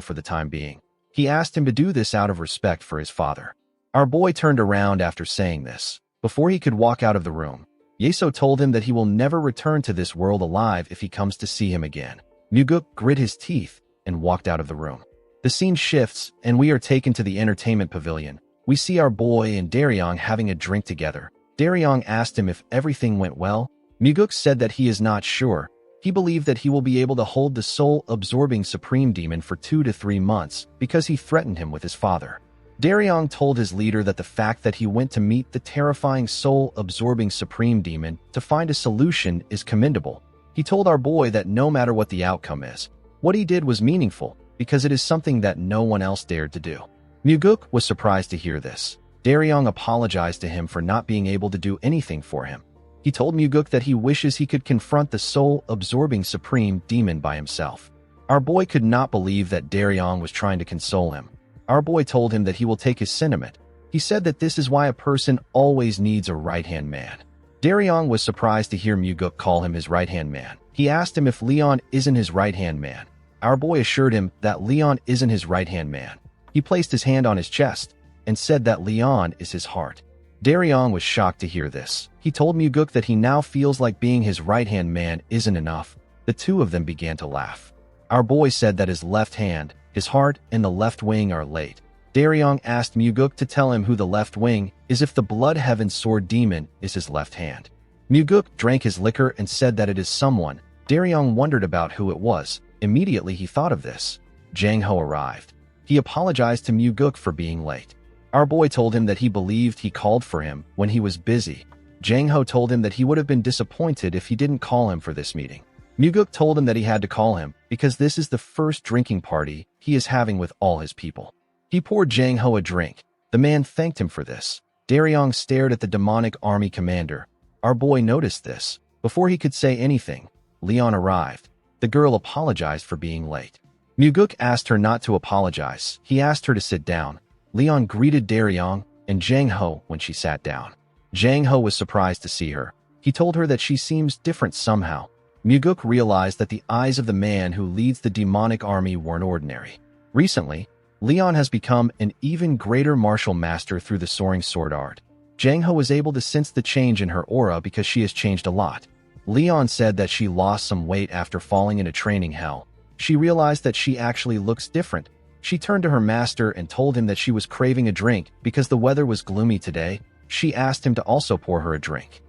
for the time being. He asked him to do this out of respect for his father. Our boy turned around after saying this. Before he could walk out of the room, Yeso told him that he will never return to this world alive if he comes to see him again. Muguk grit his teeth. and walked out of the room. The scene shifts, and we are taken to the entertainment pavilion. We see our boy and Daryong having a drink together. Daryong asked him if everything went well. Muguk said that he is not sure. He believed that he will be able to hold the soul-absorbing supreme demon for 2 to 3 months because he threatened him with his father. Daryong told his leader that the fact that he went to meet the terrifying soul-absorbing supreme demon to find a solution is commendable. He told our boy that no matter what the outcome is, what he did was meaningful because it is something that no one else dared to do. Muguk was surprised to hear this. Daryong apologized to him for not being able to do anything for him. He told Muguk that he wishes he could confront the soul-absorbing supreme demon by himself. Our boy could not believe that Daryong was trying to console him. Our boy told him that he will take his sentiment. He said that this is why a person always needs a right-hand man. Daryong was surprised to hear Muguk call him his right-hand man. He asked him if Leon isn't his right-hand man. Our boy assured him that Leon isn't his right-hand man. He placed his hand on his chest and said that Leon is his heart. Daryong was shocked to hear this. He told Muguk that he now feels like being his right-hand man isn't enough. The two of them began to laugh. Our boy said that his left hand, his heart, and the left wing are late. Daryong asked Muguk to tell him who the left wing is if the Blood Heaven Sword Demon is his left hand. Muguk drank his liquor and said that it is someone. Daryong wondered about who it was. Immediately he thought of this. Jang Ho arrived. He apologized to Muguk for being late. Our boy told him that he believed he called for him when he was busy. Jang Ho told him that he would have been disappointed if he didn't call him for this meeting. Muguk told him that he had to call him because this is the first drinking party he is having with all his people. He poured Jang Ho a drink. The man thanked him for this. Daryong stared at the demonic army commander. Our boy noticed this. Before he could say anything, Leon arrived. The girl apologized for being late. Muguk asked her not to apologize. He asked her to sit down. Leon greeted Daryong and Jang Ho when she sat down. Jang Ho was surprised to see her. He told her that she seems different somehow. Muguk realized that the eyes of the man who leads the demonic army weren't ordinary. Recently, Leon has become an even greater martial master through the soaring sword art. Jang Ho was able to sense the change in her aura because she has changed a lot. Leon said that she lost some weight after falling into training hell. She realized that she actually looks different. She turned to her master and told him that she was craving a drink because the weather was gloomy today. She asked him to also pour her a drink.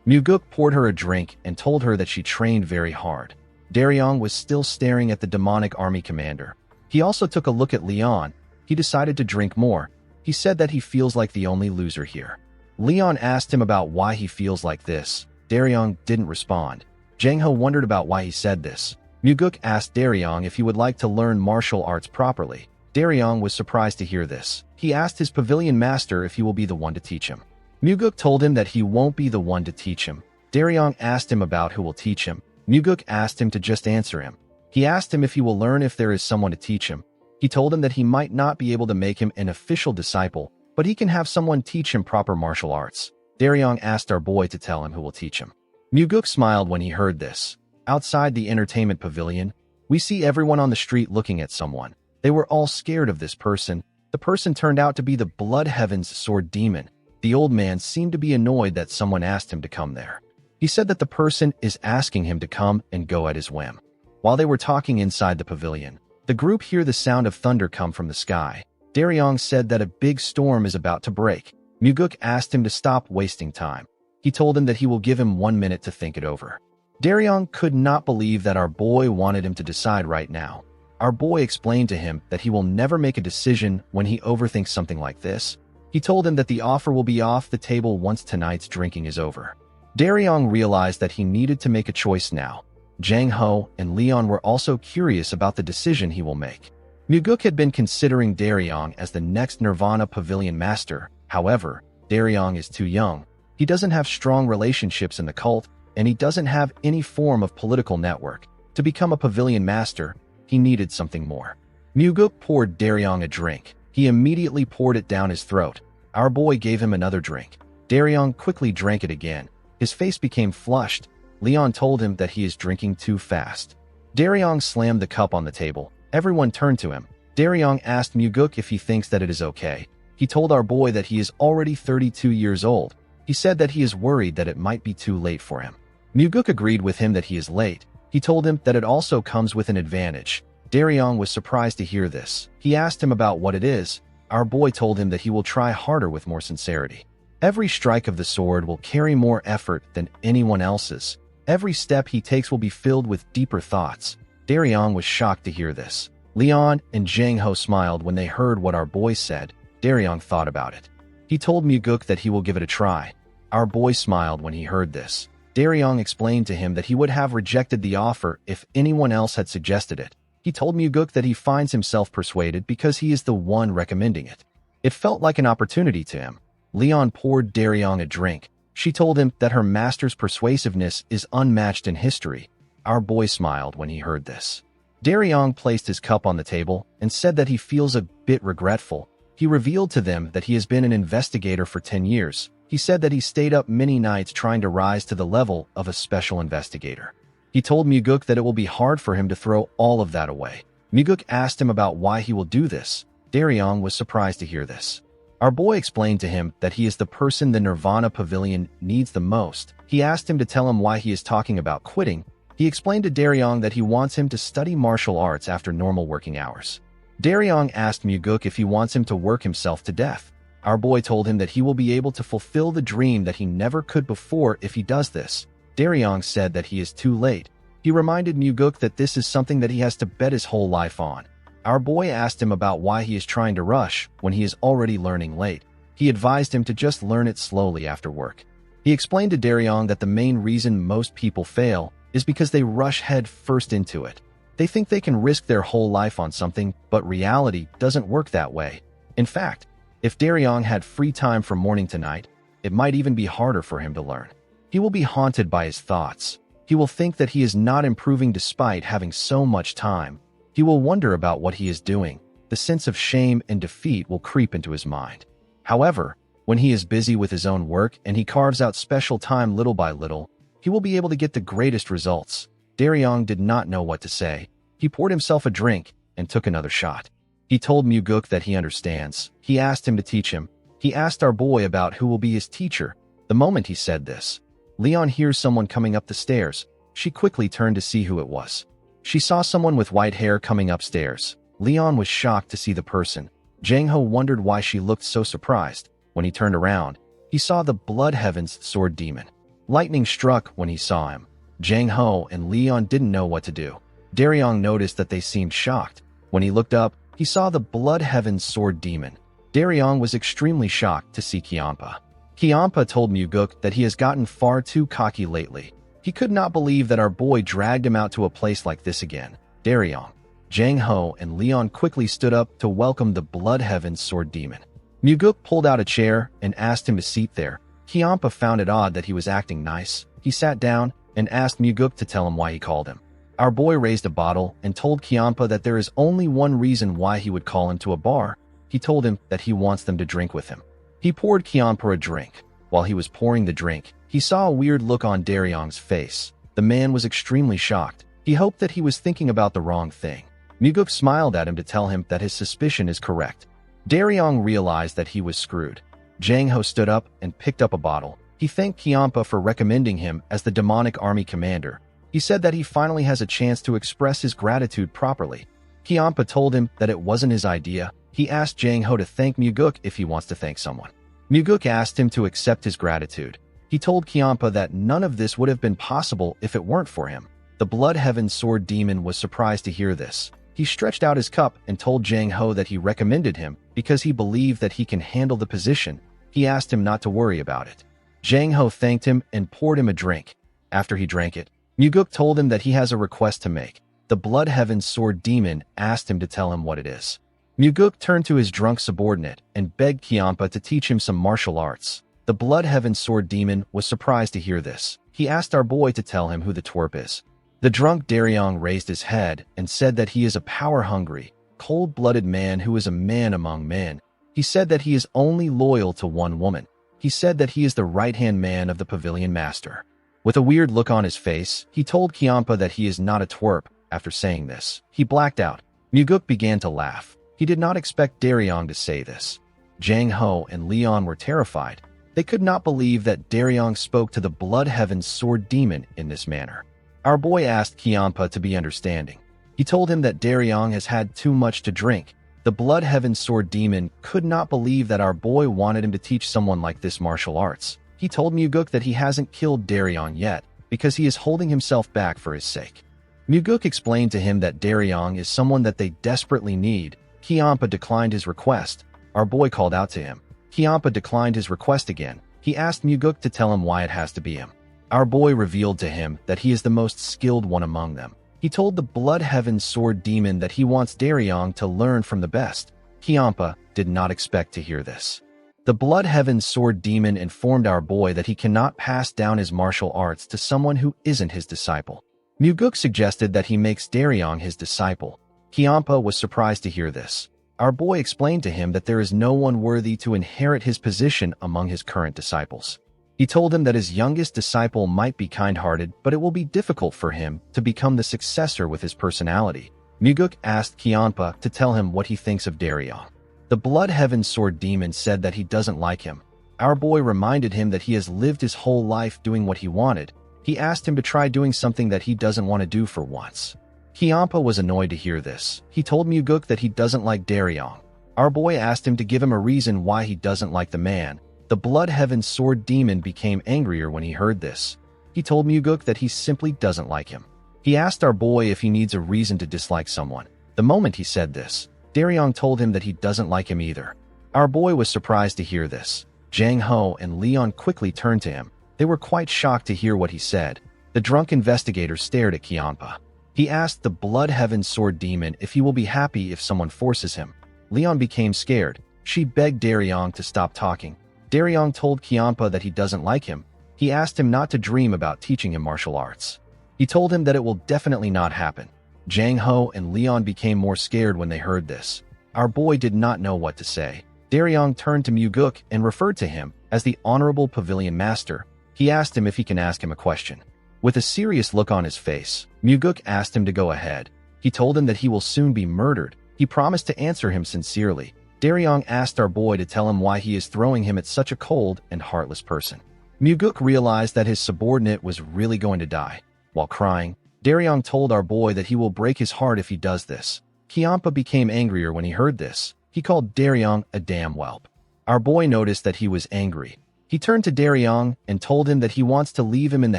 Muguk poured her a drink and told her that she trained very hard. Daryong was still staring at the demonic army commander. He also took a look at Leon. He decided to drink more. He said that he feels like the only loser here. Leon asked him about why he feels like this. Daryong didn't respond. Jang Ho wondered about why he said this. Muguk asked Daryong if he would like to learn martial arts properly. Daryong was surprised to hear this. He asked his pavilion master if he will be the one to teach him. Muguk told him that he won't be the one to teach him. Daryong asked him about who will teach him. Muguk asked him to just answer him. He asked him if he will learn if there is someone to teach him. He told him that he might not be able to make him an official disciple, but he can have someone teach him proper martial arts. Daryong asked our boy to tell him who will teach him. Muguk smiled when he heard this. Outside the entertainment pavilion, we see everyone on the street looking at someone. They were all scared of this person. The person turned out to be the Blood Heaven's Sword Demon. The old man seemed to be annoyed that someone asked him to come there. He said that the person is asking him to come and go at his whim. While they were talking inside the pavilion, the group hear the sound of thunder come from the sky. Daryong said that a big storm is about to break. Muguk asked him to stop wasting time. He told him that he will give him 1 minute to think it over. Daryong could not believe that our boy wanted him to decide right now. Our boy explained to him that he will never make a decision when he overthinks something like this. He told him that the offer will be off the table once tonight's drinking is over. Daryong realized that he needed to make a choice now. Jang Ho and Leon were also curious about the decision he will make. Muguk had been considering Daryong as the next Nirvana Pavilion Master. However, Daryong is too young. He doesn't have strong relationships in the cult, and he doesn't have any form of political network. To become a Pavilion Master, he needed something more. Muguk poured Daryong a drink. He immediately poured it down his throat. Our boy gave him another drink. Daryong quickly drank it again. His face became flushed. Leon told him that he is drinking too fast. Daryong slammed the cup on the table. Everyone turned to him. Daryong asked Muguk if he thinks that it is okay. He told our boy that he is already 32 years old. He said that he is worried that it might be too late for him. Muguk agreed with him that he is late. He told him that it also comes with an advantage. Daryong was surprised to hear this. He asked him about what it is. Our boy told him that he will try harder with more sincerity. Every strike of the sword will carry more effort than anyone else's. Every step he takes will be filled with deeper thoughts. Daryong was shocked to hear this. Leon and Jang Ho smiled when they heard what our boy said. Daryong thought about it. He told Muguk that he will give it a try. Our boy smiled when he heard this. Daryong explained to him that he would have rejected the offer if anyone else had suggested it. He told Muguk that he finds himself persuaded because he is the one recommending it. It felt like an opportunity to him. Leon poured Daryong a drink. She told him that her master's persuasiveness is unmatched in history. Our boy smiled when he heard this. Daryong placed his cup on the table and said that he feels a bit regretful. He revealed to them that he has been an investigator for 10 years. He said that he stayed up many nights trying to rise to the level of a special investigator. He told Muguk that it will be hard for him to throw all of that away. Muguk asked him about why he will do this. Daryong was surprised to hear this. Our boy explained to him that he is the person the Nirvana Pavilion needs the most. He asked him to tell him why he is talking about quitting. He explained to Daryong that he wants him to study martial arts after normal working hours. Daryong asked Muguk if he wants him to work himself to death. Our boy told him that he will be able to fulfill the dream that he never could before if he does this. Daryong said that he is too late. He reminded Muguk that this is something that he has to bet his whole life on. Our boy asked him about why he is trying to rush when he is already learning late. He advised him to just learn it slowly after work. He explained to Daryong that the main reason most people fail is because they rush head first into it. They think they can risk their whole life on something, but reality doesn't work that way. In fact, if Daryong had free time from morning to night, it might even be harder for him to learn. He will be haunted by his thoughts. He will think that he is not improving despite having so much time. He will wonder about what he is doing. The sense of shame and defeat will creep into his mind. However, when he is busy with his own work and he carves out special time little by little, he will be able to get the greatest results. Daryong did not know what to say. He poured himself a drink and took another shot. He told Muguk that he understands. He asked him to teach him. He asked our boy about who will be his teacher. The moment he said this, Leon hears someone coming up the stairs. She quickly turned to see who it was. She saw someone with white hair coming upstairs. Leon was shocked to see the person. Jang Ho wondered why she looked so surprised. When he turned around, he saw the Blood Heaven's sword demon. Lightning struck when he saw him. Jang Ho and Leon didn't know what to do. Daryong noticed that they seemed shocked. When he looked up, he saw the Blood Heaven's sword demon. Daryong was extremely shocked to see Kiampa. Kiampa told Muguk that he has gotten far too cocky lately. He could not believe that our boy dragged him out to a place like this again. Daryong, Jang Ho, and Leon quickly stood up to welcome the Blood Heaven's sword demon. Muguk pulled out a chair and asked him to sit there. Kiampa found it odd that he was acting nice. He sat down and asked Muguk to tell him why he called him. Our boy raised a bottle and told Kiampa that there is only one reason why he would call him to a bar. He told him that he wants them to drink with him. He poured Kiampa a drink. While he was pouring the drink, he saw a weird look on Daryong's face. The man was extremely shocked. He hoped that he was thinking about the wrong thing. Muguk smiled at him to tell him that his suspicion is correct. Daryong realized that he was screwed. Jang Ho stood up and picked up a bottle. He thanked Kiampa for recommending him as the demonic army commander. He said that he finally has a chance to express his gratitude properly. Kiampa told him that it wasn't his idea. He asked Jang Ho to thank Muguk if he wants to thank someone. Muguk asked him to accept his gratitude. He told Kiampa that none of this would have been possible if it weren't for him. The Blood Heaven sword demon was surprised to hear this. He stretched out his cup and told Jang Ho that he recommended him because he believed that he can handle the position. He asked him not to worry about it. Jang Ho thanked him and poured him a drink. After he drank it, Muguk told him that he has a request to make. The Blood Heaven sword demon asked him to tell him what it is. Muguk turned to his drunk subordinate and begged Kiampa to teach him some martial arts. The Blood Heaven sword demon was surprised to hear this. He asked our boy to tell him who the twerp is. The drunk Daryong raised his head and said that he is a power-hungry, cold-blooded man who is a man among men. He said that he is only loyal to one woman. He said that he is the right-hand man of the pavilion master. With a weird look on his face, he told Kiampa that he is not a twerp. After saying this, he blacked out. Muguk began to laugh. He did not expect Daryong to say this. Jang Ho and Leon were terrified. They could not believe that Daryong spoke to the Blood Heaven's sword demon in this manner. Our boy asked Kiampa to be understanding. He told him that Daryong has had too much to drink. The Blood Heaven Sword Demon could not believe that our boy wanted him to teach someone like this martial arts. He told Muguk that he hasn't killed Daryong yet, because he is holding himself back for his sake. Muguk explained to him that Daryong is someone that they desperately need. Kiampa declined his request. Our boy called out to him. Kiampa declined his request again. He asked Muguk to tell him why it has to be him. Our boy revealed to him that he is the most skilled one among them. He told the Blood Heaven Sword Demon that he wants Daryong to learn from the best. Kiampa did not expect to hear this. The Blood Heaven Sword Demon informed our boy that he cannot pass down his martial arts to someone who isn't his disciple. Muguk suggested that he makes Daryong his disciple. Kiampa was surprised to hear this. Our boy explained to him that there is no one worthy to inherit his position among his current disciples. He told him that his youngest disciple might be kind-hearted, but it will be difficult for him to become the successor with his personality. Muguk asked Kiampa to tell him what he thinks of Daryong. The Blood Heaven Sword Demon said that he doesn't like him. Our boy reminded him that he has lived his whole life doing what he wanted. He asked him to try doing something that he doesn't want to do for once. Kiampa was annoyed to hear this. He told Muguk that he doesn't like Daryong. Our boy asked him to give him a reason why he doesn't like the man. The Blood Heaven Sword Demon became angrier when he heard this. He told Muguk that he simply doesn't like him. He asked our boy if he needs a reason to dislike someone. The moment he said this, Daryong told him that he doesn't like him either. Our boy was surprised to hear this. Jang Ho and Leon quickly turned to him. They were quite shocked to hear what he said. The drunk investigator stared at Kiampa. He asked the Blood Heaven Sword Demon if he will be happy if someone forces him. Leon became scared. She begged Daryong to stop talking. Daryong told Kiampa that he doesn't like him. He asked him not to dream about teaching him martial arts. He told him that it will definitely not happen. Jang Ho and Leon became more scared when they heard this. Our boy did not know what to say. Daryong turned to Muguk and referred to him as the Honorable Pavilion Master. He asked him if he can ask him a question. With a serious look on his face, Muguk asked him to go ahead. He told him that he will soon be murdered. He promised to answer him sincerely. Daryong asked our boy to tell him why he is throwing him at such a cold and heartless person. Muguk realized that his subordinate was really going to die. While crying, Daryong told our boy that he will break his heart if he does this. Kiampa became angrier when he heard this. He called Daryong a damn whelp. Our boy noticed that he was angry. He turned to Daryong and told him that he wants to leave him in the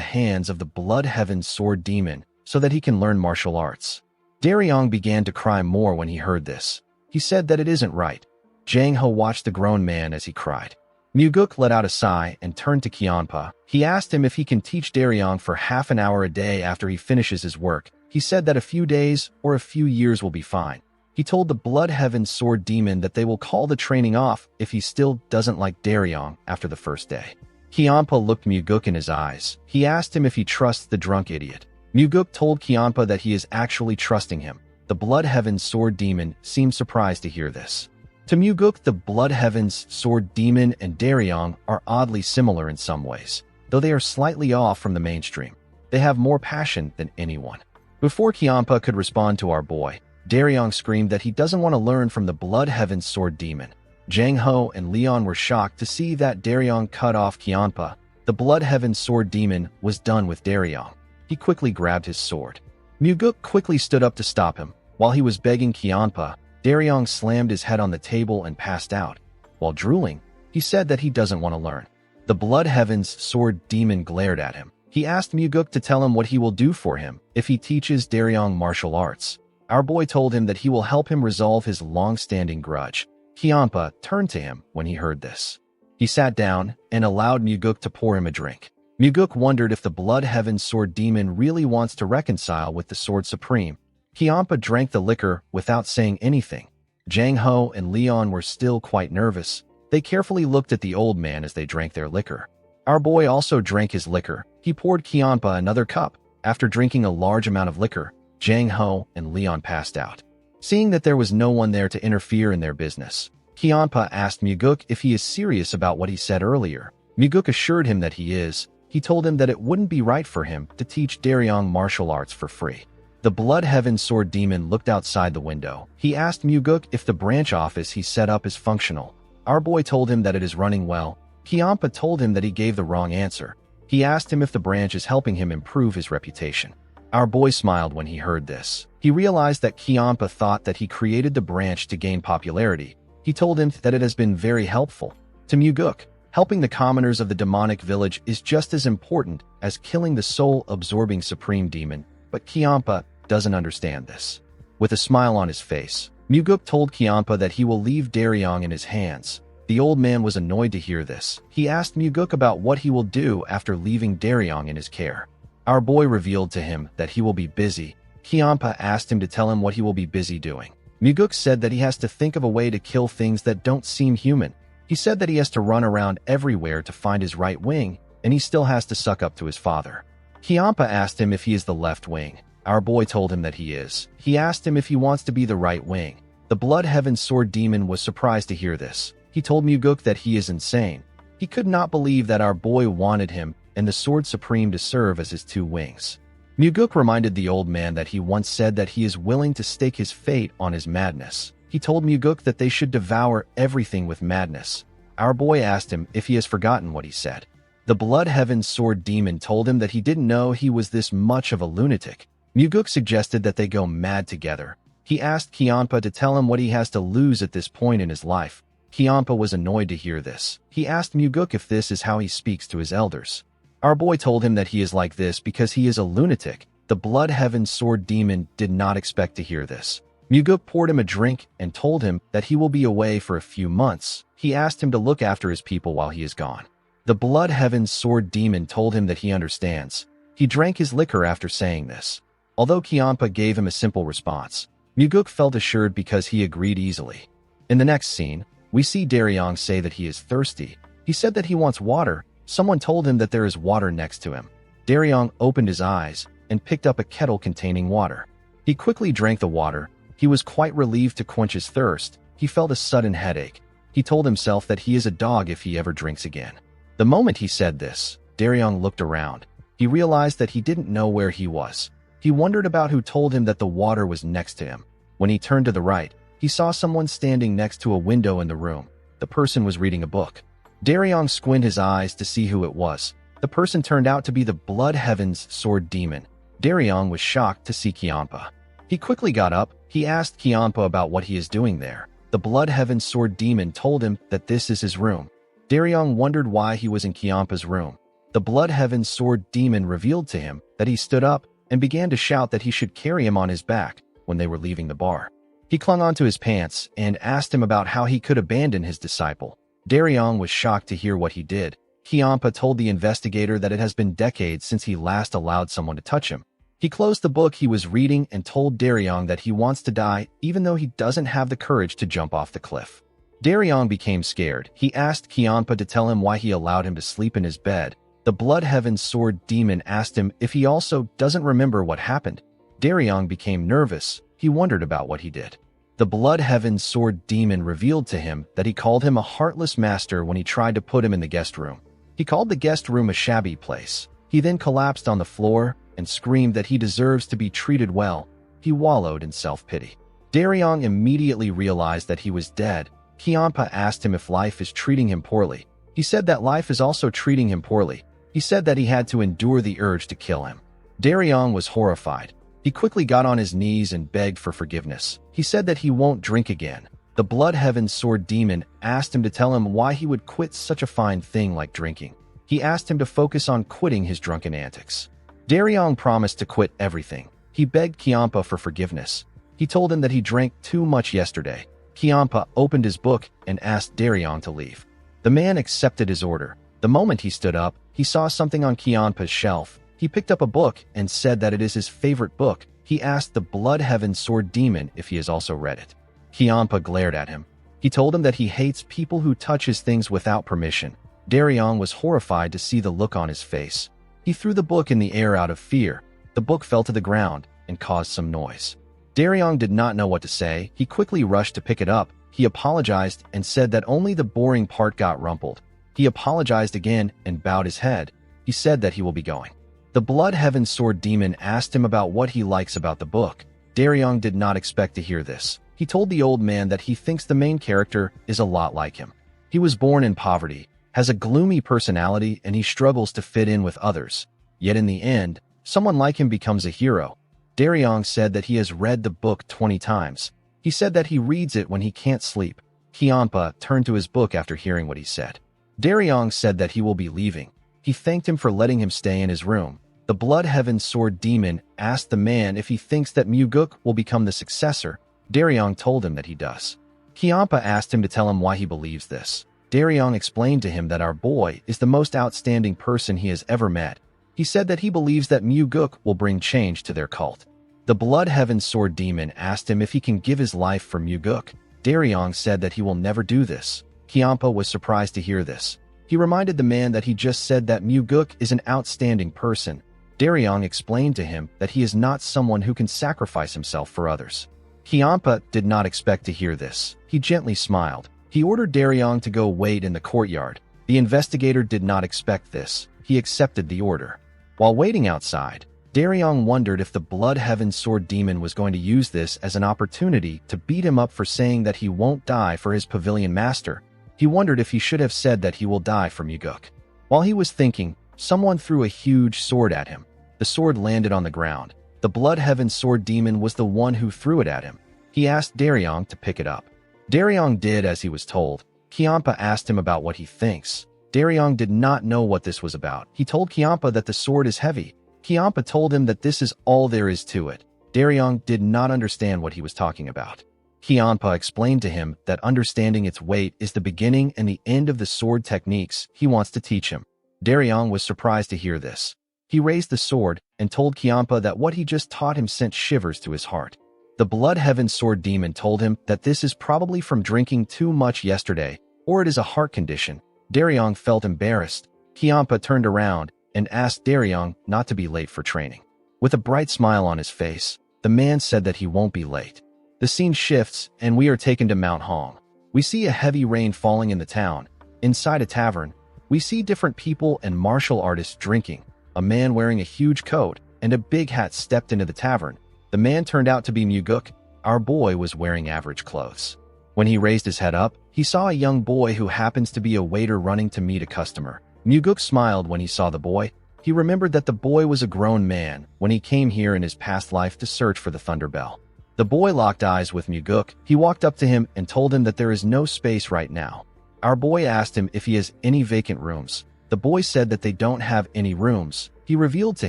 hands of the Blood Heaven Sword Demon so that he can learn martial arts. Daryong began to cry more when he heard this. He said that it isn't right. Jang Ho watched the grown man as he cried. Muguk let out a sigh and turned to Kiampa. He asked him if he can teach Daryong for half an hour a day after he finishes his work. He said that a few days or a few years will be fine. He told the Blood Heaven Sword Demon that they will call the training off if he still doesn't like Daryong after the first day. Kiampa looked Muguk in his eyes. He asked him if he trusts the drunk idiot. Muguk told Kiampa that he is actually trusting him. The Blood Heaven Sword Demon seemed surprised to hear this. To Muguk, the Blood Heaven's Sword Demon and Daryong are oddly similar in some ways, though they are slightly off from the mainstream. They have more passion than anyone. Before Kiampa could respond to our boy, Daryong screamed that he doesn't want to learn from the Blood Heaven Sword Demon. Jang Ho and Leon were shocked to see that Daryong cut off Kiampa. The Blood Heaven Sword Demon was done with Daryong. He quickly grabbed his sword. Muguk quickly stood up to stop him. While he was begging Kiampa, Daryong slammed his head on the table and passed out. While drooling, he said that he doesn't want to learn. The Blood Heaven's Sword Demon glared at him. He asked Muguk to tell him what he will do for him if he teaches Daryong martial arts. Our boy told him that he will help him resolve his long-standing grudge. Kiampa turned to him when he heard this. He sat down and allowed Muguk to pour him a drink. Muguk wondered if the Blood Heaven Sword Demon really wants to reconcile with the Sword Supreme. Kiampa drank the liquor without saying anything. Jang Ho and Leon were still quite nervous. They carefully looked at the old man as they drank their liquor. Our boy also drank his liquor. He poured Kiampa another cup. After drinking a large amount of liquor, Jang Ho and Leon passed out. Seeing that there was no one there to interfere in their business, Kiampa asked Muguk if he is serious about what he said earlier. Muguk assured him that he is. He told him that it wouldn't be right for him to teach Daryong martial arts for free. The Blood Heaven Sword Demon looked outside the window. He asked Muguk if the branch office he set up is functional. Our boy told him that it is running well. Kiampa told him that he gave the wrong answer. He asked him if the branch is helping him improve his reputation. Our boy smiled when he heard this. He realized that Kiampa thought that he created the branch to gain popularity. He told him that it has been very helpful. To Muguk, helping the commoners of the demonic village is just as important as killing the soul-absorbing supreme demon, but Kiampa doesn't understand this. With a smile on his face, Muguk told Kiampa that he will leave Daryong in his hands. The old man was annoyed to hear this. He asked Muguk about what he will do after leaving Daryong in his care. Our boy revealed to him that he will be busy. Kiampa asked him to tell him what he will be busy doing. Muguk said that he has to think of a way to kill things that don't seem human. He said that he has to run around everywhere to find his right wing, and he still has to suck up to his father. Kiampa asked him if he is the left wing. Our boy told him that he is. He asked him if he wants to be the right wing. The Blood Heaven Sword Demon was surprised to hear this. He told Muguk that he is insane. He could not believe that our boy wanted him and the Sword Supreme to serve as his two wings. Muguk reminded the old man that he once said that he is willing to stake his fate on his madness. He told Muguk that they should devour everything with madness. Our boy asked him if he has forgotten what he said. The Blood Heaven Sword Demon told him that he didn't know he was this much of a lunatic. Muguk suggested that they go mad together. He asked Kiampa to tell him what he has to lose at this point in his life. Kiampa was annoyed to hear this. He asked Muguk if this is how he speaks to his elders. Our boy told him that he is like this because he is a lunatic. The Blood Heaven Sword Demon did not expect to hear this. Muguk poured him a drink and told him that he will be away for a few months. He asked him to look after his people while he is gone. The Blood Heaven Sword Demon told him that he understands. He drank his liquor after saying this. Although Kiampa gave him a simple response, Muguk felt assured because he agreed easily. In the next scene, we see Daryong say that he is thirsty. He said that he wants water. Someone told him that there is water next to him. Daryong opened his eyes and picked up a kettle containing water. He quickly drank the water. He was quite relieved to quench his thirst. He felt a sudden headache. He told himself that he is a dog if he ever drinks again. The moment he said this, Daryong looked around. He realized that he didn't know where he was. He wondered about who told him that the water was next to him. When he turned to the right, he saw someone standing next to a window in the room. The person was reading a book. Daryong squinted his eyes to see who it was. The person turned out to be the Blood Heaven's Sword Demon. Daryong was shocked to see Kiampa. He quickly got up. He asked Kiampa about what he is doing there. The Blood Heaven's Sword Demon told him that this is his room. Daryong wondered why he was in Kiampa's room. The Blood Heaven's Sword Demon revealed to him that he stood up and began to shout that he should carry him on his back when they were leaving the bar. He clung onto his pants and asked him about how he could abandon his disciple. Daryong was shocked to hear what he did. Kiampa told the investigator that it has been decades since he last allowed someone to touch him. He closed the book he was reading and told Daryong that he wants to die even though he doesn't have the courage to jump off the cliff. Daryong became scared. He asked Kiampa to tell him why he allowed him to sleep in his bed. The Blood Heaven Sword Demon asked him if he also doesn't remember what happened. Daryong became nervous. He wondered about what he did. The Blood Heaven Sword Demon revealed to him that he called him a heartless master when he tried to put him in the guest room. He called the guest room a shabby place. He then collapsed on the floor and screamed that he deserves to be treated well. He wallowed in self-pity. Daryong immediately realized that he was dead. Kiampa asked him if life is treating him poorly. He said that life is also treating him poorly. He said that he had to endure the urge to kill him. Daryong was horrified. He quickly got on his knees and begged for forgiveness. He said that he won't drink again. The Blood Heaven Sword Demon asked him to tell him why he would quit such a fine thing like drinking. He asked him to focus on quitting his drunken antics. Daryong promised to quit everything. He begged Kiampa for forgiveness. He told him that he drank too much yesterday. Kiampa opened his book and asked Daryong to leave. The man accepted his order. The moment he stood up, he saw something on Kiampa's shelf. He picked up a book and said that it is his favorite book. He asked the Blood Heaven Sword Demon if he has also read it. Kiampa glared at him. He told him that he hates people who touch his things without permission. Daryong was horrified to see the look on his face. He threw the book in the air out of fear. The book fell to the ground and caused some noise. Daryong did not know what to say. He quickly rushed to pick it up. He apologized and said that only the boring part got rumpled. He apologized again and bowed his head. He said that he will be going. The Blood Heaven Sword Demon asked him about what he likes about the book. Daryong did not expect to hear this. He told the old man that he thinks the main character is a lot like him. He was born in poverty, has a gloomy personality, and he struggles to fit in with others. Yet in the end, someone like him becomes a hero. Daryong said that he has read the book 20 times. He said that he reads it when he can't sleep. Kiampa turned to his book after hearing what he said. Daryong said that he will be leaving. He thanked him for letting him stay in his room. The Blood Heaven Sword Demon asked the man if he thinks that Muguk will become the successor. Daryong told him that he does. Kiampa asked him to tell him why he believes this. Daryong explained to him that our boy is the most outstanding person he has ever met. He said that he believes that Muguk will bring change to their cult. The Blood Heaven Sword Demon asked him if he can give his life for Muguk. Daryong said that he will never do this. Kiampa was surprised to hear this. He reminded the man that he just said that Muguk is an outstanding person. Daryong explained to him that he is not someone who can sacrifice himself for others. Kiampa did not expect to hear this. He gently smiled. He ordered Daryong to go wait in the courtyard. The investigator did not expect this. He accepted the order. While waiting outside, Daryong wondered if the Blood Heaven Sword Demon was going to use this as an opportunity to beat him up for saying that he won't die for his pavilion master. He wondered if he should have said that he will die for Muguk. While he was thinking, someone threw a huge sword at him. The sword landed on the ground. The Blood Heaven Sword Demon was the one who threw it at him. He asked Daryong to pick it up. Daryong did as he was told. Kiampa asked him about what he thinks. Daryong did not know what this was about. He told Kiampa that the sword is heavy. Kiampa told him that this is all there is to it. Daryong did not understand what he was talking about. Kiampa explained to him that understanding its weight is the beginning and the end of the sword techniques he wants to teach him. Daryong was surprised to hear this. He raised the sword and told Kiampa that what he just taught him sent shivers to his heart. The Blood Heaven Sword Demon told him that this is probably from drinking too much yesterday, or it is a heart condition. Daryong felt embarrassed. Kiampa turned around and asked Daryong not to be late for training. With a bright smile on his face, the man said that he won't be late. The scene shifts and we are taken to Mount Hong. We see a heavy rain falling in the town. Inside a tavern, we see different people and martial artists drinking. A man wearing a huge coat and a big hat stepped into the tavern. The man turned out to be Muguk. Our boy was wearing average clothes. When he raised his head up, he saw a young boy who happens to be a waiter running to meet a customer. Muguk smiled when he saw the boy. He remembered that the boy was a grown man when he came here in his past life to search for the Thunder Bell. The boy locked eyes with Muguk. He walked up to him and told him that there is no space right now. Our boy asked him if he has any vacant rooms. The boy said that they don't have any rooms. He revealed to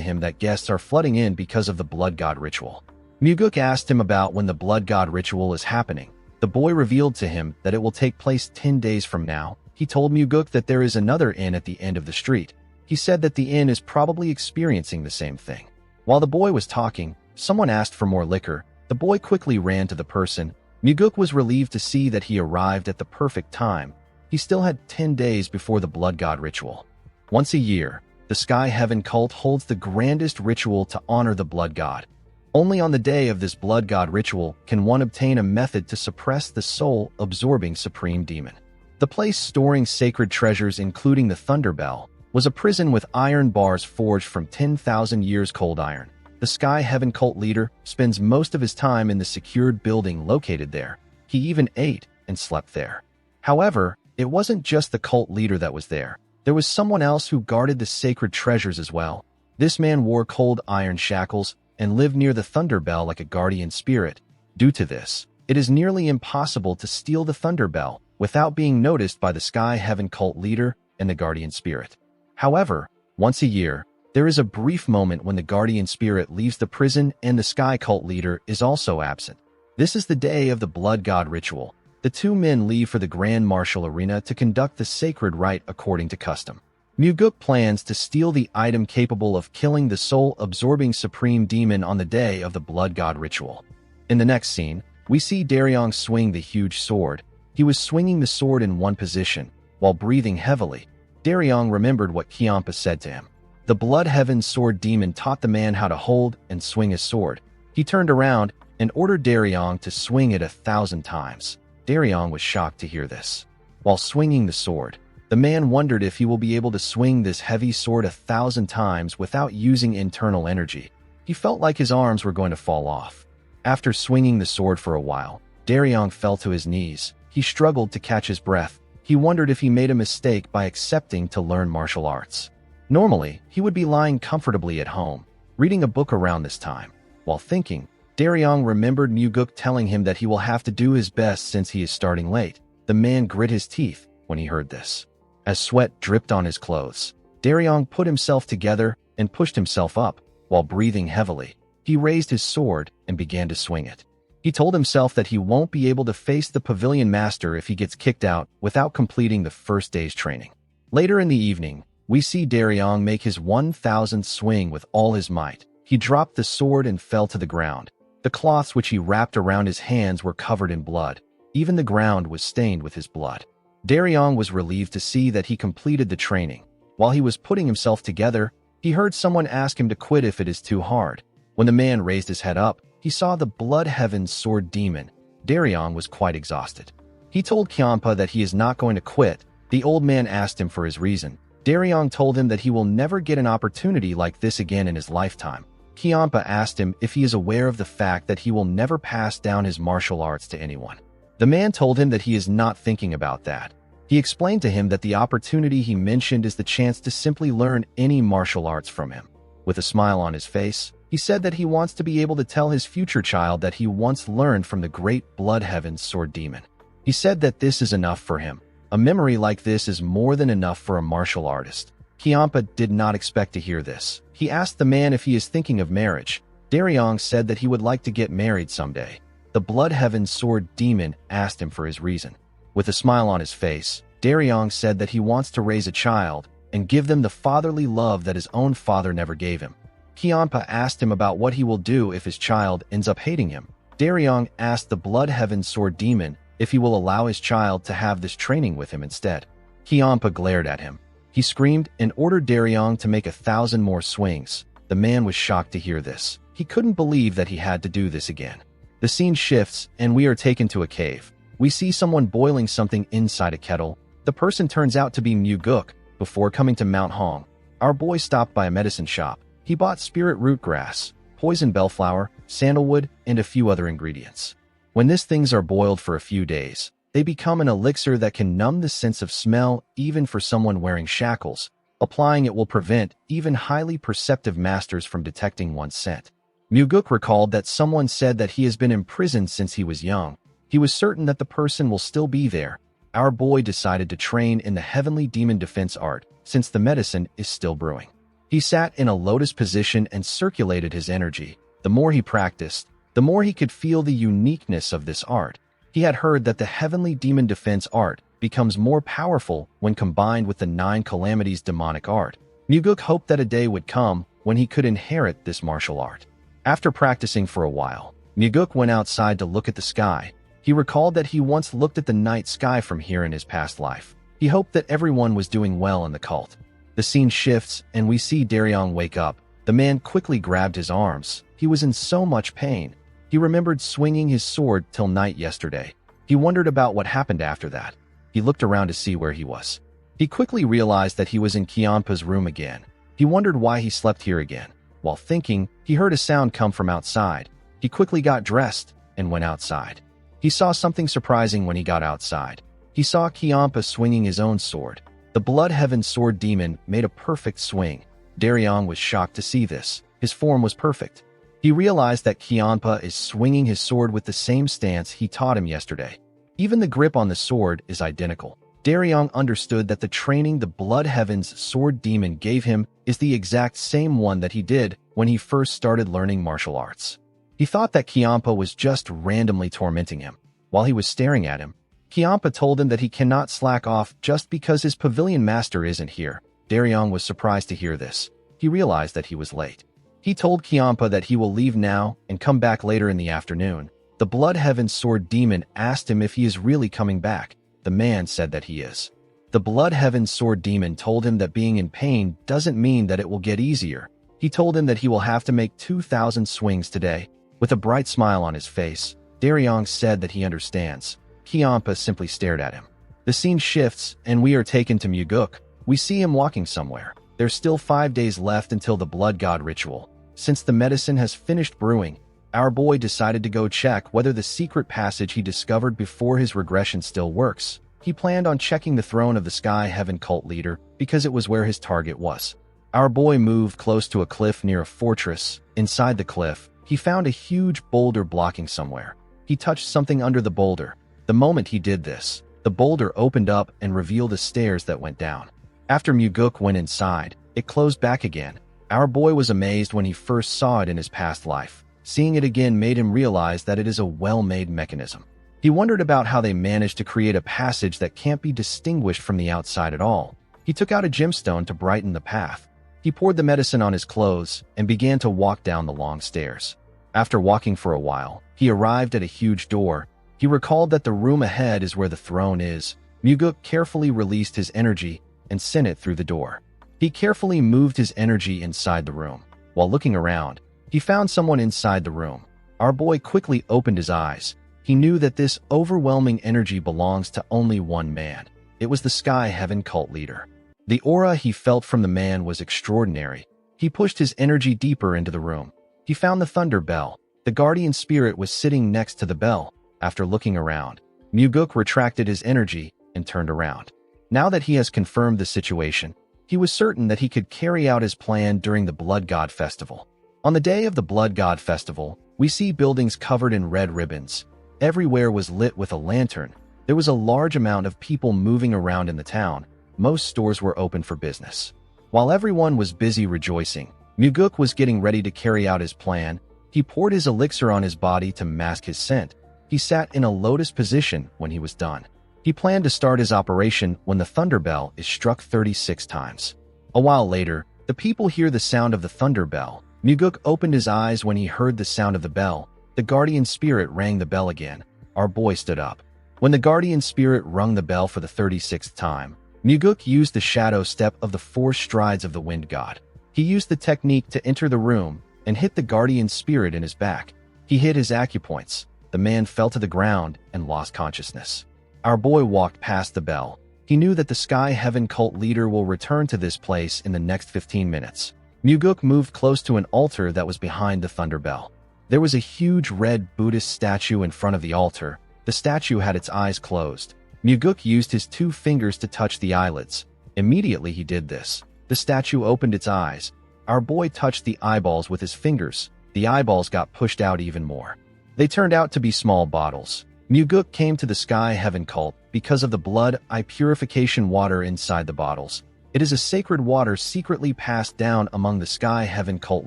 him that guests are flooding in because of the Blood God ritual. Muguk asked him about when the Blood God ritual is happening. The boy revealed to him that it will take place 10 days from now. He told Muguk that there is another inn at the end of the street. He said that the inn is probably experiencing the same thing. While the boy was talking, someone asked for more liquor. The boy quickly ran to the person. Muguk was relieved to see that he arrived at the perfect time. He still had 10 days before the Blood God ritual. Once a year, the Sky Heaven cult holds the grandest ritual to honor the Blood God. Only on the day of this Blood God ritual can one obtain a method to suppress the soul-absorbing supreme demon. The place storing sacred treasures, including the Thunder Bell, was a prison with iron bars forged from 10,000 years cold iron. The Sky Heaven cult leader spends most of his time in the secured building located there. He even ate and slept there. However, it wasn't just the cult leader that was there. There was someone else who guarded the sacred treasures as well. This man wore cold iron shackles and lived near the Thunder Bell like a guardian spirit. Due to this, it is nearly impossible to steal the Thunder Bell without being noticed by the Sky Heaven cult leader and the guardian spirit. However, once a year, there is a brief moment when the guardian spirit leaves the prison and the Sky cult leader is also absent. This is the day of the Blood God ritual. The two men leave for the Grand Martial Arena to conduct the sacred rite according to custom. Muguk plans to steal the item capable of killing the soul-absorbing supreme demon on the day of the Blood God ritual. In the next scene, we see Daryong swing the huge sword. He was swinging the sword in one position, while breathing heavily. Daryong remembered what Kiampa said to him. The Blood Heaven Sword Demon taught the man how to hold and swing his sword. He turned around and ordered Daryong to swing it 1,000 times. Daryong was shocked to hear this. While swinging the sword, the man wondered if he will be able to swing this heavy sword 1,000 times without using internal energy. He felt like his arms were going to fall off. After swinging the sword for a while, Daryong fell to his knees. He struggled to catch his breath. He wondered if he made a mistake by accepting to learn martial arts. Normally, he would be lying comfortably at home, reading a book around this time. While thinking, Daryong remembered Muguk telling him that he will have to do his best since he is starting late. The man grit his teeth when he heard this. As sweat dripped on his clothes, Daryong put himself together and pushed himself up. While breathing heavily, he raised his sword and began to swing it. He told himself that he won't be able to face the pavilion master if he gets kicked out without completing the first day's training. Later in the evening, we see Daryong make his 1,000th swing with all his might. He dropped the sword and fell to the ground. The cloths which he wrapped around his hands were covered in blood. Even the ground was stained with his blood. Daryong was relieved to see that he completed the training. While he was putting himself together, he heard someone ask him to quit if it is too hard. When the man raised his head up, he saw the Blood Heaven's sword demon. Daryong was quite exhausted. He told Kiampa that he is not going to quit. The old man asked him for his reason. Daryong told him that he will never get an opportunity like this again in his lifetime. Kiampa asked him if he is aware of the fact that he will never pass down his martial arts to anyone. The man told him that he is not thinking about that. He explained to him that the opportunity he mentioned is the chance to simply learn any martial arts from him. With a smile on his face, he said that he wants to be able to tell his future child that he once learned from the great Blood Heaven's sword demon. He said that this is enough for him. A memory like this is more than enough for a martial artist. Kiampa did not expect to hear this. He asked the man if he is thinking of marriage. Daryong said that he would like to get married someday. The Blood Heaven's sword demon asked him for his reason. With a smile on his face, Daryong said that he wants to raise a child and give them the fatherly love that his own father never gave him. Kiampa asked him about what he will do if his child ends up hating him. Daryong asked the Blood Heaven's sword demon if he will allow his child to have this training with him instead. Kiampa glared at him. He screamed and ordered Daryong to make 1,000 more swings. The man was shocked to hear this. He couldn't believe that he had to do this again. The scene shifts and we are taken to a cave. We see someone boiling something inside a kettle. The person turns out to be Muguk. Before coming to Mount Hong, our boy stopped by a medicine shop. He bought spirit root grass, poison bellflower, sandalwood, and a few other ingredients. When these things are boiled for a few days, they become an elixir that can numb the sense of smell even for someone wearing shackles. Applying it will prevent even highly perceptive masters from detecting one's scent. Muguk recalled that someone said that he has been imprisoned since he was young. He was certain that the person will still be there. Our boy decided to train in the heavenly demon defense art, since the medicine is still brewing. He sat in a lotus position and circulated his energy. The more he practiced, the more he could feel the uniqueness of this art. He had heard that the heavenly demon defense art becomes more powerful when combined with the 9 calamities demonic art. Muguk hoped that a day would come when he could inherit this martial art. After practicing for a while, Muguk went outside to look at the sky. He recalled that he once looked at the night sky from here in his past life. He hoped that everyone was doing well in the cult. The scene shifts and we see Daryong wake up. The man quickly grabbed his arms. He was in so much pain. He remembered swinging his sword till night yesterday. He wondered about what happened after that. He looked around to see where he was. He quickly realized that he was in Kiampa's room again. He wondered why he slept here again. While thinking, he heard a sound come from outside. He quickly got dressed and went outside. He saw something surprising when he got outside. He saw Kiampa swinging his own sword. The Blood Heaven sword demon made a perfect swing. Daryong was shocked to see this. His form was perfect. He realized that Kiampa is swinging his sword with the same stance he taught him yesterday. Even the grip on the sword is identical. Daryong understood that the training the Blood Heaven's sword demon gave him is the exact same one that he did when he first started learning martial arts. He thought that Kiampa was just randomly tormenting him. While he was staring at him, Kiampa told him that he cannot slack off just because his pavilion master isn't here. Daryong was surprised to hear this. He realized that he was late. He told Kiampa that he will leave now and come back later in the afternoon. The Blood Heaven sword demon asked him if he is really coming back. The man said that he is. The Blood Heaven sword demon told him that being in pain doesn't mean that it will get easier. He told him that he will have to make 2,000 swings today. With a bright smile on his face, Daryong said that he understands. Kiampa simply stared at him. The scene shifts and we are taken to Muguk. We see him walking somewhere. There's still 5 days left until the blood god ritual. Since the medicine has finished brewing, our boy decided to go check whether the secret passage he discovered before his regression still works. He planned on checking the throne of the Sky Heaven cult leader because it was where his target was. Our boy moved close to a cliff near a fortress. Inside the cliff, He found a huge boulder blocking somewhere. He touched something under the boulder. The moment he did this, the boulder opened up and revealed the stairs that went down. After Muguk went inside, it closed back again. Our boy was amazed when he first saw it in his past life. Seeing it again made him realize that it is a well-made mechanism. He wondered about how they managed to create a passage that can't be distinguished from the outside at all. He took out a gemstone to brighten the path. He poured the medicine on his clothes and began to walk down the long stairs. After walking for a while, he arrived at a huge door. He recalled that the room ahead is where the throne is. Muguk carefully released his energy and sent it through the door. He carefully moved his energy inside the room. While looking around, he found someone inside the room. Our boy quickly opened his eyes. He knew that this overwhelming energy belongs to only one man. It was the Sky Heaven cult leader. The aura he felt from the man was extraordinary. He pushed his energy deeper into the room. He found the thunder bell. The guardian spirit was sitting next to the bell. After looking around, Muguk retracted his energy and turned around. Now that he has confirmed the situation, he was certain that he could carry out his plan during the Blood God Festival. On the day of the Blood God Festival, we see buildings covered in red ribbons. Everywhere was lit with a lantern. There was a large amount of people moving around in the town. Most stores were open for business. While everyone was busy rejoicing, Muguk was getting ready to carry out his plan. He poured his elixir on his body to mask his scent. He sat in a lotus position when he was done. He planned to start his operation when the thunder bell is struck 36 times. A while later, the people hear the sound of the thunder bell. Muguk opened his eyes when he heard the sound of the bell. The guardian spirit rang the bell again. Our boy stood up. When the guardian spirit rung the bell for the 36th time, Muguk used the shadow step of the 4 strides of the wind god. He used the technique to enter the room and hit the guardian spirit in his back. He hit his acupoints. The man fell to the ground and lost consciousness. Our boy walked past the bell. He knew that the Sky Heaven cult leader will return to this place in the next 15 minutes. Muguk moved close to an altar that was behind the thunder bell. There was a huge red Buddhist statue in front of the altar. The statue had its eyes closed. Muguk used his 2 fingers to touch the eyelids. Immediately he did this. The statue opened its eyes. Our boy touched the eyeballs with his fingers. The eyeballs got pushed out even more. They turned out to be small bottles. Muguk came to the Sky Heaven cult because of the blood eye purification water inside the bottles. It is a sacred water secretly passed down among the Sky Heaven cult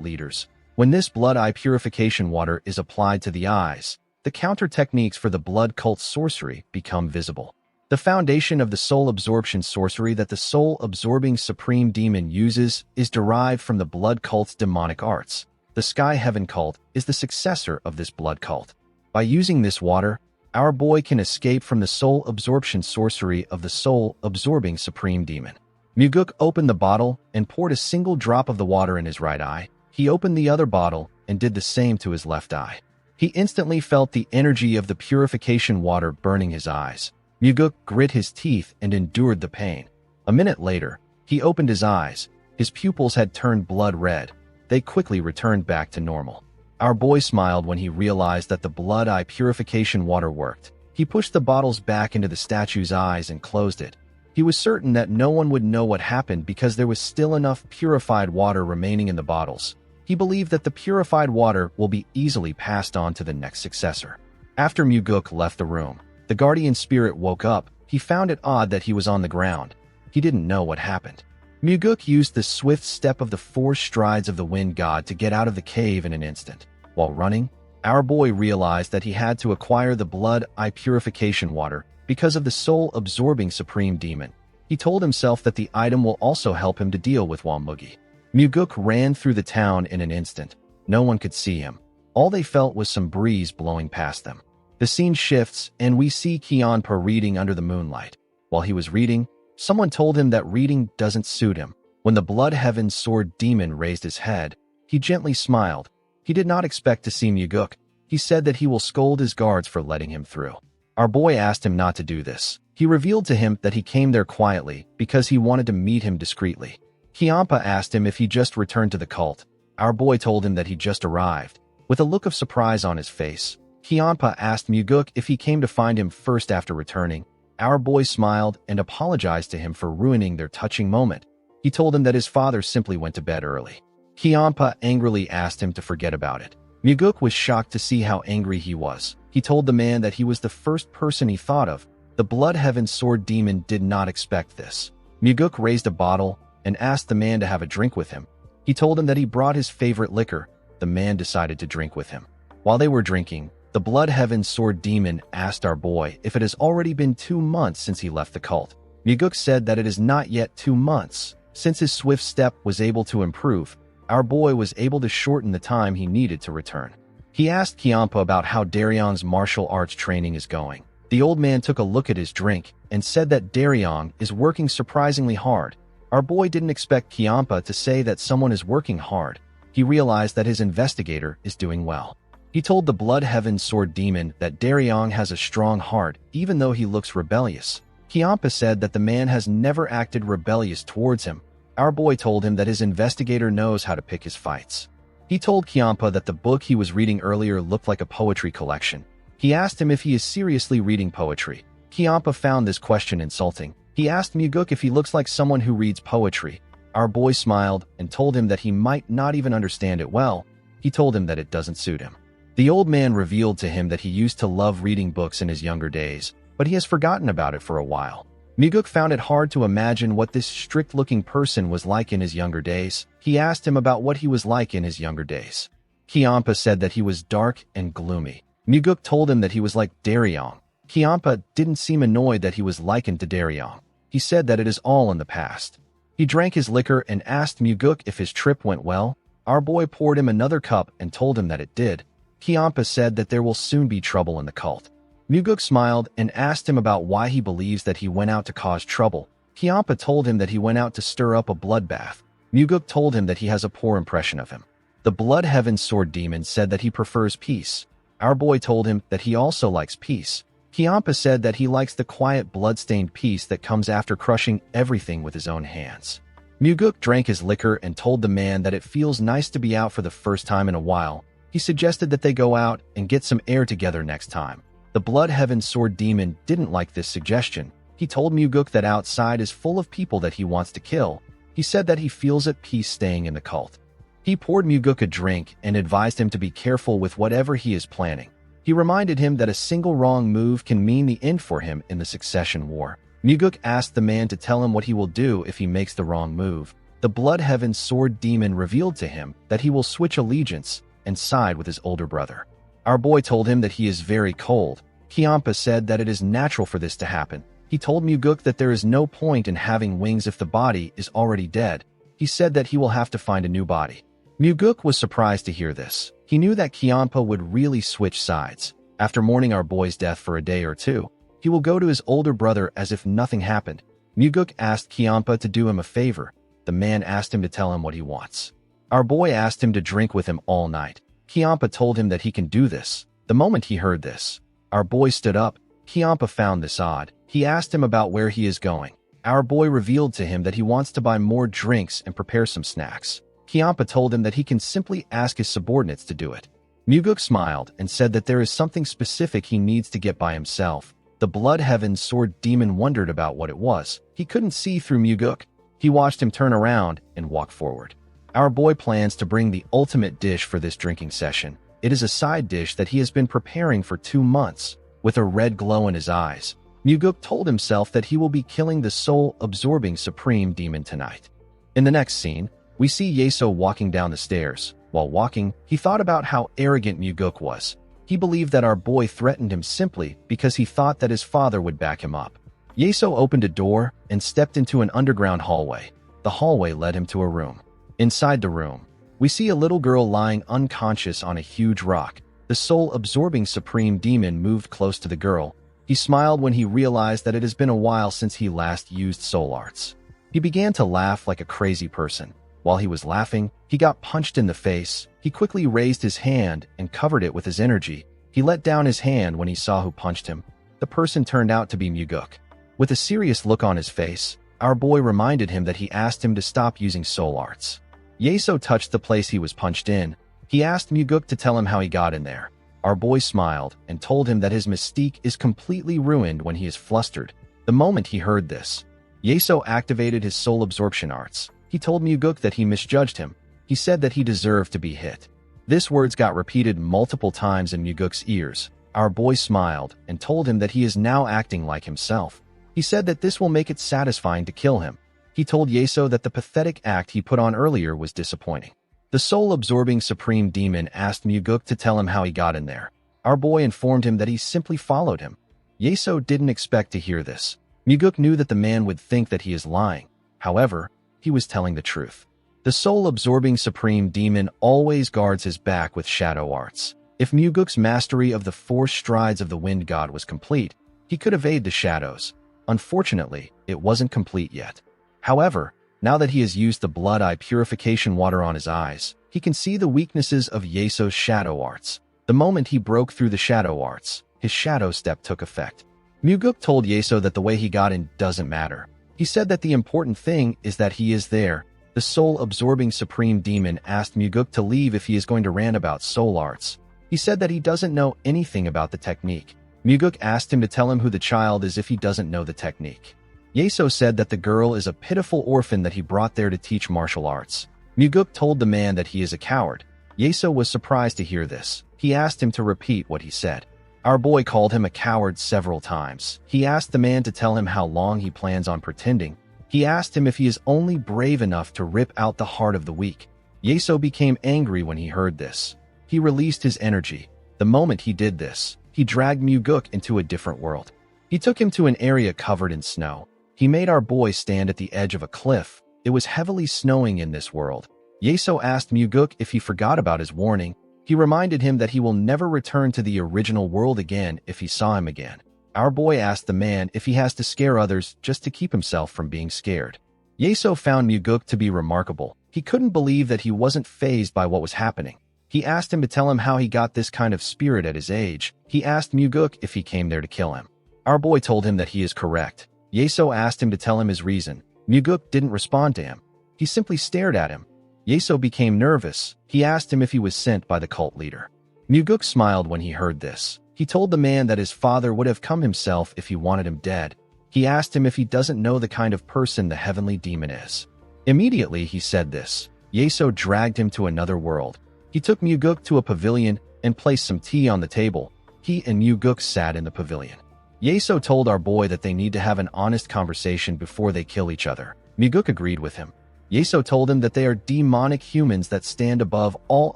leaders. When this blood eye purification water is applied to the eyes, the counter techniques for the blood cult sorcery become visible. The foundation of the soul absorption sorcery that the soul-absorbing supreme demon uses is derived from the blood cult's demonic arts. The Sky Heaven cult is the successor of this blood cult. By using this water, our boy can escape from the soul absorption sorcery of the soul-absorbing supreme demon. Muguk opened the bottle and poured a single drop of the water in his right eye. He opened the other bottle and did the same to his left eye. He instantly felt the energy of the purification water burning his eyes. Muguk grit his teeth and endured the pain. A minute later, he opened his eyes. His pupils had turned blood red. They quickly returned back to normal. Our boy smiled when he realized that the blood eye purification water worked. He pushed the bottles back into the statue's eyes and closed it. He was certain that no one would know what happened because there was still enough purified water remaining in the bottles. He believed that the purified water will be easily passed on to the next successor. After Muguk left the room, the guardian spirit woke up. He found it odd that he was on the ground. He didn't know what happened. Muguk used the swift step of the 4 strides of the wind god to get out of the cave in an instant. While running, our boy realized that he had to acquire the blood eye purification water because of the soul-absorbing supreme demon. He told himself that the item will also help him to deal with Walmugi. Muguk ran through the town in an instant. No one could see him. All they felt was some breeze blowing past them. The scene shifts, and we see Kianpa reading under the moonlight. While he was reading, someone told him that reading doesn't suit him. When the Blood Heaven Sword Demon raised his head, he gently smiled. He did not expect to see Muguk. He said that he will scold his guards for letting him through. Our boy asked him not to do this. He revealed to him that he came there quietly because he wanted to meet him discreetly. Kianpa asked him if he just returned to the cult. Our boy told him that he just arrived. With a look of surprise on his face, Kianpa asked Muguk if he came to find him first after returning. Our boy smiled and apologized to him for ruining their touching moment. He told him that his father simply went to bed early. Kianpa angrily asked him to forget about it. Muguk was shocked to see how angry he was. He told the man that he was the first person he thought of. The Blood Heaven Sword Demon did not expect this. Muguk raised a bottle and asked the man to have a drink with him. He told him that he brought his favorite liquor. The man decided to drink with him. While they were drinking, the Blood Heaven Sword Demon asked our boy if it has already been 2 months since he left the cult. Muguk said that it is not yet 2 months. Since his swift step was able to improve, our boy was able to shorten the time he needed to return. He asked Kiampa about how Daryong's martial arts training is going. The old man took a look at his drink and said that Daryong is working surprisingly hard. Our boy didn't expect Kiampa to say that someone is working hard. He realized that his investigator is doing well. He told the Blood Heaven Sword Demon that Daryong has a strong heart even though he looks rebellious. Kiampa said that the man has never acted rebellious towards him. Our boy told him that his investigator knows how to pick his fights. He told Kiampa that the book he was reading earlier looked like a poetry collection. He asked him if he is seriously reading poetry. Kiampa found this question insulting. He asked Muguk if he looks like someone who reads poetry. Our boy smiled and told him that he might not even understand it well. He told him that it doesn't suit him. The old man revealed to him that he used to love reading books in his younger days, but he has forgotten about it for a while. Muguk found it hard to imagine what this strict-looking person was like in his younger days. He asked him about what he was like in his younger days. Kiampa said that he was dark and gloomy. Muguk told him that he was like Daryong. Kiampa didn't seem annoyed that he was likened to Daryong. He said that it is all in the past. He drank his liquor and asked Muguk if his trip went well. Our boy poured him another cup and told him that it did. Kiampa said that there will soon be trouble in the cult. Muguk smiled and asked him about why he believes that he went out to cause trouble. Kiampa told him that he went out to stir up a bloodbath. Muguk told him that he has a poor impression of him. The Blood Heaven Sword Demon said that he prefers peace. Our boy told him that he also likes peace. Kiampa said that he likes the quiet blood-stained peace that comes after crushing everything with his own hands. Muguk drank his liquor and told the man that it feels nice to be out for the first time in a while. He suggested that they go out and get some air together next time. The Blood Heaven Sword Demon didn't like this suggestion. He told Muguk that outside is full of people that he wants to kill. He said that he feels at peace staying in the cult. He poured Muguk a drink and advised him to be careful with whatever he is planning. He reminded him that a single wrong move can mean the end for him in the Succession War. Muguk asked the man to tell him what he will do if he makes the wrong move. The Blood Heaven Sword Demon revealed to him that he will switch allegiance and side with his older brother. Our boy told him that he is very cold. Kiampa said that it is natural for this to happen. He told Muguk that there is no point in having wings if the body is already dead. He said that he will have to find a new body. Muguk was surprised to hear this. He knew that Kiampa would really switch sides. After mourning our boy's death for a day or two, he will go to his older brother as if nothing happened. Muguk asked Kiampa to do him a favor. The man asked him to tell him what he wants. Our boy asked him to drink with him all night. Kiampa told him that he can do this. The moment he heard this, our boy stood up. Kiampa found this odd. He asked him about where he is going. Our boy revealed to him that he wants to buy more drinks and prepare some snacks. Kiampa told him that he can simply ask his subordinates to do it. Muguk smiled and said that there is something specific he needs to get by himself. The Blood Heaven Sword Demon wondered about what it was. He couldn't see through Muguk. He watched him turn around and walk forward. Our boy plans to bring the ultimate dish for this drinking session. It is a side dish that he has been preparing for 2 months. With a red glow in his eyes, Muguk told himself that he will be killing the soul-absorbing Supreme Demon tonight. In the next scene, we see Yeso walking down the stairs. While walking, he thought about how arrogant Muguk was. He believed that our boy threatened him simply because he thought that his father would back him up. Yeso opened a door and stepped into an underground hallway. The hallway led him to a room. Inside the room, we see a little girl lying unconscious on a huge rock. The soul-absorbing Supreme Demon moved close to the girl. He smiled when he realized that it has been a while since he last used soul arts. He began to laugh like a crazy person. While he was laughing, he got punched in the face. He quickly raised his hand and covered it with his energy. He let down his hand when he saw who punched him. The person turned out to be Muguk. With a serious look on his face, our boy reminded him that he asked him to stop using soul arts. Yeso touched the place he was punched in. He asked Muguk to tell him how he got in there. Our boy smiled and told him that his mystique is completely ruined when he is flustered. The moment he heard this, Yeso activated his soul absorption arts. He told Muguk that he misjudged him. He said that he deserved to be hit. This words got repeated multiple times in Muguk's ears. Our boy smiled and told him that he is now acting like himself. He said that this will make it satisfying to kill him. He told Yeso that the pathetic act he put on earlier was disappointing. The soul-absorbing supreme demon asked Muguk to tell him how he got in there. Our boy informed him that he simply followed him. Yeso didn't expect to hear this. Muguk knew that the man would think that he is lying. However, he was telling the truth. The soul-absorbing supreme demon always guards his back with shadow arts. If Muguk's mastery of the 4 strides of the wind god was complete, he could evade the shadows. Unfortunately, it wasn't complete yet. However, now that he has used the blood eye purification water on his eyes, he can see the weaknesses of Yeso's shadow arts. The moment he broke through the shadow arts, his shadow step took effect. Muguk told Yeso that the way he got in doesn't matter. He said that the important thing is that he is there. The soul-absorbing supreme demon asked Muguk to leave if he is going to rant about soul arts. He said that he doesn't know anything about the technique. Muguk asked him to tell him who the child is if he doesn't know the technique. Yeso said that the girl is a pitiful orphan that he brought there to teach martial arts. Muguk told the man that he is a coward. Yeso was surprised to hear this. He asked him to repeat what he said. Our boy called him a coward several times. He asked the man to tell him how long he plans on pretending. He asked him if he is only brave enough to rip out the heart of the weak. Yeso became angry when he heard this. He released his energy. The moment he did this, he dragged Muguk into a different world. He took him to an area covered in snow. He made our boy stand at the edge of a cliff. It was heavily snowing in this world. Yeso asked Muguk if he forgot about his warning. He reminded him that he will never return to the original world again if he saw him again. Our boy asked the man if he has to scare others just to keep himself from being scared. Yeso found Muguk to be remarkable. He couldn't believe that he wasn't fazed by what was happening. He asked him to tell him how he got this kind of spirit at his age. He asked Muguk if he came there to kill him. Our boy told him that he is correct. Yeso asked him to tell him his reason. Muguk didn't respond to him. He simply stared at him. Yeso became nervous. He asked him if he was sent by the cult leader. Muguk smiled when he heard this. He told the man that his father would have come himself if he wanted him dead. He asked him if he doesn't know the kind of person the heavenly demon is. Immediately he said this. Yeso dragged him to another world. He took Muguk to a pavilion and placed some tea on the table. He and Muguk sat in the pavilion. Yeso told our boy that they need to have an honest conversation before they kill each other. Muguk agreed with him. Yeso told him that they are demonic humans that stand above all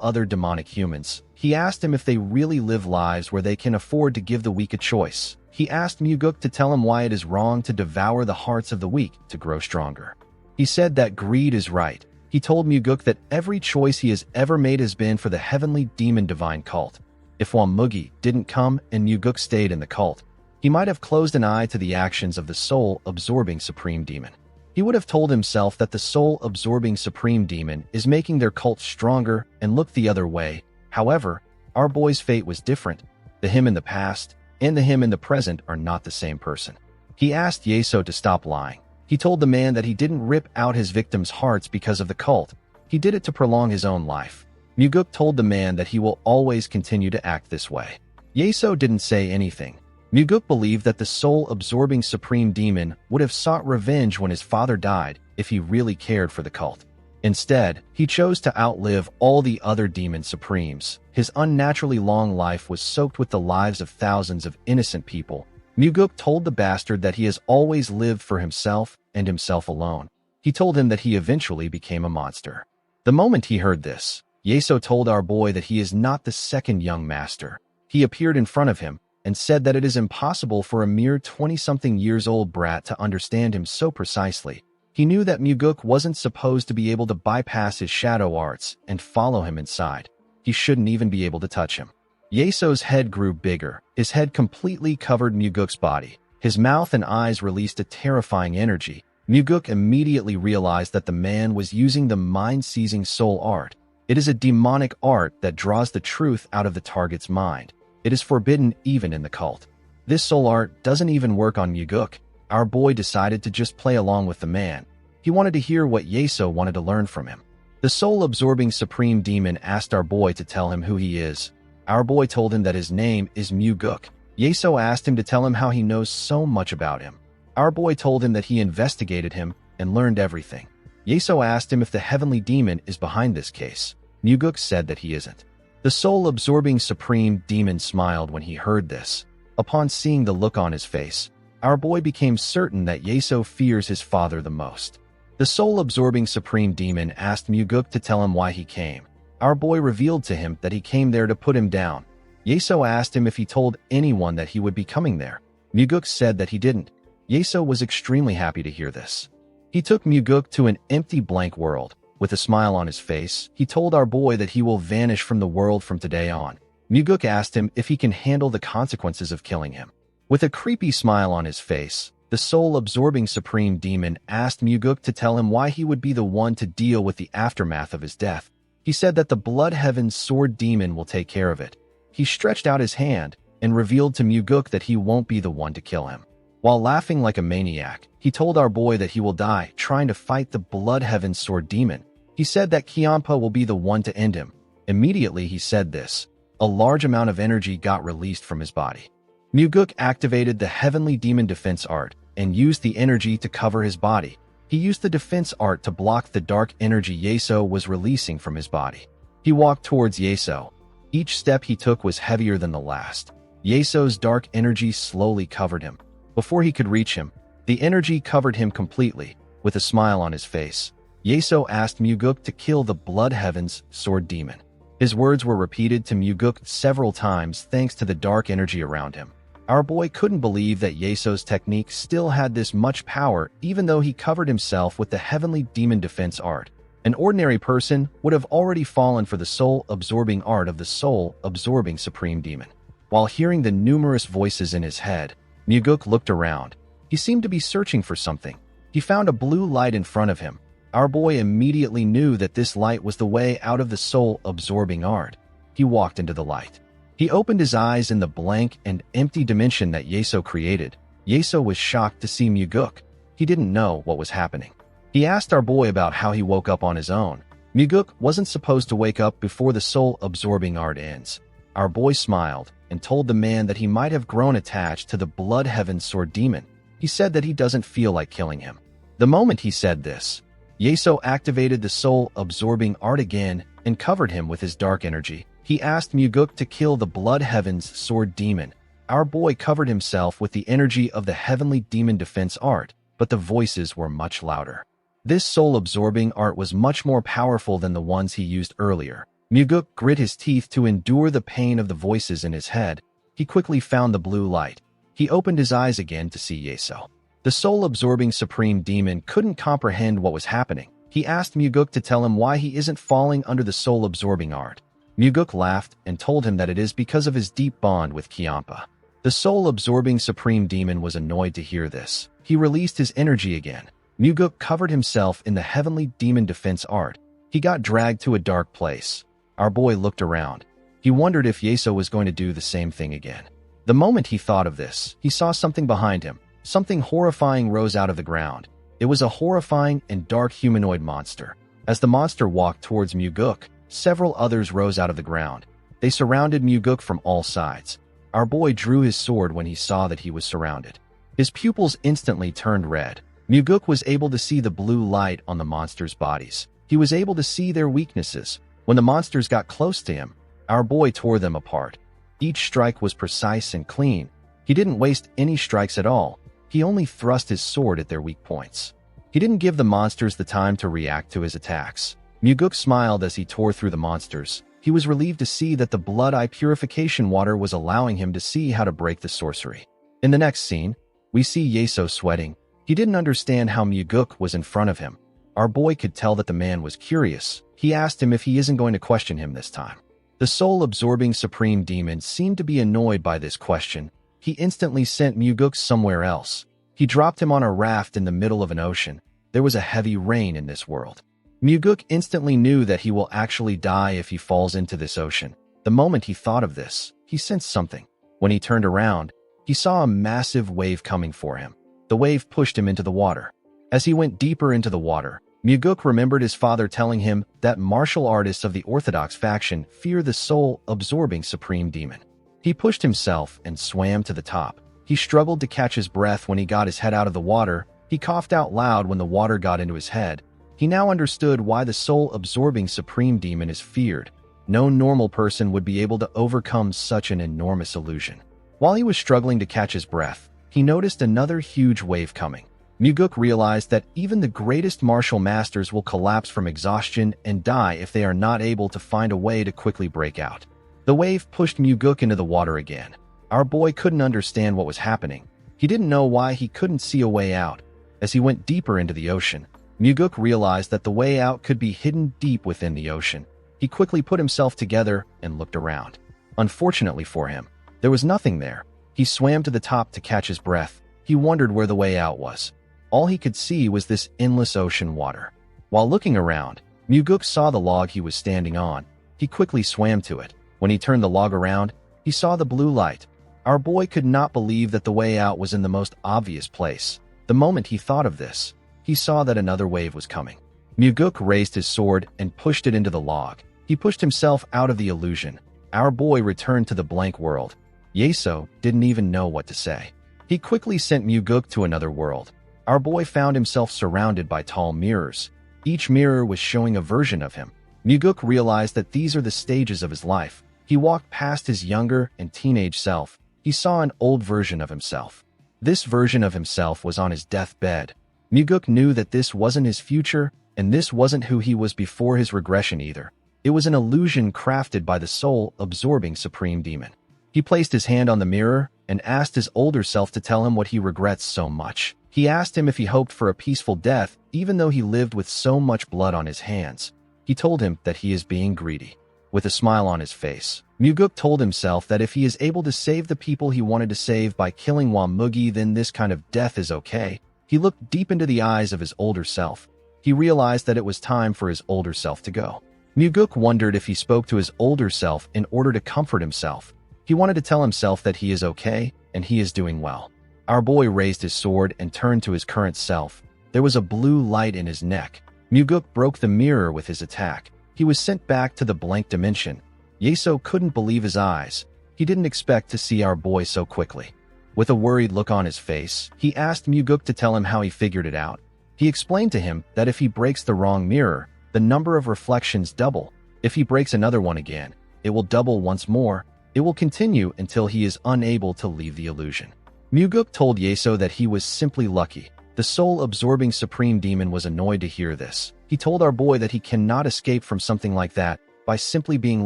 other demonic humans. He asked him if they really live lives where they can afford to give the weak a choice. He asked Muguk to tell him why it is wrong to devour the hearts of the weak to grow stronger. He said that greed is right. He told Muguk that every choice he has ever made has been for the heavenly demon divine cult. If Mugi didn't come and Muguk stayed in the cult, he might have closed an eye to the actions of the soul-absorbing supreme demon. He would have told himself that the soul-absorbing supreme demon is making their cult stronger and looked the other way. However, our boy's fate was different. The him in the past and the him in the present are not the same person. He asked Yeso to stop lying. He told the man that he didn't rip out his victims' hearts because of the cult. He did it to prolong his own life. Muguk told the man that he will always continue to act this way. Yeso didn't say anything. Muguk believed that the soul-absorbing supreme demon would have sought revenge when his father died if he really cared for the cult. Instead, he chose to outlive all the other demon supremes. His unnaturally long life was soaked with the lives of thousands of innocent people. Muguk told the bastard that he has always lived for himself and himself alone. He told him that he eventually became a monster. The moment he heard this, Yeso told our boy that he is not the second young master. He appeared in front of him and said that it is impossible for a mere 20-something years old brat to understand him so precisely. He knew that Muguk wasn't supposed to be able to bypass his shadow arts and follow him inside. He shouldn't even be able to touch him. Yeso's head grew bigger. His head completely covered Muguk's body. His mouth and eyes released a terrifying energy. Muguk immediately realized that the man was using the mind-seizing soul art. It is a demonic art that draws the truth out of the target's mind. It is forbidden even in the cult. This soul art doesn't even work on Muguk. Our boy decided to just play along with the man. He wanted to hear what Yeso wanted to learn from him. The soul-absorbing supreme demon asked our boy to tell him who he is. Our boy told him that his name is Muguk. Yeso asked him to tell him how he knows so much about him. Our boy told him that he investigated him and learned everything. Yeso asked him if the heavenly demon is behind this case. Muguk said that he isn't. The soul-absorbing supreme demon smiled when he heard this. Upon seeing the look on his face, our boy became certain that Yeso fears his father the most. The soul-absorbing supreme demon asked Muguk to tell him why he came. Our boy revealed to him that he came there to put him down. Yeso asked him if he told anyone that he would be coming there. Muguk said that he didn't. Yeso was extremely happy to hear this. He took Muguk to an empty blank world. With a smile on his face, he told our boy that he will vanish from the world from today on. Muguk asked him if he can handle the consequences of killing him. With a creepy smile on his face, the soul-absorbing supreme demon asked Muguk to tell him why he would be the one to deal with the aftermath of his death. He said that the Blood Heaven's sword demon will take care of it. He stretched out his hand and revealed to Muguk that he won't be the one to kill him. While laughing like a maniac, he told our boy that he will die trying to fight the Blood Heaven's sword demon. He said that Kiampa will be the one to end him. Immediately he said this, a large amount of energy got released from his body. Muguk activated the Heavenly Demon Defense Art and used the energy to cover his body. He used the defense art to block the dark energy Yeso was releasing from his body. He walked towards Yeso. Each step he took was heavier than the last. Yeso's dark energy slowly covered him. Before he could reach him, the energy covered him completely. With a smile on his face, Yeso asked Muguk to kill the Blood Heaven's sword demon. His words were repeated to Muguk several times thanks to the dark energy around him. Our boy couldn't believe that Yeso's technique still had this much power even though he covered himself with the Heavenly Demon Defense Art. An ordinary person would have already fallen for the soul-absorbing art of the soul-absorbing supreme demon. While hearing the numerous voices in his head, Muguk looked around. He seemed to be searching for something. He found a blue light in front of him. Our boy immediately knew that this light was the way out of the soul-absorbing art. He walked into the light. He opened his eyes in the blank and empty dimension that Yeso created. Yeso was shocked to see Muguk. He didn't know what was happening. He asked our boy about how he woke up on his own. Muguk wasn't supposed to wake up before the soul-absorbing art ends. Our boy smiled and told the man that he might have grown attached to the Blood Heaven's sword demon. He said that he doesn't feel like killing him. The moment he said this, Yeso activated the soul-absorbing art again and covered him with his dark energy. He asked Muguk to kill the Blood Heaven's sword demon. Our boy covered himself with the energy of the Heavenly Demon Defense Art, but the voices were much louder. This soul-absorbing art was much more powerful than the ones he used earlier. Muguk grit his teeth to endure the pain of the voices in his head. He quickly found the blue light. He opened his eyes again to see Yeso. The soul-absorbing supreme demon couldn't comprehend what was happening. He asked Muguk to tell him why he isn't falling under the soul-absorbing art. Muguk laughed and told him that it is because of his deep bond with Kiampa. The soul-absorbing supreme demon was annoyed to hear this. He released his energy again. Muguk covered himself in the Heavenly Demon Defense Art. He got dragged to a dark place. Our boy looked around. He wondered if Yeso was going to do the same thing again. The moment he thought of this, he saw something behind him. Something horrifying rose out of the ground. It was a horrifying and dark humanoid monster. As the monster walked towards Muguk, several others rose out of the ground. They surrounded Muguk from all sides. Our boy drew his sword when he saw that he was surrounded. His pupils instantly turned red. Muguk was able to see the blue light on the monsters' bodies. He was able to see their weaknesses. When the monsters got close to him, our boy tore them apart. Each strike was precise and clean. He didn't waste any strikes at all. He only thrust his sword at their weak points. He didn't give the monsters the time to react to his attacks. Muguk smiled as he tore through the monsters. He was relieved to see that the blood eye purification water was allowing him to see how to break the sorcery. In the next scene, we see Yeso sweating. He didn't understand how Muguk was in front of him. Our boy could tell that the man was curious. He asked him if he isn't going to question him this time. The soul-absorbing supreme demon seemed to be annoyed by this question. He instantly sent Muguk somewhere else. He dropped him on a raft in the middle of an ocean. There was a heavy rain in this world. Muguk instantly knew that he will actually die if he falls into this ocean. The moment he thought of this, he sensed something. When he turned around, he saw a massive wave coming for him. The wave pushed him into the water. As he went deeper into the water, Muguk remembered his father telling him that martial artists of the Orthodox faction fear the soul-absorbing supreme demon. He pushed himself and swam to the top. He struggled to catch his breath when he got his head out of the water. He coughed out loud when the water got into his head. He now understood why the soul-absorbing supreme demon is feared. No normal person would be able to overcome such an enormous illusion. While he was struggling to catch his breath, he noticed another huge wave coming. Muguk realized that even the greatest martial masters will collapse from exhaustion and die if they are not able to find a way to quickly break out. The wave pushed Muguk into the water again. Our boy couldn't understand what was happening. He didn't know why he couldn't see a way out. As he went deeper into the ocean, Muguk realized that the way out could be hidden deep within the ocean. He quickly put himself together and looked around. Unfortunately for him, there was nothing there. He swam to the top to catch his breath. He wondered where the way out was. All he could see was this endless ocean water. While looking around, Muguk saw the log he was standing on. He quickly swam to it. When he turned the log around, he saw the blue light. Our boy could not believe that the way out was in the most obvious place. The moment he thought of this, he saw that another wave was coming. Muguk raised his sword and pushed it into the log. He pushed himself out of the illusion. Our boy returned to the blank world. Yeso didn't even know what to say. He quickly sent Muguk to another world. Our boy found himself surrounded by tall mirrors. Each mirror was showing a version of him. Muguk realized that these are the stages of his life. He walked past his younger and teenage self. He saw an old version of himself. This version of himself was on his deathbed. Muguk knew that this wasn't his future, and this wasn't who he was before his regression either. It was an illusion crafted by the soul-absorbing supreme demon. He placed his hand on the mirror and asked his older self to tell him what he regrets so much. He asked him if he hoped for a peaceful death, even though he lived with so much blood on his hands. He told him that he is being greedy. With a smile on his face, Muguk told himself that if he is able to save the people he wanted to save by killing Wamugi, then this kind of death is okay. He looked deep into the eyes of his older self. He realized that it was time for his older self to go. Muguk wondered if he spoke to his older self in order to comfort himself. He wanted to tell himself that he is okay and he is doing well. Our boy raised his sword and turned to his current self. There was a blue light in his neck. Muguk broke the mirror with his attack. He was sent back to the blank dimension. Yeso couldn't believe his eyes. He didn't expect to see our boy so quickly. With a worried look on his face, he asked Muguk to tell him how he figured it out. He explained to him that if he breaks the wrong mirror, the number of reflections double. If he breaks another one again, it will double once more. It will continue until he is unable to leave the illusion. Muguk told Yeso that he was simply lucky. The soul-absorbing supreme demon was annoyed to hear this. He told our boy that he cannot escape from something like that by simply being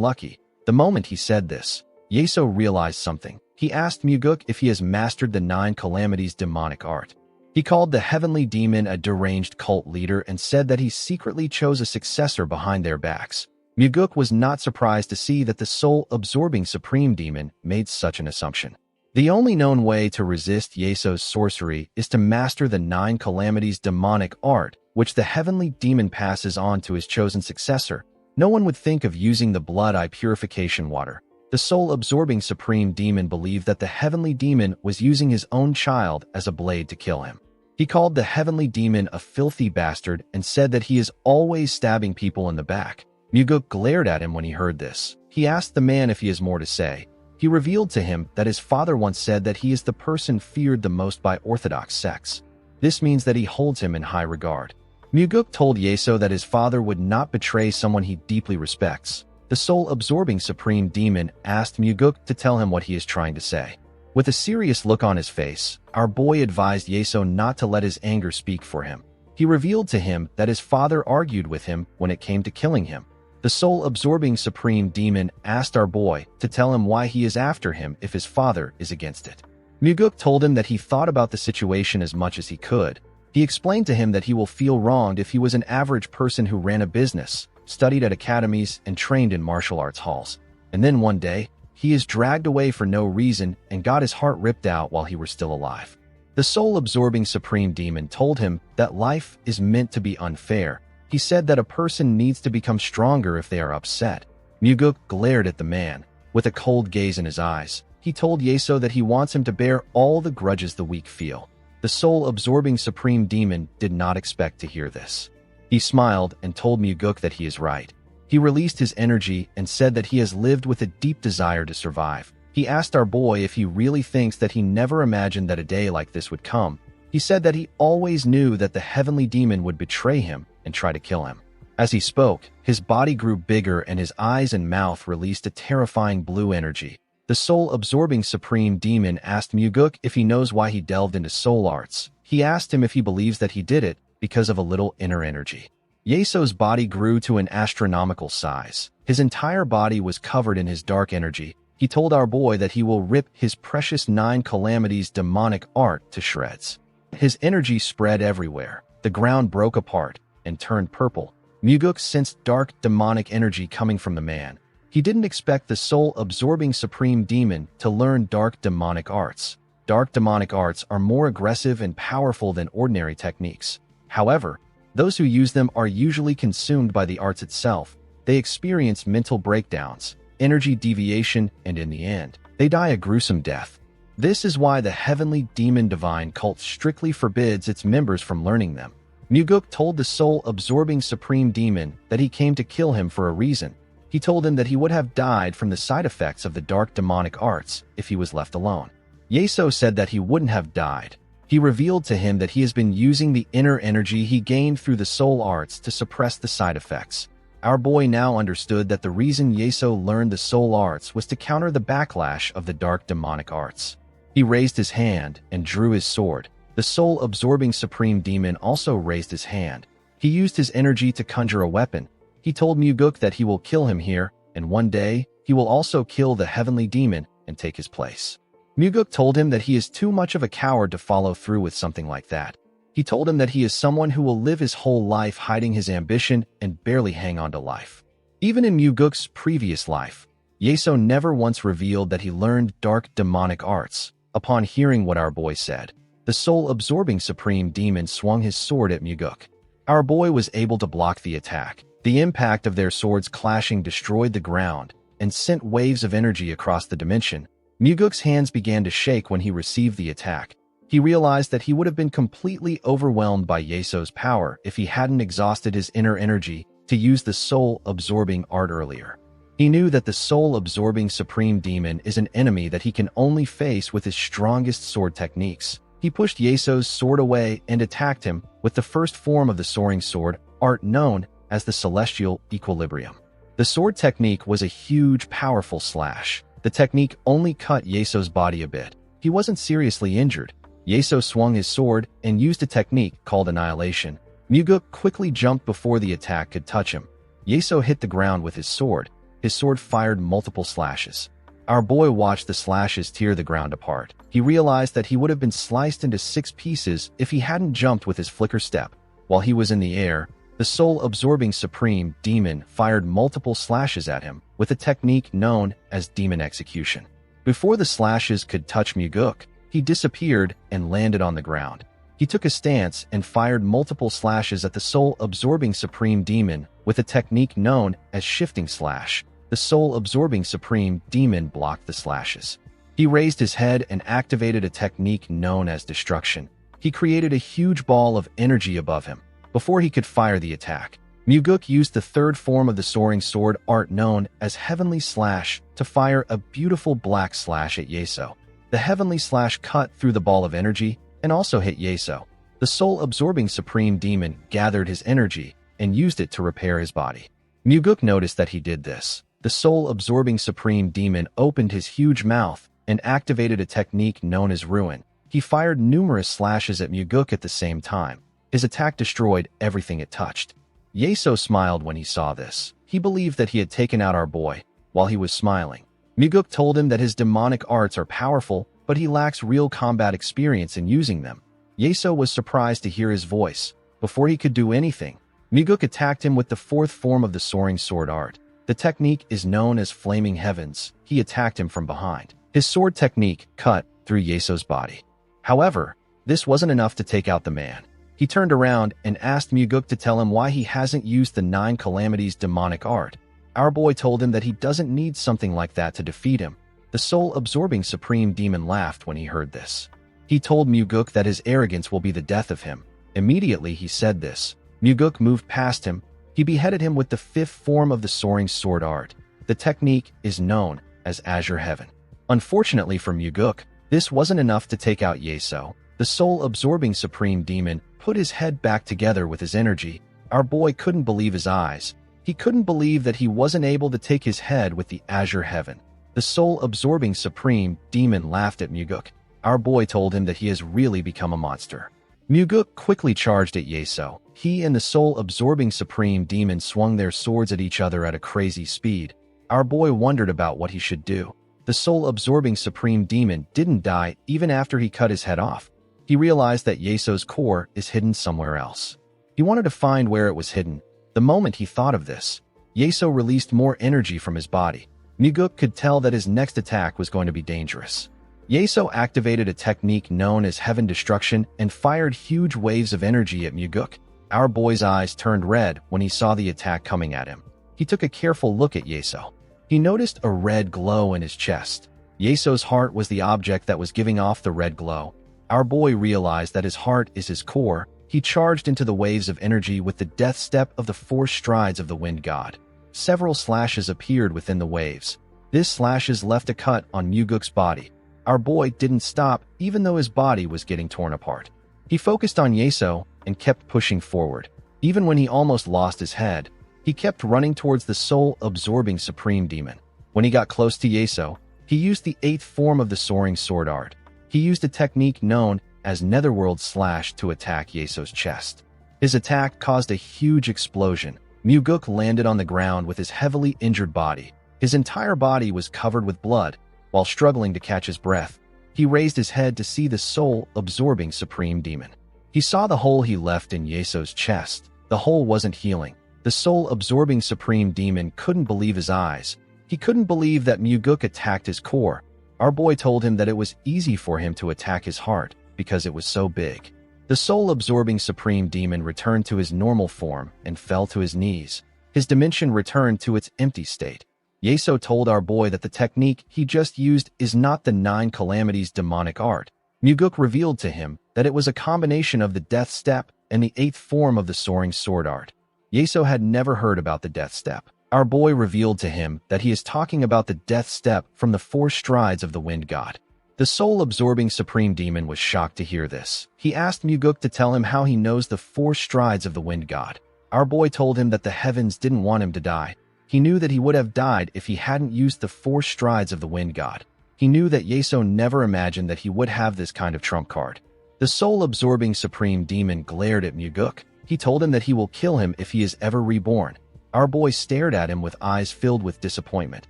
lucky. The moment he said this, Yeso realized something. He asked Muguk if he has mastered the 9 calamities demonic art. He called the heavenly demon a deranged cult leader and said that he secretly chose a successor behind their backs. Muguk was not surprised to see that the soul-absorbing supreme demon made such an assumption. The only known way to resist Yeso's sorcery is to master the 9 calamities demonic art, which the heavenly demon passes on to his chosen successor. No one would think of using the blood-eye purification water. The soul-absorbing supreme demon believed that the heavenly demon was using his own child as a blade to kill him. He called the heavenly demon a filthy bastard and said that he is always stabbing people in the back. Muguk glared at him when he heard this. He asked the man if he has more to say. He revealed to him that his father once said that he is the person feared the most by Orthodox sects. This means that he holds him in high regard. Muguk told Yeso that his father would not betray someone he deeply respects. The soul-absorbing supreme demon asked Muguk to tell him what he is trying to say. With a serious look on his face, our boy advised Yeso not to let his anger speak for him. He revealed to him that his father argued with him when it came to killing him. The soul-absorbing supreme demon asked our boy to tell him why he is after him if his father is against it. Muguk told him that he thought about the situation as much as he could. He explained to him that he will feel wronged if he was an average person who ran a business, studied at academies, and trained in martial arts halls. And then one day, he is dragged away for no reason and got his heart ripped out while he were still alive. The soul-absorbing supreme demon told him that life is meant to be unfair. He said that a person needs to become stronger if they are upset. Muguk glared at the man. With a cold gaze in his eyes, he told Yeso that he wants him to bear all the grudges the weak feel. The soul-absorbing supreme demon did not expect to hear this. He smiled and told Muguk that he is right. He released his energy and said that he has lived with a deep desire to survive. He asked our boy if he really thinks that he never imagined that a day like this would come. He said that he always knew that the heavenly demon would betray him and try to kill him. As he spoke, his body grew bigger and his eyes and mouth released a terrifying blue energy. The soul-absorbing supreme demon asked Muguk if he knows why he delved into soul arts. He asked him if he believes that he did it because of a little inner energy. Yeso's body grew to an astronomical size. His entire body was covered in his dark energy. He told our boy that he will rip his precious 9 calamities demonic art to shreds. His energy spread everywhere. The ground broke apart and turned purple. Muguk sensed dark demonic energy coming from the man. He didn't expect the soul-absorbing supreme demon to learn dark demonic arts. Dark demonic arts are more aggressive and powerful than ordinary techniques. However, those who use them are usually consumed by the arts itself. They experience mental breakdowns, energy deviation, and in the end, they die a gruesome death. This is why the heavenly demon divine cult strictly forbids its members from learning them. Muguk told the soul-absorbing supreme demon that he came to kill him for a reason. He told him that he would have died from the side effects of the dark demonic arts if he was left alone. Yeso said that he wouldn't have died. He revealed to him that he has been using the inner energy he gained through the soul arts to suppress the side effects. Our boy now understood that the reason Yeso learned the soul arts was to counter the backlash of the dark demonic arts. He raised his hand and drew his sword. The soul-absorbing supreme demon also raised his hand. He used his energy to conjure a weapon. He told Muguk that he will kill him here, and one day, he will also kill the heavenly demon and take his place. Muguk told him that he is too much of a coward to follow through with something like that. He told him that he is someone who will live his whole life hiding his ambition and barely hang on to life. Even in Muguk's previous life, Yeso never once revealed that he learned dark demonic arts. Upon hearing what our boy said, the soul-absorbing supreme demon swung his sword at Muguk. Our boy was able to block the attack. The impact of their swords clashing destroyed the ground and sent waves of energy across the dimension. Muguk's hands began to shake when he received the attack. He realized that he would have been completely overwhelmed by Yeso's power if he hadn't exhausted his inner energy to use the soul-absorbing art earlier. He knew that the soul-absorbing supreme demon is an enemy that he can only face with his strongest sword techniques. He pushed Yeso's sword away and attacked him with the first form of the soaring sword art known as the Celestial Equilibrium. The sword technique was a huge, powerful slash. The technique only cut Yeso's body a bit. He wasn't seriously injured. Yeso swung his sword and used a technique called Annihilation. Muguk quickly jumped before the attack could touch him. Yeso hit the ground with his sword. His sword fired multiple slashes. Our boy watched the slashes tear the ground apart. He realized that he would have been sliced into 6 pieces if he hadn't jumped with his flicker step. While he was in the air, the soul-absorbing supreme demon fired multiple slashes at him with a technique known as demon execution. Before the slashes could touch Muguk, he disappeared and landed on the ground. He took a stance and fired multiple slashes at the soul-absorbing supreme demon with a technique known as shifting slash. The soul-absorbing supreme demon blocked the slashes. He raised his head and activated a technique known as destruction. He created a huge ball of energy above him. Before he could fire the attack, Muguk used the third form of the soaring sword art known as Heavenly Slash to fire a beautiful black slash at Yeso. The Heavenly Slash cut through the ball of energy and also hit Yeso. The soul-absorbing supreme demon gathered his energy and used it to repair his body. Muguk noticed that he did this. The soul-absorbing supreme demon opened his huge mouth and activated a technique known as Ruin. He fired numerous slashes at Muguk at the same time. His attack destroyed everything it touched. Yeso smiled when he saw this. He believed that he had taken out our boy. While he was smiling, Muguk told him that his demonic arts are powerful, but he lacks real combat experience in using them. Yeso was surprised to hear his voice. Before he could do anything, Muguk attacked him with the fourth form of the soaring sword art. The technique is known as Flaming Heavens. He attacked him from behind. His sword technique cut through Yeso's body. However, this wasn't enough to take out the man. He turned around and asked Muguk to tell him why he hasn't used the 9 calamities demonic art. Our boy told him that he doesn't need something like that to defeat him. The soul-absorbing supreme demon laughed when he heard this. He told Muguk that his arrogance will be the death of him. Immediately he said this. Muguk moved past him. He beheaded him with the 5th form of the soaring sword art. The technique is known as Azure Heaven. Unfortunately for Muguk, this wasn't enough to take out Yeso. The soul-absorbing supreme demon put his head back together with his energy. Our boy couldn't believe his eyes. He couldn't believe that he wasn't able to take his head with the azure heaven. The soul-absorbing supreme demon laughed at Muguk. Our boy told him that he has really become a monster. Muguk quickly charged at Yeso. He and the soul-absorbing supreme demon swung their swords at each other at a crazy speed. Our boy wondered about what he should do. The soul-absorbing supreme demon didn't die even after he cut his head off. He realized that Yeso's core is hidden somewhere else. He wanted to find where it was hidden. The moment he thought of this, Yeso released more energy from his body. Muguk could tell that his next attack was going to be dangerous. Yeso activated a technique known as Heaven Destruction and fired huge waves of energy at Muguk. Our boy's eyes turned red when he saw the attack coming at him. He took a careful look at Yeso. He noticed a red glow in his chest. Yeso's heart was the object that was giving off the red glow. Our boy realized that his heart is his core. He charged into the waves of energy with the death step of the 4 strides of the wind god. Several slashes appeared within the waves. These slashes left a cut on Muguk's body. Our boy didn't stop even though his body was getting torn apart. He focused on Yeso and kept pushing forward. Even when he almost lost his head, he kept running towards the soul-absorbing supreme demon. When he got close to Yeso, he used the 8th form of the soaring sword art. He used a technique known as Netherworld Slash to attack Yeso's chest. His attack caused a huge explosion. Muguk landed on the ground with his heavily injured body. His entire body was covered with blood. While struggling to catch his breath, he raised his head to see the soul-absorbing supreme demon. He saw the hole he left in Yeso's chest. The hole wasn't healing. The soul-absorbing supreme demon couldn't believe his eyes. He couldn't believe that Muguk attacked his core. Our boy told him that it was easy for him to attack his heart because it was so big. The soul-absorbing supreme demon returned to his normal form and fell to his knees. His dimension returned to its empty state. Yeso told our boy that the technique he just used is not the 9 calamities demonic art. Muguk revealed to him that it was a combination of the death step and the 8th form of the soaring sword art. Yeso had never heard about the death step. Our boy revealed to him that he is talking about the death step from the 4 strides of the wind god. The soul-absorbing supreme demon was shocked to hear this. He asked Muguk to tell him how he knows the 4 strides of the wind god. Our boy told him that the heavens didn't want him to die. He knew that he would have died if he hadn't used the 4 strides of the wind god. He knew that Yeso never imagined that he would have this kind of trump card. The soul-absorbing supreme demon glared at Muguk. He told him that he will kill him if he is ever reborn. Our boy stared at him with eyes filled with disappointment.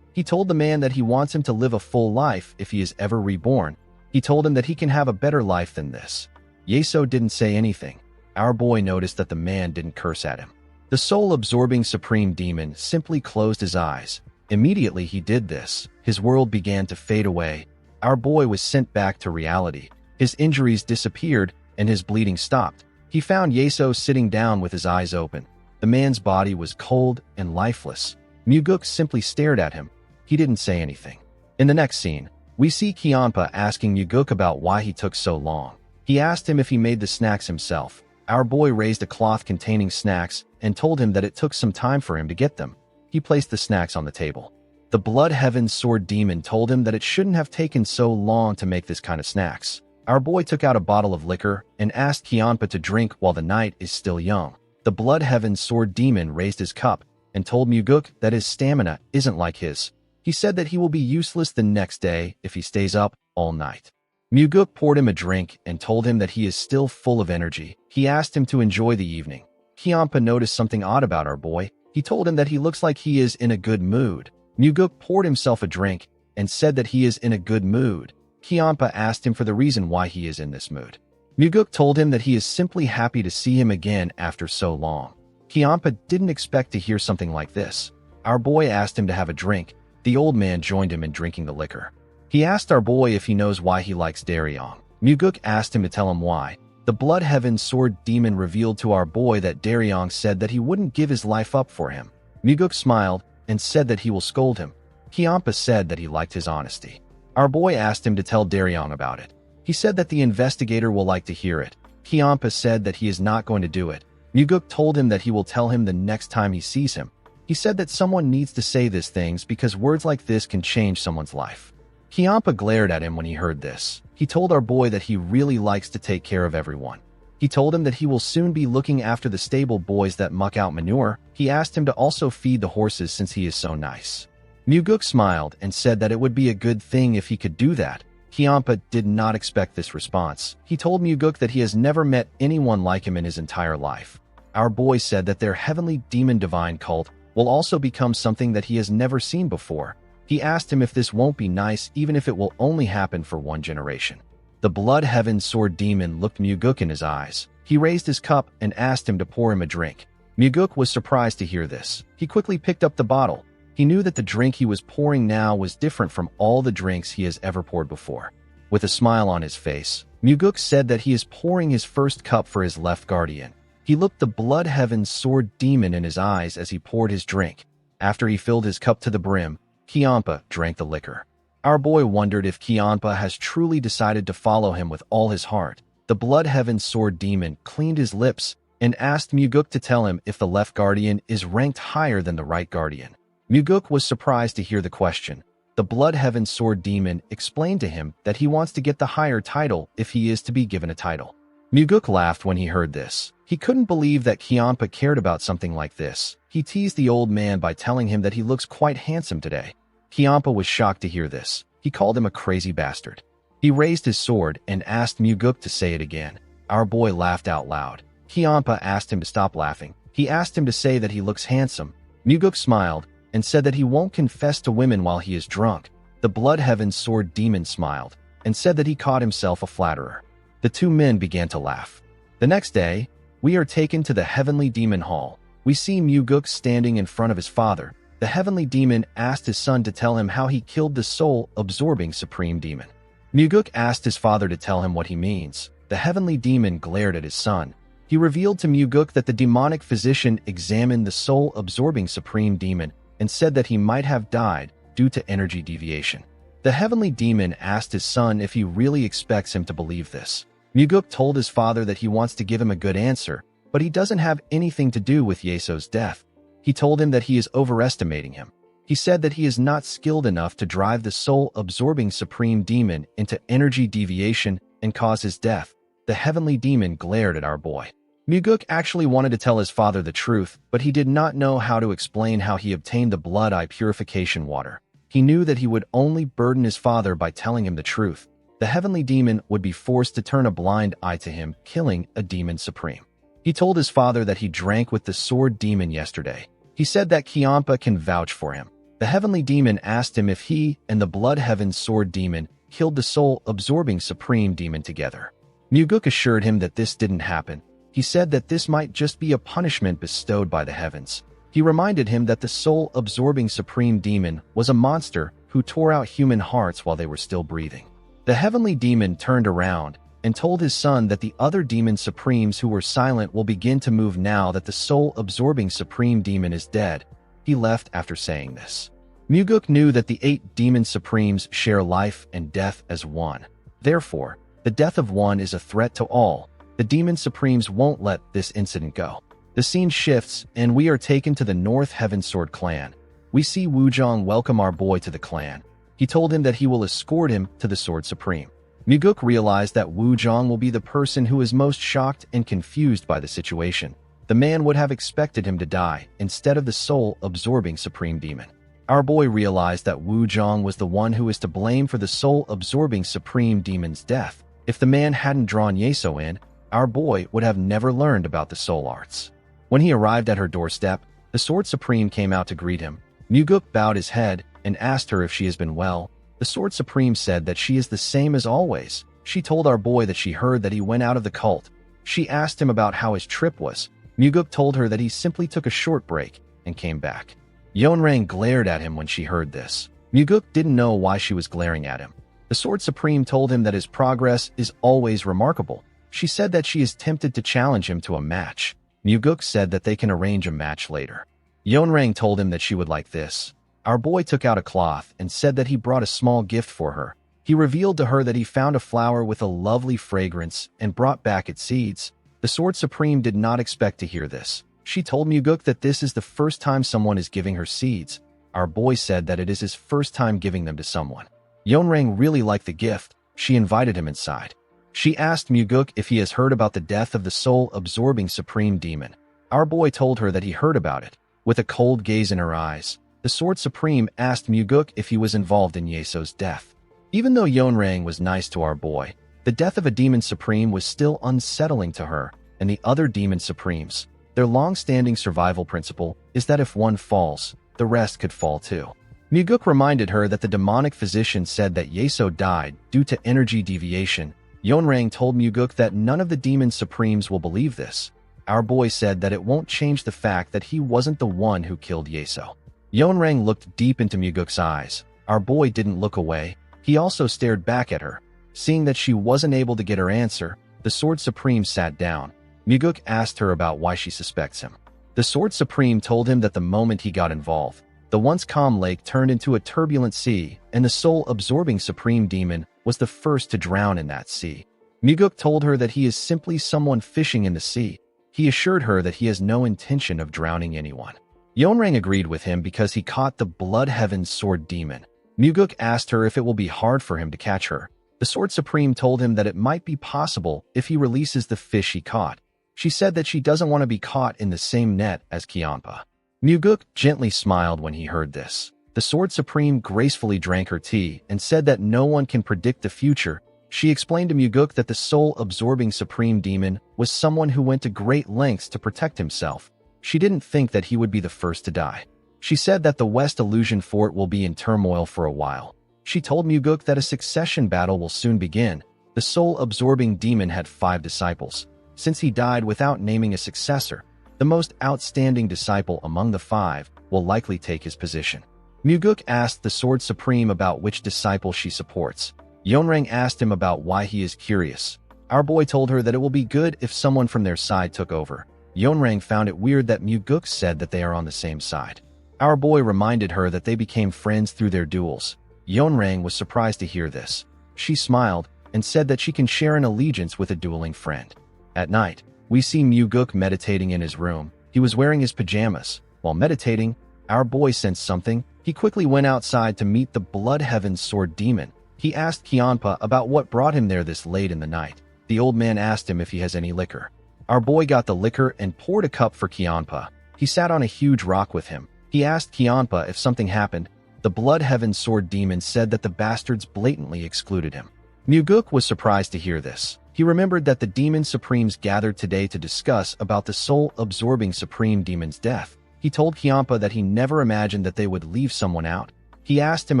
He told the man that he wants him to live a full life if he is ever reborn. He told him that he can have a better life than this. Yeso didn't say anything. Our boy noticed that the man didn't curse at him. The soul-absorbing supreme demon simply closed his eyes. Immediately he did this, his world began to fade away. Our boy was sent back to reality. His injuries disappeared and his bleeding stopped. He found Yeso sitting down with his eyes open. The man's body was cold and lifeless. Muguk simply stared at him. He didn't say anything. In the next scene, we see Kianpa asking Muguk about why he took so long. He asked him if he made the snacks himself. Our boy raised a cloth containing snacks and told him that it took some time for him to get them. He placed the snacks on the table. The Blood Heaven Sword Demon told him that it shouldn't have taken so long to make this kind of snacks. Our boy took out a bottle of liquor and asked Kianpa to drink while the night is still young. The Blood Heaven Sword Demon raised his cup and told Muguk that his stamina isn't like his. He said that he will be useless the next day if he stays up all night. Muguk poured him a drink and told him that he is still full of energy. He asked him to enjoy the evening. Kianpa noticed something odd about our boy. He told him that he looks like he is in a good mood. Muguk poured himself a drink and said that he is in a good mood. Kianpa asked him for the reason why he is in this mood. Muguk told him that he is simply happy to see him again after so long. Kianpa didn't expect to hear something like this. Our boy asked him to have a drink. The old man joined him in drinking the liquor. He asked our boy if he knows why he likes Daryong. Muguk asked him to tell him why. The Blood Heaven Sword Demon revealed to our boy that Daryong said that he wouldn't give his life up for him. Muguk smiled and said that he will scold him. Kianpa said that he liked his honesty. Our boy asked him to tell Daryong about it. He said that the investigator will like to hear it. Kianpa said that he is not going to do it. Muguk told him that he will tell him the next time he sees him. He said that someone needs to say these things because words like this can change someone's life. Kianpa glared at him when he heard this. He told our boy that he really likes to take care of everyone. He told him that he will soon be looking after the stable boys that muck out manure. He asked him to also feed the horses since he is so nice. Muguk smiled and said that it would be a good thing if he could do that. Kiampa did not expect this response. He told Muguk that he has never met anyone like him in his entire life. Our boy said that their heavenly demon divine cult will also become something that he has never seen before. He asked him if this won't be nice even if it will only happen for one generation. The Blood Heaven Sword Demon looked Muguk in his eyes. He raised his cup and asked him to pour him a drink. Muguk was surprised to hear this. He quickly picked up the bottle. He knew that the drink he was pouring now was different from all the drinks he has ever poured before. With a smile on his face, Muguk said that he is pouring his first cup for his left guardian. He looked the Blood Heaven Sword Demon in his eyes as he poured his drink. After he filled his cup to the brim, Kiampa drank the liquor. Our boy wondered if Kiampa has truly decided to follow him with all his heart. The Blood Heaven Sword Demon cleaned his lips and asked Muguk to tell him if the left guardian is ranked higher than the right guardian. Muguk was surprised to hear the question. The Blood Heaven Sword Demon explained to him that he wants to get the higher title if he is to be given a title. Muguk laughed when he heard this. He couldn't believe that Kiampa cared about something like this. He teased the old man by telling him that he looks quite handsome today. Kiampa was shocked to hear this. He called him a crazy bastard. He raised his sword and asked Muguk to say it again. Our boy laughed out loud. Kiampa asked him to stop laughing. He asked him to say that he looks handsome. Muguk smiled and said that he won't confess to women while he is drunk. The Blood Heaven Sword Demon smiled and said that he caught himself a flatterer. The two men began to laugh. The next day, we are taken to the Heavenly Demon Hall. We see Muguk standing in front of his father. The Heavenly Demon asked his son to tell him how he killed the soul-absorbing Supreme Demon. Muguk asked his father to tell him what he means. The Heavenly Demon glared at his son. He revealed to Muguk that the demonic physician examined the soul-absorbing Supreme Demon and said that he might have died due to energy deviation. The Heavenly Demon asked his son if he really expects him to believe this. Muguk told his father that he wants to give him a good answer, but he doesn't have anything to do with Yeso's death. He told him that he is overestimating him. He said that he is not skilled enough to drive the soul-absorbing Supreme Demon into energy deviation and cause his death. The Heavenly Demon glared at our boy. Muguk actually wanted to tell his father the truth, but he did not know how to explain how he obtained the blood eye purification water. He knew that he would only burden his father by telling him the truth. The Heavenly Demon would be forced to turn a blind eye to him, killing a Demon Supreme. He told his father that he drank with the Sword Demon yesterday. He said that Kiampa can vouch for him. The Heavenly Demon asked him if he and the Blood Heaven Sword Demon killed the soul-absorbing Supreme Demon together. Muguk assured him that this didn't happen. He said that this might just be a punishment bestowed by the heavens. He reminded him that the soul-absorbing Supreme Demon was a monster who tore out human hearts while they were still breathing. The Heavenly Demon turned around and told his son that the other Demon Supremes who were silent will begin to move now that the soul-absorbing Supreme Demon is dead. He left after saying this. Muguk knew that the 8 Demon Supremes share life and death as one. Therefore, the death of one is a threat to all. The Demon Supremes won't let this incident go. The scene shifts, and we are taken to the North Heaven Sword clan. We see Wuzhong welcome our boy to the clan. He told him that he will escort him to the Sword Supreme. Muguk realized that Wuzhong will be the person who is most shocked and confused by the situation. The man would have expected him to die instead of the soul-absorbing Supreme Demon. Our boy realized that Wuzhong was the one who is to blame for the soul-absorbing Supreme Demon's death. If the man hadn't drawn Yeso in, our boy would have never learned about the soul arts. When he arrived at her doorstep, the Sword Supreme came out to greet him. Muguk bowed his head and asked her if she has been well. The Sword Supreme said that she is the same as always. She told our boy that she heard that he went out of the cult. She asked him about how his trip was. Muguk told her that he simply took a short break and came back. Yeonrang glared at him when she heard this. Muguk didn't know why she was glaring at him. The Sword Supreme told him that his progress is always remarkable. She said that she is tempted to challenge him to a match. Muguk said that they can arrange a match later. Yeonrang told him that she would like this. Our boy took out a cloth and said that he brought a small gift for her. He revealed to her that he found a flower with a lovely fragrance and brought back its seeds. The Sword Supreme did not expect to hear this. She told Muguk that this is the first time someone is giving her seeds. Our boy said that it is his first time giving them to someone. Yeonrang really liked the gift. She invited him inside. She asked Muguk if he has heard about the death of the soul-absorbing supreme demon. Our boy told her that he heard about it. With a cold gaze in her eyes, the Sword Supreme asked Muguk if he was involved in Yeso's death. Even though Yeonrang was nice to our boy, the death of a demon supreme was still unsettling to her and the other demon supremes. Their long-standing survival principle is that if one falls, the rest could fall too. Muguk reminded her that the demonic physician said that Yeso died due to energy deviation. Yeonrang told Muguk that none of the demon supremes will believe this. Our boy said that it won't change the fact that he wasn't the one who killed Yeso. Yeonrang looked deep into Muguk's eyes. Our boy didn't look away. He also stared back at her. Seeing that she wasn't able to get her answer, the Sword Supreme sat down. Muguk asked her about why she suspects him. The Sword Supreme told him that the moment he got involved, the once calm lake turned into a turbulent sea, and the soul-absorbing supreme demon was the first to drown in that sea. Muguk told her that he is simply someone fishing in the sea. He assured her that he has no intention of drowning anyone. Yeonrang agreed with him because he caught the Blood Heaven's sword demon. Muguk asked her if it will be hard for him to catch her. The Sword Supreme told him that it might be possible if he releases the fish he caught. She said that she doesn't want to be caught in the same net as Kyanpa. Muguk gently smiled when he heard this. The Sword Supreme gracefully drank her tea and said that no one can predict the future. She explained to Muguk that the soul-absorbing supreme demon was someone who went to great lengths to protect himself. She didn't think that he would be the first to die. She said that the West Illusion Fort will be in turmoil for a while. She told Muguk that a succession battle will soon begin. The soul-absorbing demon had 5 disciples. Since he died without naming a successor, the most outstanding disciple among the 5 will likely take his position. Muguk asked the Sword Supreme about which disciple she supports. Yeonrang asked him about why he is curious. Our boy told her that it will be good if someone from their side took over. Yeonrang found it weird that Muguk said that they are on the same side. Our boy reminded her that they became friends through their duels. Yeonrang was surprised to hear this. She smiled and said that she can share an allegiance with a dueling friend. At night, we see Muguk meditating in his room. He was wearing his pajamas. While meditating, our boy sensed something. He quickly went outside to meet the Blood Heaven's sword demon. He asked Kyanpa about what brought him there this late in the night. The old man asked him if he has any liquor. Our boy got the liquor and poured a cup for Kyanpa. He sat on a huge rock with him. He asked Kyanpa if something happened. The Blood Heaven's sword demon said that the bastards blatantly excluded him. Muguk was surprised to hear this. He remembered that the demon supremes gathered today to discuss about the soul-absorbing supreme demon's death. He told Kyanpa that he never imagined that they would leave someone out. He asked him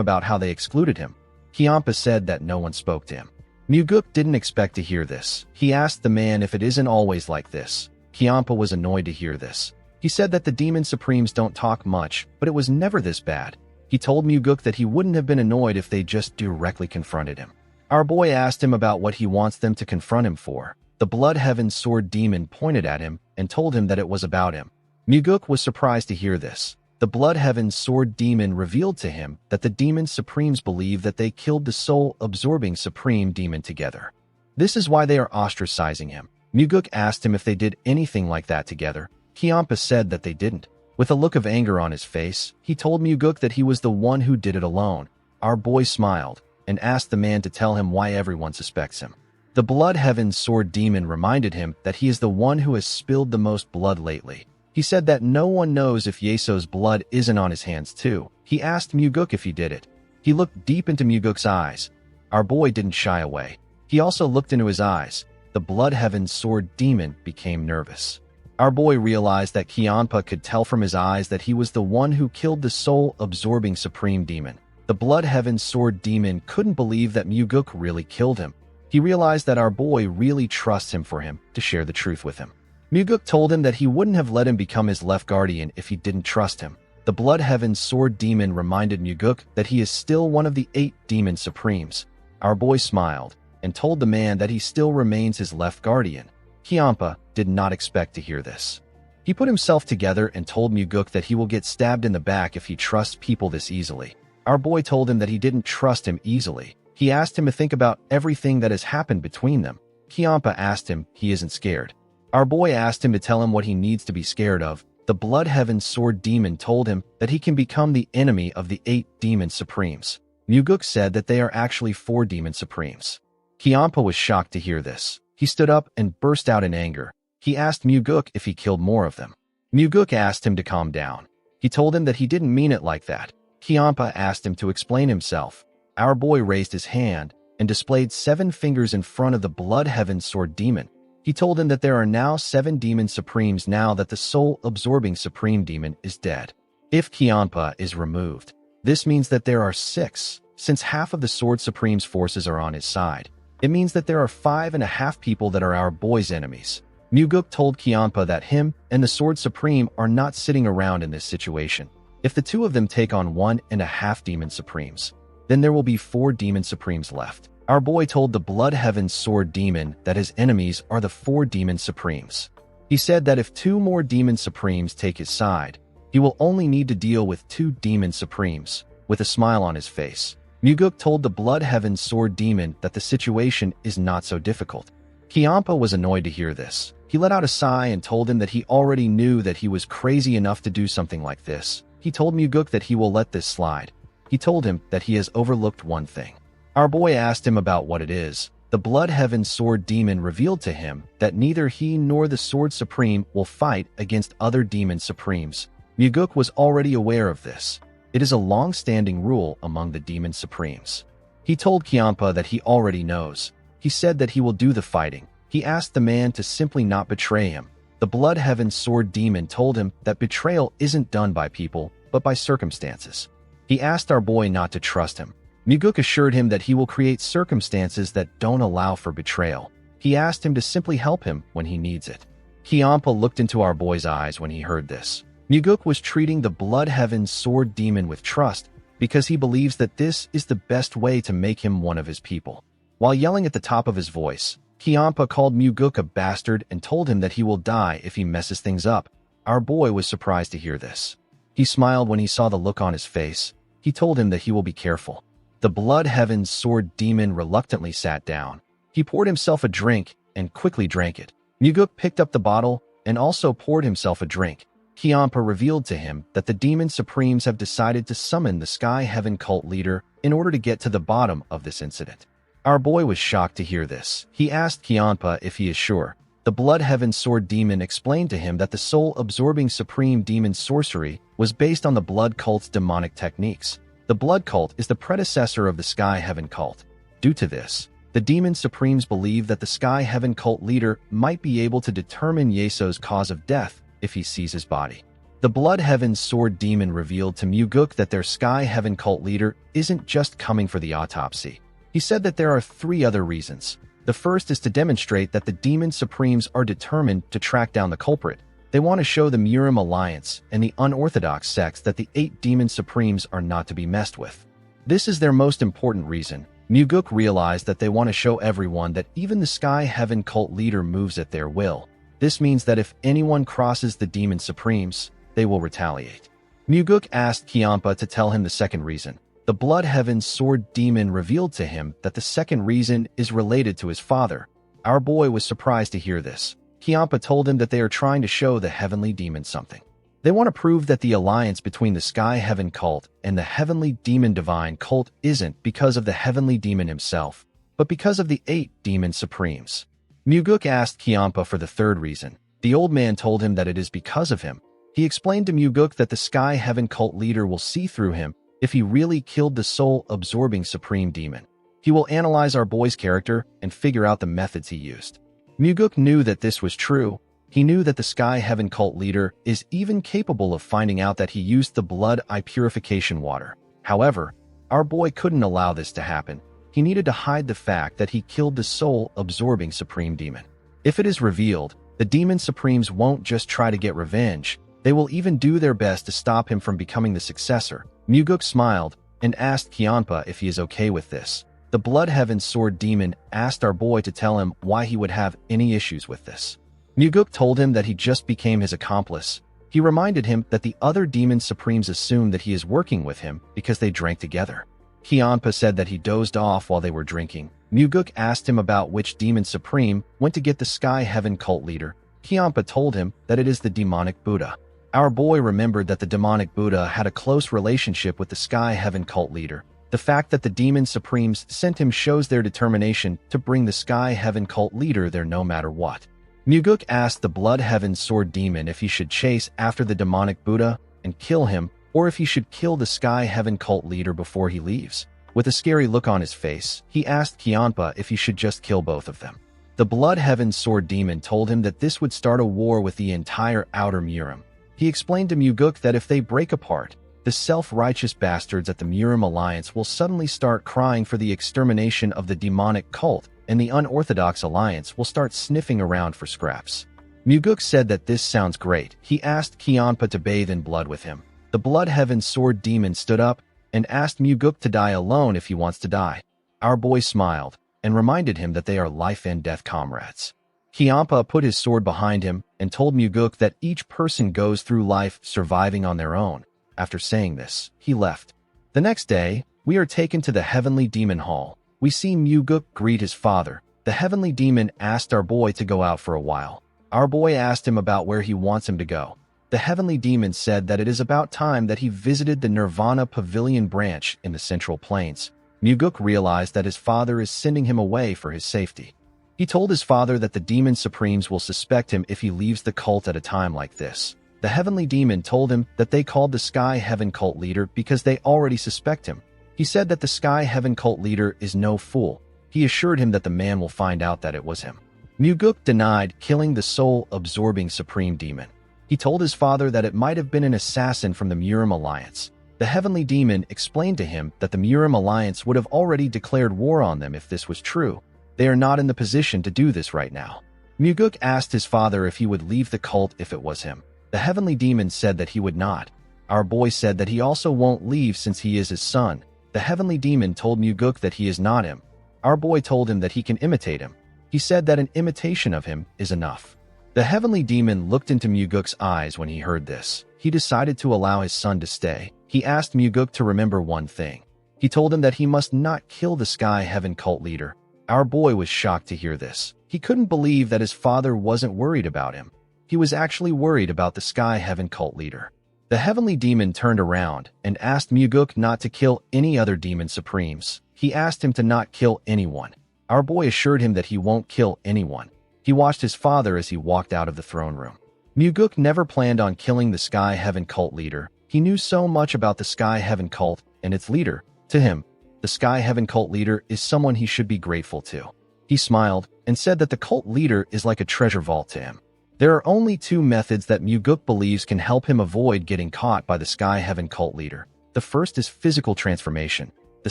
about how they excluded him. Kyanpa said that no one spoke to him. Muguk didn't expect to hear this. He asked the man if it isn't always like this. Kyanpa was annoyed to hear this. He said that the demon supremes don't talk much, but it was never this bad. He told Muguk that he wouldn't have been annoyed if they just directly confronted him. Our boy asked him about what he wants them to confront him for. The Blood Heaven's sword demon pointed at him and told him that it was about him. Muguk was surprised to hear this. The Blood Heaven's sword demon revealed to him that the demon supremes believe that they killed the soul-absorbing supreme demon together. This is why they are ostracizing him. Muguk asked him if they did anything like that together. Kyanpa said that they didn't. With a look of anger on his face, he told Muguk that he was the one who did it alone. Our boy smiled and asked the man to tell him why everyone suspects him. The Blood Heaven's sword demon reminded him that he is the one who has spilled the most blood lately. He said that no one knows if Yeso's blood isn't on his hands too. He asked Muguk if he did it. He looked deep into Muguk's eyes. Our boy didn't shy away. He also looked into his eyes. The Blood Heaven's sword demon became nervous. Our boy realized that Kyanpa could tell from his eyes that he was the one who killed the soul-absorbing supreme demon. The Blood Heaven's sword demon couldn't believe that Muguk really killed him. He realized that our boy really trusts him for him to share the truth with him. Muguk told him that he wouldn't have let him become his left guardian if he didn't trust him. The Blood Heaven's sword demon reminded Muguk that he is still one of the 8 demon supremes. Our boy smiled and told the man that he still remains his left guardian. Kyanpa did not expect to hear this. He put himself together and told Muguk that he will get stabbed in the back if he trusts people this easily. Our boy told him that he didn't trust him easily. He asked him to think about everything that has happened between them. Kyanpa asked him he isn't scared. Our boy asked him to tell him what he needs to be scared of. The Blood Heaven's sword demon told him that he can become the enemy of the 8 demon supremes. Muguk said that they are actually 4 demon supremes. Kiampa was shocked to hear this. He stood up and burst out in anger. He asked Muguk if he killed more of them. Muguk asked him to calm down. He told him that he didn't mean it like that. Kiampa asked him to explain himself. Our boy raised his hand and displayed 7 fingers in front of the Blood Heaven Sword Demon. He told him that there are now 7 Demon Supremes now that the soul-absorbing Supreme Demon is dead. If Kiampa is removed, this means that there are 6, since half of the Sword Supreme's forces are on his side. It means that there are 5.5 people that are our boy's enemies. Muguk told Kiampa that him and the Sword Supreme are not sitting around in this situation. If the 2 of them take on 1.5 Demon Supremes, then there will be 4 Demon Supremes left. Our boy told the Blood Heaven Sword Demon that his enemies are the 4 Demon Supremes. He said that if 2 more Demon Supremes take his side, he will only need to deal with 2 Demon Supremes. With a smile on his face, Muguk told the Blood Heaven Sword Demon that the situation is not so difficult. Kiampa was annoyed to hear this. He let out a sigh and told him that he already knew that he was crazy enough to do something like this. He told Muguk that he will let this slide. He told him that he has overlooked one thing. Our boy asked him about what it is. The Blood Heaven Sword Demon revealed to him that neither he nor the Sword Supreme will fight against other Demon Supremes. Muguk was already aware of this. It is a long-standing rule among the Demon Supremes. He told Kiampa that he already knows. He said that he will do the fighting. He asked the man to simply not betray him. The Blood Heaven Sword Demon told him that betrayal isn't done by people, but by circumstances. He asked our boy not to trust him. Muguk assured him that he will create circumstances that don't allow for betrayal. He asked him to simply help him when he needs it. Kiampa looked into our boy's eyes when he heard this. Muguk was treating the Blood Heaven Sword Demon with trust because he believes that this is the best way to make him one of his people. While yelling at the top of his voice, Kiampa called Muguk a bastard and told him that he will die if he messes things up. Our boy was surprised to hear this. He smiled when he saw the look on his face. He told him that he will be careful. The Blood Heaven Sword Demon reluctantly sat down. He poured himself a drink and quickly drank it. Muguk picked up the bottle and also poured himself a drink. Kiampa revealed to him that the Demon Supremes have decided to summon the Sky Heaven cult leader in order to get to the bottom of this incident. Our boy was shocked to hear this. He asked Kiampa if he is sure. The Blood Heaven Sword Demon explained to him that the soul-absorbing Supreme Demon sorcery was based on the Blood Cult's demonic techniques. The Blood Cult is the predecessor of the Sky Heaven cult. Due to this, the Demon Supremes believe that the Sky Heaven cult leader might be able to determine Yeso's cause of death if he sees his body. The Blood Heaven Sword Demon revealed to Muguk that their Sky Heaven cult leader isn't just coming for the autopsy. He said that there are 3 other reasons. The first is to demonstrate that the Demon Supremes are determined to track down the culprit. They want to show the Murim Alliance and the unorthodox sects that the 8 Demon Supremes are not to be messed with. This is their most important reason. Muguk realized that they want to show everyone that even the Sky Heaven cult leader moves at their will. This means that if anyone crosses the Demon Supremes, they will retaliate. Muguk asked Kiampa to tell him the second reason. The Blood Heaven Sword Demon revealed to him that the second reason is related to his father. Our boy was surprised to hear this. Kiampa told him that they are trying to show the Heavenly Demon something. They want to prove that the alliance between the Sky Heaven cult and the Heavenly Demon Divine cult isn't because of the Heavenly Demon himself, but because of the 8 Demon Supremes. Muguk asked Kiampa for the third reason. The old man told him that it is because of him. He explained to Muguk that the Sky Heaven cult leader will see through him if he really killed the soul-absorbing Supreme Demon. He will analyze our boy's character and figure out the methods he used. Muguk knew that this was true. He knew that the Sky Heaven cult leader is even capable of finding out that he used the blood eye purification water. However, our boy couldn't allow this to happen. He needed to hide the fact that he killed the soul-absorbing Supreme Demon. If it is revealed, the Demon Supremes won't just try to get revenge. They will even do their best to stop him from becoming the successor. Muguk smiled and asked Kiampa if he is okay with this. The Blood Heaven Sword Demon asked our boy to tell him why he would have any issues with this. Muguk told him that he just became his accomplice. He reminded him that the other Demon Supremes assume that he is working with him because they drank together. Kiampa said that he dozed off while they were drinking. Muguk asked him about which Demon Supreme went to get the Sky Heaven cult leader. Kiampa told him that it is the demonic Buddha. Our boy remembered that the demonic Buddha had a close relationship with the Sky Heaven cult leader. The fact that the Demon Supremes sent him shows their determination to bring the Sky Heaven cult leader there no matter what. Muguk asked the Blood Heaven Sword Demon if he should chase after the demonic Buddha and kill him, or if he should kill the Sky Heaven cult leader before he leaves. With a scary look on his face, he asked Kianpa if he should just kill both of them. The Blood Heaven Sword Demon told him that this would start a war with the entire Outer Murim. He explained to Muguk that if they break apart, the self-righteous bastards at the Murim Alliance will suddenly start crying for the extermination of the demonic cult, and the unorthodox alliance will start sniffing around for scraps. Muguk said that this sounds great. He asked Kianpa to bathe in blood with him. The Blood Heaven Sword Demon stood up and asked Muguk to die alone if he wants to die. Our boy smiled and reminded him that they are life and death comrades. Kianpa put his sword behind him and told Muguk that each person goes through life surviving on their own. After saying this, he left. The next day, we are taken to the Heavenly Demon Hall. We see Muguk greet his father. The Heavenly Demon asked our boy to go out for a while. Our boy asked him about where he wants him to go. The Heavenly Demon said that it is about time that he visited the Nirvana Pavilion branch in the Central Plains. Muguk realized that his father is sending him away for his safety. He told his father that the Demon Supremes will suspect him if he leaves the cult at a time like this. The Heavenly Demon told him that they called the Sky Heaven cult leader because they already suspect him. He said that the Sky Heaven cult leader is no fool. He assured him that the man will find out that it was him. Muguk denied killing the soul-absorbing Supreme Demon. He told his father that it might have been an assassin from the Murim Alliance. The Heavenly Demon explained to him that the Murim Alliance would have already declared war on them if this was true. They are not in the position to do this right now. Muguk asked his father if he would leave the cult if it was him. The Heavenly Demon said that he would not. Our boy said that he also won't leave since he is his son. The Heavenly Demon told Muguk that he is not him. Our boy told him that he can imitate him. He said that an imitation of him is enough. The Heavenly Demon looked into Muguk's eyes when he heard this. He decided to allow his son to stay. He asked Muguk to remember one thing. He told him that he must not kill the Sky Heaven cult leader. Our boy was shocked to hear this. He couldn't believe that his father wasn't worried about him. He was actually worried about the Sky Heaven cult leader. The Heavenly Demon turned around and asked Muguk not to kill any other Demon Supremes. He asked him to not kill anyone. Our boy assured him that he won't kill anyone. He watched his father as he walked out of the throne room. Muguk never planned on killing the Sky Heaven cult leader. He knew so much about the Sky Heaven cult and its leader. To him, the Sky Heaven cult leader is someone he should be grateful to. He smiled and said that the cult leader is like a treasure vault to him. There are only two methods that Muguk believes can help him avoid getting caught by the Sky Heaven cult leader. The first is physical transformation. The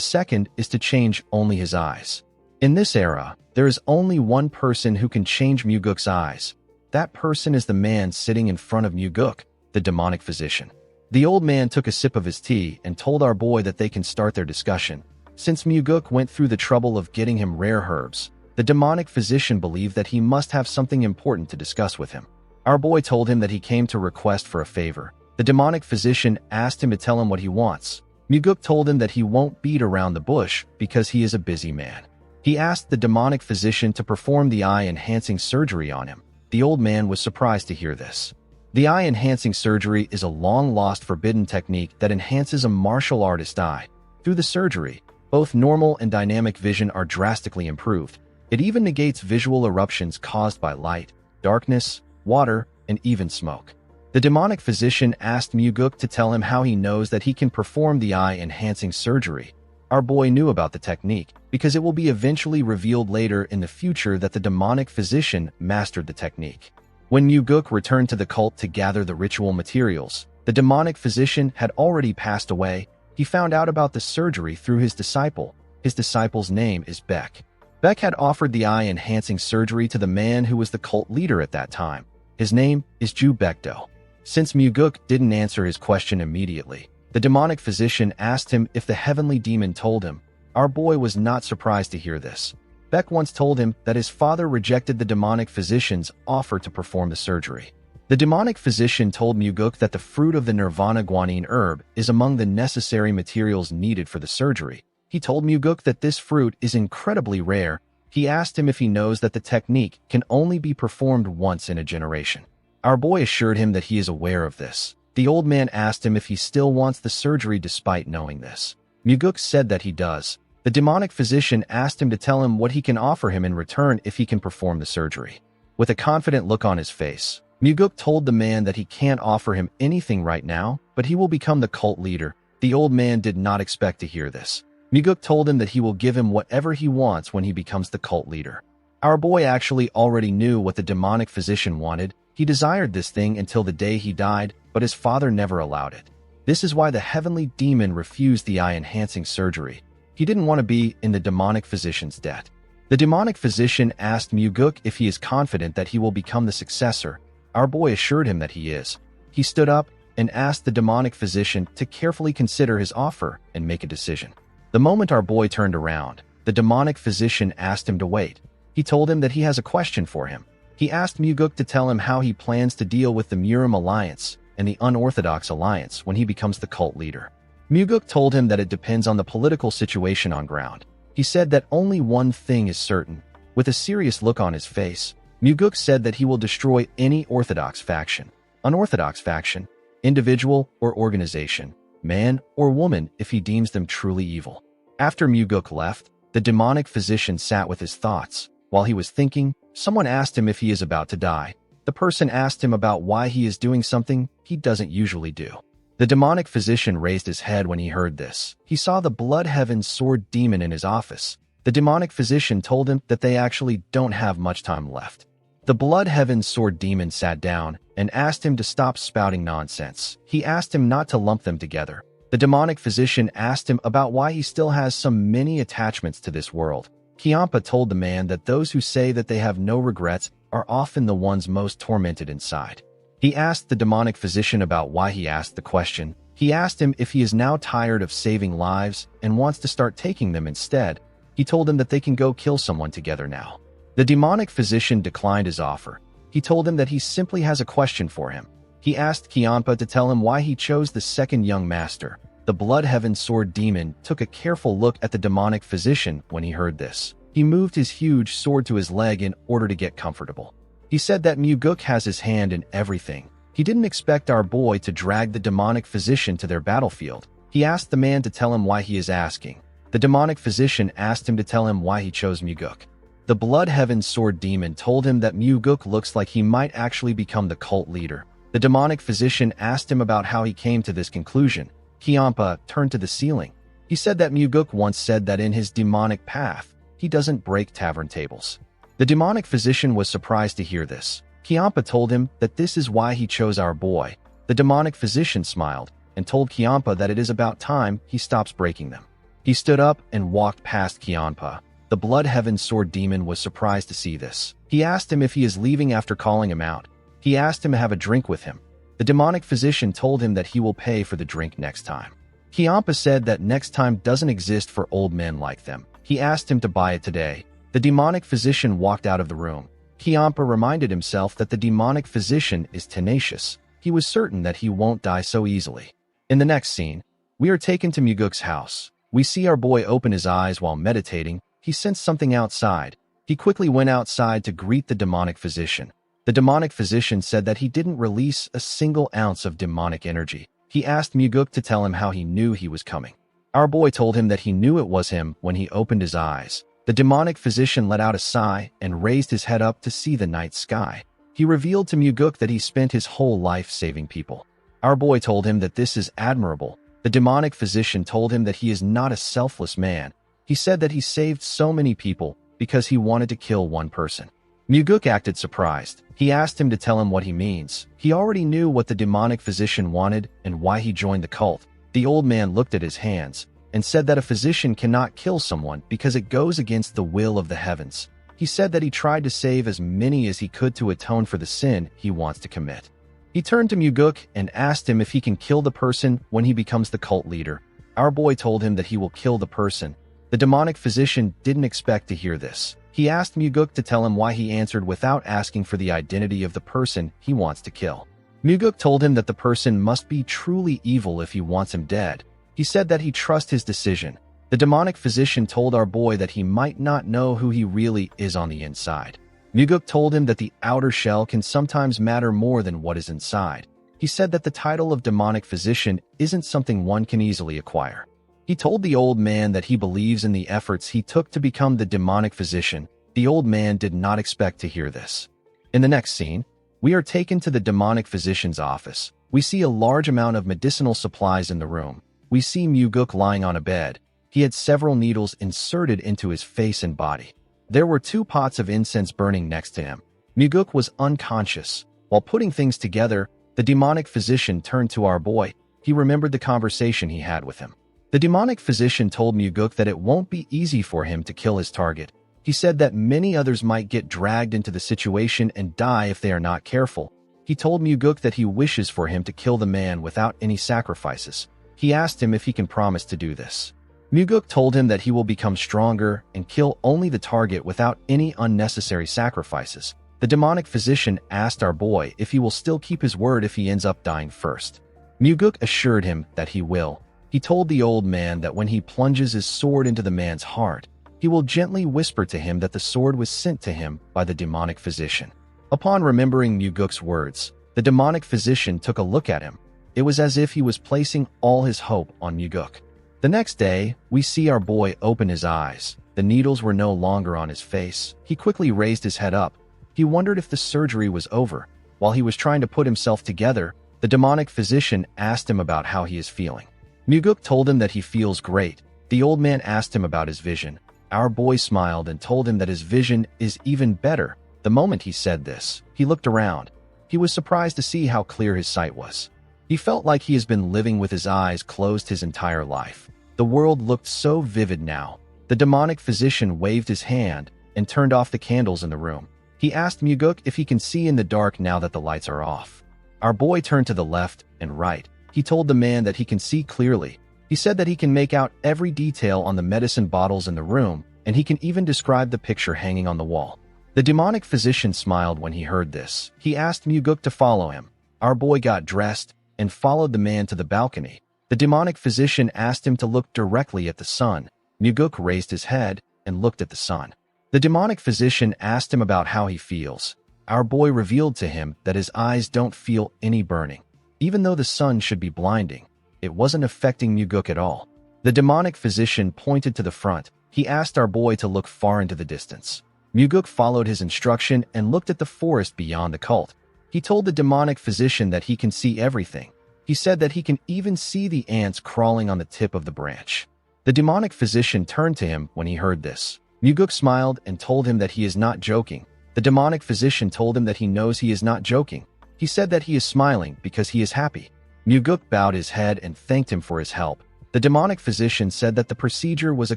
second is to change only his eyes. In this era, there is only one person who can change Muguk's eyes. That person is the man sitting in front of Muguk, the demonic physician. The old man took a sip of his tea and told our boy that they can start their discussion. Since Muguk went through the trouble of getting him rare herbs, the demonic physician believed that he must have something important to discuss with him. Our boy told him that he came to request for a favor. The demonic physician asked him to tell him what he wants. Muguk told him that he won't beat around the bush because he is a busy man. He asked the demonic physician to perform the eye-enhancing surgery on him. The old man was surprised to hear this. The eye-enhancing surgery is a long-lost forbidden technique that enhances a martial artist's eye. Through the surgery, both normal and dynamic vision are drastically improved. It even negates visual eruptions caused by light, darkness, water, and even smoke. The demonic physician asked Muguk to tell him how he knows that he can perform the eye-enhancing surgery. Our boy knew about the technique because it will be eventually revealed later in the future that the demonic physician mastered the technique. When Muguk returned to the cult to gather the ritual materials, the demonic physician had already passed away. He found out about the surgery through his disciple. His disciple's name is Beck. Beck had offered the eye-enhancing surgery to the man who was the cult leader at that time. His name is Ju Bekdo. Since Muguk didn't answer his question immediately, the demonic physician asked him if the Heavenly Demon told him. Our boy was not surprised to hear this. Beck once told him that his father rejected the demonic physician's offer to perform the surgery. The demonic physician told Muguk that the fruit of the Nirvana guanine herb is among the necessary materials needed for the surgery. He told Muguk that this fruit is incredibly rare. He asked him if he knows that the technique can only be performed once in a generation. Our boy assured him that he is aware of this. The old man asked him if he still wants the surgery despite knowing this. Muguk said that he does. The demonic physician asked him to tell him what he can offer him in return if he can perform the surgery. With a confident look on his face, Muguk told the man that he can't offer him anything right now, but he will become the cult leader. The old man did not expect to hear this. Muguk told him that he will give him whatever he wants when he becomes the cult leader. Our boy actually already knew what the demonic physician wanted. He desired this thing until the day he died, but his father never allowed it. This is why the heavenly demon refused the eye-enhancing surgery. He didn't want to be in the demonic physician's debt. The demonic physician asked Muguk if he is confident that he will become the successor. Our boy assured him that he is. He stood up and asked the demonic physician to carefully consider his offer and make a decision. The moment our boy turned around, the demonic physician asked him to wait. He told him that he has a question for him. He asked Muguk to tell him how he plans to deal with the Murim Alliance and the Unorthodox Alliance when he becomes the cult leader. Muguk told him that it depends on the political situation on ground. He said that only one thing is certain. With a serious look on his face, Muguk said that he will destroy any Orthodox faction, unorthodox faction, individual or organization, man or woman if he deems them truly evil. After Muguk left, the demonic physician sat with his thoughts. While he was thinking, someone asked him if he is about to die. The person asked him about why he is doing something he doesn't usually do. The demonic physician raised his head when he heard this. He saw the blood heaven sword demon in his office. The demonic physician told him that they actually don't have much time left. The blood heaven sword demon sat down and asked him to stop spouting nonsense. He asked him not to lump them together. The demonic physician asked him about why he still has so many attachments to this world. Kiampa told the man that those who say that they have no regrets are often the ones most tormented inside. He asked the demonic physician about why he asked the question. He asked him if he is now tired of saving lives and wants to start taking them instead. He told him that they can go kill someone together now. The demonic physician declined his offer. He told him that he simply has a question for him. He asked Kiampa to tell him why he chose the second young master. The blood heaven sword demon took a careful look at the demonic physician when he heard this. He moved his huge sword to his leg in order to get comfortable. He said that Muguk has his hand in everything. He didn't expect our boy to drag the demonic physician to their battlefield. He asked the man to tell him why he is asking. The demonic physician asked him to tell him why he chose Muguk. The blood heaven sword demon told him that Muguk looks like he might actually become the cult leader. The demonic physician asked him about how he came to this conclusion. Kiampa turned to the ceiling. He said that Muguk once said that in his demonic path, he doesn't break tavern tables. The demonic physician was surprised to hear this. Kiampa told him that this is why he chose our boy. The demonic physician smiled and told Kiampa that it is about time he stops breaking them. He stood up and walked past Kiampa. The blood heaven sword demon was surprised to see this. He asked him if he is leaving after calling him out. He asked him to have a drink with him. The demonic physician told him that he will pay for the drink next time. Kiampa said that next time doesn't exist for old men like them. He asked him to buy it today. The demonic physician walked out of the room. Kiampa reminded himself that the demonic physician is tenacious. He was certain that he won't die so easily. In the next scene, we are taken to Muguk's house. We see our boy open his eyes while meditating. He sensed something outside. He quickly went outside to greet the demonic physician. The demonic physician said that he didn't release a single ounce of demonic energy. He asked Muguk to tell him how he knew he was coming. Our boy told him that he knew it was him when he opened his eyes. The demonic physician let out a sigh and raised his head up to see the night sky. He revealed to Muguk that he spent his whole life saving people. Our boy told him that this is admirable. The demonic physician told him that he is not a selfless man. He said that he saved so many people because he wanted to kill one person. Muguk acted surprised. He asked him to tell him what he means. He already knew what the demonic physician wanted and why he joined the cult. The old man looked at his hands and said that a physician cannot kill someone because it goes against the will of the heavens. He said that he tried to save as many as he could to atone for the sin he wants to commit. He turned to Muguk and asked him if he can kill the person when he becomes the cult leader. Our boy told him that he will kill the person. The demonic physician didn't expect to hear this. He asked Muguk to tell him why he answered without asking for the identity of the person he wants to kill. Muguk told him that the person must be truly evil if he wants him dead. He said that he trusts his decision. The demonic physician told our boy that he might not know who he really is on the inside. Muguk told him that the outer shell can sometimes matter more than what is inside. He said that the title of demonic physician isn't something one can easily acquire. He told the old man that he believes in the efforts he took to become the demonic physician. The old man did not expect to hear this. In the next scene, we are taken to the demonic physician's office. We see a large amount of medicinal supplies in the room. We see Muguk lying on a bed. He had several needles inserted into his face and body. There were 2 pots of incense burning next to him. Muguk was unconscious. While putting things together, the demonic physician turned to our boy. He remembered the conversation he had with him. The demonic physician told Muguk that it won't be easy for him to kill his target. He said that many others might get dragged into the situation and die if they are not careful. He told Muguk that he wishes for him to kill the man without any sacrifices. He asked him if he can promise to do this. Muguk told him that he will become stronger and kill only the target without any unnecessary sacrifices. The demonic physician asked our boy if he will still keep his word if he ends up dying first. Muguk assured him that he will. He told the old man that when he plunges his sword into the man's heart, he will gently whisper to him that the sword was sent to him by the demonic physician. Upon remembering Muguk's words, the demonic physician took a look at him. It was as if he was placing all his hope on Muguk. The next day, we see our boy open his eyes. The needles were no longer on his face. He quickly raised his head up. He wondered if the surgery was over. While he was trying to put himself together, the demonic physician asked him about how he is feeling. Muguk told him that he feels great. The old man asked him about his vision. Our boy smiled and told him that his vision is even better. The moment he said this, he looked around. He was surprised to see how clear his sight was. He felt like he has been living with his eyes closed his entire life. The world looked so vivid now. The demonic physician waved his hand and turned off the candles in the room. He asked Muguk if he can see in the dark now that the lights are off. Our boy turned to the left and right. He told the man that he can see clearly. He said that he can make out every detail on the medicine bottles in the room, and he can even describe the picture hanging on the wall. The demonic physician smiled when he heard this. He asked Muguk to follow him. Our boy got dressed and followed the man to the balcony. The demonic physician asked him to look directly at the sun. Muguk raised his head and looked at the sun. The demonic physician asked him about how he feels. Our boy revealed to him that his eyes don't feel any burning. Even though the sun should be blinding, it wasn't affecting Muguk at all. The demonic physician pointed to the front. He asked our boy to look far into the distance. Muguk followed his instruction and looked at the forest beyond the cult. He told the demonic physician that he can see everything. He said that he can even see the ants crawling on the tip of the branch. The demonic physician turned to him when he heard this. Muguk smiled and told him that he is not joking. The demonic physician told him that he knows he is not joking. He said that he is smiling because he is happy. Muguk bowed his head and thanked him for his help. The demonic physician said that the procedure was a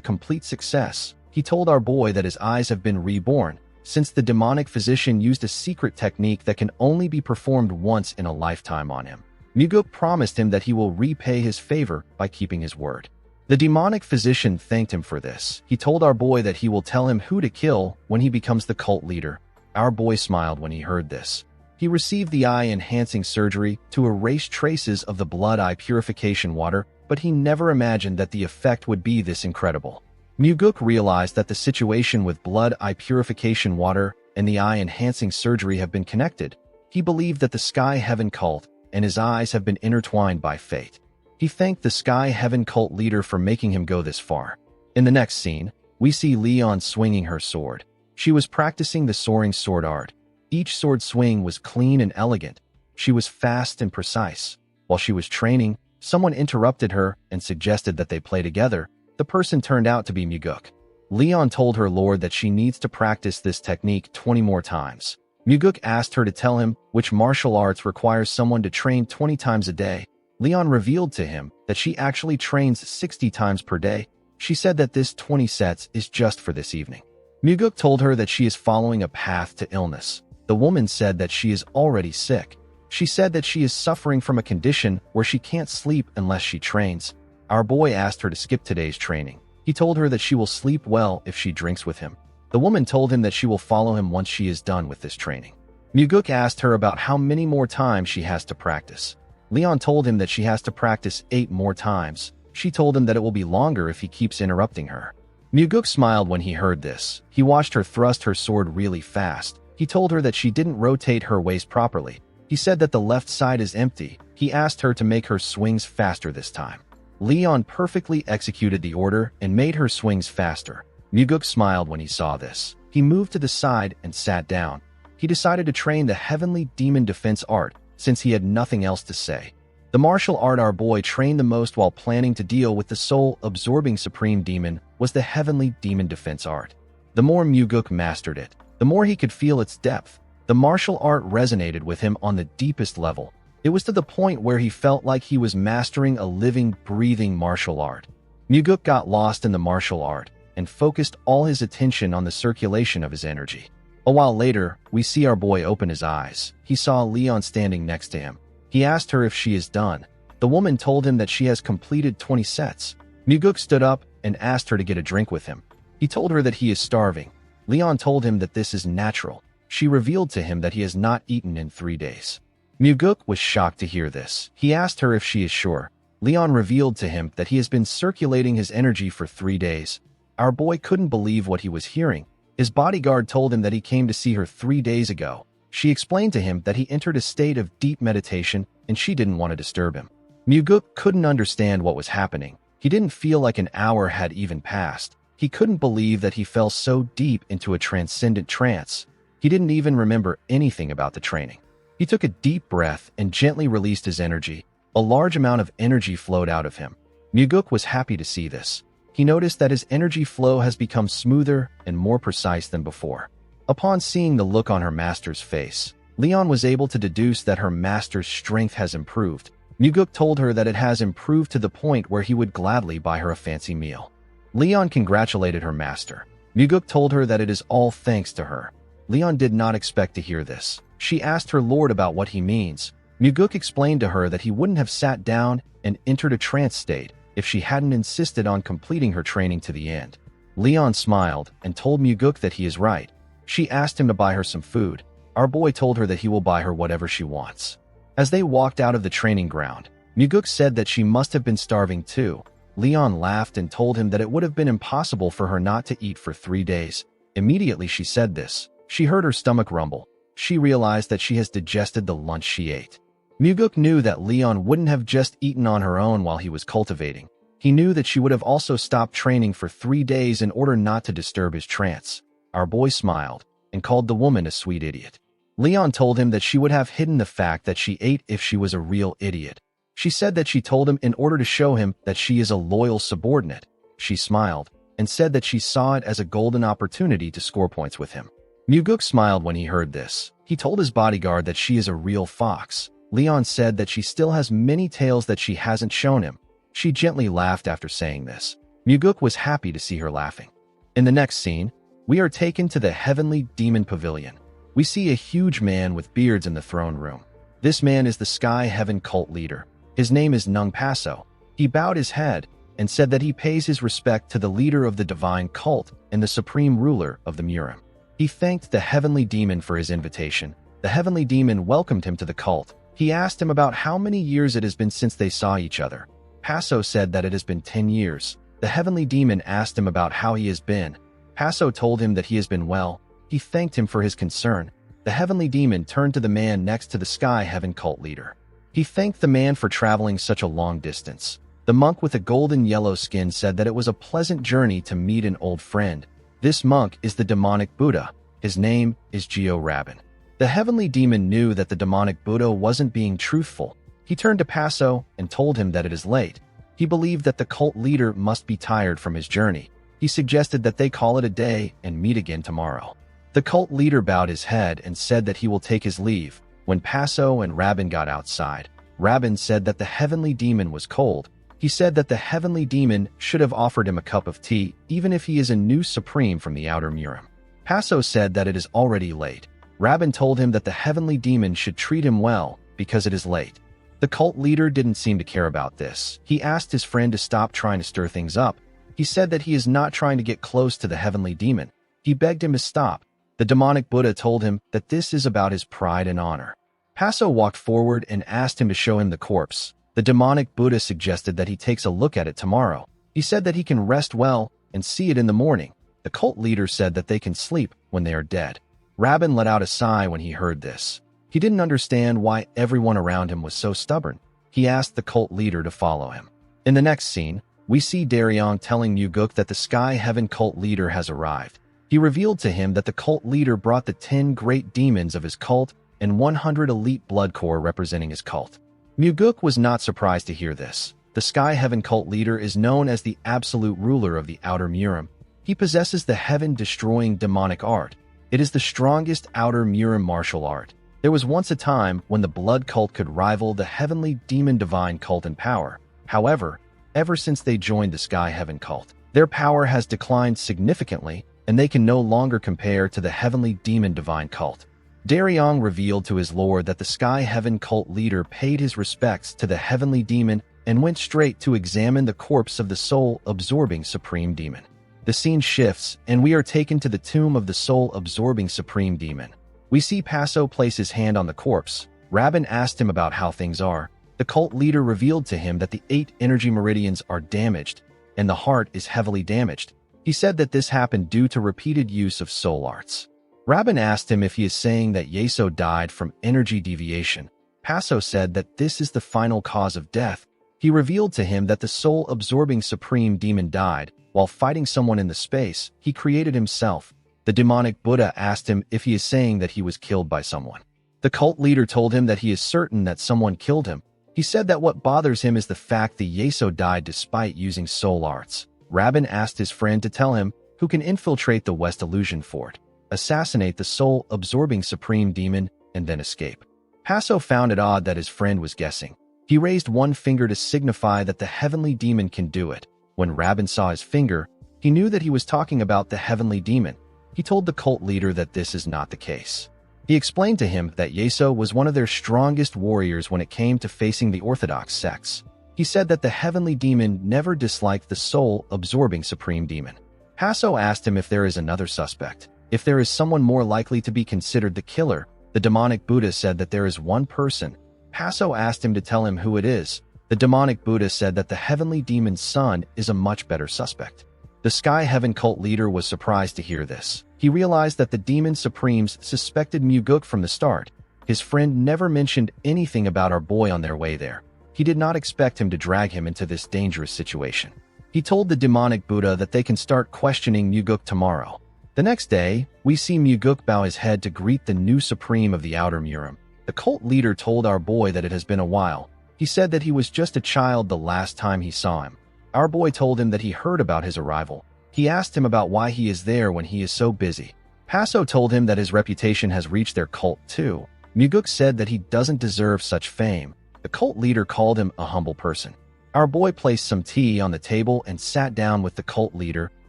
complete success. He told our boy that his eyes have been reborn, since the demonic physician used a secret technique that can only be performed once in a lifetime on him. Muguk promised him that he will repay his favor by keeping his word. The demonic physician thanked him for this. He told our boy that he will tell him who to kill when he becomes the cult leader. Our boy smiled when he heard this. He received the eye-enhancing surgery to erase traces of the blood eye purification water, but he never imagined that the effect would be this incredible. Muguk realized that the situation with blood eye purification water and the eye-enhancing surgery have been connected. He believed that the Sky Heaven cult and his eyes have been intertwined by fate. He thanked the Sky Heaven cult leader for making him go this far. In the next scene, we see Leon swinging her sword. She was practicing the soaring sword art. Each sword swing was clean and elegant. She was fast and precise. While she was training, someone interrupted her and suggested that they play together. The person turned out to be Muguk. Leon told her lord that she needs to practice this technique 20 more times. Muguk asked her to tell him which martial arts requires someone to train 20 times a day. Leon revealed to him that she actually trains 60 times per day. She said that this 20 sets is just for this evening. Muguk told her that she is following a path to illness. The woman said that she is already sick. She said that she is suffering from a condition where she can't sleep unless she trains. Our boy asked her to skip today's training. He told her that she will sleep well if she drinks with him. The woman told him that she will follow him once she is done with this training. Muguk asked her about how many more times she has to practice. Leon told him that she has to practice 8 more times. She told him that it will be longer if he keeps interrupting her. Muguk smiled when he heard this. He watched her thrust her sword really fast. He told her that she didn't rotate her waist properly. He said that the left side is empty. He asked her to make her swings faster this time. Leon perfectly executed the order and made her swings faster. Muguk smiled when he saw this. He moved to the side and sat down. He decided to train the Heavenly Demon Defense Art since he had nothing else to say. The martial art our boy trained the most while planning to deal with the soul-absorbing Supreme Demon was the Heavenly Demon Defense Art. The more Muguk mastered it, the more he could feel its depth. The martial art resonated with him on the deepest level. It was to the point where he felt like he was mastering a living, breathing martial art. Muguk got lost in the martial art and focused all his attention on the circulation of his energy. A while later, we see our boy open his eyes. He saw Leon standing next to him. He asked her if she is done. The woman told him that she has completed 20 sets. Muguk stood up and asked her to get a drink with him. He told her that he is starving. Leon told him that this is natural. She revealed to him that he has not eaten in 3 days. Muguk was shocked to hear this. He asked her if she is sure. Leon revealed to him that he has been circulating his energy for 3 days. Our boy couldn't believe what he was hearing. His bodyguard told him that he came to see her 3 days ago. She explained to him that he entered a state of deep meditation and she didn't want to disturb him. Muguk couldn't understand what was happening. He didn't feel like an hour had even passed. He couldn't believe that he fell so deep into a transcendent trance. He didn't even remember anything about the training. He took a deep breath and gently released his energy. A large amount of energy flowed out of him. Muguk was happy to see this. He noticed that his energy flow has become smoother and more precise than before. Upon seeing the look on her master's face, Leon was able to deduce that her master's strength has improved. Muguk told her that it has improved to the point where he would gladly buy her a fancy meal. Leon congratulated her master. Muguk told her that it is all thanks to her. Leon did not expect to hear this. She asked her lord about what he means. Muguk explained to her that he wouldn't have sat down and entered a trance state if she hadn't insisted on completing her training to the end. Leon smiled and told Muguk that he is right. She asked him to buy her some food. Our boy told her that he will buy her whatever she wants. As they walked out of the training ground, Muguk said that she must have been starving too. Leon laughed and told him that it would have been impossible for her not to eat for 3 days. Immediately she said this. She heard her stomach rumble. She realized that she has digested the lunch she ate. Muguk knew that Leon wouldn't have just eaten on her own while he was cultivating. He knew that she would have also stopped training for 3 days in order not to disturb his trance. Our boy smiled and called the woman a sweet idiot. Leon told him that she would have hidden the fact that she ate if she was a real idiot. She said that she told him in order to show him that she is a loyal subordinate. She smiled and said that she saw it as a golden opportunity to score points with him. Muguk smiled when he heard this. He told his bodyguard that she is a real fox. Leon said that she still has many tails that she hasn't shown him. She gently laughed after saying this. Muguk was happy to see her laughing. In the next scene, we are taken to the Heavenly Demon Pavilion. We see a huge man with beards in the throne room. This man is the Sky Heaven cult leader. His name is Nung Paso. He bowed his head and said that he pays his respect to the leader of the divine cult and the supreme ruler of the Murim. He thanked the Heavenly Demon for his invitation. The Heavenly Demon welcomed him to the cult. He asked him about how many years it has been since they saw each other. Paso said that it has been 10 years. The Heavenly Demon asked him about how he has been. Paso told him that he has been well. He thanked him for his concern. The Heavenly Demon turned to the man next to the Sky Heaven cult leader. He thanked the man for traveling such a long distance. The monk with a golden yellow skin said that it was a pleasant journey to meet an old friend. This monk is the demonic Buddha. His name is Geo Rabin. The Heavenly Demon knew that the demonic Buddha wasn't being truthful. He turned to Paso and told him that it is late. He believed that the cult leader must be tired from his journey. He suggested that they call it a day and meet again tomorrow. The cult leader bowed his head and said that he will take his leave. When Paso and Rabin got outside, Rabin said that the Heavenly Demon was cold. He said that the Heavenly Demon should have offered him a cup of tea, even if he is a new supreme from the outer Murim. Paso said that it is already late. Rabin told him that the Heavenly Demon should treat him well because it is late. The cult leader didn't seem to care about this. He asked his friend to stop trying to stir things up. He said that he is not trying to get close to the Heavenly Demon. He begged him to stop. The demonic Buddha told him that this is about his pride and honor. Paso walked forward and asked him to show him the corpse. The demonic Buddha suggested that he takes a look at it tomorrow. He said that he can rest well and see it in the morning. The cult leader said that they can sleep when they are dead. Rabin let out a sigh when he heard this. He didn't understand why everyone around him was so stubborn. He asked the cult leader to follow him. In the next scene, we see Daryong telling Muguk that the Sky Heaven cult leader has arrived. He revealed to him that the cult leader brought the 10 great demons of his cult and 100 elite blood core representing his cult. Muguk was not surprised to hear this. The Sky Heaven cult leader is known as the absolute ruler of the Outer Murim. He possesses the heaven-destroying demonic art. It is the strongest Outer Murim martial art. There was once a time when the blood cult could rival the heavenly demon divine cult in power. However, ever since they joined the Sky Heaven cult, their power has declined significantly, and they can no longer compare to the heavenly demon divine cult. Daryong revealed to his lord that the Sky Heaven cult leader paid his respects to the heavenly demon and went straight to examine the corpse of the soul-absorbing supreme demon. The scene shifts, and we are taken to the tomb of the soul-absorbing supreme demon. We see Paso place his hand on the corpse. Rabin asked him about how things are. The cult leader revealed to him that the 8 energy meridians are damaged, and the heart is heavily damaged. He said that this happened due to repeated use of soul arts. Rabin asked him if he is saying that Yeso died from energy deviation. Paso said that this is the final cause of death. He revealed to him that the soul-absorbing supreme demon died while fighting someone in the space he created himself. The demonic Buddha asked him if he is saying that he was killed by someone. The cult leader told him that he is certain that someone killed him. He said that what bothers him is the fact that Yeso died despite using soul arts. Rabin asked his friend to tell him who can infiltrate the West Illusion Fort, assassinate the soul-absorbing supreme demon, and then escape. Paso found it odd that his friend was guessing. He raised one finger to signify that the heavenly demon can do it. When Rabin saw his finger, he knew that he was talking about the heavenly demon. He told the cult leader that this is not the case. He explained to him that Yeso was one of their strongest warriors when it came to facing the Orthodox sects. He said that the heavenly demon never disliked the soul-absorbing supreme demon. Paso asked him if there is another suspect, if there is someone more likely to be considered the killer. The demonic Buddha said that there is one person. Paso asked him to tell him who it is. The demonic Buddha said that the heavenly demon's son is a much better suspect. The Sky Heaven cult leader was surprised to hear this. He realized that the demon supremes suspected Muguk from the start. His friend never mentioned anything about our boy on their way there. He did not expect him to drag him into this dangerous situation. He told the demonic Buddha that they can start questioning Muguk tomorrow. The next day, we see Muguk bow his head to greet the new supreme of the Outer Murim. The cult leader told our boy that it has been a while. He said that he was just a child the last time he saw him. Our boy told him that he heard about his arrival. He asked him about why he is there when he is so busy. Paso told him that his reputation has reached their cult too. Muguk said that he doesn't deserve such fame. The cult leader called him a humble person. Our boy placed some tea on the table and sat down with the cult leader.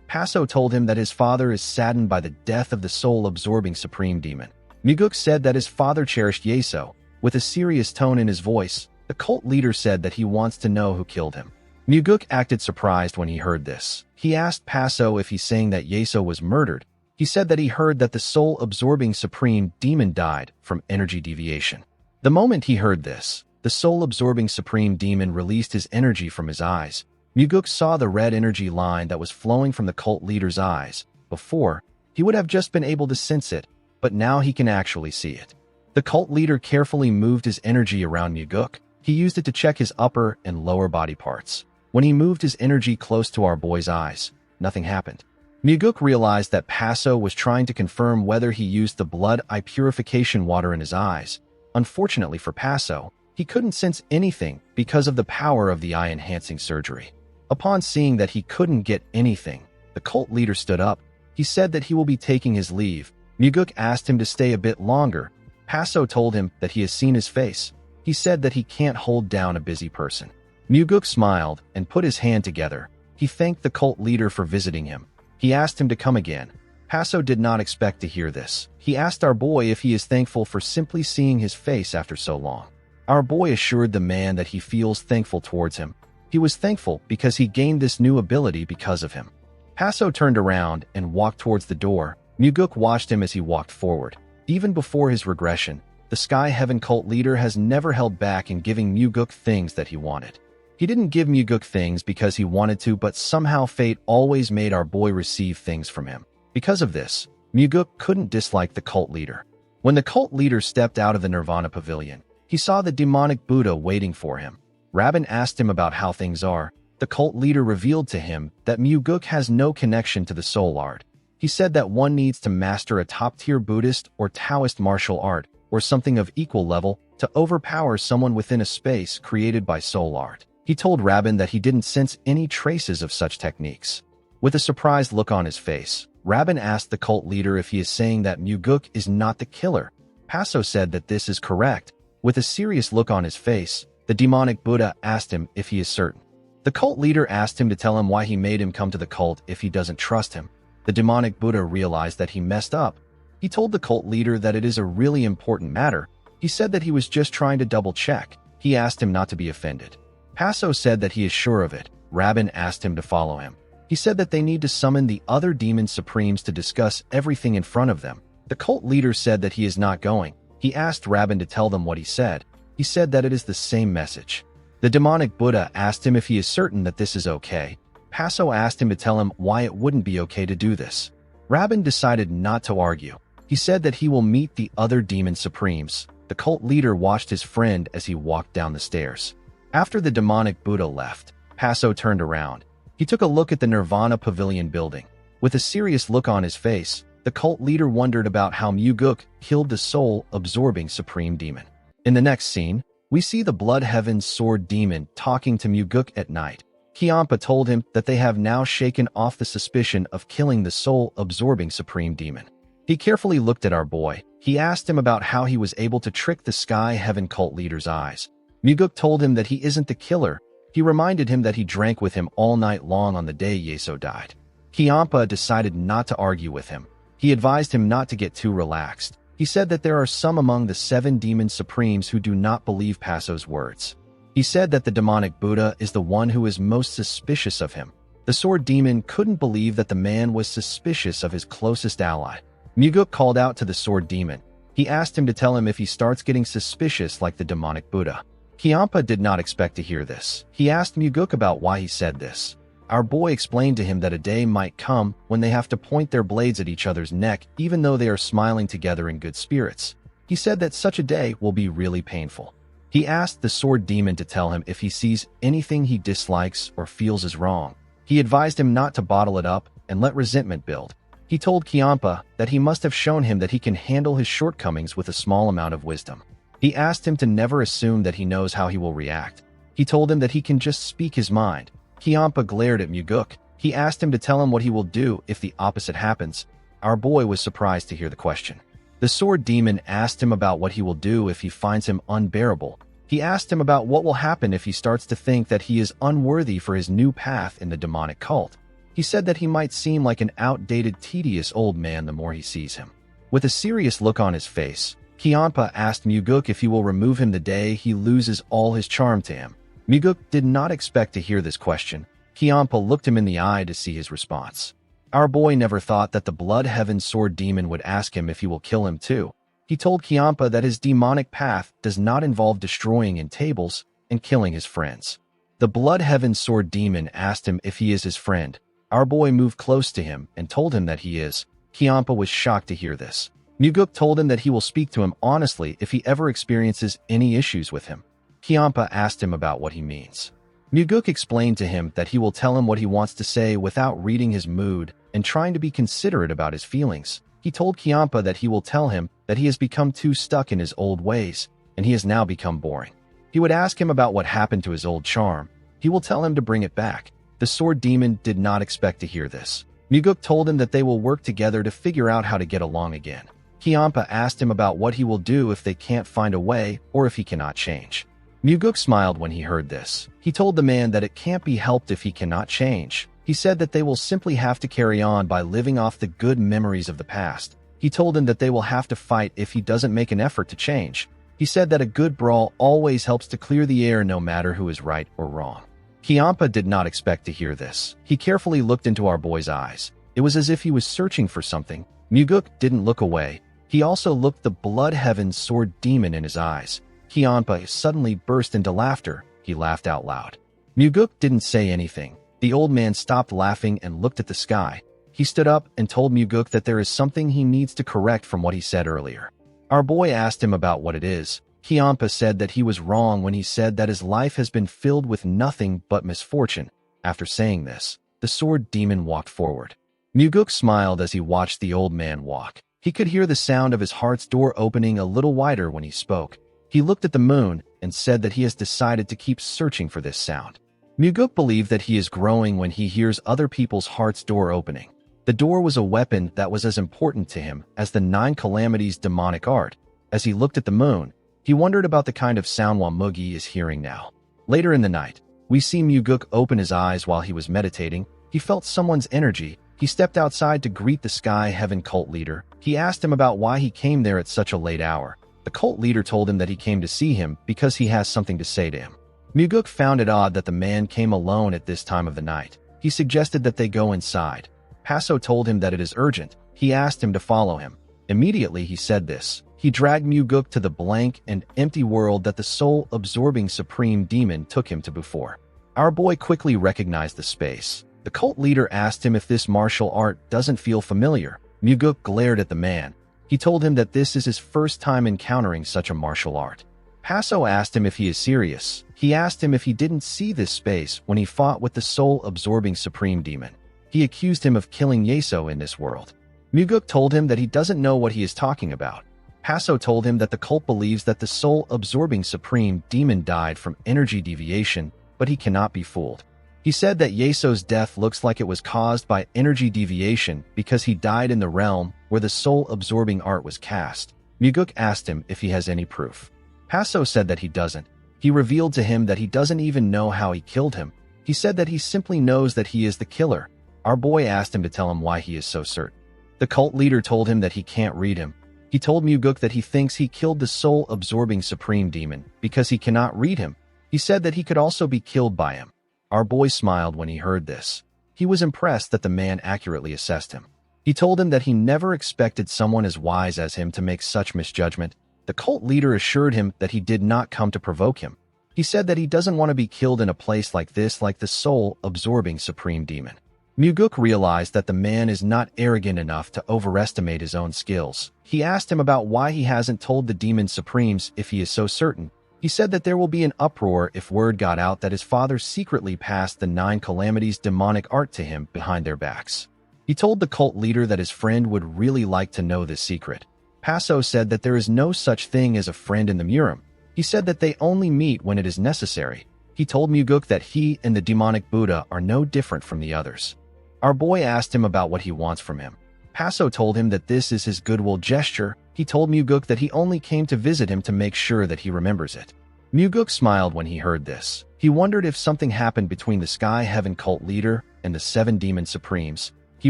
Paso told him that his father is saddened by the death of the soul-absorbing supreme demon. Muguk said that his father cherished Yeso. With a serious tone in his voice, the cult leader said that he wants to know who killed him. Muguk acted surprised when he heard this. He asked Paso if he's saying that Yeso was murdered. He said that he heard that the soul-absorbing supreme demon died from energy deviation. The moment he heard this, the soul-absorbing supreme demon released his energy from his eyes. Muguk saw the red energy line that was flowing from the cult leader's eyes. Before, he would have just been able to sense it, but now he can actually see it. The cult leader carefully moved his energy around Muguk. He used it to check his upper and lower body parts. When he moved his energy close to our boy's eyes, nothing happened. Muguk realized that Paso was trying to confirm whether he used the blood eye purification water in his eyes. Unfortunately for Paso, he couldn't sense anything because of the power of the eye-enhancing surgery. Upon seeing that he couldn't get anything, the cult leader stood up. He said that he will be taking his leave. Muguk asked him to stay a bit longer. Paso told him that he has seen his face. He said that he can't hold down a busy person. Muguk smiled and put his hand together. He thanked the cult leader for visiting him. He asked him to come again. Paso did not expect to hear this. He asked our boy if he is thankful for simply seeing his face after so long. Our boy assured the man that he feels thankful towards him. He was thankful because he gained this new ability because of him. Paso turned around and walked towards the door. Muguk watched him as he walked forward. Even before his regression, the Sky Heaven cult leader has never held back in giving Muguk things that he wanted. He didn't give Muguk things because he wanted to, but somehow fate always made our boy receive things from him. Because of this, Muguk couldn't dislike the cult leader. When the cult leader stepped out of the Nirvana Pavilion, he saw the demonic Buddha waiting for him. Rabin asked him about how things are. the cult leader revealed to him that Muguk has no connection to the soul art. He said that one needs to master a top-tier Buddhist or Taoist martial art or something of equal level to overpower someone within a space created by soul art. He told Rabin that he didn't sense any traces of such techniques. With a surprised look on his face, Rabin asked the cult leader if he is saying that Muguk is not the killer. Paso said that this is correct. With a serious look on his face, the demonic Buddha asked him if he is certain. The cult leader asked him to tell him why he made him come to the cult if he doesn't trust him. The demonic Buddha realized that he messed up. He told the cult leader that it is a really important matter. He said that he was just trying to double-check. He asked him not to be offended. Paso said that he is sure of it. Rabin asked him to follow him. He said that they need to summon the other demon supremes to discuss everything in front of them. The cult leader said that he is not going. He asked Rabin to tell them what he said. He said that it is the same message. The demonic Buddha asked him if he is certain that this is okay. Paso asked him to tell him why it wouldn't be okay to do this. Rabin decided not to argue. He said that he will meet the other demon supremes. The cult leader watched his friend as he walked down the stairs. After the demonic Buddha left, Paso turned around. He took a look at the Nirvana Pavilion building. With a serious look on his face, the cult leader wondered about how Muguk killed the soul-absorbing supreme demon. In the next scene, we see the Blood Heaven's sword demon talking to Muguk at night. Kiampa told him that they have now shaken off the suspicion of killing the soul-absorbing supreme demon. He carefully looked at our boy. He asked him about how he was able to trick the Sky Heaven cult leader's eyes. Muguk told him that he isn't the killer. He reminded him that he drank with him all night long on the day Yeso died. Kiampa decided not to argue with him. He advised him not to get too relaxed. He said that there are some among the 7 demon supremes who do not believe Paso's words. He said that the demonic Buddha is the one who is most suspicious of him. The sword demon couldn't believe that the man was suspicious of his closest ally. Muguk called out to the sword demon. He asked him to tell him if he starts getting suspicious like the demonic Buddha. Kiampa did not expect to hear this. He asked Muguk about why he said this. Our boy explained to him that a day might come when they have to point their blades at each other's neck even though they are smiling together in good spirits. He said that such a day will be really painful. He asked the sword demon to tell him if he sees anything he dislikes or feels is wrong. He advised him not to bottle it up and let resentment build. He told Kiampa that he must have shown him that he can handle his shortcomings with a small amount of wisdom. He asked him to never assume that he knows how he will react. He told him that he can just speak his mind. Kiampa glared at Muguk. He asked him to tell him what he will do if the opposite happens. Our boy was surprised to hear the question. The sword demon asked him about what he will do if he finds him unbearable. He asked him about what will happen if he starts to think that he is unworthy for his new path in the demonic cult. He said that he might seem like an outdated, tedious old man the more he sees him. With a serious look on his face, Kiampa asked Muguk if he will remove him the day he loses all his charm to him. Muguk did not expect to hear this question. Kiampa looked him in the eye to see his response. Our boy never thought that the Blood Heaven sword demon would ask him if he will kill him too. He told Kiampa that his demonic path does not involve destroying in tables and killing his friends. The Blood Heaven sword demon asked him if he is his friend. Our boy moved close to him and told him that he is. Kiampa was shocked to hear this. Muguk told him that he will speak to him honestly if he ever experiences any issues with him. Kiampa asked him about what he means. Muguk explained to him that he will tell him what he wants to say without reading his mood and trying to be considerate about his feelings. He told Kiampa that he will tell him that he has become too stuck in his old ways, and he has now become boring. He would ask him about what happened to his old charm. He will tell him to bring it back. The sword demon did not expect to hear this. Muguk told him that they will work together to figure out how to get along again. Kiampa asked him about what he will do if they can't find a way or if he cannot change. Muguk smiled when he heard this. He told the man that it can't be helped if he cannot change. He said that they will simply have to carry on by living off the good memories of the past. He told him that they will have to fight if he doesn't make an effort to change. He said that a good brawl always helps to clear the air no matter who is right or wrong. Kiampa did not expect to hear this. He carefully looked into our boy's eyes. It was as if he was searching for something. Muguk didn't look away. He also looked the Blood Heaven sword demon in his eyes. Kiampa suddenly burst into laughter. He laughed out loud. Muguk didn't say anything. The old man stopped laughing and looked at the sky. He stood up and told Muguk that there is something he needs to correct from what he said earlier. Our boy asked him about what it is. Kiampa said that he was wrong when he said that his life has been filled with nothing but misfortune. After saying this, the sword demon walked forward. Muguk smiled as he watched the old man walk. He could hear the sound of his heart's door opening a little wider when he spoke. He looked at the moon and said that he has decided to keep searching for this sound. Muguk believed that he is growing when he hears other people's heart's door opening. The door was a weapon that was as important to him as the 9 calamities' demonic art. As he looked at the moon, he wondered about the kind of sound Mugi is hearing now. Later in the night, we see Muguk open his eyes while he was meditating. He felt someone's energy. He stepped outside to greet the Sky Heaven cult leader. He asked him about why he came there at such a late hour. The cult leader told him that he came to see him because he has something to say to him. Muguk found it odd that the man came alone at this time of the night. He suggested that they go inside. Paso told him that it is urgent. He asked him to follow him. Immediately he said this. He dragged Muguk to the blank and empty world that the soul-absorbing supreme demon took him to before. Our boy quickly recognized the space. The cult leader asked him if this martial art doesn't feel familiar. Muguk glared at the man. He told him that this is his first time encountering such a martial art. Paso asked him if he is serious. He asked him if he didn't see this space when he fought with the soul-absorbing supreme demon. He accused him of killing Yeso in this world. Muguk told him that he doesn't know what he is talking about. Paso told him that the cult believes that the soul-absorbing supreme demon died from energy deviation, but he cannot be fooled. He said that Yeso's death looks like it was caused by energy deviation because he died in the realm where the soul-absorbing art was cast. Muguk asked him if he has any proof. Paso said that he doesn't. He revealed to him that he doesn't even know how he killed him. He said that he simply knows that he is the killer. Our boy asked him to tell him why he is so certain. The cult leader told him that he can't read him. He told Muguk that he thinks he killed the soul-absorbing supreme demon because he cannot read him. He said that he could also be killed by him. Our boy smiled when he heard this. He was impressed that the man accurately assessed him. He told him that he never expected someone as wise as him to make such misjudgment. The cult leader assured him that he did not come to provoke him. He said that he doesn't want to be killed in a place like this like the soul-absorbing supreme demon. Muguk realized that the man is not arrogant enough to overestimate his own skills. He asked him about why he hasn't told the demon supremes if he is so certain. He said that there will be an uproar if word got out that his father secretly passed the 9 calamities demonic art to him behind their backs. He told the cult leader that his friend would really like to know this secret. Paso said that there is no such thing as a friend in the Murim. He said that they only meet when it is necessary. He told Muguk that he and the demonic Buddha are no different from the others. Our boy asked him about what he wants from him. Paso told him that this is his goodwill gesture. He told Muguk that he only came to visit him to make sure that he remembers it. Muguk smiled when he heard this. He wondered if something happened between the Sky Heaven cult leader and the 7 demon supremes. He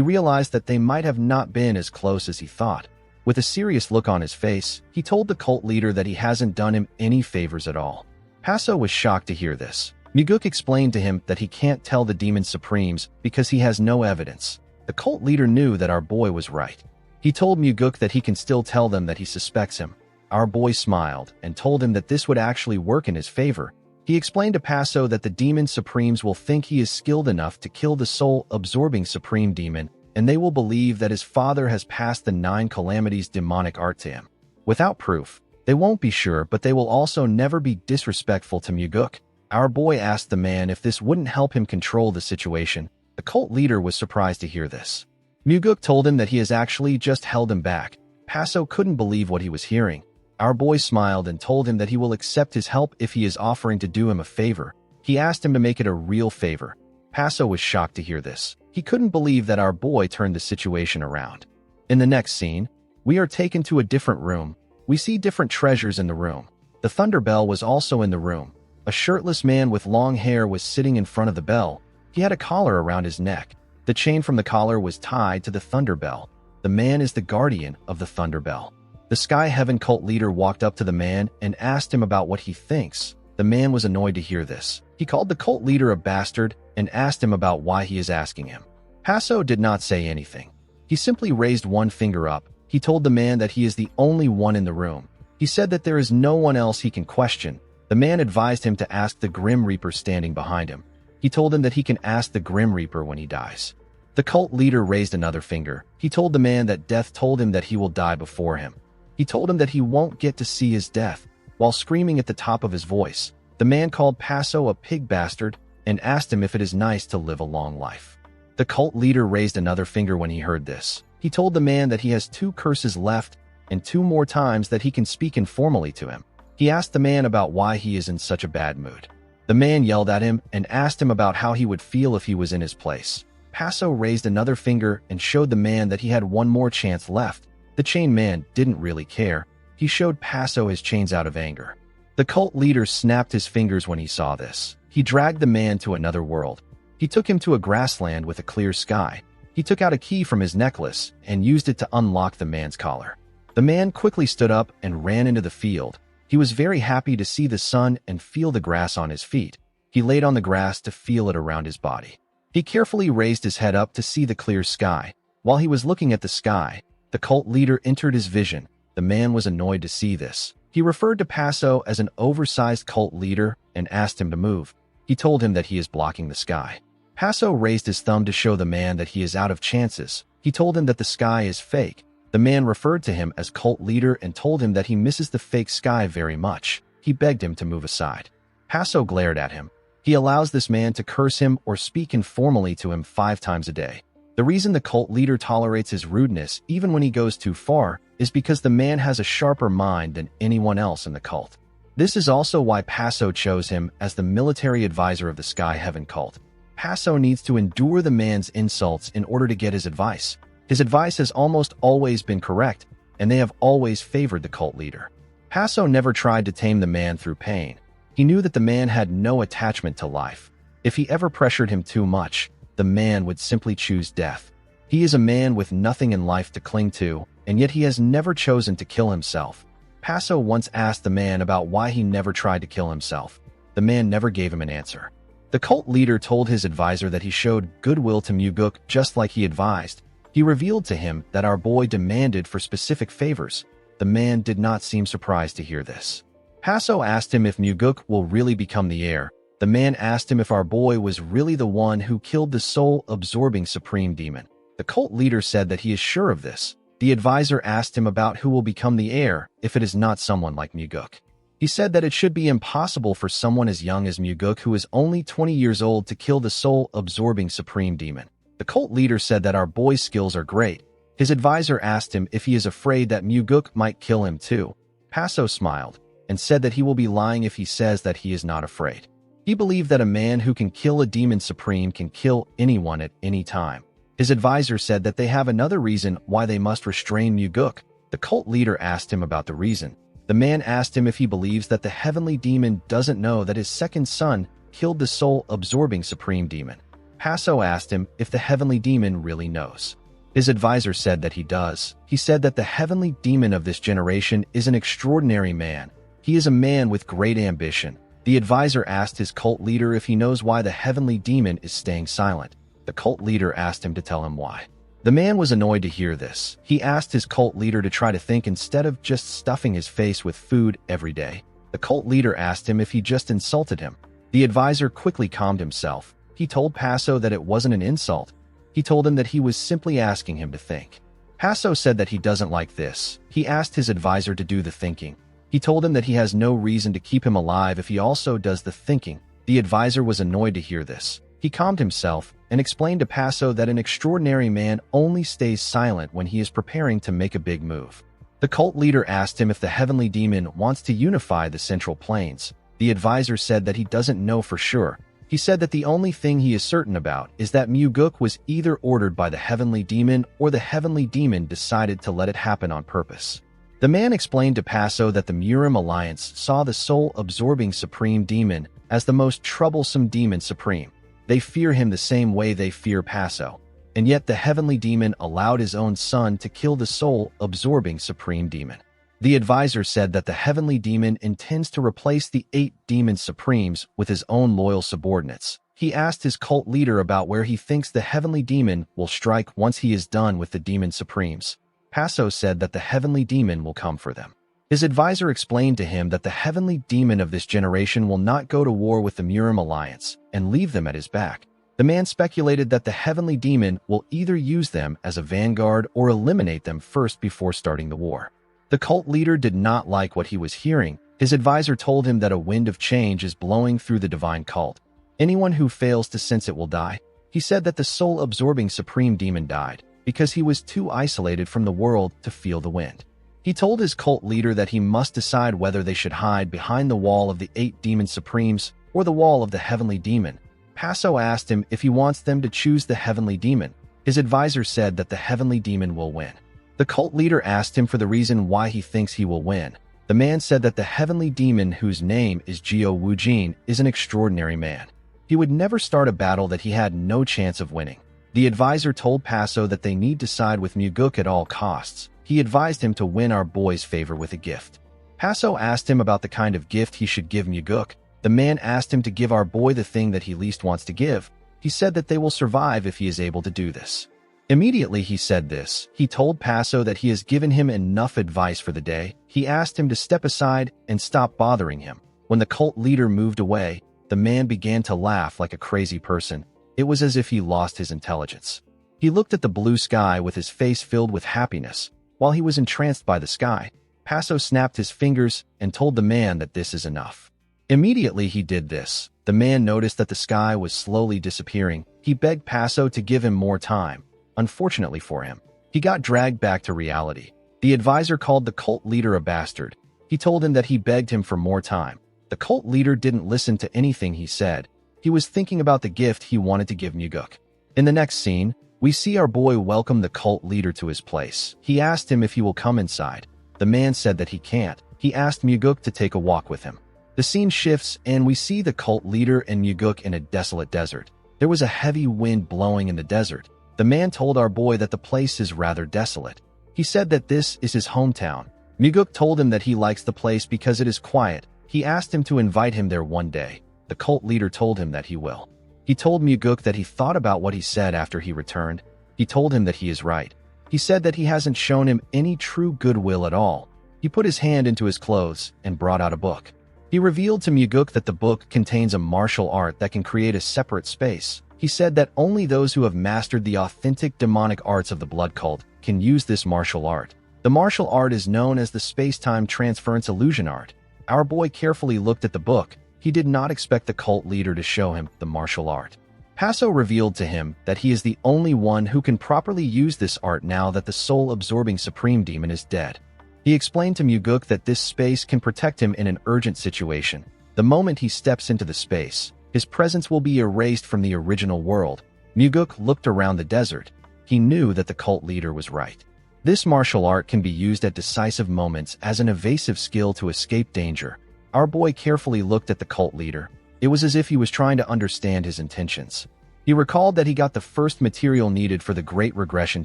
realized that they might have not been as close as he thought. With a serious look on his face, he told the cult leader that he hasn't done him any favors at all. Paso was shocked to hear this. Muguk explained to him that he can't tell the demon supremes because he has no evidence. The cult leader knew that our boy was right. He told Muguk that he can still tell them that he suspects him. Our boy smiled and told him that this would actually work in his favor. He explained to Paso that the demon supremes will think he is skilled enough to kill the soul-absorbing supreme demon, and they will believe that his father has passed the 9 calamities demonic art to him. Without proof, they won't be sure, but they will also never be disrespectful to Muguk. Our boy asked the man if this wouldn't help him control the situation. The cult leader was surprised to hear this. Muguk told him that he has actually just held him back. Paso couldn't believe what he was hearing. Our boy smiled and told him that he will accept his help if he is offering to do him a favor. He asked him to make it a real favor. Paso was shocked to hear this. He couldn't believe that our boy turned the situation around. In the next scene, we are taken to a different room. We see different treasures in the room. The thunder bell was also in the room. A shirtless man with long hair was sitting in front of the bell. He had a collar around his neck. The chain from the collar was tied to the thunder bell. The man is the guardian of the thunder bell. The Sky Heaven cult leader walked up to the man and asked him about what he thinks. The man was annoyed to hear this. He called the cult leader a bastard and asked him about why he is asking him. Paso did not say anything. He simply raised one finger up. He told the man that he is the only one in the room. He said that there is no one else he can question. The man advised him to ask the Grim Reaper standing behind him. He told him that he can ask the Grim Reaper when he dies. The cult leader raised another finger. He told the man that death told him that he will die before him. He told him that he won't get to see his death. While screaming at the top of his voice, the man called Paso a pig bastard. and asked him if it is nice to live a long life. The cult leader raised another finger when he heard this. He told the man that he has 2 curses left and 2 more times that he can speak informally to him. He asked the man about why he is in such a bad mood. The man yelled at him and asked him about how he would feel if he was in his place. Paso raised another finger and showed the man that he had 1 more chance left. The chained man didn't really care. He showed Paso his chains out of anger. The cult leader snapped his fingers when he saw this. He dragged the man to another world. He took him to a grassland with a clear sky. He took out a key from his necklace and used it to unlock the man's collar. The man quickly stood up and ran into the field. He was very happy to see the sun and feel the grass on his feet. He laid on the grass to feel it around his body. He carefully raised his head up to see the clear sky. While he was looking at the sky, the cult leader entered his vision. The man was annoyed to see this. He referred to Paso as an oversized cult leader and asked him to move. He told him that he is blocking the sky. Paso raised his thumb to show the man that he is out of chances. He told him that the sky is fake. The man referred to him as cult leader and told him that he misses the fake sky very much. He begged him to move aside. Paso glared at him. He allows this man to curse him or speak informally to him 5 times a day. The reason the cult leader tolerates his rudeness, even when he goes too far, is because the man has a sharper mind than anyone else in the cult. This is also why Paso chose him as the military advisor of the Sky Heaven cult. Paso needs to endure the man's insults in order to get his advice. His advice has almost always been correct, and they have always favored the cult leader. Paso never tried to tame the man through pain. He knew that the man had no attachment to life. If he ever pressured him too much, the man would simply choose death. He is a man with nothing in life to cling to, and yet he has never chosen to kill himself. Paso once asked the man about why he never tried to kill himself. The man never gave him an answer. The cult leader told his advisor that he showed goodwill to Muguk just like he advised. He revealed to him that our boy demanded for specific favors. The man did not seem surprised to hear this. Paso asked him if Muguk will really become the heir. The man asked him if our boy was really the one who killed the soul-absorbing supreme demon. The cult leader said that he is sure of this. The advisor asked him about who will become the heir if it is not someone like Muguk. He said that it should be impossible for someone as young as Muguk, who is only 20 years old, to kill the soul-absorbing supreme demon. The cult leader said that our boy's skills are great. His advisor asked him if he is afraid that Muguk might kill him too. Paso smiled and said that he will be lying if he says that he is not afraid. He believed that a man who can kill a demon supreme can kill anyone at any time. His advisor said that they have another reason why they must restrain Muguk. The cult leader asked him about the reason. The man asked him if he believes that the heavenly demon doesn't know that his second son killed the soul-absorbing supreme demon. Paso asked him if the heavenly demon really knows. His advisor said that he does. He said that the heavenly demon of this generation is an extraordinary man. He is a man with great ambition. The advisor asked his cult leader if he knows why the heavenly demon is staying silent. The cult leader asked him to tell him why. The man was annoyed to hear this. He asked his cult leader to try to think instead of just stuffing his face with food every day. The cult leader asked him if he just insulted him. The advisor quickly calmed himself. He told Paso that it wasn't an insult. He told him that he was simply asking him to think. Paso said that he doesn't like this. He asked his advisor to do the thinking. He told him that he has no reason to keep him alive if he also does the thinking. The advisor was annoyed to hear this. He calmed himself and explained to Paso that an extraordinary man only stays silent when he is preparing to make a big move. The cult leader asked him if the heavenly demon wants to unify the Central Plains. The advisor said that he doesn't know for sure. He said that the only thing he is certain about is that Muguk was either ordered by the heavenly demon or the heavenly demon decided to let it happen on purpose. The man explained to Paso that the Murim Alliance saw the soul-absorbing supreme demon as the most troublesome demon supreme. They fear him the same way they fear Paso, and yet the heavenly demon allowed his own son to kill the soul-absorbing supreme demon. The advisor said that the heavenly demon intends to replace the 8 demon supremes with his own loyal subordinates. He asked his cult leader about where he thinks the heavenly demon will strike once he is done with the demon supremes. Paso said that the heavenly demon will come for them. His advisor explained to him that the heavenly demon of this generation will not go to war with the Murim Alliance and leave them at his back. The man speculated that the heavenly demon will either use them as a vanguard or eliminate them first before starting the war. The cult leader did not like what he was hearing. His advisor told him that a wind of change is blowing through the divine cult. Anyone who fails to sense it will die. He said that the soul-absorbing supreme demon died because he was too isolated from the world to feel the wind. He told his cult leader that he must decide whether they should hide behind the wall of the 8 demon supremes or the wall of the heavenly demon. Paso asked him if he wants them to choose the heavenly demon. His advisor said that the heavenly demon will win. The cult leader asked him for the reason why he thinks he will win. The man said that the heavenly demon, whose name is Jiao Wujin, is an extraordinary man. He would never start a battle that he had no chance of winning. The advisor told Paso that they need to side with Muguk at all costs. He advised him to win our boy's favor with a gift. Paso asked him about the kind of gift he should give Muguk. The man asked him to give our boy the thing that he least wants to give. He said that they will survive if he is able to do this. Immediately he said this, he told Paso that he has given him enough advice for the day. He asked him to step aside and stop bothering him. When the cult leader moved away, the man began to laugh like a crazy person. It was as if he lost his intelligence. He looked at the blue sky with his face filled with happiness. While he was entranced by the sky, Paso snapped his fingers and told the man that this is enough. Immediately he did this. The man noticed that the sky was slowly disappearing. He begged Paso to give him more time. Unfortunately for him, he got dragged back to reality. The advisor called the cult leader a bastard. He told him that he begged him for more time. The cult leader didn't listen to anything he said. He was thinking about the gift he wanted to give Muguk. In the next scene, we see our boy welcome the cult leader to his place. He asked him if he will come inside. The man said that he can't. He asked Muguk to take a walk with him. The scene shifts and we see the cult leader and Muguk in a desolate desert. There was a heavy wind blowing in the desert. The man told our boy that the place is rather desolate. He said that this is his hometown. Muguk told him that he likes the place because it is quiet. He asked him to invite him there one day. The cult leader told him that he will. He told Muguk that he thought about what he said after he returned. He told him that he is right. He said that he hasn't shown him any true goodwill at all. He put his hand into his clothes and brought out a book. He revealed to Muguk that the book contains a martial art that can create a separate space. He said that only those who have mastered the authentic demonic arts of the blood cult can use this martial art. The martial art is known as the space-time transference illusion art. Our boy carefully looked at the book. He did not expect the cult leader to show him the martial art. Paso revealed to him that he is the only one who can properly use this art now that the soul-absorbing supreme demon is dead. He explained to Muguk that this space can protect him in an urgent situation. The moment he steps into the space, his presence will be erased from the original world. Muguk looked around the desert. He knew that the cult leader was right. This martial art can be used at decisive moments as an evasive skill to escape danger. Our boy carefully looked at the cult leader. It was as if he was trying to understand his intentions. He recalled that he got the first material needed for the Great Regression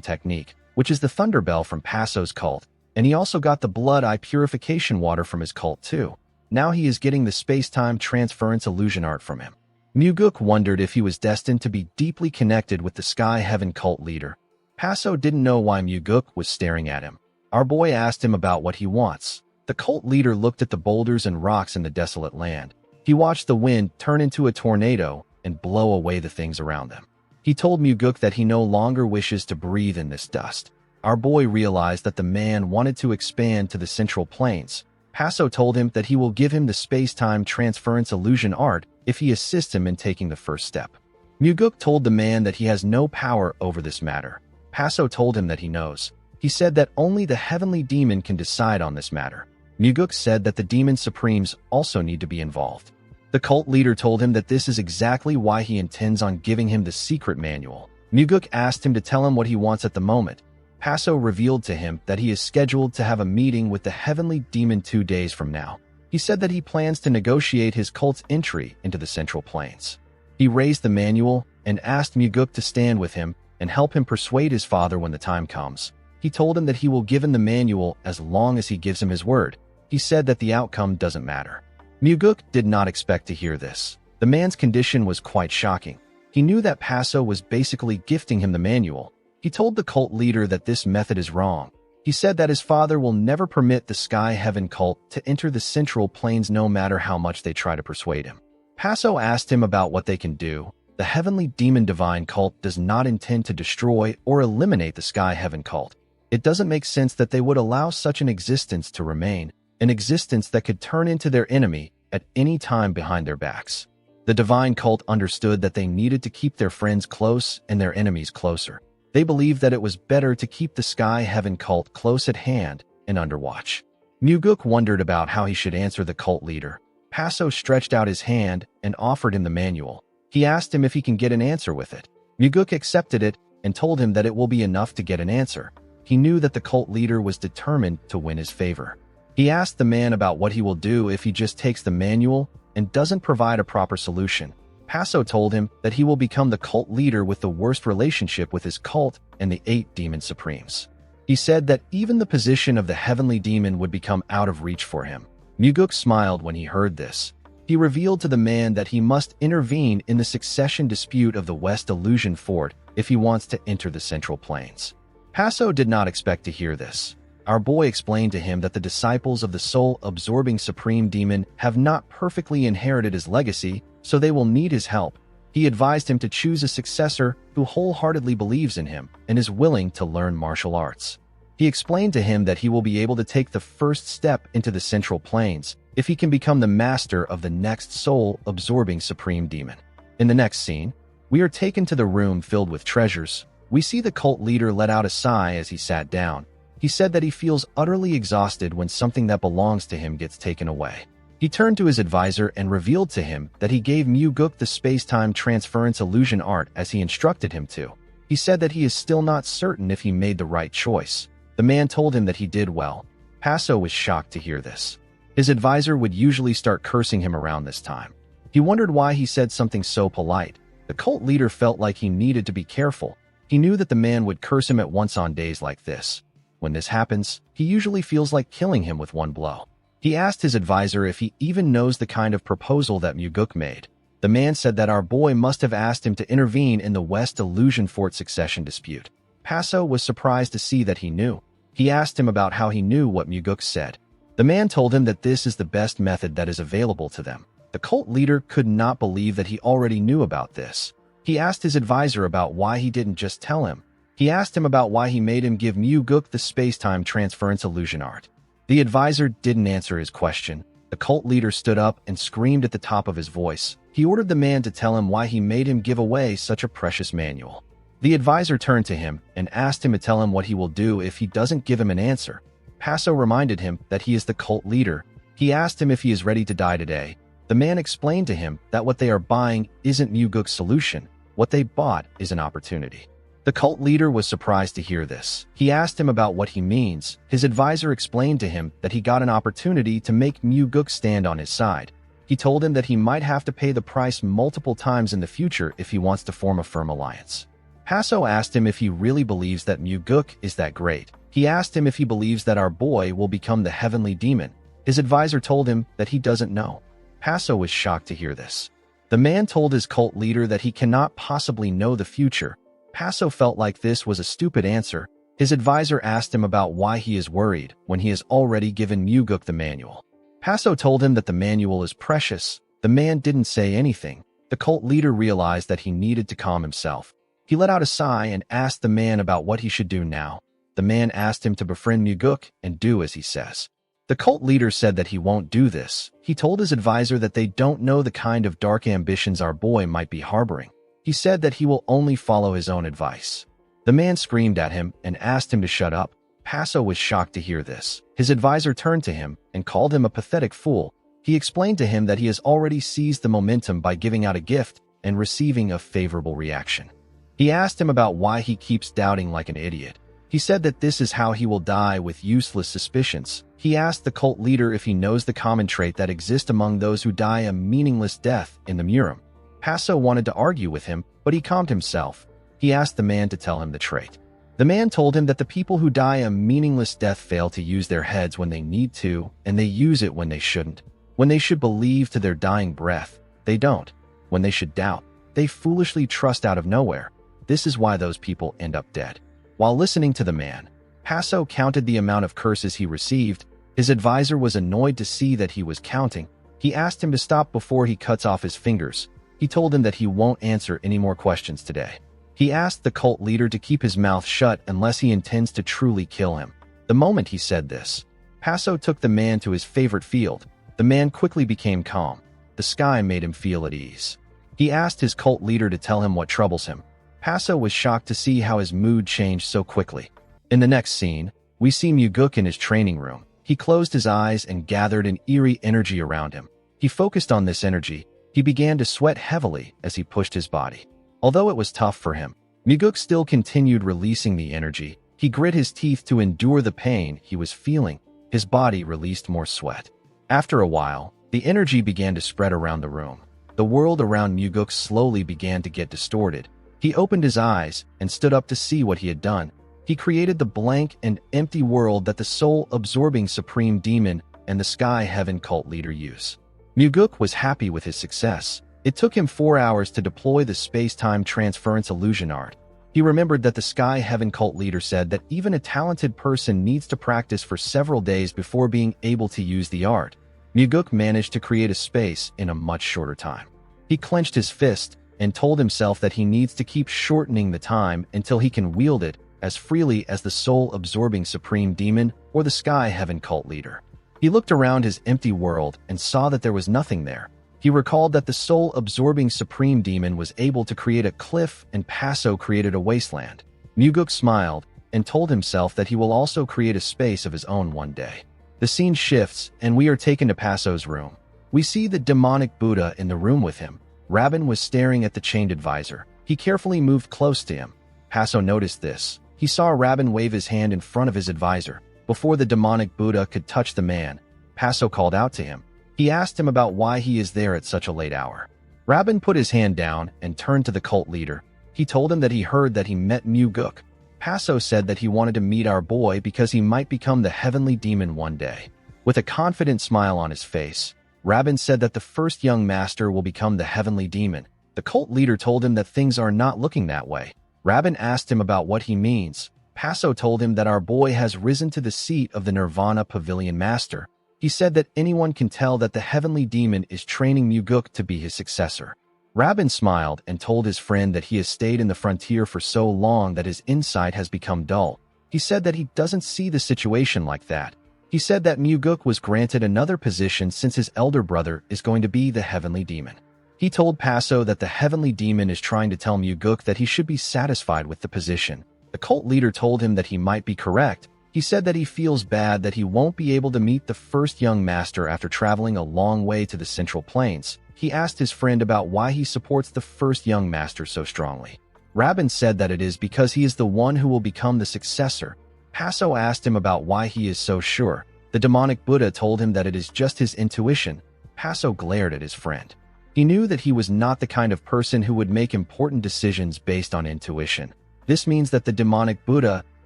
technique, which is the Thunder Bell from Paso's cult, and he also got the Blood Eye purification water from his cult too. Now he is getting the space-time transference illusion art from him. Muguk wondered if he was destined to be deeply connected with the Sky Heaven cult leader. Paso didn't know why Muguk was staring at him. Our boy asked him about what he wants. The cult leader looked at the boulders and rocks in the desolate land. He watched the wind turn into a tornado and blow away the things around them. He told Muguk that he no longer wishes to breathe in this dust. Our boy realized that the man wanted to expand to the central plains. Paso told him that he will give him the space-time transference illusion art if he assists him in taking the first step. Muguk told the man that he has no power over this matter. Paso told him that he knows. He said that only the heavenly demon can decide on this matter. Muguk said that the demon supremes also need to be involved. The cult leader told him that this is exactly why he intends on giving him the secret manual. Muguk asked him to tell him what he wants at the moment. Paso revealed to him that he is scheduled to have a meeting with the heavenly demon 2 days from now. He said that he plans to negotiate his cult's entry into the Central Plains. He raised the manual and asked Muguk to stand with him and help him persuade his father when the time comes. He told him that he will give him the manual as long as he gives him his word. He said that the outcome doesn't matter. Muguk did not expect to hear this. The man's condition was quite shocking. He knew that Paso was basically gifting him the manual. He told the cult leader that this method is wrong. He said that his father will never permit the Sky Heaven cult to enter the Central Plains no matter how much they try to persuade him. Paso asked him about what they can do. The Heavenly Demon Divine cult does not intend to destroy or eliminate the Sky Heaven cult. It doesn't make sense that they would allow such an existence to remain, an existence that could turn into their enemy at any time behind their backs. The divine cult understood that they needed to keep their friends close and their enemies closer. They believed that it was better to keep the Sky Heaven cult close at hand and under watch. Muguk wondered about how he should answer the cult leader. Paso stretched out his hand and offered him the manual. He asked him if he can get an answer with it. Muguk accepted it and told him that it will be enough to get an answer. He knew that the cult leader was determined to win his favor. He asked the man about what he will do if he just takes the manual and doesn't provide a proper solution. Paso told him that he will become the cult leader with the worst relationship with his cult and the 8 demon supremes. He said that even the position of the heavenly demon would become out of reach for him. Muguk smiled when he heard this. He revealed to the man that he must intervene in the succession dispute of the West Illusion Fort if he wants to enter the Central Plains. Paso did not expect to hear this. Our boy explained to him that the disciples of the soul-absorbing supreme demon have not perfectly inherited his legacy, so they will need his help. He advised him to choose a successor who wholeheartedly believes in him and is willing to learn martial arts. He explained to him that he will be able to take the first step into the Central Plains if he can become the master of the next soul-absorbing supreme demon. In the next scene, we are taken to the room filled with treasures. We see the cult leader let out a sigh as he sat down. He said that he feels utterly exhausted when something that belongs to him gets taken away. He turned to his advisor and revealed to him that he gave Muguk the space-time transference illusion art as he instructed him to. He said that he is still not certain if he made the right choice. The man told him that he did well. Paso was shocked to hear this. His advisor would usually start cursing him around this time. He wondered why he said something so polite. The cult leader felt like he needed to be careful. He knew that the man would curse him at once on days like this. When this happens, he usually feels like killing him with one blow. He asked his advisor if he even knows the kind of proposal that Muguk made. The man said that our boy must have asked him to intervene in the West Illusion Fort succession dispute. Paso was surprised to see that he knew. He asked him about how he knew what Muguk said. The man told him that this is the best method that is available to them. The cult leader could not believe that he already knew about this. He asked his advisor about why he didn't just tell him. He asked him about why he made him give Muguk the space-time transference illusion art. The advisor didn't answer his question. The cult leader stood up and screamed at the top of his voice. He ordered the man to tell him why he made him give away such a precious manual. The advisor turned to him and asked him to tell him what he will do if he doesn't give him an answer. Paso reminded him that he is the cult leader. He asked him if he is ready to die today. The man explained to him that what they are buying isn't Muguk's solution. What they bought is an opportunity. The cult leader was surprised to hear this. He asked him about what he means. His advisor explained to him that he got an opportunity to make Muguk stand on his side. He told him that he might have to pay the price multiple times in the future if he wants to form a firm alliance. Paso asked him if he really believes that Muguk is that great. He asked him if he believes that our boy will become the heavenly demon. His advisor told him that he doesn't know. Paso was shocked to hear this. The man told his cult leader that he cannot possibly know the future. Paso felt like this was a stupid answer. His advisor asked him about why he is worried when he has already given Muguk the manual. Paso told him that the manual is precious. The man didn't say anything. The cult leader realized that he needed to calm himself. He let out a sigh and asked the man about what he should do now. The man asked him to befriend Muguk and do as he says. The cult leader said that he won't do this. He told his advisor that they don't know the kind of dark ambitions our boy might be harboring. He said that he will only follow his own advice. The man screamed at him and asked him to shut up. Paso was shocked to hear this. His advisor turned to him and called him a pathetic fool. He explained to him that he has already seized the momentum by giving out a gift and receiving a favorable reaction. He asked him about why he keeps doubting like an idiot. He said that this is how he will die, with useless suspicions. He asked the cult leader if he knows the common trait that exists among those who die a meaningless death in the Murim. Paso wanted to argue with him, but he calmed himself. He asked the man to tell him the trait. The man told him that the people who die a meaningless death fail to use their heads when they need to, and they use it when they shouldn't. When they should believe to their dying breath, they don't. When they should doubt, they foolishly trust out of nowhere. This is why those people end up dead. While listening to the man, Paso counted the amount of curses he received. His advisor was annoyed to see that he was counting. He asked him to stop before he cuts off his fingers. He told him that he won't answer any more questions today. He asked the cult leader to keep his mouth shut unless he intends to truly kill him. The moment he said this, Paso took the man to his favorite field. The man quickly became calm. The sky made him feel at ease. He asked his cult leader to tell him what troubles him. Paso was shocked to see how his mood changed so quickly. In the next scene, we see Muguk in his training room. He closed his eyes and gathered an eerie energy around him. He focused on this energy. He began to sweat heavily as he pushed his body. Although it was tough for him, Muguk still continued releasing the energy. He grit his teeth to endure the pain he was feeling. His body released more sweat. After a while, the energy began to spread around the room. The world around Muguk slowly began to get distorted. He opened his eyes and stood up to see what he had done. He created the blank and empty world that the soul-absorbing supreme demon and the Sky Heaven cult leader use. Muguk was happy with his success. It took him 4 hours to deploy the space-time transference illusion art. He remembered that the Sky Heaven cult leader said that even a talented person needs to practice for several days before being able to use the art. Muguk managed to create a space in a much shorter time. He clenched his fist and told himself that he needs to keep shortening the time until he can wield it as freely as the soul-absorbing supreme demon or the Sky Heaven cult leader. He looked around his empty world and saw that there was nothing there. He recalled that the soul-absorbing supreme demon was able to create a cliff and Paso created a wasteland. Muguk smiled and told himself that he will also create a space of his own one day. The scene shifts and we are taken to Paso's room. We see the demonic Buddha in the room with him. Rabin was staring at the chained advisor. He carefully moved close to him. Paso noticed this. He saw Rabin wave his hand in front of his advisor. Before the demonic Buddha could touch the man, Paso called out to him. He asked him about why he is there at such a late hour. Rabin put his hand down and turned to the cult leader. He told him that he heard that he met Muguk. Paso said that he wanted to meet our boy because he might become the heavenly demon one day. With a confident smile on his face, Rabin said that the first young master will become the heavenly demon. The cult leader told him that things are not looking that way. Rabin asked him about what he means. Paso told him that our boy has risen to the seat of the Nirvana Pavilion Master. He said that anyone can tell that the heavenly demon is training Muguk to be his successor. Rabin smiled and told his friend that he has stayed in the frontier for so long that his insight has become dull. He said that he doesn't see the situation like that. He said that Muguk was granted another position since his elder brother is going to be the heavenly demon. He told Paso that the heavenly demon is trying to tell Muguk that he should be satisfied with the position. The cult leader told him that he might be correct. He said that he feels bad that he won't be able to meet the first young master after traveling a long way to the Central Plains. He asked his friend about why he supports the first young master so strongly. Rabin said that it is because he is the one who will become the successor. Paso asked him about why he is so sure. The demonic Buddha told him that it is just his intuition. Paso glared at his friend. He knew that he was not the kind of person who would make important decisions based on intuition. This means that the demonic Buddha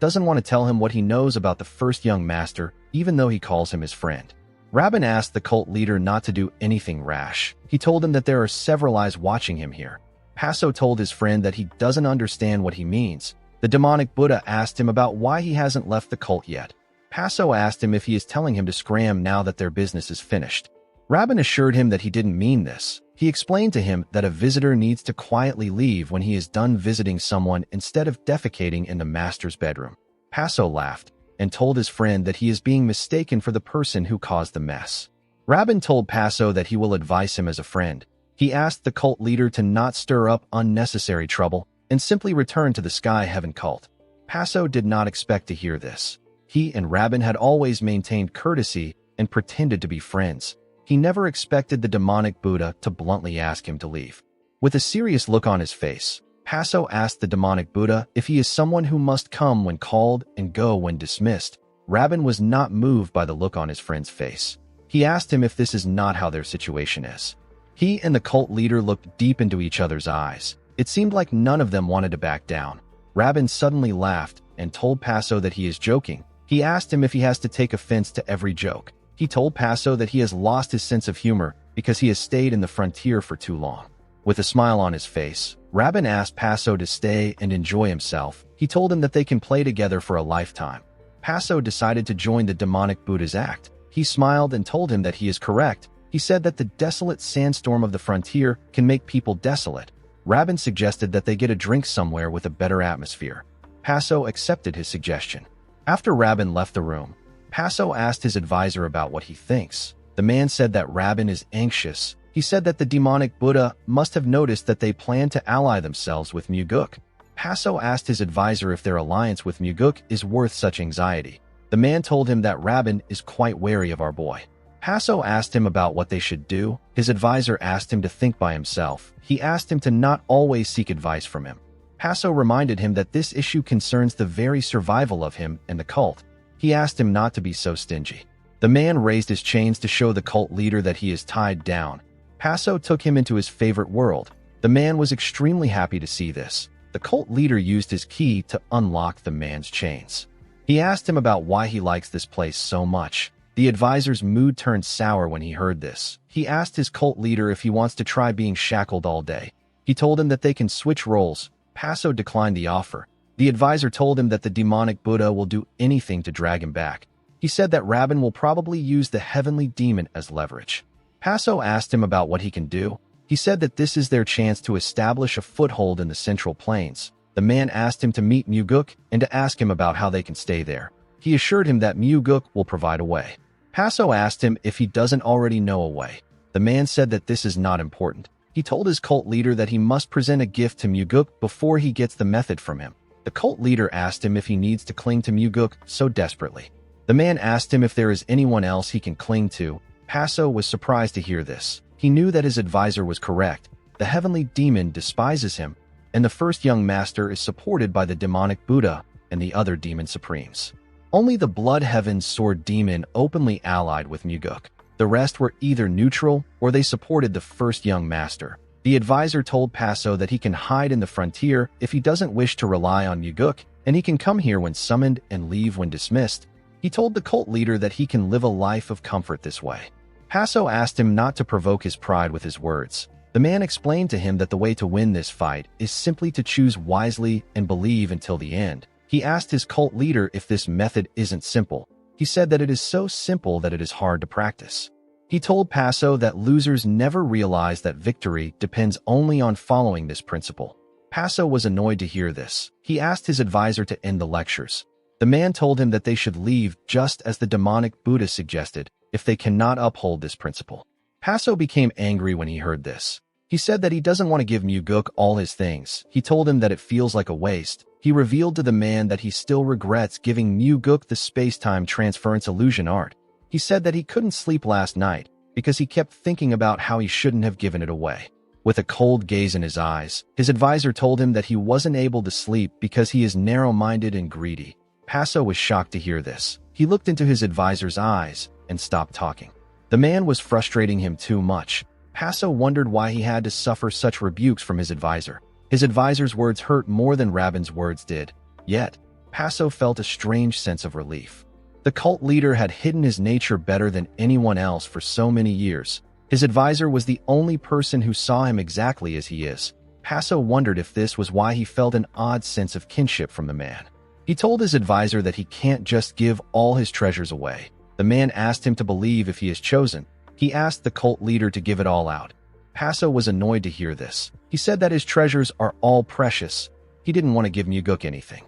doesn't want to tell him what he knows about the first young master, even though he calls him his friend. Rabin asked the cult leader not to do anything rash. He told him that there are several eyes watching him here. Paso told his friend that he doesn't understand what he means. The demonic Buddha asked him about why he hasn't left the cult yet. Paso asked him if he is telling him to scram now that their business is finished. Rabin assured him that he didn't mean this. He explained to him that a visitor needs to quietly leave when he is done visiting someone instead of defecating in the master's bedroom. Paso laughed and told his friend that he is being mistaken for the person who caused the mess. Rabin told Paso that he will advise him as a friend. He asked the cult leader to not stir up unnecessary trouble and simply return to the Sky Heaven cult. Paso did not expect to hear this. He and Rabin had always maintained courtesy and pretended to be friends. He never expected the demonic Buddha to bluntly ask him to leave. With a serious look on his face, Paso asked the demonic Buddha if he is someone who must come when called and go when dismissed. Rabin was not moved by the look on his friend's face. He asked him if this is not how their situation is. He and the cult leader looked deep into each other's eyes. It seemed like none of them wanted to back down. Rabin suddenly laughed and told Paso that he is joking. He asked him if he has to take offense to every joke. He told Paso that he has lost his sense of humor because he has stayed in the frontier for too long. With a smile on his face, Rabin asked Paso to stay and enjoy himself. He told him that they can play together for a lifetime. Paso decided to join the demonic Buddha's act. He smiled and told him that he is correct. He said that the desolate sandstorm of the frontier can make people desolate. Rabin suggested that they get a drink somewhere with a better atmosphere. Paso accepted his suggestion. After Rabin left the room, Paso asked his advisor about what he thinks. The man said that Rabin is anxious He said that the demonic Buddha must have noticed that they planned to ally themselves with Muguk. Paso asked his advisor if their alliance with Muguk is worth such anxiety. The man told him that Rabin is quite wary of our boy. Paso asked him about what they should do. His advisor asked him to think by himself. He asked him to not always seek advice from him. Paso reminded him that this issue concerns the very survival of him and the cult. He asked him not to be so stingy. The man raised his chains to show the cult leader that he is tied down. Paso took him into his favorite world. The man was extremely happy to see this. The cult leader used his key to unlock the man's chains. He asked him about why he likes this place so much. The advisor's mood turned sour when he heard this. He asked his cult leader if he wants to try being shackled all day. He told him that they can switch roles. Paso declined the offer. The advisor told him that the demonic Buddha will do anything to drag him back. He said that Rabin will probably use the heavenly demon as leverage. Paso asked him about what he can do. He said that this is their chance to establish a foothold in the Central Plains. The man asked him to meet Muguk and to ask him about how they can stay there. He assured him that Muguk will provide a way. Paso asked him if he doesn't already know a way. The man said that this is not important. He told his cult leader that he must present a gift to Muguk before he gets the method from him. The cult leader asked him if he needs to cling to Muguk so desperately. The man asked him if there is anyone else he can cling to. Paso was surprised to hear this. He knew that his advisor was correct. The heavenly demon despises him, and the first young master is supported by the demonic Buddha and the other demon supremes. Only the Blood Heaven's sword demon openly allied with Muguk. The rest were either neutral or they supported the first young master. The advisor told Paso that he can hide in the frontier if he doesn't wish to rely on Muguk, and he can come here when summoned and leave when dismissed. He told the cult leader that he can live a life of comfort this way. Paso asked him not to provoke his pride with his words. The man explained to him that the way to win this fight is simply to choose wisely and believe until the end. He asked his cult leader if this method isn't simple. He said that it is so simple that it is hard to practice. He told Paso that losers never realize that victory depends only on following this principle. Paso was annoyed to hear this. He asked his advisor to end the lectures. The man told him that they should leave just as the demonic Buddha suggested if they cannot uphold this principle. Paso became angry when he heard this. He said that he doesn't want to give Muguk all his things. He told him that it feels like a waste. He revealed to the man that he still regrets giving Muguk the space-time transference illusion art. He said that he couldn't sleep last night because he kept thinking about how he shouldn't have given it away. With a cold gaze in his eyes, his advisor told him that he wasn't able to sleep because he is narrow-minded and greedy. Paso was shocked to hear this. He looked into his advisor's eyes and stopped talking. The man was frustrating him too much. Paso wondered why he had to suffer such rebukes from his advisor. His advisor's words hurt more than Rabin's words did. Yet, Paso felt a strange sense of relief. The cult leader had hidden his nature better than anyone else for so many years. His advisor was the only person who saw him exactly as he is. Paso wondered if this was why he felt an odd sense of kinship from the man. He told his advisor that he can't just give all his treasures away. The man asked him to believe if he is chosen. He asked the cult leader to give it all out. Paso was annoyed to hear this. He said that his treasures are all precious. He didn't want to give Muguk anything.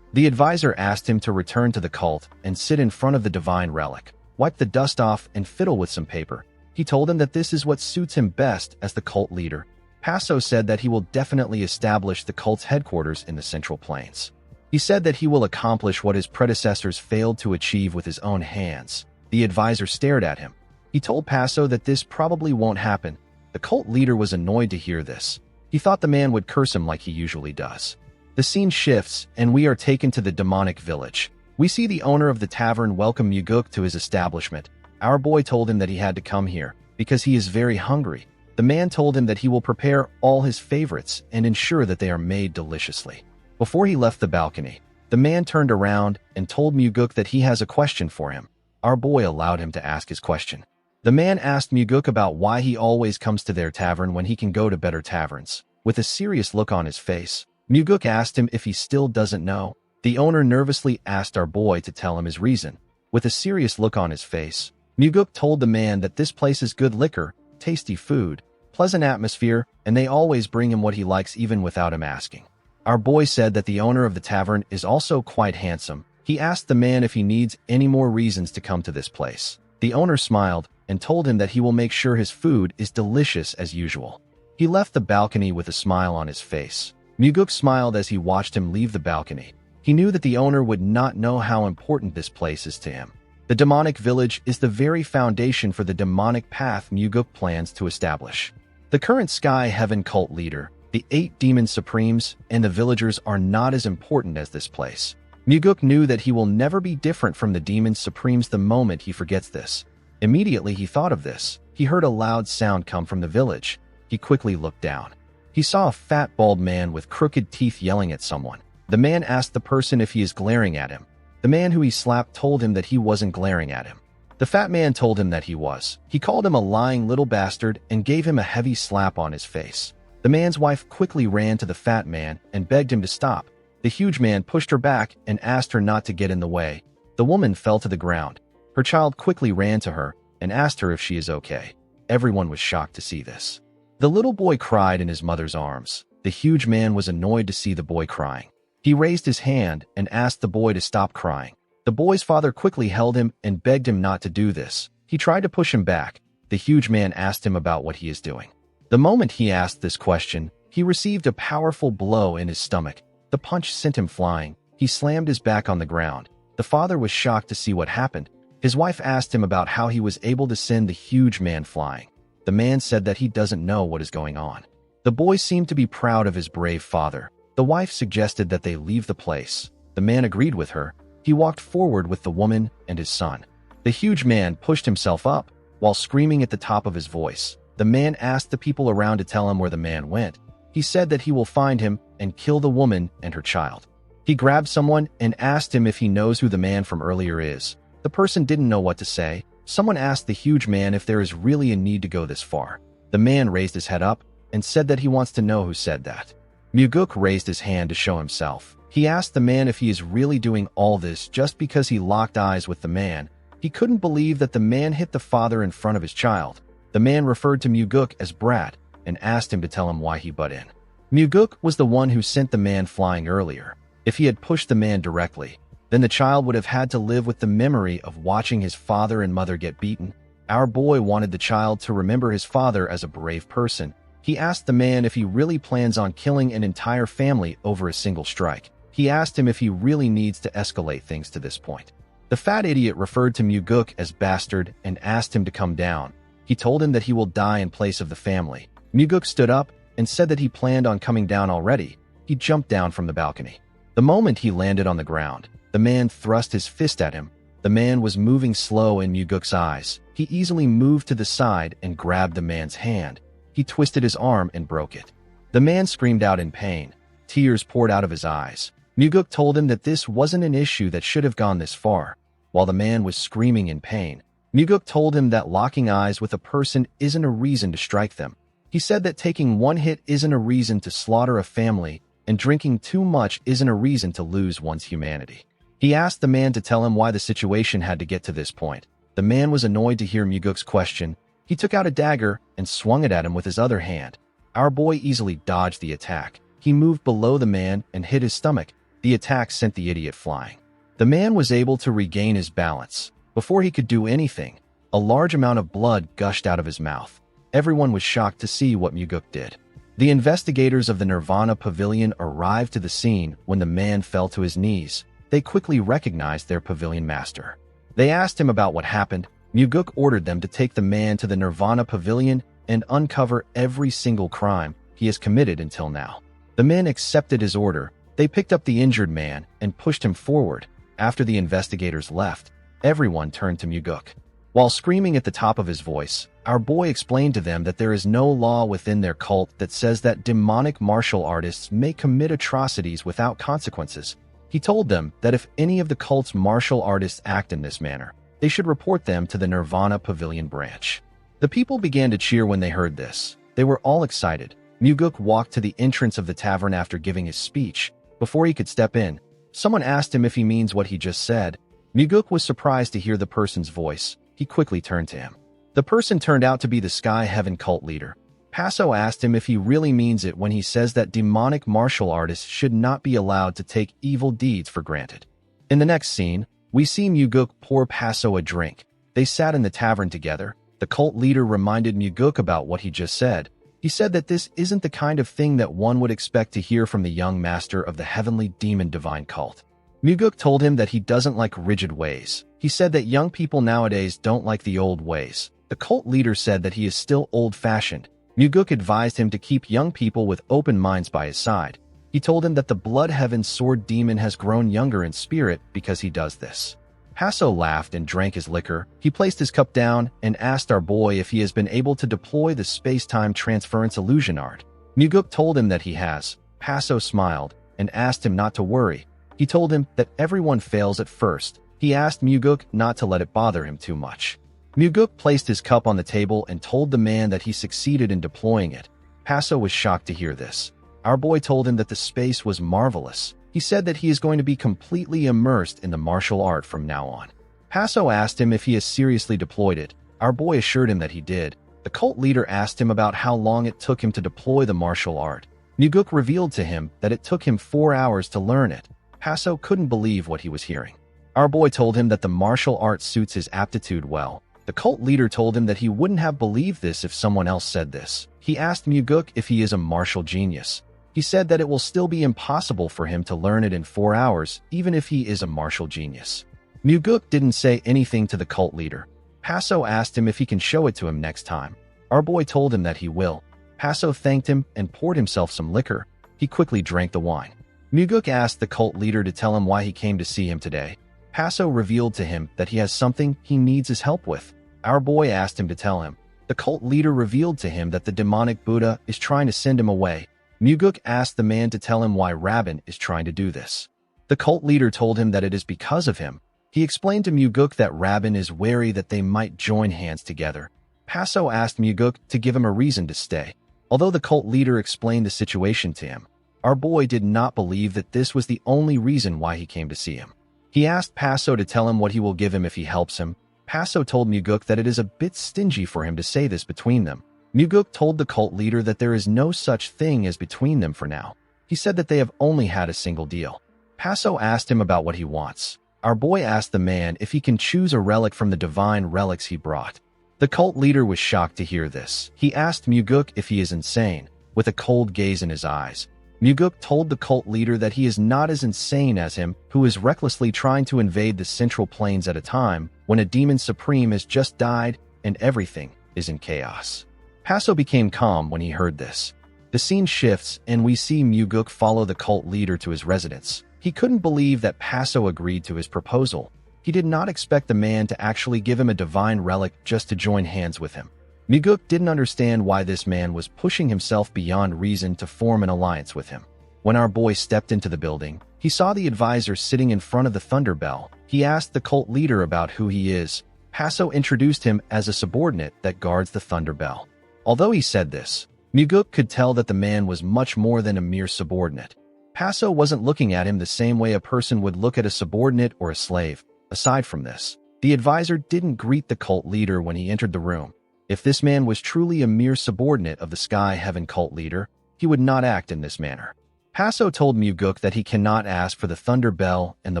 The advisor asked him to return to the cult and sit in front of the divine relic, wipe the dust off, and fiddle with some paper. He told him that this is what suits him best as the cult leader. Paso said that he will definitely establish the cult's headquarters in the Central Plains. He said that he will accomplish what his predecessors failed to achieve with his own hands. The advisor stared at him. He told Paso that this probably won't happen. The cult leader was annoyed to hear this. He thought the man would curse him like he usually does. The scene shifts, and we are taken to the demonic village. We see the owner of the tavern welcome Muguk to his establishment. Our boy told him that he had to come here because he is very hungry. The man told him that he will prepare all his favorites and ensure that they are made deliciously. Before he left the balcony, the man turned around and told Muguk that he has a question for him. Our boy allowed him to ask his question. The man asked Muguk about why he always comes to their tavern when he can go to better taverns. With a serious look on his face, Muguk asked him if he still doesn't know. The owner nervously asked our boy to tell him his reason. With a serious look on his face, Muguk told the man that this place is good liquor, tasty food, pleasant atmosphere, and they always bring him what he likes even without him asking. Our boy said that the owner of the tavern is also quite handsome. He asked the man if he needs any more reasons to come to this place. The owner smiled. and told him that he will make sure his food is delicious as usual. He left the balcony with a smile on his face. Muguk smiled as he watched him leave the balcony. He knew that the owner would not know how important this place is to him. The demonic village is the very foundation for the demonic path Muguk plans to establish. The current Sky Heaven cult leader, the 8 demon supremes, and the villagers are not as important as this place. Muguk knew that he will never be different from the demon supremes the moment he forgets this. Immediately he thought of this. He heard a loud sound come from the village. He quickly looked down. He saw a fat, bald man with crooked teeth yelling at someone. The man asked the person if he is glaring at him. The man who he slapped told him that he wasn't glaring at him. The fat man told him that he was. He called him a lying little bastard and gave him a heavy slap on his face. The man's wife quickly ran to the fat man and begged him to stop. The huge man pushed her back and asked her not to get in the way. The woman fell to the ground. Her child quickly ran to her and asked her if she is okay. Everyone was shocked to see this. The little boy cried in his mother's arms. The huge man was annoyed to see the boy crying. He raised his hand and asked the boy to stop crying. The boy's father quickly held him and begged him not to do this. He tried to push him back. The huge man asked him about what he is doing. The moment he asked this question, he received a powerful blow in his stomach. The punch sent him flying. He slammed his back on the ground. The father was shocked to see what happened. His wife asked him about how he was able to send the huge man flying. The man said that he doesn't know what is going on. The boy seemed to be proud of his brave father. The wife suggested that they leave the place. The man agreed with her. He walked forward with the woman and his son. The huge man pushed himself up while screaming at the top of his voice. The man asked the people around to tell him where the man went. He said that he will find him and kill the woman and her child. He grabbed someone and asked him if he knows who the man from earlier is. The person didn't know what to say. Someone asked the huge man if there is really a need to go this far. The man raised his head up and said that he wants to know who said that. Muguk raised his hand to show himself. He asked the man if he is really doing all this just because he locked eyes with the man. He couldn't believe that the man hit the father in front of his child. The man referred to Muguk as Brat and asked him to tell him why he butt in. Muguk was the one who sent the man flying earlier. If he had pushed the man directly, then the child would have had to live with the memory of watching his father and mother get beaten. Our boy wanted the child to remember his father as a brave person. He asked the man if he really plans on killing an entire family over a single strike. He asked him if he really needs to escalate things to this point. The fat idiot referred to Muguk as bastard and asked him to come down. He told him that he will die in place of the family. Muguk stood up and said that he planned on coming down already. He jumped down from the balcony. The moment he landed on the ground, the man thrust his fist at him. The man was moving slow in Muguk's eyes. He easily moved to the side and grabbed the man's hand. He twisted his arm and broke it. The man screamed out in pain. Tears poured out of his eyes. Muguk told him that this wasn't an issue that should have gone this far. While the man was screaming in pain, Muguk told him that locking eyes with a person isn't a reason to strike them. He said that taking one hit isn't a reason to slaughter a family, and drinking too much isn't a reason to lose one's humanity. He asked the man to tell him why the situation had to get to this point. The man was annoyed to hear Muguk's question. He took out a dagger and swung it at him with his other hand. Our boy easily dodged the attack. He moved below the man and hit his stomach. The attack sent the idiot flying. The man was able to regain his balance. Before he could do anything, a large amount of blood gushed out of his mouth. Everyone was shocked to see what Muguk did. The investigators of the Nirvana Pavilion arrived to the scene when the man fell to his knees. They quickly recognized their pavilion master. They asked him about what happened. Muguk ordered them to take the man to the Nirvana Pavilion and uncover every single crime he has committed until now. The men accepted his order. They picked up the injured man and pushed him forward. After the investigators left, everyone turned to Muguk. While screaming at the top of his voice, our boy explained to them that there is no law within their cult that says that demonic martial artists may commit atrocities without consequences. He told them that if any of the cult's martial artists act in this manner, they should report them to the Nirvana Pavilion branch. The people began to cheer when they heard this. They were all excited. Muguk walked to the entrance of the tavern after giving his speech. Before he could step in, someone asked him if he means what he just said. Muguk was surprised to hear the person's voice. He quickly turned to him. The person turned out to be the Sky Heaven cult leader. Passo asked him if he really means it when he says that demonic martial artists should not be allowed to take evil deeds for granted. In the next scene, we see Muguk pour Passo a drink. They sat in the tavern together. The The cult leader reminded Muguk about what he just said. He said that this isn't the kind of thing that one would expect to hear from the young master of the heavenly demon divine cult. Muguk told him that he doesn't like rigid ways. He said that young people nowadays don't like the old ways. The cult leader said that he is still old-fashioned. Muguk advised him to keep young people with open minds by his side. He told him that the Blood Heaven Sword demon has grown younger in spirit because he does this. Paso laughed and drank his liquor. He placed his cup down and asked our boy if he has been able to deploy the space-time transference illusion art. Muguk told him that he has. Paso smiled and asked him not to worry. He told him that everyone fails at first. He asked Muguk not to let it bother him too much. Muguk placed his cup on the table and told the man that he succeeded in deploying it. Paso was shocked to hear this. Our boy told him that the space was marvelous. He said that he is going to be completely immersed in the martial art from now on. Paso asked him if he has seriously deployed it. Our boy assured him that he did. The cult leader asked him about how long it took him to deploy the martial art. Muguk revealed to him that it took him 4 hours to learn it. Paso couldn't believe what he was hearing. Our boy told him that the martial art suits his aptitude well. The cult leader told him that he wouldn't have believed this if someone else said this. He asked Muguk if he is a martial genius. He said that it will still be impossible for him to learn it in 4 hours, even if he is a martial genius. Muguk didn't say anything to the cult leader. Paso asked him if he can show it to him next time. Our boy told him that he will. Paso thanked him and poured himself some liquor. He quickly drank the wine. Muguk asked the cult leader to tell him why he came to see him today. Paso revealed to him that he has something he needs his help with. Our boy asked him to tell him. The cult leader revealed to him that the demonic Buddha is trying to send him away. Muguk asked the man to tell him why Rabin is trying to do this. The cult leader told him that it is because of him. He explained to Muguk that Rabin is wary that they might join hands together. Paso asked Muguk to give him a reason to stay. Although the cult leader explained the situation to him, our boy did not believe that this was the only reason why he came to see him. He asked Paso to tell him what he will give him if he helps him. Paso told Muguk that it is a bit stingy for him to say this between them. Muguk told the cult leader that there is no such thing as between them for now. He said that they have only had a single deal. Paso asked him about what he wants. Our boy asked the man if he can choose a relic from the divine relics he brought. The cult leader was shocked to hear this. He asked Muguk if he is insane, with a cold gaze in his eyes. Muguk told the cult leader that he is not as insane as him, who is recklessly trying to invade the Central Plains at a time when a demon supreme has just died and everything is in chaos. Paso became calm when he heard this. The scene shifts and we see Muguk follow the cult leader to his residence. He couldn't believe that Paso agreed to his proposal. He did not expect the man to actually give him a divine relic just to join hands with him. Muguk didn't understand why this man was pushing himself beyond reason to form an alliance with him. When our boy stepped into the building, he saw the advisor sitting in front of the Thunder Bell. He asked the cult leader about who he is. Paso introduced him as a subordinate that guards the Thunder Bell. Although he said this, Muguk could tell that the man was much more than a mere subordinate. Paso wasn't looking at him the same way a person would look at a subordinate or a slave. Aside from this, the advisor didn't greet the cult leader when he entered the room. If this man was truly a mere subordinate of the Sky Heaven cult leader, he would not act in this manner. Paso told Muguk that he cannot ask for the Thunder Bell and the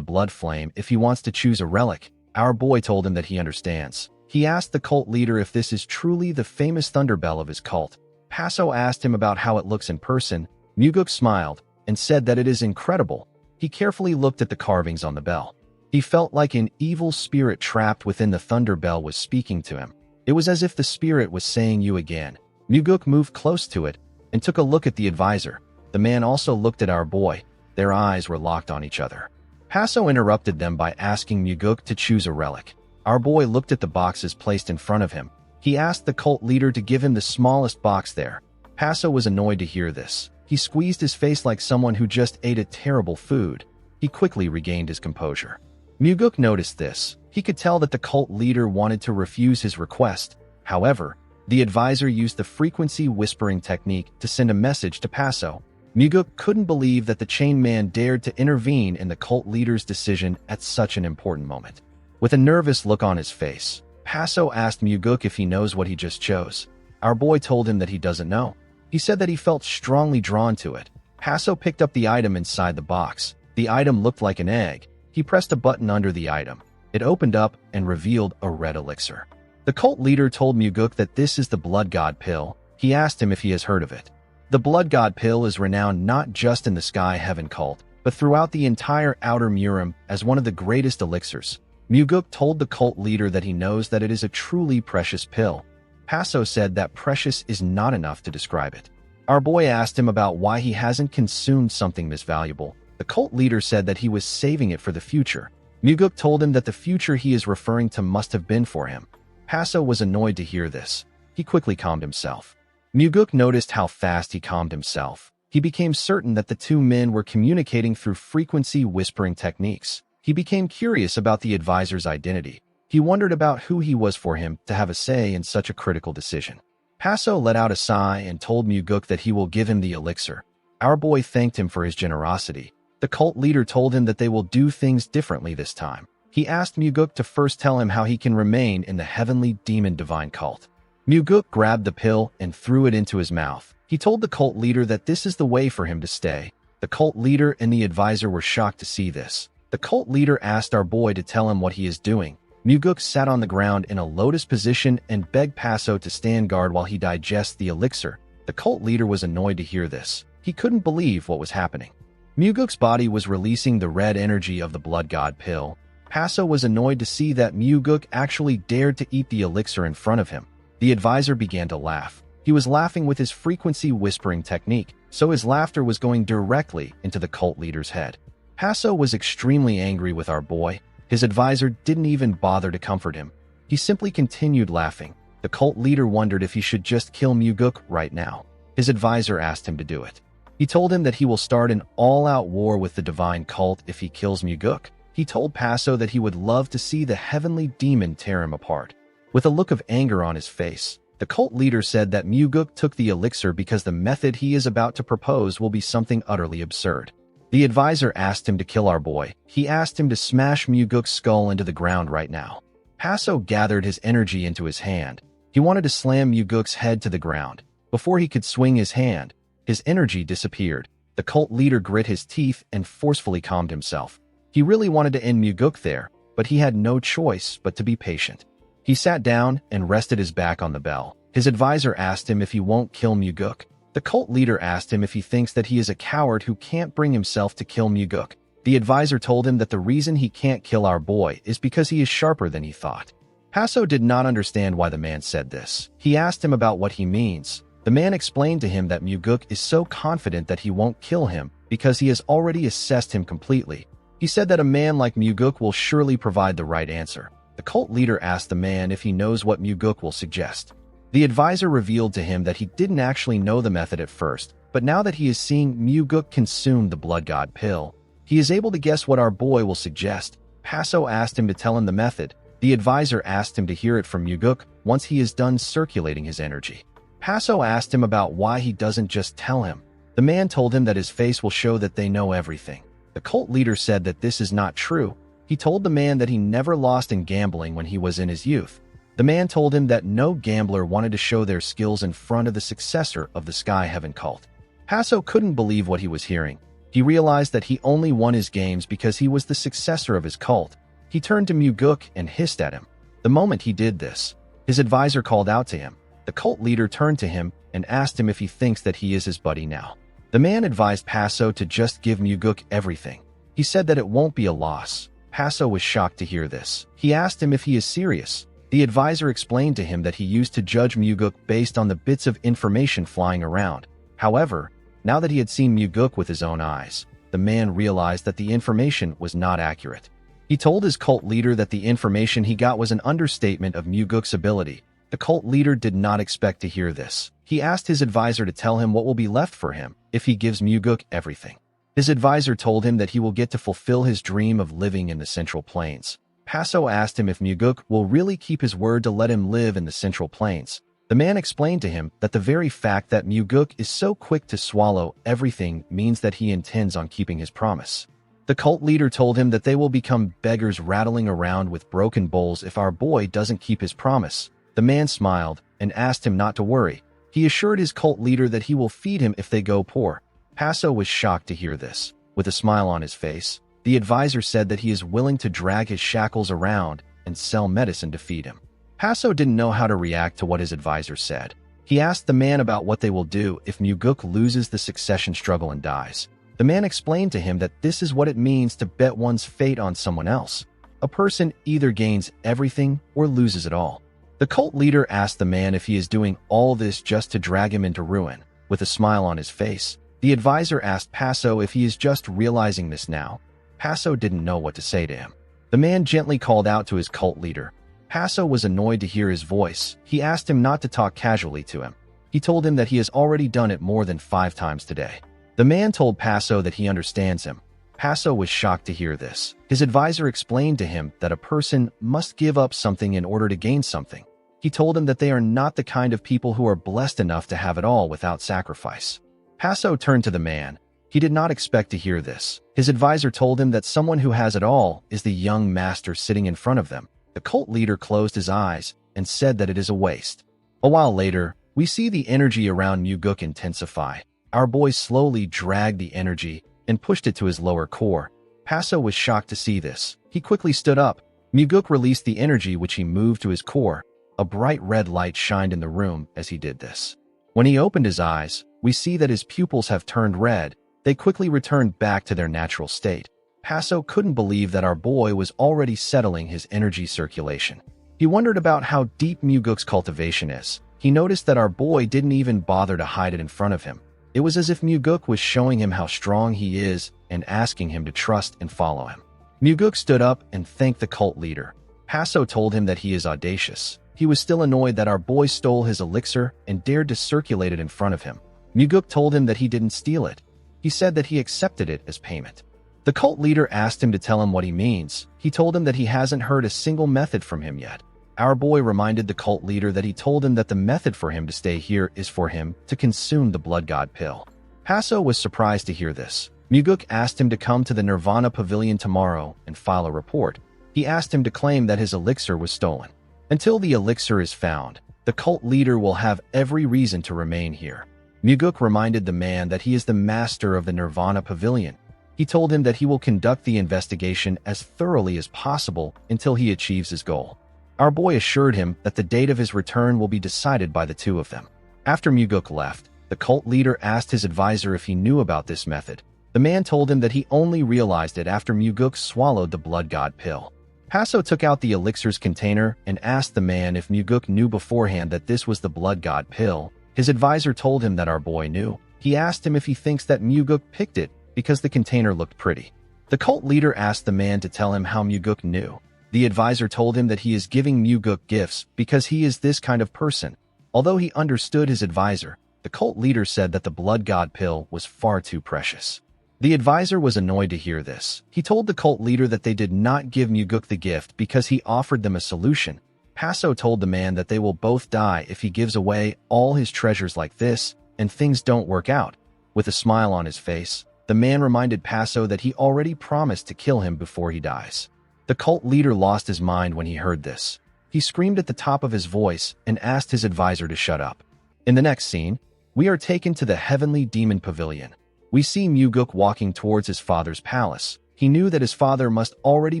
Blood Flame if he wants to choose a relic. Our boy told him that he understands. He asked the cult leader if this is truly the famous Thunder Bell of his cult. Paso asked him about how it looks in person. Muguk smiled and said that it is incredible. He carefully looked at the carvings on the bell. He felt like an evil spirit trapped within the Thunder Bell was speaking to him. It was as if the spirit was saying you again. Muguk moved close to it and took a look at the advisor. The man also looked at our boy. Their eyes were locked on each other. Paso interrupted them by asking Muguk to choose a relic. Our boy looked at the boxes placed in front of him. He asked the cult leader to give him the smallest box there. Paso was annoyed to hear this. He squeezed his face like someone who just ate a terrible food. He quickly regained his composure. Muguk noticed this. He could tell that the cult leader wanted to refuse his request. However, the advisor used the frequency whispering technique to send a message to Paso. Muguk couldn't believe that the chain man dared to intervene in the cult leader's decision at such an important moment. With a nervous look on his face, Paso asked Muguk if he knows what he just chose. Our boy told him that he doesn't know. He said that he felt strongly drawn to it. Paso picked up the item inside the box. The item looked like an egg. He pressed a button under the item. It opened up and revealed a red elixir. The cult leader told Muguk that this is the Blood God Pill. He asked him if he has heard of it. The Blood God Pill is renowned not just in the Sky Heaven cult, but throughout the entire Outer Murim as one of the greatest elixirs. Muguk told the cult leader that he knows that it is a truly precious pill. Paso said that precious is not enough to describe it. Our boy asked him about why he hasn't consumed something this valuable. The cult leader said that he was saving it for the future. Muguk told him that the future he is referring to must have been for him. Paso was annoyed to hear this. He quickly calmed himself. Muguk noticed how fast he calmed himself. He became certain that the two men were communicating through frequency whispering techniques. He became curious about the advisor's identity. He wondered about who he was for him to have a say in such a critical decision. Paso let out a sigh and told Muguk that he will give him the elixir. Our boy thanked him for his generosity. The cult leader told him that they will do things differently this time. He asked Muguk to first tell him how he can remain in the heavenly demon divine cult. Muguk grabbed the pill and threw it into his mouth. He told the cult leader that this is the way for him to stay. The cult leader and the advisor were shocked to see this. The cult leader asked our boy to tell him what he is doing. Muguk sat on the ground in a lotus position and begged Paso to stand guard while he digests the elixir. The cult leader was annoyed to hear this. He couldn't believe what was happening. Muguk's body was releasing the red energy of the Blood God Pill. Paso was annoyed to see that Muguk actually dared to eat the elixir in front of him. The advisor began to laugh. He was laughing with his frequency whispering technique, so his laughter was going directly into the cult leader's head. Paso was extremely angry with our boy. His advisor didn't even bother to comfort him. He simply continued laughing. The cult leader wondered if he should just kill Muguk right now. His advisor asked him to do it. He told him that he will start an all-out war with the divine cult if he kills Muguk. He told Paso that he would love to see the heavenly demon tear him apart. With a look of anger on his face, the cult leader said that Muguk took the elixir because the method he is about to propose will be something utterly absurd. The advisor asked him to kill our boy. He asked him to smash Muguk's skull into the ground right now. Paso gathered his energy into his hand. He wanted to slam Muguk's head to the ground. Before he could swing his hand, his energy disappeared. The cult leader grit his teeth and forcefully calmed himself. He really wanted to end Muguk there, but he had no choice but to be patient. He sat down and rested his back on the bell. His advisor asked him if he won't kill Muguk. The cult leader asked him if he thinks that he is a coward who can't bring himself to kill Muguk. The advisor told him that the reason he can't kill our boy is because he is sharper than he thought. Paso did not understand why the man said this. He asked him about what he means. The man explained to him that Muguk is so confident that he won't kill him because he has already assessed him completely. He said that a man like Muguk will surely provide the right answer. The cult leader asked the man if he knows what Muguk will suggest. The advisor revealed to him that he didn't actually know the method at first, but now that he is seeing Muguk consume the Blood God Pill, he is able to guess what our boy will suggest. Paso asked him to tell him the method. The advisor asked him to hear it from Muguk once he is done circulating his energy. Paso asked him about why he doesn't just tell him. The man told him that his face will show that they know everything. The cult leader said that this is not true. He told the man that he never lost in gambling when he was in his youth. The man told him that no gambler wanted to show their skills in front of the successor of the Sky Heaven cult. Paso couldn't believe what he was hearing. He realized that he only won his games because he was the successor of his cult. He turned to Muguk and hissed at him. The moment he did this, his advisor called out to him. The cult leader turned to him and asked him if he thinks that he is his buddy now. The man advised Paso to just give Muguk everything. He said that it won't be a loss. Paso was shocked to hear this. He asked him if he is serious. The advisor explained to him that he used to judge Muguk based on the bits of information flying around. However, now that he had seen Muguk with his own eyes, the man realized that the information was not accurate. He told his cult leader that the information he got was an understatement of Muguk's ability. The cult leader did not expect to hear this. He asked his advisor to tell him what will be left for him if he gives Muguk everything. His advisor told him that he will get to fulfill his dream of living in the Central Plains. Paso asked him if Muguk will really keep his word to let him live in the Central Plains. The man explained to him that the very fact that Muguk is so quick to swallow everything means that he intends on keeping his promise. The cult leader told him that they will become beggars rattling around with broken bowls if our boy doesn't keep his promise. The man smiled and asked him not to worry. He assured his cult leader that he will feed him if they go poor. Paso was shocked to hear this. With a smile on his face, the advisor said that he is willing to drag his shackles around and sell medicine to feed him. Paso didn't know how to react to what his advisor said. He asked the man about what they will do if Muguk loses the succession struggle and dies. The man explained to him that this is what it means to bet one's fate on someone else. A person either gains everything or loses it all. The cult leader asked the man if he is doing all this just to drag him into ruin. With a smile on his face, the advisor asked Paso if he is just realizing this now. Paso didn't know what to say to him. The man gently called out to his cult leader. Paso was annoyed to hear his voice. He asked him not to talk casually to him. He told him that he has already done it more than 5 times today. The man told Paso that he understands him. Paso was shocked to hear this. His advisor explained to him that a person must give up something in order to gain something. He told him that they are not the kind of people who are blessed enough to have it all without sacrifice. Paso turned to the man. He did not expect to hear this. His advisor told him that someone who has it all is the young master sitting in front of them. The cult leader closed his eyes and said that it is a waste. A while later, we see the energy around Muguk intensify. Our boy slowly dragged the energy and pushed it to his lower core. Paso was shocked to see this. He quickly stood up. Muguk released the energy which he moved to his core. A bright red light shined in the room as he did this. When he opened his eyes, we see that his pupils have turned red. They quickly returned back to their natural state. Paso couldn't believe that our boy was already settling his energy circulation. He wondered about how deep Muguk's cultivation is. He noticed that our boy didn't even bother to hide it in front of him. It was as if Muguk was showing him how strong he is and asking him to trust and follow him. Muguk stood up and thanked the cult leader. Paso told him that he is audacious. He was still annoyed that our boy stole his elixir and dared to circulate it in front of him. Muguk told him that he didn't steal it. He said that he accepted it as payment. The cult leader asked him to tell him what he means. He told him that he hasn't heard a single method from him yet. Our boy reminded the cult leader that he told him that the method for him to stay here is for him to consume the blood god pill. Paso was surprised to hear this. Muguk asked him to come to the Nirvana Pavilion tomorrow and file a report. He asked him to claim that his elixir was stolen. Until the elixir is found, the cult leader will have every reason to remain here. Muguk reminded the man that he is the master of the Nirvana Pavilion. He told him that he will conduct the investigation as thoroughly as possible until he achieves his goal. Our boy assured him that the date of his return will be decided by the two of them. After Muguk left, the cult leader asked his advisor if he knew about this method. The man told him that he only realized it after Muguk swallowed the blood god pill. Paso took out the elixir's container and asked the man if Muguk knew beforehand that this was the blood god pill. His advisor told him that our boy knew. He asked him if he thinks that Muguk picked it because the container looked pretty. The cult leader asked the man to tell him how Muguk knew. The advisor told him that he is giving Muguk gifts because he is this kind of person. Although he understood his advisor, the cult leader said that the blood god pill was far too precious. The advisor was annoyed to hear this. He told the cult leader that they did not give Muguk the gift because he offered them a solution. Paso told the man that they will both die if he gives away all his treasures like this and things don't work out. With a smile on his face, the man reminded Paso that he already promised to kill him before he dies. The cult leader lost his mind when he heard this. He screamed at the top of his voice and asked his advisor to shut up. In the next scene, we are taken to the Heavenly Demon Pavilion. We see Muguk walking towards his father's palace. He knew that his father must already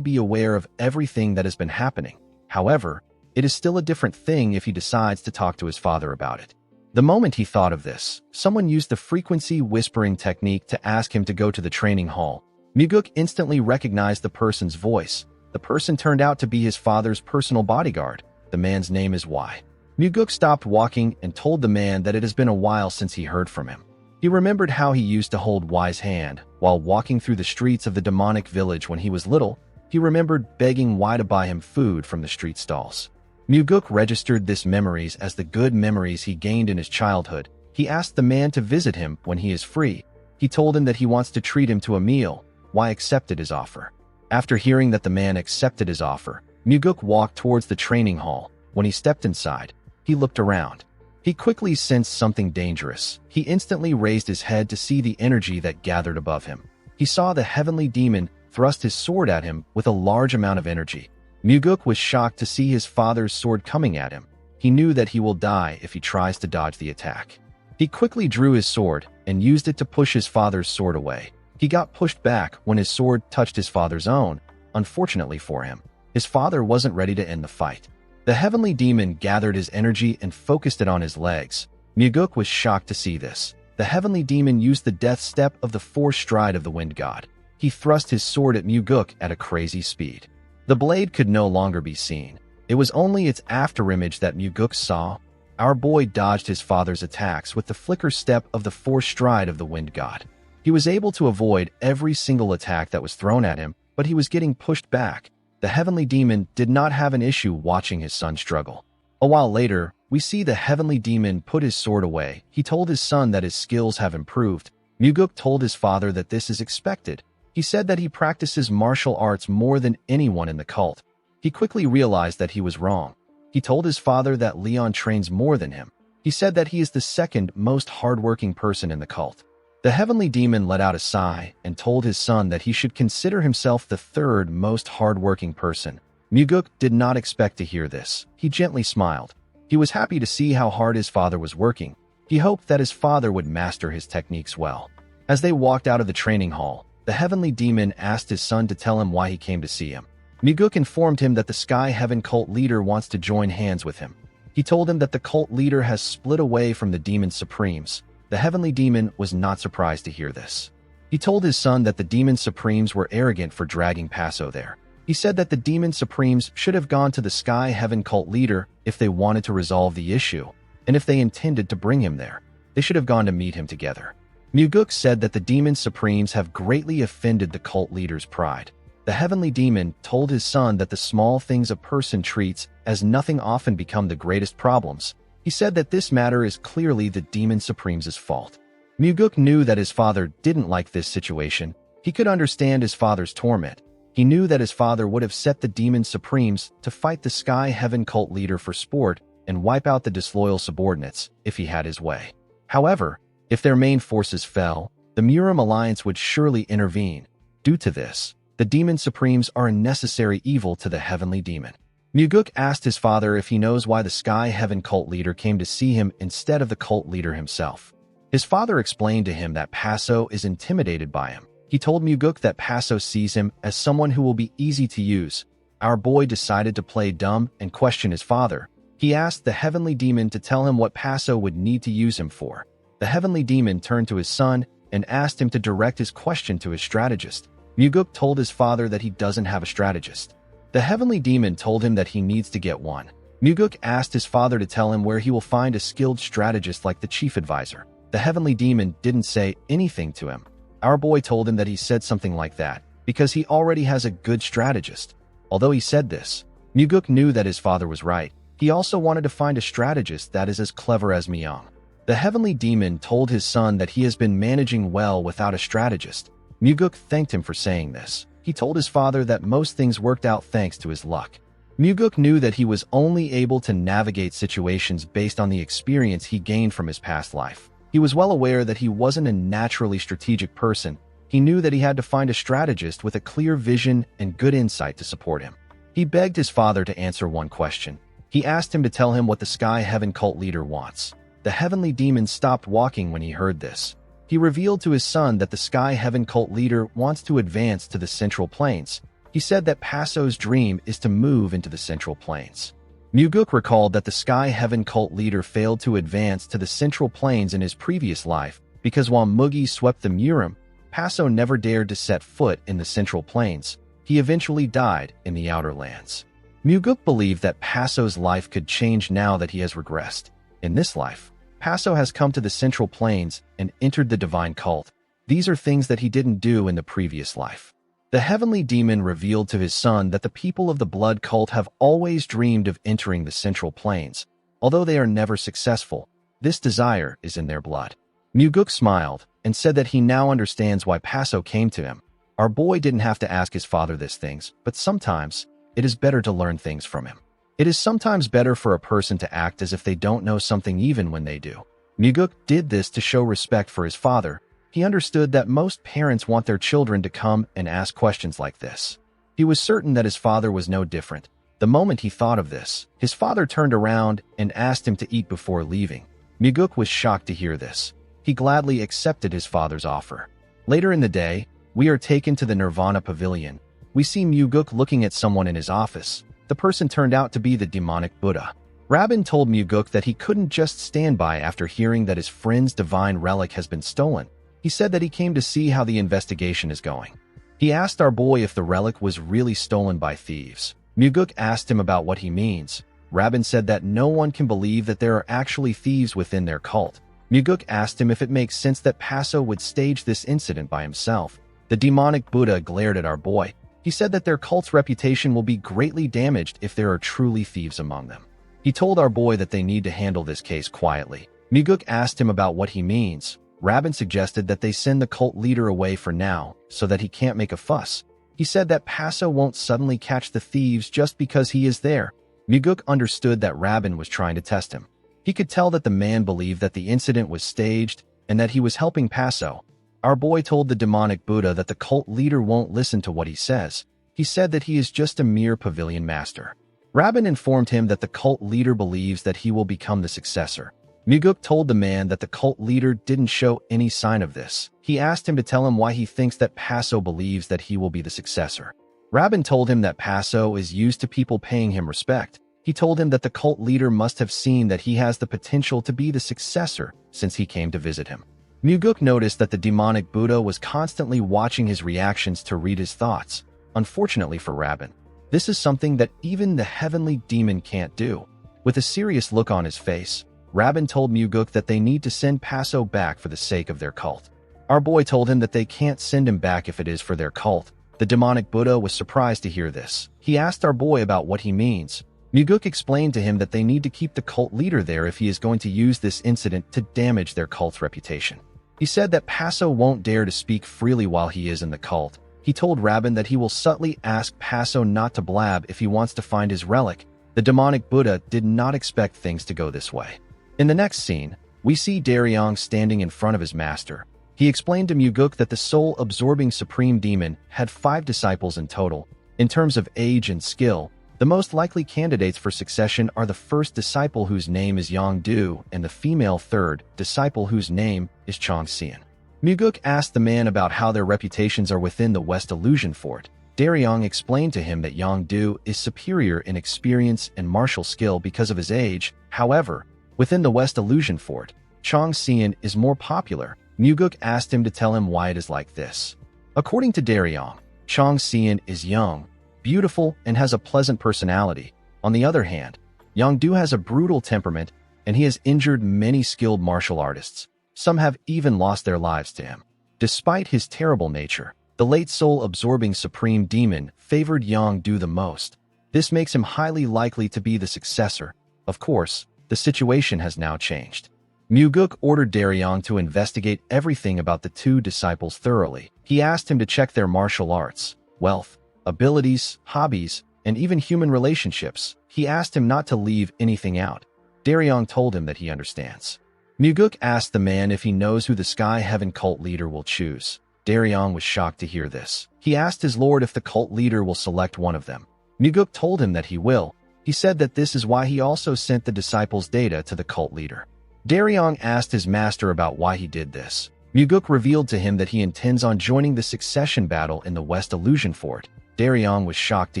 be aware of everything that has been happening. However, it is still a different thing if he decides to talk to his father about it. The moment he thought of this, someone used the frequency whispering technique to ask him to go to the training hall. Muguk instantly recognized the person's voice. The person turned out to be his father's personal bodyguard. The man's name is Y. Muguk stopped walking and told the man that it has been a while since he heard from him. He remembered how he used to hold Y's hand while walking through the streets of the demonic village when he was little. He remembered begging Y to buy him food from the street stalls. Muguk registered these memories as the good memories he gained in his childhood. He asked the man to visit him when he is free. He told him that he wants to treat him to a meal. Y accepted his offer. After hearing that the man accepted his offer, Muguk walked towards the training hall. When he stepped inside, he looked around. He quickly sensed something dangerous. He instantly raised his head to see the energy that gathered above him. He saw the heavenly demon thrust his sword at him with a large amount of energy. Muguk was shocked to see his father's sword coming at him. He knew that he will die if he tries to dodge the attack. He quickly drew his sword and used it to push his father's sword away. He got pushed back when his sword touched his father's own. Unfortunately for him, his father wasn't ready to end the fight. The heavenly demon gathered his energy and focused it on his legs. Muguk was shocked to see this. The heavenly demon used the death step of the fourth stride of the wind god. He thrust his sword at Muguk at a crazy speed. The blade could no longer be seen. It was only its afterimage that Muguk saw. Our boy dodged his father's attacks with the flicker step of the fourth stride of the wind god. He was able to avoid every single attack that was thrown at him, but he was getting pushed back. The heavenly demon did not have an issue watching his son struggle. A while later, we see the heavenly demon put his sword away. He told his son that his skills have improved. Muguk told his father that this is expected. He said that he practices martial arts more than anyone in the cult. He quickly realized that he was wrong. He told his father that Leon trains more than him. He said that he is the second most hardworking person in the cult. The heavenly demon let out a sigh and told his son that he should consider himself the third most hardworking person. Muguk did not expect to hear this. He gently smiled. He was happy to see how hard his father was working. He hoped that his father would master his techniques well. As they walked out of the training hall, the heavenly demon asked his son to tell him why he came to see him. Muguk informed him that the Sky Heaven cult leader wants to join hands with him. He told him that the cult leader has split away from the demon supremes. The heavenly demon was not surprised to hear this. He told his son that the demon supremes were arrogant for dragging Paso there. He said that the demon supremes should have gone to the Sky Heaven cult leader if they wanted to resolve the issue, and if they intended to bring him there, they should have gone to meet him together. Muguk said that the demon supremes have greatly offended the cult leader's pride. The heavenly demon told his son that the small things a person treats as nothing often become the greatest problems. He said that this matter is clearly the demon supremes' fault. Muguk knew that his father didn't like this situation. He could understand his father's torment. He knew that his father would have set the demon supremes to fight the Sky Heaven cult leader for sport and wipe out the disloyal subordinates if he had his way. However, if their main forces fell, the Murim alliance would surely intervene. Due to this, the demon supremes are a necessary evil to the heavenly demon. Muguk asked his father if he knows why the Sky Heaven cult leader came to see him instead of the cult leader himself. His father explained to him that Paso is intimidated by him. He told Muguk that Paso sees him as someone who will be easy to use. Our boy decided to play dumb and question his father. He asked the heavenly demon to tell him what Paso would need to use him for. The heavenly demon turned to his son and asked him to direct his question to his strategist. Muguk told his father that he doesn't have a strategist. The heavenly demon told him that he needs to get one. Muguk asked his father to tell him where he will find a skilled strategist like the chief advisor. The heavenly demon didn't say anything to him. Our boy told him that he said something like that because he already has a good strategist. Although he said this, Muguk knew that his father was right. He also wanted to find a strategist that is as clever as Myung. The heavenly demon told his son that he has been managing well without a strategist. Muguk thanked him for saying this. He told his father that most things worked out thanks to his luck. Muguk knew that he was only able to navigate situations based on the experience he gained from his past life. He was well aware that he wasn't a naturally strategic person. He knew that he had to find a strategist with a clear vision and good insight to support him. He begged his father to answer one question. He asked him to tell him what the Sky Heaven cult leader wants. The heavenly demon stopped walking when he heard this. He revealed to his son that the Sky Heaven cult leader wants to advance to the Central Plains. He said that Paso's dream is to move into the Central Plains. Muguk recalled that the Sky Heaven cult leader failed to advance to the Central Plains in his previous life because while Mugi swept the Murim, Paso never dared to set foot in the Central Plains. He eventually died in the Outer Lands. Muguk believed that Paso's life could change now that he has regressed. In this life, Paso has come to the Central Plains and entered the divine cult. These are things that he didn't do in the previous life. The heavenly demon revealed to his son that the people of the blood cult have always dreamed of entering the Central Plains. Although they are never successful, this desire is in their blood. Muguk smiled and said that he now understands why Paso came to him. Our boy didn't have to ask his father these things, but sometimes it is better to learn things from him. It is sometimes better for a person to act as if they don't know something even when they do. Muguk did this to show respect for his father. He understood that most parents want their children to come and ask questions like this. He was certain that his father was no different. The moment he thought of this, his father turned around and asked him to eat before leaving. Muguk was shocked to hear this. He gladly accepted his father's offer. Later in the day, we are taken to the Nirvana Pavilion. We see Muguk looking at someone in his office. The The person turned out to be the demonic Buddha. Rabin told Muguk that he couldn't just stand by after hearing that his friend's divine relic has been stolen. He said that he came to see how the investigation is going. He asked our boy if the relic was really stolen by thieves. Muguk asked him about what he means. Rabin said that no one can believe that there are actually thieves within their cult. Muguk asked him if it makes sense that Paso would stage this incident by himself. The demonic Buddha glared at our boy. He said that their cult's reputation will be greatly damaged if there are truly thieves among them. He told our boy that they need to handle this case quietly. Muguk asked him about what he means. Rabin suggested that they send the cult leader away for now, so that he can't make a fuss. He said that Paso won't suddenly catch the thieves just because he is there. Muguk understood that Rabin was trying to test him. He could tell that the man believed that the incident was staged and that he was helping Paso. Our boy told the demonic Buddha that the cult leader won't listen to what he says. He said that he is just a mere pavilion master. Rabin informed him that the cult leader believes that he will become the successor. Muguk told the man that the cult leader didn't show any sign of this. He asked him to tell him why he thinks that Paso believes that he will be the successor. Rabin told him that Paso is used to people paying him respect. He told him that the cult leader must have seen that he has the potential to be the successor since he came to visit him. Muguk noticed that the demonic Buddha was constantly watching his reactions to read his thoughts. Unfortunately for Rabin, this is something that even the heavenly demon can't do. With a serious look on his face, Rabin told Muguk that they need to send Paso back for the sake of their cult. Our boy told him that they can't send him back if it is for their cult. The demonic Buddha was surprised to hear this. He asked our boy about what he means. Muguk explained to him that they need to keep the cult leader there if he is going to use this incident to damage their cult's reputation. He said that Paso won't dare to speak freely while he is in the cult. He told Rabin that he will subtly ask Paso not to blab if he wants to find his relic. The demonic Buddha did not expect things to go this way. In the next scene, we see Daryong standing in front of his master. He explained to Muguk that the soul-absorbing supreme demon had 5 disciples in total. In terms of age and skill, the most likely candidates for succession are the first disciple whose name is Yongdu and the female third disciple whose name is Chongxian. Muguk asked the man about how their reputations are within the West Illusion Fort. Daryong explained to him that Yongdu is superior in experience and martial skill because of his age. However, within the West Illusion Fort, Chongxian is more popular. Muguk asked him to tell him why it is like this. According to Daryong, Chongxian is young, beautiful, and has a pleasant personality. On the other hand, Yongdu has a brutal temperament, and he has injured many skilled martial artists. Some have even lost their lives to him. Despite his terrible nature, the late soul-absorbing supreme demon favored Yongdu the most. This makes him highly likely to be the successor. Of course, the situation has now changed. Muguk ordered Daryong to investigate everything about the 2 disciples thoroughly. He asked him to check their martial arts, wealth, abilities, hobbies, and even human relationships. He asked him not to leave anything out. Daryong told him that he understands. Muguk asked the man if he knows who the Sky Heaven cult leader will choose. Daryong was shocked to hear this. He asked his lord if the cult leader will select one of them. Muguk told him that he will. He said that this is why he also sent the disciples' data to the cult leader. Daryong asked his master about why he did this. Muguk revealed to him that he intends on joining the succession battle in the West Illusion Fort. Daryong was shocked to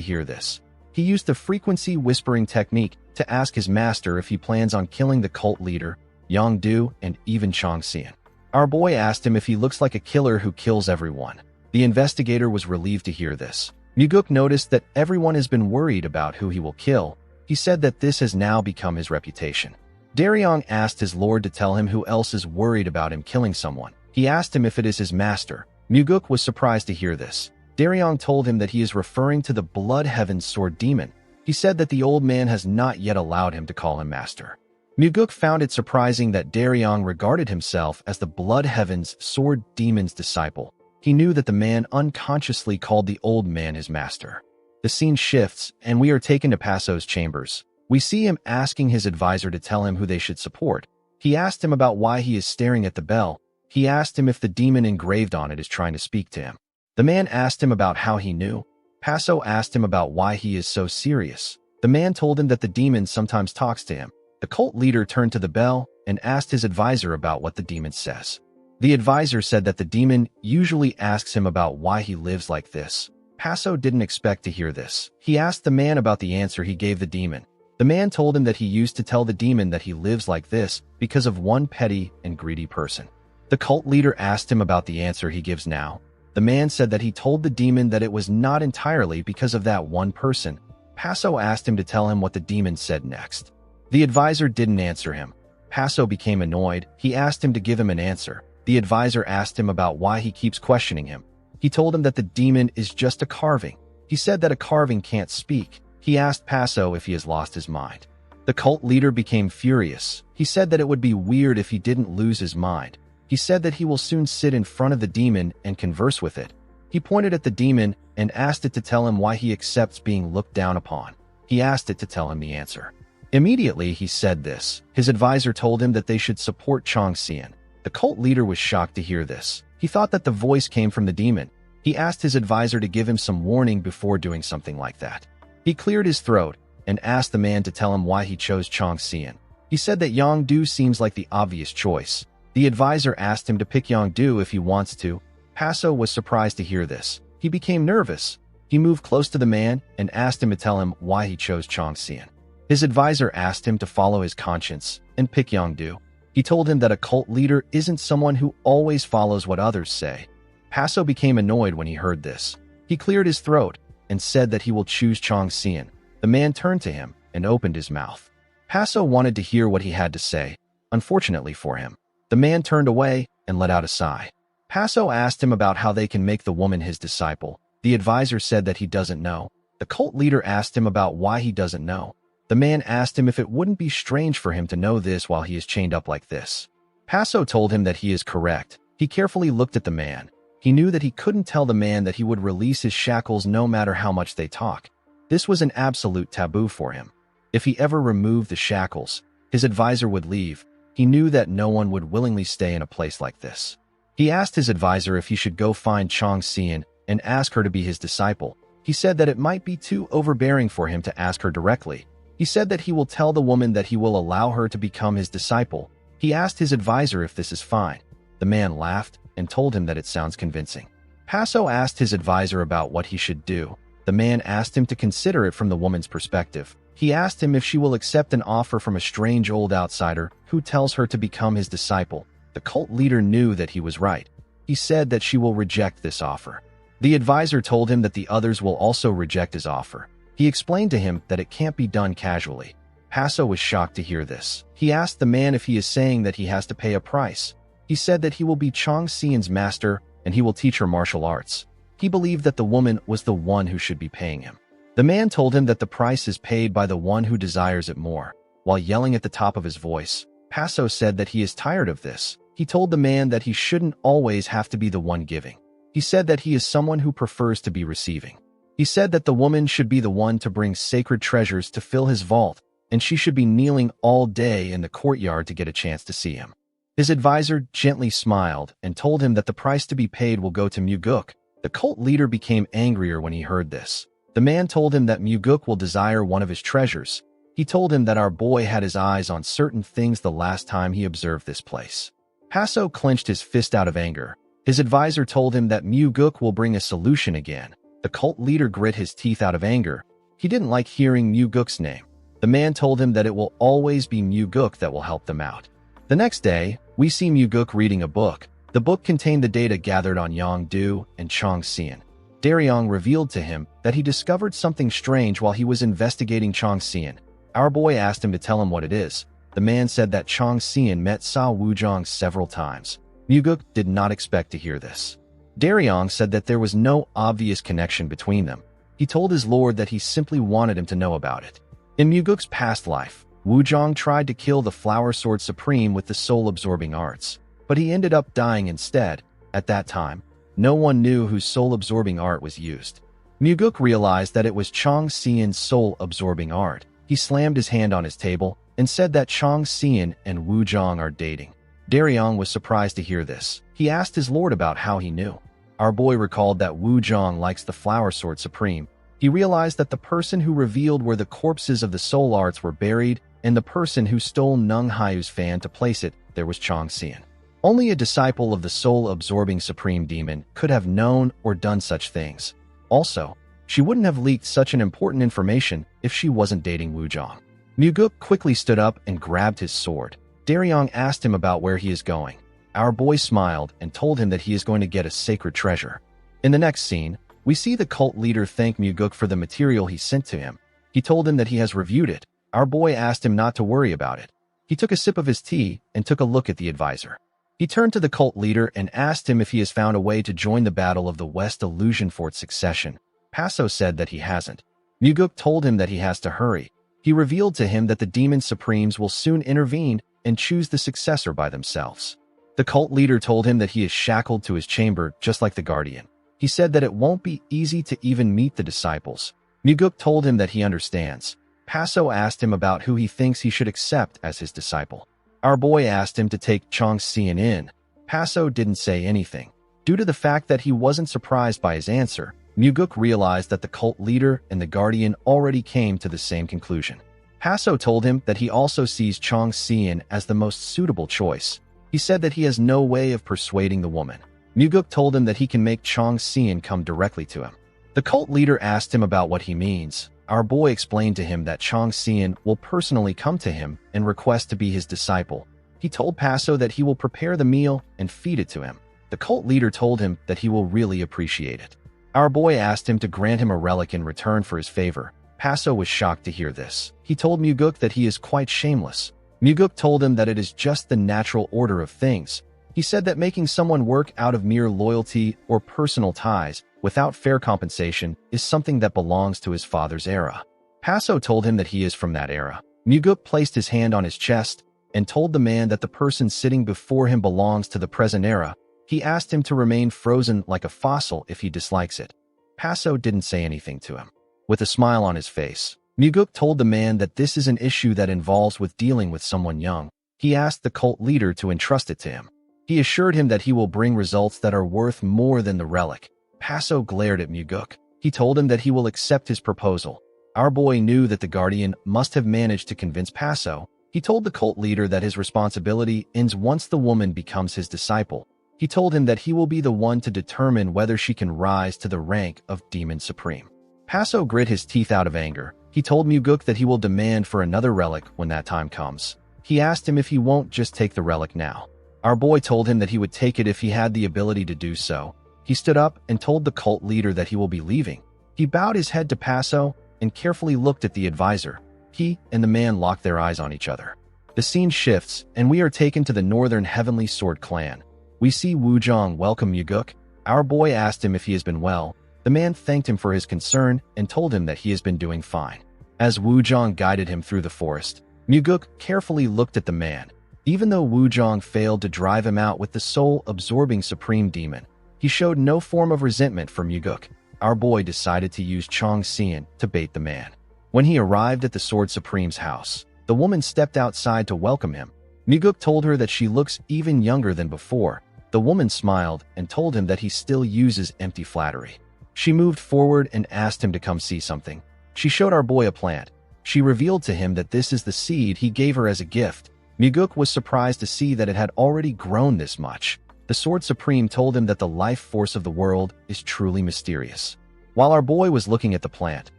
hear this. He used the frequency whispering technique to ask his master if he plans on killing the cult leader, Yongdu, and even Chongxian. Our boy asked him if he looks like a killer who kills everyone. The investigator was relieved to hear this. Muguk noticed that everyone has been worried about who he will kill. He said that this has now become his reputation. Daryong asked his lord to tell him who else is worried about him killing someone. He asked him if it is his master. Muguk was surprised to hear this. Daryong told him that he is referring to the Blood Heaven's sword demon. He said that the old man has not yet allowed him to call him master. Muguk found it surprising that Daryong regarded himself as the Blood Heaven's sword demon's disciple. He knew that the man unconsciously called the old man his master. The scene shifts, and we are taken to Paso's chambers. We see him asking his advisor to tell him who they should support. He asked him about why he is staring at the bell. He asked him if the demon engraved on it is trying to speak to him. The man asked him about how he knew. Paso asked him about why he is so serious. The man told him that the demon sometimes talks to him. The cult leader turned to the bell and asked his advisor about what the demon says. The advisor said that the demon usually asks him about why he lives like this. Paso didn't expect to hear this. He asked the man about the answer he gave the demon. The man told him that he used to tell the demon that he lives like this because of one petty and greedy person. The cult leader asked him about the answer he gives now. The man said that he told the demon that it was not entirely because of that one person. Paso asked him to tell him what the demon said next. The advisor didn't answer him. Paso became annoyed. He asked him to give him an answer. The advisor asked him about why he keeps questioning him. He told him that the demon is just a carving. He said that a carving can't speak. He asked Paso if he has lost his mind. The cult leader became furious. He said that it would be weird if he didn't lose his mind. He said that he will soon sit in front of the demon and converse with it. He pointed at the demon and asked it to tell him why he accepts being looked down upon. He asked it to tell him the answer. Immediately, he said this. His advisor told him that they should support Chong Xian. The cult leader was shocked to hear this. He thought that the voice came from the demon. He asked his advisor to give him some warning before doing something like that. He cleared his throat and asked the man to tell him why he chose Chong Xian. He said that Yongdu seems like the obvious choice. The advisor asked him to pick Yongdu if he wants to. Paso was surprised to hear this. He became nervous. He moved close to the man and asked him to tell him why he chose Chong Xian. His advisor asked him to follow his conscience and pick Yongdu. He told him that a cult leader isn't someone who always follows what others say. Paso became annoyed when he heard this. He cleared his throat and said that he will choose Chong Xian. The man turned to him and opened his mouth. Paso wanted to hear what he had to say. Unfortunately for him, the man turned away and let out a sigh. Paso asked him about how they can make the woman his disciple. The advisor said that he doesn't know. The cult leader asked him about why he doesn't know. The man asked him if it wouldn't be strange for him to know this while he is chained up like this. Paso told him that he is correct. He carefully looked at the man. He knew that he couldn't tell the man that he would release his shackles no matter how much they talk. This was an absolute taboo for him. If he ever removed the shackles, his advisor would leave. He knew that no one would willingly stay in a place like this. He asked his advisor if he should go find Chong Xian and ask her to be his disciple. He said that it might be too overbearing for him to ask her directly. He said that he will tell the woman that he will allow her to become his disciple. He asked his advisor if this is fine. The man laughed and told him that it sounds convincing. Paso asked his advisor about what he should do. The man asked him to consider it from the woman's perspective. He asked him if she will accept an offer from a strange old outsider who tells her to become his disciple. The cult leader knew that he was right. He said that she will reject this offer. The advisor told him that the others will also reject his offer. He explained to him that it can't be done casually. Paso was shocked to hear this. He asked the man if he is saying that he has to pay a price. He said that he will be Chong Xian's master and he will teach her martial arts. He believed that the woman was the one who should be paying him. The man told him that the price is paid by the one who desires it more. While yelling at the top of his voice, Paso said that he is tired of this. He told the man that he shouldn't always have to be the one giving. He said that he is someone who prefers to be receiving. He said that the woman should be the one to bring sacred treasures to fill his vault, and she should be kneeling all day in the courtyard to get a chance to see him. His advisor gently smiled and told him that the price to be paid will go to Muguk. The cult leader became angrier when he heard this. The man told him that Muguk will desire one of his treasures. He told him that our boy had his eyes on certain things the last time he observed this place. Paso clenched his fist out of anger. His advisor told him that Muguk will bring a solution again. The cult leader grit his teeth out of anger. He didn't like hearing Muguk's name. The man told him that it will always be Muguk that will help them out. The next day, we see Muguk reading a book. The book contained the data gathered on Yongdu and Chong Xian. Daryong revealed to him that he discovered something strange while he was investigating Chong Xian. Our boy asked him to tell him what it is. The man said that Chong Xian met Sa Wuzhong several times. Muguk did not expect to hear this. Daryong said that there was no obvious connection between them. He told his lord that he simply wanted him to know about it. In Muguk's past life, Wuzhong tried to kill the Flower Sword Supreme with the soul-absorbing arts, but he ended up dying instead. At that time, no one knew whose soul-absorbing art was used. Muguk realized that it was Chong Xian's soul-absorbing art. He slammed his hand on his table and said that Chong Xian and Wuzhong are dating. Daryong was surprised to hear this. He asked his lord about how he knew. Our boy recalled that Wuzhong likes the Flower Sword Supreme. He realized that the person who revealed where the corpses of the soul arts were buried and the person who stole Nung Hyu's fan to place it, there was Chong Xian. Only a disciple of the soul-absorbing Supreme Demon could have known or done such things. Also, she wouldn't have leaked such an important information if she wasn't dating Wuzhong. Muguk quickly stood up and grabbed his sword. Daryong asked him about where he is going. Our boy smiled and told him that he is going to get a sacred treasure. In the next scene, we see the cult leader thank Muguk for the material he sent to him. He told him that he has reviewed it. Our boy asked him not to worry about it. He took a sip of his tea and took a look at the advisor. He turned to the cult leader and asked him if he has found a way to join the Battle of the West Illusion Fort succession. Paso said that he hasn't. Muguk told him that he has to hurry. He revealed to him that the Demon Supremes will soon intervene and choose the successor by themselves. The cult leader told him that he is shackled to his chamber just like the Guardian. He said that it won't be easy to even meet the disciples. Muguk told him that he understands. Paso asked him about who he thinks he should accept as his disciple. Our boy asked him to take Chong Xian in. Paso didn't say anything. Due to the fact that he wasn't surprised by his answer, Muguk realized that the cult leader and the Guardian already came to the same conclusion. Paso told him that he also sees Chong Xian as the most suitable choice. He said that he has no way of persuading the woman. Muguk told him that he can make Chong Xian come directly to him. The cult leader asked him about what he means. Our boy explained to him that Chong Xian will personally come to him and request to be his disciple. He told Paso that he will prepare the meal and feed it to him. The cult leader told him that he will really appreciate it. Our boy asked him to grant him a relic in return for his favor. Paso was shocked to hear this. He told Muguk that he is quite shameless. Muguk told him that it is just the natural order of things. He said that making someone work out of mere loyalty or personal ties without fair compensation is something that belongs to his father's era. Paso told him that he is from that era. Muguk placed his hand on his chest and told the man that the person sitting before him belongs to the present era. He asked him to remain frozen like a fossil if he dislikes it. Paso didn't say anything to him. With a smile on his face, Muguk told the man that this is an issue that involves with dealing with someone young. He asked the cult leader to entrust it to him. He assured him that he will bring results that are worth more than the relic. Paso glared at Muguk. He told him that he will accept his proposal. Our boy knew that the Guardian must have managed to convince Paso. He told the cult leader that his responsibility ends once the woman becomes his disciple. He told him that he will be the one to determine whether she can rise to the rank of Demon Supreme. Paso grit his teeth out of anger. He told Muguk that he will demand for another relic when that time comes. He asked him if he won't just take the relic now. Our boy told him that he would take it if he had the ability to do so. He stood up and told the cult leader that he will be leaving. He bowed his head to Paso and carefully looked at the advisor. He and the man locked their eyes on each other. The scene shifts, and we are taken to the Northern Heavenly Sword clan. We see Wuzhong welcome Muguk. Our boy asked him if he has been well. The man thanked him for his concern and told him that he has been doing fine. As Wuzhong guided him through the forest, Muguk carefully looked at the man. Even though Wuzhong failed to drive him out with the soul-absorbing Supreme Demon, he showed no form of resentment for Muguk. Our boy decided to use Chong Xian to bait the man. When he arrived at the Sword Supreme's house, the woman stepped outside to welcome him. Muguk told her that she looks even younger than before. The woman smiled and told him that he still uses empty flattery. She moved forward and asked him to come see something. She showed our boy a plant. She revealed to him that this is the seed he gave her as a gift. Muguk was surprised to see that it had already grown this much. The Sword Supreme told him that the life force of the world is truly mysterious. While our boy was looking at the plant,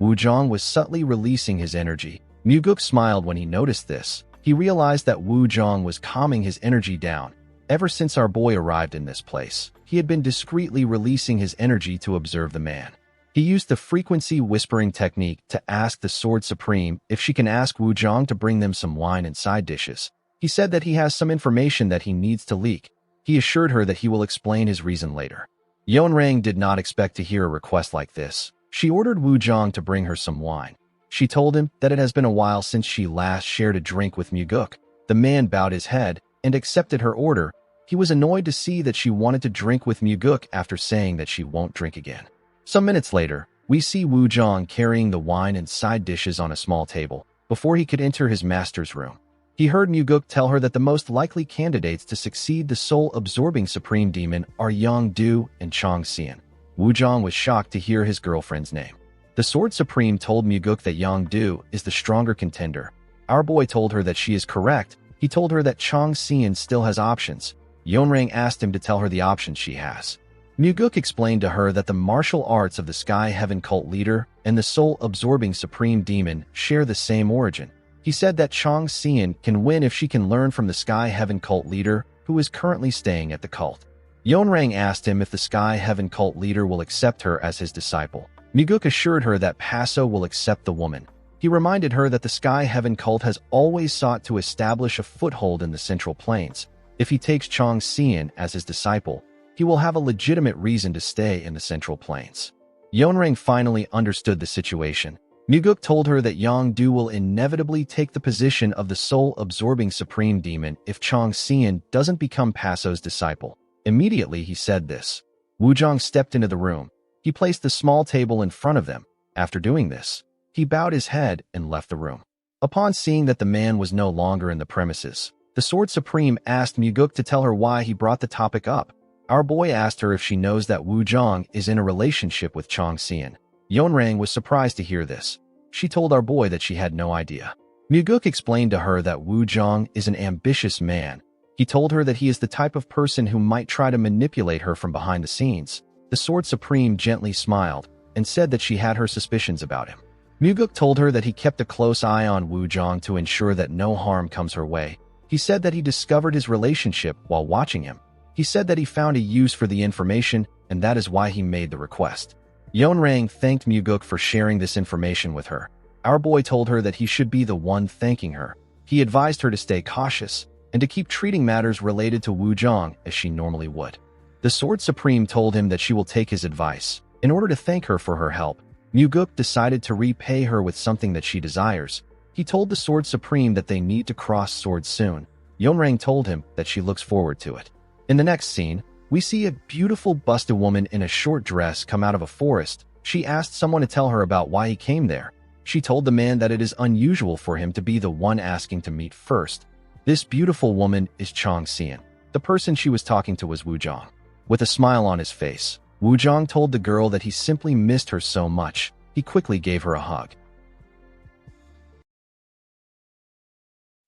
Wuzhong was subtly releasing his energy. Muguk smiled when he noticed this. He realized that Wuzhong was calming his energy down. Ever since our boy arrived in this place, he had been discreetly releasing his energy to observe the man. He used the frequency whispering technique to ask the Sword Supreme if she can ask Wuzhong to bring them some wine and side dishes. He said that he has some information that he needs to leak. He assured her that he will explain his reason later. Yonrang did not expect to hear a request like this. She ordered Wuzhong to bring her some wine. She told him that it has been a while since she last shared a drink with Muguk. The man bowed his head and accepted her order. He was annoyed to see that she wanted to drink with Muguk after saying that she won't drink again. Some minutes later, we see Wuzhong carrying the wine and side dishes on a small table before he could enter his master's room. He heard Muguk tell her that the most likely candidates to succeed the soul-absorbing Supreme Demon are Yang Du and Chong Xian. Wuzhong was shocked to hear his girlfriend's name. The Sword Supreme told Muguk that Yang Du is the stronger contender. Our boy told her that she is correct. He told her that Chong Xian still has options. Yonrang asked him to tell her the options she has. Muguk explained to her that the martial arts of the Sky Heaven cult leader and the soul-absorbing supreme demon share the same origin. He said that Chang Xian can win if she can learn from the Sky Heaven cult leader, who is currently staying at the cult. Yonrang asked him if the Sky Heaven cult leader will accept her as his disciple. Muguk assured her that Paso will accept the woman. He reminded her that the Sky Heaven cult has always sought to establish a foothold in the Central Plains. If he takes Chang Xian as his disciple, he will have a legitimate reason to stay in the Central Plains. Yonrang finally understood the situation. Muguk told her that Yongdu will inevitably take the position of the soul-absorbing supreme demon if Chang Xian doesn't become Paso's disciple. Immediately he said this. Wuzhong stepped into the room. He placed the small table in front of them. After doing this, he bowed his head and left the room. Upon seeing that the man was no longer in the premises, the Sword Supreme asked Muguk to tell her why he brought the topic up. Our boy asked her if she knows that Wu Zhang is in a relationship with Chang Xian. Yonrang was surprised to hear this. She told our boy that she had no idea. Muguk explained to her that Wu Zhang is an ambitious man. He told her that he is the type of person who might try to manipulate her from behind the scenes. The Sword Supreme gently smiled and said that she had her suspicions about him. Muguk told her that he kept a close eye on Wu Zhang to ensure that no harm comes her way. He said that he discovered his relationship while watching him. He said that he found a use for the information, and that is why he made the request. Yonrang thanked Muguk for sharing this information with her. Our boy told her that he should be the one thanking her. He advised her to stay cautious and to keep treating matters related to Wu Zhang as she normally would. The Sword Supreme told him that she will take his advice. In order to thank her for her help, Muguk decided to repay her with something that she desires. He told the Sword Supreme that they need to cross swords soon. Yonrang told him that she looks forward to it. In the next scene, we see a beautiful busted woman in a short dress come out of a forest. She asked someone to tell her about why he came there. She told the man that it is unusual for him to be the one asking to meet first. This beautiful woman is Chang Xian. The person she was talking to was Wu Zhang. With a smile on his face, Wu Zhang told the girl that he simply missed her so much. He quickly gave her a hug.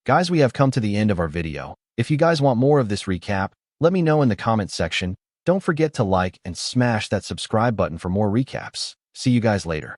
Guys, we have come to the end of our video. If you guys want more of this recap, let me know in the comments section. Don't forget to like and smash that subscribe button for more recaps. See you guys later.